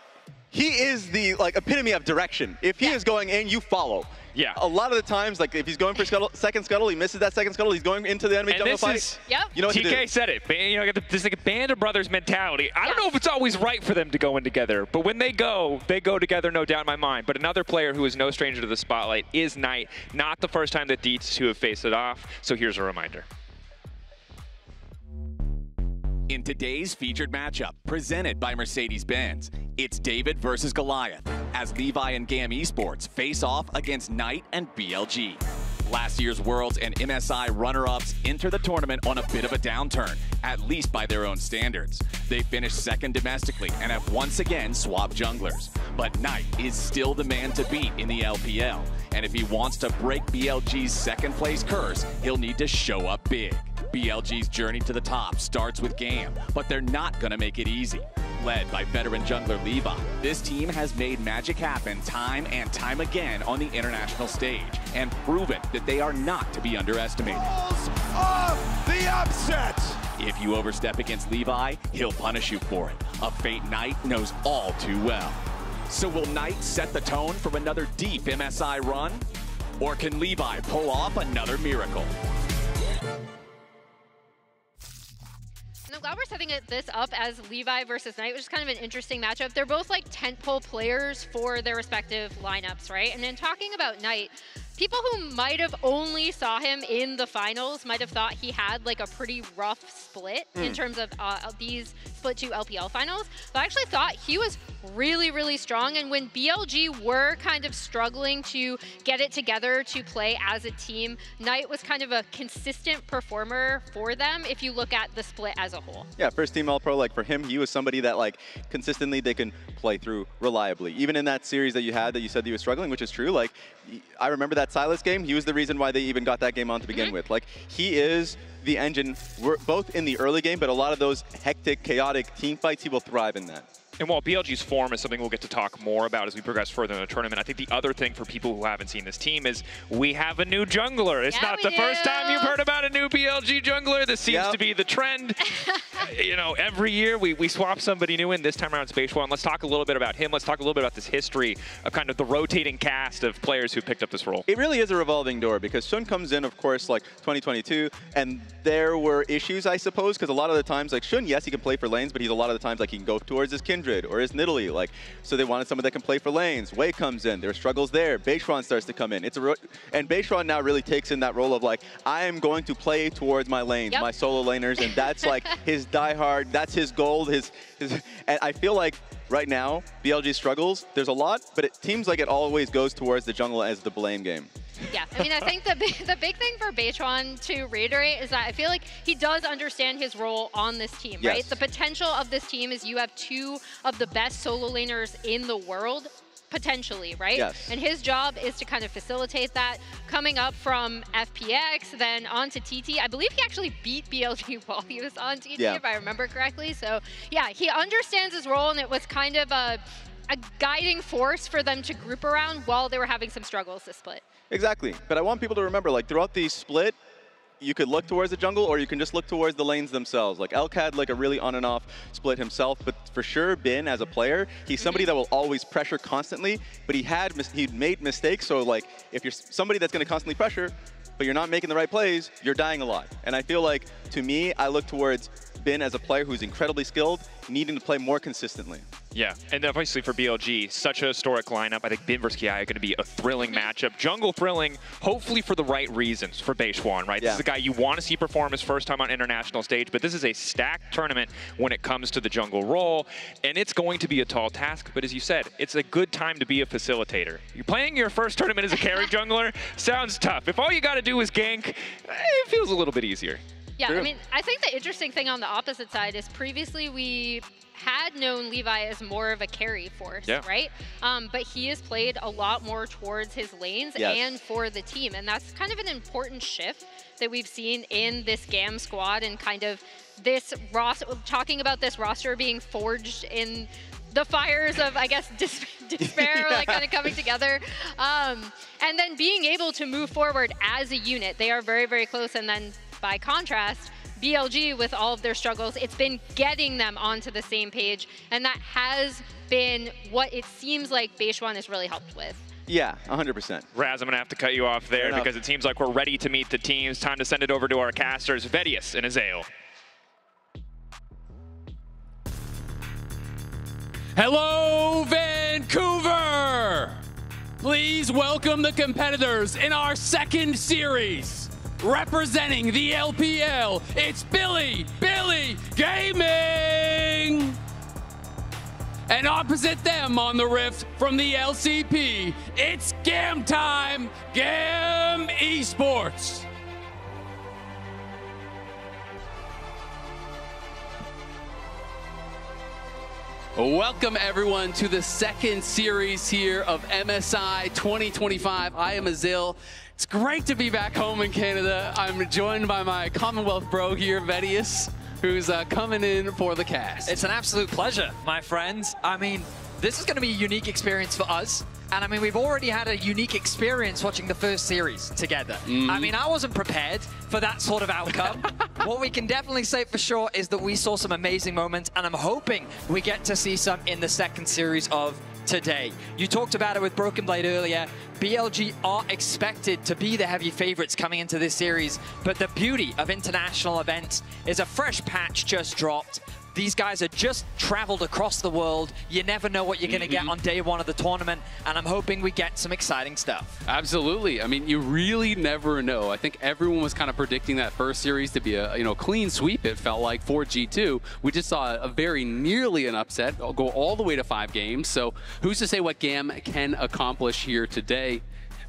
he is the epitome of direction. If he is going in, you follow. Yeah. A lot of the times, like if he's going for second scuttle, he misses that second scuttle, he's going into the enemy jungle fight. You know what to do. TK said it. You know, this like a band of brothers mentality. I don't know if it's always right for them to go in together, but when they go together, no doubt in my mind. But another player who is no stranger to the spotlight is Knight. Not the first time that these two have faced it off. So here's a reminder. In today's featured matchup, presented by Mercedes-Benz, it's David versus Goliath, as Levi and GAM Esports face off against Knight and BLG. Last year's Worlds and MSI runner-ups enter the tournament on a bit of a downturn, at least by their own standards. They finished 2nd domestically and have once again swapped junglers. But Knight is still the man to beat in the LPL, and if he wants to break BLG's 2nd place curse, he'll need to show up big. BLG's journey to the top starts with GAM, but they're not going to make it easy. Led by veteran jungler Levi, this team has made magic happen time and time again on the international stage and proven that they are not to be underestimated. Of the upset! If you overstep against Levi, he'll punish you for it. A fate Knight knows all too well. So will Knight set the tone for another deep MSI run? Or can Levi pull off another miracle? I'm glad we're setting this up as Levi versus Knight, which is kind of an interesting matchup. They're both like tentpole players for their respective lineups, right? And then talking about Knight, people who might have only saw him in the finals might have thought he had like a pretty rough split in terms of these split 2 LPL finals, but I actually thought he was really, really strong. And when BLG were kind of struggling to get it together to play as a team, Knight was kind of a consistent performer for them if you look at the split as a whole. Yeah, 1st team All-Pro, like for him, he was somebody that like consistently they can play through reliably. Even in that series that you had that you said he was struggling, which is true, like I remember that Silas game, he was the reason why they even got that game on to begin with. Like he is the engine, both in the early game, but a lot of those hectic, chaotic team fights, he will thrive in that. And while BLG's form is something we'll get to talk more about as we progress further in the tournament, I think the other thing for people who haven't seen this team is we have a new jungler. It's not the first time you've heard about a new BLG jungler. This seems to be the trend. You know, every year we swap somebody new in. This time around Spatial. And let's talk a little bit about him. Let's talk a little bit about this history of kind of the rotating cast of players who picked up this role. It really is a revolving door because Shun comes in, of course, like 2022, and there were issues, I suppose, because a lot of the times, like Shun, yes, he can play for lanes, but he's a lot of the times like he can go towards his kin 100 or is Nidalee. Like, so they wanted someone that can play for lanes. Wei comes in. There are struggles there. Beishwan starts to come in. And Beishwan now really takes in that role of like, I am going to play towards my lanes, my solo laners, and that's like his diehard. That's his goal. And I feel like right now, BLG struggles. There's a lot, but it seems like it always goes towards the jungle as the blame game. Yeah, I mean, I think the big thing for Beishwan, to reiterate, is that I feel like he does understand his role on this team, right? The potential of this team is you have two of the best solo laners in the world, potentially, right? Yes. And his job is to kind of facilitate that, coming up from FPX, then on to TT. I believe he actually beat BLG while he was on TT, if I remember correctly. So, yeah, he understands his role, and it was kind of a guiding force for them to group around while they were having some struggles this split. Exactly, but I want people to remember, like, throughout the split, you could look towards the jungle or you can just look towards the lanes themselves. Like, Elk had like a really on and off split himself, but for sure, Bin as a player, he's somebody that will always pressure constantly, but he made mistakes, so like, if you're somebody that's gonna constantly pressure, but you're not making the right plays, you're dying a lot. And I feel like, to me, I look towards Bin as a player who's incredibly skilled, needing to play more consistently. Yeah, and obviously for BLG, such a historic lineup. I think Bin versus Ki are going to be a thrilling matchup. Jungle thrilling, hopefully for the right reasons for Beishwan, right? This is a guy you want to see perform his first time on international stage, but this is a stacked tournament when it comes to the jungle role, and it's going to be a tall task, but as you said, it's a good time to be a facilitator. You're playing your first tournament as a carry jungler, sounds tough. If all you got to do is gank, it feels a little bit easier. Yeah, I mean, I think the interesting thing on the opposite side is previously we had known Levi as more of a carry force, right? But he has played a lot more towards his lanes and for the team. And that's kind of an important shift that we've seen in this GAM squad and kind of this roster, talking about this roster being forged in the fires of, I guess, despair, like kind of coming together. And then being able to move forward as a unit. They are very, very close. And then by contrast, BLG, with all of their struggles, it's been getting them onto the same page, and that has been what it seems like Beishwan has really helped with. Yeah, 100%. Raz, I'm going to have to cut you off there because it seems like we're ready to meet the teams. Time to send it over to our casters, Vedius and Azael. Hello, Vancouver! Please welcome the competitors in our second series. Representing the LPL, it's Billy Gaming! And opposite them on the rift from the LCP, it's GAM time, GAM Esports! Welcome everyone to the second series here of MSI 2025. I am Azael. It's great to be back home in Canada. I'm joined by my Commonwealth bro here, Vedius, who's coming in for the cast. It's an absolute pleasure, my friends. I mean, this is going to be a unique experience for us. And I mean, we've already had a unique experience watching the first series together. I mean, I wasn't prepared for that sort of outcome. What we can definitely say for sure is that we saw some amazing moments, and I'm hoping we get to see some in the second series of today. You talked about it with Broken Blade earlier. BLG are expected to be the heavy favorites coming into this series, but the beauty of international events is a fresh patch just dropped. These guys are just traveled across the world. You never know what you're going to get on day one of the tournament, and I'm hoping we get some exciting stuff. Absolutely. I mean, you really never know. I think everyone was kind of predicting that first series to be a clean sweep, it felt like, for G2. We just saw a very nearly an upset, go all the way to 5 games. So who's to say what GAM can accomplish here today?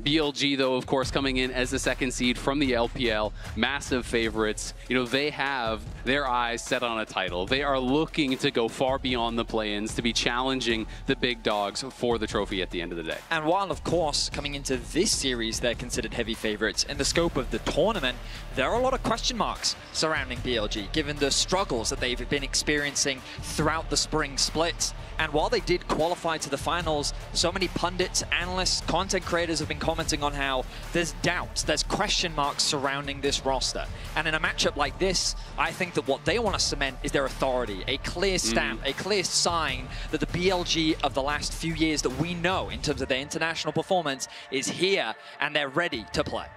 BLG, though, of course, coming in as the second seed from the LPL, massive favorites. You know, they have their eyes set on a title. They are looking to go far beyond the play-ins, to be challenging the big dogs for the trophy at the end of the day. And while, of course, coming into this series, they're considered heavy favorites, in the scope of the tournament, there are a lot of question marks surrounding BLG, given the struggles that they've been experiencing throughout the spring splits. And while they did qualify to the finals, so many pundits, analysts, content creators have been commenting on how there's doubts, there's question marks surrounding this roster. And in a matchup like this, I think that what they want to cement is their authority, a clear stamp, a clear sign that the BLG of the last few years that we know in terms of their international performance is here and they're ready to play.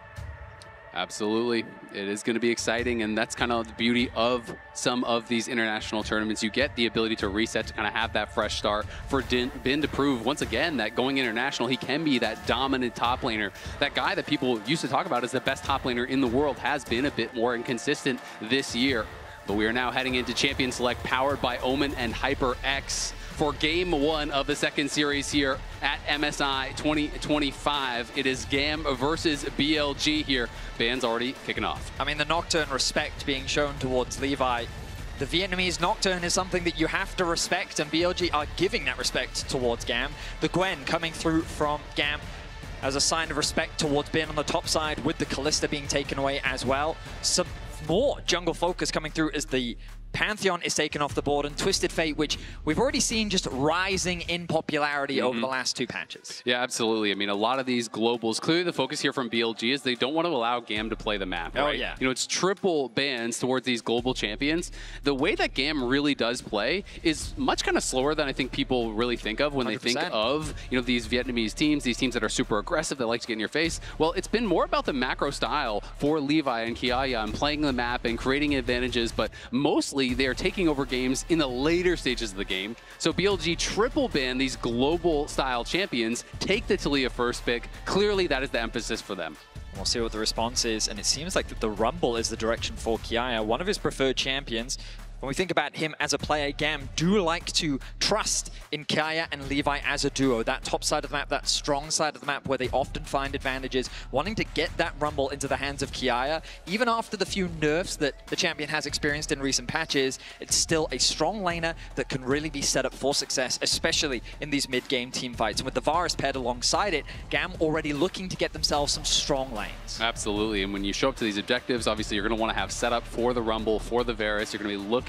Absolutely. It is going to be exciting, and that's kind of the beauty of some of these international tournaments. You get the ability to reset, to kind of have that fresh start for Bin to prove once again that going international, he can be that dominant top laner. That guy that people used to talk about as the best top laner in the world has been a bit more inconsistent this year. But we are now heading into Champion Select, powered by Omen and HyperX, for Game 1 of the second series here at MSI 2025. It is GAM versus BLG here. Band's already kicking off. I mean, the Nocturne respect being shown towards Levi. The Vietnamese Nocturne is something that you have to respect, and BLG are giving that respect towards GAM. The Gwen coming through from GAM as a sign of respect towards Bin on the top side, with the Kalista being taken away as well. Some more jungle focus coming through as the Pantheon is taken off the board, and Twisted Fate, which we've already seen just rising in popularity over the last 2 patches. Yeah, absolutely. I mean, a lot of these globals, clearly the focus here from BLG is they don't want to allow GAM to play the map, right? Oh, yeah. You know, it's triple bans towards these global champions. The way that GAM really does play is much kind of slower than I think people really think of when 100%. They think of, you know, these Vietnamese teams, these teams that are super aggressive, that like to get in your face. Well, it's been more about the macro style for Levi and Kiaya and playing the map and creating advantages, but mostly they are taking over games in the later stages of the game. So BLG triple ban these global style champions, take the Taliyah first pick. Clearly that is the emphasis for them. We'll see what the response is, and it seems like the Rumble is the direction for Kiaya, one of his preferred champions. When we think about him as a player, GAM do like to trust in Kiaya and Levi as a duo. That top side of the map, that strong side of the map where they often find advantages, wanting to get that Rumble into the hands of Kiaya. Even after the few nerfs that the champion has experienced in recent patches, it's still a strong laner that can really be set up for success, especially in these mid-game team fights. And with the Varus paired alongside it, GAM already looking to get themselves some strong lanes. Absolutely, and when you show up to these objectives, obviously you're going to want to have setup for the Rumble, for the Varus. You're going to be looking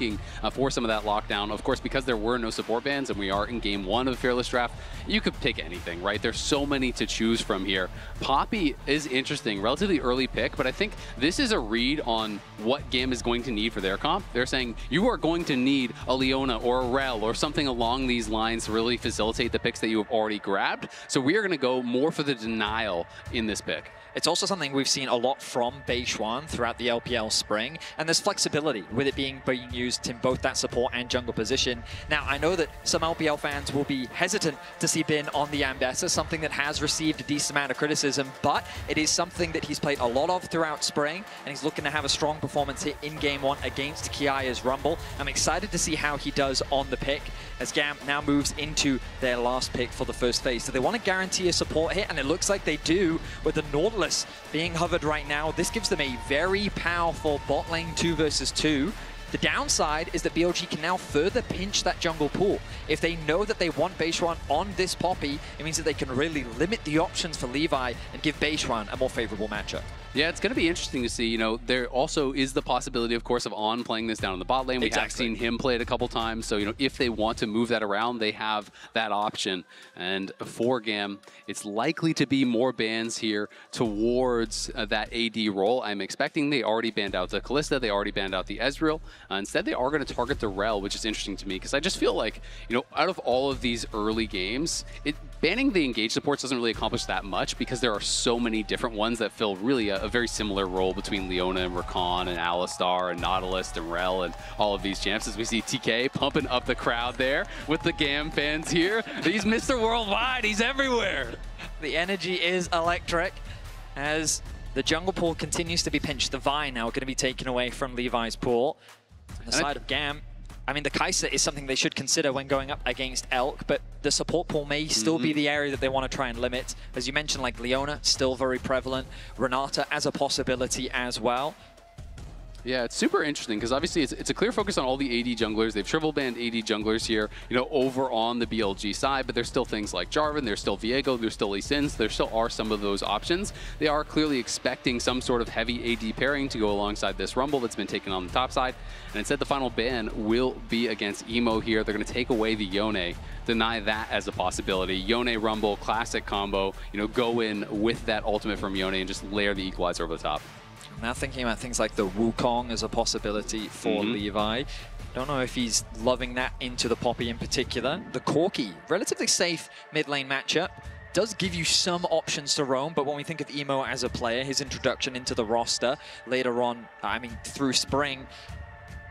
for some of that lockdown. Of course, because there were no support bans and we are in Game 1 of the Fearless Draft, you could pick anything, right? There's so many to choose from here. Poppy is interesting, relatively early pick, but I think this is a read on what GAM is going to need for their comp. They're saying you are going to need a Leona or a Rel or something along these lines to really facilitate the picks that you have already grabbed. So we are going to go more for the denial in this pick. It's also something we've seen a lot from Beishuan throughout the LPL spring, and there's flexibility with it being used in both that support and jungle position. Now, I know that some LPL fans will be hesitant to see Bin on the Ambessa, something that has received a decent amount of criticism, but it is something that he's played a lot of throughout spring, and he's looking to have a strong performance here in Game 1 against Kiaya's Rumble. I'm excited to see how he does on the pick, as GAM now moves into their last pick for the first phase. So they want to guarantee a support hit, and it looks like they do with the Nautilus being hovered right now. This gives them a very powerful bot lane 2 versus 2. The downside is that BLG can now further pinch that jungle pool. If they know that they want Beishuan on this Poppy, it means that they can really limit the options for Levi and give Beishuan a more favorable matchup. Yeah, it's going to be interesting to see. You know, there also is the possibility, of course, of On playing this down in the bot lane. We have seen him play it a couple times. So, you know, if they want to move that around, they have that option. And for GAM, it's likely to be more bans here towards that AD role. I'm expecting they already banned out the Kalista. They already banned out the Ezreal. Instead, they are going to target the Rel, which is interesting to me because I just feel like, you know, out of all of these early games, banning the engage supports doesn't really accomplish that much because there are so many different ones that fill really a very similar role between Leona and Rakan and Alistar and Nautilus and Rel and all of these champs. As we see TK pumping up the crowd there with the GAM fans here. He's Mr. Worldwide. He's everywhere. The energy is electric as the jungle pool continues to be pinched. The Vine now going to be taken away from Levi's pool. On the side of GAM, I mean, the Kai'Sa is something they should consider when going up against Elk, but the support pool may still be the area that they want to try and limit. As you mentioned, like Leona, still very prevalent. Renata as a possibility as well. Yeah, it's super interesting because obviously it's a clear focus on all the AD junglers. They've triple banned AD junglers here, you know, over on the BLG side, but there's still things like Jarvan, there's still Viego, there's still Lee Sins, there still are some of those options. They are clearly expecting some sort of heavy AD pairing to go alongside this Rumble that's been taken on the top side. And instead, the final ban will be against Emo here. They're going to take away the Yone, deny that as a possibility. Yone Rumble, classic combo, you know, go in with that ultimate from Yone and just layer the equalizer over the top. Now thinking about things like the Wukong as a possibility for Levi. Don't know if he's loving that into the Poppy in particular. The Corki, relatively safe mid lane matchup. does give you some options to roam, but when we think of Emo as a player, his introduction into the roster later on, I mean, through spring,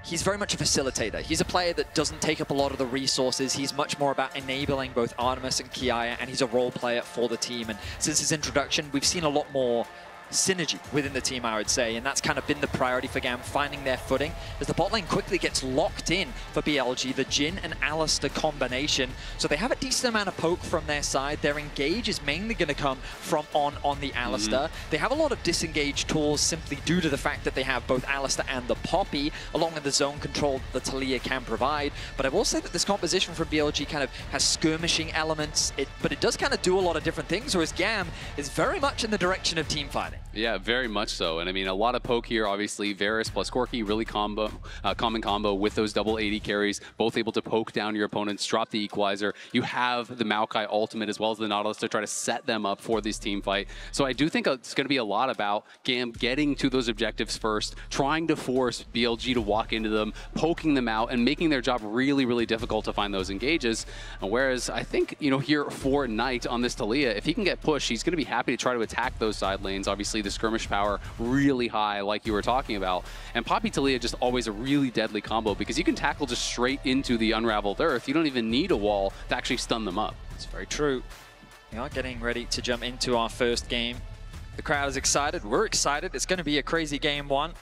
he's very much a facilitator. He's a player that doesn't take up a lot of the resources. He's much more about enabling both Artemis and Kiaya, and he's a role player for the team. And since his introduction, we've seen a lot more synergy within the team, I would say, and that's kind of been the priority for GAM, finding their footing as the bot lane quickly gets locked in for BLG, the Jhin and Alistar combination. So they have a decent amount of poke from their side. Their engage is mainly going to come from on the Alistar. They have a lot of disengaged tools simply due to the fact that they have both Alistar and the Poppy, along with the zone control that Taliyah can provide. But I will say that this composition from BLG kind of has skirmishing elements, but it does kind of do a lot of different things, whereas GAM is very much in the direction of team fighting. Yeah, very much so. And I mean, a lot of poke here, obviously. Varus plus Corki, really common combo with those double 80 carries, both able to poke down your opponents, drop the equalizer. You have the Maokai ultimate as well as the Nautilus to try to set them up for this team fight. So I do think it's going to be a lot about GAM getting to those objectives first, trying to force BLG to walk into them, poking them out, and making their job really, really difficult to find those engages. Whereas I think, you know, here for Knight on this Taliyah, if he can get pushed, he's going to be happy to try to attack those side lanes. Obviously, the skirmish power really high, like you were talking about. And Poppy Taliyah just always a really deadly combo because you can tackle just straight into the unraveled earth. You don't even need a wall to actually stun them up. It's very true. We are getting ready to jump into our first game. The crowd is excited. We're excited. It's going to be a crazy game one.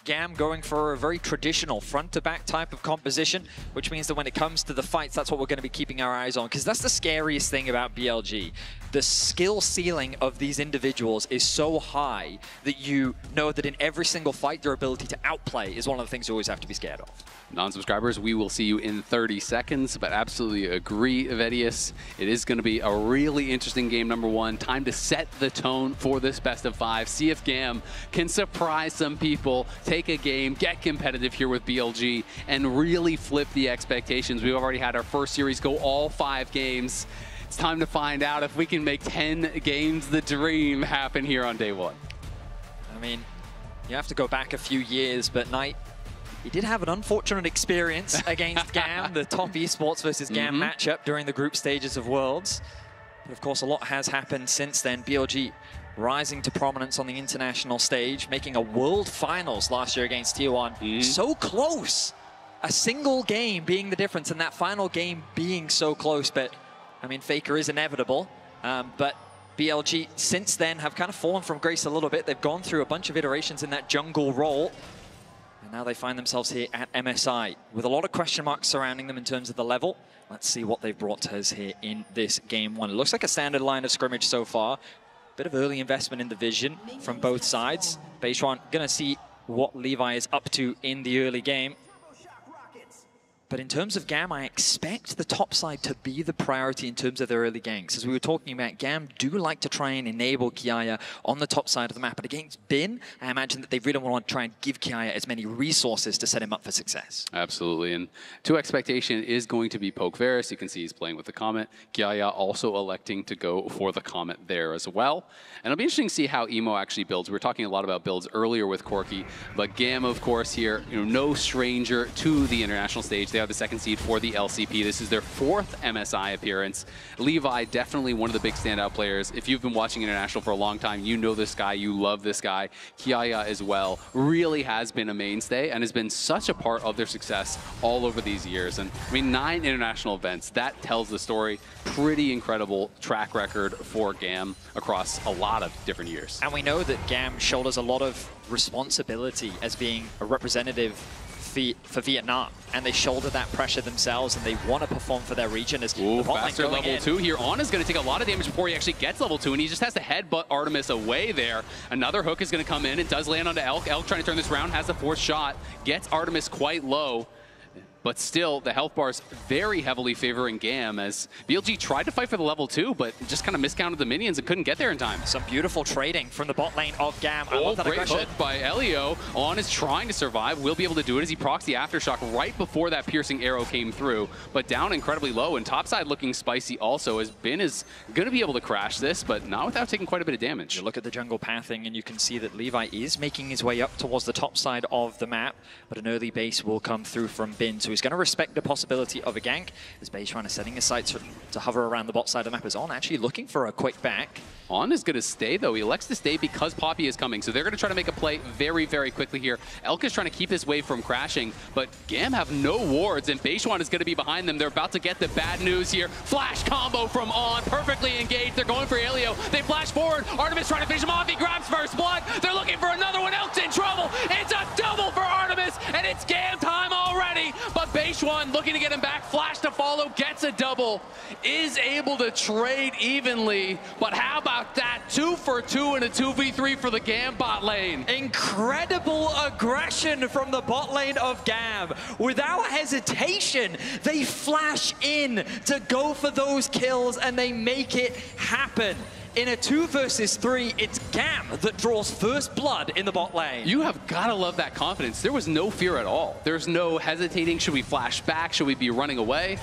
GAM going for a very traditional front-to-back type of composition, which means that when it comes to the fights, that's what we're going to be keeping our eyes on, because that's the scariest thing about BLG. The skill ceiling of these individuals is so high that you know that in every single fight, their ability to outplay is one of the things you always have to be scared of. Non-subscribers, we will see you in 30 seconds, but absolutely agree, Vedius. It is going to be a really interesting game, number one. Time to set the tone for this best of 5. See if GAM can surprise some people, take a game, get competitive here with BLG, and really flip the expectations. We've already had our first series go all 5 games. It's time to find out if we can make 10 games the dream happen here on day one. I mean, you have to go back a few years, but Knight, he did have an unfortunate experience against GAM, the top esports versus GAM matchup during the group stages of Worlds. But of course, a lot has happened since then. BLG rising to prominence on the international stage, making a World Finals last year against T1. So close! A single game being the difference, and that final game being so close. But, I mean, Faker is inevitable. But BLG, since then, have kind of fallen from grace a little bit. They've gone through a bunch of iterations in that jungle role. And now they find themselves here at MSI with a lot of question marks surrounding them in terms of the level. Let's see what they've brought to us here in this game one. It looks like a standard line of scrimmage so far. Bit of early investment in the vision from both sides. Beishuan gonna see what Levi is up to in the early game. But in terms of GAM, I expect the top side to be the priority in terms of their early ganks. As we were talking about, GAM do like to try and enable Kiaya on the top side of the map. But against Bin, I imagine that they really want to try and give Kiaya as many resources to set him up for success. Absolutely. And to expectation is going to be Poke Varus. You can see he's playing with the Comet. Kiaya also electing to go for the Comet there as well. And it'll be interesting to see how Emo actually builds. We were talking a lot about builds earlier with Corki. But GAM, of course, here, no stranger to the international stage. They have the second seed for the LCP. This is their 4th MSI appearance. Levi, definitely one of the big standout players. If you've been watching International for a long time, you know this guy, you love this guy. Kiaya as well, really has been a mainstay and has been such a part of their success all over these years. And I mean, 9 international events, that tells the story. Pretty incredible track record for GAM across a lot of different years. And we know that GAM shoulders a lot of responsibility as being a representative for Vietnam, and they shoulder that pressure themselves, and they want to perform for their region. As the faster level 2 here. On is going to take a lot of damage before he actually gets level 2, and he just has to headbutt Artemis away there. Another hook is going to come in. It does land onto Elk. Elk trying to turn this round, has the 4th shot, gets Artemis quite low. But still, the health bars very heavily favoring GAM as BLG tried to fight for the level 2, but just kind of miscounted the minions and couldn't get there in time. Some beautiful trading from the bot lane of GAM. I love that great aggression. hook by Elio. On is trying to survive. Will be able to do it as he procs the Aftershock right before that piercing arrow came through. But down incredibly low, and topside looking spicy also, as Bin is going to be able to crash this, but not without taking quite a bit of damage. You look at the jungle pathing, and you can see that Levi is making his way up towards the top side of the map, but an early base will come through from Bin, so he's he's going to respect the possibility of a gank, as Beishuan is setting his sights to hover around the bot side of the map, is On actually looking for a quick back. On is going to stay, though. He elects to stay because Poppy is coming. So they're going to try to make a play very, very quickly here. Elk is trying to keep his wave from crashing, but GAM have no wards, and Beishuan is going to be behind them. They're about to get the bad news here. Flash combo from On, perfectly engaged. They're going for Elio. They flash forward. Artemis trying to finish him off. He grabs first blood. They're looking for another one. Elk's in trouble. It's a double for Artemis, and it's GAM time already. But Beishuan looking to get him back. Flash to follow, gets a double, is able to trade evenly. But how about that? 2 for 2 and a 2v3 for the GAM bot lane. Incredible aggression from the bot lane of GAM. Without hesitation, they flash in to go for those kills, and they make it happen. In a 2 versus 3, it's GAM that draws first blood in the bot lane. You have got to love that confidence. There was no fear at all. There's no hesitating. Should we flash back? Should we be running away?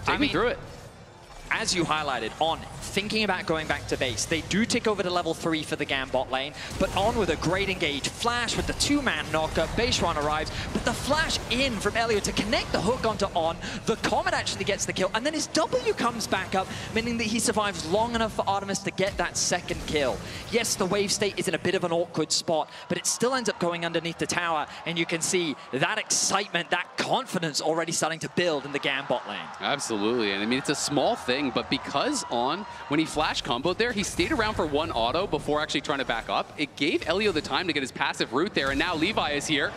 Take me through it. As you highlighted, On thinking about going back to base. They do tick over to level 3 for the GAM bot lane, but On with a great engage. Flash with the 2-man knockup. Beishuan arrives, but the flash in from Elio to connect the hook onto On. The Comet actually gets the kill, and then his W comes back up, meaning that he survives long enough for Artemis to get that second kill. Yes, the wave state is in a bit of an awkward spot, but it still ends up going underneath the tower, and you can see that excitement, that confidence already starting to build in the GAM bot lane. Absolutely, and I mean, it's a small thing, but because On, when he flash comboed there, he stayed around for one auto before actually trying to back up. It gave Elio the time to get his passive route there, and now Levi is here.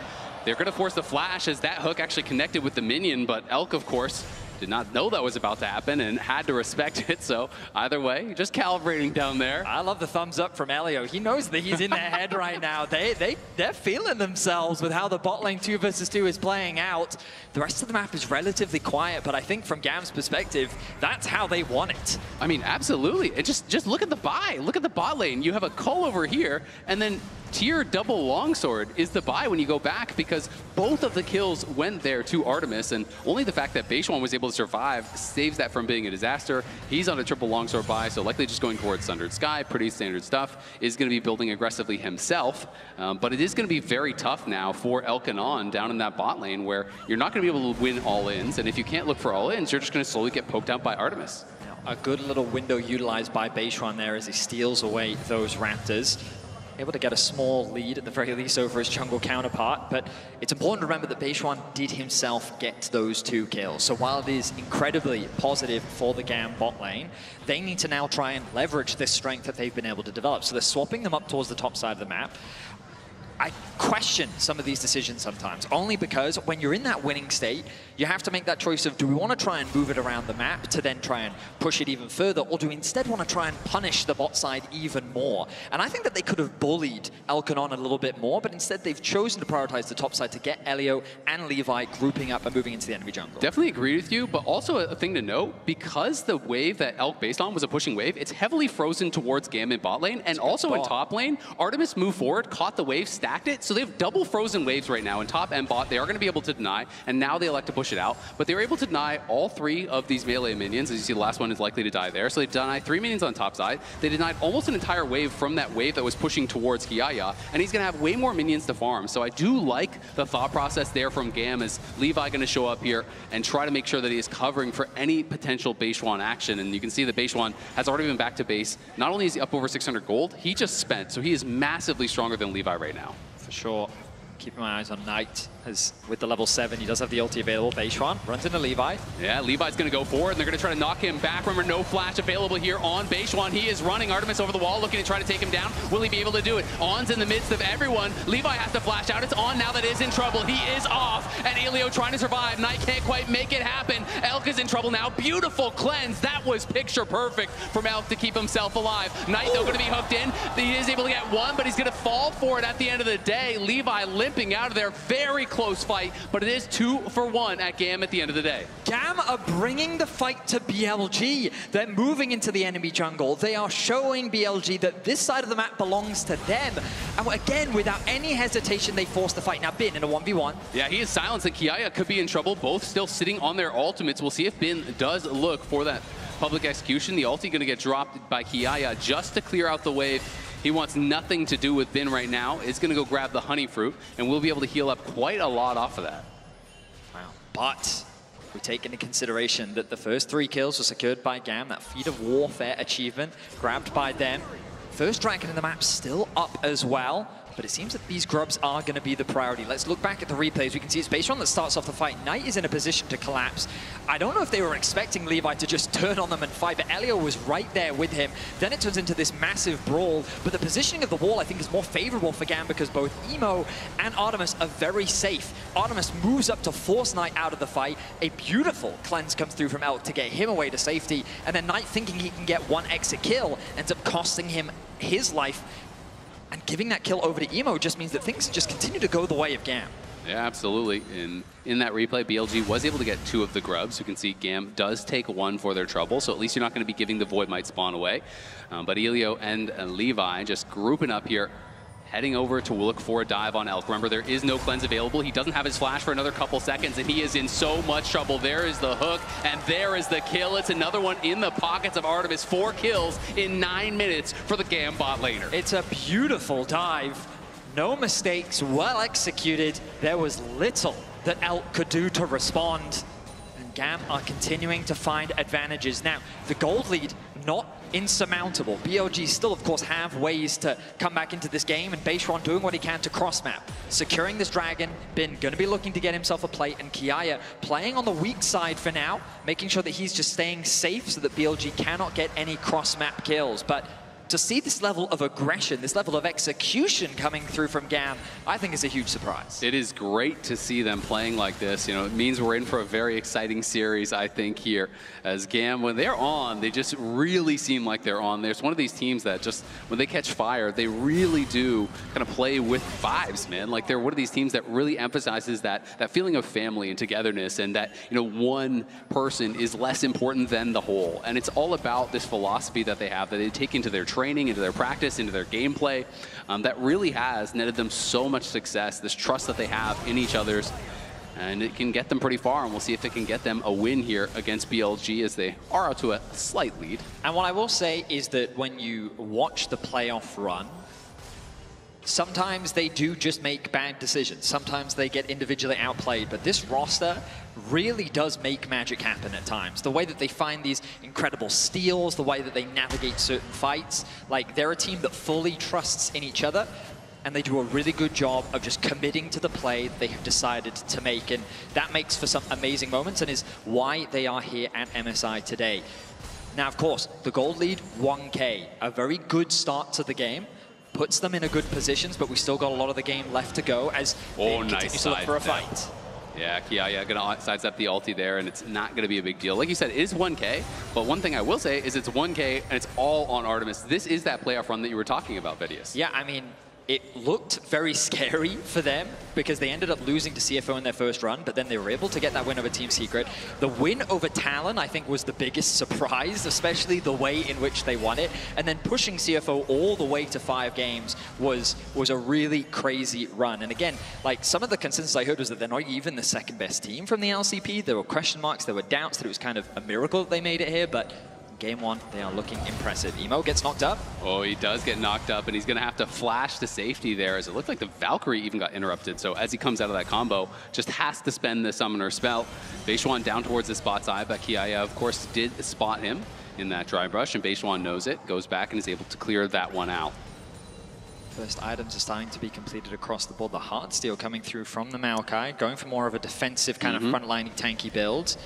They're going to force the flash as that hook actually connected with the minion, but Elk, of course, did not know that was about to happen and had to respect it. So either way, just calibrating down there. I love the thumbs up from Elio. He knows that he's in their head right now. They're feeling themselves with how the bot lane 2 versus 2 is playing out. The rest of the map is relatively quiet, but I think from GAM's perspective, that's how they want it. I mean, absolutely. And just look at the buy. Look at the bot lane. You have a Cull over here, and then tier double longsword is the buy when you go back, because both of the kills went there to Artemis, and only the fact that Beishuan was able to survive saves that from being a disaster. He's on a triple longsword buy, so likely just going towards Sundered Sky, pretty standard stuff. Is going to be building aggressively himself, but it is going to be very tough now for Elk and On down in that bot lane, where you're not going to be able to win all-ins, and if you can't look for all-ins, you're just going to slowly get poked out by Artemis. A good little window utilized by Beishuan there as he steals away those Raptors. Able to get a small lead at the very least over his jungle counterpart, but it's important to remember that Beishuan did himself get those 2 kills. So while it is incredibly positive for the GAM bot lane, they need to now try and leverage this strength that they've been able to develop. So they're swapping them up towards the top side of the map. I question some of these decisions sometimes, only because when you're in that winning state, you have to make that choice of, do we want to try and move it around the map to then try and push it even further, or do we instead want to try and punish the bot side even more? And I think that they could have bullied Elk and On a little bit more, but instead they've chosen to prioritize the top side to get Elio and Levi grouping up and moving into the enemy jungle. Definitely agree with you, but also a thing to note, because the wave that Elk based on was a pushing wave, it's heavily frozen towards GAM in bot lane, and also in top lane, Artemis moved forward, caught the wave, stacked it, so they have double frozen waves right now in top and bot. They are going to be able to deny, and now they elect to push it out, but they were able to deny all 3 of these melee minions. As you see, the last one is likely to die there, so they denied 3 minions on top side. They denied almost an entire wave from that wave that was pushing towards Kiaya, and he's going to have way more minions to farm. So I do like the thought process there from GAM, as Levi going to show up here and try to make sure that he is covering for any potential Beishuan action. And you can see that Beishuan has already been back to base. Not only is he up over 600 gold, he just spent, so he is massively stronger than Levi right now. For sure. Keeping my eyes on Knight, as with the level 7, he does have the ulti available. Beishuan runs into Levi. Yeah, Levi's going to go forward, and they're going to try to knock him back. Remember, no flash available here on Beishuan. He is running Artemis over the wall, looking to try to take him down. Will he be able to do it? On's in the midst of everyone. Levi has to flash out. It's On now that is in trouble. He is off, and Elio trying to survive. Knight can't quite make it happen. Elk is in trouble now. Beautiful cleanse. That was picture perfect from Elk to keep himself alive. Knight, though, going to be hooked in. He is able to get one, but he's going to fall for it at the end of the day. Levi limping out of there. Very close fight, but it is 2 for 1 at GAM at the end of the day. GAM are bringing the fight to BLG. They're moving into the enemy jungle. They are showing BLG that this side of the map belongs to them. And again, without any hesitation, they force the fight. Now, Bin in a 1v1. Yeah, he is silenced, and Kiaya could be in trouble. Both still sitting on their ultimates. We'll see if Bin does look for that public execution. The ulti going to get dropped by Kiaya just to clear out the wave. He wants nothing to do with Bin right now. Is going to go grab the honey fruit, and we'll be able to heal up quite a lot off of that. Wow. But we take into consideration that the first 3 kills were secured by GAM, that Feat of Warfare achievement grabbed by them. First Dragon in the map still up as well, but it seems that these grubs are going to be the priority. Let's look back at the replays. We can see it's BaseOne that starts off the fight. Knight is in a position to collapse. I don't know if they were expecting Levi to just turn on them and fight, but Elio was right there with him. Then it turns into this massive brawl, but the positioning of the wall I think is more favorable for GAM because both Emo and Artemis are very safe. Artemis moves up to force Knight out of the fight. A beautiful cleanse comes through from Elk to get him away to safety, and then Knight, thinking he can get one exit kill, ends up costing him his life. And giving that kill over to Emo just means that things just continue to go the way of GAM. Yeah, absolutely. In that replay, BLG was able to get 2 of the grubs. You can see GAM does take 1 for their trouble, so at least you're not going to be giving the Void Might spawn away. But Elio and Levi just grouping up here, heading over to look for a dive on Elk. Remember, there is no cleanse available. He doesn't have his flash for another couple seconds, and he is in so much trouble. There is the hook, and there is the kill. It's another one in the pockets of Artemis. 4 kills in 9 minutes for the GAM bot laner. It's a beautiful dive. No mistakes, well executed. There was little that Elk could do to respond. And GAM are continuing to find advantages. Now, the gold lead, not insurmountable. BLG still, of course, have ways to come back into this game, and BaseOne doing what he can to cross-map. Securing this dragon, Bin going to be looking to get himself a plate, and Kiaya playing on the weak side for now, making sure that he's just staying safe so that BLG cannot get any cross-map kills. But to see this level of aggression, this level of execution coming through from GAM, I think is a huge surprise. It is great to see them playing like this. You know, it means we're in for a very exciting series, I think, here. As GAM, when they're on, they just really seem like they're on. There's one of these teams that just, when they catch fire, they really do kind of play with vibes, man. Like, they're one of these teams that really emphasizes that feeling of family and togetherness, and that, you know, one person is less important than the whole. And it's all about this philosophy that they have, that they take into their training, into their practice, into their gameplay, that really has netted them so much success, this trust that they have in each other's, and it can get them pretty far, and we'll see if it can get them a win here against BLG as they are out to a slight lead. And what I will say is that when you watch the playoff run, sometimes they do just make bad decisions. Sometimes they get individually outplayed, but this roster really does make magic happen at times. The way that they find these incredible steals, the way that they navigate certain fights, like they're a team that fully trusts in each other, and they do a really good job of just committing to the play they have decided to make, and that makes for some amazing moments and is why they are here at MSI today. Now, of course, the gold lead, 1K, a very good start to the game. Puts them in a good positions, but we still got a lot of the game left to go as they continue to look for a fight. Yeah, Kiaya gonna sidestep the ulti there, and it's not gonna be a big deal. Like you said, it is 1K, but one thing I will say is it's 1K and it's all on Artemis. This is that playoff run that you were talking about, Vedius. Yeah, I mean, it looked very scary for them because they ended up losing to CFO in their first run, but then they were able to get that win over Team Secret. The win over Talon, I think, was the biggest surprise, especially the way in which they won it. And then pushing CFO all the way to 5 games was a really crazy run. And again, like some of the consensus I heard was that they're not even the second best team from the LCP. There were question marks, there were doubts that it was kind of a miracle that they made it here, but Game 1, they are looking impressive. Emo gets knocked up. Oh, he does get knocked up, and he's going to have to flash to safety there, as it looked like the Valkyrie even got interrupted. So as he comes out of that combo, just has to spend the summoner spell. BaseOne down towards the spot side, but Kiaya, of course, did spot him in that dry brush, and BaseOne knows it, goes back and is able to clear that one out. First items are starting to be completed across the board. The Heartsteel coming through from the Maokai, going for more of a defensive kind of frontlining tanky build.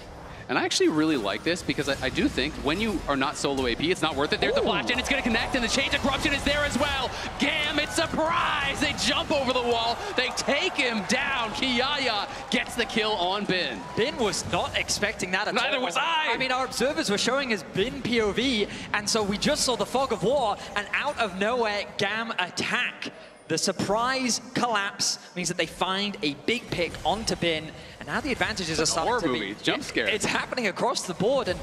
And I actually really like this because I do think when you are not solo AP, it's not worth it. There's the flash, and it's going to connect, and the Chains of Corruption is there as well. GAM, it's surprise! They jump over the wall. They take him down. Kiaya gets the kill on Bin. Bin was not expecting that at all. Neither was I! I mean, our observers were showing his Bin POV, and so we just saw the fog of war, and out of nowhere, GAM attack. The surprise collapse means that they find a big pick onto Bin, and now the advantages are starting to be... Jump scare. It's happening across the board, and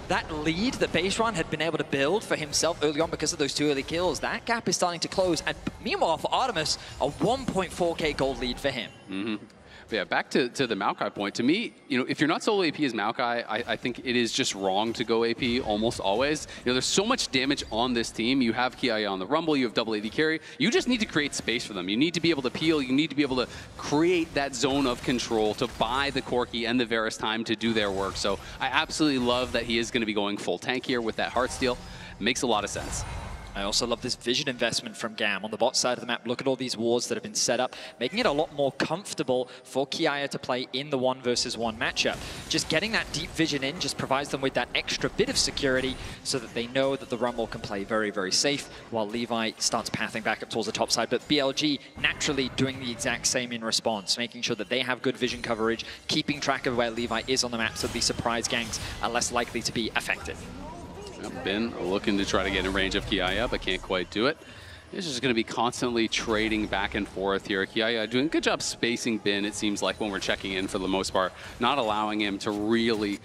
that lead that BaseOne had been able to build for himself early on because of those 2 early kills, that gap is starting to close. And meanwhile, for Artemis, a 1.4K gold lead for him. But yeah, back to the Maokai point. To me, you know, if you're not solo AP as Maokai, I think it is just wrong to go AP almost always. You know, there's so much damage on this team. You have Kiaya on the Rumble, you have double AD carry. You just need to create space for them. You need to be able to peel. You need to be able to create that zone of control to buy the Corki and the Varus time to do their work. So I absolutely love that he is going to be going full tank here with that Heartsteel. Makes a lot of sense. I also love this vision investment from GAM on the bot side of the map. Look at all these wards that have been set up, making it a lot more comfortable for Kiaya to play in the 1-versus-1 matchup. Just getting that deep vision in just provides them with that extra bit of security so that they know that the Rumble can play very, very safe while Levi starts pathing back up towards the top side. But BLG naturally doing the exact same in response, making sure that they have good vision coverage, keeping track of where Levi is on the map so that these surprise ganks are less likely to be affected. Bin looking to try to get in range of Kiaya, but can't quite do it. He's just going to be constantly trading back and forth here. Kiaya doing a good job spacing Bin, it seems like, when we're checking in for the most part, not allowing him to really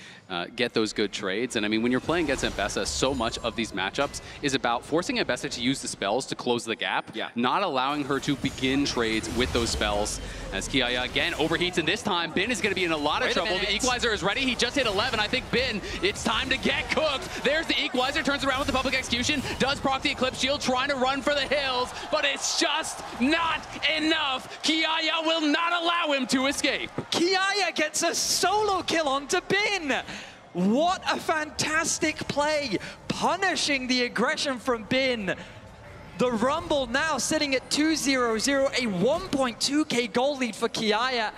get those good trades. And I mean, when you're playing against Mbessa, so much of these matchups is about forcing Mbessa to use the spells to close the gap, not allowing her to begin trades with those spells. As Kiaya again overheats, and this time Bin is going to be in a lot of trouble. The equalizer is ready. He just hit 11. I think Bin, it's time to get cooked. There's the equalizer, turns around with the public execution, does proc the Eclipse Shield, trying to run for the hills, but it's just not enough. Kiaya will not allow him to escape. Kiaya gets a solo kill onto Bin. What a fantastic play, punishing the aggression from Bin. The Rumble now sitting at 2-0-0, a 1.2k goal lead for Kiaya.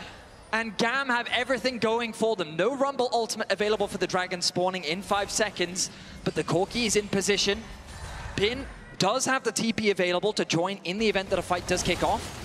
And GAM have everything going for them. No Rumble ultimate available for the Dragon spawning in 5 seconds, but the Corki is in position. Bin does have the TP available to join in the event that a fight does kick off.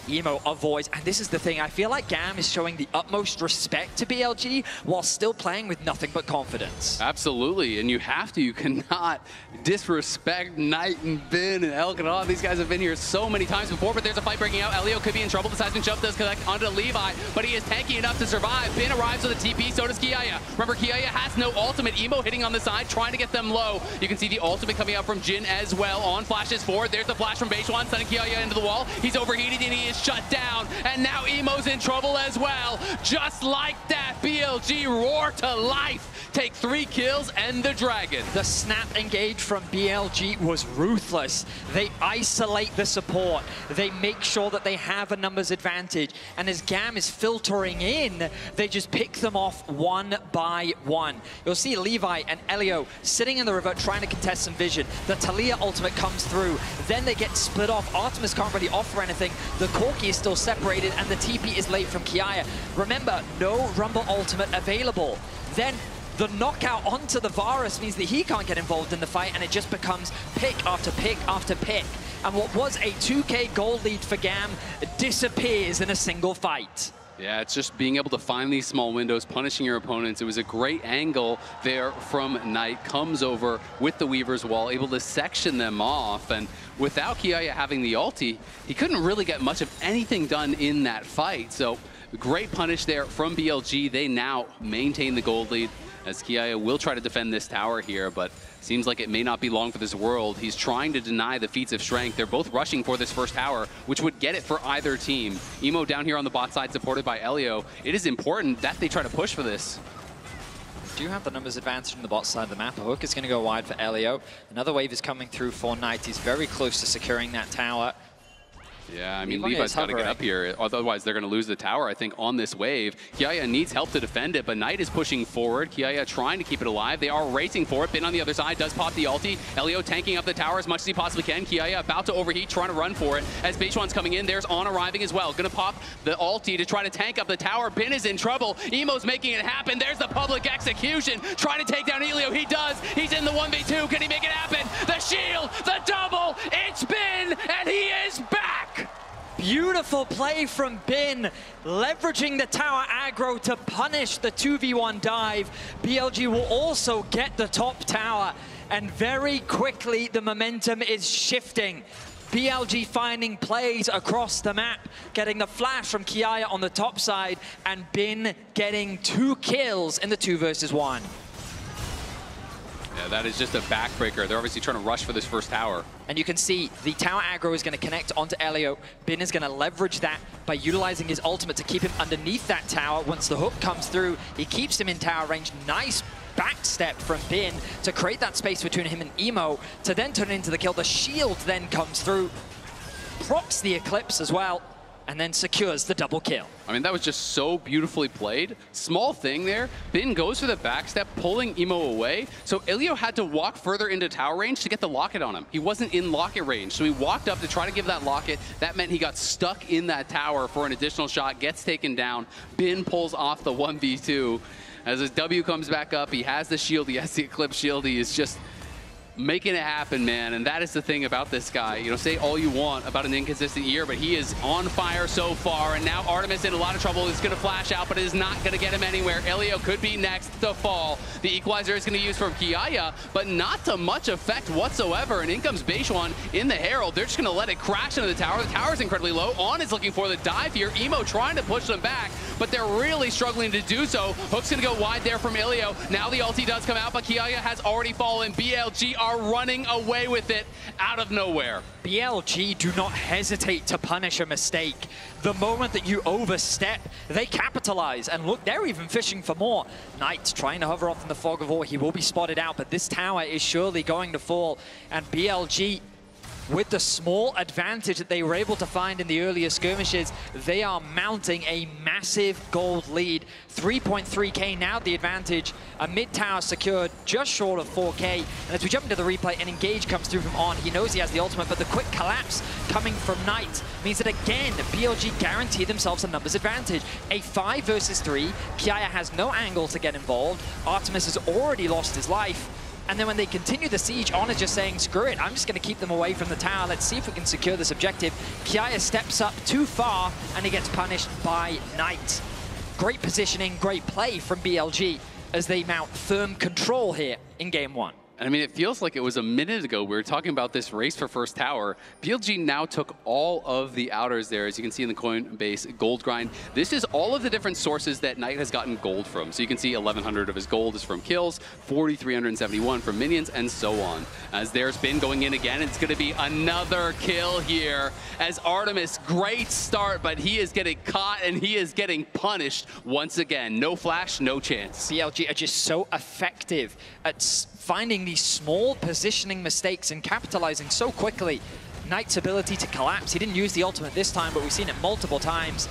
Emo avoids, and this is the thing, I feel like GAM is showing the utmost respect to BLG while still playing with nothing but confidence. Absolutely, and you have to. You cannot disrespect Knight and Bin and Elkanon. These guys have been here so many times before, but there's a fight breaking out. Elio could be in trouble. The seismic jump does connect onto Levi, but he is tanky enough to survive. Bin arrives with a TP, so does Kiaya. Remember, Kiaya has no ultimate. Emo hitting on the side, trying to get them low. You can see the ultimate coming out from Jin as well. On flashes forward, there's the flash from Beishwan, sending Kiaya into the wall. He's overheated and he is shut down, and now Emo's in trouble as well. Just like that, BLG roar to life, take 3 kills and the Dragon. The snap engage from BLG was ruthless. They isolate the support. They make sure that they have a numbers advantage, and as GAM is filtering in, they just pick them off one by one. You'll see Levi and Elio sitting in the river trying to contest some vision. The Talia ultimate comes through, then they get split off. Artemis can't really offer anything. The Corki is still separated, and the TP is late from Kiaya. Remember, no Rumble ultimate available. Then the knockout onto the Varus means that he can't get involved in the fight, and it just becomes pick after pick after pick. And what was a 2k goal lead for GAM disappears in a single fight. Yeah, it's just being able to find these small windows, punishing your opponents. It was a great angle there from Knight. Comes over with the Weaver's Wall, able to section them off. And without Kiaya having the ulti, he couldn't really get much of anything done in that fight. So great punish there from BLG. They now maintain the gold lead, as Kiaya will try to defend this tower here, but seems like it may not be long for this world. He's trying to deny the feats of strength. They're both rushing for this first tower, which would get it for either team. Emo down here on the bot side, supported by Elio. It is important that they try to push for this. Do have the numbers advantage on the bot side of the map. A hook is going to go wide for Elio. Another wave is coming through for Knight. He's very close to securing that tower. Yeah, I mean, Levi's got to get up here, otherwise they're going to lose the tower, I think, on this wave. Kiaya needs help to defend it, but Knight is pushing forward. Kiaya trying to keep it alive. They are racing for it. Bin on the other side does pop the ulti. Elio tanking up the tower as much as he possibly can. Kiaya about to overheat, trying to run for it. As Beishwan's coming in, there's On arriving as well. Going to pop the ulti to try to tank up the tower. Bin is in trouble. Emo's making it happen. There's the public execution, trying to take down Elio. He does. He's in the 1v2. Can he make it happen? The shield, the double. It's Bin, and he is back. Beautiful play from Bin, leveraging the tower aggro to punish the 2v1 dive. BLG will also get the top tower, and very quickly the momentum is shifting. BLG finding plays across the map, getting the flash from Kiaya on the top side, and Bin getting 2 kills in the 2 versus 1. Yeah, that is just a backbreaker. They're obviously trying to rush for this first tower. And you can see the tower aggro is going to connect onto Elio. Bin is going to leverage that by utilizing his ultimate to keep him underneath that tower. Once the hook comes through, he keeps him in tower range. Nice backstep from Bin to create that space between him and Emo to then turn it into the kill. The shield then comes through, procs the Eclipse as well, and then secures the double kill. I mean, that was just so beautifully played. Small thing there. Bin goes for the backstep, pulling Emo away. So Elio had to walk further into tower range to get the locket on him. He wasn't in locket range, so he walked up to try to give that locket. That meant he got stuck in that tower for an additional shot, gets taken down. Bin pulls off the 1v2. As his W comes back up, he has the shield, he has the Eclipse shield. He is just making it happen, man, and that is the thing about this guy. You know, say all you want about an inconsistent year, but he is on fire so far, and now Artemis in a lot of trouble. Is going to flash out, but it is not going to get him anywhere. Elio could be next to fall. The equalizer is going to use from Kiaya, but not to much effect whatsoever, and in comes Beishuan in the Herald. They're just going to let it crash into the tower. The tower is incredibly low. On is looking for the dive here. Emo trying to push them back, but they're really struggling to do so. Hook's going to go wide there from Elio. Now the ulti does come out, but Kiaya has already fallen. BLG are running away with it out of nowhere. BLG do not hesitate to punish a mistake. The moment that you overstep, they capitalize. And look, they're even fishing for more. Knight trying to hover off in the fog of war. He will be spotted out, but this tower is surely going to fall. And BLG, with the small advantage that they were able to find in the earlier skirmishes, they are mounting a massive gold lead. 3.3k now the advantage. A mid tower secured just short of 4k. And as we jump into the replay, an engage comes through from On. He knows he has the ultimate, but the quick collapse coming from Knight means that again, BLG guarantee themselves a numbers advantage. A 5 versus 3. Kiaya has no angle to get involved. Artemis has already lost his life. And then when they continue the siege, On is just saying, screw it, I'm just going to keep them away from the tower. Let's see if we can secure this objective. Kiaya steps up too far, and he gets punished by Knight. Great positioning, great play from BLG as they mount firm control here in Game 1. And I mean, it feels like it was a minute ago we were talking about this race for first tower. BLG now took all of the outers there, as you can see in the Coinbase gold grind. This is all of the different sources that Knight has gotten gold from. So you can see 1,100 of his gold is from kills, 4,371 from minions, and so on. As there's Bin going in again, it's going to be another kill here. As Artemis, great start, but he is getting caught and he is getting punished once again. No flash, no chance. BLG are just so effective at finding these small positioning mistakes and capitalizing so quickly. Knight's ability to collapse. He didn't use the ultimate this time, but we've seen it multiple times.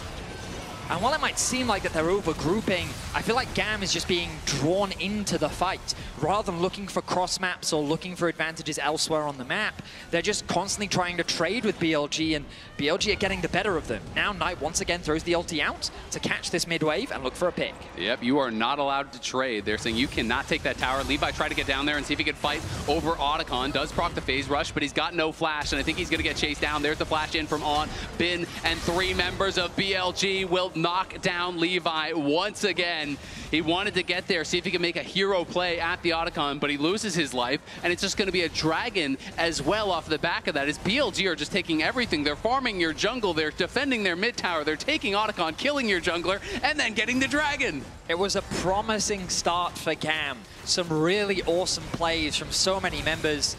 And while it might seem like that they're over-grouping, I feel like GAM is just being drawn into the fight. Rather than looking for cross maps or looking for advantages elsewhere on the map, they're just constantly trying to trade with BLG, and BLG are getting the better of them. Now Knight once again throws the ulti out to catch this mid-wave and look for a pick. Yep, you are not allowed to trade. They're saying you cannot take that tower. Levi tried to get down there and see if he could fight over Otacon. Does proc the phase rush, but he's got no flash, and I think he's going to get chased down. There's the flash in from On. Bin and 3 members of BLG will knock down Levi once again. He wanted to get there, see if he can make a hero play at the Otacon, but he loses his life, and it's just going to be a dragon as well off the back of that. As BLG are just taking everything. They're farming your jungle, they're defending their mid tower, they're taking Otacon, killing your jungler, and then getting the dragon. It was a promising start for GAM. Some really awesome plays from so many members,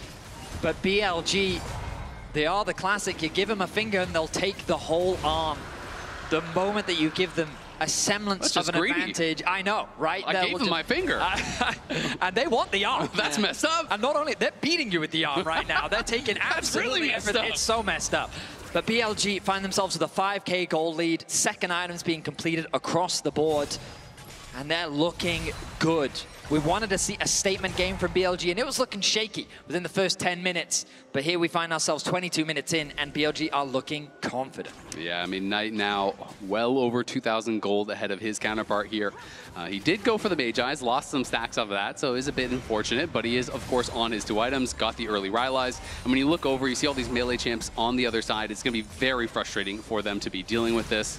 but BLG, they are the classic. You give them a finger and they'll take the whole arm. The moment that you give them a semblance of an advantage, I know, right? I gave them my finger. And they want the arm. That's messed up. And not only, they're beating you with the arm right now. They're taking absolutely everything. It's so messed up. But BLG find themselves with a 5k gold lead, second items being completed across the board, and they're looking good. We wanted to see a statement game from BLG, and it was looking shaky within the first 10 minutes. But here we find ourselves 22 minutes in, and BLG are looking confident. Yeah, I mean, Knight now well over 2,000 gold ahead of his counterpart here. He did go for the Magi's, lost some stacks off of that, so it is a bit unfortunate, but he is, of course, on his 2 items, got the early Rylai's. And when you look over, you see all these melee champs on the other side. It's going to be very frustrating for them to be dealing with this.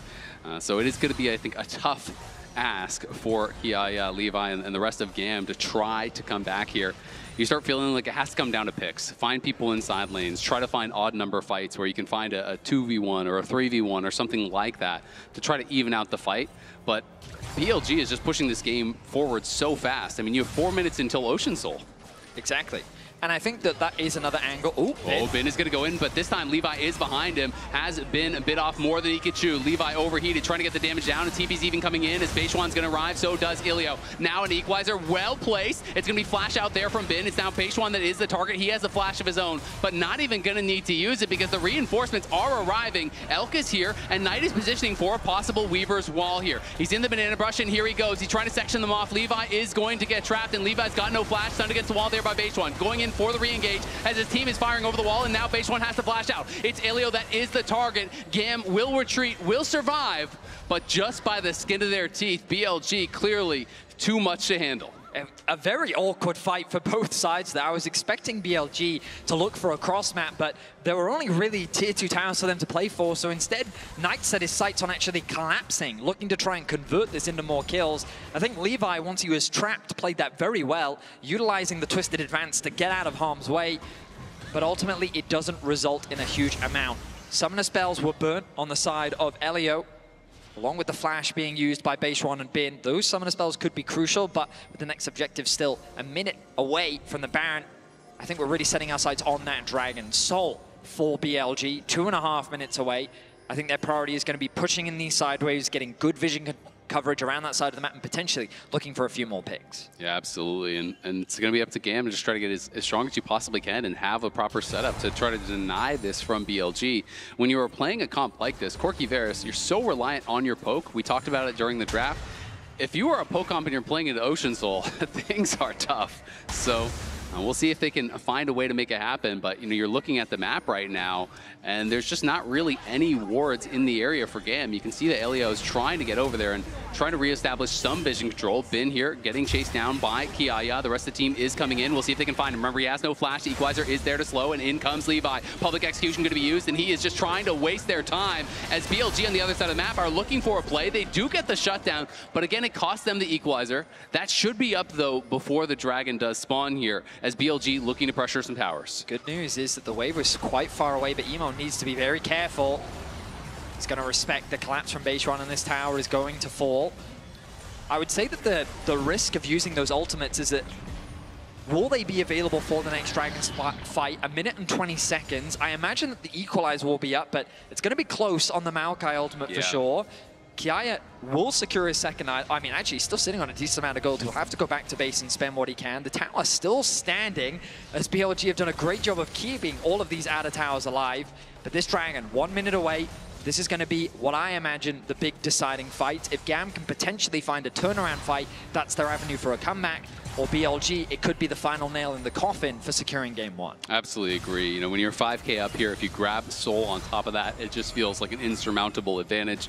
So it is going to be, I think, a tough ask for Kiaya, Levi, and the rest of GAM to try to come back here. You start feeling like it has to come down to picks. Find people inside lanes. Try to find odd number fights where you can find a 2v1 or a 3v1 or something like that to try to even out the fight. But BLG is just pushing this game forward so fast. I mean, you have 4 minutes until Ocean Soul. Exactly. And I think that that is another angle. Ooh, Bin is going to go in, but this time Levi is behind him. Has been a bit off more than he could chew. Levi overheated, trying to get the damage down, and TP's even coming in as Beishwan's going to arrive. So does Ilio. Now an equalizer, well placed. It's going to be flash out there from Bin. It's now Beishwan that is the target. He has a flash of his own, but not even going to need to use it because the reinforcements are arriving. Elk is here, and Knight is positioning for a possible Weaver's wall here. He's in the banana brush, and here he goes. He's trying to section them off. Levi is going to get trapped, and Levi's got no flash. Stunned against the wall there by Beishwan. Going in for the re-engage as his team is firing over the wall, and now Beishwan has to flash out. It's Ilio that is the target. GAM will retreat, will survive, but just by the skin of their teeth, BLG clearly too much to handle. A very awkward fight for both sides there. I was expecting BLG to look for a cross map, but there were only really tier 2 towers for them to play for, so instead Knight set his sights on actually collapsing, looking to try and convert this into more kills. I think Levi, once he was trapped, played that very well, utilizing the twisted advance to get out of harm's way, but ultimately it doesn't result in a huge amount. Summoner spells were burnt on the side of Elio, along with the flash being used by Beishwan and Bin. Those summoner spells could be crucial, but with the next objective still a minute away from the Baron, I think we're really setting our sights on that Dragon Soul for BLG, 2.5 minutes away. I think their priority is going to be pushing in these sideways, getting good vision coverage around that side of the map, and potentially looking for a few more picks. Yeah, absolutely. And it's going to be up to GAM to just try to get as strong as you possibly can and have a proper setup to try to deny this from BLG. When you are playing a comp like this, Corky Varus, you're so reliant on your poke. We talked about it during the draft. If you are a poke comp and you're playing into Ocean Soul, things are tough. So we'll see if they can find a way to make it happen. But you're looking at the map right now, and there's just not really any wards in the area for GAM. You can see that Elio is trying to get over there and trying to reestablish some vision control. Bin here getting chased down by Kiaya. The rest of the team is coming in. We'll see if they can find him. Remember, he has no flash. The equalizer is there to slow, and in comes Levi. Public execution going to be used, and he is just trying to waste their time as BLG on the other side of the map are looking for a play. They do get the shutdown, but again, it costs them the equalizer. That should be up, though, before the Dragon does spawn here, as BLG looking to pressure some towers. Good news is that the wave was quite far away, but Emo needs to be very careful. He's going to respect the collapse from Beishwan, and this tower is going to fall. I would say that the risk of using those ultimates is that will they be available for the next Dragon's fight? 1 minute and 20 seconds. I imagine that the equalizer will be up, but it's going to be close on the Maokai ultimate for sure. Kiaya will secure his second. I mean, actually, he's still sitting on a decent amount of gold. He'll have to go back to base and spend what he can. The tower still standing, as BLG have done a great job of keeping all of these outer towers alive. But this Dragon, 1 minute away. This is going to be what I imagine the big deciding fight. If GAM can potentially find a turnaround fight, that's their avenue for a comeback. Or BLG, it could be the final nail in the coffin for securing game 1. Absolutely agree. When you're 5K up here, if you grab Soul on top of that, it just feels like an insurmountable advantage.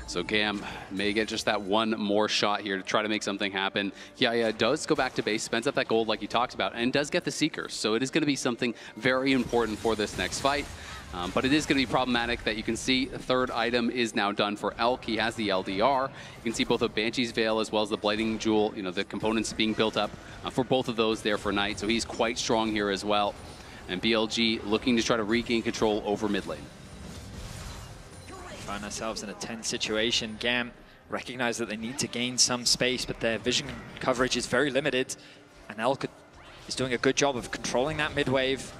So GAM may get just that one more shot here to try to make something happen. Kiaya does go back to base, spends up that gold like you talked about, and does get the Seekers. So it is going to be something very important for this next fight. But it is going to be problematic that you can see the third item is now done for Elk. He has the LDR. You can see both of Banshee's Veil as well as the Blighting Jewel, the components being built up for both of those there for Knight. So he's quite strong here as well. And BLG looking to try to regain control over mid lane. Find ourselves in a tense situation. GAM recognize that they need to gain some space, but their vision coverage is very limited. And Elk is doing a good job of controlling that mid wave.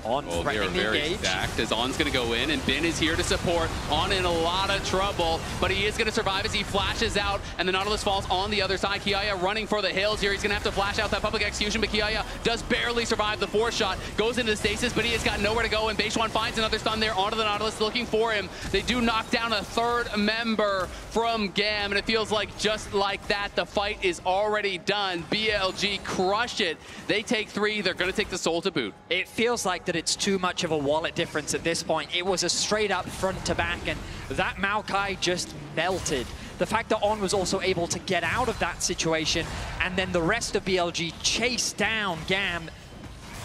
On they are very stacked as On's going to go in, and Bin is here to support. On in a lot of trouble, but he is going to survive as he flashes out, and the Nautilus falls on the other side. Kiaya running for the hills here. He's going to have to flash out that public execution, but Kiaya does barely survive the 4th shot. Goes into the stasis, but he has got nowhere to go, and Beishwan finds another stun there onto the Nautilus looking for him. They do knock down a 3rd member from GAM, and it feels like just like that, the fight is already done. BLG crush it. They take 3. They're going to take the Soul to boot. It feels like that it's too much of a wallet difference at this point. It was a straight up front to back, and that Maokai just melted. The fact that On was also able to get out of that situation, and then the rest of BLG chased down GAM.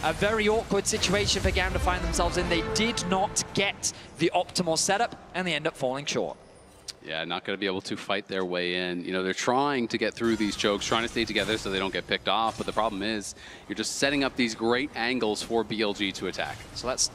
A very awkward situation for GAM to find themselves in. They did not get the optimal setup, and they end up falling short. Yeah, not going to be able to fight their way in. They're trying to get through these chokes, trying to stay together so they don't get picked off. But the problem is you're just setting up these great angles for BLG to attack. So let's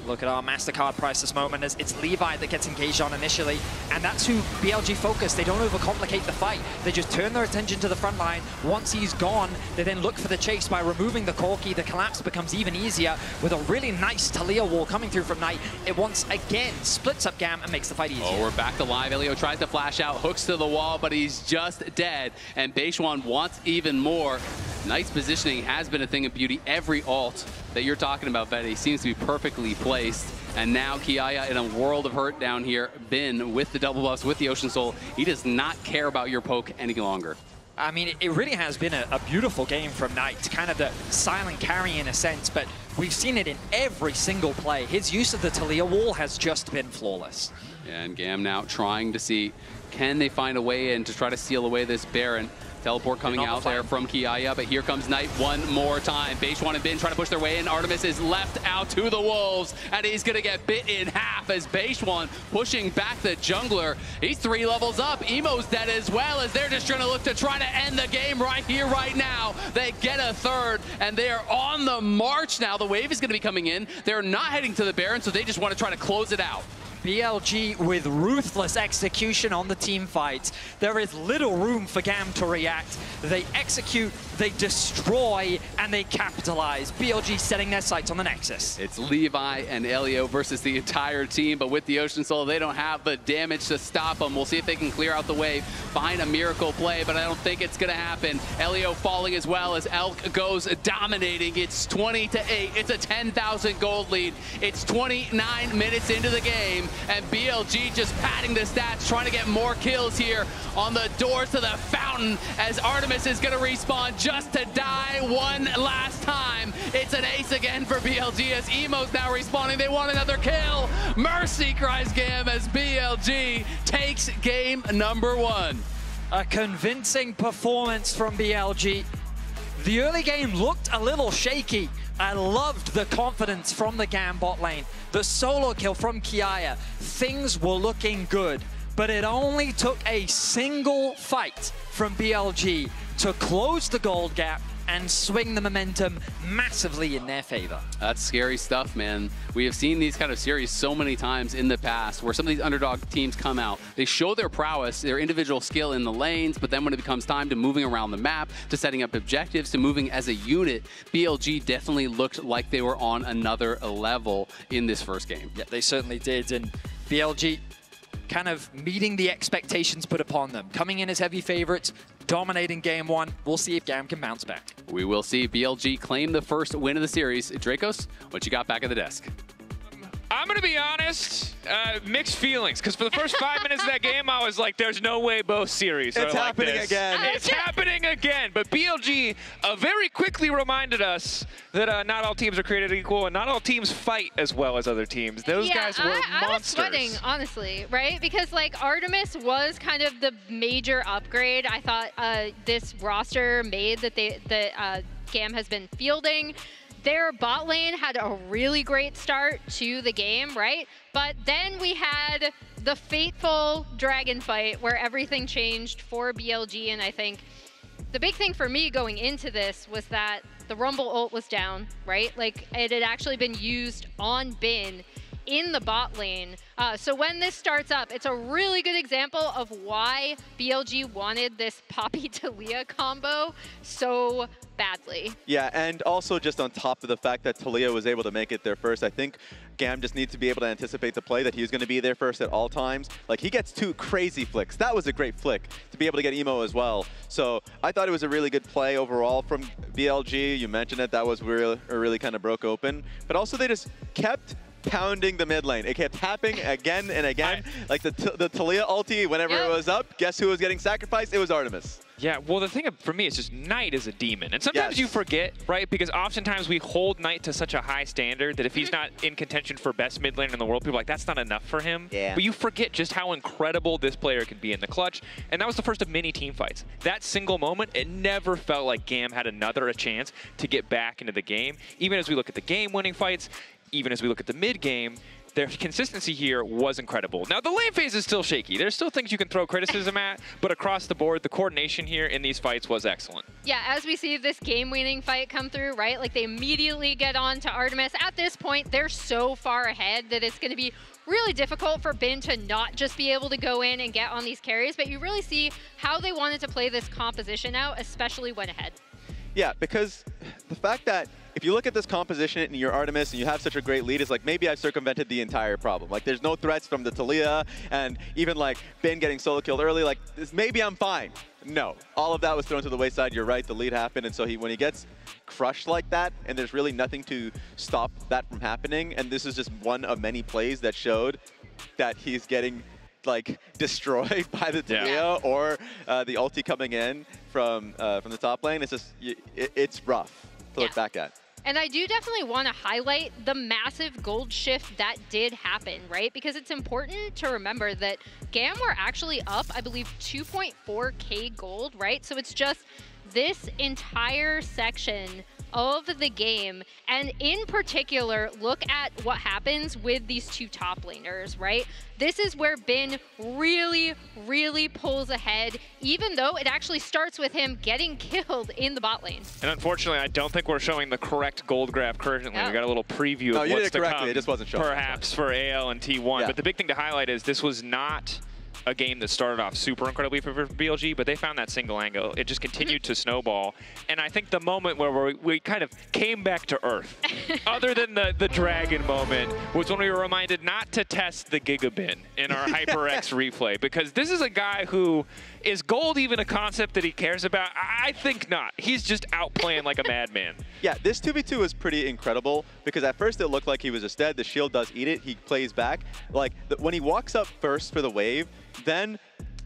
Look at our MasterCard price this moment as it's Levi that gets engaged on initially, and that's who BLG focus. They don't overcomplicate the fight. They just turn their attention to the front line. Once he's gone, they then look for the chase by removing the Corki. The collapse becomes even easier with a really nice Talia wall coming through from Knight. It once again splits up GAM and makes the fight easier. Oh, we're back to live. Elio tries to flash out, hooks to the wall, but he's just dead, and Beishwan wants even more. Knight's positioning has been a thing of beauty. Every ult that you're talking about, Betty, seems to be perfectly placed. And now Kiaya in a world of hurt down here. Bin with the double buffs, with the Ocean Soul. He does not care about your poke any longer. I mean, it really has been a beautiful game from Knight, kind of the silent carry in a sense, but we've seen it in every single play. His use of the Talia wall has just been flawless. Yeah, and GAM now trying to see, can they find a way in to try to steal away this Baron? Teleport coming out there from Kiaya, but here comes Knight one more time. Beishwan and Bin trying to push their way in. Artemis is left out to the wolves, and he's going to get bit in half as Beishwan pushing back the jungler. He's 3 levels up. Emo's dead as well, as they're just trying to look to try to end the game right here, right now. They get a third, and they are on the march now. The wave is going to be coming in. They're not heading to the Baron, so they just want to try to close it out. BLG with ruthless execution on the team fight. There is little room for GAM to react. They execute, they destroy, and they capitalize. BLG setting their sights on the Nexus. It's Levi and Elio versus the entire team, but with the Ocean Soul, they don't have the damage to stop them. We'll see if they can clear out the wave, find a miracle play, but I don't think it's going to happen. Elio falling as well as Elk goes dominating. It's 20-8. It's a 10,000 gold lead. It's 29 minutes into the game. And BLG just padding the stats, trying to get more kills here on the doors to the fountain as Artemis is going to respawn just to die one last time. It's an ace again for BLG as Emo's now respawning. They want another kill. Mercy, cries GAM as BLG takes game number 1. A convincing performance from BLG. The early game looked a little shaky. I loved the confidence from the GAM bot lane. The solo kill from Kiaya. Things were looking good, but it only took a single fight from BLG to close the gold gap and swing the momentum massively in their favor. That's scary stuff, man. We have seen these kind of series so many times in the past where some of these underdog teams come out, they show their prowess, their individual skill in the lanes, but then when it becomes time to moving around the map, to setting up objectives, to moving as a unit, BLG definitely looked like they were on another level in this first game. Yeah, they certainly did, and BLG kind of meeting the expectations put upon them. Coming in as heavy favorites, dominating game 1. We'll see if GAM can bounce back. We will see BLG claim the first win of the series. Dracos, what you got back at the desk? I'm going to be honest, mixed feelings, because for the first 5 minutes of that game, I was like, there's no way both series it's are happening like this. again. It's happening again. But BLG very quickly reminded us that not all teams are created equal, and not all teams fight as well as other teams. Those guys were monsters. I was sweating, honestly, right? Because, like, Artemis was kind of the major upgrade I thought this roster made that GAM has been fielding. Their bot lane had a really great start to the game, right? But then we had the fateful dragon fight where everything changed for BLG, and I think the big thing for me going into this was that the Rumble ult was down, right? Like, it had actually been used on Bin in the bot lane. So when this starts up, it's a really good example of why BLG wanted this Poppy Talia combo so badly. Yeah, and also just on top of the fact that Talia was able to make it there first, I think GAM just needs to be able to anticipate the play that he was going to be there first at all times. Like, he gets 2 crazy flicks. That was a great flick to be able to get Emo as well. So I thought it was a really good play overall from BLG. You mentioned it, that was really kind of broke open. But also they just kept pounding the mid lane. It kept happening again and again. Like the Talia ulti, whenever it was up, guess who was getting sacrificed? It was Artemis. Yeah, well, the thing for me is just Knight is a demon. And sometimes you forget, right? Because oftentimes we hold Knight to such a high standard that if he's not in contention for best mid laner in the world, people are like, that's not enough for him. Yeah. But you forget just how incredible this player can be in the clutch. And that was the first of many team fights. That single moment, it never felt like GAM had a chance to get back into the game. Even as we look at the game-winning fights, even as we look at the mid game, their consistency here was incredible. Now, the lane phase is still shaky. There's still things you can throw criticism at, but across the board, the coordination here in these fights was excellent. Yeah, as we see this game-winning fight come through, right? Like, they immediately get on to Artemis. At this point, they're so far ahead that it's going to be really difficult for Bin to not just be able to go in and get on these carries, but you really see how they wanted to play this composition out, especially when ahead. Yeah, because the fact that if you look at this composition and you're Artemis and you have such a great lead, it's like maybe I've circumvented the entire problem. Like there's no threats from the Talia and even like Bin getting solo killed early, like maybe I'm fine. No, all of that was thrown to the wayside. You're right, the lead happened, and so when he gets crushed like that and there's really nothing to stop that from happening, and this is just one of many plays that showed that he's getting like destroyed by the Talia or the ulti coming in from the top lane. It's just it's rough to look back at. And I do definitely want to highlight the massive gold shift that did happen, right? Because it's important to remember that GAM were actually up, I believe, 2.4K gold, right? So it's just this entire section of the game, and in particular, look at what happens with these two top laners, right? This is where Bin really, really pulls ahead, even though it actually starts with him getting killed in the bot lane. And unfortunately, I don't think we're showing the correct gold graph currently. We got a little preview of what's to come. It just wasn't showing. Perhaps for AL and T1. But the big thing to highlight is this was not a game that started off super incredibly for BLG, but they found that single angle. It just continued to snowball. And I think the moment where we kind of came back to earth, other than the dragon moment, was when we were reminded not to test the Gigabin in our HyperX replay, because this is a guy who, is gold even a concept that he cares about? I think not. He's just outplaying like a madman. Yeah, this 2v2 is pretty incredible, because at first it looked like he was just dead. The shield does eat it. He plays back. Like, when he walks up first for the wave, then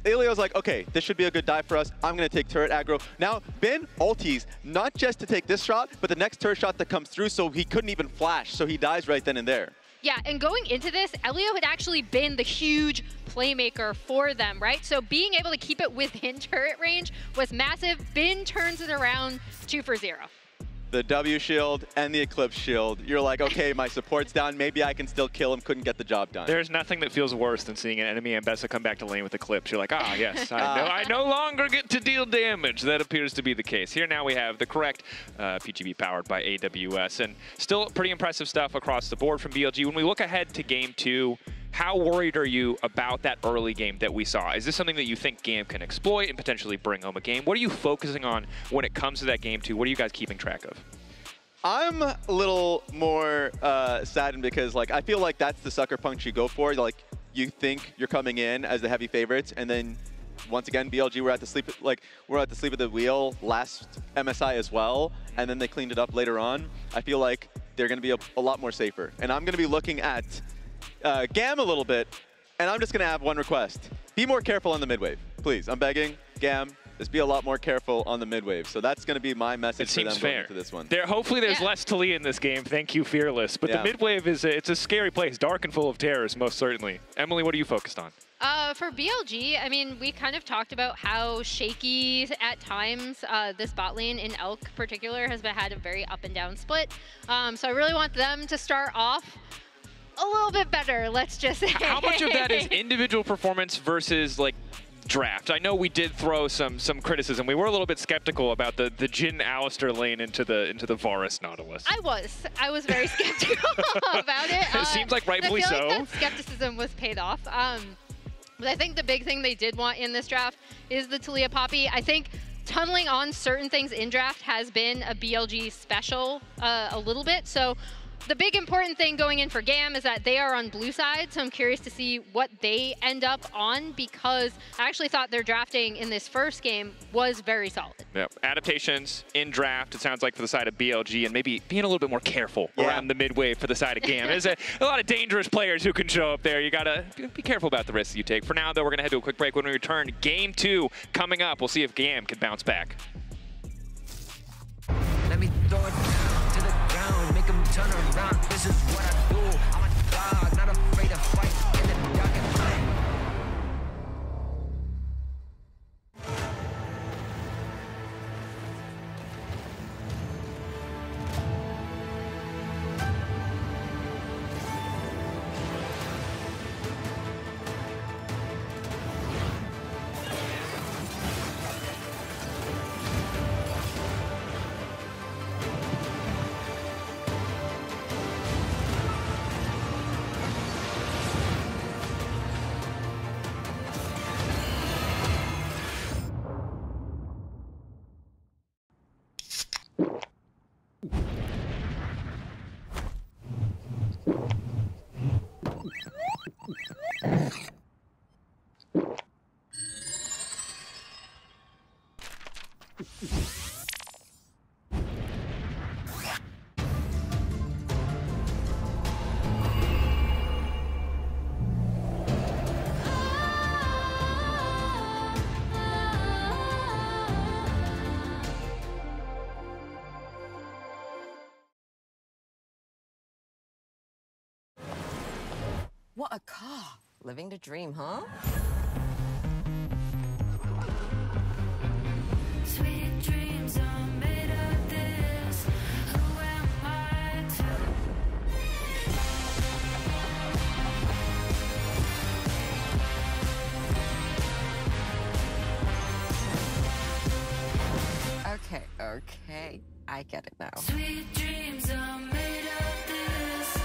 Elio's like, okay, this should be a good dive for us. I'm going to take turret aggro. Now, Bin ultis, not just to take this shot, but the next turret shot that comes through, so he couldn't even flash, so he dies right then and there. Yeah, and going into this, Elio had actually been the huge playmaker for them, right? So being able to keep it within turret range was massive. Bin turns it around 2 for 0. The W shield and the Eclipse shield. You're like, okay, my support's down. Maybe I can still kill him. Couldn't get the job done. There's nothing that feels worse than seeing an enemy Ambessa come back to lane with Eclipse. You're like, ah, yes, I no longer get to deal damage. That appears to be the case. Here now we have the correct PGB powered by AWS. And still pretty impressive stuff across the board from BLG. When we look ahead to Game 2, how worried are you about that early game that we saw? Is this something that you think GAM can exploit and potentially bring home a game? What are you focusing on when it comes to that Game 2? What are you guys keeping track of? I'm a little more saddened because, like, I feel like that's the sucker punch you go for. Like, you think you're coming in as the heavy favorites, and then once again, BLG were at the sleep of the wheel last MSI as well, and then they cleaned it up later on. I feel like they're going to be a lot more safer, and I'm going to be looking at GAM a little bit, and I'm just going to have one request. Be more careful on the mid-wave, please. I'm begging, GAM, just be a lot more careful on the mid-wave. So that's going to be my message for them going into this one. Hopefully there's less Talia in this game. Thank you, Fearless. But the mid-wave, it's a scary place, dark and full of terrors, most certainly. Emily, what are you focused on? For BLG, I mean, we kind of talked about how shaky at times this bot lane in Elk particular has had a very up and down split. So I really want them to start off a little bit better, let's just say. How much of that is individual performance versus like draft? I know we did throw some criticism. We were a little bit skeptical about the Jhin Alistair lane into the Varus Nautilus. I was very skeptical about it. It seems like rightfully so. I feel like that skepticism was paid off. But I think the big thing they did want in this draft is the Talia Poppy. I think tunneling on certain things in draft has been a BLG special a little bit. So the big important thing going in for GAM is that they are on blue side, so I'm curious to see what they end up on, because I actually thought their drafting in this first game was very solid. Yep. Adaptations in draft, it sounds like, for the side of BLG, and maybe being a little bit more careful around the mid-wave for the side of GAM. There's a lot of dangerous players who can show up there. You got to be careful about the risks you take. For now, though, we're going to head to a quick break. When we return, Game 2 coming up. We'll see if GAM can bounce back. Let me throw it down to the ground, make them turn around. This is what I do. I'm a dog, not afraid to fight in the dark and light. What a car. Living the dream, huh? Sweet dreams are made of this. Who am I Okay, okay. I get it now. Sweet dreams are made of this.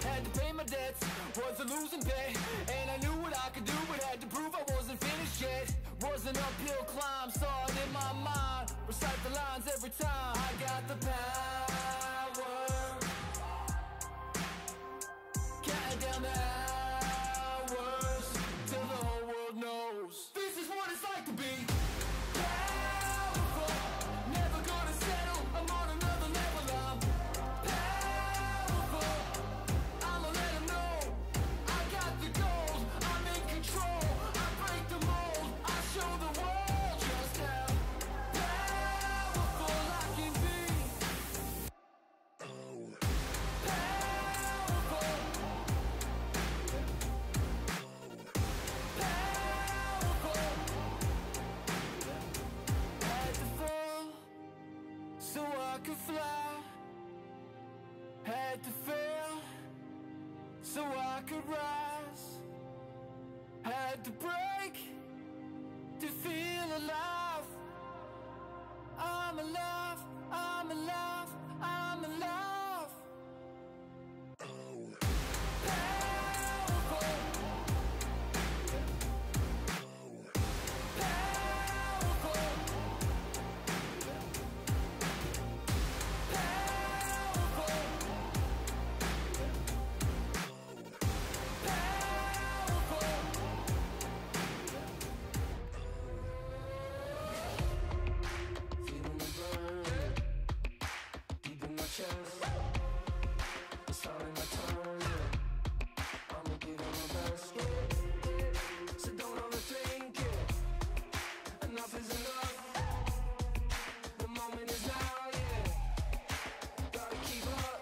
Had to pay my debts, was a losing bet, and I knew what I could do, but had to prove I wasn't finished yet. Was an uphill climb, saw it in my mind, recite the lines every time. I got the power, counting down the hours till the whole world knows this is what it's like to be powerful. Never gonna settle, I'm on another level. I'm powerful, I'ma let 'em know I got the gold, I'm in control, I break the mold, I show the world just how powerful I can be. Had to fall so I could fly. Had to fail so I could rise. Had to break to feel alive. I'm alive, I'm alive, I'm alive. Feeling the burn deep in my chest. It's starting my turn. I'ma give it my best. So don't overthink it. Enough is enough. The moment is now, yeah. Gotta keep up.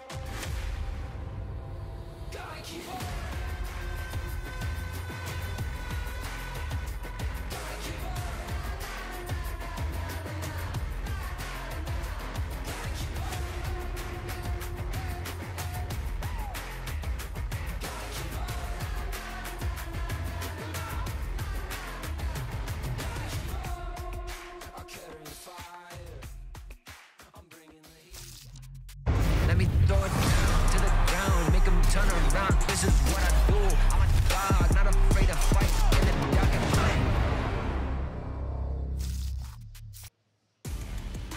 Gotta keep up. Gotta keep up. I'll carry the fire. I'm bringing the heat. Let me throw it down to the ground, make them turn around. This is what I do. I'm a dog, not afraid to fight in the dark and light.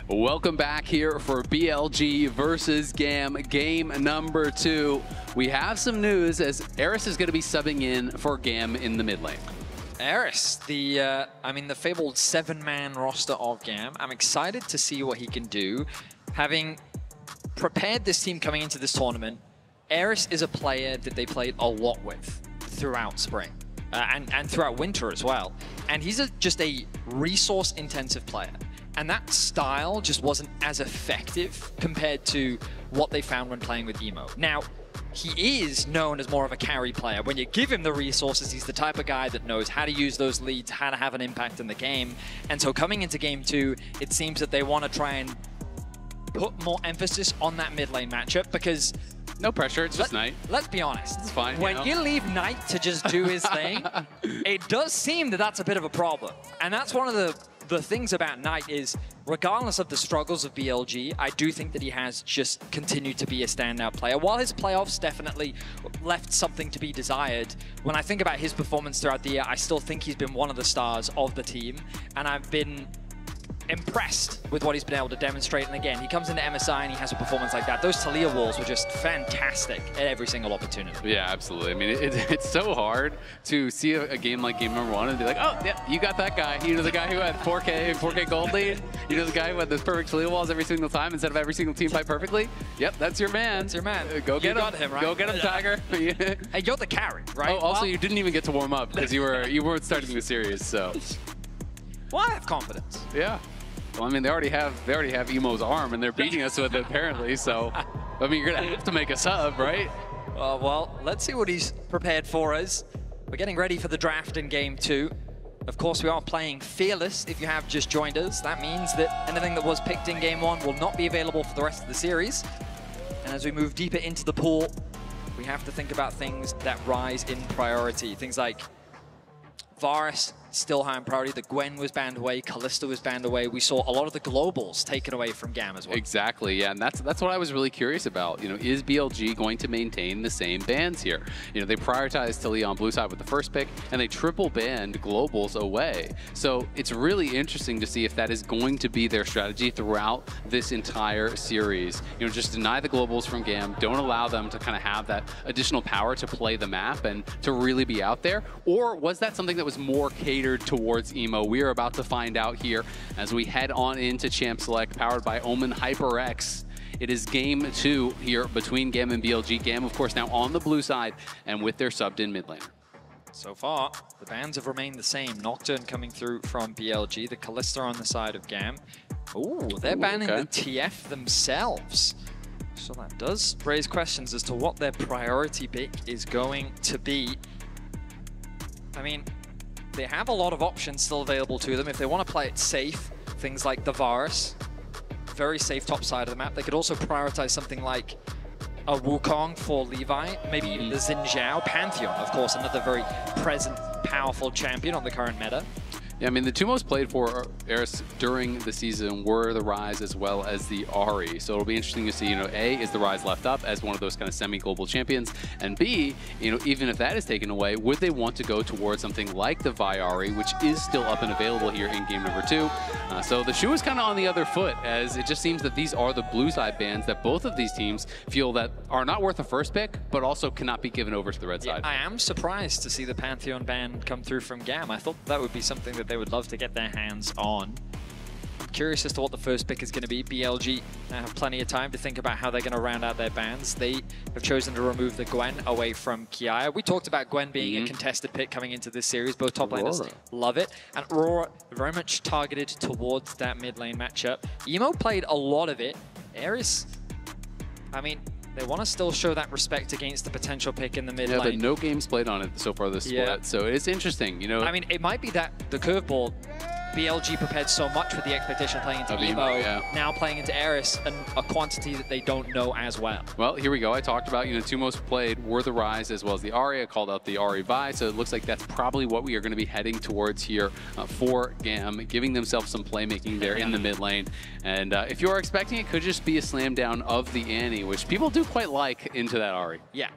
Welcome back here for BLG versus GAM, game number 2. We have some news as Eris is going to be subbing in for GAM in the mid lane. Eris, the fabled 7-man roster of GAM. I'm excited to see what he can do. Having prepared this team coming into this tournament, Eris is a player that they played a lot with throughout spring and throughout winter as well. And he's just a resource-intensive player. And that style just wasn't as effective compared to what they found when playing with Emo. Now, he is known as more of a carry player. When you give him the resources, he's the type of guy that knows how to use those leads, how to have an impact in the game. And so coming into game 2, it seems that they want to try and put more emphasis on that mid lane matchup because... No pressure, it's just Knight. Let's be honest. It's fine. When you leave Knight to just do his thing, it does seem that that's a bit of a problem. And that's one of the things about Knight is, regardless of the struggles of BLG, I do think that he has just continued to be a standout player. While his playoffs definitely left something to be desired, when I think about his performance throughout the year, I still think he's been one of the stars of the team. And I've been impressed with what he's been able to demonstrate. And again, he comes into MSI and he has a performance like that. Those Talia walls were just fantastic at every single opportunity. Yeah, absolutely. I mean, it's so hard to see a game like game number 1 and be like, oh, yeah, you got that guy. You know, the guy who had 4K gold lead. You know, the guy who had those perfect Talia walls every single time instead of every single team fight perfectly. Yep, that's your man. That's your man. Go get him. Got him, right? Go get him, Tiger. Hey, you're the carry, right? Oh, also, you didn't even get to warm up because you weren't starting the series, so. Well, I have confidence. Yeah. Well, I mean, they already have Emo's arm, and they're beating us with it apparently. So, I mean, you're gonna have to make a sub, right? Well, let's see what he's prepared for us. We're getting ready for the draft in Game 2. Of course, we are playing Fearless. If you have just joined us, that means that anything that was picked in Game 1 will not be available for the rest of the series. And as we move deeper into the pool, we have to think about things that rise in priority. Things like Varus, still high in priority. The Gwen was banned away. Kalista was banned away. We saw a lot of the globals taken away from GAM as well. Exactly, yeah, and that's what I was really curious about. You know, is BLG going to maintain the same bans here? You know, they prioritized Tilly on blue side with the first pick, and they triple banned globals away. So it's really interesting to see if that is going to be their strategy throughout this entire series. You know, just deny the globals from GAM, don't allow them to kind of have that additional power to play the map and to really be out there. Or was that something that was more catered towards Emo? We are about to find out here as we head on into Champ Select, powered by Omen HyperX. It is Game 2 here between GAM and BLG. GAM, of course, now on the blue side and with their subbed in mid laner. So far, the bans have remained the same. Nocturne coming through from BLG, the Kalista on the side of GAM. Ooh, they're banning the TF themselves. So that does raise questions as to what their priority pick is going to be. I mean, they have a lot of options still available to them. If they want to play it safe, things like the Varus, very safe top side of the map. They could also prioritize something like a Wukong for Levi, maybe even the Xin Zhao. Pantheon, of course, another very present, powerful champion on the current meta. Yeah, I mean, the two most played for Eris during the season were the Ryze as well as the Ahri. So it'll be interesting to see, you know, A, is the Ryze left up as one of those kind of semi-global champions? And B, you know, even if that is taken away, would they want to go towards something like the Vi Ahri, which is still up and available here in game number 2? So the shoe is kind of on the other foot, as it just seems that these are the blue side bans that both of these teams feel that are not worth a first pick, but also cannot be given over to the red side. I am surprised to see the Pantheon ban come through from GAM. I thought that would be something that they would love to get their hands on. I'm curious as to what the first pick is going to be. BLG have plenty of time to think about how they're going to round out their bans. They have chosen to remove the Gwen away from Kiaya. We talked about Gwen being a contested pick coming into this series. Both top laners love it. And Aurora very much targeted towards that mid lane matchup. Emo played a lot of it. Eris, I mean, they want to still show that respect against the potential pick in the mid lane. Yeah, but no games played on it so far this split, so it's interesting, you know. I mean, it might be that the curveball, BLG prepared so much with the expectation of playing into Emo, now playing into Eris, and a quantity that they don't know as well. Well, here we go. I talked about, you know, two most played were the Ryze as well as the Ahri. I called out the Ahri Vi, so it looks like that's probably what we are going to be heading towards here for GAM, giving themselves some playmaking there in the mid lane. And if you are expecting it, could just be a slam down of the Annie, which people do quite like into that Ahri. Yeah,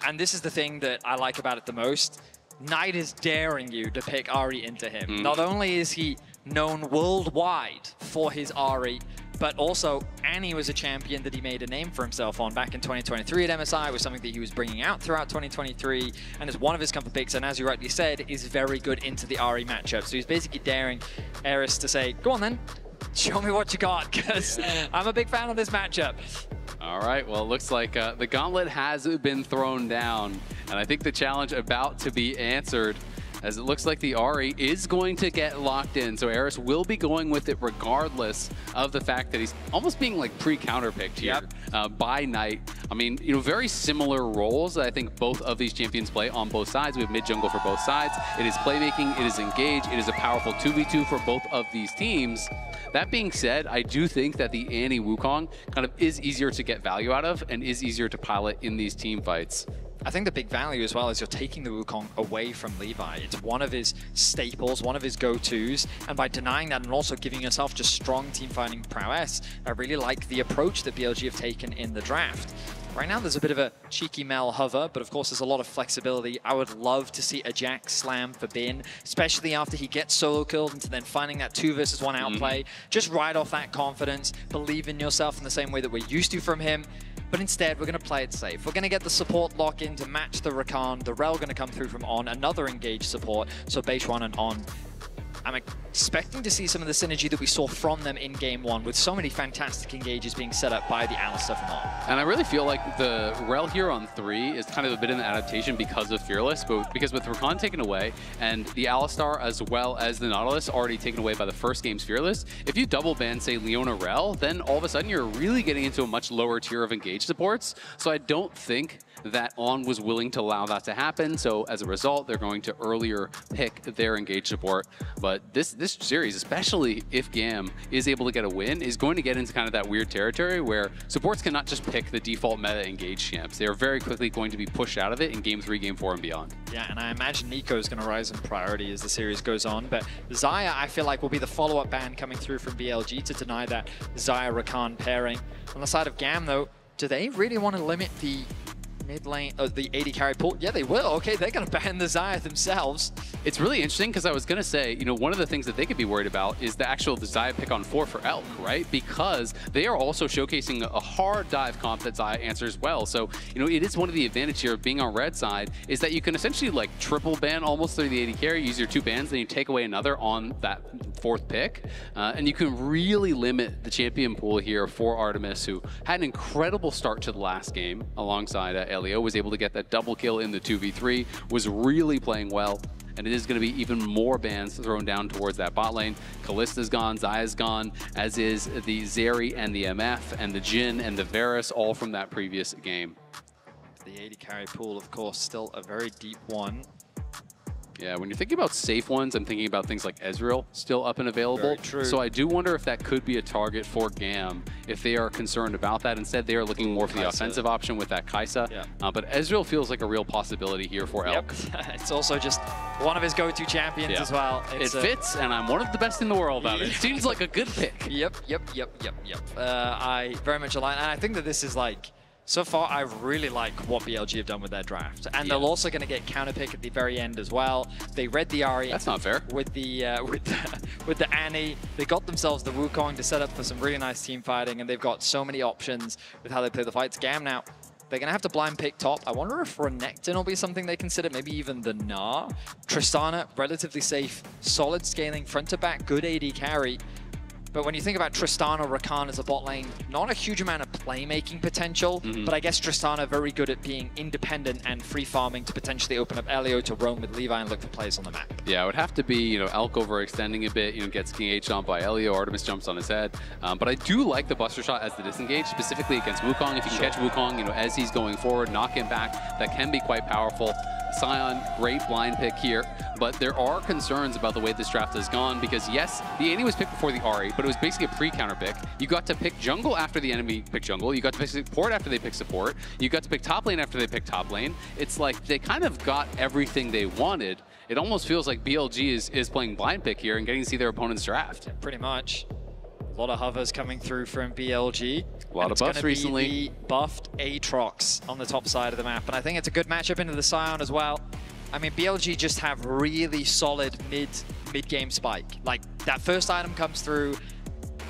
and this is the thing that I like about it the most. Knight is daring you to pick Ahri into him. Not only is he known worldwide for his Ahri, but also Annie was a champion that he made a name for himself on back in 2023 at MSI. It was something that he was bringing out throughout 2023 and is one of his comfort picks, and as you rightly said, is very good into the Ahri matchup. So he's basically daring Eris to say, go on then, show me what you got, because I'm a big fan of this matchup. All right, well, it looks like the gauntlet has been thrown down, and I think the challenge about to be answered, as it looks like the Ahri is going to get locked in. So Eris will be going with it regardless of the fact that he's almost being like pre-counterpicked here by Knight. I mean, you know, very similar roles that I think both of these champions play on both sides. We have mid jungle for both sides. It is playmaking, it is engage, it is a powerful 2v2 for both of these teams. That being said, I do think that the Annie Wukong kind of is easier to get value out of and is easier to pilot in these team fights. I think the big value as well is you're taking the Wukong away from Levi. It's one of his staples, one of his go-tos, and by denying that and also giving yourself just strong team fighting prowess, I really like the approach that BLG have taken in the draft. Right now there's a bit of a cheeky Mel hover, but of course there's a lot of flexibility. I would love to see a Jack slam for Bin, especially after he gets solo killed into then finding that 2 versus 1 outplay. Just ride off that confidence, believe in yourself in the same way that we're used to from him. But instead, we're going to play it safe. We're going to get the support lock in to match the Rakan. The Rel going to come through from On, another engaged support. So Beishuan and On I'm expecting to see some of the synergy that we saw from them in Game 1 with so many fantastic engages being set up by the Alistar from ARC. And I really feel like the Rel here on 3 is kind of a bit of an adaptation because of Fearless, but because with Rakan taken away and the Alistar as well as the Nautilus already taken away by the first game's Fearless, if you double ban, say, Leona Rel, then all of a sudden you're really getting into a much lower tier of engage supports. So I don't think that On was willing to allow that to happen. So as a result, they're going to earlier pick their engage support. But this series, especially if GAM is able to get a win, is going to get into kind of that weird territory where supports cannot just pick the default meta engage champs. They are very quickly going to be pushed out of it in Game 3, Game 4, and beyond. Yeah, and I imagine Nico is going to rise in priority as the series goes on. But Xayah, I feel like, will be the follow-up ban coming through from BLG to deny that Xayah-Rakan pairing. On the side of GAM, though, do they really want to limit the mid lane of the AD carry pool? Yeah, they will. Okay, they're going to ban the Xayah themselves. It's really interesting because I was going to say, you know, one of the things that they could be worried about is the actual Xayah pick on 4 for Elk, right? Because they are also showcasing a hard dive comp that Xayah answers well. So, you know, it is one of the advantages here of being on red side is that you can essentially like triple ban almost through the AD carry, use your 2 bans, then you take away another on that 4th pick. And you can really limit the champion pool here for Artemis, who had an incredible start to the last game alongside Elio, was able to get that double kill in the 2v3, was really playing well. And it is going to be even more bans thrown down towards that bot lane. Kallista's gone, Xayah's gone, as is the Zeri and the MF and the Jhin and the Varus, all from that previous game. The AD carry pool, of course, still a very deep one. Yeah, when you're thinking about safe ones, I'm thinking about things like Ezreal still up and available. Very true. So I do wonder if that could be a target for GAM if they are concerned about that. Instead, they are looking more for the offensive option with that Kai'Sa. Yeah. But Ezreal feels like a real possibility here for Elk. It's also just one of his go-to champions as well. It fits, and I'm one of the best in the world at it. It seems like a good pick. Yep. I very much align. And I think that this is like, so far, I really like what BLG have done with their draft. And they're also going to get counterpick at the very end as well. They read the Ahri. That's not fair. With the with the Annie. They got themselves the Wukong to set up for some really nice team fighting, and they've got so many options with how they play the fights. GAM now, they're going to have to blind pick top. I wonder if Renekton will be something they consider, maybe even the Gnar. Tristana, relatively safe, solid scaling, front to back, good AD carry. But when you think about Tristana, Rakan as a bot lane, not a huge amount of playmaking potential, but I guess Tristana very good at being independent and free farming to potentially open up Elio to roam with Levi and look for plays on the map. Yeah, it would have to be, you know, Elk overextending a bit, you know, gets King H on by Elio, Artemis jumps on his head. But I do like the Buster Shot as the disengage, specifically against Wukong. If you can catch Wukong, you know, as he's going forward, knock him back, that can be quite powerful. Sion, great blind pick here, but there are concerns about the way this draft has gone because yes, the Annie was picked before the Ahri, but it was basically a pre-counter pick. You got to pick jungle after the enemy picked jungle, you got to pick support after they picked support, you got to pick top lane after they picked top lane. It's like they kind of got everything they wanted. It almost feels like BLG is playing blind pick here and getting to see their opponent's draft. Yeah, pretty much. A lot of hovers coming through from BLG. A lot of buffs recently. Be the buffed Aatrox on the top side of the map, and I think it's a good matchup into the Sion as well. I mean, BLG just have really solid mid-game spike. Like, that first item comes through,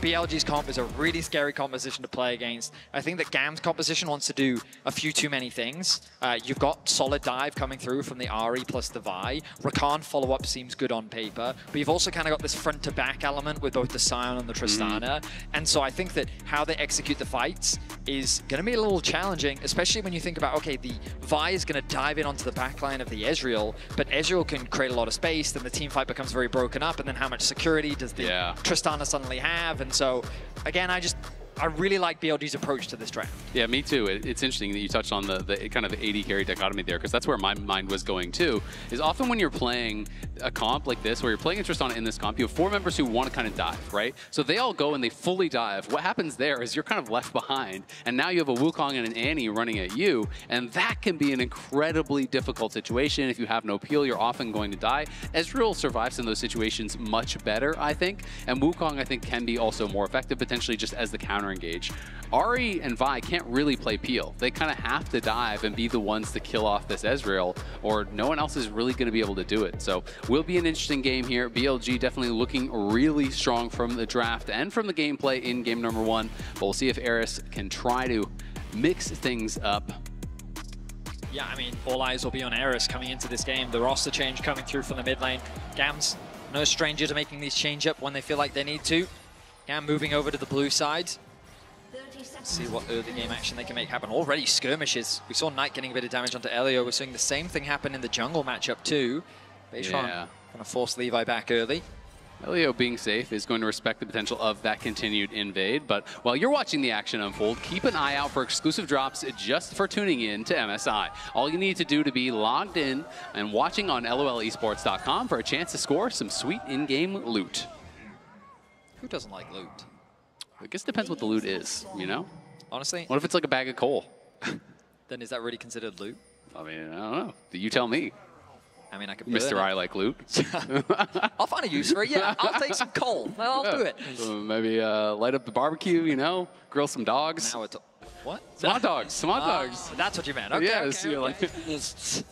BLG's comp is a really scary composition to play against. I think that GAM's composition wants to do a few too many things. You've got solid dive coming through from the Ahri plus the Vi. Rakan follow-up seems good on paper, but you've also kind of got this front-to-back element with both the Sion and the Tristana. And so I think that how they execute the fights is going to be a little challenging, especially when you think about, okay, the Vi is going to dive in onto the backline of the Ezreal, but Ezreal can create a lot of space, then the team fight becomes very broken up, and then how much security does the Tristana suddenly have? And so, again, I really like BLG's approach to this draft. Yeah, me too. It's interesting that you touched on the kind of AD carry dichotomy there, because that's where my mind was going too, is often when you're playing a comp like this, where you're playing a Tristana in this comp, you have 4 members who want to kind of dive, right? So they all go and they fully dive. What happens there is you're kind of left behind, and now you have a Wukong and an Annie running at you, and that can be an incredibly difficult situation. If you have no peel, you're often going to die. Ezreal survives in those situations much better, I think, and Wukong, I think, can be also more effective, potentially just as the counter engage. Ahri and Vi can't really play peel. They kind of have to dive and be the ones to kill off this Ezreal, or no one else is really going to be able to do it. So will be an interesting game here. BLG definitely looking really strong from the draft and from the gameplay in game number 1. But we'll see if Eris can try to mix things up. Yeah, I mean, all eyes will be on Eris coming into this game. The roster change coming through from the mid lane. GAM's no stranger to making these change up when they feel like they need to. GAM moving over to the blue side. See what early game action they can make happen. Already skirmishes. We saw Knight getting a bit of damage onto Elio. We're seeing the same thing happen in the jungle matchup too. Beishwan going to force Levi back early. Elio being safe is going to respect the potential of that continued invade, but while you're watching the action unfold, keep an eye out for exclusive drops just for tuning in to MSI. All you need to do to be logged in and watching on lolesports.com for a chance to score some sweet in-game loot. Who doesn't like loot? I guess it depends what the loot is, you know? Honestly? What if it's like a bag of coal? Then is that really considered loot? I mean, I don't know. You tell me. I mean, I could Mr. I like loot. I'll find a use for it, yeah. I'll take some coal. I'll do it. Maybe light up the barbecue, you know, grill some dogs. Now it's what? Some hot dogs. Some hot dogs. That's what you meant. Okay, yes. okay.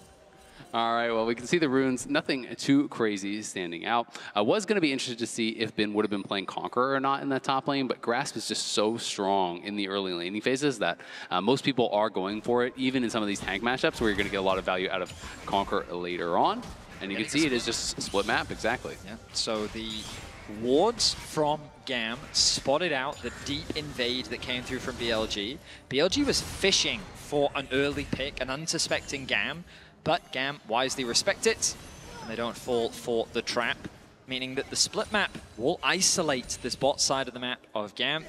All right, well, we can see the runes. Nothing too crazy standing out. I was going to be interested to see if Ben would have been playing Conqueror or not in that top lane, but Grasp is just so strong in the early laning phases that most people are going for it, even in some of these tank matchups where you're going to get a lot of value out of Conqueror later on. And you can see it is just a split map, exactly. Yeah. So the wards from GAM spotted out the deep invade that came through from BLG. BLG was fishing for an early pick, an unsuspecting GAM, but GAM wisely respect it, and they don't fall for the trap, meaning that the split map will isolate this bot side of the map of GAM.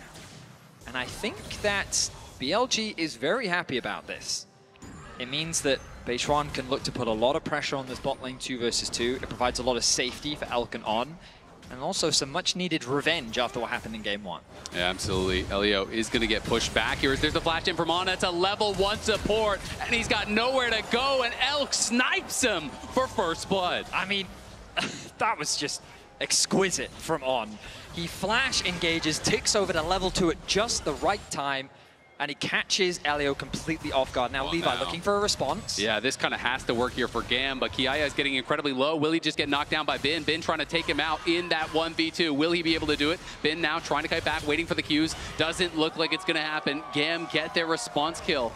And I think that BLG is very happy about this. It means that Beishwan can look to put a lot of pressure on this bot lane 2 versus 2. It provides a lot of safety for Elk and On, and also some much needed revenge after what happened in game 1. Yeah, absolutely. Elio is going to get pushed back here. There's the flash in from Ana. It's a level 1 support, and he's got nowhere to go, and Elk snipes him for first blood. I mean, that was just exquisite from On. He flash engages, ticks over to level 2 at just the right time, and he catches Elio completely off guard. Now, Levi looking for a response. Yeah, this kind of has to work here for GAM, but Kiaya is getting incredibly low. Will he just get knocked down by Ben? Ben trying to take him out in that 1v2. Will he be able to do it? Ben now trying to kite back, waiting for the Qs. Doesn't look like it's going to happen. GAM get their response kill.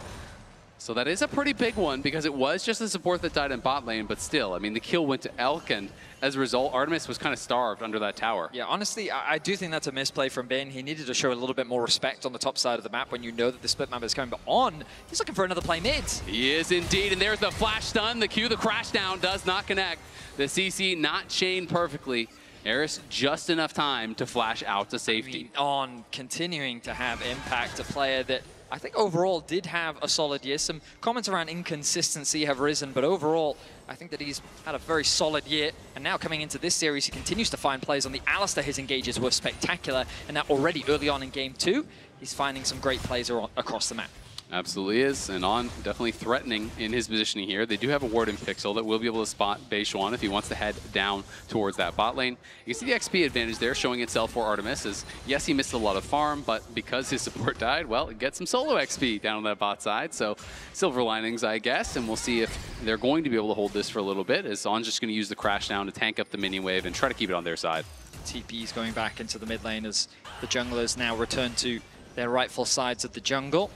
So that is a pretty big one because it was just the support that died in bot lane, but still, I mean, the kill went to Elk, and as a result, Artemis was kind of starved under that tower. Yeah, honestly, I do think that's a misplay from Ben. He needed to show a little bit more respect on the top side of the map when you know that the split map is coming. But On, he's looking for another play mid. He is indeed, and there's the flash stun. The Q, the crash down, does not connect. The CC not chained perfectly. Eris just enough time to flash out to safety. I mean, On continuing to have impact, a player that I think overall did have a solid year. Some comments around inconsistency have risen, but overall, I think that he's had a very solid year. And now coming into this series, he continues to find plays on the Alistar. His engages were spectacular. And now already early on in game 2, he's finding some great plays across the map. Absolutely is, and On definitely threatening in his positioning here. They do have a ward in Pixel that will be able to spot Beishwan if he wants to head down towards that bot lane. You can see the XP advantage there showing itself for Artemis. As yes, he missed a lot of farm, but because his support died, well, it gets some solo XP down on that bot side. So silver linings, I guess, and we'll see if they're going to be able to hold this for a little bit, as On's just going to use the crash down to tank up the minion wave and try to keep it on their side. TP's going back into the mid lane as the junglers now return to their rightful sides of the jungle.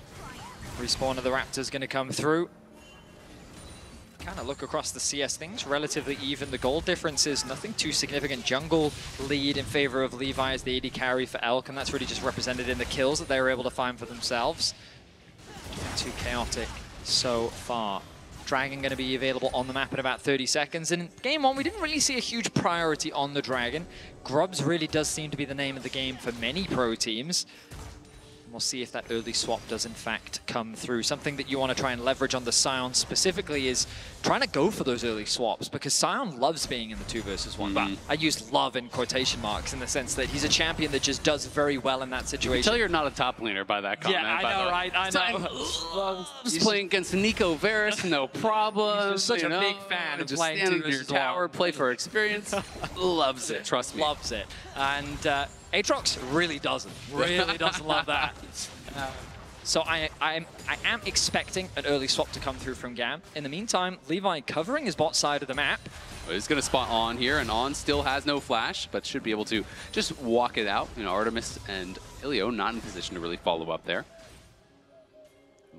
Respawn of the Raptors going to come through. Kind of look across the CS, things relatively even. The gold difference is nothing too significant. Jungle lead in favor of Levi as the AD carry for Elk, and that's really just represented in the kills that they were able to find for themselves. Too chaotic so far. Dragon going to be available on the map in about 30 seconds. And in game 1, we didn't really see a huge priority on the Dragon. Grubs really does seem to be the name of the game for many pro teams. We'll see if that early swap does in fact come through. Something that you want to try and leverage on the Sion specifically is trying to go for those early swaps, because Sion loves being in the 2 versus 1. But I use love in quotation marks in the sense that he's a champion that just does very well in that situation. You can tell you're not a top laner by that comment. Yeah, I know, right? I know. Just playing against Nico Varus, no problem. He's such a big fan of just playing stand 2 in your versus tower, 1. play for experience. Loves it, trust me. Loves it. And Aatrox really doesn't love that. So I am expecting an early swap to come through from GAM. In the meantime, Levi covering his bot side of the map. Well, he's going to spot On here, and On still has no flash, but should be able to just walk it out. You know, Artemis and Ilio not in position to really follow up there.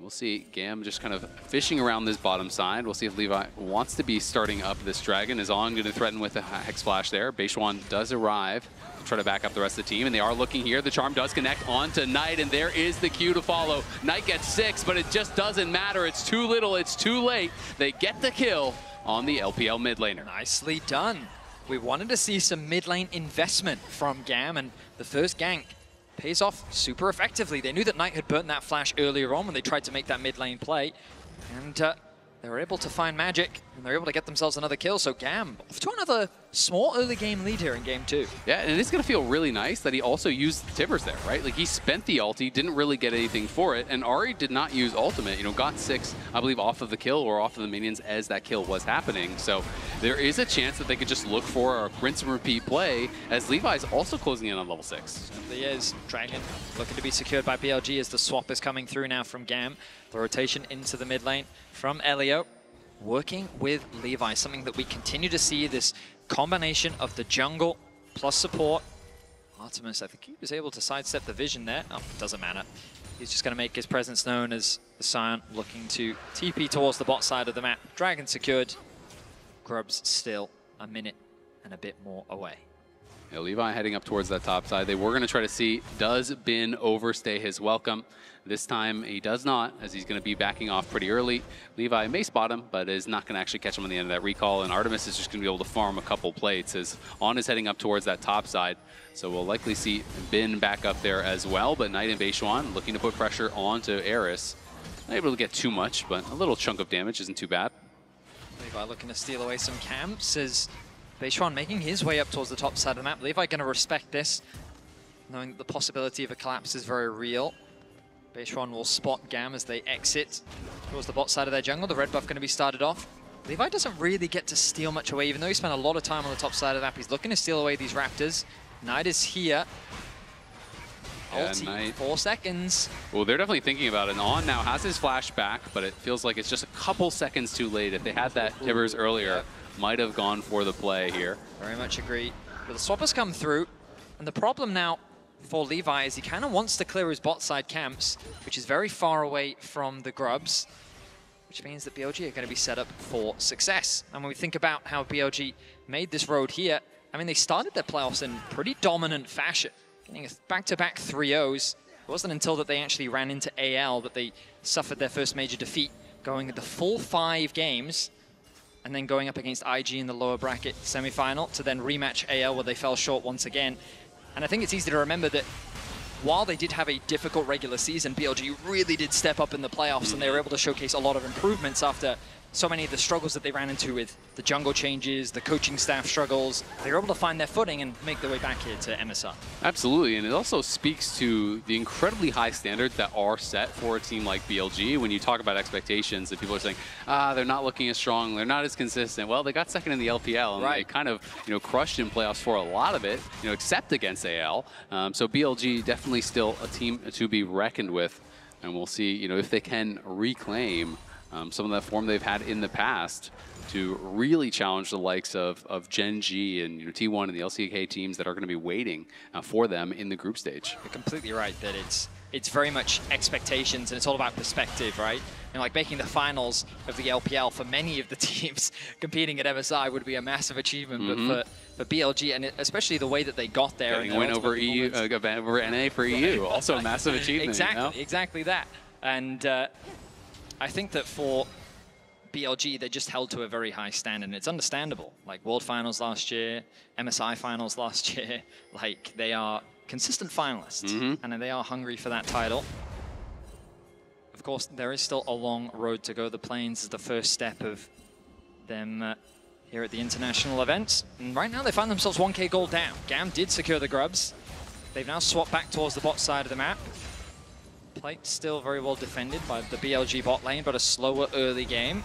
We'll see GAM just kind of fishing around this bottom side. We'll see if Levi wants to be starting up this dragon. Is On going to threaten with a Hex Flash there. Beishwan does arrive to try to back up the rest of the team, and they are looking here. The charm does connect onto Knight, and there is the Q to follow. Knight gets 6, but it just doesn't matter. It's too little, it's too late. They get the kill on the LPL mid laner. Nicely done. We wanted to see some mid lane investment from GAM, and the first gank pays off super effectively. They knew that Knight had burnt that flash earlier on when they tried to make that mid lane play, and they were able to find magic, and they're able to get themselves another kill. So GAM off to another small early game lead here in game 2. Yeah, and it's going to feel really nice that he also used Tibbers there, right? Like, he spent the ulti, didn't really get anything for it, and Ahri did not use ultimate, you know, got 6, I believe, off of the kill or off of the minions as that kill was happening. So there is a chance that they could just look for a rinse and repeat play, as Levi's also closing in on level 6. Simply is. Dragon looking to be secured by BLG as the swap is coming through now from GAM. The rotation into the mid lane from Elio. Working with Levi, something that we continue to see, this combination of the jungle plus support. Artemis, I think he was able to sidestep the vision there. Oh, doesn't matter. He's just going to make his presence known as the Scion looking to TP towards the bot side of the map. Dragon secured. Grubs still a minute and a bit more away. Yeah, Levi heading up towards that top side. They were going to try to see, does Bin overstay his welcome? This time he does not, as he's going to be backing off pretty early. Levi may spot him, but is not going to actually catch him on the end of that recall, and Artemis is just going to be able to farm a couple plates as On is heading up towards that top side. So we'll likely see Bin back up there as well, but Knight and Beishwan looking to put pressure onto Eris. Not able to get too much, but a little chunk of damage isn't too bad. Levi looking to steal away some camps as Beishwan making his way up towards the top side of the map. Levi going to respect this, knowing that the possibility of a collapse is very real. Beishwan will spot GAM as they exit towards the bot side of their jungle. The red buff going to be started off. Levi doesn't really get to steal much away, even though he spent a lot of time on the top side of the map. He's looking to steal away these Raptors. Knight is here. Ulti, Knight. 4 seconds. Well, they're definitely thinking about it. And On now has his flash back, but it feels like it's just a couple seconds too late. If they had that Tibbers earlier, might have gone for the play here. Very much agree. But the swap has come through, and the problem now for Levi is he kind of wants to clear his bot side camps, which is very far away from the Grubs, which means that BLG are going to be set up for success. And when we think about how BLG made this road here, I mean, they started their playoffs in pretty dominant fashion, getting back-to-back 3-0s. It wasn't until that they actually ran into AL that they suffered their first major defeat, going the full 5 games, and then going up against IG in the lower bracket semi-final to then rematch AL where they fell short once again. And I think it's easy to remember that while they did have a difficult regular season, BLG really did step up in the playoffs, and they were able to showcase a lot of improvements after so many of the struggles that they ran into with the jungle changes, the coaching staff struggles. They were able to find their footing and make their way back here to MSI. Absolutely, and it also speaks to the incredibly high standards that are set for a team like BLG. When you talk about expectations, that people are saying, they're not looking as strong, they're not as consistent. Well, they got second in the LPL, and they kind of, crushed in playoffs for a lot of it, except against AL. So BLG definitely still a team to be reckoned with, and we'll see, if they can reclaim some of that form they've had in the past to really challenge the likes of Gen G and T1 and the LCK teams that are going to be waiting for them in the group stage. You're completely right that it's very much expectations, and it's all about perspective, right? Like making the finals of the LPL for many of the teams competing at MSI would be a massive achievement, but for BLG, and especially the way that they got there. Getting a win over EU, over NA for EU, also a massive achievement. Exactly, exactly that. And I think that for BLG, they just held to a very high standard, and it's understandable. Like World Finals last year, MSI Finals last year, like they are consistent finalists, and they are hungry for that title. Of course, there is still a long road to go. The Plains is the first step of them here at the international events. And right now, they find themselves 1K gold down. GAM did secure the Grubs. They've now swapped back towards the bot side of the map. Plate still very well defended by the BLG bot lane, but a slower early game.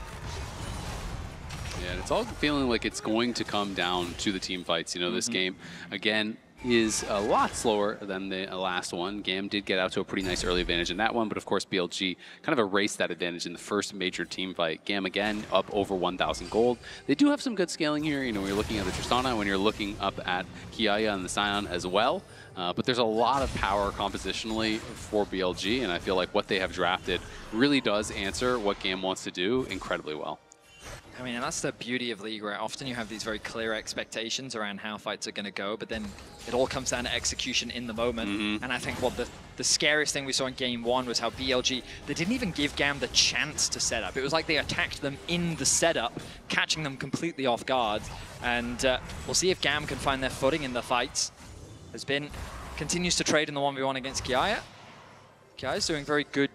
Yeah, and it's all feeling like it's going to come down to the team fights. This game, again, is a lot slower than the last one. GAM did get out to a pretty nice early advantage in that one, but of course BLG kind of erased that advantage in the first major team fight. GAM again up over 1,000 gold. They do have some good scaling here. You know, when you're looking at the Tristana, when you're looking up at Kiaya and the Scion as well. But there's a lot of power compositionally for BLG, and I feel like what they have drafted really does answer what GAM wants to do incredibly well. I mean, and that's the beauty of League, right? Often you have these very clear expectations around how fights are going to go, but then it all comes down to execution in the moment. And I think what the scariest thing we saw in Game 1 was how BLG, they didn't even give GAM the chance to set up. It was like they attacked them in the setup, catching them completely off guard. And we'll see if GAM can find their footing in the fights. Continues to trade in the 1v1 against Kiaya. Kiaya's doing very good.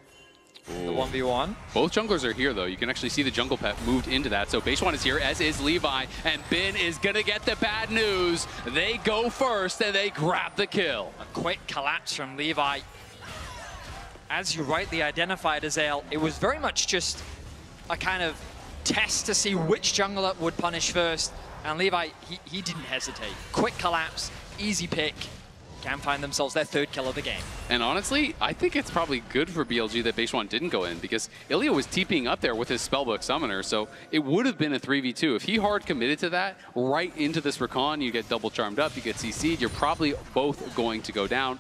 The 1v1. Both junglers are here, though. You can actually see the jungle pet moved into that. So Baishwan is here, as is Levi, and Bin is going to get the bad news. They go first, and they grab the kill. A quick collapse from Levi. As you rightly identified, Azael, it was very much just a kind of test to see which jungler would punish first. And Levi, he didn't hesitate. Quick collapse, easy pick. GAM find themselves their third kill of the game. And honestly, I think it's probably good for BLG that Baishwan didn't go in, because Ilya was TPing up there with his Spellbook Summoner, so it would have been a 3v2. If he hard committed to that, right into this Recon, you get double charmed up, you get CC'd, you're probably both going to go down.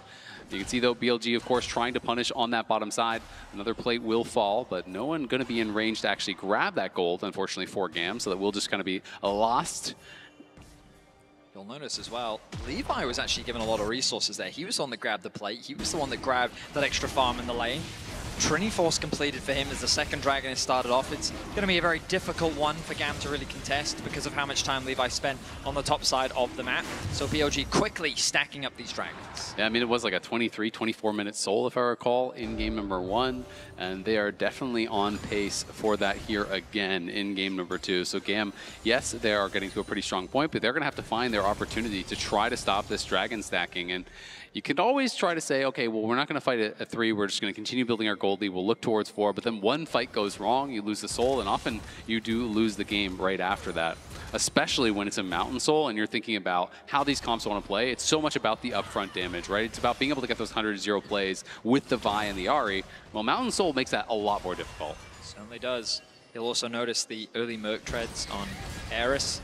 You can see, though, BLG, of course, trying to punish on that bottom side. Another plate will fall, but no one going to be in range to actually grab that gold, unfortunately, for GAM, so that will just kind of be lost. You'll notice as well, Levi was actually given a lot of resources there. He was the one that grabbed the plate. He was the one that grabbed that extra farm in the lane. Trini Force completed for him as the second dragon has started off. It's going to be a very difficult one for GAM to really contest because of how much time Levi spent on the top side of the map. So BLG quickly stacking up these dragons. Yeah, I mean, it was like a 23, 24-minute soul, if I recall, in game number 1. And they are definitely on pace for that here again in game number 2. So GAM, yes, they are getting to a pretty strong point, but they're going to have to find their opportunity to try to stop this dragon stacking. And you can always try to say, okay, well, we're not going to fight a 3. We're just going to continue building our gold lead. We'll look towards 4. But then one fight goes wrong, you lose the soul, and often you do lose the game right after that, especially when it's a Mountain Soul and you're thinking about how these comps want to play. It's so much about the upfront damage, right? It's about being able to get those 100-0 plays with the Vi and the Ahri. Well, Mountain Soul makes that a lot more difficult. Certainly does. You'll also notice the early Merc treads on Eris.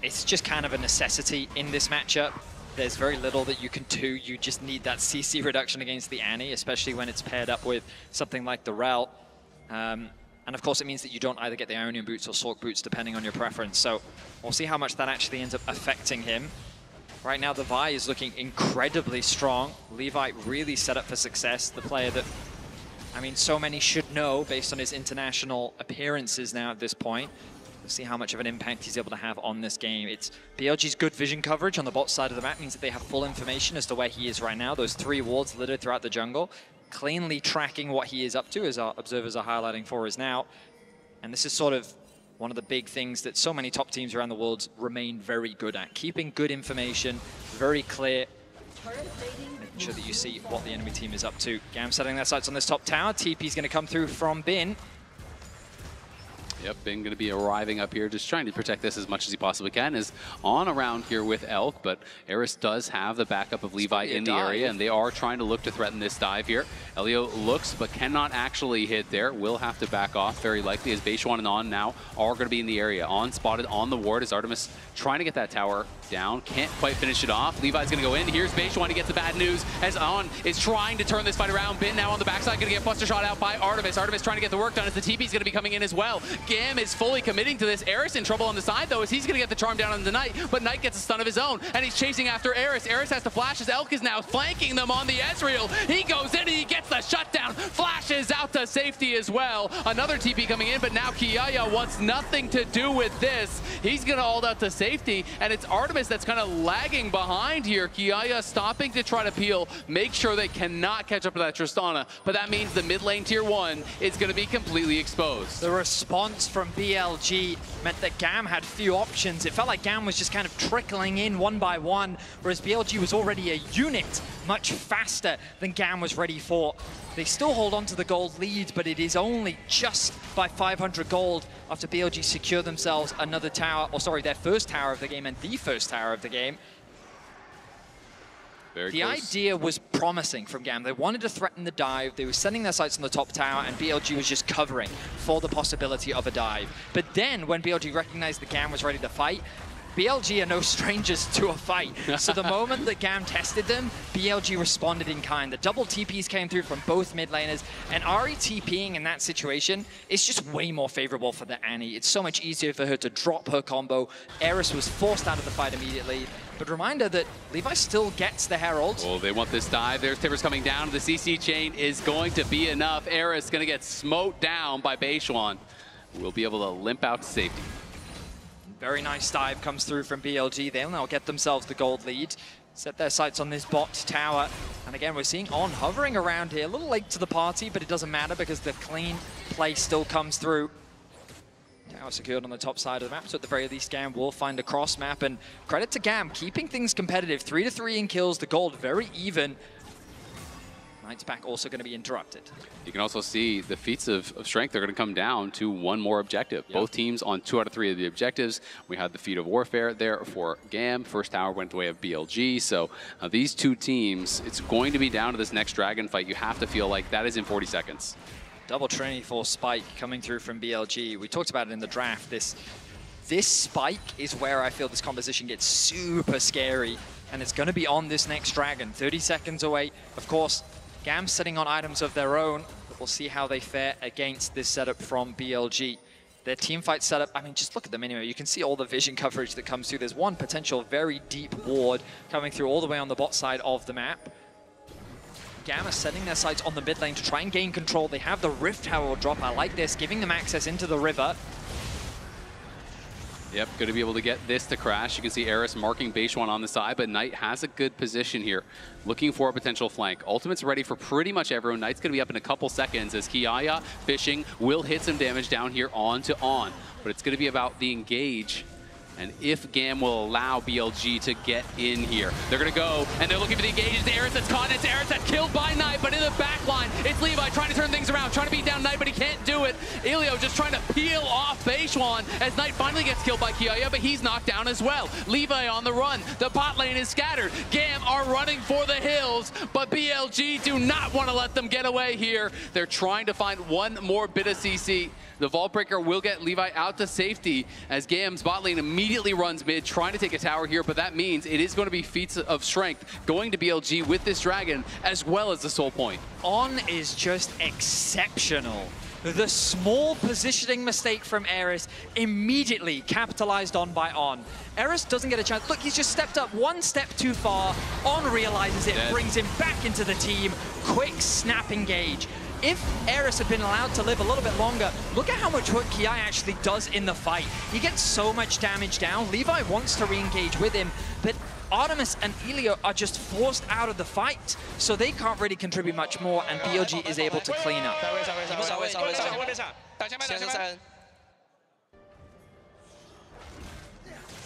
It's just kind of a necessity in this matchup. There's very little that you can do. You just need that CC reduction against the Annie, especially when it's paired up with something like the Rel. And of course, it means that you don't either get the Ionian boots or Sork boots, depending on your preference. So we'll see how much that actually ends up affecting him. Right now, the Vi is looking incredibly strong. Levi really set up for success. The player that, I mean, so many should know based on his international appearances now at this point. We'll see how much of an impact he's able to have on this game. It's BLG's good vision coverage on the bot side of the map means that they have full information as to where he is right now. Those 3 wards littered throughout the jungle, cleanly tracking what he is up to, as our observers are highlighting for us now. And this is sort of one of the big things that so many top teams around the world remain very good at. Keeping good information, very clear, making sure that you see what the enemy team is up to. GAM setting their sights on this top tower. TP's going to come through from Bin. Yep, Bin going to be arriving up here, just trying to protect this as much as he possibly can. Is on around here with Elk, but Eris does have the backup of Levi in the area, and they are trying to look to threaten this dive here. Elio looks, but cannot actually hit there. Will have to back off, very likely, as Baishwan and On now are going to be in the area. On spotted on the ward as Artemis trying to get that tower down. Can't quite finish it off. Levi's going to go in. Here's Baishwan. He gets the bad news as On is trying to turn this fight around. Bin now on the backside, going to get buster shot out by Artemis. Artemis trying to get the work done as the TP's going to be coming in as well. GAM is fully committing to this. Eris in trouble on the side, though, as he's going to get the charm down on the Knight, but Knight gets a stun of his own, and he's chasing after Eris. Eris has to flash as Elk is now flanking them on the Ezreal. He goes in and he gets the shutdown. Flashes out to safety as well. Another TP coming in, but now Kiaya wants nothing to do with this. He's going to hold out to safety, and it's Artemis that's kind of lagging behind here. Kiaya stopping to try to peel, make sure they cannot catch up to that Tristana, but that means the mid lane tier 1 is going to be completely exposed. The response from BLG meant that GAM had few options. It felt like GAM was just kind of trickling in one by one, whereas BLG was already a unit much faster than GAM was ready for. They still hold on to the gold lead, but it is only just by 500 gold after BLG secure themselves another tower, or sorry, their first tower of the game and the first tower of the game. The idea was promising from GAM. They wanted to threaten the dive. They were sending their sights on the top tower, and BLG was just covering for the possibility of a dive. But then, when BLG recognized that GAM was ready to fight, BLG are no strangers to a fight. So the moment that GAM tested them, BLG responded in kind. The double TPs came through from both mid laners, and Ari TPing in that situation is just way more favorable for the Annie. It's so much easier for her to drop her combo. Eris was forced out of the fight immediately. But reminder that Levi still gets the Herald. Oh, they want this dive. There's Tibbers coming down. The CC chain is going to be enough. Eris going to get smote down by Beishuan. We'll be able to limp out to safety. Very nice dive comes through from BLG. They'll now get themselves the gold lead. Set their sights on this bot tower. And again, we're seeing On hovering around here. A little late to the party, but it doesn't matter because the clean play still comes through. Tower secured on the top side of the map, so at the very least GAM will find a cross map. And credit to GAM, keeping things competitive. 3-3 in kills, the gold very even. Knight's back also going to be interrupted. You can also see the feats of strength are going to come down to one more objective. Yep. Both teams on 2 out of 3 of the objectives. We had the feat of warfare there for GAM. First tower went the way of BLG. So these two teams, it's going to be down to this next dragon fight. You have to feel like that is in 40 seconds. Double Trinity Force spike coming through from BLG. We talked about it in the draft. This spike is where I feel this composition gets super scary. And it's going to be on this next dragon. 30 seconds away. Of course, GAM sitting on items of their own. We'll see how they fare against this setup from BLG. Their team fight setup, I mean, just look at them anyway. You can see all the vision coverage that comes through. There's one potential very deep ward coming through all the way on the bot side of the map. GAM are setting their sights on the mid lane to try and gain control. They have the Rift Tower drop. I like this, giving them access into the river. Yep, going to be able to get this to crash. You can see Eris marking Beishuan on the side, but Knight has a good position here, looking for a potential flank. Ultimate's ready for pretty much everyone. Knight's going to be up in a couple seconds as Kiaya fishing will hit some damage down here onto On. But it's going to be about the engage. And if GAM will allow BLG to get in here, they're going to go, and they're looking for the engage. It's Eris that's caught, and it's Eris that's killed by Knight, but in the back line, it's Levi trying to turn things around, trying to beat down Knight, but he can't do it. Elio just trying to peel off Beishuan as Knight finally gets killed by Kiaya, but he's knocked down as well. Levi on the run. The bot lane is scattered. GAM are running for the hills, but BLG do not want to let them get away here. They're trying to find one more bit of CC. The Vault Breaker will get Levi out to safety as GAM's bot lane immediately runs mid, trying to take a tower here, but that means it is going to be feats of strength going to BLG with this dragon as well as the soul point. On is just exceptional. The small positioning mistake from Eris immediately capitalized on by On. Eris doesn't get a chance. Look, he's just stepped up one step too far. On realizes it, brings him back into the team. Quick snap engage. If Eris had been allowed to live a little bit longer, look at how much work Kiai actually does in the fight. He gets so much damage down. Levi wants to re-engage with him, but Artemis and Elio are just forced out of the fight, so they can't really contribute much more, and BLG is able to clean up.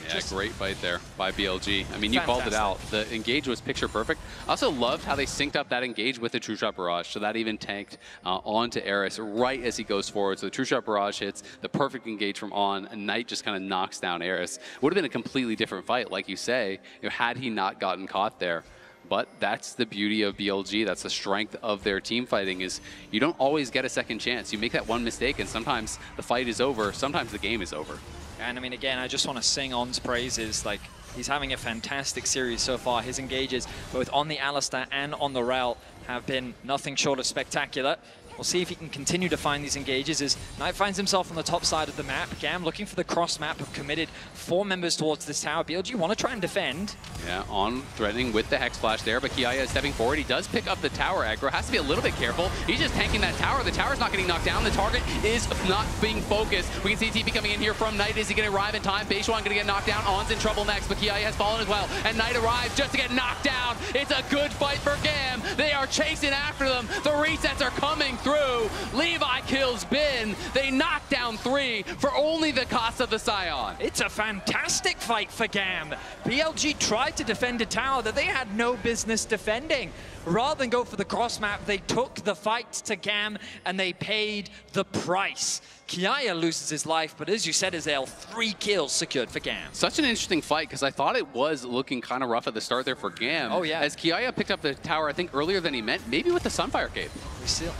Yeah, great fight there by BLG. I mean, you called it out. The engage was picture perfect. I also loved how they synced up that engage with the True Shot Barrage, so that even tanked onto Eris right as he goes forward. So the True Shot Barrage hits, the perfect engage from On, and Knight just kind of knocks down Eris. Would have been a completely different fight, like you say, had he not gotten caught there. But that's the beauty of BLG. That's the strength of their team fighting, is you don't always get a second chance. You make that one mistake, and sometimes the fight is over. Sometimes the game is over. And I mean, again, I just want to sing On's praises. Like, he's having a fantastic series so far. His engages, both on the Alistar and on the Rel, have been nothing short of spectacular. We'll see if he can continue to find these engages as Knight finds himself on the top side of the map. GAM looking for the cross map, have committed 4 members towards this tower. BLG want to try and defend. Yeah, On threatening with the Hex Flash there, but Kiaya is stepping forward. He does pick up the tower aggro. Has to be a little bit careful. He's just tanking that tower. The tower's not getting knocked down. The target is not being focused. We can see TP coming in here from Knight. Is he going to arrive in time? Beishuan going to get knocked down. On's in trouble next, but Kiaya has fallen as well. And Knight arrives just to get knocked down. It's a good fight for GAM. They are chasing after them. The resets are coming. through. Levi kills Bin. They knock down 3 for only the cost of the Scion. It's a fantastic fight for GAM. BLG tried to defend a tower that they had no business defending. Rather than go for the cross map, they took the fight to GAM and they paid the price. Kiaya loses his life, but as you said, Azael, 3 kills secured for GAM. Such an interesting fight, because I thought it was looking kind of rough at the start there for GAM. Oh, yeah. As Kiaya picked up the tower, I think, earlier than he meant, maybe with the Sunfire Cape.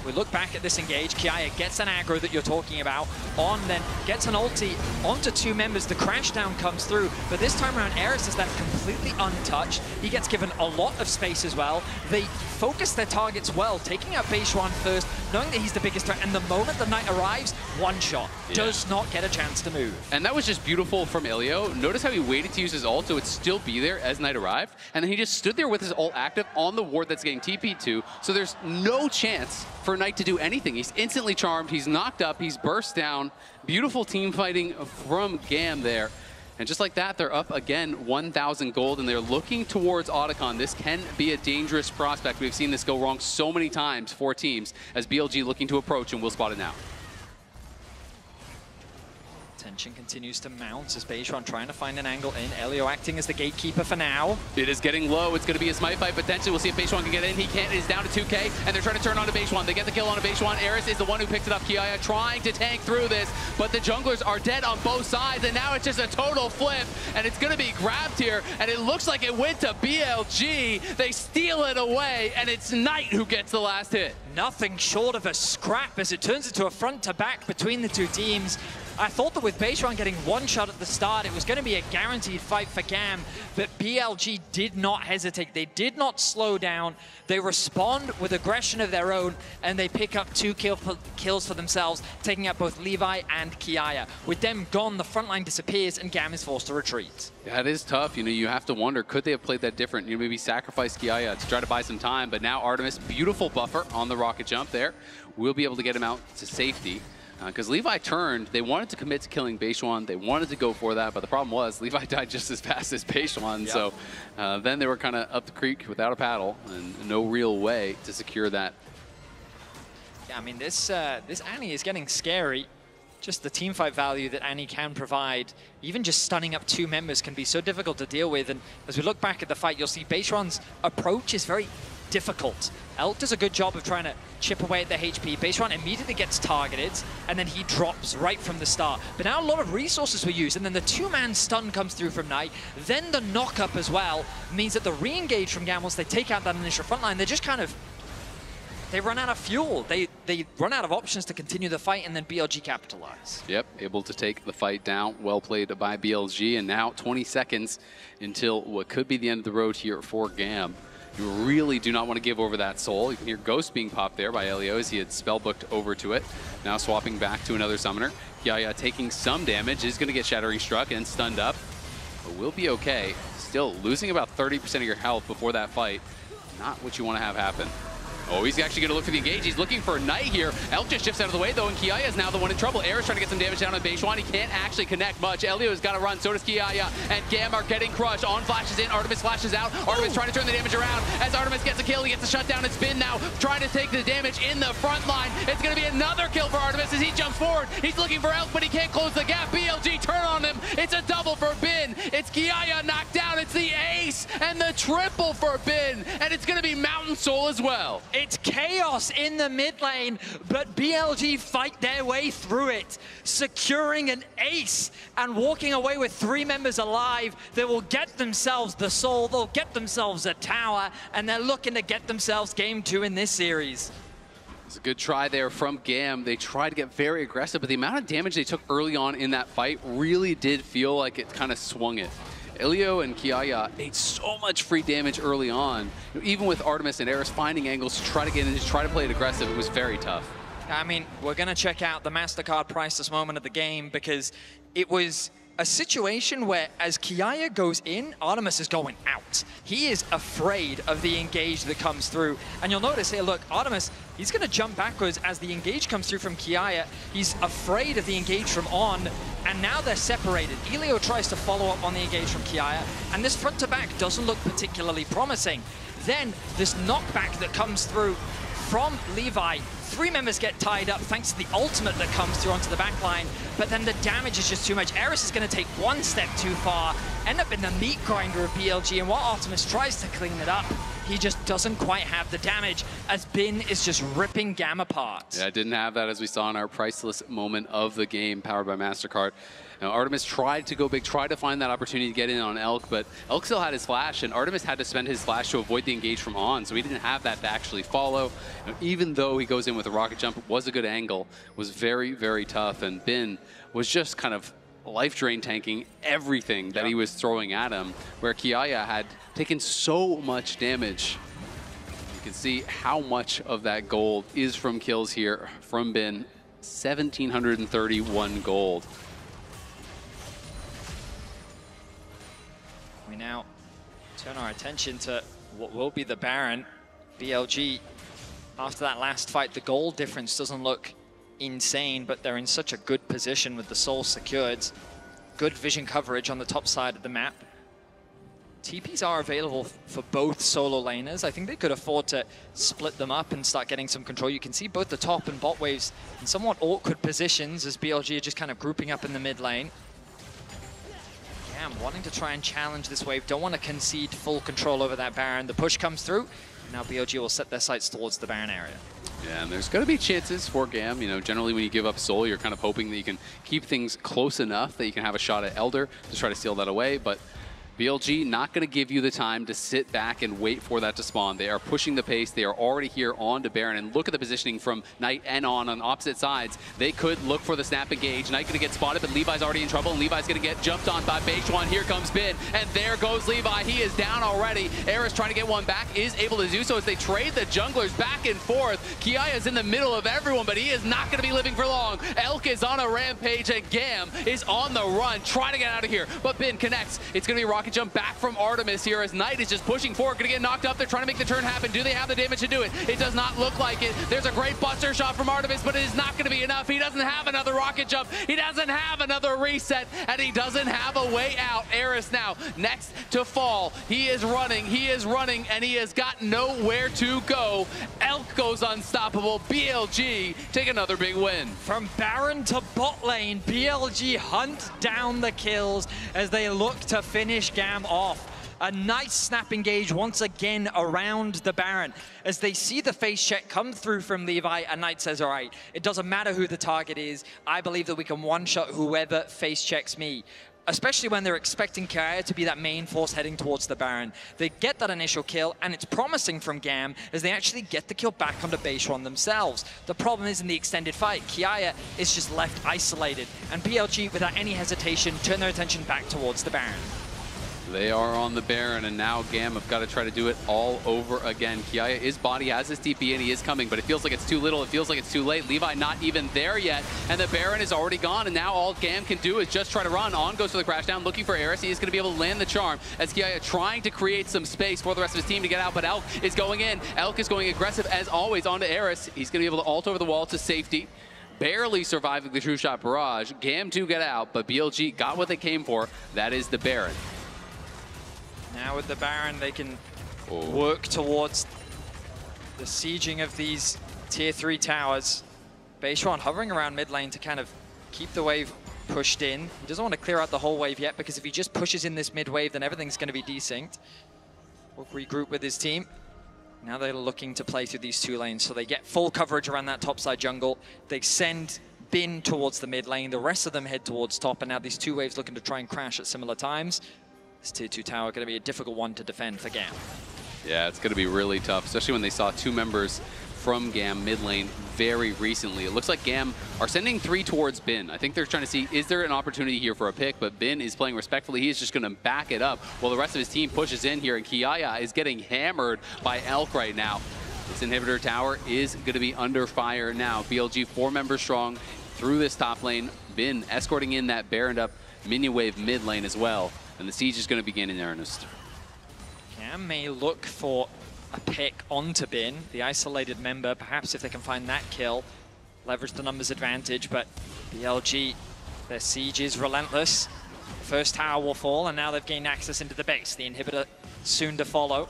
We look back at this engage. Kiaya gets an aggro that you're talking about on, then gets an ulti onto 2 members. The crash down comes through, but this time around, Eris is left completely untouched. He gets given a lot of space as well. They focus their targets well, taking out Beishuan first, knowing that he's the biggest threat, and the moment the Knight arrives, one shot. Yeah. Does not get a chance to move. And that was just beautiful from Ilio. Notice how he waited to use his ult so it'd still be there as Knight arrived, and then he just stood there with his ult active on the ward that's getting TP'd to, so there's no chance for Knight to do anything. He's instantly charmed, he's knocked up, he's burst down. Beautiful team fighting from GAM there. And just like that, they're up again 1,000 gold, and they're looking towards Otacon. This can be a dangerous prospect. We've seen this go wrong so many times for teams as BLG looking to approach, and we'll spot it now. Tension continues to mount as Beishuan trying to find an angle in. Elio acting as the gatekeeper for now. It is getting low. It's going to be a smite fight potentially. We'll see if Beishuan can get in. He can't. It is down to 2K, and they're trying to turn on to Beishuan. They get the kill on to Beishuan. Eris is the one who picks it up. Kiaya trying to tank through this, but the junglers are dead on both sides, and now it's just a total flip, and it's going to be grabbed here, and it looks like it went to BLG. They steal it away, and it's Knight who gets the last hit. Nothing short of a scrap as it turns into a front-to-back between the 2 teams. I thought that with Beishuan getting one shot at the start, it was going to be a guaranteed fight for GAM, but BLG did not hesitate. They did not slow down. They respond with aggression of their own, and they pick up 2 kills for themselves, taking out both Levi and Kiaya. With them gone, the front line disappears, and GAM is forced to retreat. Yeah, it is tough. You know, you have to wonder, could they have played that different? You know, maybe sacrifice Kiaya to try to buy some time, but now Artemis, beautiful buffer on the rocket jump there. We'll be able to get him out to safety. Because Levi turned, they wanted to commit to killing Beishuan. They wanted to go for that, but the problem was Levi died just as fast as Beishuan. Yep. So then they were kind of up the creek without a paddle and no real way to secure that. Yeah, I mean, this Annie is getting scary. Just the teamfight value that Annie can provide, even just stunning up 2 members can be so difficult to deal with. And as we look back at the fight, you'll see Beishuan's approach is very difficult. Elk does a good job of trying to chip away at the HP. Beishuan immediately gets targeted, and then he drops right from the start. But now a lot of resources were used, and then the 2-man stun comes through from Knight. Then the knock-up as well means that the re-engage from GAM, once they take out that initial front line, they're just kind of, they run out of fuel. They run out of options to continue the fight, and then BLG capitalize. Yep, able to take the fight down. Well played by BLG, and now 20 seconds until what could be the end of the road here for GAM. You really do not want to give over that soul. You can hear Ghost being popped there by Elio as he had spellbooked over to it. Now swapping back to another summoner. Kiaya taking some damage, is going to get Shattering Struck and stunned up, but will be okay. Still losing about 30% of your health before that fight. Not what you want to have happen. Oh, he's actually going to look for the engage. He's looking for a Knight here. Elk just shifts out of the way, though, and Kiaya is now the one in trouble. Eris trying to get some damage down on Beishuan. He can't actually connect much. Elio's got to run. So does Kiaya. And GAM are getting crushed. On flashes in. Artemis flashes out. Artemis trying to turn the damage around. As Artemis gets a kill, he gets a shutdown. It's Bin now trying to take the damage in the front line. It's going to be another kill for Artemis as he jumps forward. He's looking for Elk, but he can't close the gap. BLG turn on him. It's a double for Bin. It's Kiaya knocked down. It's the ace and the triple for Bin. And it's going to be Mountain Soul as well. It's chaos in the mid lane, but BLG fight their way through it, securing an ace and walking away with 3 members alive. They will get themselves the soul, they'll get themselves a tower, and they're looking to get themselves game 2 in this series. It's a good try there from GAM. They tried to get very aggressive, but the amount of damage they took early on in that fight really did feel like it kind of swung it. Elio and Kiaya ate so much free damage early on. Even with Artemis and Eris finding angles to try to get in and just try to play it aggressive, it was very tough. I mean, we're going to check out the MasterCard priceless moment of the game because it was a situation where as Kiaya goes in, Artemis is going out. He is afraid of the engage that comes through. And you'll notice here, look, Artemis, he's going to jump backwards as the engage comes through from Kiaya. He's afraid of the engage from On, and now they're separated. Elio tries to follow up on the engage from Kiaya, and this front to back doesn't look particularly promising. Then this knockback that comes through from Levi. 3 members get tied up thanks to the ultimate that comes through onto the back line, but then the damage is just too much. Eris is going to take one step too far, end up in the meat grinder of BLG, and while Artemis tries to clean it up, he just doesn't quite have the damage as Bin is just ripping GAM apart. Yeah, didn't have that as we saw in our priceless moment of the game powered by MasterCard. Now, Artemis tried to go big, tried to find that opportunity to get in on Elk, but Elk still had his flash, and Artemis had to spend his flash to avoid the engage from On, so he didn't have that to actually follow. Even though he goes in with a rocket jump, it was a good angle, was very, very tough, and Bin was just kind of life drain tanking everything that he was throwing at him, where Kiaya had taken so much damage. You can see how much of that gold is from kills here from Bin. 1,731 gold. We now turn our attention to what will be the Baron. BLG, after that last fight, the gold difference doesn't look insane, but they're in such a good position with the soul secured. Good vision coverage on the top side of the map. TPs are available for both solo laners. I think they could afford to split them up and start getting some control. You can see both the top and bot waves in somewhat awkward positions as BLG are just kind of grouping up in the mid lane. GAM wanting to try and challenge this wave, don't want to concede full control over that Baron. The push comes through. Now BLG will set their sights towards the Baron area. Yeah, and there's going to be chances for GAM. You know, generally when you give up Soul, you're kind of hoping that you can keep things close enough that you can have a shot at Elder to try to steal that away, but BLG not going to give you the time to sit back and wait for that to spawn. They are pushing the pace. They are already here on to Baron. And look at the positioning from Knight and on opposite sides. They could look for the snap engage. Knight going to get spotted, but Levi's already in trouble. And Levi's going to get jumped on by Beishuan. Here comes Bin. And there goes Levi. He is down already. Eris trying to get one back, is able to do so as they trade the junglers back and forth. Kiaya is in the middle of everyone, but he is not going to be living for long. Elk is on a rampage, and GAM is on the run, trying to get out of here. But Bin connects. It's going to be a rocket jump back from Artemis here as Knight is just pushing forward, going to get knocked up. They're trying to make the turn happen. Do they have the damage to do it? It does not look like it. There's a great buster shot from Artemis, but it is not going to be enough. He doesn't have another rocket jump. He doesn't have another reset, and he doesn't have a way out. Eris now next to fall. He is running, and he has got nowhere to go. Elk goes unstoppable. BLG take another big win. From Baron to bot lane, BLG hunt down the kills as they look to finish GAM off. A nice snap engage once again around the Baron as they see the face check come through from Levi, and Knight says, all right, it doesn't matter who the target is. I believe that we can one-shot whoever face checks me. Especially when they're expecting Kiaya to be that main force heading towards the Baron. They get that initial kill, and it's promising from GAM as they actually get the kill back onto Beishuan themselves. The problem is in the extended fight, Kiaya is just left isolated, and BLG, without any hesitation, turn their attention back towards the Baron. They are on the Baron, and now GAM have got to try to do it all over again. Kiaya is body, has his TP, and he is coming, but it feels like it's too little. It feels like it's too late. Levi not even there yet, and the Baron is already gone, and now all GAM can do is just try to run. On goes for the crash down, looking for Eris. He is going to be able to land the charm as Kiaya trying to create some space for the rest of his team to get out, but Elk is going in. Elk is going aggressive as always onto Eris. He's going to be able to ult over the wall to safety. Barely surviving the true shot barrage. GAM to get out, but BLG got what they came for. That is the Baron. Now with the Baron, they can work towards the sieging of these tier 3 towers. Beishuan hovering around mid lane to kind of keep the wave pushed in. He doesn't want to clear out the whole wave yet, because if he just pushes in this mid wave, then everything's going to be desynced. We'll regroup with his team. Now they're looking to play through these 2 lanes, so they get full coverage around that topside jungle. They send Bin towards the mid lane. The rest of them head towards top, and now these 2 waves looking to try and crash at similar times. This tier 2 tower going to be a difficult one to defend for GAM. Yeah, it's going to be really tough, especially when they saw 2 members from GAM mid lane very recently. It looks like GAM are sending 3 towards Bin. I think they're trying to see, is there an opportunity here for a pick? But Bin is playing respectfully. He is just going to back it up while the rest of his team pushes in here, and Kiaya is getting hammered by Elk right now. This inhibitor tower is going to be under fire now. BLG 4 members strong through this top lane. Bin escorting in that Baroned up minion wave mid lane as well. And the siege is going to begin in earnest. GAM may look for a pick onto Bin, the isolated member, perhaps if they can find that kill, leverage the numbers advantage, but BLG, their siege is relentless. First tower will fall, and now they've gained access into the base. The inhibitor soon to follow.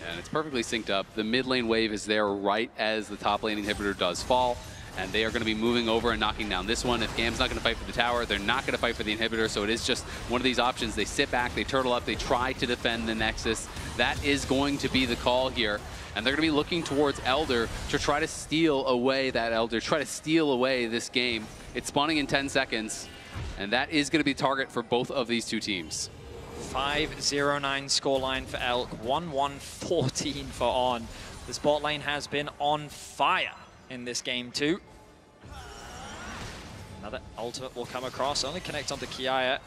And it's perfectly synced up. The mid lane wave is there right as the top lane inhibitor does fall. And they are going to be moving over and knocking down this one. If GAM's not going to fight for the tower, they're not going to fight for the inhibitor. So it is just one of these options. They sit back, they turtle up, they try to defend the Nexus. That is going to be the call here. And they're going to be looking towards Elder to try to steal away that Elder, try to steal away this game. It's spawning in 10 seconds. And that is going to be target for both of these two teams. 5-0-9 scoreline for Elk, 1-1-14 for On. The spot lane has been on fire in this game too. Another ultimate will come across, only connects onto Kiaya.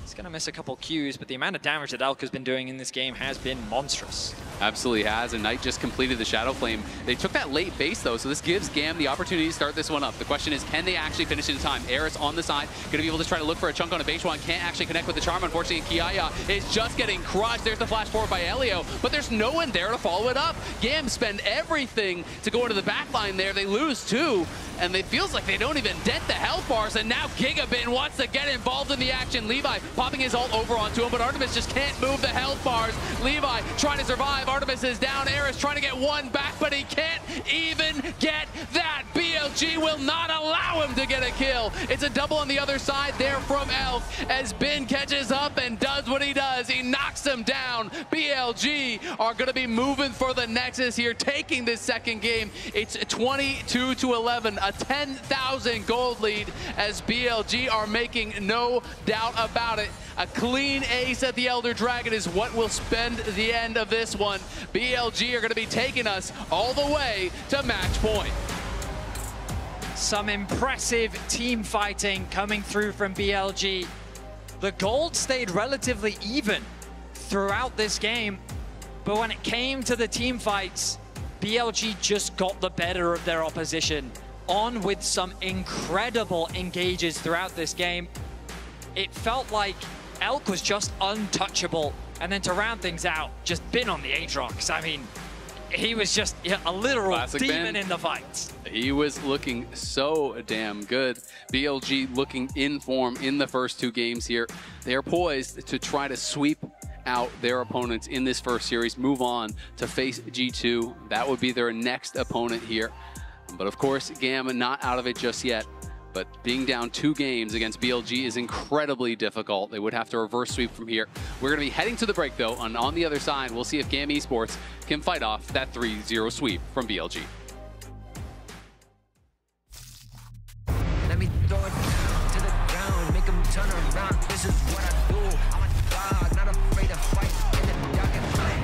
He's going to miss a couple Qs, but the amount of damage that Elk has been doing in this game has been monstrous. Absolutely has, and Knight just completed the Shadow Flame. They took that late base though, so this gives GAM the opportunity to start this one up. The question is, can they actually finish in time? Eris on the side, going to be able to try to look for a chunk on a base one. Can't actually connect with the Charm, unfortunately. Kiaya is just getting crushed. There's the flash forward by Elio, but there's no one there to follow it up. GAM spend everything to go into the back line there. They lose two, and it feels like they don't even dent the health bars, and now Gigabin wants to get involved in the action. Levi popping his ult over onto him, but Artemis just can't move the health bars. Levi trying to survive. Artemis is down. Eris trying to get one back, but he can't even get that. BLG will not allow him to get a kill. It's a double on the other side there from Elf as Bin catches up and does what he does. He knocks him down. BLG are going to be moving for the Nexus here, taking this second game. It's 22-11, a 10,000 gold lead as BLG are making no doubt about it. A clean ace at the Elder Dragon is what will spend the end of this one. BLG are going to be taking us all the way to match point. Some impressive team fighting coming through from BLG. The gold stayed relatively even throughout this game, but when it came to the team fights, BLG just got the better of their opposition. On with some incredible engages throughout this game. It felt like Elk was just untouchable, and then to round things out, just Bin on the Aatrox. I mean, he was just a literal Classic demon Ben. in the fights. He was looking so damn good. BLG looking in form in the first two games here. They are poised to try to sweep out their opponents in this first series, move on to face G2. That would be their next opponent here. But of course, GAM not out of it just yet. But being down 2 games against BLG is incredibly difficult. They would have to reverse sweep from here. We're going to be heading to the break, though, and on the other side, we'll see if GAM Esports can fight off that 3-0 sweep from BLG. Let me throw it down to the ground, make them turn around. This is what I do. I'm a dog, not afraid to fight in the dark at night.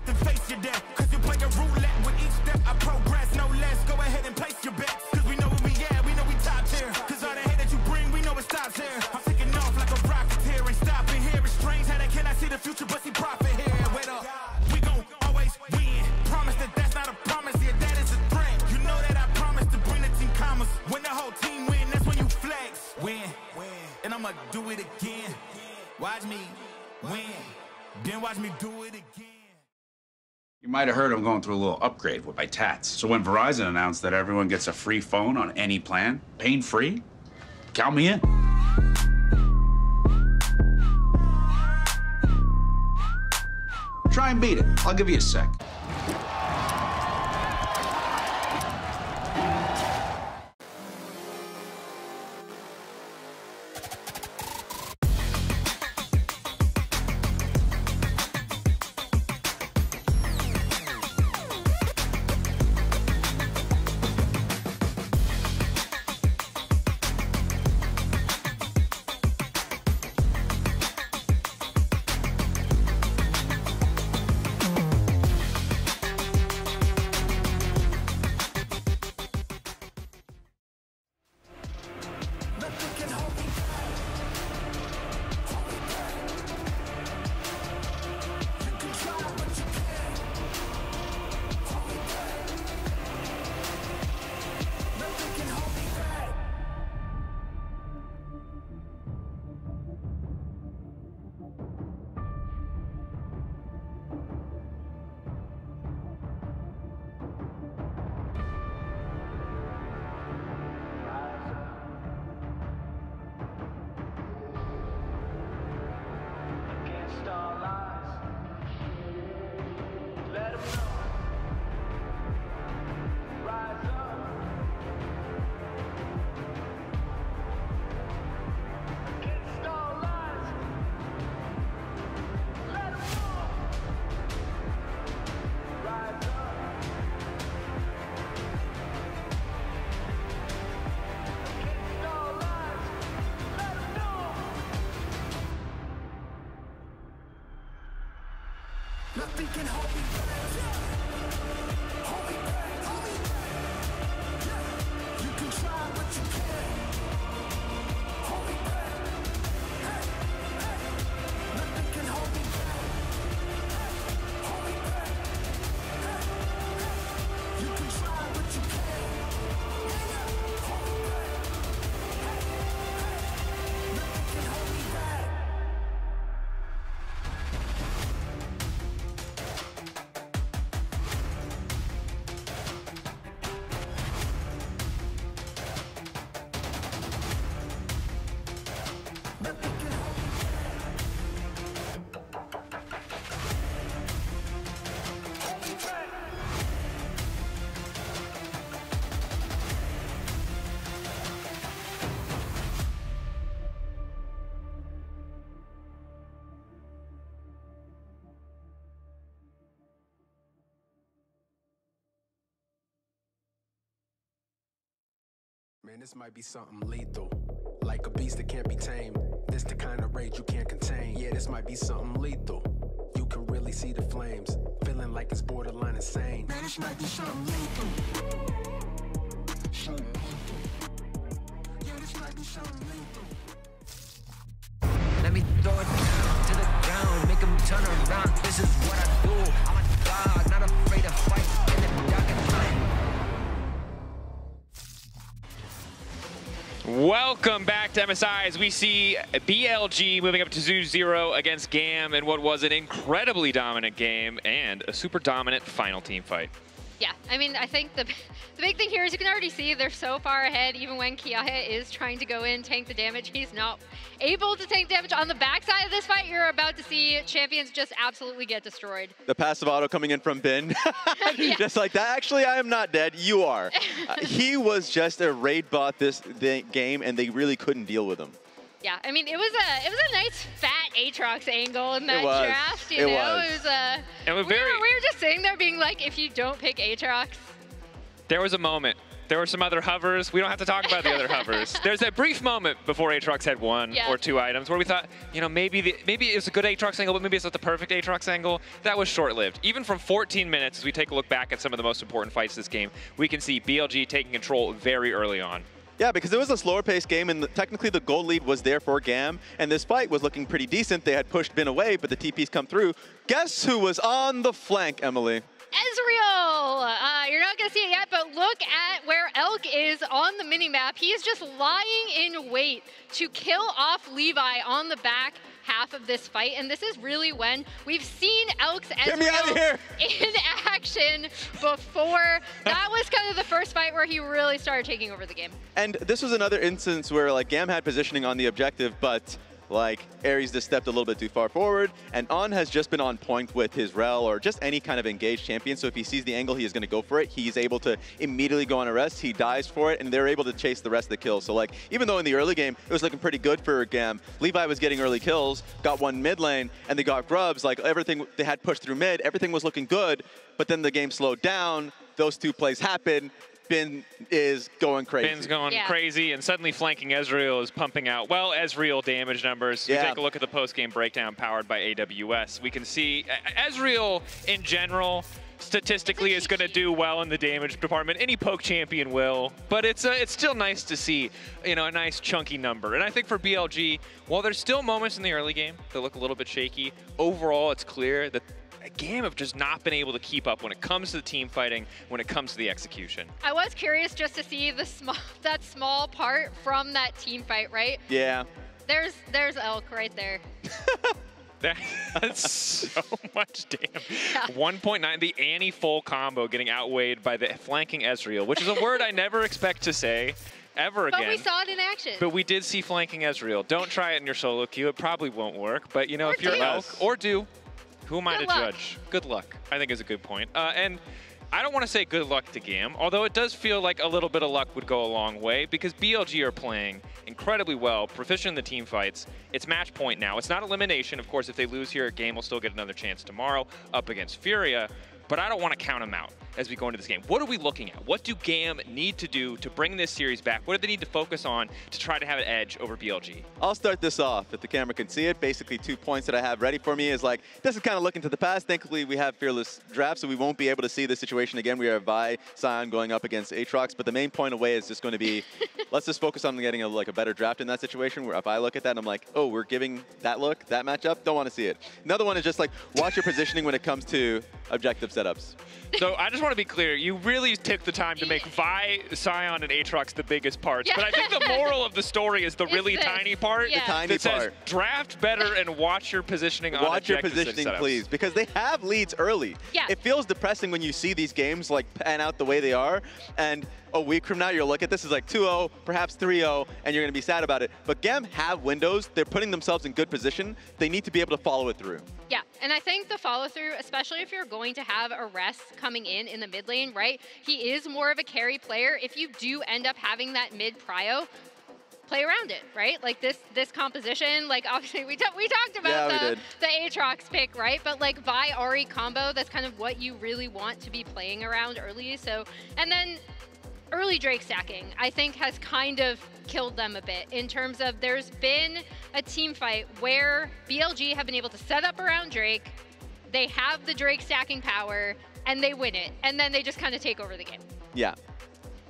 Then face your death, cause you play a roulette with each step I progress, no less. Go ahead and place your bets, cause we know where we at, we know we top tier. Cause all the hate that you bring, we know it stops here. I'm taking off like a rocket here, ain't stopping here. It's strange how they cannot see the future, but see profit here. Wait up, we gon' always win. Promise that that's not a promise, yeah, that is a threat. You know that I promise to bring the team commas. When the whole team win, that's when you flex. Win, and I'ma do it again. Watch me win, then watch me do it again. You might have heard I'm going through a little upgrade with my tats. So when Verizon announced that everyone gets a free phone on any plan, pain-free, count me in. Try and beat it. I'll give you a sec. Nothing can hold me back. Hold me back, hold me back. You can try, but you can't. Hold me back. Hey, hey. Nothing can hold me back. Hold me back. Hey, hey. You can try, but you can't. Yeah, yeah. Hold me back. Hey, hey. Nothing can hold me back. Man, this might be something lethal. Like a beast that can't be tamed. This the kind of rage you can't contain. Yeah, this might be something lethal. You can really see the flames. Feeling like it's borderline insane. Man, this might be something lethal. Something lethal. Yeah, this might be something lethal. Let me throw it down to the ground, make them turn around. This is what I do. I'm a dog, not afraid to fight in the dark and light. Welcome back to MSI as we see BLG moving up to 2-0 against GAM in what was an incredibly dominant game and a super dominant final team fight. Yeah, I mean, I think the big thing here is you can already see they're so far ahead. Even when Kiahe is trying to go in, tank the damage, he's not able to tank damage. On the backside of this fight, you're about to see champions just absolutely get destroyed. The passive auto coming in from Bin. Just like that. Actually, I am not dead. You are. He was just a raid bot this game, and they really couldn't deal with him. Yeah, I mean, it was a nice fat Aatrox angle in that draft, you know? We were just sitting there being like, if you don't pick Aatrox. There was a moment. There were some other hovers. We don't have to talk about the other hovers. There's that brief moment before Aatrox had one or two items where we thought, you know, maybe it's a good Aatrox angle, but maybe it's not the perfect Aatrox angle. That was short-lived. Even from 14 minutes, as we take a look back at some of the most important fights this game, we can see BLG taking control very early on. Yeah, because it was a slower paced game, and technically the goal lead was there for GAM, and this fight was looking pretty decent. They had pushed Bin away, but the TPs come through. Guess who was on the flank, Emily? Ezreal! You're not going to see it yet, but look at where Elk is on the minimap. He is just lying in wait to kill off Levi on the back half of this fight, and this is really when we've seen Elk's Ezreal in action before. That was kind of the first fight where he really started taking over the game. And this was another instance where like GAM had positioning on the objective, but like Ares just stepped a little bit too far forward, and On has just been on point with his Rel or just any kind of engaged champion. So if he sees the angle, he is going to go for it. He's able to immediately go on arrest. He dies for it, and they're able to chase the rest of the kills. So like, even though in the early game it was looking pretty good for GAM, Levi was getting early kills, got one mid lane, and they got grubs. Like everything they had pushed through mid, everything was looking good, but then the game slowed down. Those two plays happened. Bin is going crazy. Bin's going crazy, and suddenly flanking Ezreal is pumping out, well, Ezreal damage numbers. We take a look at the post-game breakdown powered by AWS. We can see Ezreal in general statistically is going to do well in the damage department. Any poke champion will, but it's still nice to see, you know, a nice chunky number. And I think for BLG, while there's still moments in the early game that look a little bit shaky, overall it's clear that GAM have just not been able to keep up when it comes to the team fighting, when it comes to the execution. I was curious just to see that small part from that team fight, right? Yeah. There's Elk right there. That's so much damn. 1.9, the Annie full combo getting outweighed by the flanking Ezreal, which is a word I never expect to say ever again. But we saw it in action. But we did see flanking Ezreal. Don't try it in your solo queue. It probably won't work. But, you know, if you're Elk, or do, who am I to judge? Good luck, I think is a good point. And I don't want to say good luck to GAM, although it does feel like a little bit of luck would go a long way because BLG are playing incredibly well, proficient in the team fights. It's match point now. It's not elimination. Of course, if they lose here, GAM will still get another chance tomorrow up against Furia. but I don't want to count them out as we go into this game. What are we looking at? What do GAM need to do to bring this series back? What do they need to focus on to try to have an edge over BLG? I'll start this off, if the camera can see it. Basically, 2 points that I have ready for me is like, this is kind of looking to the past. Thankfully, we have Fearless Draft, so we won't be able to see the situation again. We have Vi, Sion going up against Aatrox, but the main point away is just going to be, let's just focus on getting a better draft in that situation, where if I look at that and I'm like, oh, we're giving that look, that matchup, don't want to see it. Another one is just like, watch your positioning when it comes to objective setups. So I just want to be clear, you really took the time to make Vi, Sion, and Aatrox the biggest parts. Yeah. But I think the moral of the story is the really tiny part. Yeah. The tiny that says, part. draft better and watch your positioning on Watch your objectives positioning, setups. please, because they have leads early. Yeah. It feels depressing when you see these games like pan out the way they are, and a week from now you'll look at this as like 2-0, perhaps 3-0, and you're going to be sad about it. But GAM have windows. They're putting themselves in good position. They need to be able to follow it through. Yeah, and I think the follow-through, especially if you're going to have a rest coming in the mid lane, right? He is more of a carry player. If you do end up having that mid prio, play around it, right? Like this composition, like obviously we talked about the Aatrox pick, right? But like Vi Ahri combo, that's kind of what you really want to be playing around early. So, and then early Drake stacking, I think, has kind of killed them a bit in terms of there's been a team fight where BLG have been able to set up around Drake, they have the Drake stacking power, and they win it, and then they just kind of take over the game. Yeah.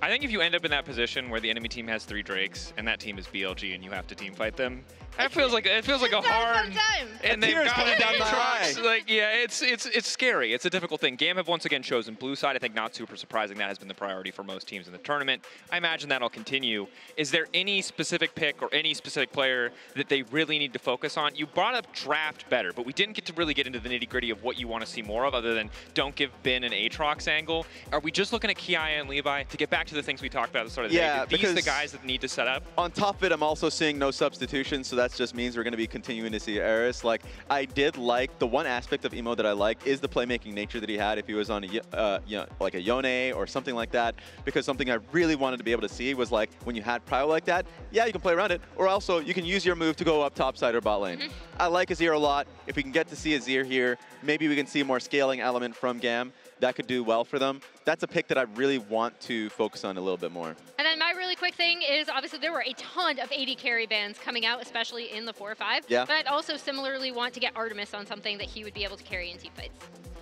I think if you end up in that position where the enemy team has 3 Drakes and that team is BLG and you have to team fight them, it feels like a hard time. And they've got coming down the Aatrox. eye. Like, yeah, it's scary. It's a difficult thing. GAM have once again chosen blue side. I think not super surprising. That has been the priority for most teams in the tournament. I imagine that'll continue. Is there any specific pick or any specific player that they really need to focus on? You brought up draft better, but we didn't get to really get into the nitty-gritty of what you want to see more of, other than don't give Ben an Aatrox angle. Are we just looking at Kiaya and Levi to get back to the things we talked about at the start of the day? Are these the guys that need to set up? On top of it, I'm also seeing no substitutions, so that just means we're going to be continuing to see Eris. Like, I did like, the one aspect of Emo that I like is the playmaking nature that he had if he was on a, like a Yone or something like that, because something I really wanted to be able to see was like, when you had Prio like that, yeah, you can play around it, or also you can use your move to go up top side or bot lane. I like Azir a lot. If we can get to see Azir here, maybe we can see a more scaling element from GAM. That could do well for them. That's a pick that I really want to focus on a little bit more. And then my really quick thing is, obviously there were a ton of 80 carry bans coming out, especially in the 4-5. Yeah. But I'd also similarly want to get Artemis on something that he would be able to carry in team fights.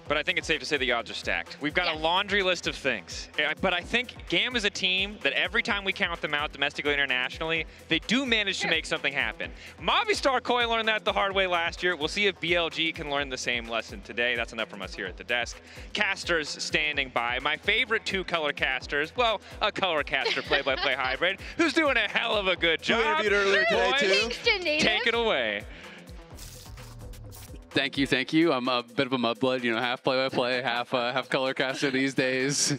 But I think it's safe to say the odds are stacked. We've got a laundry list of things. But I think GAM is a team that every time we count them out domestically, internationally, they do manage to make something happen. Movistar Koi learned that the hard way last year. We'll see if BLG can learn the same lesson today. That's enough from us here at the desk. Casters standing by. My favorite 2-color casters, well, a color caster play-by-play hybrid, who's doing a hell of a good job. You interviewed earlier today, too. Thanks, Janatus. Take it away. Thank you, thank you. I'm a bit of a mudblood, you know, half play-by-play, half color caster these days.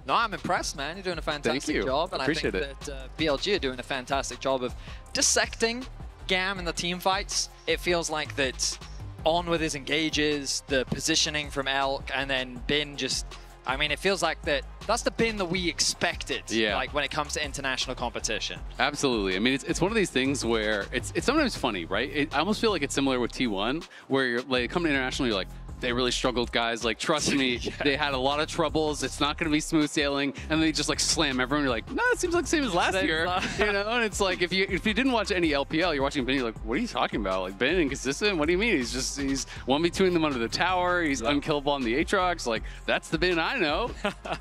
No, I'm impressed, man. You're doing a fantastic job, and Appreciate I think that BLG are doing a fantastic job of dissecting GAM in the team fights. It feels like that on with his engages, the positioning from Elk, and then Bin just, I mean, it feels like that's the Bin that we expected, like when it comes to international competition. Absolutely. I mean, it's one of these things where it's sometimes funny, right? I almost feel like it's similar with T1, where you're like coming international, you're like, they really struggled, guys. Like, trust me, they had a lot of troubles. It's not going to be smooth sailing. And they just like slam everyone. You're like, no, it seems like the same as last year. You know, and it's like, if you didn't watch any LPL, you're watching Ben, you're like, what are you talking about? Like, Ben inconsistent? What do you mean? He's one between them under the tower. He's unkillable on the Aatrox. Like, that's the Ben I know.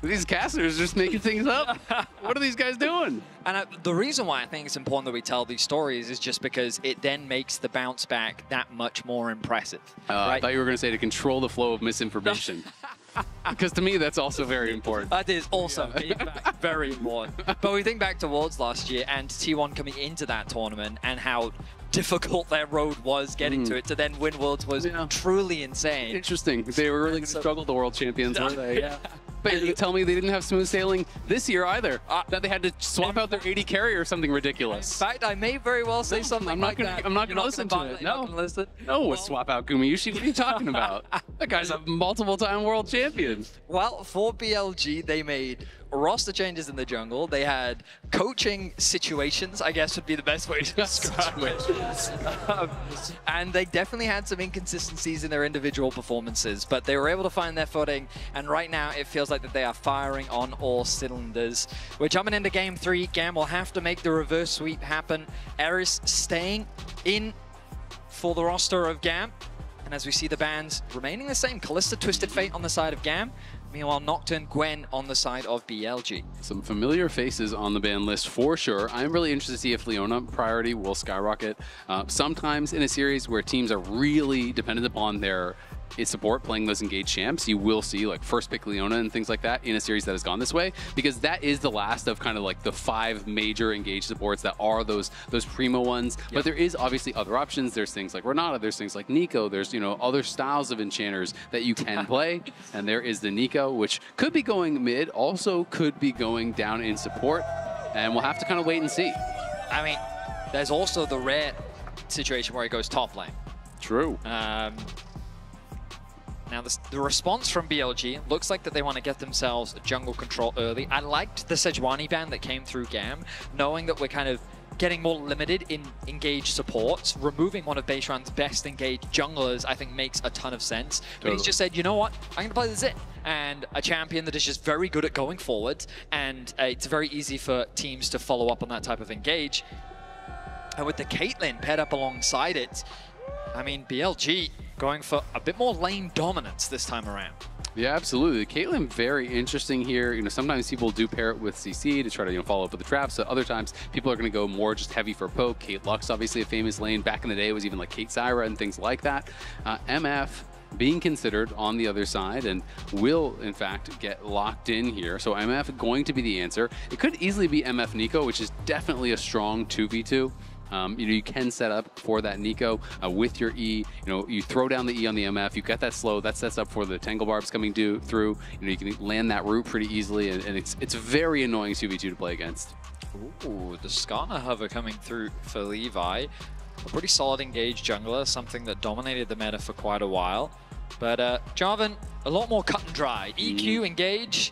These casters just making things up. What are these guys doing? And the reason why I think it's important that we tell these stories is just because it then makes the bounce back that much more impressive. Right? I thought you were going to say to control the flow of misinformation. Because to me, that's also very important. That is also very important. But we think back towards last year and T1 coming into that tournament and how difficult their road was getting to it to then win Worlds was truly insane. Interesting. They were really going to struggle, the world champions, weren't they? Yeah. But you tell me they didn't have smooth sailing this year either. That they had to swap out their 80 carry or something ridiculous. In fact, I may very well say something I'm not like gonna, that. I'm not going to listen to it. No. No, swap out Gumayushi. What are you talking about? That guy's a multiple-time world champion. Well, for BLG, they made roster changes in the jungle. They had coaching situations, I guess would be the best way to describe it. And they definitely had some inconsistencies in their individual performances, but they were able to find their footing. And right now, it feels like that they are firing on all cylinders. We're jumping into game 3. GAM will have to make the reverse sweep happen. Eris staying in for the roster of GAM. And as we see the bans remaining the same, Kalista, Twisted Fate on the side of GAM. Meanwhile, Nocturne, Gwen on the side of BLG. Some familiar faces on the ban list for sure. I'm really interested to see if Leona priority will skyrocket. Sometimes in a series where teams are really dependent upon their support playing those engaged champs, you will see like first pick Leona and things like that in a series that has gone this way, because that is the last of kind of like the 5 major engaged supports that are those primo ones. Yep. But there is obviously other options. There's things like Renata, there's things like Nico, there's, you know, other styles of enchanters that you can play. And there is the Nico, which could be going mid, also could be going down in support. And we'll have to kind of wait and see. I mean, there's also the rare situation where he goes top lane. True. Now, the response from BLG looks like that they want to get themselves jungle control early. I liked the Sejuani ban that came through GAM, knowing that we're kind of getting more limited in engaged supports. Removing one of Beishuan's best engaged junglers, I think, makes a ton of sense. But he's just said, you know what, I'm going to play the Zit. And a champion that is just very good at going forward, and it's very easy for teams to follow up on that type of engage. And with the Caitlyn paired up alongside it, I mean, BLG going for a bit more lane dominance this time around. Yeah, absolutely. Caitlyn, very interesting here. You know, sometimes people do pair it with CC to try to, you know, follow up with the traps. So other times, people are going to go more just heavy for poke. Kate Lux, obviously a famous lane. Back in the day, it was even like Kate Syra and things like that. MF being considered on the other side and will, in fact, get locked in here. So MF going to be the answer. It could easily be MF Nico, which is definitely a strong 2v2. You know, you can set up for that Nico with your E. You know, you throw down the E on the MF, you get that slow, that sets up for the Tangle Barbs coming through. You know, you can land that root pretty easily, and it's very annoying 2v2 to play against. Ooh, the Skarner hover coming through for Levi. A pretty solid engaged jungler, something that dominated the meta for quite a while. But Jarvan, a lot more cut and dry. EQ, engage.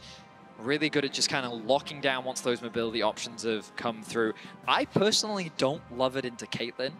Really good at just kind of locking down once those mobility options have come through. I personally don't love it into Caitlyn.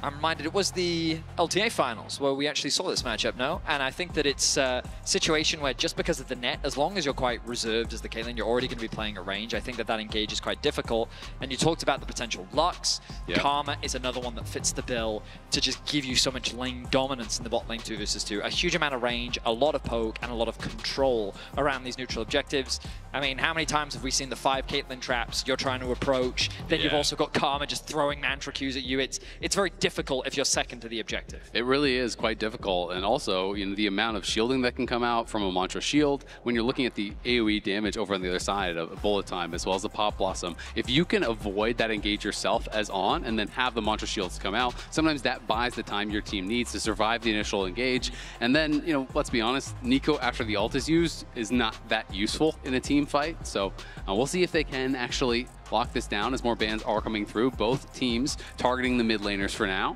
I'm reminded it was the LTA finals where we actually saw this matchup, no? And I think that it's a situation where just because of the net, as long as you're quite reserved as the Caitlyn, you're already going to be playing at range. I think that that engage is quite difficult. And you talked about the potential Lux. Yep. Karma is another one that fits the bill to just give you so much lane dominance in the bot lane 2 versus 2. A huge amount of range, a lot of poke, and a lot of control around these neutral objectives. I mean, how many times have we seen the 5 Caitlyn traps you're trying to approach? Then you've also got Karma just throwing mantra Qs at you. It's very difficult if you're second to the objective. It really is quite difficult, and also, you know, the amount of shielding that can come out from a mantra shield when you're looking at the AoE damage over on the other side of bullet time as well as the pop blossom. If you can avoid that engage yourself as on and then have the mantra shields come out, sometimes that buys the time your team needs to survive the initial engage. And then, you know, let's be honest, Nico after the ult is used is not that useful in a team fight. So we'll see if they can actually lock this down as more bans are coming through. Both teams targeting the mid laners for now.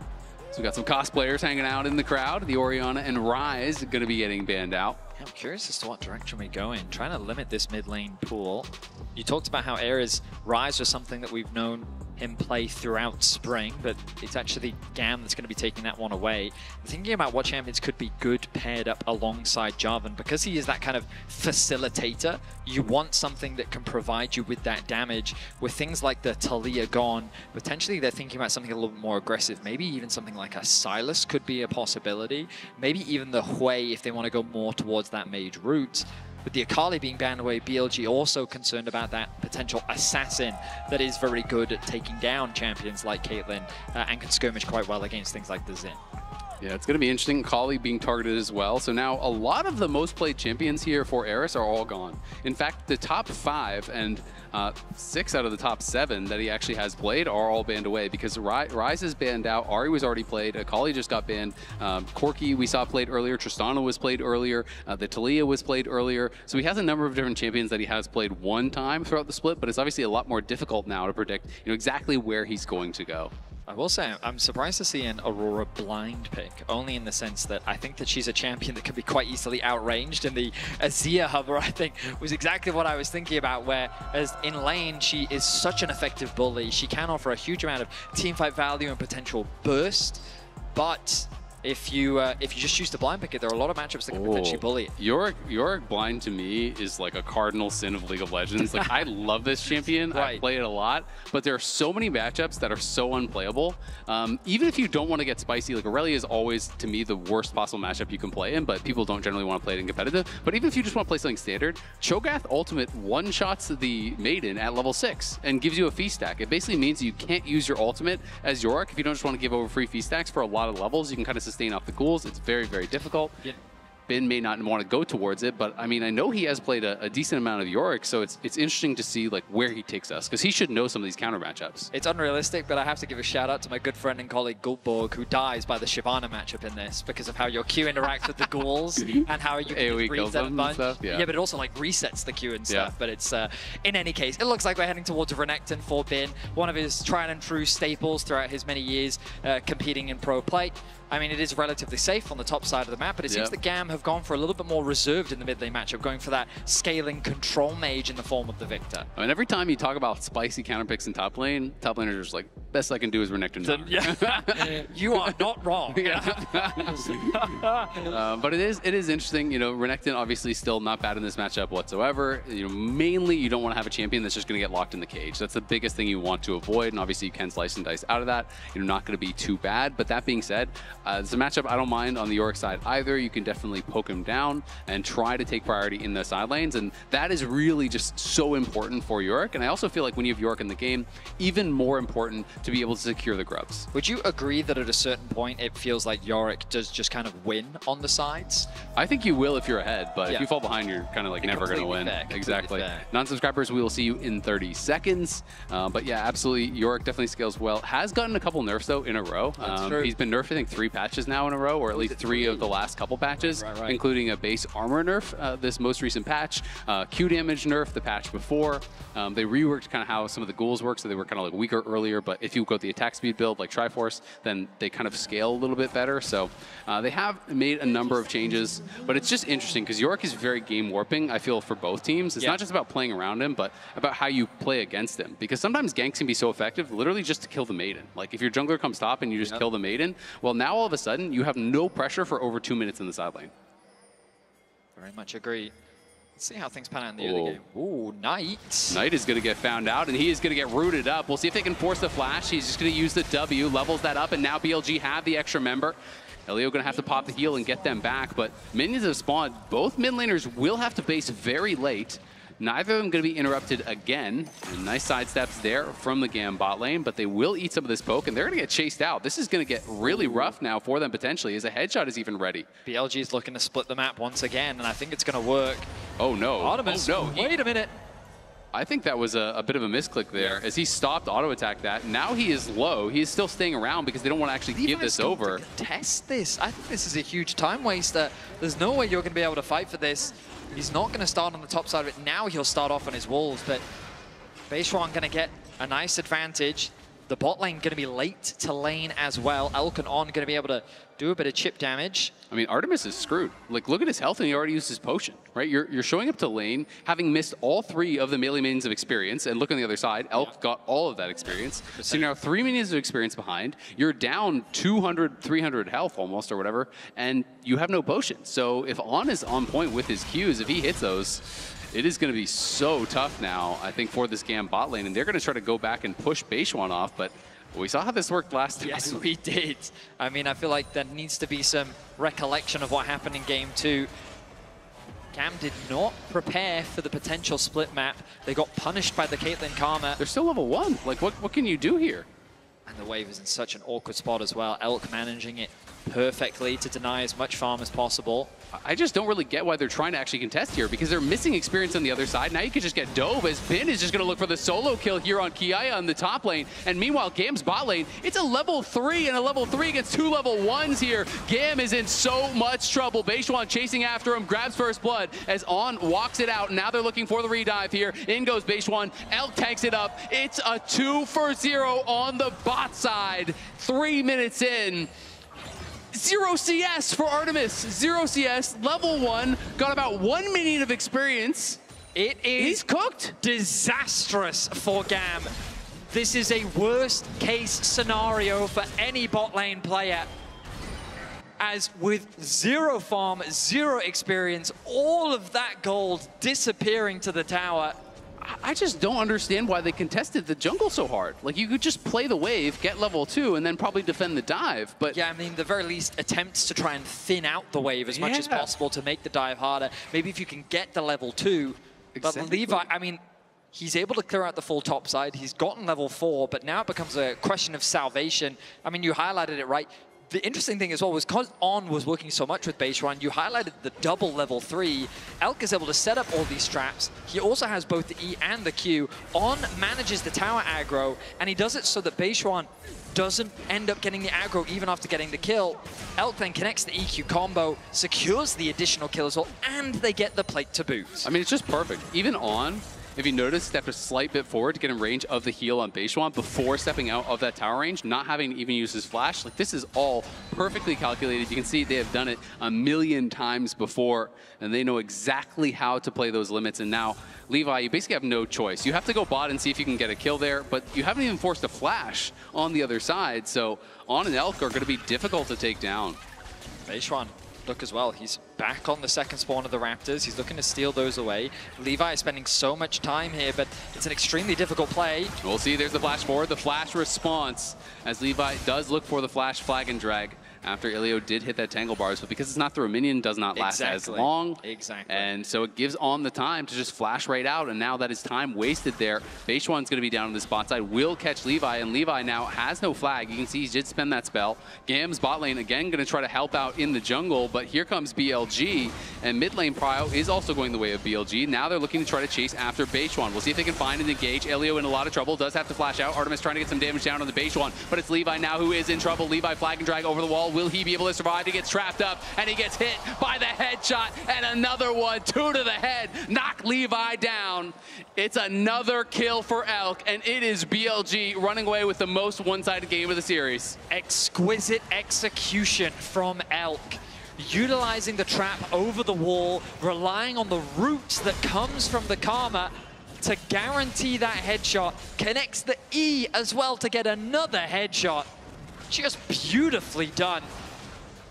So we got some cosplayers hanging out in the crowd. The Orianna and Ryze going to be getting banned out. I'm curious as to what direction we go in. Trying to limit this mid lane pool. You talked about how Ares Ryze was something that we've known him play throughout spring, but it's actually GAM that's going to be taking that one away. Thinking about what champions could be good paired up alongside Jarvan, because he is that kind of facilitator, you want something that can provide you with that damage. With things like the Talia gone, potentially they're thinking about something a little bit more aggressive. Maybe even something like a Silas could be a possibility. Maybe even the Hui if they want to go more towards that mage route. With the Akali being banned away, BLG also concerned about that potential assassin that is very good at taking down champions like Caitlyn and can skirmish quite well against things like the Xin. Yeah, it's going to be interesting. Akali being targeted as well. So now a lot of the most played champions here for Eris are all gone. In fact, the top 5 and 6 out of the top 7 that he actually has played are all banned away because Ryze is banned out. Ahri was already played. Akali just got banned. Corki we saw played earlier. Tristana was played earlier. The Talia was played earlier. So he has a number of different champions that he has played one time throughout the split, but it's obviously a lot more difficult now to predict, you know, exactly where he's going to go. I will say, I'm surprised to see an Aurora blind pick, only in the sense that I think that she's a champion that can be quite easily outranged, and the Azia Hover, I think, was exactly what I was thinking about, whereas in lane, she is such an effective bully. She can offer a huge amount of teamfight value and potential burst, but if you just choose to blind pick it, there are a lot of matchups that can potentially bully it. Yorick blind to me is like a cardinal sin of League of Legends. Like, I love this champion. I play it a lot, but there are so many matchups that are so unplayable. Even if you don't want to get spicy, like Aurelia is always, to me, the worst possible matchup you can play in, but people don't generally want to play it in competitive. But even if you just want to play something standard, Cho'Gath Ultimate one-shots the Maiden at level 6 and gives you a feast stack. It basically means you can't use your ultimate as Yorick if you don't just want to give over free feast stacks for a lot of levels. You can kind of sustain off the ghouls. It's very, very difficult. Ben may not want to go towards it, but I mean, I know he has played a decent amount of Yorick, so it's interesting to see like where he takes us, because he should know some of these counter matchups. It's unrealistic, but I have to give a shout out to my good friend and colleague Gultborg, who dies by the Shyvana matchup in this because of how your Q interacts with the ghouls and how you can AoE kills them and stuff. Yeah, but it also like resets the Q and stuff. But it's in any case, it looks like we're heading towards Renekton for Bin, one of his tried and true staples throughout his many years competing in pro play. I mean, it is relatively safe on the top side of the map, but it seems that GAM have gone for a little bit more reserved in the mid lane matchup, going for that scaling control mage in the form of the Victor. I mean, every time you talk about spicy counter picks in top laners are just like, best I can do is Renekton. Yeah, you are not wrong. But it is interesting. You know, Renekton obviously still not bad in this matchup whatsoever. You know, mainly you don't want to have a champion that's just going to get locked in the cage. That's the biggest thing you want to avoid, and obviously you can slice and dice out of that. You're not going to be too bad. But that being said, it's a matchup I don't mind on the Yorick side either. You can definitely poke him down and try to take priority in the side lanes, and that is really just so important for Yorick. And I also feel like when you have Yorick in the game, even more important to be able to secure the grubs. Would you agree that at a certain point it feels like Yorick does just kind of win on the sides? I think you will if you're ahead, but if you fall behind, you're kind of like never going to win. Exactly. Non-subscribers, we will see you in 30 seconds. But yeah, absolutely, Yorick definitely scales well. Has gotten a couple nerfs though in a row. He's been nerfed, I think, 3 patches now in a row, or at least 3 of the last couple patches, including a base armor nerf this most recent patch, Q damage nerf the patch before. They reworked kind of how some of the ghouls work, so they were kind of like weaker earlier, but if you go the attack speed build like Triforce, then they kind of scale a little bit better. So they have made a number of changes, but it's just interesting because Yorick is very game warping, I feel, for both teams. It's not just about playing around him, but about how you play against him, because sometimes ganks can be so effective literally just to kill the Maiden. Like if your jungler comes top and you just kill the Maiden, well, now all of a sudden you have no pressure for over 2 minutes in the side lane. Very much agree. Let's see how things pan out in the early game. Ooh, Knight. Knight is going to get found out, and he is going to get rooted up. We'll see if they can force the flash. He's just going to use the W, levels that up, and now BLG have the extra member. Elio going to have to pop the heal and get them back, but minions have spawned. Both mid laners will have to base very late. Neither of them going to be interrupted again. And nice sidesteps there from the GAM bot lane, but they will eat some of this poke, and they're going to get chased out. This is going to get really rough now for them potentially, as a headshot is even ready. BLG is looking to split the map once again, and I think it's going to work. Oh no. Artemis, oh, no. Wait a minute. I think that was a bit of a misclick there, as he stopped auto attack that. Now he is low. He is still staying around because they don't want to actually give this over. Test this. I think this is a huge time waster. There's no way you're going to be able to fight for this. He's not going to start on the top side of it. Now he'll start off on his wolves, but Beishwan going to get a nice advantage. The bot lane going to be late to lane as well. Elk and On going to be able to do a bit of chip damage. I mean, Artemis is screwed. Like, look at his health, and he already used his potion, right? You're showing up to lane, having missed all 3 of the melee minions of experience, and look on the other side, Elk got all of that experience. So you're now 3 minions of experience behind. You're down 200, 300 health almost, or whatever, and you have no potion. So if On is on point with his Qs, if he hits those, it is going to be so tough now, I think, for this GAM bot lane, and they're going to try to go back and push Beishwan off, but we saw how this worked last time. Yes, we did. I mean, I feel like there needs to be some recollection of what happened in Game 2. GAM did not prepare for the potential split map. They got punished by the Caitlyn Karma. They're still level 1. Like, what can you do here? And the wave is in such an awkward spot as well. Elk managing it perfectly to deny as much farm as possible. I just don't really get why they're trying to actually contest here, because they're missing experience on the other side. Now you can just get dove, as Bin is just going to look for the solo kill here on Kiaya on the top lane. And meanwhile, GAM's bot lane, it's a level 3 and a level 3 against 2 level 1s here. GAM is in so much trouble. Beishwan chasing after him, grabs first blood as On walks it out. Now they're looking for the redive here. In goes Beishwan. Elk tanks it up. It's a 2-for-0 on the bot side. 3 minutes in. 0 CS for Artemis. 0 CS, level 1, got about 1 minute of experience. It is He's cooked. Disastrous for GAM. This is a worst case scenario for any bot lane player. As with 0 farm, 0 experience, all of that gold disappearing to the tower. I just don't understand why they contested the jungle so hard. Like, you could just play the wave, get level 2, and then probably defend the dive. But yeah, I mean, the very least attempts to try and thin out the wave as much as possible to make the dive harder. Maybe if you can get the level 2. Exactly. But Levi, I mean, he's able to clear out the full top side. He's gotten level 4, but now it becomes a question of salvation. I mean, you highlighted it right. The interesting thing as well was because On was working so much with Beishwan, you highlighted the double level 3. Elk is able to set up all these traps. He also has both the E and the Q. On manages the tower aggro, and he does it so that Beishwan doesn't end up getting the aggro even after getting the kill. Elk then connects the EQ combo, secures the additional kill as well, and they get the plate to boot. I mean, it's just perfect. Even On, if you notice, stepped a slight bit forward to get in range of the heal on Beishwan before stepping out of that tower range, not having to even use his flash. Like, this is all perfectly calculated. You can see they have done it a million times before, and they know exactly how to play those limits. And now, Levi, you basically have no choice. You have to go bot and see if you can get a kill there, but you haven't even forced a flash on the other side, so On and Elk are going to be difficult to take down. Beishwan, look as well, he's back on the second spawn of the Raptors. He's looking to steal those away. Levi is spending so much time here, but it's an extremely difficult play. We'll see, there's the flash forward, the flash response, as Levi does look for the flash flag and drag after Ilio did hit that tangle bars, but because it's not through a minion, does not last as long. Exactly. And so it gives On the time to just flash right out, and now that is time wasted there. Beishwan's going to be down on the spot side, will catch Levi, and Levi now has no flag. You can see he did spend that spell. GAM's bot lane again going to try to help out in the jungle, but here comes BLG, and mid lane Prio is also going the way of BLG. Now they're looking to try to chase after Beishwan. We'll see if they can find and engage. Ilio in a lot of trouble, does have to flash out. Artemis trying to get some damage down on the Beishwan, but it's Levi now who is in trouble. Levi flag and drag over the wall. Will he be able to survive? He gets trapped up, and he gets hit by the headshot, and another one, 2 to the head, knock Levi down. It's another kill for Elk, and it is BLG running away with the most one-sided game of the series. Exquisite execution from Elk. Utilizing the trap over the wall, relying on the roots that comes from the Karma to guarantee that headshot. Connects the E as well to get another headshot. Just beautifully done.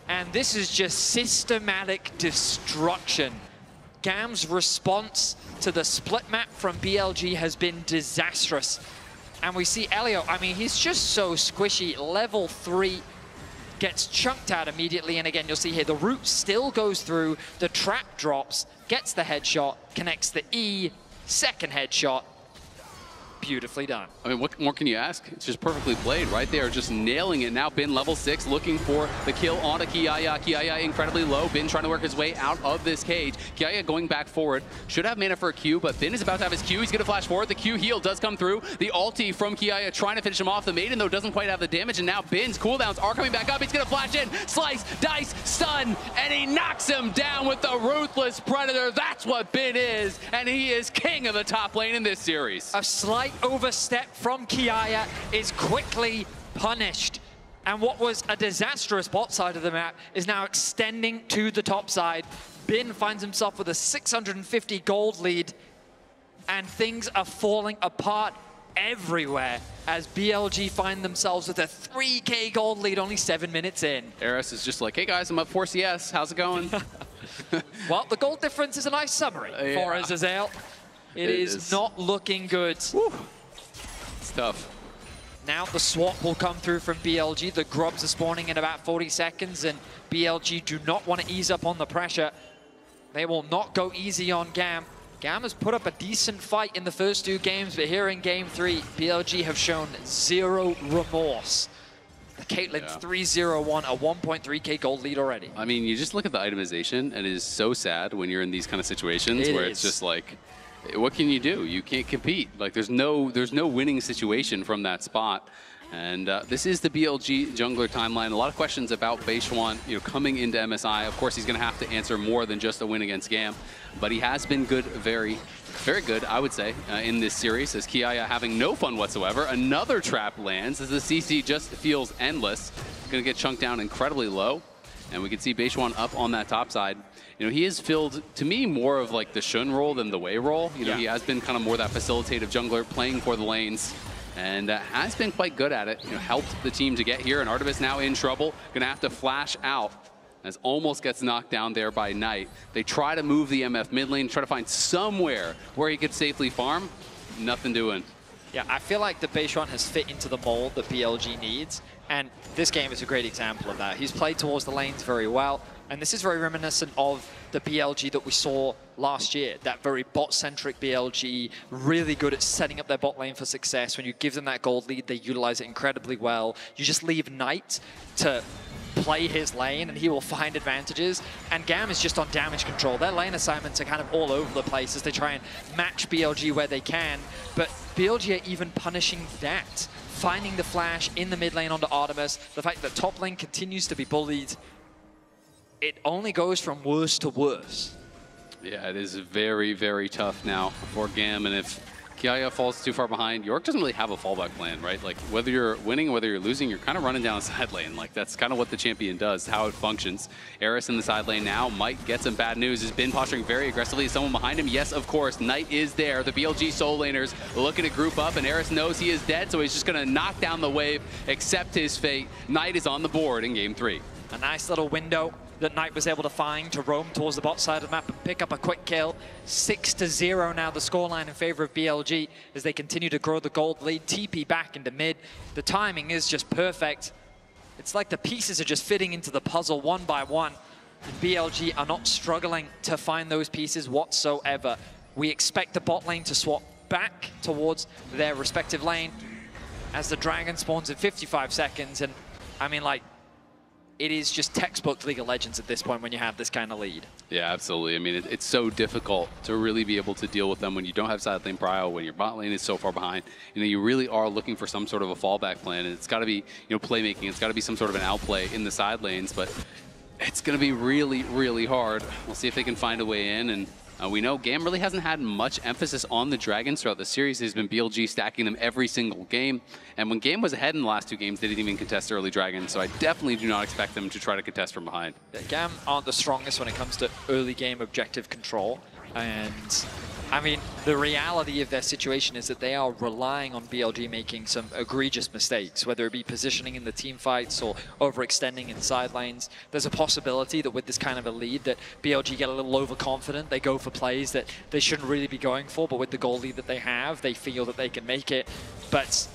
And this is just systematic destruction. GAM's response to the split map from BLG has been disastrous. And we see Elio, I mean, he's just so squishy. Level 3 gets chunked out immediately. And again, you'll see here, the root still goes through, the trap drops, gets the headshot, connects the E, second headshot. Beautifully done. I mean, what more can you ask? It's just perfectly played right there, just nailing it. Now Bin level 6 looking for the kill onto Kiaya. Kiaya incredibly low. Bin trying to work his way out of this cage. Kiaya going back forward. Should have mana for a Q, but Bin is about to have his Q. He's going to flash forward. The Q heal does come through. The ulti from Kiaya trying to finish him off. The Maiden, though, doesn't quite have the damage, and now Bin's cooldowns are coming back up. He's going to flash in, slice, dice, stun, and he knocks him down with the Ruthless Predator. That's what Bin is, and he is king of the top lane in this series. A slight overstep from Kiaya is quickly punished. And what was a disastrous bot side of the map is now extending to the top side. Bin finds himself with a 650 gold lead, and things are falling apart everywhere as BLG find themselves with a 3K gold lead only 7 minutes in. Eris is just like, hey guys, I'm up 4 CS, how's it going? Well, the gold difference is a nice summary for Azazel. It is not looking good. Woo. It's tough. Now the swap will come through from BLG. The grubs are spawning in about 40 seconds, and BLG do not want to ease up on the pressure. They will not go easy on GAM. GAM has put up a decent fight in the first 2 games, but here in Game 3, BLG have shown 0 remorse. Caitlyn 3-0-1, a 1.3k gold lead already. I mean, you just look at the itemization, and it is so sad when you're in these kind of situations where it's just like, what can you do? You can't compete. Like, there's no winning situation from that spot. And this is the BLG jungler timeline. A lot of questions about Beishuan, coming into MSI. Of course, he's going to have to answer more than just a win against GAM, but he has been good, very good, I would say, in this series. As Kiaya having no fun whatsoever. Another trap lands as the CC just feels endless. Going to get chunked down incredibly low, and we can see Beishuan up on that top side. He is filled, to me, more of like the Shun role than the Wei role. He has been kind of more that facilitative jungler, playing for the lanes, and has been quite good at it. Helped the team to get here, and Artemis now in trouble. Gonna have to flash out as almost gets knocked down there by Knight. They try to move the MF mid lane, try to find somewhere where he could safely farm. Nothing doing. Yeah, I feel like the Beishuan has fit into the mold that BLG needs, and this game is a great example of that. He's played towards the lanes very well, and this is very reminiscent of the BLG that we saw last year, that very bot-centric BLG, really good at setting up their bot lane for success. When you give them that gold lead, they utilize it incredibly well. You just leave Knight to play his lane and he will find advantages, and GAM is just on damage control. Their lane assignments are kind of all over the place as they try and match BLG where they can, but BLG are even punishing that. Finding the flash in the mid lane onto Artemis, the fact that top lane continues to be bullied, it only goes from worse to worse. Yeah, it is very, very tough now for GAM, and if Kiaya falls too far behind, York doesn't really have a fallback plan, right? Like, whether you're winning or whether you're losing, you're kind of running down a side lane. Like, that's kind of what the champion does, how it functions. Eris in the side lane now might get some bad news. Has been posturing very aggressively. Someone behind him? Yes, of course. Knight is there. The BLG soul laners looking to group up, and Eris knows he is dead, so he's just going to knock down the wave, accept his fate. Knight is on the board in game 3. A nice little window that Knight was able to find to roam towards the bot side of the map and pick up a quick kill. 6-0 now the scoreline in favor of BLG as they continue to grow the gold lead. TP back into mid. The timing is just perfect. It's like the pieces are just fitting into the puzzle one by one. And BLG are not struggling to find those pieces whatsoever. We expect the bot lane to swap back towards their respective lane as the dragon spawns in 55 seconds. And I mean, like, it is just textbook League of Legends at this point when you have this kind of lead. Yeah, absolutely. I mean, it's so difficult to really be able to deal with them when you don't have side lane prio, when your bot lane is so far behind. You really are looking for some sort of a fallback plan, and it's got to be, playmaking. It's got to be some sort of an outplay in the side lanes, but it's going to be really, really hard. We'll see if they can find a way in, and we know GAM really hasn't had much emphasis on the Dragons throughout the series. There's been BLG stacking them every single game. And when GAM was ahead in the last 2 games, they didn't even contest early Dragons. So I definitely do not expect them to try to contest from behind. Yeah, GAM aren't the strongest when it comes to early game objective control. And I mean, the reality of their situation is that they are relying on BLG making some egregious mistakes, whether it be positioning in the team fights or overextending in side lanes. There's a possibility that with this kind of a lead that BLG get a little overconfident. They go for plays that they shouldn't really be going for, but with the goal lead that they have, they feel that they can make it. But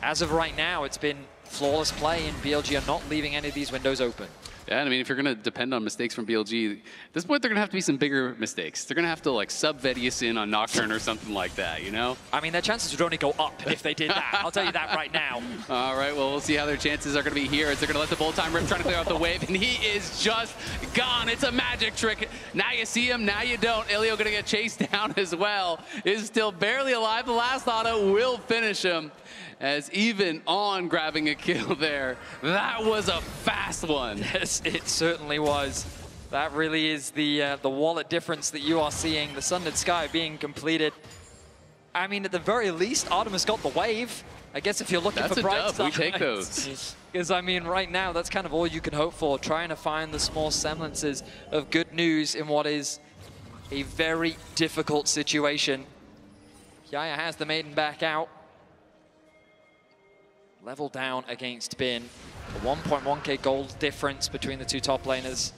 as of right now, it's been flawless play, and BLG are not leaving any of these windows open. Yeah, and I mean, if you're going to depend on mistakes from BLG, at this point, they're going to have to be some bigger mistakes. They're going to have to, like, sub-Vedius in on Nocturne or something like that, you know? I mean, their chances would only go up if they did that. I'll tell you that right now. All right, well, we'll see how their chances are going to be here as they're going to let the bolt time rip, trying to clear out the wave, and he is just gone. It's a magic trick. Now you see him, now you don't. Ilio going to get chased down as well. Is still barely alive. The last auto will finish him. As even on grabbing a kill there. That was a fast one. Yes, it certainly was. That really is the wallet difference that you are seeing. The Sundered Sky being completed. I mean, at the very least, Artemis got the wave. I guess if you're looking for bright stuff, we take those. Because, I mean, right now, that's kind of all you can hope for. Trying to find the small semblances of good news in what is a very difficult situation. Yaya has the maiden back out. Level down against Bin. A 1.1k gold difference between the two top laners.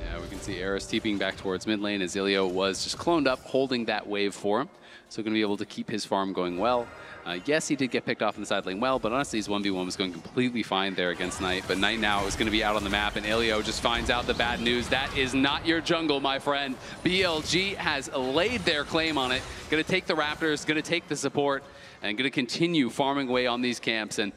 Yeah, we can see Eris TPing back towards mid lane as Ilio was just cloned up, holding that wave for him. So going to be able to keep his farm going well. Yes, he did get picked off in the side lane well, but honestly, his 1v1 was going completely fine there against Knight. But Knight now is going to be out on the map, and Ilio just finds out the bad news. That is not your jungle, my friend. BLG has laid their claim on it. Going to take the Raptors, going to take the support, and going to continue farming away on these camps. And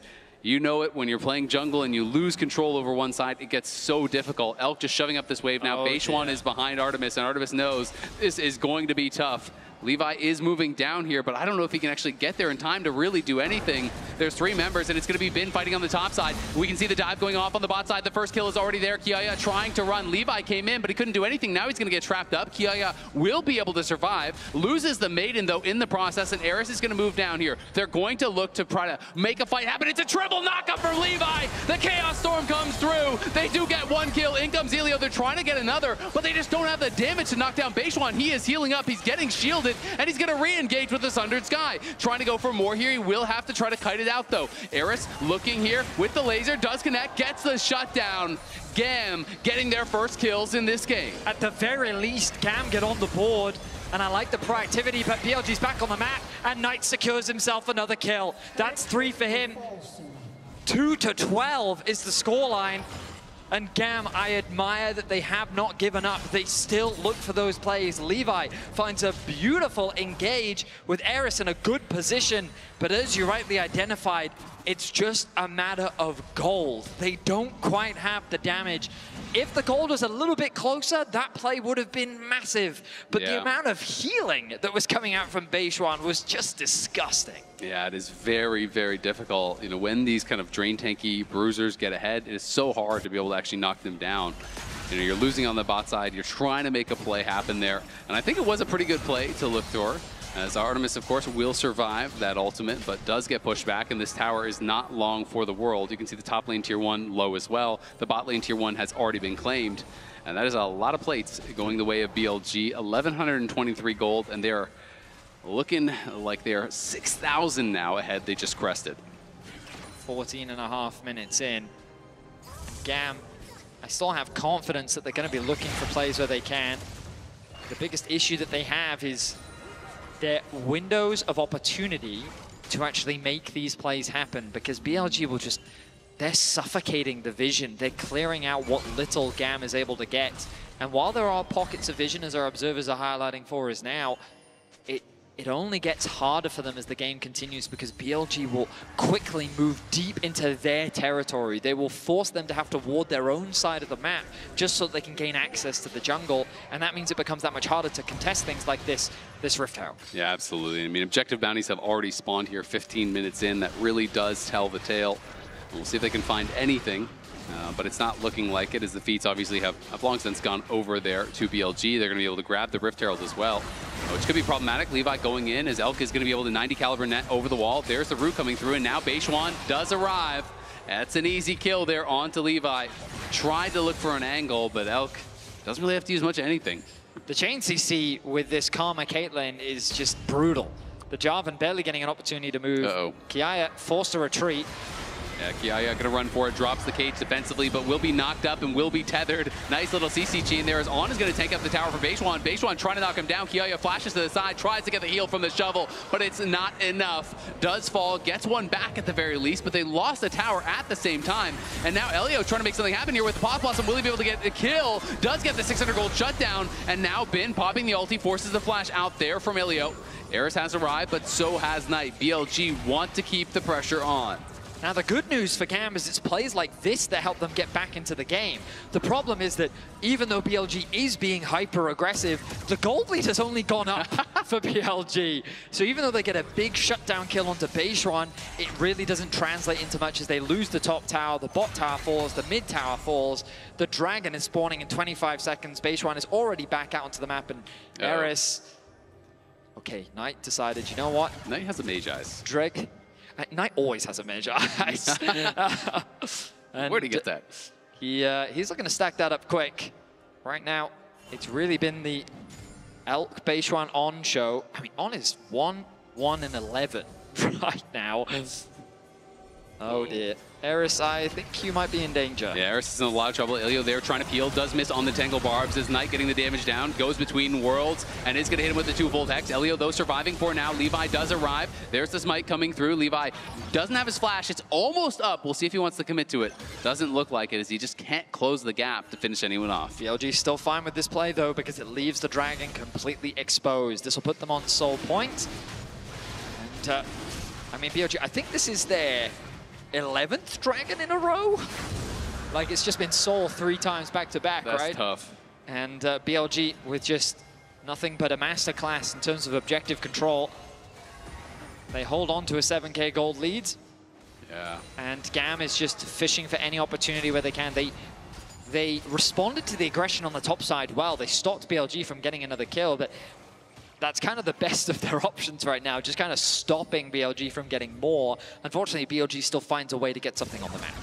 You know it when you're playing jungle and you lose control over one side, it gets so difficult. Elk just shoving up this wave now. Beishuan is behind Artemis, and Artemis knows this is going to be tough. Levi is moving down here, but I don't know if he can actually get there in time to really do anything. There's 3 members, and it's going to be Bin fighting on the top side. We can see the dive going off on the bot side. The first kill is already there. Kiaya trying to run. Levi came in, but he couldn't do anything. Now he's going to get trapped up. Kiaya will be able to survive. Loses the maiden, though, in the process, and Eris is going to move down here. They're going to look to try to make a fight happen. It's a triple knockup for Levi. The Chaos Storm comes through. They do get 1 kill. In comes Elio. They're trying to get another, but they just don't have the damage to knock down Beishuan. He is healing up. He's getting shielded, and he's going to re-engage with the Sundered Sky. Trying to go for more here. He will have to try to kite it out, though. Eris looking here with the laser. Does connect. Gets the shutdown. GAM getting their first kills in this game. At the very least, GAM get on the board. And I like the proactivity, but BLG's back on the map, and Knight secures himself another kill. That's 3 for him. 2-12 is the scoreline. And GAM, I admire that they have not given up. They still look for those plays. Levi finds a beautiful engage with Eris in a good position. But as you rightly identified, it's just a matter of gold. They don't quite have the damage. If the gold was a little bit closer, that play would have been massive. But the amount of healing that was coming out from Beishuan was just disgusting. Yeah, it is very, very difficult. You know, when these kind of drain tanky bruisers get ahead, it is so hard to be able to actually knock them down. You know, you're losing on the bot side. You're trying to make a play happen there. And I think it was a pretty good play to look for. As Artemis, of course, will survive that ultimate, but does get pushed back, and this tower is not long for the world. You can see the top lane tier 1 low as well. The bot lane tier 1 has already been claimed, and that is a lot of plates going the way of BLG. 1,123 gold, and they're looking like they're 6,000 now ahead. They just crested. 14.5 minutes in. GAM, I still have confidence that they're going to be looking for plays where they can. The biggest issue that they have is their windows of opportunity to actually make these plays happen, because BLG will just, they're suffocating the vision. They're clearing out what little GAM is able to get. And while there are pockets of vision, as our observers are highlighting for us now, it only gets harder for them as the game continues, because BLG will quickly move deep into their territory. They will force them to have to ward their own side of the map just so they can gain access to the jungle, and that means it becomes that much harder to contest things like this Rift Tower. Yeah, absolutely. I mean, objective bounties have already spawned here 15 minutes in. That really does tell the tale. We'll see if they can find anything. But it's not looking like it, as the feats obviously have long since gone over there to BLG. They're going to be able to grab the Rift Herald as well, which could be problematic. Levi going in, as Elk is going to be able to 90 caliber net over the wall. There's the root coming through, and now Beishuan does arrive. That's an easy kill there onto Levi. Tried to look for an angle, but Elk doesn't really have to use much of anything. The chain CC with this Karma Caitlyn is just brutal. The Jarvan barely getting an opportunity to move. Kiaya forced to retreat. Yeah, Kiaya going to run for it, drops the cage defensively, but will be knocked up and will be tethered. Nice little CCG in there as On is going to tank up the tower for Beishuan. Beishuan trying to knock him down. Kiaya flashes to the side, tries to get the heal from the shovel, but it's not enough. Does fall, gets one back at the very least, but they lost the tower at the same time. And now Elio trying to make something happen here with Pop Blossom. Will he be able to get the kill? Does get the 600 gold shutdown, and now Bin popping the ulti, forces the flash out there from Elio. Eris has arrived, but so has Knight. BLG want to keep the pressure on. Now, the good news for GAM is it's plays like this that help them get back into the game. The problem is that even though BLG is being hyper-aggressive, the gold lead has only gone up for BLG. So even though they get a big shutdown kill onto Beishuan, it really doesn't translate into much as they lose the top tower, the bot tower falls, the mid tower falls, the dragon is spawning in 25 seconds. Beishuan is already back out onto the map, and Eris... Okay, Knight decided, you know what? Knight has a Mage Eyes. Dreg... Knight always has a Mage Eyes. Where'd he get that? He's looking to stack that up quick. Right now, it's really been the Elk Beishuan On show. I mean, On is 1-1-11 right now. Oh dear. Eris, I think you might be in danger. Yeah, Eris is in a lot of trouble. Elio there trying to peel, does miss on the Tangle Barbs. As Knight getting the damage down, goes between worlds, and is going to hit him with the 2-volt Hex. Elio, though, surviving for now. Levi does arrive. There's the smite coming through. Levi doesn't have his flash. It's almost up. We'll see if he wants to commit to it. Doesn't look like it, as he just can't close the gap to finish anyone off. BLG still fine with this play, though, because it leaves the dragon completely exposed. This will put them on soul point. And, I mean, BLG, I think this is their 11th Dragon in a row. Like, it's just been Soul 3 times back-to-back, right? That's tough. And BLG with just nothing but a masterclass in terms of objective control. They hold on to a 7K gold lead. Yeah. And GAM is just fishing for any opportunity where they can. They responded to the aggression on the top side well. They stopped BLG from getting another kill, but that's kind of the best of their options right now, just kind of stopping BLG from getting more. Unfortunately, BLG still finds a way to get something on the map.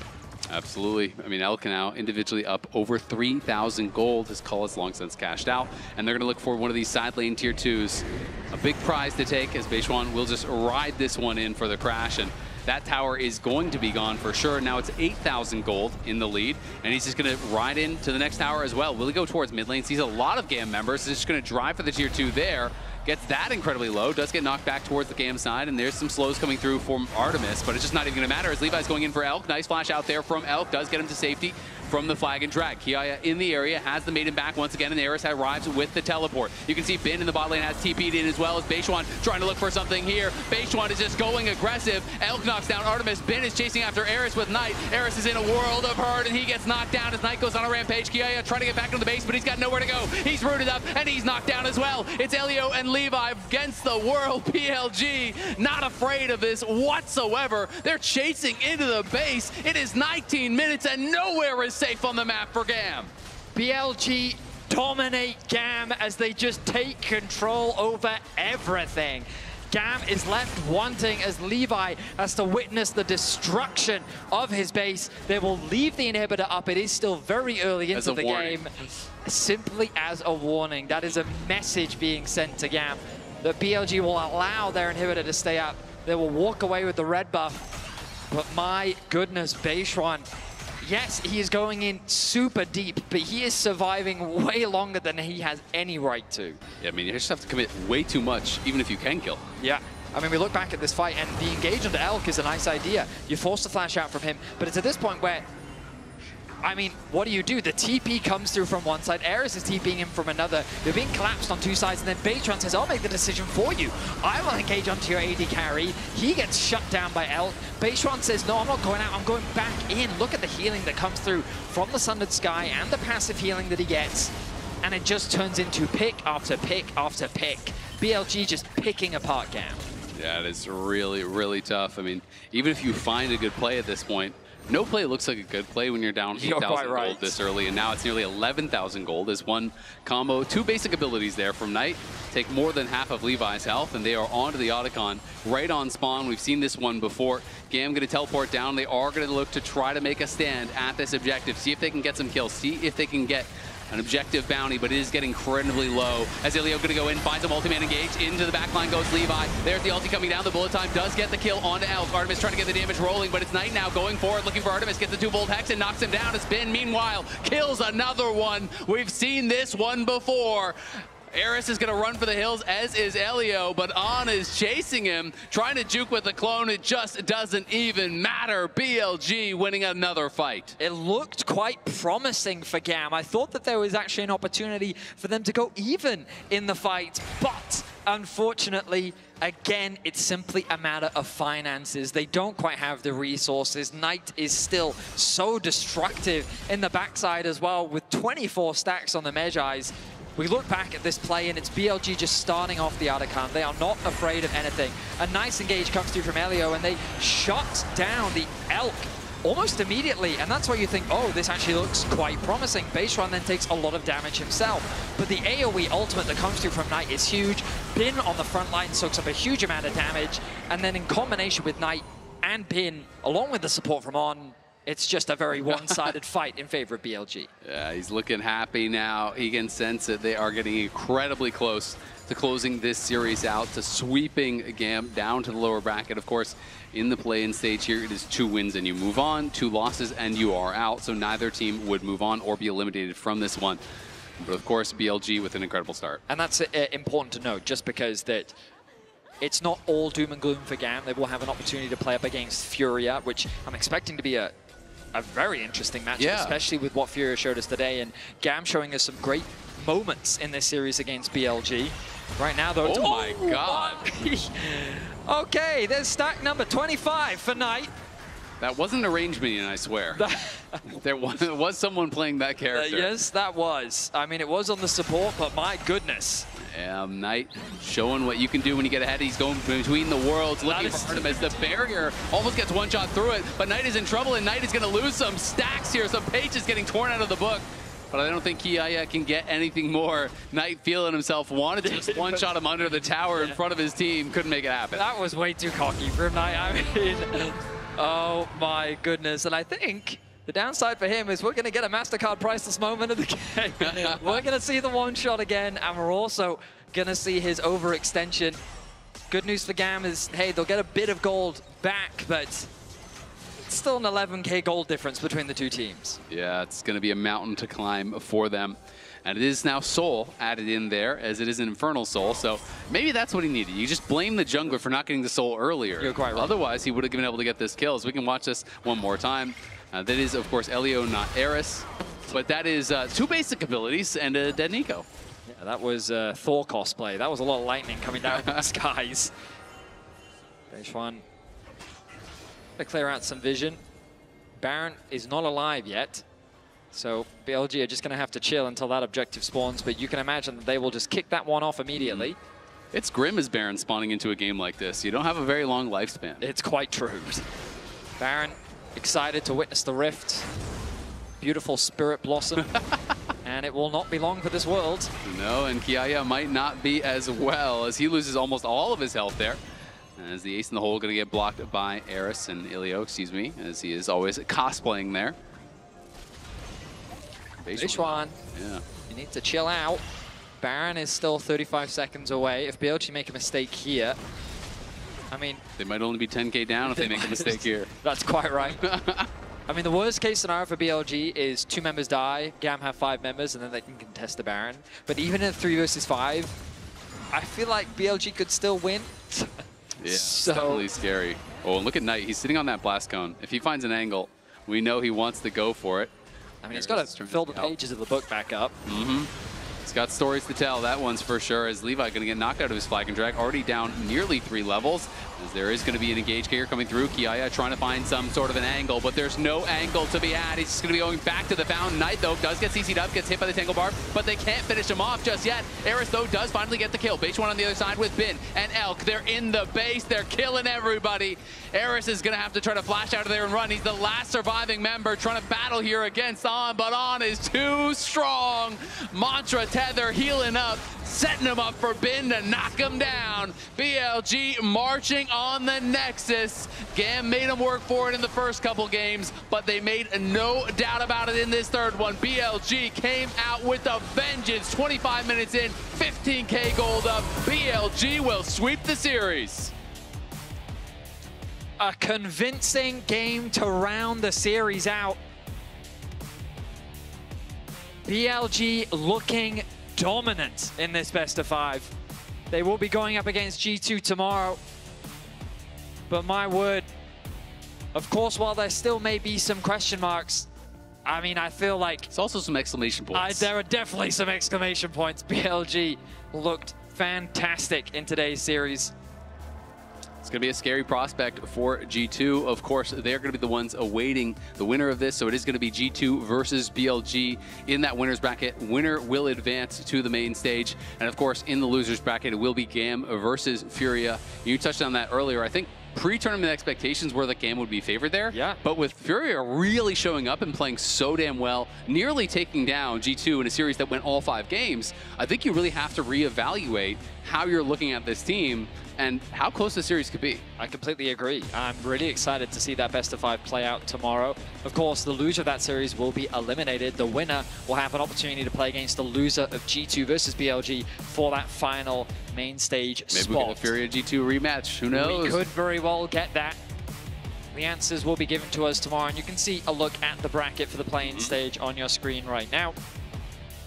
Absolutely. I mean, Elk now individually up over 3,000 gold. His call is long since cashed out. And they're going to look for one of these side lane tier 2s. A big prize to take, as Beishwan will just ride this one in for the crash. And that tower is going to be gone for sure. Now it's 8,000 gold in the lead. And he's just going to ride into the next tower as well. Will he go towards mid lane? Sees a lot of GAM members. He's just going to drive for the tier 2 there. Gets that incredibly low, does get knocked back towards the GAM side, and there's some slows coming through from Artemis, but it's just not even going to matter as Levi's going in for Elk. Nice flash out there from Elk, does get him to safety from the flag and drag. Kiaya in the area, has the maiden back once again, and Eris arrives with the teleport. You can see Bin in the bot lane has TP'd in as well as Beishwan trying to look for something here. Beishwan is just going aggressive. Elk knocks down Artemis. Bin is chasing after Eris with Knight. Eris is in a world of hurt, and he gets knocked down as Knight goes on a rampage. Kiaya trying to get back into the base, but he's got nowhere to go. He's rooted up, and he's knocked down as well. It's Elio and Levi against the world. BLG not afraid of this whatsoever. They're chasing into the base. It is 19 minutes, and nowhere is safe on the map for GAM. BLG dominate GAM as they just take control over everything. GAM is left wanting as Levi has to witness the destruction of his base. They will leave the inhibitor up. It is still very early into the game. Simply as a warning. That is a message being sent to GAM that BLG will allow their inhibitor to stay up. They will walk away with the red buff. But my goodness, Beishwan, yes, he is going in super deep, but he is surviving way longer than he has any right to. Yeah, I mean, you just have to commit way too much, even if you can kill. Yeah. I mean, we look back at this fight, and the engage onto Elk is a nice idea. You're forced to flash out from him, but it's at this point where, I mean, what do? The TP comes through from one side, Eris is TPing him from another. You're being collapsed on two sides, and then Beishwan says, I'll make the decision for you. I will engage onto your AD carry. He gets shut down by Elk. Beishwan says, no, I'm not going out, I'm going back in. Look at the healing that comes through from the Sundered Sky and the passive healing that he gets. And it just turns into pick after pick after pick. BLG just picking apart GAM. Yeah, it is really, really tough. I mean, even if you find a good play at this point, no play looks like a good play when you're down 8,000 gold this early, and now it's nearly 11,000 gold as one combo. Two basic abilities there from Knight. Take more than half of Levi's health, and they are onto the Otacon right on spawn. We've seen this one before. GAM going to teleport down. They are going to look to try to make a stand at this objective, see if they can get some kills, see if they can get an objective bounty, but it is getting incredibly low. As Ilio going to go in, finds a multi-man engage. Into the backline goes Levi. There's the ulti coming down. The bullet time does get the kill onto Elk. Artemis trying to get the damage rolling, but it's Knight now going forward, looking for Artemis. Gets the 2-volt hex and knocks him down. It's Bin, meanwhile, kills another one. We've seen this one before. Eris is going to run for the hills, as is Elio, but On is chasing him, trying to juke with the clone. It just doesn't even matter. BLG winning another fight. It looked quite promising for GAM. I thought that there was actually an opportunity for them to go even in the fight, but unfortunately, again, it's simply a matter of finances. They don't quite have the resources. Knight is still so destructive in the backside as well, with 24 stacks on the Medjais. We look back at this play, and it's BLG just starting off the Otacon. They are not afraid of anything. A nice engage comes through from Elio, and they shut down the Elk almost immediately. And that's why you think, oh, this actually looks quite promising. Beishwan then takes a lot of damage himself. But the AoE ultimate that comes through from Knight is huge. Bin on the front line soaks up a huge amount of damage. And then in combination with Knight and Bin, along with the support from On, it's just a very one-sided fight in favor of BLG. Yeah, he's looking happy now. He can sense it. They are getting incredibly close to closing this series out, to sweeping GAM down to the lower bracket. Of course, in the play-in stage here, it is 2 wins and you move on, 2 losses and you are out. So neither team would move on or be eliminated from this one. But of course, BLG with an incredible start. And that's important to note, just because that it's not all doom and gloom for GAM. They will have an opportunity to play up against Furia, which I'm expecting to be a very interesting matchup, especially with what Furia showed us today. And GAM showing us some great moments in this series against BLG. Right now, though, oh my God. Okay, there's stack number 25 for Knight. That wasn't a range minion, I swear. There was someone playing that character. Yes, that was. I mean, it was on the support, but my goodness. Yeah, Knight showing what you can do when you get ahead. He's going between the worlds, looking for him as the barrier almost gets one shot through it, but Knight is in trouble, and Knight is going to lose some stacks here. Some pages getting torn out of the book. But I don't think Kiaya can get anything more. Knight feeling himself, wanted to just one-shot him under the tower in front of his team. Couldn't make it happen. That was way too cocky for Knight. I mean, oh my goodness. And I think the downside for him is we're going to get a MasterCard priceless moment of the game. We're going to see the one-shot again, and we're also going to see his overextension. Good news for GAM is, hey, they'll get a bit of gold back, but it's still an 11K gold difference between the two teams. Yeah, it's going to be a mountain to climb for them. And it is now Soul added in there, as it is an Infernal Soul. So maybe that's what he needed. You just blame the jungler for not getting the Soul earlier. You're quite right. Otherwise, he would have been able to get this kill. So we can watch this one more time. That is, of course, Elio, not Eris. But that is 2 basic abilities and a dead Nico. Yeah, that was Thor cosplay. That was a lot of lightning coming down from the skies. Beishwan to clear out some vision. Baron is not alive yet. So BLG are just going to have to chill until that objective spawns, but you can imagine that they will just kick that one off immediately. It's grim as Baron spawning into a game like this. You don't have a very long lifespan. It's quite true. Baron excited to witness the rift. Beautiful spirit blossom. And it will not be long for this world. No, and Kiaya might not be as well, as he loses almost all of his health there. As the ace in the hole going to get blocked by Eris and Ilio, excuse me, as he is always cosplaying there. Beishwan, yeah, you need to chill out. Baron is still 35 seconds away. If BLG make a mistake here, I mean... They might only be 10K down if they make a mistake here. That's quite right. I mean, the worst case scenario for BLG is 2 members die, GAM have 5 members, and then they can contest the Baron. But even in 3 versus 5, I feel like BLG could still win. Yeah, so definitely scary. Oh, and look at Knight. He's sitting on that blast cone. If he finds an angle, we know he wants to go for it. I mean, he's got to fill the pages of the book back up. He's got stories to tell, that one's for sure, as Levi going to get knocked out of his flag and drag, already down nearly 3 levels, as there is going to be an engage here coming through. Kiaya trying to find some sort of an angle, but there's no angle to be had. He's just going to be going back to the fountain. Knight, though, does get CC'd up, gets hit by the Tangle Barb, but they can't finish him off just yet. Eris, though, does finally get the kill. Beishwan on the other side with Bin and Elk. They're in the base. They're killing everybody. Eris is going to have to try to flash out of there and run. He's the last surviving member trying to battle here against On, but On is too strong. Mantra Tether healing up, setting him up for Bin to knock him down. BLG marching on the Nexus. GAM made him work for it in the first couple games, but they made no doubt about it in this third one. BLG came out with a vengeance. 25 minutes in, 15K gold up. BLG will sweep the series. A convincing game to round the series out. BLG looking dominant in this best of 5. They will be going up against G2 tomorrow. But my word, of course, while there still may be some question marks, I mean, I feel like... It's also some exclamation points. There are definitely some exclamation points. BLG looked fantastic in today's series. It's going to be a scary prospect for G2. Of course, they're going to be the ones awaiting the winner of this. So it is going to be G2 versus BLG in that winner's bracket. Winner will advance to the main stage. And of course, in the loser's bracket, it will be GAM versus Furia. You touched on that earlier. I think pre-tournament expectations were that GAM would be favored there. Yeah. But with Furia really showing up and playing so damn well, nearly taking down G2 in a series that went all 5 games, I think you really have to reevaluate how you're looking at this team and how close the series could be. I completely agree. I'm really excited to see that best of 5 play out tomorrow. Of course, the loser of that series will be eliminated. The winner will have an opportunity to play against the loser of G2 versus BLG for that final main stage spot. Maybe we get a Furia G2 rematch. Who knows? We could very well get that. The answers will be given to us tomorrow, and you can see a look at the bracket for the playing stage on your screen right now.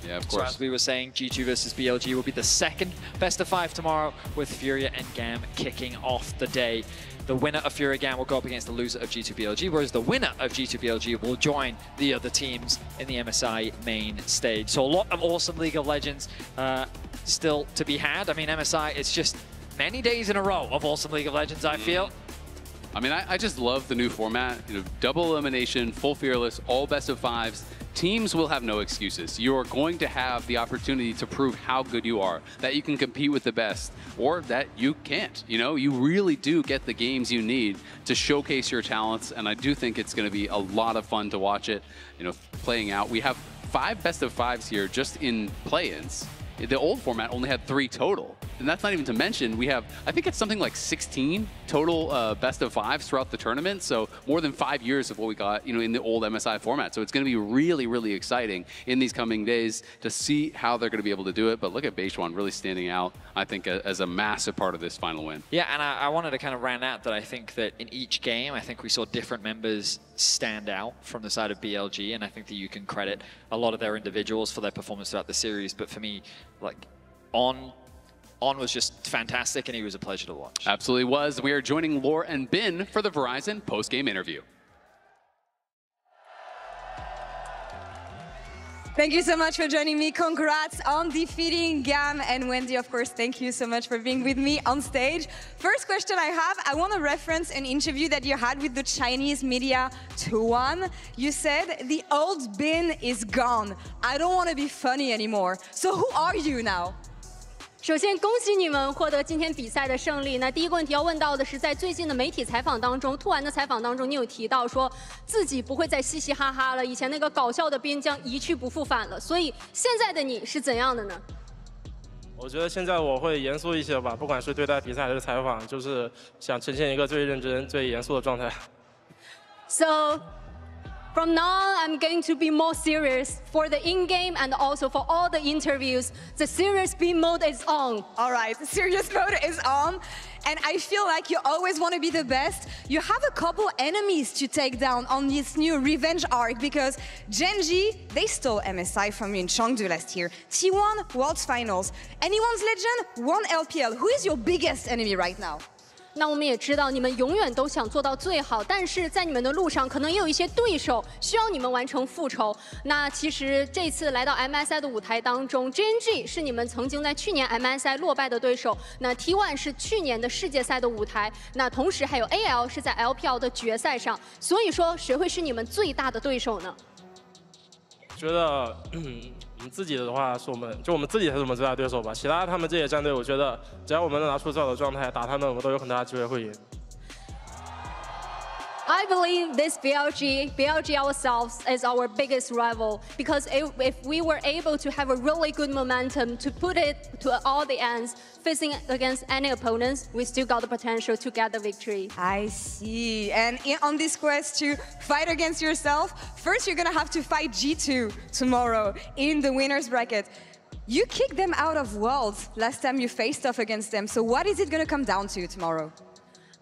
Yeah, of So course. as we were saying, G2 versus BLG will be the second best of 5 tomorrow, with Furia and GAM kicking off the day. The winner of Furia GAM will go up against the loser of G2 BLG, whereas the winner of G2 BLG will join the other teams in the MSI main stage. So a lot of awesome League of Legends still to be had. I mean, MSI, it's just many days in a row of awesome League of Legends, I feel. I mean, I just love the new format. You know, double elimination, full fearless, all best of fives. Teams will have no excuses. You're going to have the opportunity to prove how good you are, that you can compete with the best, or that you can't. You know, you really do get the games you need to showcase your talents, and I do think it's going to be a lot of fun to watch it, you know, playing out. We have 5 best of fives here just in play-ins. The old format only had 3 total. And that's not even to mention, we have, I think it's something like 16 total best of fives throughout the tournament. So more than 5 years of what we got, you know, in the old MSI format. So it's going to be really, really exciting in these coming days to see how they're going to be able to do it. But look at Baishuan really standing out, I think, as a massive part of this final win. Yeah, and I wanted to kind of round out that I think that in each game, I think we saw different members stand out from the side of BLG, and I think that you can credit a lot of their individuals for their performance throughout the series. But for me, like, On was just fantastic, and he was a pleasure to watch. Absolutely was. We are joining Lore and Bin for the Verizon post-game interview. Thank you so much for joining me. Congrats on defeating GAM. And Wendy, of course, thank you so much for being with me on stage. First question I have, I want to reference an interview that you had with the Chinese media, Tuan. You said, the old Bin is gone. I don't want to be funny anymore. So who are you now? 首先，恭喜你们获得今天比赛的胜利。那第一个问题要问到的是，在最近的媒体采访当中，兔完的采访当中，你有提到说自己不会再嘻嘻哈哈了，以前那个搞笑的边将一去不复返了。所以现在的你是怎样的呢？我觉得现在我会严肃一些吧，不管是对待比赛还是采访，就是想呈现一个最认真、最严肃的状态。So from now, I'm going to be more serious for the in-game and also for all the interviews. The serious beam mode is on. All right, the serious mode is on. And I feel like you always want to be the best. You have a couple enemies to take down on this new revenge arc because Genji, they stole MSI from you in Chengdu last year. T1, World's Finals. Anyone's Legend, 1 LPL. Who is your biggest enemy right now? 那我们也知道你们永远都想做到最好，但是在你们的路上可能也有一些对手需要你们完成复仇。那其实这次来到 MSI 的舞台当中 ，GNG 是你们曾经在去年 MSI 落败的对手。那 T1 是去年的世界赛的舞台，那同时还有 AL 是在 LPL 的决赛上。所以说，谁会是你们最大的对手呢？觉得，我们自己的话是我们自己才是我们最大的对手吧。其他他们这些战队，我觉得只要我们能拿出最好的状态打他们，我们都有很大的机会会赢。I believe this BLG ourselves is our biggest rival because if we were able to have a really good momentum to put it to all the ends, facing against any opponents, we still got the potential to get the victory. I see. And on this quest to fight against yourself, first you're gonna have to fight G2 tomorrow in the winner's bracket. You kicked them out of Worlds last time you faced off against them. So what is it gonna come down to tomorrow?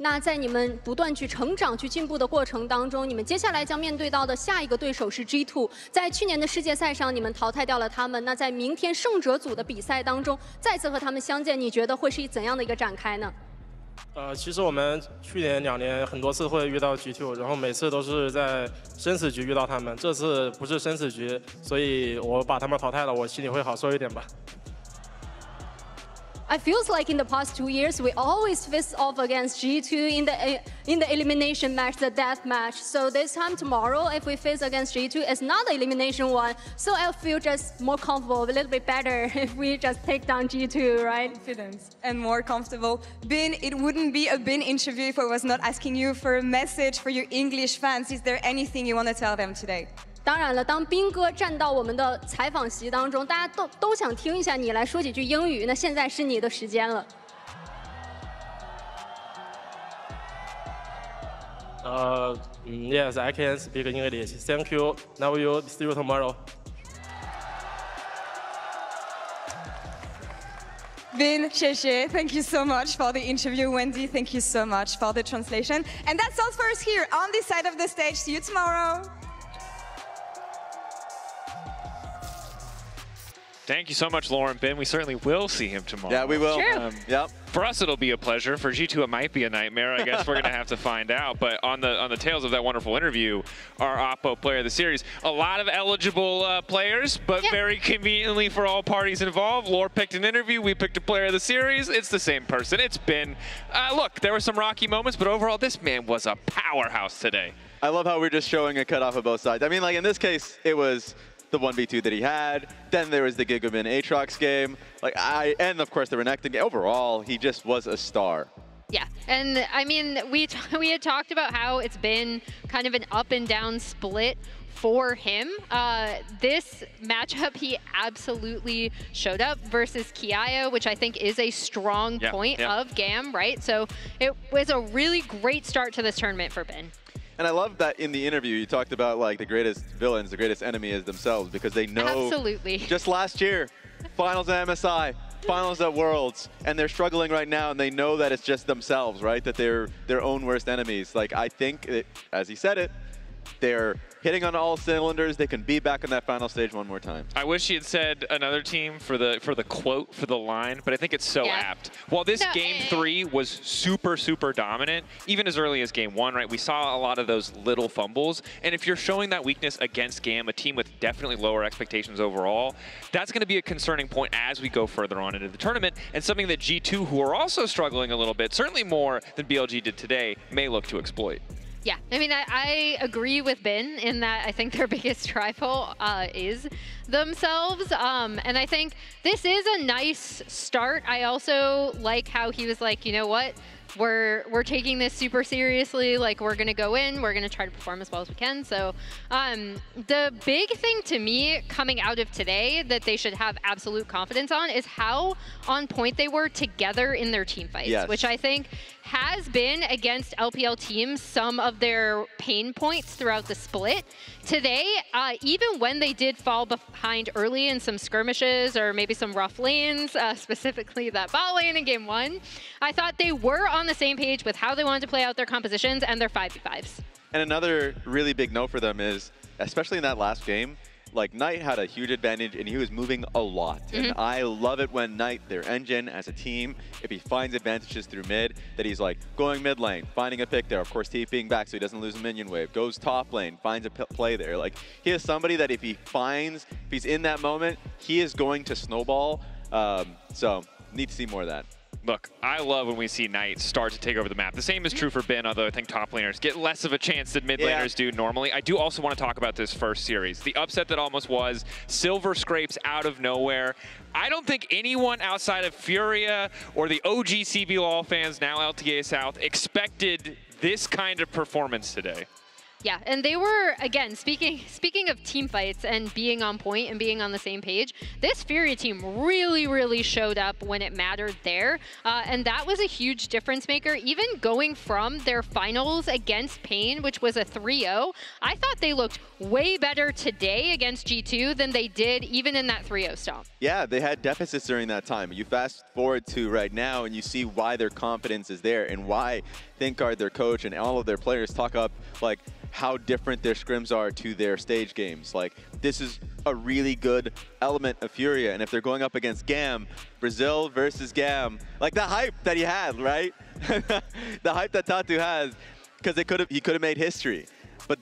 那在你们不断去成长、去进步的过程当中，你们接下来将面对到的下一个对手是 G2。在去年的世界赛上，你们淘汰掉了他们。那在明天胜者组的比赛当中，再次和他们相见，你觉得会是怎样的一个展开呢？其实我们去年2年很多次会遇到 G2， 然后每次都是在生死局遇到他们。这次不是生死局，所以我把他们淘汰了，我心里会好受一点吧。I feels like in the past 2 years, we always face off against G2 in the elimination match, the death match. So this time tomorrow, if we face against G2, it's not the elimination one. So I feel just more comfortable, a little bit better if we just take down G2, right? Confidence and more comfortable. Bin, it wouldn't be a Bin interview if I was not asking you for a message for your English fans. Is there anything you want to tell them today? 当然了，当斌哥站到我们的采访席当中，大家都想听一下你来说几句英语。那现在是你的时间了。Yes, I can speak English. Thank you. Now you see you tomorrow. Bin, Sheshe, thank you so much for the interview. Wendy, thank you so much for the translation. And that's all for us here on this side of the stage. See you tomorrow. Thank you so much, Lauren. Ben, we certainly will see him tomorrow. Yeah, we will. True. Yep. For us, it'll be a pleasure. For G2, it might be a nightmare. I guess we're going to have to find out. But on the tails of that wonderful interview, our Oppo Player of the Series, a lot of eligible players, but very conveniently for all parties involved. Lore picked an interview. We picked a Player of the Series. It's the same person. It's been, look, there were some rocky moments, but overall, this man was a powerhouse today. I love how we're just showing a cutoff of both sides. I mean, like in this case, it was the 1v2 that he had. Then there was the Gigaman Aatrox game. And of course the Renekton game. Overall, he just was a star. Yeah, and I mean, we had talked about how it's been kind of an up and down split for him. This matchup, he absolutely showed up versus Kiayo, which I think is a strong point of GAM, right? So it was a really great start to this tournament for Ben. And I love that in the interview you talked about like the greatest villains, the greatest enemy is themselves, because they know. Absolutely. Just last year, finals at MSI, finals at Worlds, and they're struggling right now, and they know that it's just themselves, right? That they're their own worst enemies. Like I think, as he said it, they're hitting on all cylinders. They can be back on that final stage one more time. I wish he had said another team for the quote, for the line, but I think it's so apt. While this game 3 was super, super dominant, even as early as game 1, right, we saw a lot of those little fumbles. And if you're showing that weakness against GAM, a team with definitely lower expectations overall, that's going to be a concerning point as we go further on into the tournament, and something that G2, who are also struggling a little bit, certainly more than BLG did today, may look to exploit. Yeah, I mean, I agree with Ben in that I think their biggest rival is themselves. And I think this is a nice start. I also like how he was like, you know what? We're taking this super seriously. Like, we're going to go in. We're going to try to perform as well as we can. So the big thing to me coming out of today that they should have absolute confidence on is how on point they were together in their team fights, which I think has been against LPL teams some of their pain points throughout the split. Today, even when they did fall behind early in some skirmishes or maybe some rough lanes, specifically that bot lane in game 1, I thought they were on the same page with how they wanted to play out their compositions and their 5v5s. And another really big note for them is, especially in that last game, like Knight had a huge advantage and he was moving a lot. And I love it when Knight, their engine as a team, if he finds advantages through mid, that he's like going mid lane, finding a pick there, of course TPing back so he doesn't lose a minion wave, goes top lane, finds a play there. Like he is somebody that if he's in that moment, he is going to snowball. So need to see more of that. Look, I love when we see Knight start to take over the map. The same is true for Ben, although I think top laners get less of a chance than mid laners do normally. I do also want to talk about this first series. The upset that almost was, Silver scrapes out of nowhere. I don't think anyone outside of Furia or the OG CBLOL fans, now LTA South, expected this kind of performance today. Yeah, and they were, again, speaking of team fights and being on point and being on the same page, this Furia team really, really showed up when it mattered there. And that was a huge difference maker. Even going from their finals against Pain, which was a 3-0, I thought they looked way better today against G2 than they did even in that 3-0 stomp. Yeah, they had deficits during that time. You fast forward to right now and you see why their confidence is there and why Thinkard, their coach, and all of their players talk up like how different their scrims are to their stage games. Like, this is a really good element of Furia, and if they're going up against GAM, Brazil versus GAM, like the hype that he had, right? The hype that Tatu has, because he could have made history. But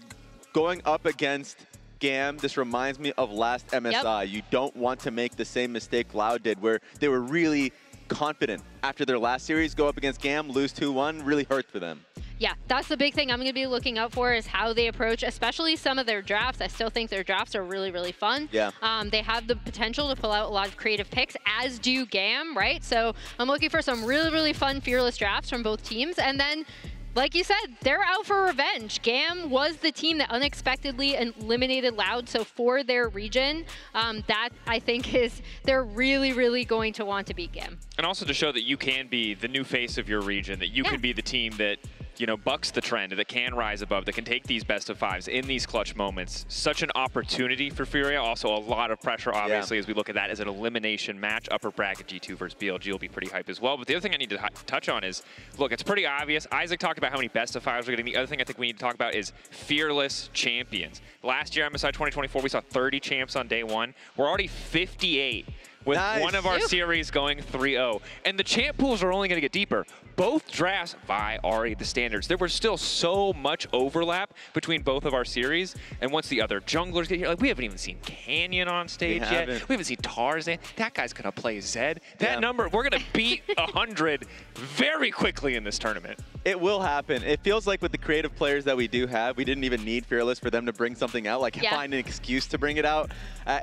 going up against GAM, this reminds me of last MSI. You don't want to make the same mistake Loud did, where they were really confident after their last series, go up against GAM, lose 2-1, really hurt for them. Yeah, that's the big thing I'm going to be looking out for is how they approach, especially some of their drafts. I still think their drafts are really, really fun. Yeah. They have the potential to pull out a lot of creative picks, as do GAM, right? So I'm looking for some really, really fun, fearless drafts from both teams. And then, like you said, they're out for revenge. GAM was the team that unexpectedly eliminated Loud. So for their region, that I think is, they're really, really going to want to beat GAM. And also to show that you can be the new face of your region, that you can be the team that, you know, bucks the trend, that can rise above, that can take these best of fives in these clutch moments. Such an opportunity for Furia. Also a lot of pressure, obviously, as we look at that as an elimination match. Upper bracket G2 versus BLG will be pretty hype as well. But the other thing I need to touch on is, look, it's pretty obvious. Isaac talked about how many best of fives we're getting. The other thing I think we need to talk about is fearless champions. Last year, MSI 2024, we saw 30 champs on day 1. We're already 58 with one of our series going 3-0. And the champ pools are only going to get deeper. Both drafts, Vi, Ari, the standards, there was still so much overlap between both of our series. And once the other junglers get here, like we haven't even seen Canyon on stage yet. We haven't seen Tarzan. That guy's going to play Zed. That number, we're going to beat 100 very quickly in this tournament. It will happen. It feels like with the creative players that we do have, we didn't even need Fearless for them to bring something out, like find an excuse to bring it out.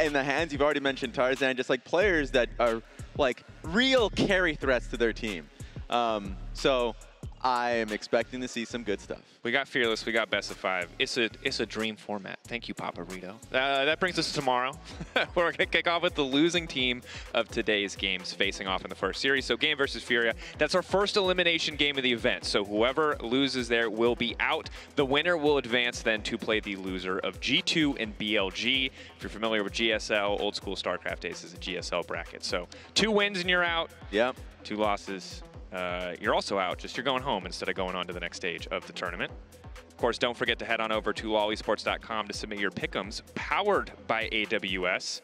In the hands, you've already mentioned Tarzan, just like players that are like real carry threats to their team. So I am expecting to see some good stuff. We got Fearless, we got Best of 5. It's a dream format. Thank you, Papa Rito. That brings us to tomorrow. We're going to kick off with the losing team of today's games facing off in the first series. So GAM versus Furia. That's our first elimination game of the event. So whoever loses there will be out. The winner will advance then to play the loser of G2 and BLG. If you're familiar with GSL, old school StarCraft days is a GSL bracket. So 2 wins and you're out. Yep. 2 losses. You're also out, just you're going home instead of going on to the next stage of the tournament. Of course, don't forget to head on over to lolesports.com to submit your pick'ems, powered by AWS.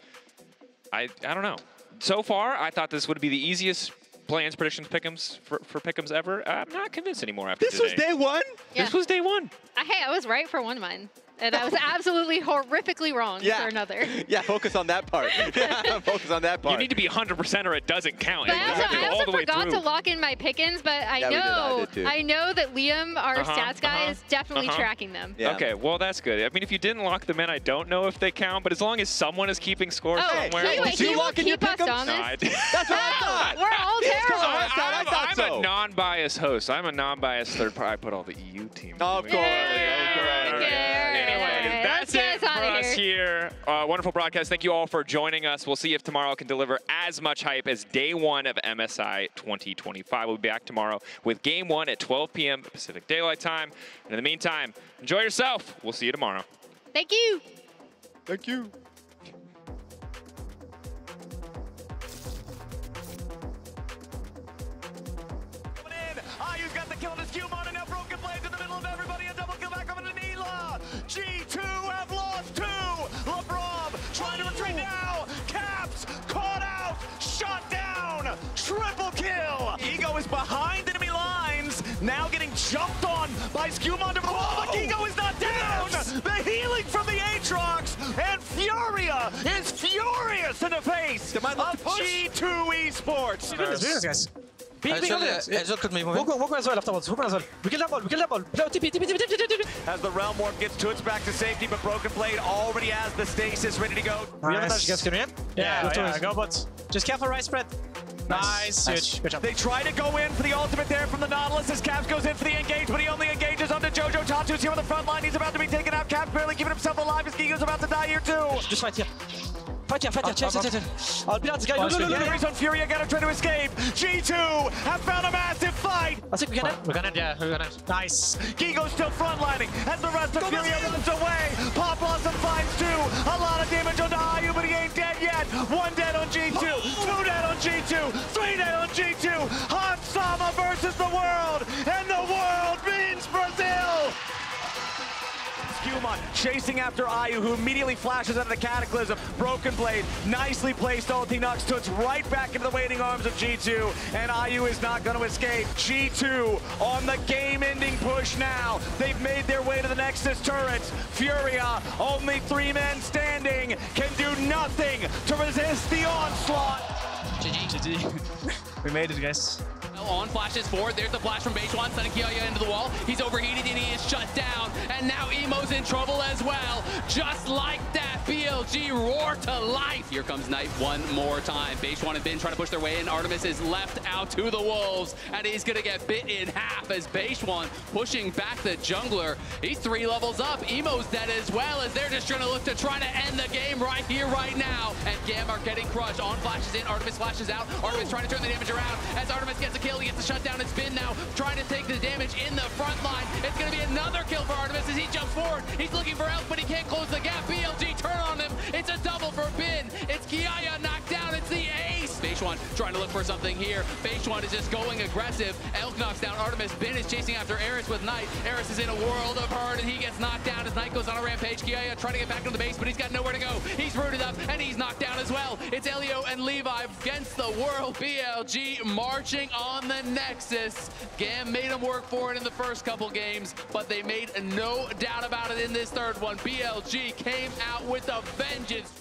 I don't know. So far, I thought this would be the easiest plans, predictions, pick'ems for pick'ems ever. I'm not convinced anymore after today. This was day one? Yeah. This was day one. Hey, I was right for one of mine. And I was absolutely horrifically wrong for another. Yeah, focus on that part. Focus on that part. You need to be 100% or it doesn't count. But I also forgot to lock in my pickings, but I know that Liam, our stats guy, is definitely tracking them. Yeah. Okay, well, that's good. I mean, if you didn't lock them in, I don't know if they count, but as long as someone is keeping score somewhere. Did you lock in your pick'ems? That's what I thought. We're all terrible. I'm a non-biased host. I'm a non-biased third party. I put all the EU teams. Of course. Anyway, that's it for us here. Wonderful broadcast. Thank you all for joining us. We'll see if tomorrow can deliver as much hype as day 1 of MSI 2025. We'll be back tomorrow with game 1 at 12 p.m. Pacific Daylight Time. And in the meantime, enjoy yourself. We'll see you tomorrow. Thank you. Thank you. Ayu's got the kill on his Q-Mon and now Broken Blades in the middle of everybody. A double kill back over to Neela. G2 have lost 2. LeBron trying to retreat now. Caps caught out. Shot down. Triple kill. Ego is behind enemy lines. Now getting jumped on by Skewmon. But Ego is not down. The healing from the Aatrox. And Furia is furious in the face of G2 Esports. Guys. Vou começar a afterwards. We kill that ball. As the Realm Warp gets Toots back to safety, but Broken Blade already has the stasis ready to go. Nice. You guys can win? Yeah, go bots. Just careful right spread. Nice. Good job. They try to go in for the ultimate there from the Nautilus as Caps goes in for the engage, but he only engages onto Jojo. Tatu's here on the front line. He's about to be taken out. Caps barely keeping himself alive as Gigo's about to die here too. Just fight here. Fight here. Chase. I'll be out this guy. He's on Fury. Gotta try to escape. G2 have found a massive fight. I think we can end. We're gonna end. Nice. Gigo's still frontlining as the rest of Fury runs away. Pop Blossom finds 2. A lot of damage onto Ayu, but he ain't dead yet. 1 dead on G2. 2 dead on G2. 3 dead on G2. Hansama versus the world. And the world means Brazil. Skewmon chasing after Ayu, who immediately flashes out of the Cataclysm. Broken Blade, nicely placed ulti knocks Toots right back into the waiting arms of G2, and Ayu is not going to escape. G2 on the game-ending push now. They've made their way to the Nexus turrets. Furia, only 3 men standing, can do nothing to resist the onslaught. GG. We made it, guys. On flashes forward, there's the flash from Beishuan, sending Kiaya into the wall. He's overheated and he is shut down. And now Emo's in trouble as well. Just like that, BLG roar to life. Here comes Knight one more time. Beishuan and Bin trying to push their way in. Artemis is left out to the wolves, and he's gonna get bit in half as Beishuan pushing back the jungler. He's 3 levels up. Emo's dead as well, as they're just trying to look to try to end the game right here, right now. And GAM are getting crushed. On flashes in, Artemis flashes out. Artemis trying to turn the damage around. As Artemis gets a kill, he gets the shutdown. It's Bin now trying to take the damage in the front line. It's going to be another kill for Artemis as he jumps forward. He's looking for help, but he can't close the gap. BLG turn on him. It's a double for Bin. It's Kiaya knocked down. It's the ace. Beishuan trying to look for something here. Beishuan is just going aggressive. Elk knocks down Artemis. Bin is chasing after Eris with Knight. Eris is in a world of hurt, and he gets knocked down. as Knight goes on a rampage. Kiaya trying to get back to the base, but he's got nowhere to go. He's rooted up, and he's knocked down as well. It's Elio and Levi against the world. BLG marching on the Nexus. GAM made them work for it in the first couple games, but they made no doubt about it in this third one. BLG came out with a vengeance.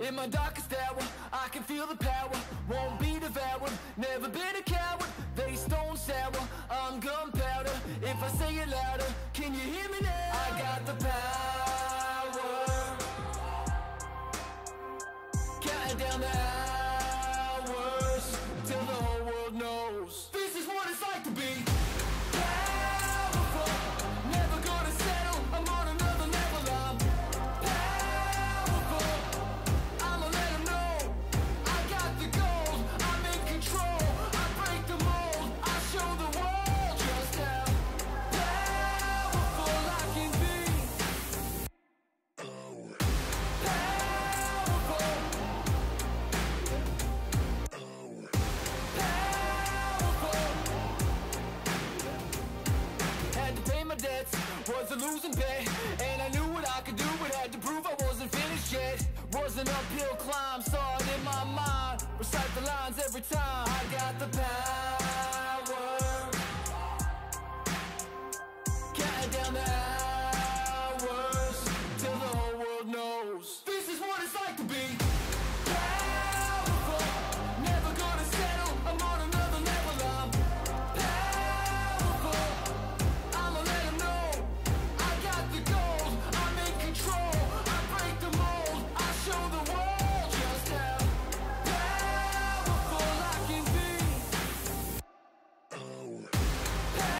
In my darkest hour, I can feel the power. Won't be devoured, never been a coward. They stone sour, I'm gunpowder. If I say it louder, can you hear me now? I got the power. Counting down the hours till the whole world knows this is what it's like to be powerful. Never gonna settle, I'm on another level. I'm powerful. I'ma let them know I got the gold. I'm in control. I break the mold. I show the world just how powerful I can be. Had to pay my debts, was a losing bet, and I knew what I could do, but had to prove I wasn't finished yet. Was an uphill climb, saw it in my mind, recite the lines every time. I got the power.